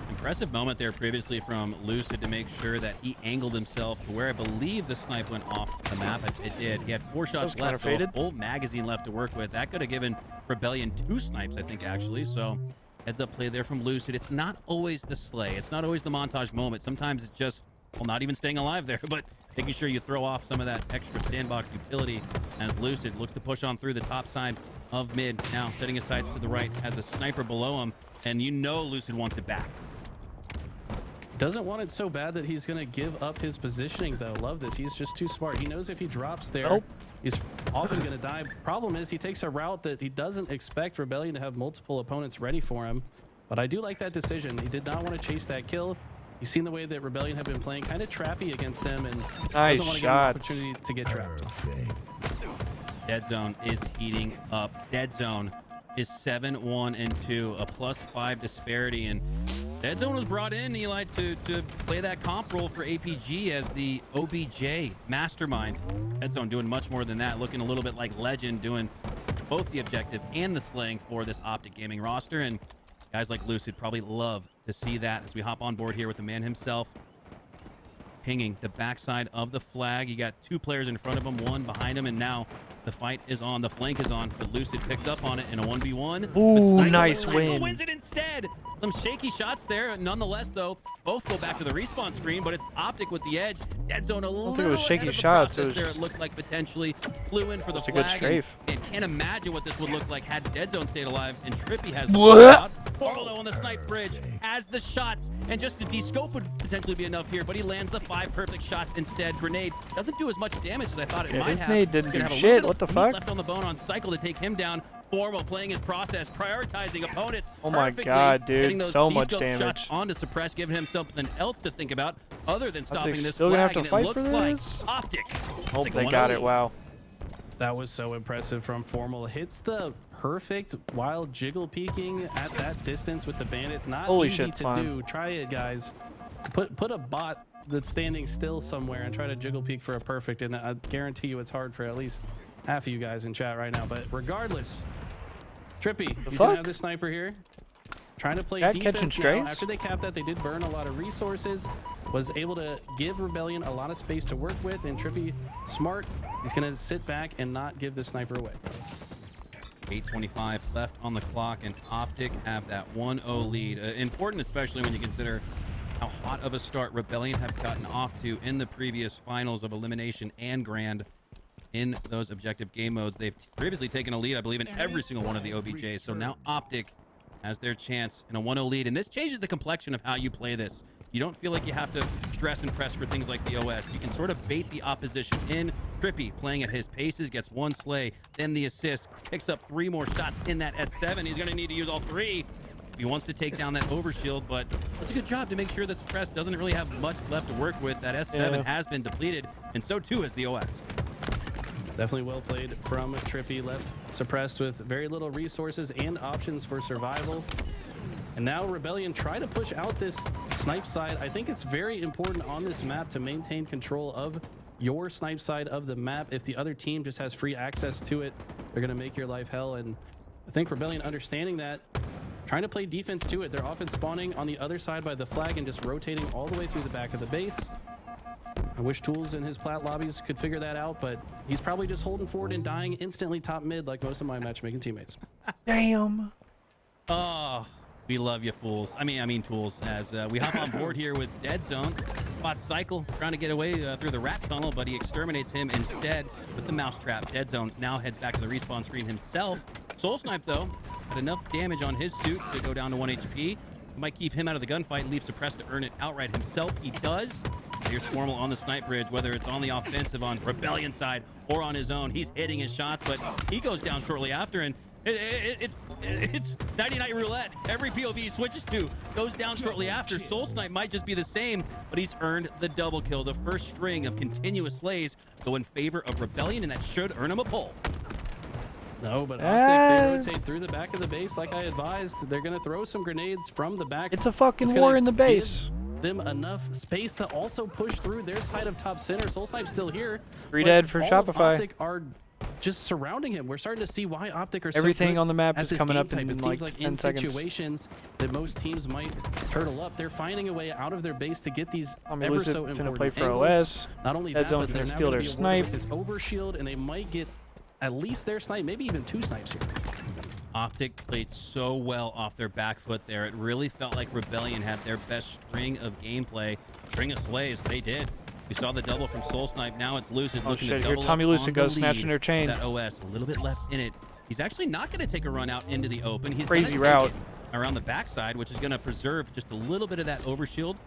Impressive moment there previously from Lucid to make sure that he angled himself to where I believe the snipe went off the map. It did. He had 4 shots left, so a full magazine left to work with. That could have given Rebellion 2 snipes, I think, actually. So heads up play there from Lucid. It's not always the slay. It's not always the montage moment. Sometimes it's just, well, not even staying alive there, but making sure you throw off some of that extra sandbox utility as Lucid looks to push on through the top side of mid. Now setting his sights to the right, has a sniper below him, and you know Lucid wants it back. Doesn't want it so bad that he's going to give up his positioning, though. Love this. He's just too smart. He knows if he drops there, he's often going to die. Problem is, he takes a route that he doesn't expect Rebellion to have multiple opponents ready for him. But I do like that decision. He did not want to chase that kill. He's seen the way that Rebellion have been playing, kind of trappy against them, and doesn't want to get an opportunity to get trapped. Dead Zone is heating up. Dead Zone is 7-1-2, a +5 disparity, and Dead Zone was brought in, Eli, to play that comp role for APG as the OBJ mastermind. Dead Zone doing much more than that, looking a little bit like Legend, doing both the objective and the slaying for this Optic Gaming roster, and guys like Lucid probably love to see that as we hop on board here with the man himself. pinging the backside of the flag. You got 2 players in front of him, 1 behind him, and now the fight is on. The flank is on, but Lucid picks up on it in a 1v1. Ooh, nice win. Wins it instead. Some shaky shots there. Nonetheless, though, both go back to the respawn screen, but it's Optic with the edge. Dead Zone a little think it was shaky ahead of the shots. process It was there. It looked like potentially flew in for the a good flag. strafe. And can't imagine what this would look like had Dead Zone stayed alive. And Trippy has the What? shot. Formal on the snipe bridge as the shots, and just to descope would potentially be enough here, but he lands the 5 perfect shots instead. Grenade doesn't do as much damage as I thought it might his have. nade didn't Gonna do have a shit. little What the bit of meat fuck? left on the bone on Cycle to take him down. Formal playing his process, prioritizing opponents. Oh my perfectly, God, dude, getting those so much descope damage. shots onto Suppress, giving him something else to think about other than stopping this still gonna have flag. to And it fight for looks like this? Optic. Oh, It's like a they got 1-0 it. Wow. That was so impressive from Formal. Hits the perfect while jiggle peeking at that distance with the bandit. Not Holy easy shit, to Spawn. do. Try it, guys. Put a bot that's standing still somewhere and try to jiggle peek for a perfect, and I guarantee you it's hard for at least half of you guys in chat right now. But regardless, Trippy, he's gonna have this sniper here. Trying to play Cat catching defense now. strays? After they capped that, they did burn a lot of resources. Was able to give Rebellion a lot of space to work with, and Trippy, smart. He's gonna sit back and not give the sniper away. 8:25 left on the clock, and Optic have that 1-0 lead. Important, especially when you consider how hot of a start Rebellion have gotten off to in the previous finals of Elimination and Grand. In those objective game modes, they've previously taken a lead, I believe, in every single one of the OBJs. So now Optic has their chance in a 1-0 lead, and this changes the complexion of how you play this. You don't feel like you have to stress and press for things like the OS. You can sort of bait the opposition in. Trippy playing at his paces, gets 1 slay, then the assist, picks up 3 more shots in that S7. He's going to need to use all 3. He wants to take down that overshield, but does a good job to make sure that Suppress doesn't really have much left to work with. That S7 has been depleted, and so too has the OS. Definitely well played from Trippy. Left Suppressed with very little resources and options for survival. And now Rebellion try to push out this snipe side. I think it's very important on this map to maintain control of your snipe side of the map. If the other team just has free access to it, they're going to make your life hell. And I think Rebellion understanding that, trying to play defense to it. They're often spawning on the other side by the flag and just rotating all the way through the back of the base. I wish Tools in his plat lobbies could figure that out, but he's probably just holding forward and dying instantly top mid like most of my matchmaking teammates. Damn. Oh, we love you, fools. I mean Tools, as we hop on board here with Dead Zone. Bot Cycle trying to get away through the rat tunnel, but he exterminates him instead with the mousetrap. Dead Zone now heads back to the respawn screen himself. Soul Snipe, though, had enough damage on his suit to go down to 1 HP. Might keep him out of the gunfight and leave Suppressed to earn it outright himself. He does. Here's Formal on the snipe bridge, whether it's on the offensive on Rebellion side or on his own. He's hitting his shots, but he goes down shortly after, and it's 99 roulette. Every POV he switches to goes down shortly after. Soul Snipe might just be the same, but he's earned the double kill. The first string of continuous slays go in favor of Rebellion, and that should earn him a pull. No, but Optic, they rotate through the back of the base like I advised. They're going to throw some grenades from the back. It's a fucking war in the base. Them enough space to also push through their side of top center. Soul Snipe's still here. 3 dead for all Shopify. Of Optic are just surrounding him. We're starting to see why Optic are Everything so good on the map at is this coming game up in type. It seems like 10 in seconds. situations that most teams might turtle up, they're finding a way out of their base to get these I mean, ever Lucid so gonna important play for angles. OS. Not only Dead that, Zone's but they're gonna now steal going their to be awarded snipe. with this overshield, and they might get at least their snipe, maybe even 2 snipes here. Optic played so well off their back foot there. It really felt like Rebellion had their best string of gameplay. String of slays, they did. We saw the double from Soul Snipe. Now it's Lucid looking shit, to here double Tommy up Lucid on goes the snatching lead. their chain. That OS, a little bit left in it. He's actually not going to take a run out into the open. He's Crazy gonna route. take it around the backside, which is going to preserve just a little bit of that overshield.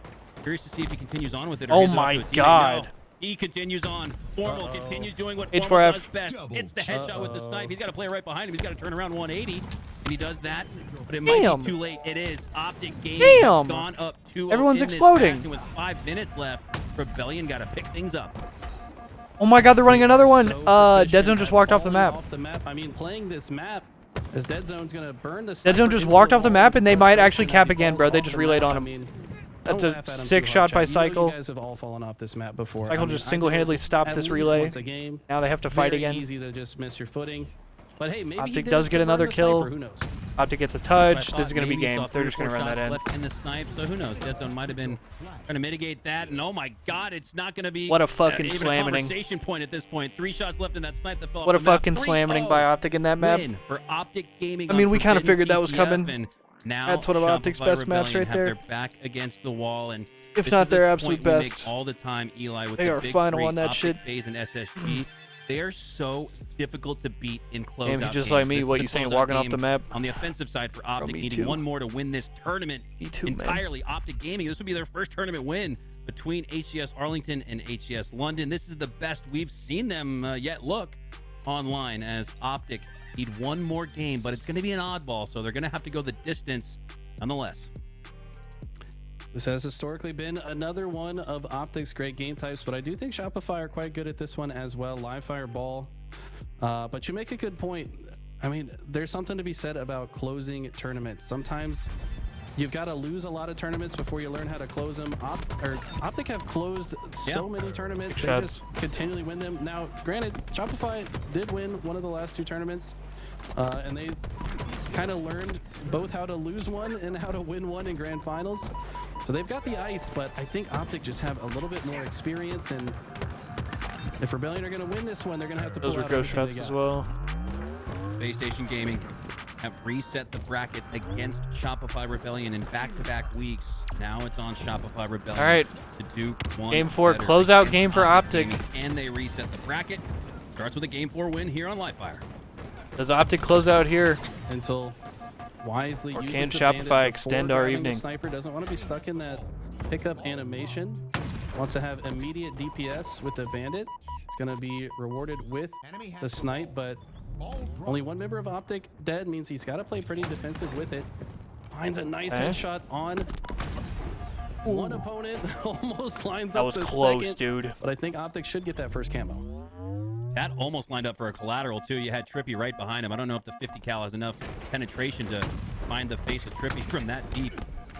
Curious to see if he continues on with it. Or Oh hands it off my to a teammate. God. No, he continues on. Formal continues doing what H4F. Formal does best. It's the headshot with the snipe. He's got to play right behind him. He's got to turn around 180. And he does that, but it might Damn. be too late. It is. Optic game Damn. gone up 2-0 Everyone's in this exploding. match, and with 5 minutes left, Rebellion got to pick things up. Oh my God, they're running another one. So Dead Zone just walked off the falling map. Off the map. I mean, playing this map, as Dead Zone's gonna burn the. Dead Zone just walked off the map, and they might actually cap again, bro. They just relayed on him. That's a sick shot by Cycle. You guys have all fallen off this map before. Cycle just single-handedly stopped this relay. Once a game. Now they have to fight Very again. easy to just miss your footing. But hey, maybe Optic he did does it get to burn another the kill. sniper, who knows? Optic gets a touch. I This is going to be maybe game. saw They're 3 or just going to 4 run that shots in. left in the snipe, so who knows? Dead Zone might have been trying to mitigate that, and oh my god, it's not going to be What a fucking even a slamming. conversation point at this point. 3 shots left in that snipe that fell What a off the map. fucking slamming by Optic in that map. Win for Optic Gaming. I mean, on we kind of Forbidden figured that was CTF, coming. and now That's one of Optic's Shopify best maps Rebellion right have there. their back against the wall, and If this not is the their absolute point we make best. all the time, Eli, with They the are big final 3, on that Optic, shit. FaZe, and SSG. They are so difficult to beat in closeout Damn, games. just like me, This is what a you saying, closeout walking off game the map? on the offensive side for Optic, me needing too. one more to win this tournament Me too, man. entirely. Optic Gaming, this would be their first tournament win between HCS Arlington and HCS London. This is the best we've seen them yet look online, as Optic need one more game, but it's going to be an oddball, so they're going to have to go the distance nonetheless. This has historically been another one of Optic's great game types, but I do think Shopify are quite good at this one as well. Live fire ball. But you make a good point. I mean, there's something to be said about closing tournaments. Sometimes you've got to lose a lot of tournaments before you learn how to close them. Optic have closed so many tournaments. They just continually win them. Now, granted, Shopify did win one of the last 2 tournaments, and they kind of learned both how to lose one and how to win one in grand finals. So they've got the ice, but I think Optic just have a little bit more experience, and if Rebellion are going to win this one, they're going to have to pull Those were out ghost everything shots they as well. Space Station Gaming have reset the bracket against Shopify Rebellion in back-to-back weeks. Now it's on Shopify Rebellion. All right. To do one Game 4, better closeout against game for Optic. Gaming, and they reset the bracket. Starts with a Game 4 win here on Livefire. Does Optic close out here? until wisely Or uses can the Shopify bandit extend before our grabbing the evening? Sniper doesn't want to be stuck in that pickup animation. Wants to have immediate DPS with the bandit. It's going to be rewarded with the snipe, but only one member of Optic dead means he's got to play pretty defensive with it. Finds a nice headshot on one opponent. Almost lines That up was the close, second, dude. but I think Optic should get that first camo. That almost lined up for a collateral, too. You had Trippy right behind him. I don't know if the 50 cal has enough penetration to find the face of Trippy from that deep.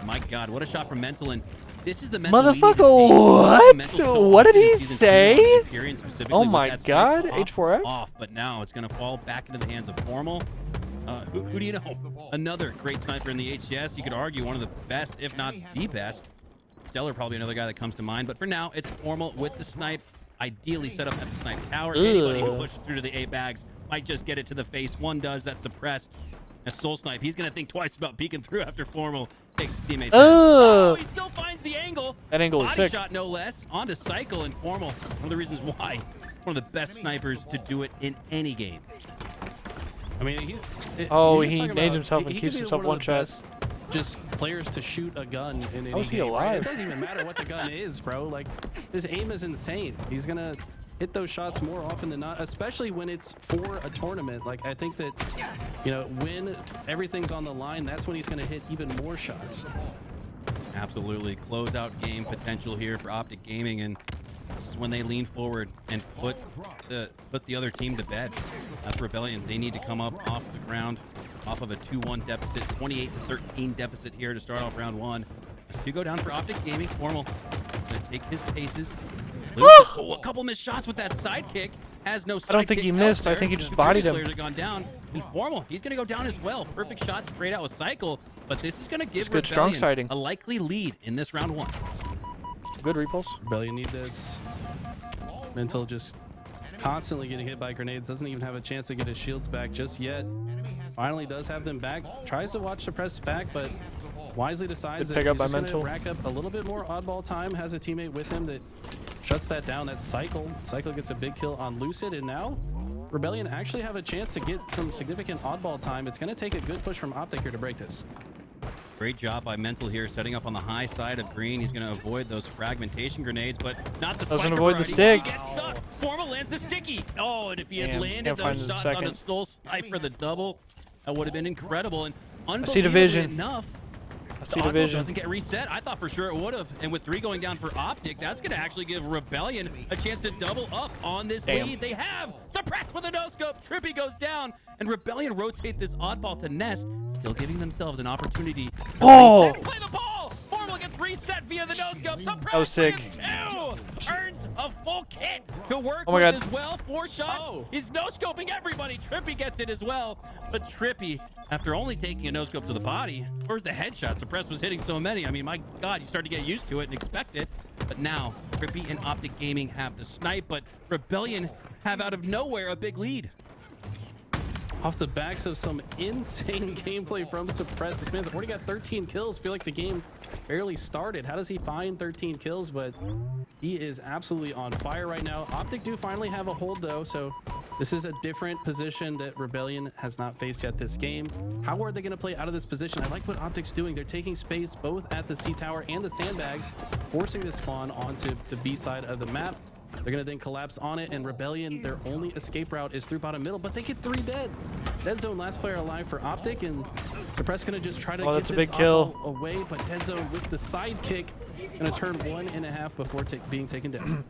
My God, what a shot from Mental. And this is the Mental Motherfucker, what did he say? Oh my God, H4F? Off, but now it's going to fall back into the hands of Formal. Who do you know? Another great sniper in the HCS. You could argue one of the best, if not the best. Stellar probably another guy that comes to mind. But for now, it's Formal with the snipe. Ideally set up at the snipe tower. Anybody who pushes through to the A bags might just get it to the face. One does, that's suppressed. A Soul Snipe, he's going to think twice about peeking through after Formal takes his teammates. Oh, he still finds the angle. That angle is Body sick. shot, no less. On to Cycle and Formal. One of the reasons why. One of the best snipers to do it in any game. I mean, he talking names about- himself and he keeps could be himself one one of the shot. best just players to shoot a gun in any How is he game, right? alive? It doesn't even matter what the gun is, bro. Like, his aim is insane. He's gonna hit those shots more often than not, especially when it's for a tournament. Like, I think that, you know, when everything's on the line, that's when he's gonna hit even more shots. Absolutely. Closeout game potential here for Optic Gaming, and this is when they lean forward and put the other team to bed. That's Rebellion. They need to come up off the ground, off of a 2-1 deficit, 28-13 deficit here to start off round one. As two go down for Optic Gaming. Formal gonna take his paces. Oh, a couple missed shots with that sidekick. Has no sidekick. I don't think he missed. I think he just bodied him. Players have gone down. And Formal, he's going to go down as well. Perfect shot straight out with Cycle, but this is going to give good strong Rebellion sighting. a likely lead in this round one. Good repulse. Rebellion need this. Mental just constantly getting hit by grenades. Doesn't even have a chance to get his shields back just yet. Finally does have them back. Tries to watch suppress back, but wisely decides Good that pick up he's by just gonna Mental. rack up a little bit more oddball time. Has a teammate with him that shuts that down. That's Cycle. Cycle gets a big kill on Lucid, and now Rebellion actually have a chance to get some significant oddball time. It's going to take a good push from Optic here to break this. Great job by Mental here, setting up on the high side of green. He's going to avoid those fragmentation grenades, but not the Doesn't spiker avoid the variety. stick. He gets stuck. Formal lands the sticky. Oh, and if he had Damn, landed can't find those him shots on second. the Soul Snipe for the double, that would have been incredible. And unbelievably see the vision. enough, I see the oddball vision. doesn't get reset. I thought for sure it would have. And with 3 going down for Optic, that's going to actually give Rebellion a chance to double up on this lead. They have suppressed with a no-scope. Trippy goes down, and Rebellion rotate this oddball to Nest, still giving themselves an opportunity to Oh! play the ball. Formal gets reset via the no-scope. Suppressed That was sick. with 2. Earns a full kit to work Oh my with God. as well. 4 shots. He's no-scoping everybody. Trippy gets it as well. But Trippy, after only taking a no-scope to the body, where's the headshot? Suppress was hitting so many. I mean, my God, you start to get used to it and expect it. But now, Trippy and Optic Gaming have the snipe, but Rebellion have out of nowhere a big lead. Off the backs of some insane gameplay from Suppress. This man's already got 13 kills. Feel like the game barely started. How does he find 13 kills? But he is absolutely on fire right now. Optic do finally have a hold though, so this is a different position that Rebellion has not faced yet this game. How are they going to play out of this position? I like what Optic's doing. They're taking space both at the C tower and the sandbags, forcing the spawn onto the B side of the map. They're going to then collapse on it, and Rebellion, their only escape route is through bottom middle, but they get 3 dead. Dead Zone, last player alive for Optic, and Suppress going to just try to get that's a this big kill away, but Dead Zone with the sidekick going to turn 1.5 before being taken down.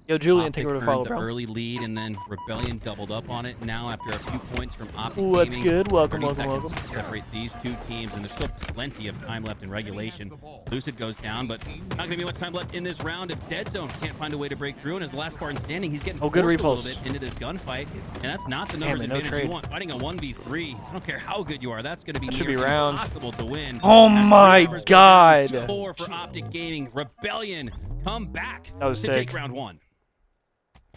Yo, Julian, Optic take over to earned follow, the bro. early lead, and then Rebellion doubled up on it. Now, after a few points from Optic Ooh, that's Gaming, good. Welcome, 30 welcome, seconds welcome. separate these 2 teams, and there's still plenty of time left in regulation. Lucid goes down, but not going to be much time left in this round if Dead Zone can't find a way to break through. And as the last Spartan standing, he's getting good forced a repulse. little bit into this gunfight, and that's not the numbers no advantage trade. you want. Fighting a 1v3, I don't care how good you are, that's going to be Should be near round. impossible to win. Oh As my 3 members go God. down, 4 for Optic Gaming. Rebellion come back That was to take sick. round 1.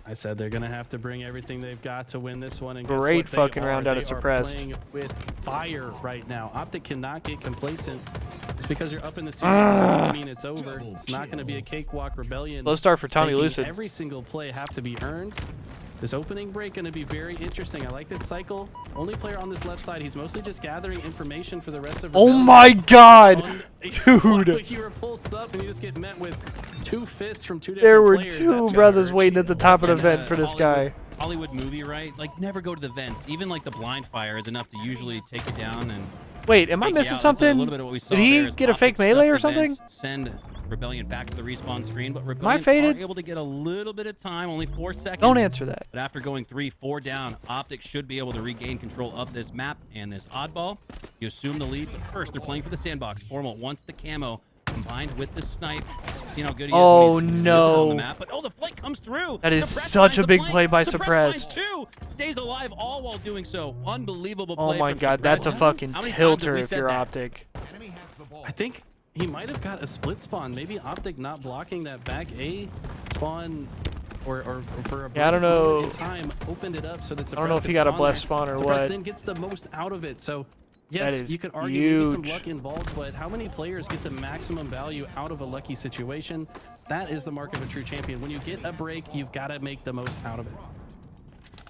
I said they're going to have to bring everything they've got to win this one. And Great guess what? fucking round out of They are Suppressed. playing with fire right now. Optic cannot get complacent. Just because you're up in the series does not mean it's over. It's not going to be a cakewalk. Rebellion. Let's start for Tommy making Lucid. Every single play have to be earned. This opening break going to be very interesting. I like that Cycle, only player on this left side. He's mostly just gathering information for the rest of Oh Rebellion. my God, Dude. dude. You repulse up and you just get met with 2 fists from 2 different There were players. 2 That's brothers hurt. waiting at the top of the And, vent for this guy. Hollywood movie, right? Like, never go to the vents. Even like the blind fire is enough to usually take you down and Wait, am I take you missing out. That's a something? little bit of what we saw Did he there as get a fake Optic melee or stuff the something? vents, send Rebellion back to the respawn screen, but Rebellion faded? are able to get a little bit of time, only 4 seconds. Don't answer that. But after going 3-4 down, Optic should be able to regain control of this map and this oddball. You assume the lead, but first they're playing for the sandbox. Formal wants the camo combined with the snipe. Seen how good he is Oh, when he's no. on the map. But the flight comes through. That is Suppress such finds a the big flank. play by Suppress Suppressed. finds 2. Stays alive all while doing so. Unbelievable play. Oh my from God, Suppressed. that's a fucking How many times have tilter we if said you're that? Optic. I think he might have got a split spawn. Maybe Optic not blocking that back A spawn or for a Yeah, I don't brief moment know. in time opened it up so that I don't know Suppress if he could got a spawn blessed there. spawn or Suppress what. then gets the most out of it. So That yes, is you could argue maybe some huge. luck involved, but how many players get the maximum value out of a lucky situation? That is the mark of a true champion. When you get a break, you've got to make the most out of it.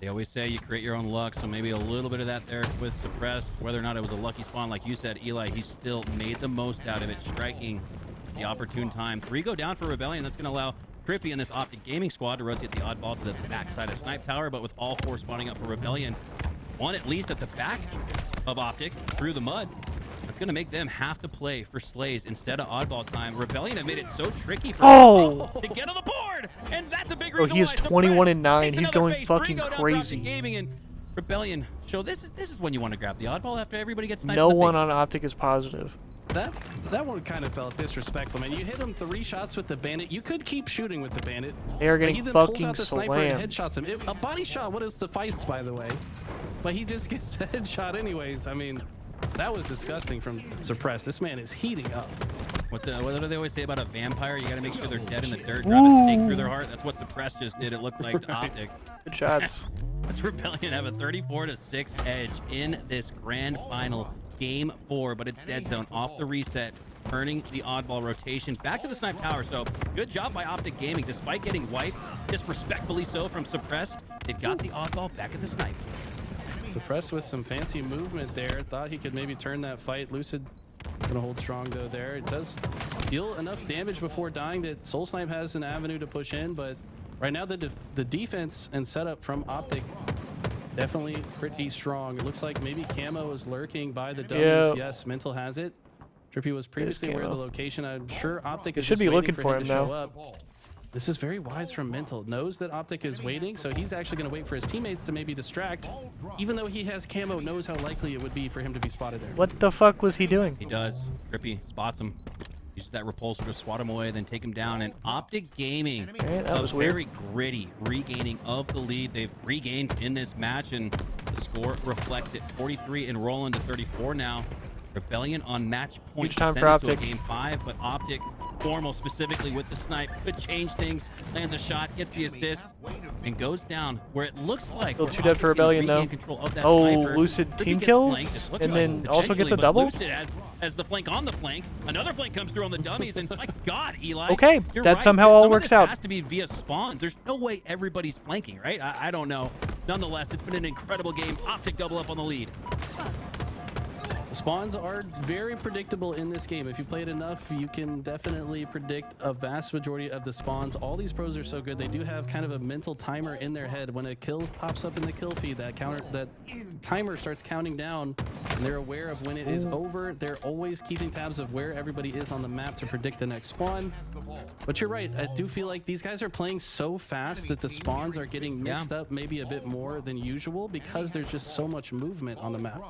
They always say you create your own luck, so maybe a little bit of that there with Suppressed. Whether or not it was a lucky spawn, like you said, Eli, he still made the most out of it, striking at the opportune time. 3 go down for Rebellion. That's going to allow Trippy and this Optic Gaming squad to rotate the oddball to the backside of Snipe Tower, but with all 4 spawning up for Rebellion, 1 at least at the back of Optic through the mud. That's going to make them have to play for slays instead of oddball time. Rebellion have made it so tricky for them to get on the board, and that's a big reason he is why. 21 and 9. Takes He's another going phase. fucking 3 go down for crazy. Optic Gaming and Rebellion. So this is when you want to grab the oddball after everybody gets sniped No in the one face. on Optic is positive. That one kind of felt disrespectful, man. You hit him 3 shots with the Bandit. You could keep shooting with the Bandit. They are But getting he then pulls fucking out the sniper and slammed. headshots him. A body shot would have sufficed, by the way. But he just gets the headshot anyways. I mean, that was disgusting from Suppressed. This man is heating up. What do they always say about a vampire? You got to make sure they're dead in the dirt, drive a stake through their heart. That's what Suppressed just did. It looked like to Optic. Good shots. This Rebellion have a 34-6 edge in this grand final game 4, but it's Dead Zone off the reset, earning the oddball rotation back to the Snipe Tower. So good job by Optic Gaming, despite getting wiped, disrespectfully so from Suppressed. They've got the oddball back at the Snipe. Suppressed with some fancy movement there. Thought he could maybe turn that fight. Lucid gonna hold strong though there. It does deal enough damage before dying that Soul Snipe has an avenue to push in, but right now the defense and setup from Optic definitely pretty strong. It looks like maybe Camo is lurking by the dummies. Yep. Yes, Mental has it. Trippy was previously aware of the Camo. location. I'm sure Optic is should just be waiting looking for him him to show now. up. This is very wise from Mental. Knows that Optic is waiting, so he's actually going to wait for his teammates to maybe distract. Even though he has Camo, knows how likely it would be for him to be spotted there. What the fuck was he doing? He does. Trippy spots him. Uses that repulsor to swat him away, then take him down. And Optic Gaming, Okay, that was very gritty regaining of the lead. They've regained in this match, and the score reflects it. 43 and rolling to 34 now. Rebellion on match point. Huge time to for send us to a Optic. game 5, but Optic, Formal specifically with the snipe, could change things. Lands a shot, gets the assist, and goes down where it looks like. Still 2 dead for Rebellion though. Oh, Lucid team kills, and then also gets a double. Lucid has the flank on the flank. Another flank comes through on the dummies, and my God, Eli. Okay, you're that right. somehow all Some of works this out. Has to be via spawns. There's no way everybody's flanking, right? I don't know. Nonetheless, it's been an incredible game. Optic double up on the lead. Spawns are very predictable in this game. If you play it enough, you can definitely predict a vast majority of the spawns. All these pros are so good. They do have kind of a mental timer in their head. When a kill pops up in the kill feed, that timer starts counting down, and they're aware of when it is over. They're always keeping tabs of where everybody is on the map to predict the next spawn. But you're right. I do feel like these guys are playing so fast that the spawns are getting mixed up maybe a bit more than usual because there's just so much movement on the map.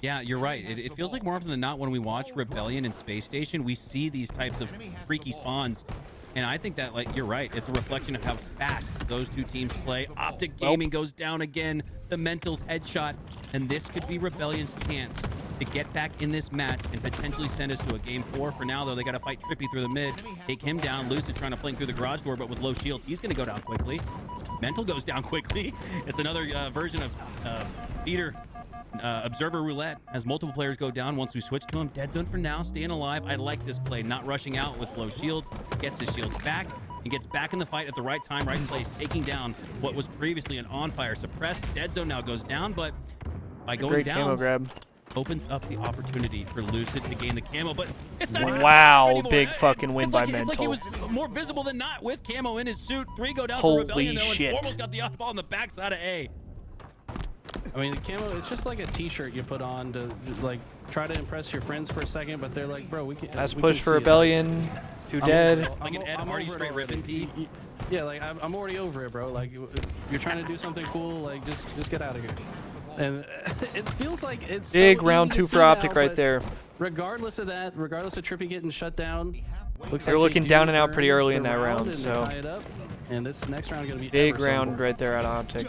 Yeah, you're right. It feels like more often than not when we watch Rebellion and Space Station, we see these types of freaky spawns. And I think that, like, you're right. It's a reflection of how fast those two teams play. Optic Gaming goes down again. The Mental's headshot. And this could be Rebellion's chance to get back in this match and potentially send us to a game 4. For now, though, they got to fight Trippy through the mid. Take him down. Lucid trying to flank through the garage door, but with low shields, he's going to go down quickly. Mental goes down quickly. It's another version of Peter. Observer Roulette has multiple players go down once we switch to him. Dead zone for now, staying alive. I like this play, not rushing out with low shields. Gets his shields back and gets back in the fight at the right time, right place, taking down what was previously an on fire suppressed. Dead zone now goes down, but by going Great down, camo grab. opens up the opportunity for Lucid to gain the camo, but it's not Wow, anymore. big fucking win by It's like he Mental. was more visible than not with camo in his suit. 3 go down Holy for Rebellion, though, shit. and Formal's got the oddball on the backside of A. I mean, the camo, it's just like a t-shirt you put on to, like, try to impress your friends for a second, but they're like, bro, we can. Last we push can for see it. Rebellion. 2 dead. Like an Ed Hardy straight ribbon tee. Yeah, like, I'm already over it, bro. Like, you're trying to do something cool, like, just get out of here. And it feels like it's Big so round easy to 2 see for Optic now, right but there. Regardless of that, regardless of Trippy getting shut down, looks They're like looking they down do and out pretty earn early in the that round, and they so. tie it up. And this next round is going to be Big ever so round important. right there at Optic.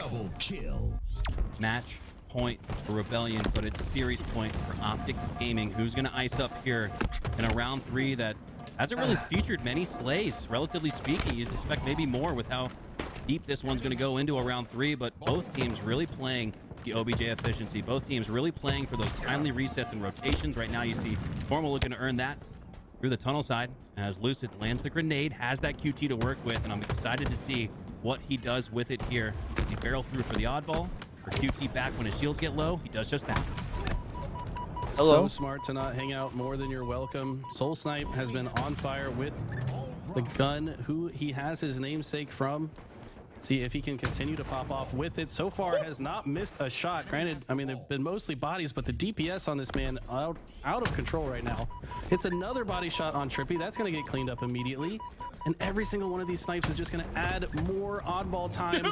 Match point for Rebellion, but it's series point for Optic Gaming. Who's going to ice up here in a round 3 that hasn't really featured many slays, relatively speaking. You'd expect maybe more with how deep this one's going to go into a round 3, but both teams really playing the OBJ efficiency. Both teams really playing for those timely resets and rotations. Right now you see Formal looking to earn that through the tunnel side as Lucid lands the grenade, has that QT to work with, and I'm excited to see what he does with it here. Does he barrel through for the oddball or QT back when his shields get low? He does just that. Hello. So smart to not hang out more than you're welcome. Soul Snipe has been on fire with the gun who he has his namesake from. See if he can continue to pop off with it. So far has not missed a shot. Granted, I mean, they've been mostly bodies, but the DPS on this man out of control right now. It's another body shot on Trippy. That's going to get cleaned up immediately. And every single one of these snipes is just going to add more oddball time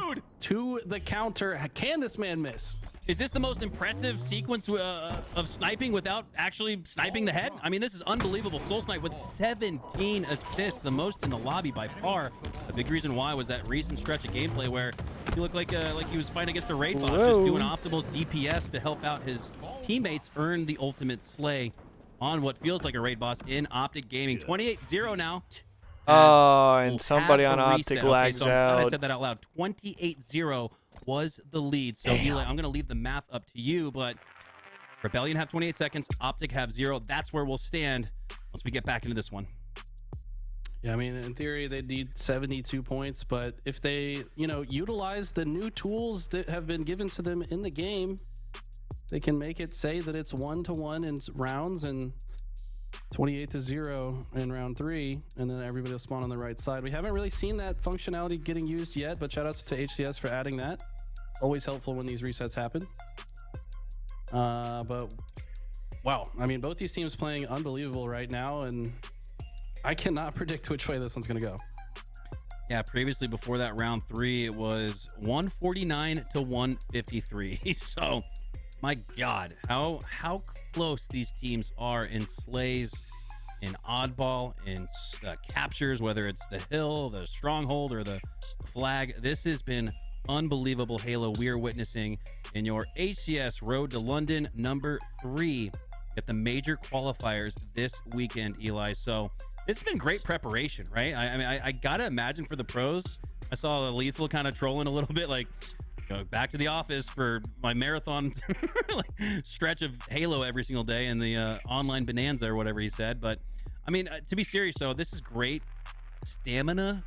to the counter. Can this man miss? Is this the most impressive sequence of sniping without actually sniping the head? I mean, this is unbelievable. Soul Snipe with 17 assists, the most in the lobby by far. A big reason why was that recent stretch of gameplay where he looked like he was fighting against a raid boss, just doing optimal DPS to help out his teammates earn the ultimate slay on what feels like a raid boss in Optic Gaming. 28-0 now. Oh, and we'll somebody have on a Optic reset. lags Okay, so I'm glad I out. said that out loud. 28-0 was the lead. So Eli, I'm going to leave the math up to you, but Rebellion have 28 seconds, Optic have 0. That's where we'll stand once we get back into this one. Yeah, I mean, in theory, they need 72 points, but if they, utilize the new tools that have been given to them in the game, they can make it say that it's 1-1 in rounds and 28-0 in round 3, and then everybody will spawn on the right side. We haven't really seen that functionality getting used yet, but shout outs to HCS for adding that. Always helpful when these resets happen. But wow, I mean, both these teams playing unbelievable right now, and I cannot predict which way this one's going to go. Yeah, previously before that round 3, it was 149 to 153. So, my God, how close these teams are in slays in oddball, in captures, whether it's the hill, the stronghold, or the flag. This has been unbelievable Halo we are witnessing in your HCS Road to London number 3 at the major qualifiers this weekend, Eli. So this has been great preparation, right? I mean, I gotta imagine for the pros. I saw Lethal kind of trolling a little bit, like, go back to the office for my marathon like, stretch of Halo every single day and the online bonanza or whatever he said. But I mean, to be serious though, this is great stamina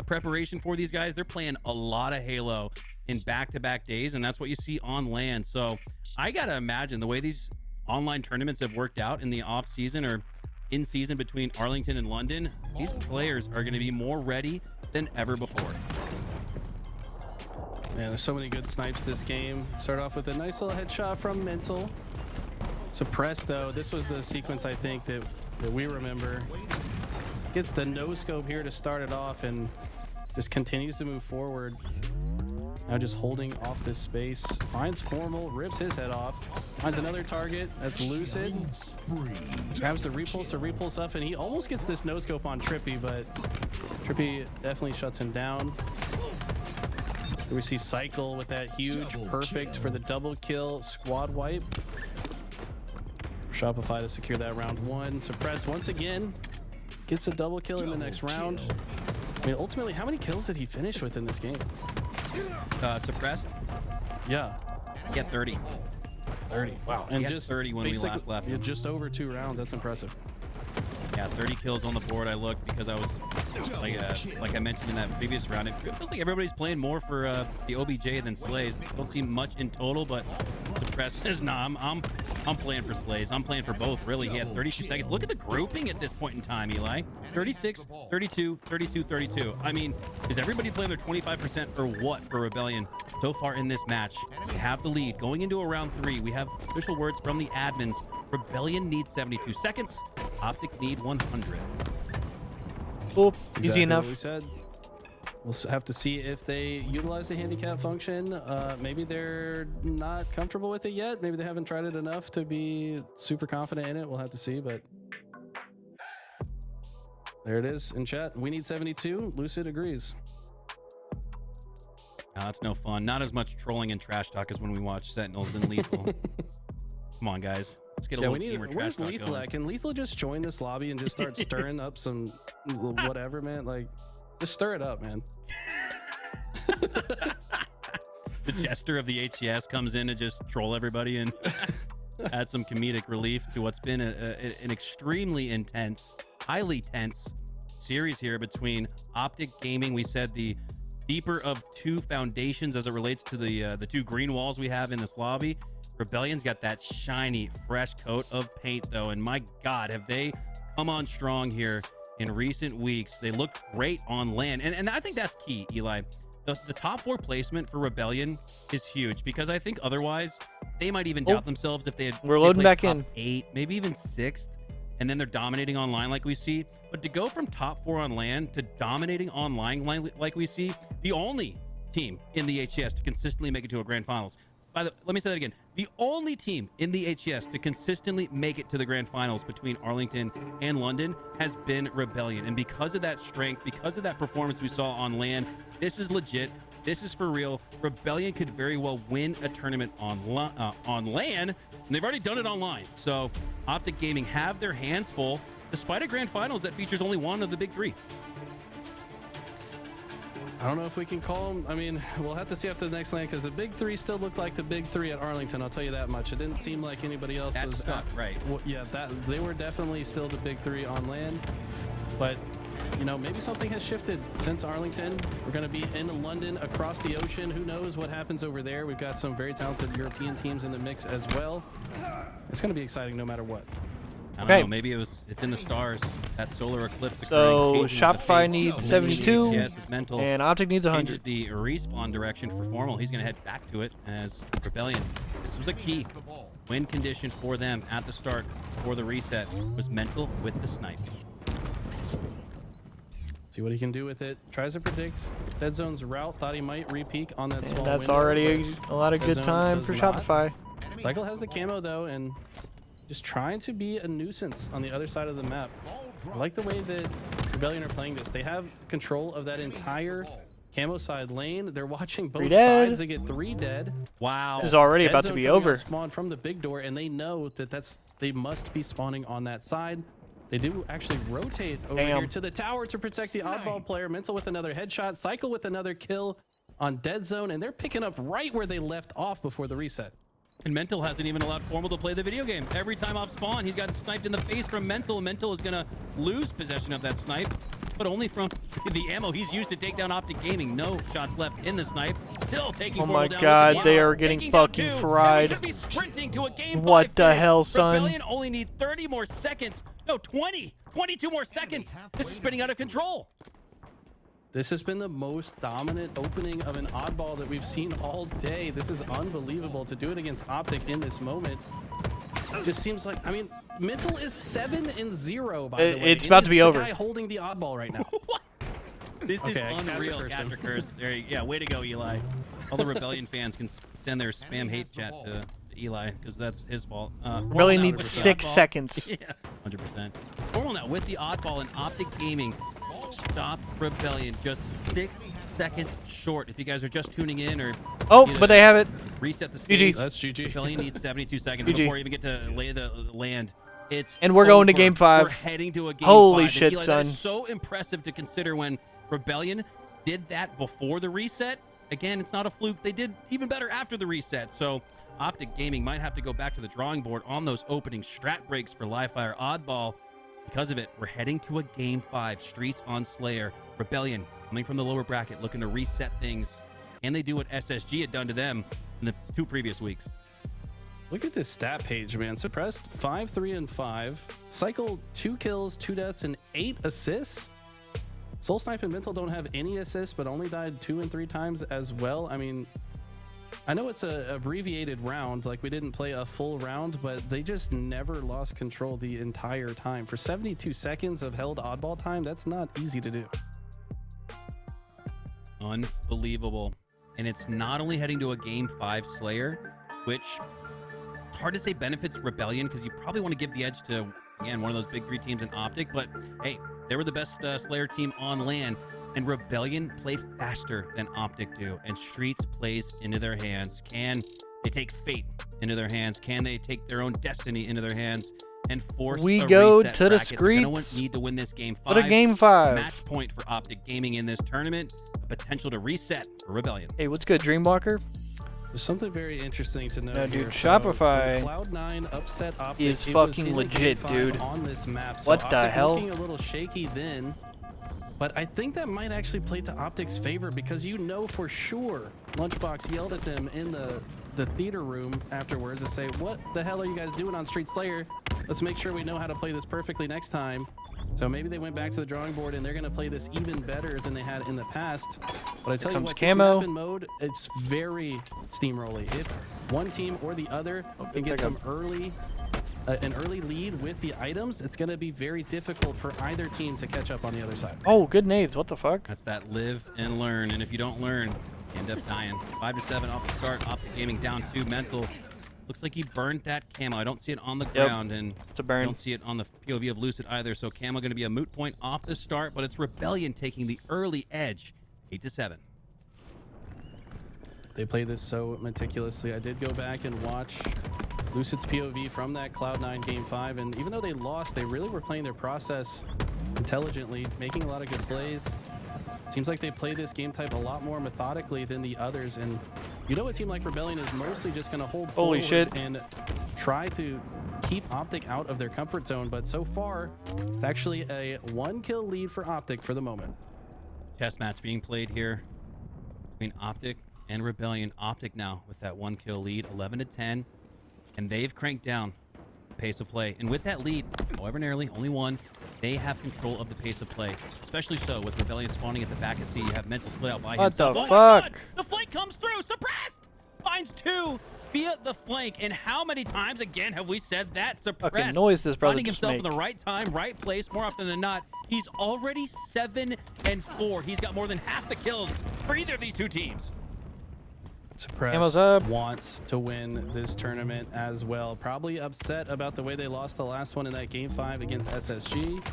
preparation for these guys. They're playing a lot of Halo in back-to-back days, and that's what you see on LAN. So I gotta imagine the way these online tournaments have worked out in the off season or in season between Arlington and London, these players are going to be more ready than ever before. Man, there's so many good snipes this game. Start off with a nice little headshot from Mental. Suppressed though, this was the sequence I think that we remember. Gets the no scope here to start it off and just continues to move forward. Now just holding off this space. Finds Formal, rips his head off. Finds another target. That's Lucid. Grabs the repulse to repulse up, and he almost gets this no scope on Trippy, but Trippy definitely shuts him down. Here we see Cycle with that huge perfect for the double kill squad wipe. Shopify to secure that round 1. Suppressed once again. Gets a double kill in the next round. I mean, ultimately, how many kills did he finish with in this game? Suppressed? Yeah. Get 30. 30. Wow. And just 30 when we last left. Yeah, just over 2 rounds. That's impressive. Yeah, 30 kills on the board. I looked because I was, like I mentioned in that previous round, it feels like everybody's playing more for the OBJ than Slays. Don't see much in total, but Suppressed says, nah, I'm playing for Slays. I'm playing for both, really. He had 32 seconds. Look at the grouping at this point in time, Eli. 36, 32, 32, 32. I mean, is everybody playing their 25% or what for Rebellion so far in this match? They have the lead. Going into a round 3, we have official words from the admins. Rebellion needs 72 seconds. Optic need 100. Cool. Exactly Easy enough. What we said. We'll have to see if they utilize the handicap function. Maybe they're not comfortable with it yet. Maybe they haven't tried it enough to be super confident in it. We'll have to see, but there it is in chat. We need 72. Lucid agrees. That's no fun. Not as much trolling and trash talk as when we watch Sentinels and Lethal. Come on, guys. Let's get a little gamer trash where's talk Lethal going. at? Can Lethal just join this lobby and just start stirring up some whatever, man? Like, just stir it up, man. The jester of the HCS comes in to just troll everybody and add some comedic relief to what's been an extremely intense, highly tense series here between Optic Gaming. We said the deeper of 2 foundations as it relates to the 2 green walls we have in this lobby. Rebellion's got that shiny, fresh coat of paint, though, and my God, have they come on strong here in recent weeks. They looked great on LAN, and I think that's key, Eli. The top 4 placement for Rebellion is huge, because I think otherwise they might even doubt themselves if they had loading back in 8, maybe even 6th, and then they're dominating online like we see. But to go from top 4 on LAN to dominating online like we see, the only team in the HCS to consistently make it to a grand finals. Let me say that again. The only team in the HCS to consistently make it to the grand finals between Arlington and London has been Rebellion. And because of that strength, because of that performance we saw on LAN, this is legit. This is for real. Rebellion could very well win a tournament on LAN, and they've already done it online. So Optic Gaming have their hands full, despite a grand finals that features only one of the big 3. I don't know if we can call them. I mean, we'll have to see after the next LAN, because the big 3 still looked like the big 3 at Arlington. I'll tell you that much. It didn't seem like anybody else was right. Well, yeah, they were definitely still the big 3 on LAN. But you know, maybe something has shifted since Arlington. We're going to be in London, across the ocean. Who knows what happens over there? We've got some very talented European teams in the mix as well. It's going to be exciting no matter what. I don't know, maybe it's in the stars. That solar eclipse So occurring. Shopify needs 72, Yes, it's mental. and Optic needs 100. Changes the respawn direction for Formal. He's going to head back to it as Rebellion. This was a key win condition for them at the start for the reset. Was mental with the snipe. See what he can do with it. Tries to predict Dead Zone's route. Thought he might re-peek on that small That's window, already a lot of Dead good Zone time does for not. Shopify. Cycle has the camo though, and just trying to be a nuisance on the other side of the map. I like the way that Rebellion are playing this. They have control of that entire camo side lane. They're watching both sides. They get 3 dead. Wow. This is already about to be over. Spawn from the big door, and they know that they must be spawning on that side. They do actually rotate over here to the tower to protect the oddball player. Mental with another headshot. Cycle with another kill on dead zone, and they're picking up right where they left off before the reset. And Mental hasn't even allowed Formal to play the video game. Every time off spawn, he's gotten sniped in the face from Mental. Mental is going to lose possession of that snipe, but only from the ammo he's used to take down Optic Gaming. No shots left in the snipe. Still taking Formal down. Oh my god, they are getting fucking fried. What the hell, son? Rebellion only need 30 more seconds. No, 22 more seconds. This is spinning out of control. This has been the most dominant opening of an oddball that we've seen all day. This is unbelievable to do it against Optic in this moment. It just seems like, I mean, Mental is 7-0 by the way. It's about to be over. The guy holding the oddball right now. This is unreal. Catcher curse. There, yeah, way to go, Eli. All the Rebellion fans can send their spam hate chat to Eli because that's his fault. Really need 6 seconds. Yeah, 100%. Formal now with the oddball and Optic Gaming. Stop Rebellion just 6 seconds short. If you guys are just tuning in or but they have it. Reset the stage. GG. That's GG. Rebellion needs 72 seconds before you even get to lay the land. And we're going to game 5. We're heading to a game 5. Holy shit, Eli, son. That is so impressive to consider when Rebellion did that before the reset. Again, it's not a fluke. They did even better after the reset. So Optic Gaming might have to go back to the drawing board on those opening strat breaks for Live Fire Oddball. Because of it, we're heading to a game 5. Streets on Slayer. Rebellion coming from the lower bracket, looking to reset things. And they do what SSG had done to them in the 2 previous weeks. Look at this stat page, man. Suppressed 5, 3, and 5. Cycle 2 kills, 2 deaths, and 8 assists. Soul Snipe and Mental don't have any assists, but only died 2 and 3 times as well. I mean, I know it's a abbreviated round, like we didn't play a full round, but they just never lost control the entire time. For 72 seconds of held oddball time, that's not easy to do. Unbelievable. And it's not only heading to a game 5 Slayer, which it's hard to say benefits Rebellion because you probably want to give the edge to, again, one of those big 3 teams in Optic, but hey, they were the best Slayer team on land. And Rebellion play faster than Optic do, and Streets plays into their hands. Can they take fate into their hands? Can they take their own destiny into their hands and force we a go reset to the bracket? They're gonna streets. need to win this game 5. What a game 5. Match point for Optic Gaming in this tournament. A potential to reset for Rebellion. Hey, what's good, Dreamwalker? There's something very interesting to know. No, dude, here. Shopify Cloud9 upset Optic. is fucking legit, dude. On this map. So What the Optic hell? Looking a little shaky then. But I think that might actually play to Optic's favor because you know for sure Lunchbox yelled at them in the theater room afterwards to say, what the hell are you guys doing on Street Slayer? Let's make sure we know how to play this perfectly next time. So maybe they went back to the drawing board and they're going to play this even better than they had in the past. But I tell you what, this map in mode, it's very steamrolly. If one team or the other can get some an early lead with the items, it's going to be very difficult for either team to catch up on the other side. Oh, good nades. What the fuck? That's that live and learn. And if you don't learn, you end up dying. 5-7 off the start. Optic Gaming down 2. Mental. Looks like he burned that camo. I don't see it on the ground. And it's a burn. I don't see it on the POV of Lucid either. So camo going to be a moot point off the start. But it's Rebellion taking the early edge. 8-7. They play this so meticulously. I did go back and watch Lucid's POV from that Cloud9 game 5, and even though they lost, they really were playing their process intelligently, making a lot of good plays. Seems like they play this game type a lot more methodically than the others, and you know a team like Rebellion is mostly just going to hold forward and try to keep Optic out of their comfort zone, but so far, it's actually a 1-kill lead for Optic for the moment. Chess match being played here between Optic and Rebellion. Optic now with that 1-kill lead, 11-10. And they've cranked down the pace of play. And with that lead, however narrowly, only 1, they have control of the pace of play. Especially so with Rebellion spawning at the back of C. You have Mental split out by himself. What the fuck? The flank comes through. Suppressed! Finds 2 via the flank. And how many times again have we said that? Suppressed. Fucking noise this brother finding just himself make. in the right time, right place. More often than not, he's already 7-4. He's got more than half the kills for either of these 2 teams. Ammo's up. Wants to win this tournament as well. Probably upset about the way they lost the last one in that Game 5 against SSG.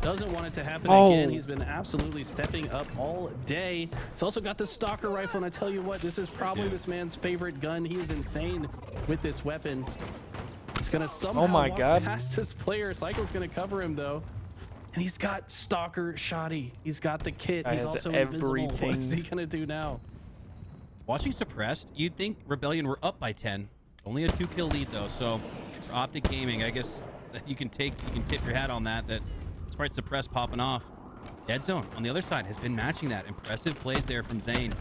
Doesn't want it to happen again. He's been absolutely stepping up all day. He's also got the Stalker rifle, and I tell you what, this is probably this man's favorite gun. He is insane with this weapon. He's gonna somehow walk past this player. Cycle's gonna cover him though. And he's got Stalker Shoddy. He's got the kit. He's also invisible. What is he gonna do now? Watching Suppressed, you'd think Rebellion were up by 10. Only a 2-kill lead though, so for Optic Gaming, I guess that you can tip your hat on that despite Suppressed popping off. Dead Zone on the other side has been matching that. Impressive plays there from Zane.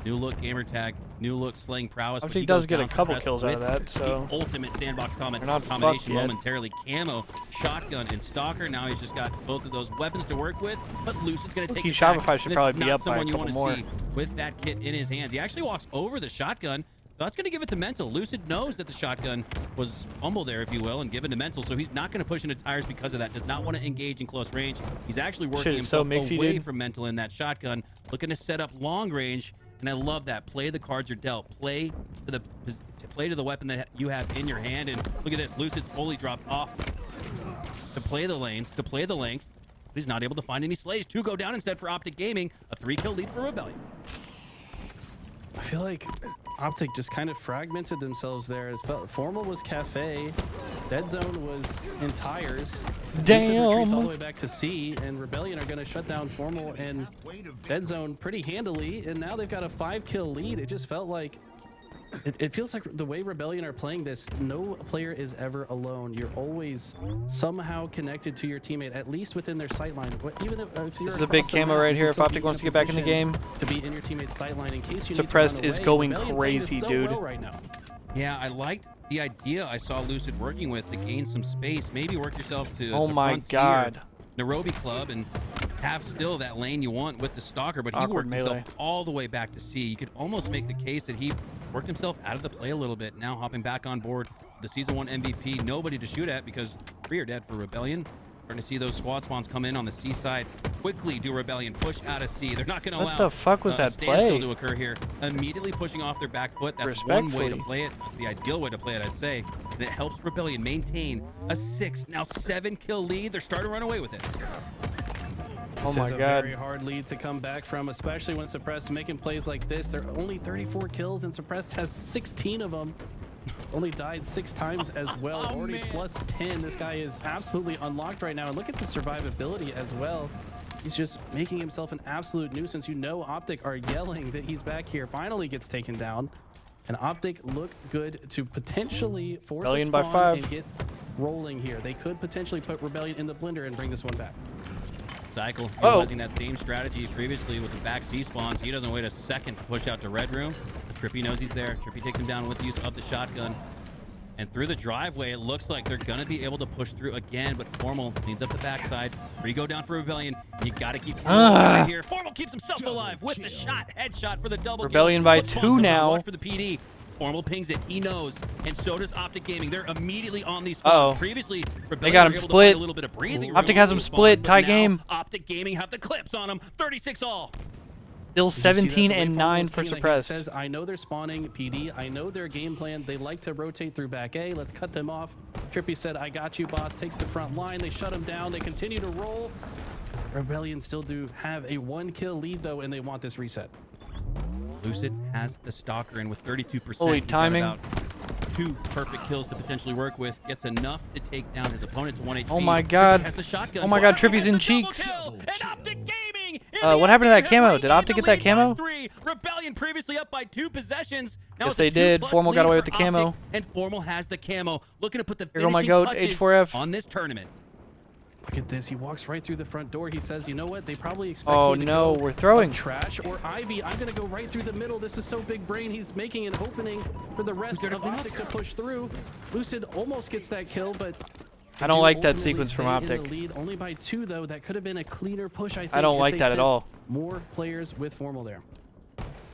New look gamer tag, new look slaying prowess. I think he does get a couple kills out of that, so the ultimate sandbox combination momentarily. Camo, shotgun, and Stalker. Now he's just got both of those weapons to work with, but Lucid's going to take it back. Shopify should probably be up by a couple more. See with that kit in his hands. He actually walks over the shotgun. So that's going to give it to Mental. Lucid knows that the shotgun was fumbled there, if you will, and given to Mental, so he's not going to push into tires because of that. Does not want to engage in close range. He's actually working himself away from Mental in that shotgun, looking to set up long range. And I love that. Play the cards you're dealt. Play to the weapon that you have in your hand. And look at this. Lucid's fully dropped off to play the lanes, to play the length. But he's not able to find any slays. 2 go down instead for Optic Gaming. A 3-kill lead for Rebellion. I feel like Optic just kind of fragmented themselves there. As Formal was Cafe, Dead Zone was in tires. Lucid retreats all the way back to C, and Rebellion are going to shut down Formal and Dead Zone pretty handily. And now they've got a 5-kill lead. It just felt like it feels like the way Rebellion are playing this, no player is ever alone. You're always somehow connected to your teammate, at least within their sightline. Even if you're this is a big camo right here. If Optic wants to get back in the game, to be in your teammate's sightline in case you Suppressed need to is going crazy, dude. Well right now. Yeah, I liked the idea I saw Lucid working with to gain some space. Maybe work yourself to Nairobi Club and have still that lane you want with the Stalker, but he worked himself all the way back to C. You could almost make the case that he worked himself out of the play a little bit. Now hopping back on board, the Season 1 MVP, nobody to shoot at because 3 are dead for Rebellion. Starting to see those squad spawns come in on the C side. Quickly do Rebellion push out of C. They're not going to allow what the fuck was that standstill to occur here. Immediately pushing off their back foot. That's one way to play it. That's the ideal way to play it, I'd say. And it helps Rebellion maintain a 6, now 7-kill lead. They're starting to run away with it. This is a very hard lead to come back from, especially when Suppressed making plays like this. They're only 34 kills, and Suppressed has 16 of them. Only died 6 times as well. Already plus 10. This guy is absolutely unlocked right now. And look at the survivability as well. He's just making himself an absolute nuisance. You know Optic are yelling that he's back here. Finally gets taken down. And Optic look good to potentially force a spawn and get rolling here. They could potentially put Rebellion in the blender and bring this one back. Cycle utilizing that same strategy previously with the back C spawns. He doesn't wait a second to push out to Red Room. Trippy knows he's there. Trippy takes him down with the use of the shotgun. And through the driveway, it looks like they're going to be able to push through again, but Formal cleans up the backside. 3 go down for Rebellion. You got to keep Formal right here. Formal keeps himself alive with the shot. Headshot for the double Rebellion by 2 now. Watch for the PD. Formal pings it. He knows. And so does Optic Gaming. They're immediately on these spawns. Previously, Rebellion they got him split. A little bit of breathing Optic has him split. Tie game. Optic Gaming have the clips on him. 36 all. Still 17 and 9 for Suppressed. He says, I know they're spawning PD. I know their game plan. They like to rotate through back A. Let's cut them off. Trippy said, I got you, boss. Takes the front line. They shut him down. They continue to roll. Rebellion still do have a 1-kill lead, though, and they want this reset. Lucid has the Stalker in with 32%. Holy timing. About 2 perfect kills to potentially work with. Gets enough to take down his opponent to 1 HP. Oh my god. Has the shotgun. Oh my god, Trippy's in cheeks. And Optic Gaming what happened to that camo? Did Optic get that camo? Rebellion previously up by 2 possessions. Now yes, they did. Formal got away with the camo. And Formal has the camo. Looking to put the finishing touches H4F. on this tournament. Look at this. He walks right through the front door. He says, you know what? They probably expect me to no, go we're throwing. Trash or Ivy. I'm going to go right through the middle. This is so big brain. He's making an opening for the rest of Optic to push through. Lucid almost gets that kill, but I don't like that sequence from Optic. In the lead only by 2, though. That could have been a cleaner push, I think. I don't like that at all. More players with Formal there.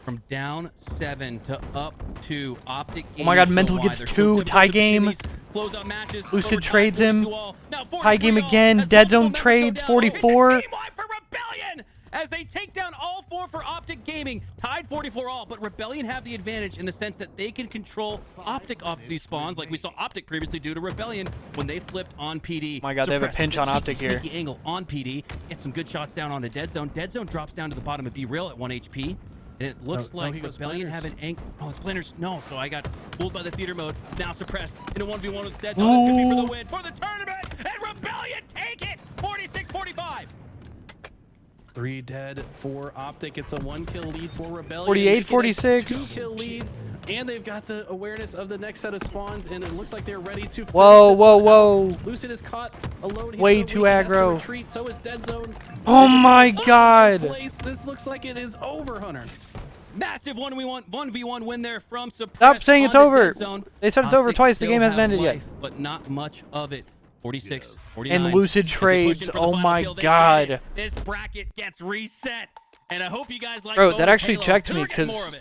From down 7 to up 2, Optic. Oh my god, Mental gets 2, tie game. Lucid trades him. Tie game again. Dead Zone trades 44. as they take down all 4 for Optic Gaming, tied 44 all, but Rebellion have the advantage in the sense that they can control Optic off these spawns, like we saw Optic previously do to Rebellion when they flipped on PD. My God, they have a pinch on Optic here. Sneaky angle on PD, get some good shots down onto Dead Zone. Dead Zone drops down to the bottom of B-Rail at 1 HP. And it looks like Rebellion have an angle. Oh, it's Splinters. No, so I got fooled by the theater mode. Now suppressed in a 1v1 with Dead Zone. This could be for the win, for the tournament. And Rebellion take it. 46-45. 3 dead for Optic. It's a 1-kill lead for Rebellion. 48-46. 2-kill lead. And they've got the awareness of the next set of spawns, and it looks like they're ready to. Whoa. Lucid is caught alone. Way too aggro. Retreat. So is Dead Zone. Oh my God. This looks like it is over, Hunter. Massive 1v1 win there from Suppressed. Stop saying it's over. Zone. They said it's over twice. The game hasn't ended yet. But not much of it. 46, 49. And Lucid trades. Oh my God. This bracket gets reset. And I hope you guys like. Bro, that actually checked me because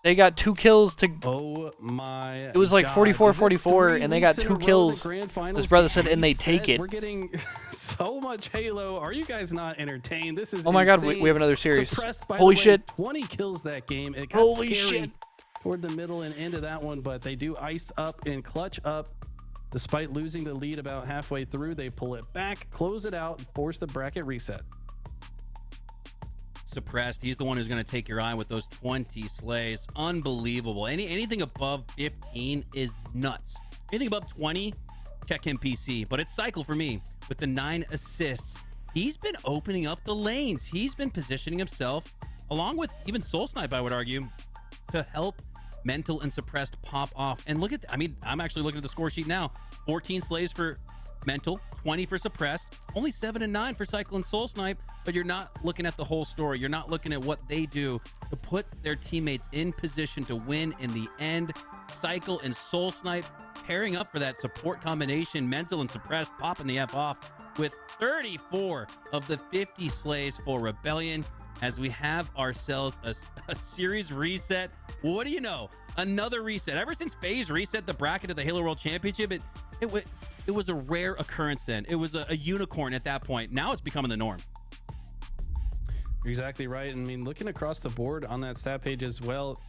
they got 2 kills to. Oh my! It was like 44-44, and they got 2 kills. This brother said, and they take it. We're getting so much Halo. Are you guys not entertained? This is. Oh my God, we have another series. Holy shit! 20 kills that game. It got scary toward the middle and end of that one, but they do ice up and clutch up. Despite losing the lead about halfway through, they pull it back, close it out, and force the bracket reset. Suppressed. He's the one who's going to take your eye with those 20 slays. Unbelievable. Anything above 15 is nuts. Anything above 20, check him PC. But it's Cycle for me with the 9 assists. He's been opening up the lanes. He's been positioning himself, along with even Soul Snipe, I would argue, to help Mental and Suppressed pop off. And look at, I mean, I'm actually looking at the score sheet now. 14 slays for Mental, 20 for Suppressed, only 7 and 9 for Cycle and Soul Snipe, but you're not looking at the whole story. You're not looking at what they do to put their teammates in position to win in the end. Cycle and Soul Snipe pairing up for that support combination. Mental and Suppressed popping the F off with 34 of the 50 slays for Rebellion, as we have ourselves a series reset. What do you know? Another reset. Ever since FaZe reset the bracket of the Halo World Championship, it was a rare occurrence then. It was a unicorn at that point. Now it's becoming the norm. You're exactly right. I mean, looking across the board on that stat page as well,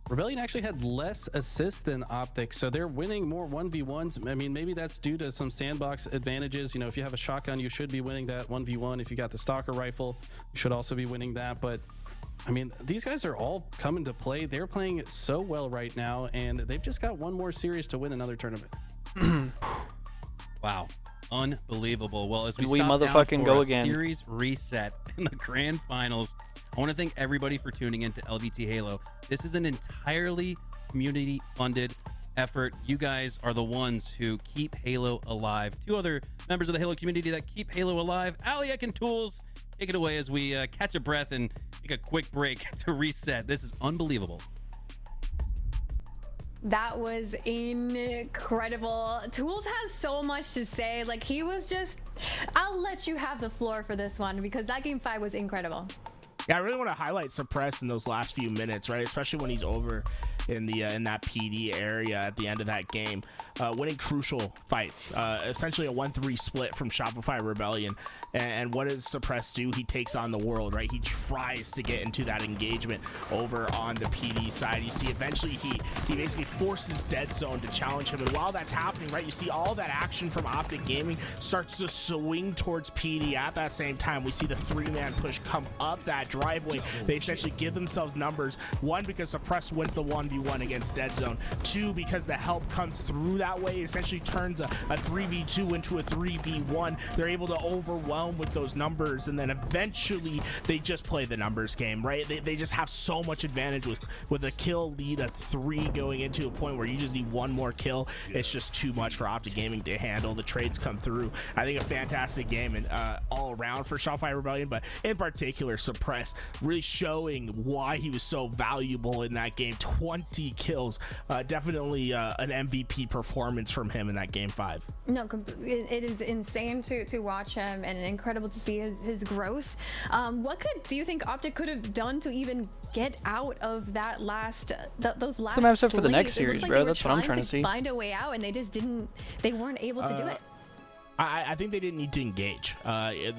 Rebellion actually had less assists than Optic, so they're winning more 1v1s. I mean, maybe that's due to some sandbox advantages. You know, if you have a shotgun, you should be winning that 1v1. If you got the Stalker rifle, you should also be winning that. But I mean, these guys are all coming to play. They're playing so well right now, and they've just got one more series to win another tournament. Wow. Unbelievable. Well, as we motherfucking go again. Series reset in the grand finals, I want to thank everybody for tuning in to LVT Halo. This is an entirely community-funded effort. You guys are the ones who keep Halo alive. 2 other members of the Halo community that keep Halo alive, Aliak and Tools. Take it away as we catch a breath and take a quick break to reset. This is unbelievable. That was incredible. Tools has so much to say. Like, he was just, I'll let you have the floor for this one because that game 5 was incredible. Yeah, I really want to highlight Suppress in those last few minutes, right? Especially when he's over in the in that PD area at the end of that game, winning crucial fights. Essentially a 1-3 split from Shopify Rebellion. And what does Suppress do? He takes on the world, right? He tries to get into that engagement over on the PD side. You see, eventually he basically forces Dead Zone to challenge him. And while that's happening, right, you see all that action from Optic Gaming starts to swing towards PD. At that same time, we see the 3-man push come up that driveway. They essentially give themselves numbers. 1, because Suppress wins the 1v1 against Dead Zone. 2, because the help comes through that way, essentially turns a 3v2 into a 3v1. They're able to overwhelm with those numbers, and then eventually they just play the numbers game, right? They just have so much advantage with a kill lead of 3 going into a point where you just need 1 more kill. It's just too much for Optic Gaming to handle. The trades come through. I think a fantastic game and all around for Shopify Rebellion, but in particular Suppress really showing why he was so valuable in that game. 20 kills, definitely an MVP performance from him in that game 5. No, it is insane to watch him and incredible to see his growth. What do you think Optic could have done to even get out of that those last some episode for the next sleeves? series, bro. That's what I'm trying to see. Find a way out, and they just didn't. They weren't able to do it. I think they didn't need to engage. I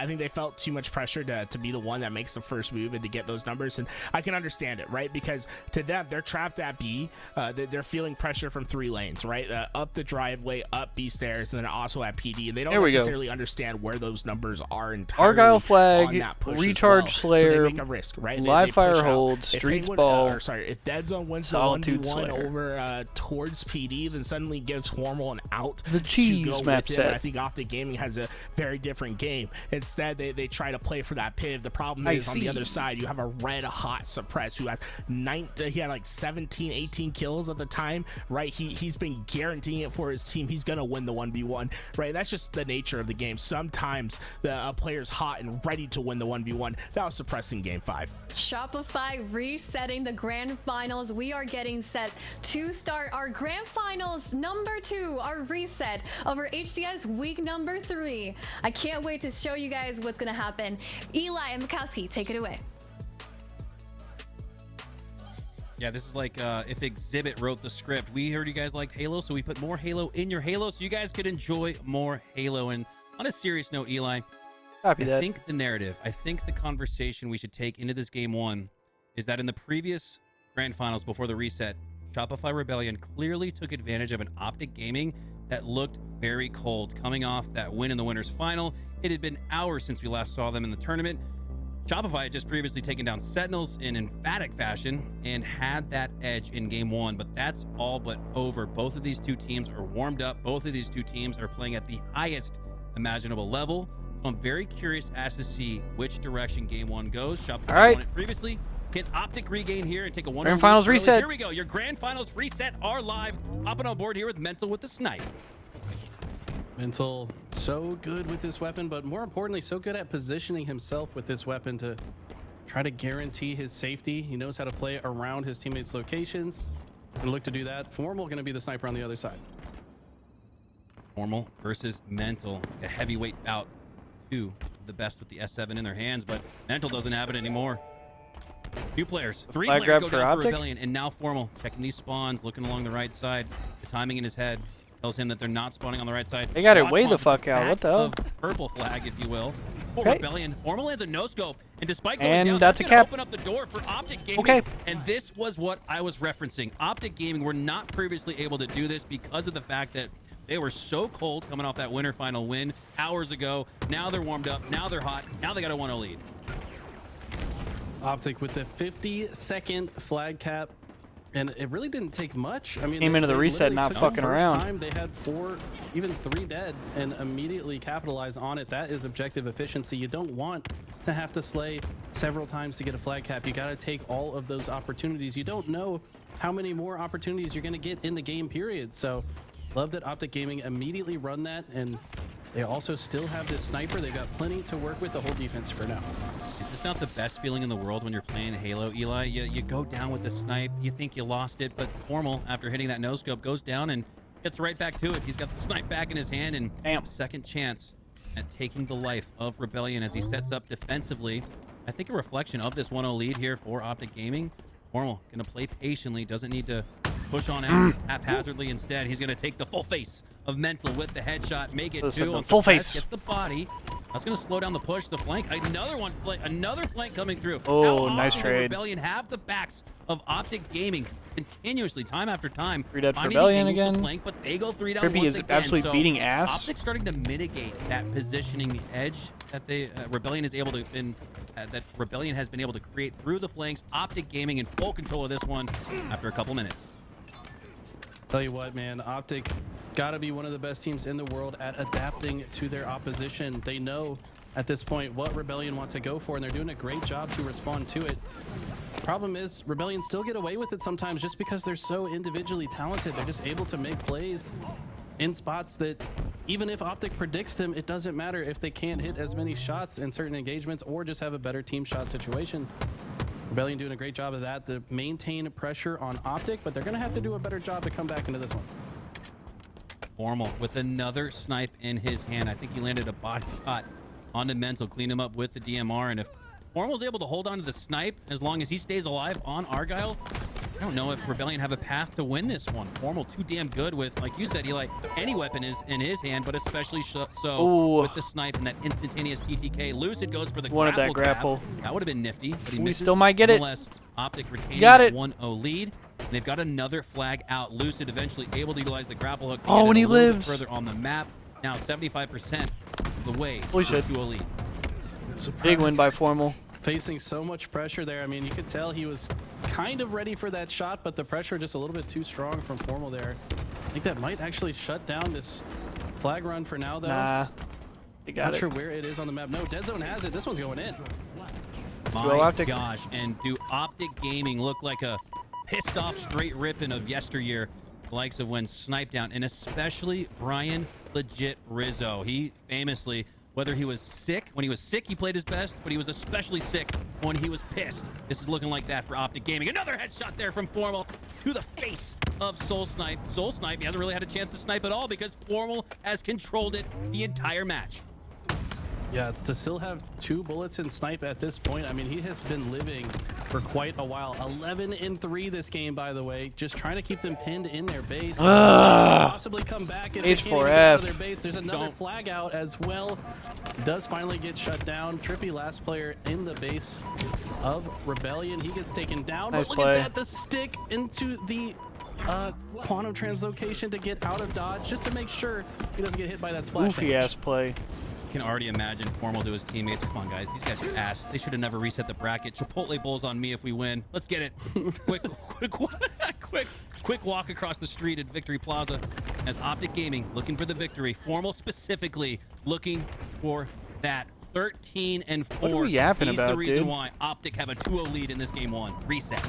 think they felt too much pressure to be the one that makes the first move and to get those numbers, and I can understand it, right? Because to them, they're trapped at B. They're feeling pressure from 3 lanes, right? Up the driveway, up B stairs, and then also at PD, and they don't necessarily understand where those numbers are entirely. Argyle flag, on that push recharge as well. Slayer, so they make a risk, right? live they push fire out. hold, streets ball. If Dead Zone wins the Solitude 1v1 Slayer. over towards PD, then suddenly gives Formal an out. The cheese to go map with him. set. I think Optic Gaming has a very different game. Instead, they try to play for that piv. The problem is on the other side, you have a red hot Suppress who has he had like 17, 18 kills at the time, right? He's been guaranteeing it for his team. He's gonna win the 1v1, right? That's just the nature of the game. Sometimes the player's hot and ready to win the 1v1. That was Suppress in game 5. Shopify resetting the grand finals. We are getting set to start our grand finals number 2, our reset over HCS week number 3. I can't wait to show you guys what's gonna happen. Eli and Mikowski, take it away. Yeah, this is like if Exhibit wrote the script. We heard you guys liked Halo, so we put more Halo in your Halo so you guys could enjoy more Halo. And on a serious note, Eli, I think the narrative, I think the conversation we should take into this game 1 is that in the previous grand finals before the reset, Shopify Rebellion clearly took advantage of an Optic Gaming that looked very cold. Coming off that win in the winners final, it had been hours since we last saw them in the tournament. Shopify had just previously taken down Sentinels in emphatic fashion and had that edge in game 1, but that's all but over. Both of these two teams are warmed up. Both of these two teams are playing at the highest imaginable level. So I'm very curious as to see which direction game 1 goes. Shopify won it previously. Can Optic regain here and take a 1-0 Grand Finals early? reset. Here we go. Your Grand Finals reset are live. Hopping on board here with Mental with the snipe. Mental, so good with this weapon, but more importantly, so good at positioning himself with this weapon to try to guarantee his safety. He knows how to play around his teammates' locations and look to do that. Formal going to be the sniper on the other side. Formal versus Mental, a heavyweight bout. 2 of the best with the S7 in their hands, but Mental doesn't have it anymore. 2 players, 3 players go down for Rebellion, and now Formal checking these spawns, looking along the right side. The timing in his head tells him that they're not spawning on the right side. They got it way the fuck out. What the hell? Purple flag, if you will. For Rebellion, Formal lands a no scope, and despite going and down, that's a cap. Open up the door for Optic Gaming. And this was what I was referencing. Optic Gaming were not previously able to do this because of the fact that they were so cold coming off that winter final win hours ago. Now they're warmed up. Now they're hot. Now they got a 1-0 lead. Optic with the 50-second flag cap, and it really didn't take much. I mean, came into the reset not fucking around. Time they had 4, even 3 dead, and immediately capitalized on it. That is objective efficiency. You don't want to have to slay several times to get a flag cap. You got to take all of those opportunities. You don't know how many more opportunities you're going to get in the game period. So love that Optic Gaming immediately run that, and they also still have this sniper. They've got plenty to work with the whole defense for now. Is this not the best feeling in the world when you're playing Halo, Eli? You go down with the snipe, you think you lost it, but Formal, after hitting that no-scope, goes down and gets right back to it. He's got the snipe back in his hand, and second chance at taking the life of Rebellion as he sets up defensively. I think a reflection of this 1-0 lead here for Optic Gaming. Formal gonna play patiently, doesn't need to push on out haphazardly. Instead, he's gonna take the full face of Mental with the headshot, make it 2 on full Suppress, face. gets the body. That's gonna slow down the push, the flank. Another flank coming through. Oh, nice trade. Rebellion have the backs of Optic Gaming continuously, time after time. 3 dead for finding Rebellion the angles to again. flank, but they go 3 down Kirby once is again. absolutely So beating ass. Optic starting to mitigate that positioning, the edge that they Rebellion is able to that Rebellion has been able to create through the flanks. Optic Gaming in full control of this one after a couple minutes. Tell you what, man, Optic gotta be one of the best teams in the world at adapting to their opposition. They know at this point what Rebellion wants to go for, and they're doing a great job to respond to it. Problem is, Rebellion still get away with it sometimes just because they're so individually talented. They're just able to make plays in spots that even if Optic predicts them, it doesn't matter if they can't hit as many shots in certain engagements or just have a better team shot situation. Rebellion doing a great job of that to maintain pressure on Optic, but they're going to have to do a better job to come back into this one. Formal with another snipe in his hand. I think he landed a body shot onto Mental, clean him up with the DMR, and if Formal's able to hold on to the snipe as long as he stays alive on Argyle, I don't know if Rebellion have a path to win this one. Formal too damn good with, like you said, Eli, any weapon is in his hand, but especially so Ooh. with the snipe and that instantaneous TTK. Lucid goes for the Wanted that grapple. grapple. That would have been nifty, but he We misses. still might get it. Nonetheless, Optic retaining Got that it. 1-0 lead. And they've got another flag out. Lucid eventually able to utilize the grapple hook to Oh, get and it he a little bit lives. further on the map. Now 75% of the way Holy to a shit. 2-0 lead. Big win by Formal. Facing so much pressure there. I mean, you could tell he was kind of ready for that shot, but the pressure just a little bit too strong from Formal there. I think that might actually shut down this flag run for now, though. Nah. They got Not it. sure where it is on the map. No, Dead Zone has it. This one's going in. go, My Optic. gosh, and do Optic Gaming look like a pissed off straight ripping of yesteryear, the likes of when Snipe down, and especially Brian Legit Rizzo. He famously, whether he was sick, when he was sick he played his best, but he was especially sick when he was pissed. This is looking like that for Optic Gaming. Another headshot there from Formal to the face of Soul Snipe. Soul Snipe, he hasn't really had a chance to snipe at all because Formal has controlled it the entire match. Yeah, it's to still have 2 bullets in Snipe at this point. I mean, he has been living for quite a while. 11-3 this game, by the way. Just trying to keep them pinned in their base. Possibly come back if they can't even get out of their base. There's another flag out as well. Does finally get shut down. Trippy, last player in the base of Rebellion. He gets taken down. Nice But look play. at that, the stick into the quantum translocation to get out of dodge, just to make sure he doesn't get hit by that splash Goofy damage. ass play. Can already imagine Formal to his teammates. Come on, guys. These guys are ass. They should have never reset the bracket. Chipotle bowls on me if we win. Let's get it. Quick walk across the street at Victory Plaza as Optic Gaming looking for the victory. Formal specifically looking for that 13-4. What are we yapping He's about, the reason dude? why Optic have a 2-0 lead in this game 1. Reset.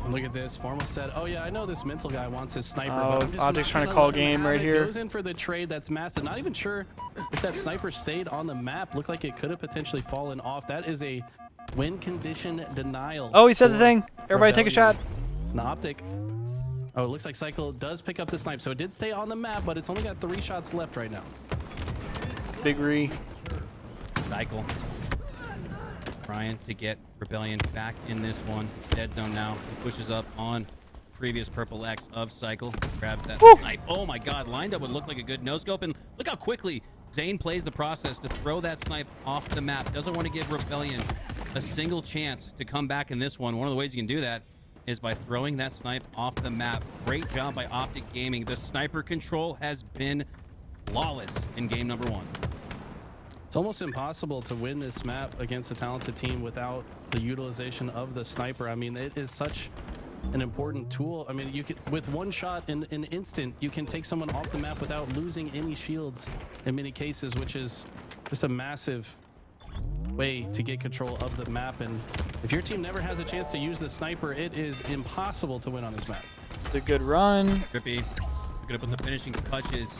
Look at this. Formal said, oh yeah, I know this mental guy wants his sniper, Oh, but I'm just Optic's not trying to gonna call let him game have right it." here. Goes in for the trade. That's massive. Not even sure if that sniper stayed on the map. Looked like it could have potentially fallen off. That is a win condition denial. Oh, he said the for thing. Everybody take a shot. Rebellion. And Optic. Oh, it looks like Cycle does pick up the snipe, so it did stay on the map, but it's only got 3 shots left right now. Big re. Cycle. Brian to get Rebellion back in this one. It's Dead Zone now. He pushes up on previous Purple X of Cycle. Grabs that snipe. Oh my god, lined up would look like a good no-scope. And look how quickly Zane plays the process to throw that snipe off the map. Doesn't want to give Rebellion a single chance to come back in this one. One of the ways you can do that is by throwing that snipe off the map. Great job by Optic Gaming. The sniper control has been flawless in game number 1. It's almost impossible to win this map against a talented team without the utilization of the sniper. I mean, it is such an important tool. I mean, you can, with one shot in an instant, you can take someone off the map without losing any shields in many cases, which is just a massive way to get control of the map. And if your team never has a chance to use the sniper, it is impossible to win on this map. It's a good run. Trippy, we're gonna put the finishing touches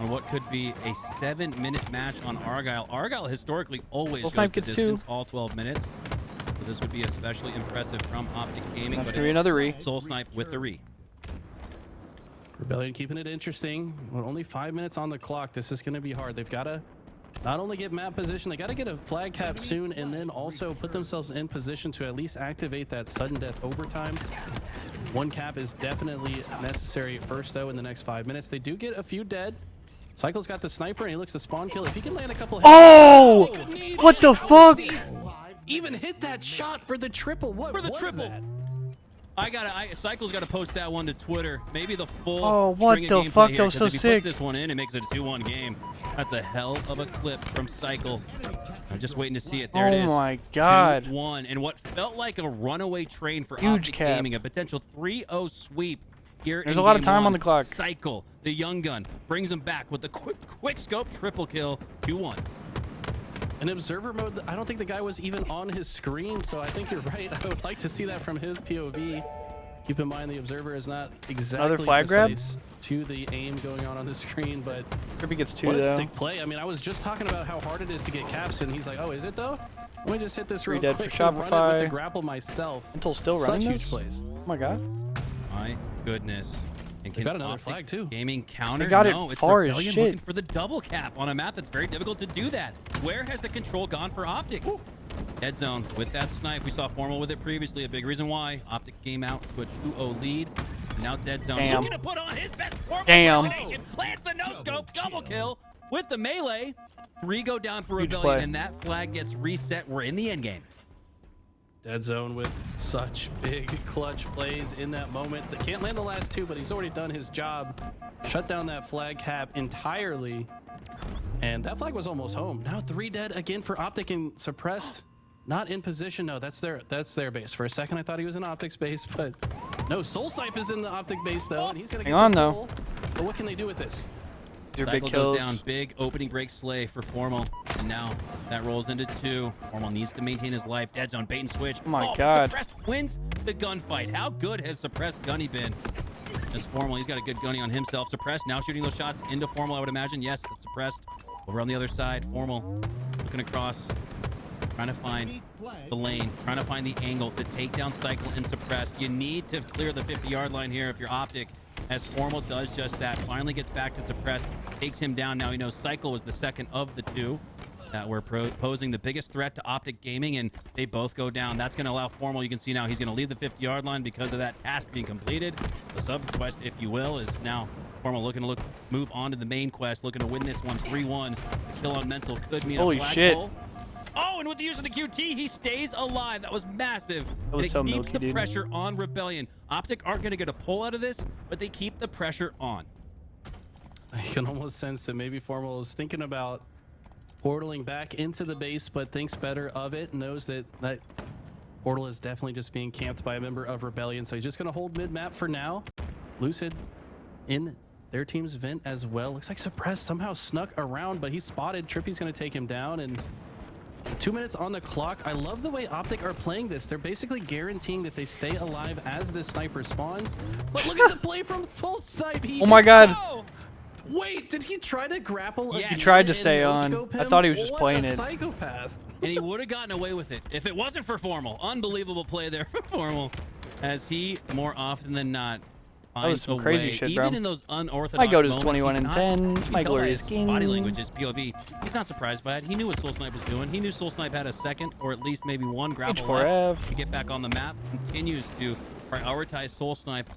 on what could be a 7-minute match on Argyle. Argyle historically always goes the distance, all 12 minutes. So this would be especially impressive from Optic Gaming. That's but gonna be it's another re. Soul Snipe with the re. Rebellion keeping it interesting. With only 5 minutes on the clock, this is going to be hard. They've got to not only get map position, they got to get a flag cap soon, and then also put themselves in position to at least activate that sudden death overtime. One cap is definitely necessary first, though, in the next 5 minutes. They do get a few dead. Cycle's got the sniper, and he looks to spawn kill. If he can land a couple Oh! What the fuck? Even hit that shot for the triple. What was that? Cycle's gotta post that one to Twitter. Maybe the full Oh, what string the of gameplay fuck? here, That was 'cause so if he sick. puts this one in, it makes it a 2-1 game. That's a hell of a clip from Cycle. I'm just waiting to see it. There it is. Oh my god. 2-1, and what felt like a runaway train for Huge Optic cap. Gaming, a potential 3-0 sweep here. There's in a lot of game time 1. on the clock. Cycle, the young gun, brings him back with the quick scope triple kill. 2-1. In observer mode, I don't think the guy was even on his screen, so I think you're right. I would like to see that from his POV. Keep in mind the observer is not exactly flag grab? precise to the aim going on the screen, but Kirby gets 2 what a though. sick play. I mean, I was just talking about how hard it is to get caps, and he's like, oh, is it though? Let me just hit this real Dead for quick and run it with Shopify. the grapple myself. Until still Such running huge this? plays. Oh my god. My goodness. And They got another Optic flag, too. Gaming counter? They got it No, it's far as Rebellion shit. looking for the double cap on a map that's very difficult to do that. Where has the control gone for Optic? Dead zone with that snipe. We saw Formal with it previously. A big reason why. Optic game out to a 2-0 lead. And now Dead zone. Damn. Looking to put on his best Formal Damn. impersonation. Lands the no-scope. Double kill with the melee. 3 go down for Huge Rebellion, play. and that flag gets reset. We're in the end game. Dead zone with such big clutch plays in that moment. They can't land the last 2, but he's already done his job. Shut down that flag cap entirely. And that flag was almost home. Now 3 dead again for Optic and Suppressed. Not in position. No, that's their base. For a second, I thought he was in Optic's base, but no. Soul Snipe is in the Optic base though, and he's gonna get Hang on, the though. goal. But what can they do with this? Your Cycle big kills. goes down. Big opening break slay for Formal. And now that rolls into 2. Formal needs to maintain his life. Dead zone, bait and switch. Oh my but God. Suppressed wins the gunfight. How good has Suppressed Gunny been? As Formal, he's got a good gunny on himself. Suppressed now shooting those shots into Formal, I would imagine. Yes, that's Suppressed. Over on the other side, Formal looking across, trying to find the lane, trying to find the angle to take down Cycle and Suppressed. You need to clear the 50-yard line here if you're Optic, as Formal does just that. Finally gets back to Suppressed, takes him down. Now he knows Cycle was the second of the 2 that were posing the biggest threat to Optic Gaming, and they both go down. That's going to allow Formal, you can see now he's going to leave the 50-yard line because of that task being completed. The sub-quest, if you will, is now Formal looking to move on to the main quest, looking to win this one 3-1. The kill on Mental could mean Holy a shit. flagpole. Oh, and with the use of the QT, he stays alive. That was massive. That was and it so keeps milky, the dude. pressure on Rebellion. Optic aren't going to get a pull out of this, but they keep the pressure on. I can almost sense that maybe Formal is thinking about portaling back into the base, but thinks better of it. Knows that that portal is definitely just being camped by a member of Rebellion, so he's just going to hold mid-map for now. Lucid in their team's vent as well. Looks like Suppressed somehow snuck around, but he's spotted. Trippy's going to take him down, and 2 minutes on the clock. I love the way Optic are playing this. They're basically guaranteeing that they stay alive as the sniper spawns. But look at the play from Soul Snipe. Oh my God. Wait, did he try to grapple? Yeah, again he tried to and stay on. no-scope I him? thought he was just What playing a it. Psychopath. And he would have gotten away with it if it wasn't for Formal. Unbelievable play there for Formal, as he more often than not finds some a crazy way. shit, bro. Even in those unorthodox My goat is moments, 21 he's and not- 10. you can My tell glory by is his king. Body language, his POV. He's not surprised by it. He knew what Soul Snipe was doing. He knew Soul Snipe had a second or at least maybe one grapple H4F. left to get back on the map. Continues to prioritize Soul Snipe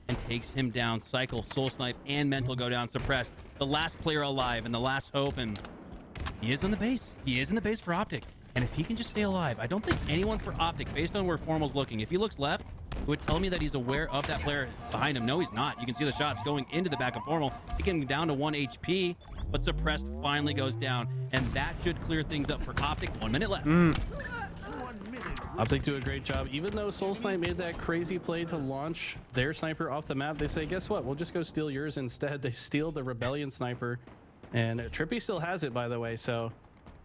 and takes him down. Cycle, Soul Snipe, and Mental go down. Suppressed. The last player alive and the last hope, and he is on the base. He is in the base for Optic. And if he can just stay alive, I don't think anyone for Optic, based on where Formal's looking, if he looks left, it would tell me that he's aware of that player behind him. No, he's not. You can see the shots going into the back of Formal, taking him down to 1 HP, but Suppressed finally goes down, and that should clear things up for Optic. 1 minute left. Optic do a great job. Even though Soul Snipe made that crazy play to launch their sniper off the map, they say, guess what? We'll just go steal yours instead. They steal the Rebellion sniper. And Trippy still has it, by the way. So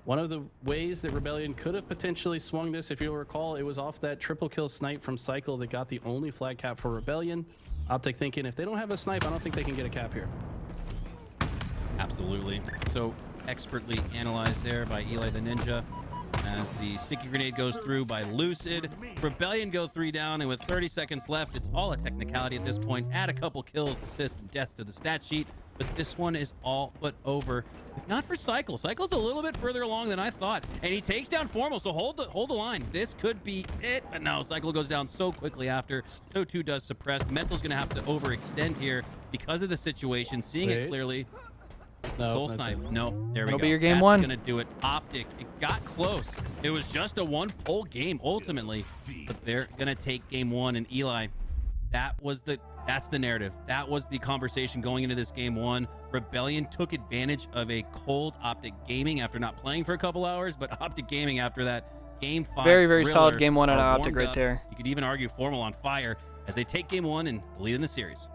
one of the ways that Rebellion could have potentially swung this, if you'll recall, it was off that triple kill snipe from Cycle that got the only flag cap for Rebellion. Optic thinking, if they don't have a snipe, I don't think they can get a cap here. Absolutely. So expertly analyzed there by Eli the Ninja. As the sticky grenade goes through by Lucid. Rebellion go 3 down, and with 30 seconds left, it's all a technicality at this point. Add a couple kills, assists, and deaths to the stat sheet, but this one is all but over. If not for Cycle. Cycle's a little bit further along than I thought, and he takes down Formal, so hold the line. This could be it, but no, Cycle goes down so quickly after. So too does Suppressed. Mental's gonna have to overextend here because of the situation, seeing it clearly. No, Soul that's Snipe. it. No, there we That'll go. be your game That's one. gonna do it. Optic. It got close. It was just a 1-pull game ultimately, but they're gonna take game 1. And Eli, that's the narrative. That was the conversation going into this game 1. Rebellion took advantage of a cold Optic Gaming after not playing for a couple hours, but Optic Gaming after that game 5. Very, very thriller solid game 1 out of are Optic warmed right up. there. You could even argue Formal on fire as they take game 1 and lead in the series.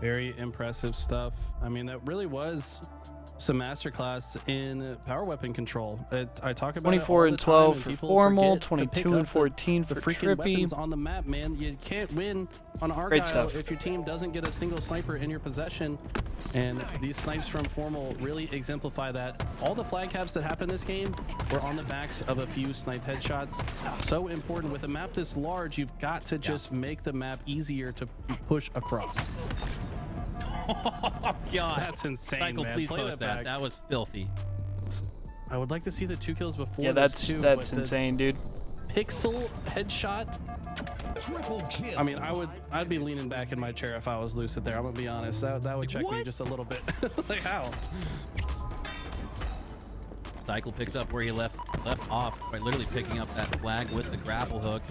Very impressive stuff. I mean, that really was some masterclass in power weapon control. I talk about 24 it all and the time, 12 for people Formal, forget to pick 22 and up 14 the for freaking Trippy. weapons on the map, man. You can't win on Argyle stuff. if your team doesn't get a single sniper in your possession. And these snipes from Formal really exemplify that. All the flag caps that happened this game were on the backs of a few snipe headshots. So important. With a map this large, you've got to just make the map easier to push across. Oh, God. That's insane, Cycle, man. please Play post that that. back. That was filthy. I would like to see the 2 kills before. Yeah, this too, that's but the insane, dude. Pixel headshot. I mean, I'd be leaning back in my chair if I was Lucid there. I'm gonna be honest. That would check me just a little bit. Like how? Cycle picks up where he left off by literally picking up that flag with the grapple hook.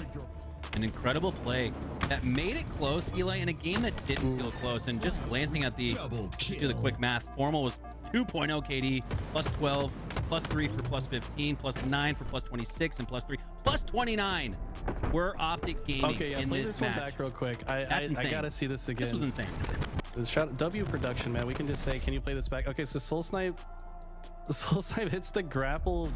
An incredible play that made it close, Eli, in a game that didn't feel close. And just glancing at the, do the quick math, Formal was 2.0 KD, plus 12, plus 3 for plus 15, plus 9 for plus 26, and plus 3, plus 29. We're Optic Gaming in play this this match. one back real quick. I gotta see this again. This was insane. Shout W production, man. We can just say, can you play this back? Okay, so Soul Snipe hits the grapple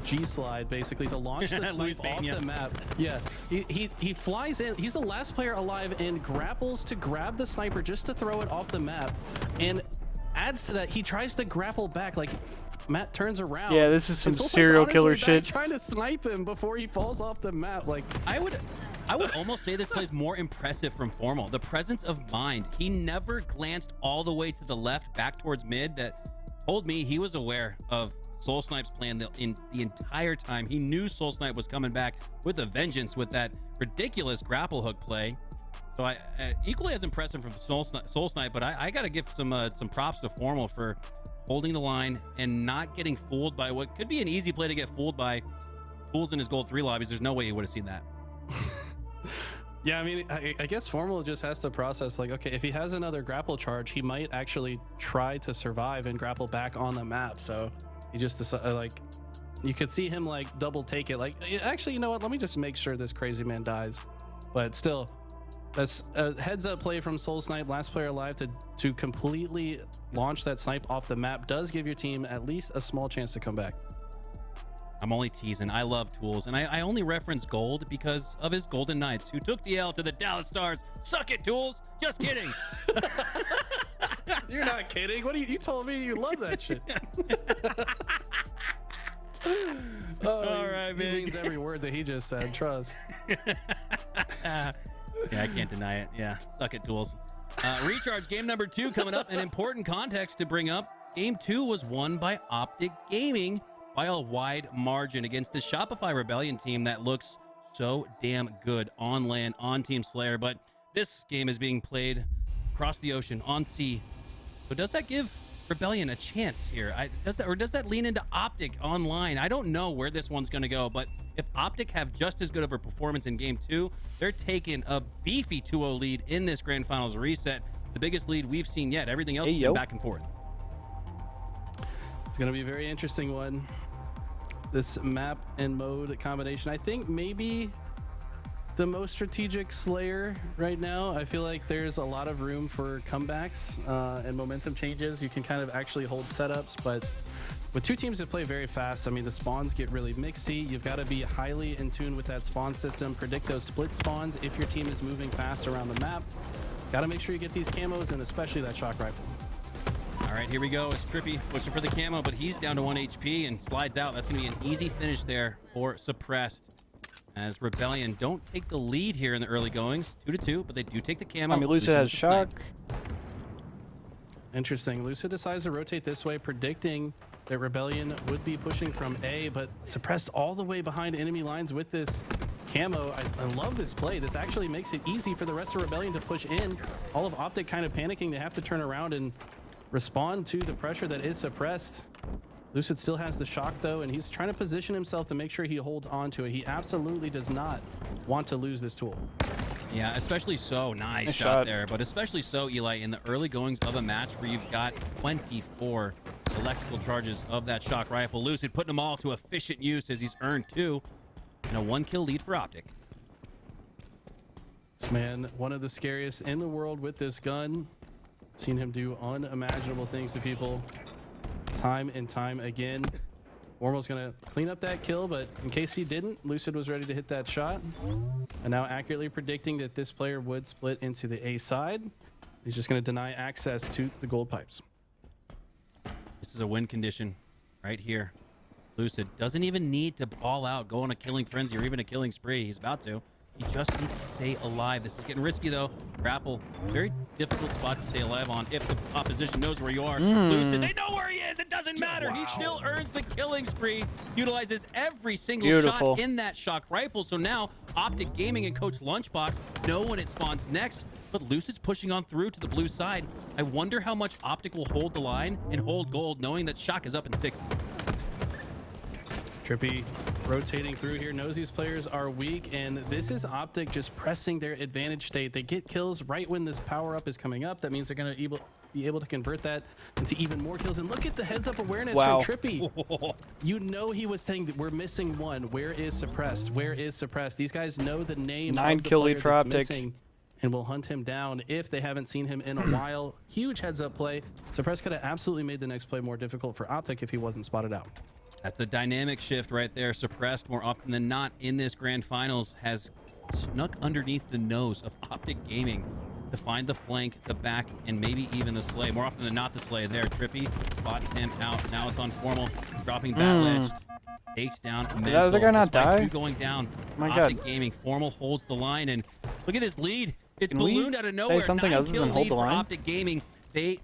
G slide basically to launch the snipe off the map. Yeah, he flies in. He's the last player alive and grapples to grab the sniper just to throw it off the map. And adds to that, he tries to grapple back. Like Matt turns around. Yeah, this is some serial killer shit. Trying to snipe him before he falls off the map. Like I would almost say this play is more impressive from Formal. The presence of mind. He never glanced all the way to the left back towards mid. That told me he was aware of Soul Snipe's plan in the entire time. He knew Soul Snipe was coming back with a vengeance with that ridiculous grapple hook play. So I equally as impressive from Soul Snipe, but I got to give some props to Formal for holding the line and not getting fooled by what could be an easy play to get fooled by. Tools in his gold 3 lobbies. There's no way he would have seen that. Yeah, I mean, I guess Formal just has to process, like, okay, if he has another grapple charge, he might actually try to survive and grapple back on the map. So he just decided, like, you could see him, like, double take it. Like, actually, you know what? Let me just make sure this crazy man dies. But still, that's a heads-up play from Soul Snipe, last player alive, to completely launch that snipe off the map does give your team at least a small chance to come back. I'm only teasing. I love Tools, and I only reference Gold because of his Golden Knights, who took the L to the Dallas Stars. Suck it, Tools. Just kidding. You're not kidding. What you told me you love that shit. All right, man. He means every word that he just said. Trust. Yeah, I can't deny it. Yeah, suck it, Tools. Recharge game number 2 coming up. An important context to bring up. Game 2 was won by Optic Gaming by a wide margin against the Shopify Rebellion team that looks so damn good on land, on Team Slayer. But this game is being played across the ocean, on sea. So does that give Rebellion a chance here? Does that lean into Optic online? I don't know where this one's going to go, but if Optic have just as good of a performance in Game 2, they're taking a beefy 2-0 lead in this Grand Finals reset. The biggest lead we've seen yet. Everything else has been back and forth. It's going to be a very interesting one. This map and mode combination, I think maybe the most strategic Slayer right now. I feel like there's a lot of room for comebacks and momentum changes. You can kind of actually hold setups, but with 2 teams that play very fast, I mean, the spawns get really mixy. You've got to be highly in tune with that spawn system, predict those split spawns if your team is moving fast around the map. Got to make sure you get these camos and especially that shock rifle. All right, here we go. It's Trippy pushing for the camo, but he's down to 1 HP and slides out. That's going to be an easy finish there for Suppressed. As Rebellion don't take the lead here in the early goings, 2-2, but they do take the camo. I mean, Lucid has shock. Interesting. Lucid decides to rotate this way, predicting that Rebellion would be pushing from A, but Suppressed all the way behind enemy lines with this camo. I love this play. This actually makes it easy for the rest of Rebellion to push in. All of Optic kind of panicking. They have to turn around and respond to the pressure that is Suppressed. Lucid still has the shock though, and he's trying to position himself to make sure he holds on to it. He absolutely does not want to lose this tool. Yeah, especially so. Nice shot there, but especially so, Eli, in the early goings of a match where you've got 24 electrical charges of that shock rifle. Lucid putting them all to efficient use as he's earned 2 and a 1-kill lead for Optic. This man, one of the scariest in the world with this gun. Seen him do unimaginable things to people time and time again. Formal's gonna clean up that kill, but in case he didn't, Lucid was ready to hit that shot. And now accurately predicting that this player would split into the A side. He's just gonna deny access to the gold pipes. This is a win condition right here. Lucid doesn't even need to ball out, go on a killing frenzy or even a killing spree. He's about to. He just needs to stay alive. This is getting risky, though. Grapple, very difficult spot to stay alive on if the opposition knows where you are. Lucid, they know where he is. says it doesn't matter. He still earns the killing spree, utilizes every single Beautiful. shot in that shock rifle. So now Optic Gaming and Coach Lunchbox know when it spawns next, but Lucid's pushing on through to the blue side. I wonder how much Optic will hold the line and hold gold, knowing that Shock is up in 60. Trippy rotating through here, knows these players are weak, and this is Optic just pressing their advantage state. They get kills right when this power-up is coming up. That means they're going to be able to convert that into even more kills. And look at the heads-up awareness from Trippy. You know he was saying that we're missing one. Where is Suppressed? Where is Suppressed? These guys know the name 9 of the kill player lead for that's Optic. missing and will hunt him down if they haven't seen him in a while. Huge heads-up play. Suppressed could have absolutely made the next play more difficult for Optic if he wasn't spotted out. That's a dynamic shift right there. Suppressed more often than not in this grand finals has snuck underneath the nose of Optic Gaming to find the flank, the back, and maybe even the Slay. More often than not, the Slay there. Trippy spots him out. Now it's on Formal, dropping bat ledge. Takes down Did that other guy not die? Two going down. My Optic God. Gaming. Formal holds the line, and look at this lead. It's Can we ballooned out of say nowhere. something 9 other kill than hold lead the for line? Optic Gaming.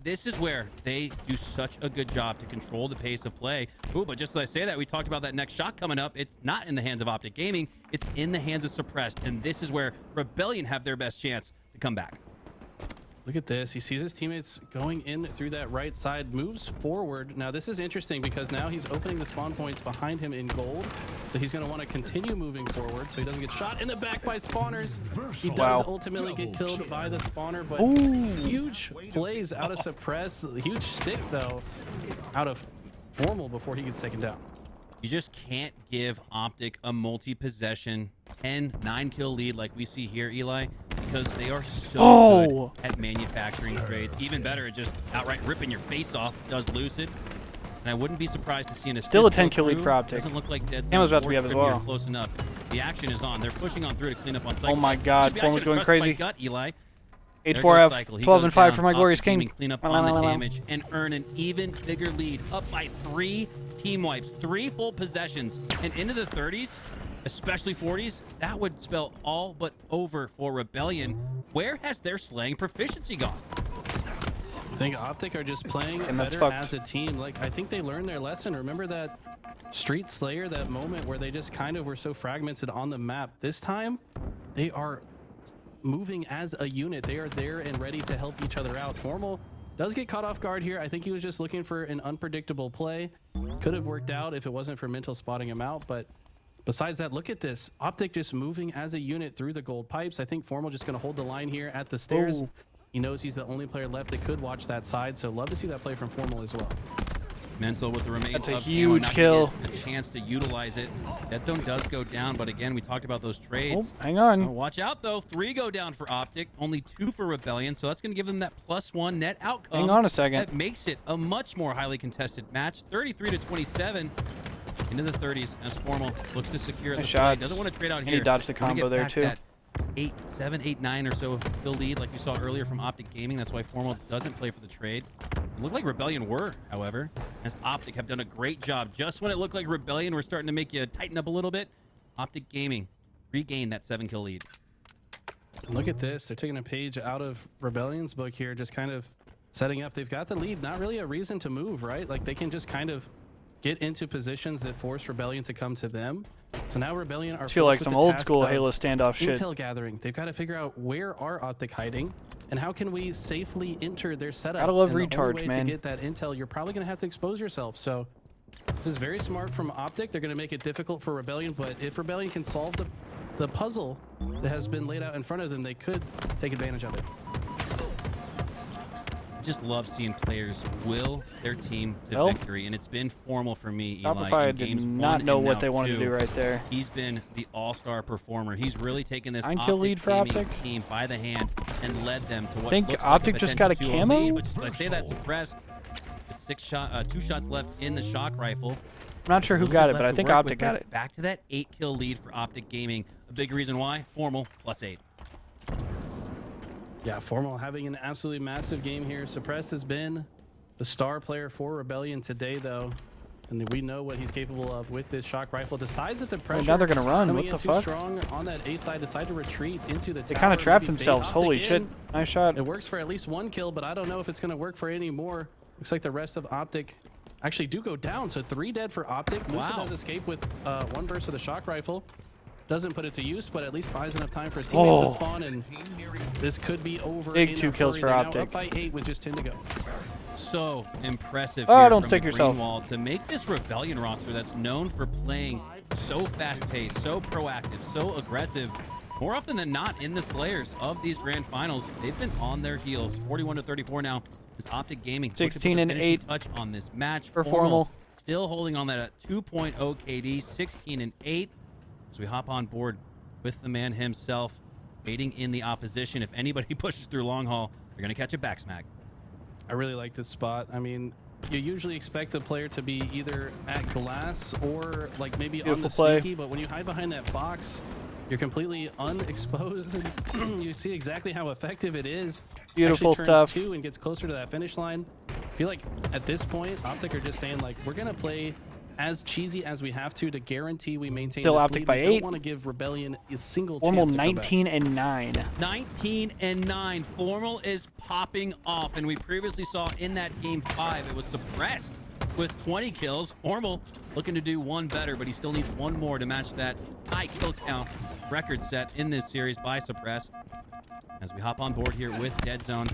This is where they do such a good job to control the pace of play. Ooh, but just as I say that, we talked about that next shot coming up. It's not in the hands of Optic Gaming. It's in the hands of Suppressed, and this is where Rebellion have their best chance to come back. Look at this. He sees his teammates going in through that right side, moves forward. Now, this is interesting because now he's opening the spawn points behind him in gold. So he's going to want to continue moving forward so he doesn't get shot in the back by spawners. He does ultimately get killed by the spawner, but huge plays out of Suppress. Huge stick, though, out of Formal before he gets taken down. You just can't give Optic a multi-possession 9 kill lead like we see here, Eli, because they are so good at manufacturing trades. Even better at just outright ripping your face off, does Lucid. And I wouldn't be surprised to see an assist. Still a 10 kill lead for Optic. Doesn't look like Dead Ammo's about to be up as well. Close enough. The action is on. They're pushing on through to clean up on cycle. Oh my God, Formal's going crazy. Gut, Eli. 8-4F, 12 and 5 for my glorious king. Clean up on the damage and earn an even bigger lead, up by 3 team wipes, 3 full possessions, and into the 30s, especially 40s. That would spell all but over for Rebellion. Where has their slaying proficiency gone? I think Optic are just playing better as a team. Like, I think they learned their lesson. Remember that Street Slayer, that moment where they just kind of were so fragmented on the map? This time, they are moving as a unit. They are there and ready to help each other out. Formal does get caught off guard here. I think he was just looking for an unpredictable play. Could have worked out if it wasn't for Mental spotting him out, but besides that, look at this. Optic just moving as a unit through the gold pipes. I think Formal just going to hold the line here at the stairs. He knows he's the only player left that could watch that side, so love to see that play from Formal as well. Mental with the remains. That's a huge kill. A chance to utilize it. Dead zone does go down, but again, we talked about those trades. Hang on. Watch out though. 3 go down for Optic, only 2 for Rebellion, so that's going to give them that +1 net outcome. Hang on a second. That makes it a much more highly contested match. 33-27 into the 30s as Formal looks to secure the side. Doesn't want to trade out here. He dodged the combo there too. 7, 8, 9 or so still lead like we saw earlier from Optic Gaming. That's why Formal doesn't play for the trade. It looked like Rebellion were, however, as Optic have done a great job. Just when it looked like Rebellion were starting to make you tighten up a little bit, Optic Gaming regained that 7 kill lead. Look at this. They're taking a page out of Rebellion's book here, just kind of setting up. They've got the lead. Not really a reason to move, right? Like, they can just kind of get into positions that force Rebellion to come to them. So now Rebellion are feel like some old school Halo standoff shit. Intel gathering. They've got to figure out where are Optic hiding and how can we safely enter their setup. Gotta love and recharge, the only way man. to get that intel, you're probably going to have to expose yourself. So this is very smart from Optic. They're going to make it difficult for Rebellion, but if Rebellion can solve the puzzle that has been laid out in front of them, they could take advantage of it. Just love seeing players will their team to victory, and it's been Formal for me, Eli. Shopify did not know what they wanted to do right there. He's been the all-star performer. He's really taken this 9 kill lead for Optic team by the hand and led them to what think looks Optic like a just got a potential camo? lead, but just as I say that, Suppressed. It's 2 shots left in the shock rifle. I'm not sure who got it, but I think Optic got it. Back to that 8 kill lead for Optic Gaming. A big reason why, Formal +8. Yeah, Formal having an absolutely massive game here. Suppress has been the star player for Rebellion today, though. And we know what he's capable of with this shock rifle. Decides that the pressure now they're gonna run. What the fuck? Strong on that A side, decide to retreat into the tower. They kind of trapped themselves. Holy shit. Nice shot. It works for at least 1 kill, but I don't know if it's going to work for any more. Looks like the rest of Optic actually do go down. So 3 dead for Optic. Musa Wow. does escape with 1 burst of the shock rifle. Doesn't put it to use, but at least buys enough time for his teammates to spawn, and this could be over. Big in 2 a kills hurry. for They're now Optic. up by 8 with just 10 to go. So impressive. Oh, here don't from stick the yourself. Greenwall to make this Rebellion roster that's known for playing so fast-paced, so proactive, so aggressive. More often than not in the Slayers of these grand finals, they've been on their heels. 41-34 now is Optic Gaming. 16 and 8 touch on this match. for Formal. Still holding on that at 2.0 KD, 16 and 8. As we hop on board with the man himself, waiting in the opposition. If anybody pushes through long haul, they're going to catch a back smack. I really like this spot. I mean, you usually expect a player to be either at glass or like maybe on the Beautiful play. sneaky, but when you hide behind that box, you're completely unexposed. You see exactly how effective it is. Beautiful Actually turns stuff. 2 and gets closer to that finish line. I feel like at this point, Optic are just saying like, we're gonna play as cheesy as we have to guarantee we maintain Still this Optic lead. by We don't 8. want to give Rebellion a single Formal chance to come back. 19 and 9. 19 and 9. Formal is popping off, and we previously saw in that game 5 it was suppressed with 20 kills. Formal looking to do 1 better, but he still needs 1 more to match that high kill count record set in this series by suppressed. As we hop on board here with Dead Zone,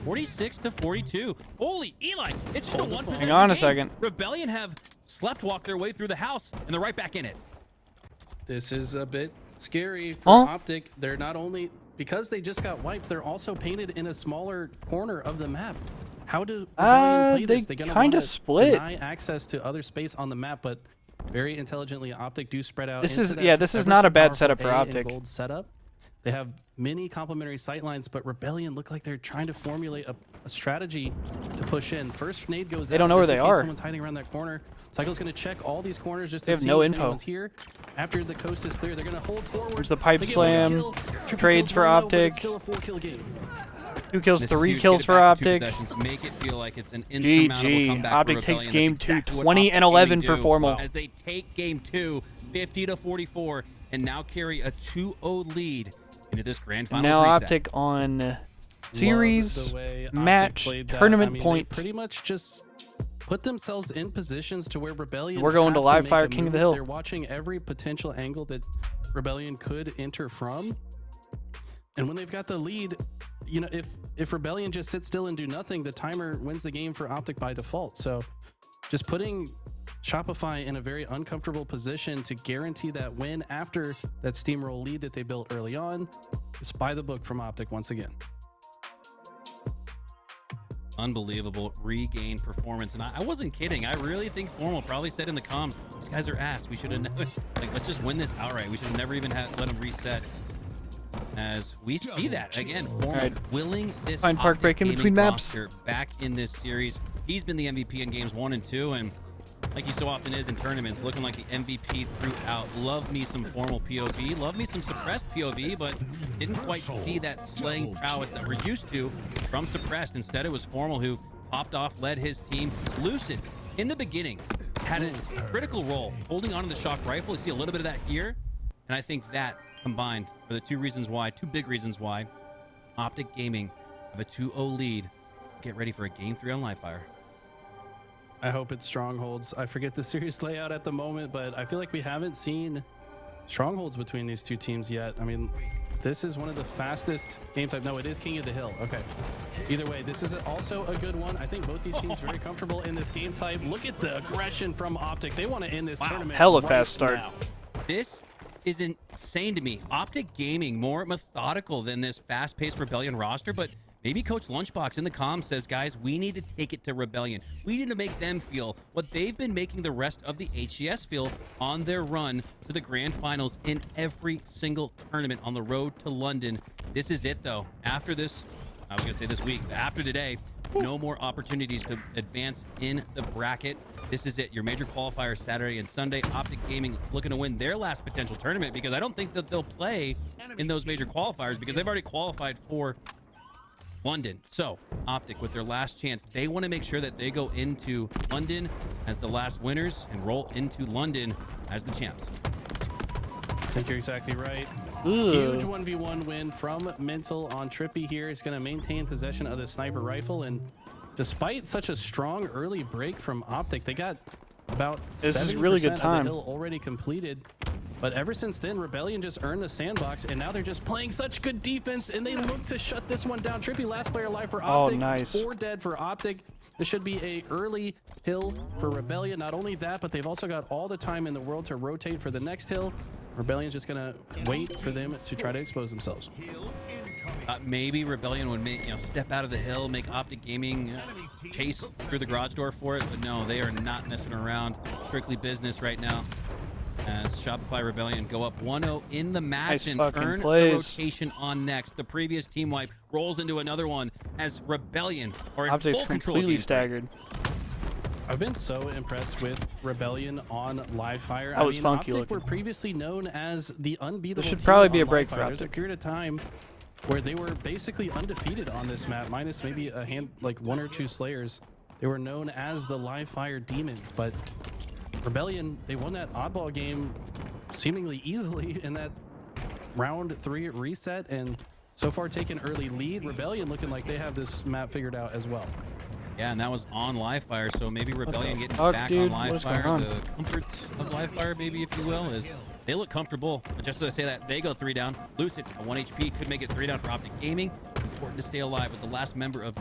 46-42. Holy Eli, it's just a 1 possession Hang on a game. second. Rebellion have slept walked their way through the house, and they're right back in it. This is a bit scary for Huh? Optic. They're not only, because they just got wiped, they're also painted in a smaller corner of the map. How do Rebellion play they this? They're gonna kinda wanna split. deny access to other space on the map, but very intelligently, Optic do spread out. This into is- that yeah, this is ever not so a bad powerful setup for A and Optic. gold setup. They have many complementary sightlines, but Rebellion look like they're trying to formulate a strategy to push in. First nade goes They out don't know where just in they case are. Someone's hiding around that corner. Cycle's going to check all these corners just They to have see no if info. anyone's here. After the coast is clear, they're going to hold forward. There's the pipe They get 1 slam. kill. Triple Trades kills for one, though, but Optic. it's still a 4-kill game. 2 kills, This is 3 huge. kills Get it for back to 2 Optic. possessions. Make it feel like it's an insurmountable GG. comeback for Optic takes Rebellion. game That's 2, exactly what 20 and Optic 11 really for do. Formal. As they take game 2, 50-44, and now carry a 2-0 lead into this grand finals Now reset. Optic on Love series, the way Optic match, played that. tournament I mean, points. They pretty much just put themselves in positions to where Rebellion We're going to have live make fire a King of the move. Hill. They're watching every potential angle that Rebellion could enter from. And when they've got the lead, you know, if Rebellion just sits still and do nothing, the timer wins the game for Optic by default. So just putting Shopify in a very uncomfortable position to guarantee that win after that steamroll lead that they built early on is by the book from Optic once again. Unbelievable regained performance, and I wasn't kidding. I really think Formal probably said in the comms, these guys are ass. We should have never, like, let's just win this outright. We should have never even let them reset. As we see that again, Formal Alright. willing this Find Park Optic break in Gaming between maps. roster back in this series. He's been the MVP in games 1 and 2, and like he so often is in tournaments, looking like the MVP throughout. Love me some Formal POV, love me some suppressed POV, but didn't quite see that slaying prowess that we're used to from suppressed. Instead, it was Formal who popped off, led his team. Lucid, in the beginning, had a critical role holding on to the shock rifle. You see a little bit of that here, and I think that combined are the two big reasons why Optic Gaming have a 2-0 lead. Get ready for a game 3 on Livefire. I hope it's Strongholds. I forget the series layout at the moment, but I feel like we haven't seen Strongholds between these two teams yet. I mean, this is one of the fastest game type. No, it is King of the Hill. Okay. Either way, this is also a good one. I think both these teams very comfortable in this game type. Look at the aggression from Optic. They want to end this tournament. Hella right fast start. now. This is insane to me. Optic Gaming, more methodical than this fast-paced Rebellion roster, but maybe Coach Lunchbox in the comms says, guys, we need to take it to Rebellion. We need to make them feel what they've been making the rest of the HCS feel on their run to the grand finals in every single tournament on the road to London. This is it, though. After this, I was going to say this week, after today, no more opportunities to advance in the bracket. This is it. Your major qualifiers Saturday and Sunday. Optic Gaming looking to win their last potential tournament, because I don't think that they'll play in those major qualifiers because they've already qualified for London. So Optic, with their last chance, they want to make sure that they go into London as the last winners and roll into London as the champs. I think you're exactly right. Ooh. Huge 1v1 win from Mental on Trippy here. He's going to maintain possession of the sniper rifle, and despite such a strong early break from Optic, they got about 70% really good of time. the hill already completed. But ever since then, Rebellion just earned the sandbox, and now they're just playing such good defense, and they look to shut this one down. Trippy, last player alive for Optic. Oh, nice. It's 4 dead for Optic. This should be a early hill for Rebellion. Not only that, but they've also got all the time in the world to rotate for the next hill. Rebellion's just gonna wait for them to try to expose themselves. Maybe Rebellion would make, step out of the hill, make Optic Gaming chase through the garage door for it, but no, they are not messing around. Strictly business right now. As Shopify Rebellion go up 1-0 in the match and earn the rotation on next. The previous team wipe rolls into another one as Rebellion are in Optic's full control. completely staggered. I've been so impressed with Rebellion on live fire. That was funky Optic looking. were previously known as the unbeatable There should team probably be on a break live for fire. There's a Optic. period of time where they were basically undefeated on this map, minus maybe like 1 or 2 slayers. They were known as the live fire demons, but Rebellion, they won that oddball game seemingly easily in that round 3 reset, and so far taken early lead. Rebellion looking like they have this map figured out as well. Yeah, and that was on live fire, so maybe Rebellion getting back dude? on live What's fire. going on? The comforts of live fire, maybe, if you will, is they look comfortable. But just as I say that, they go 3 down. Lucid, at 1 HP, could make it 3 down for Optic Gaming. Important to stay alive with the last member of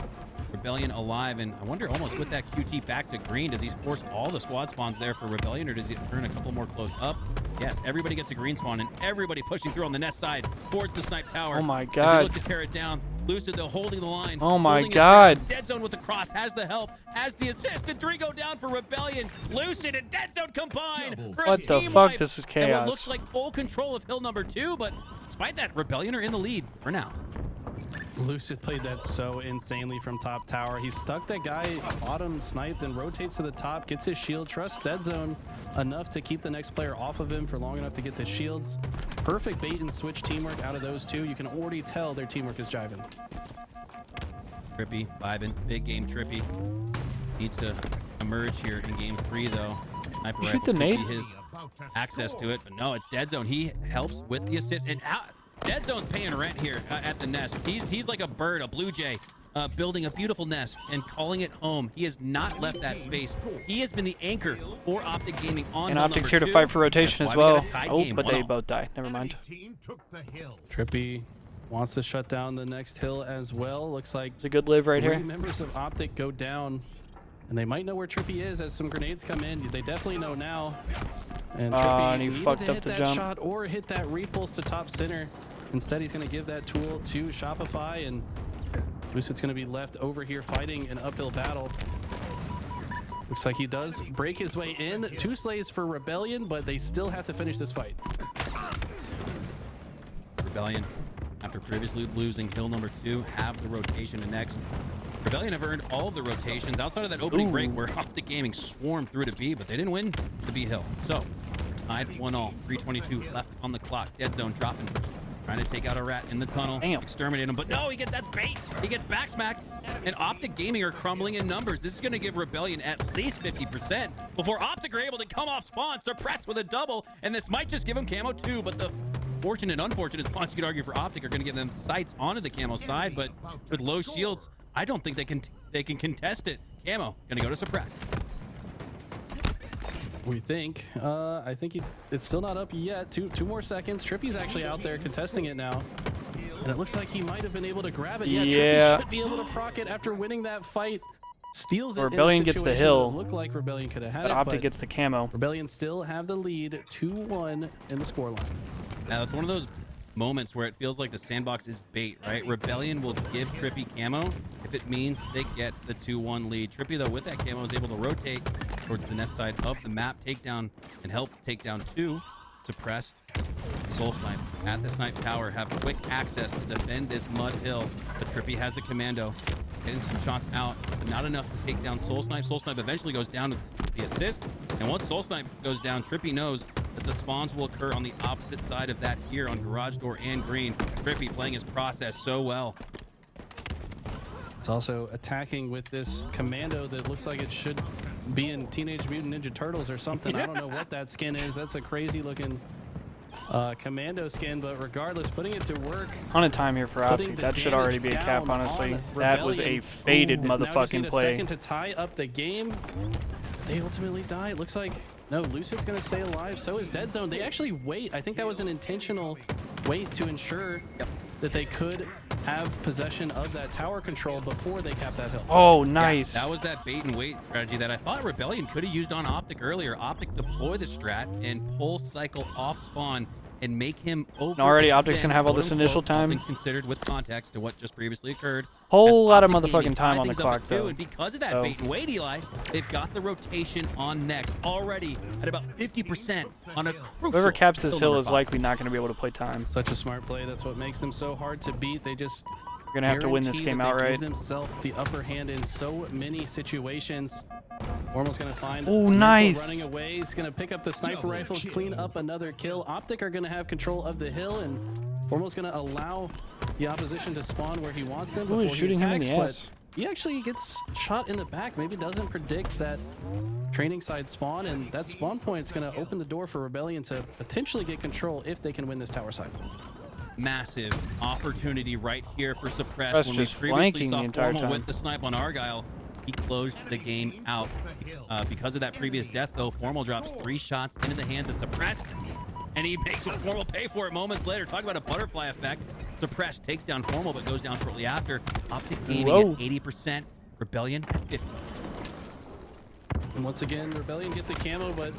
Rebellion alive, and I wonder almost with that QT back to green, does he force all the squad spawns there for Rebellion, or does he earn a couple more close up? Yes, everybody gets a green spawn, and everybody pushing through on the nest side towards the snipe tower. Oh my As god. they look to tear it down. Lucid, though, holding the line. Oh my holding his god. ground. Dead Zone with the cross, has the help, has the assist, and 3 go down for Rebellion. Lucid and Dead Zone combined for a What the team fuck? wipe. This is And what chaos. looks like full control of hill number 2, but despite that, Rebellion are in the lead for now. Lucid played that so insanely from top tower. He stuck that guy bottom sniped and rotates to the top, gets his shield, trusts Dead Zone enough to keep the next player off of him for long enough to get the shields. Perfect bait and switch teamwork out of those two. You can already tell their teamwork is jiving. Trippy, vibing, big game Trippy. Needs to emerge here in game 3 though. Sniper You shoot rifle the could be nade? his access to it, but no, it's Dead Zone. He helps with the assist, and Dead Zone's paying rent here at the nest. He's like a bird, a blue jay, building a beautiful nest and calling it home. He has not left that space. He has been the anchor for Optic Gaming on And hill Optic's number here to 2. fight for rotation That's as why we well. got a tied Oh, game, but they 1-1. both die. Never mind. Trippy wants to shut down the next hill as well. Looks like It's a good live right 3 here. members of Optic go down, and they might know where Trippy is as some grenades come in. They definitely know now. And Trippy and he needed fucked to up hit the that jump. shot or hit that repulse to top center. Instead, he's going to give that tool to Shopify, and Lucid's going to be left over here fighting an uphill battle. Looks like he does break his way in. 2 slays for Rebellion, but they still have to finish this fight. Rebellion, after previously losing hill number 2, have the rotation to next. Rebellion have earned all of the rotations outside of that opening break where Optic Gaming swarmed through to B, but they didn't win the B hill. So, tied 1-all, 3:22 left on the clock. Dead Zone dropping, trying to take out a rat in the tunnel, exterminate him, but no, that's bait. He gets backsmack, and Optic Gaming are crumbling in numbers. This is going to give Rebellion at least 50% before Optic are able to come off spawn, suppress with a double, and this might just give him camo too, but the fortunate and unfortunate spawns you could argue for Optic are going to give them sights onto the camo side, but with low shields, I don't think they can contest it. Camo going to go to suppressed. We think. I think it's still not up yet. Two more seconds. Trippy's actually out there contesting it now. And it looks like he might have been able to grab it. Yeah, Trippy should be able to proc it after winning that fight. Steals it. Rebellion gets the hill. Looked like Rebellion could have had But it. Optic gets the camo. Rebellion still have the lead, 2-1 in the scoreline. Now, it's one of those moments where it feels like the sandbox is bait, right? Rebellion will give Trippy camo if it means they get the 2-1 lead. Trippy, though, with that camo, is able to rotate towards the nest side of the map, take down and help take down 2. Suppressed. Soul Snipe at the Snipe Tower have quick access to defend this mud hill, but Trippy has the commando. Getting some shots out, but not enough to take down Soul Snipe. Soul Snipe eventually goes down to the assist, and once Soul Snipe goes down, Trippy knows that the spawns will occur on the opposite side of that here on Garage Door and Green. Trippy playing his process so well. It's also attacking with this commando that looks like it should be in Teenage Mutant Ninja Turtles or something. I don't know what that skin is. That's a crazy looking commando skin, but regardless, putting it to work. On a time here for Optic. That should already be a cap, honestly. That was a faded motherfucking play. Second to tie up the game. They ultimately die. It looks like no, Lucid's gonna stay alive. So is Dead Zone. They actually wait. I think that was an intentional wait to ensure that they could have possession of that tower control before they cap that hill. Oh, nice. Yeah, that was that bait and wait strategy that I thought Rebellion could have used on Optic earlier. Optic deploy the strat and pull Cycle off spawn and make him over. Already Optic's gonna have all this initial time. Things considered with context to what just previously occurred. Whole lot of motherfucking time on the clock though. And because of that bait and wait, Eli, they've got the rotation on next already at about 50% on a crucial. Whoever caps this hill is likely not going to be able to play time. Such a smart play. That's what makes them so hard to beat. They just going to have to win this game outright. Give themselves the upper hand in so many situations. Formal's going to find. Oh, nice. Running away. He's going to pick up the sniper rifle, clean up another kill. Optic are going to have control of the hill, and Formal's going to allow the opposition to spawn where he wants them before he shooting attacks, him in the ass. He actually gets shot in the back. Maybe doesn't predict that training side spawn, and that spawn point is going to open the door for Rebellion to potentially get control if they can win this tower side. Massive opportunity right here for Suppress. That's when we just previously flanking saw the entire Formal time. with the snipe on Argyle, he closed the game out. Because of that previous death, though, Formal drops 3 shots into the hands of Suppressed, and he makes Formal pay for it moments later. Talk about a butterfly effect. Suppressed takes down Formal, but goes down shortly after. Optic gaming at 80%, Rebellion at 50%. And once again, Rebellion get the camo, but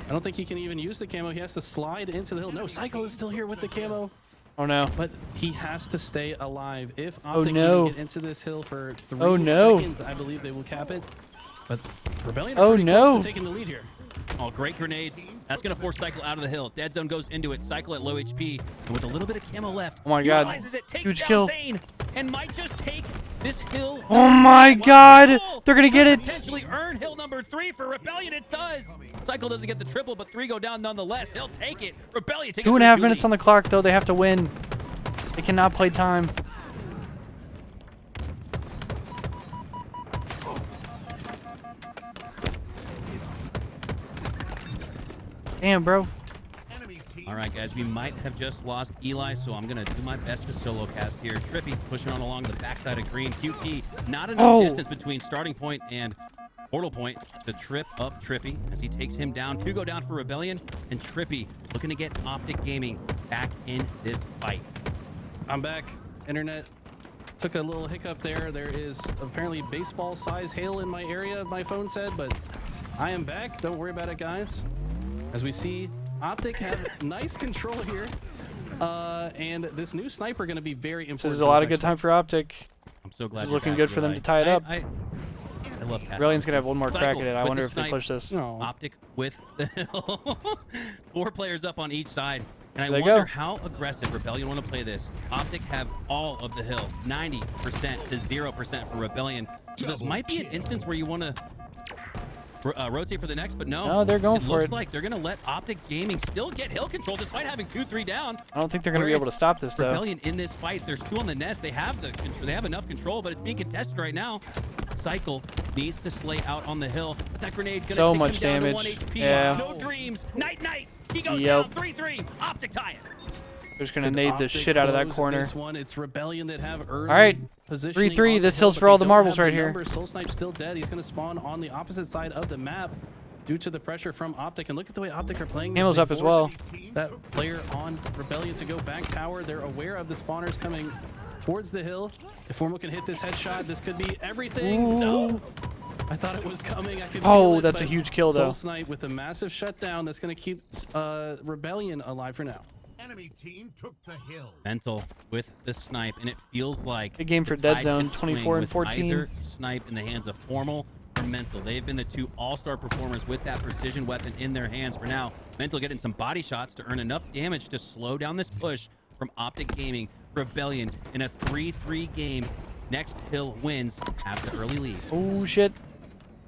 I don't think he can even use the camo. He has to slide into the hill. No, Cycle is still here with the camo. Oh no. But he has to stay alive. If Optic no. can get into this hill for 3 no. seconds, I believe they will cap it. But Rebellion are Oh pretty no. close to taking the lead here. Oh, great grenades. That's going to force Cycle out of the hill. Dead Zone goes into it. Cycle at low HP. And with a little bit of camo left, Oh my god. realizes it takes Huge down kill. Zane and might just take this hill. Oh my god. They're going to get it. Potentially earn hill number 3 for Rebellion. It does. Cycle doesn't get the triple, but 3 go down nonetheless. He'll take it. Rebellion take it. 2.5 minutes on the clock though. They have to win. They cannot play time. Damn, bro. All right, guys, we might have just lost Eli, so I'm going to do my best to solo cast here. Trippy pushing on along the backside of green. QT, not enough distance between starting point and portal point to trip up Trippy as he takes him down. 2 go down for Rebellion, and Trippy looking to get Optic Gaming back in this fight. I'm back. Internet took a little hiccup there. There is apparently baseball-size hail in my area, my phone said, but I am back. Don't worry about it, guys. As we see, Optic have nice control here. And this new sniper going to be very important. This is a lot of good time for Optic. I'm so glad This is you're looking back, good for them Eli. to tie it up. I love casting. Rebellion's going to have one more crack Cycle at it. I with wonder the if they snipe. push this. No. Optic with the hill. 4 players up on each side. And I There you wonder go. how aggressive Rebellion want to play this. Optic have all of the hill, 90% to 0% for Rebellion. So this might be an instance where you want to rotate for the next, but no. No, they're going for looks it. like they're going to let Optic Gaming still get hill control despite having 2-3 down. I don't think they're going to be able to stop this, though. Rebellion in this fight, there's 2 on the nest. They have the control. They have enough control, but it's being contested right now. Cycle needs to slay out on the hill. That grenade gonna So take much him down to 1 damage. HP. Yeah. No dreams. Night. He goes Yep. down. 3-3. Optic tie it. They're just going to nade the shit out of that corner. This one, it's Rebellion that have early All right. positioning 3-3. on the This hill, hill's but for all they the don't marbles have right the here. numbers. Soul Snipe's still dead. He's going to spawn on the opposite side of the map due to the pressure from Optic. And look at the way Optic are playing this. Camel's They up as force well. That player on Rebellion to go back tower. They're aware of the spawners coming towards the hill. If Formal can hit this headshot, this could be everything. Ooh. No. I thought it was coming. I could Oh, feel it, that's a but huge kill, though. Soul Snipe with a massive shutdown that's going to keep Rebellion alive for now. Enemy team took the hill. Mental with the snipe, and it feels like Big game for the Dead tide Zone, could swing 24 and with 14. Either snipe in the hands of Formal or Mental. They've been the 2 all-star performers with that precision weapon in their hands for now. Mental getting some body shots to earn enough damage to slow down this push from Optic Gaming. Rebellion in a 3-3 game. Next hill wins, have the early lead. Oh, shit.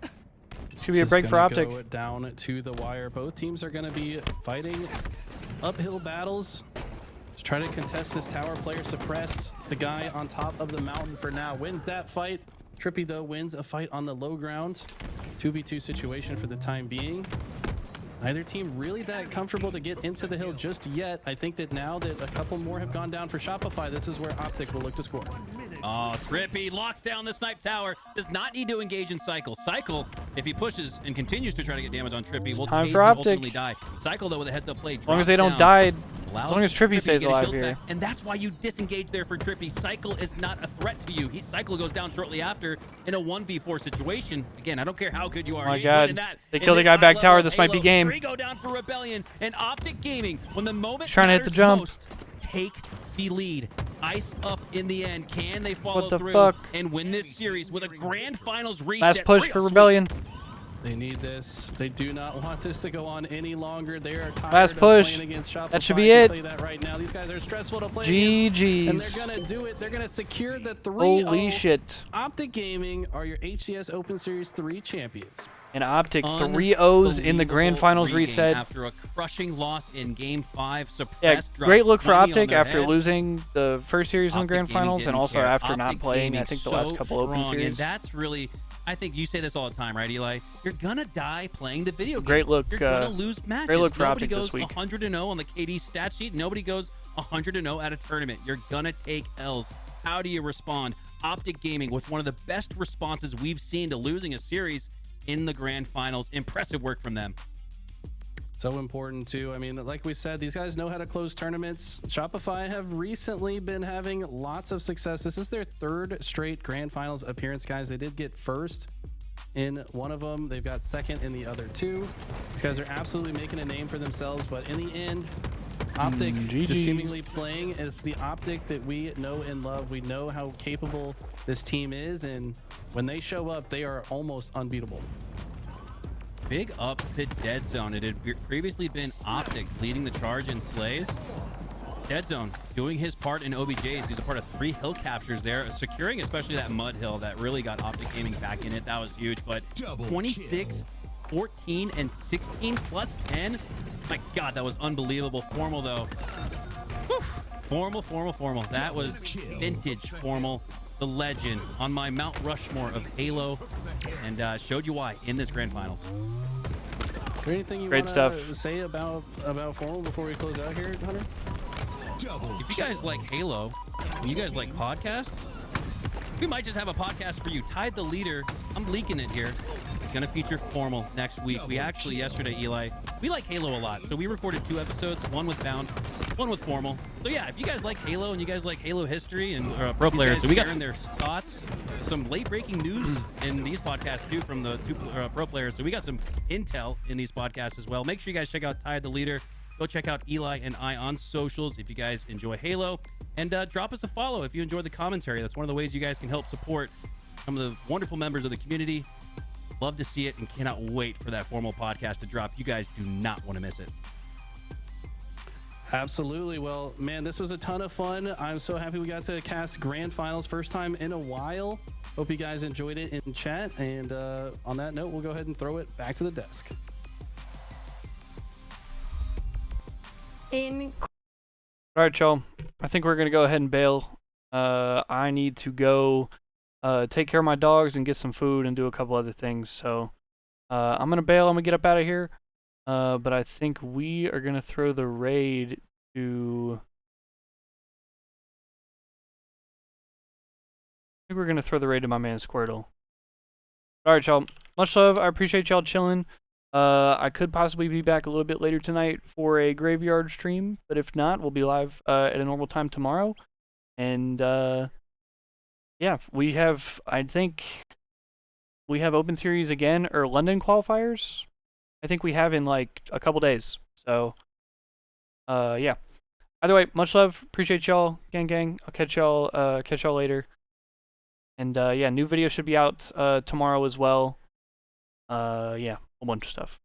It's going to be a This break is for gonna Optic. go down to the wire. Both teams are going to be fighting uphill battles to try to contest this tower. Player suppressed. The guy on top of the mountain for now wins that fight. Trippy, though, wins a fight on the low ground. 2v2 situation for the time being. Neither team really that comfortable to get into the hill just yet. I think that now that a couple more have gone down for Shopify, this is where Optic will look to score. Oh, Trippy locks down the snipe tower. Does not need to engage in Cycle. Cycle, if he pushes and continues to try to get damage on Trippy, will chase and ultimately die. Cycle, though, with a heads-up play, as long as they don't die, as long as Trippy stays alive here. Back, and that's why you disengage there for Trippy. Cycle is not a threat to you. Cycle goes down shortly after in a 1v4 situation. Again, I don't care how good you are. Oh my God, they kill the guy back tower. This might be game. 3 go down for Rebellion and Optic Gaming. When the moment trying to hit the jump. Most, take the lead. Ice up in the end. Can they follow through fuck? and win this series with a grand finals reset? Last push for Rebellion. They need this. They do not want this to go on any longer. They are tired Last push. of playing against Shopify. That should be it. Play that right now. These guys are stressful to play GG's. against, and they're gonna do it. They're gonna secure the 3-0. Holy shit! Optic Gaming are your HCS Open Series 3 champions. And Optic 3-0s in the grand finals reset. After a crushing loss in Game 5, yeah, great look for Optic after losing the first series in the grand finals, and also after not playing, I think, the last couple open series. And that's really, I think you say this all the time, right, Eli? You're gonna die playing the video game. Great look. You're gonna lose matches. Great look for Nobody Optic goes this week. 100-0 on the KD stat sheet. Nobody goes 100-0 at a tournament. You're gonna take L's. How do you respond? Optic Gaming with one of the best responses we've seen to losing a series in the grand finals. Impressive work from them. So important too. I mean, like we said, these guys know how to close tournaments. Shopify have recently been having lots of success. This is their 3rd straight grand finals appearance, guys. They did get first in one of them. They've got second in the other 2. These guys are absolutely making a name for themselves, but in the end, Optic just seemingly playing as the Optic that we know and love. We know how capable this team is, and when they show up, they are almost unbeatable. Big ups to Dead Zone. It had previously been Optic leading the charge in Slays. Dead Zone doing his part in OBJs. He's a part of 3 hill captures there, securing especially that mud hill that really got Optic Gaming back in it. That was huge, but 26, 14, and 16 plus 10. My God, that was unbelievable. Formal, though. Whew. Formal. That was vintage Formal. The legend on my Mount Rushmore of Halo, and showed you why in this grand finals. Is there anything you want to say about Formal before we close out here, Hunter? If you guys like Halo and you guys like podcasts, we might just have a podcast for you. Tide the Leader, I'm leaking it here. It's going to feature Formal next week. We actually, yesterday, Eli, we like Halo a lot. So we recorded 2 episodes, one with Bound, one with Formal. So yeah, if you guys like Halo and you guys like Halo history and pro players, so we got their thoughts, some late breaking news in these podcasts too from the 2 pro players. So we got some intel in these podcasts as well. Make sure you guys check out Tide the Leader. Go check out Eli and I on socials if you guys enjoy Halo, and drop us a follow if you enjoy the commentary. That's one of the ways you guys can help support some of the wonderful members of the community. Love to see it and cannot wait for that Formal podcast to drop. You guys do not want to miss it. Absolutely. Well, man, this was a ton of fun. I'm so happy we got to cast grand finals first time in a while. Hope you guys enjoyed it in chat, and on that note, we'll go ahead and throw it back to the desk. All right, y'all. I think we're gonna go ahead and bail. I need to go take care of my dogs and get some food and do a couple other things. So I'm gonna bail. I'm gonna get up out of here. But I think we are gonna throw the raid to. I think we're gonna throw the raid to my man Squirtle. All right, y'all. Much love. I appreciate y'all chilling. I could possibly be back a little bit later tonight for a graveyard stream, but if not, we'll be live at a normal time tomorrow. And yeah, we have, I think, we have Open Series again, or London qualifiers. I think we have in like a couple days. So, yeah. Either way, much love. Appreciate y'all, gang. I'll catch y'all later. And yeah, new video should be out tomorrow as well. Yeah. A bunch of stuff.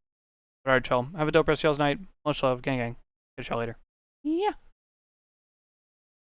Alright, y'all. Have a dope rest of y'all's night. Much love. Gang. Catch y'all later. Yeah.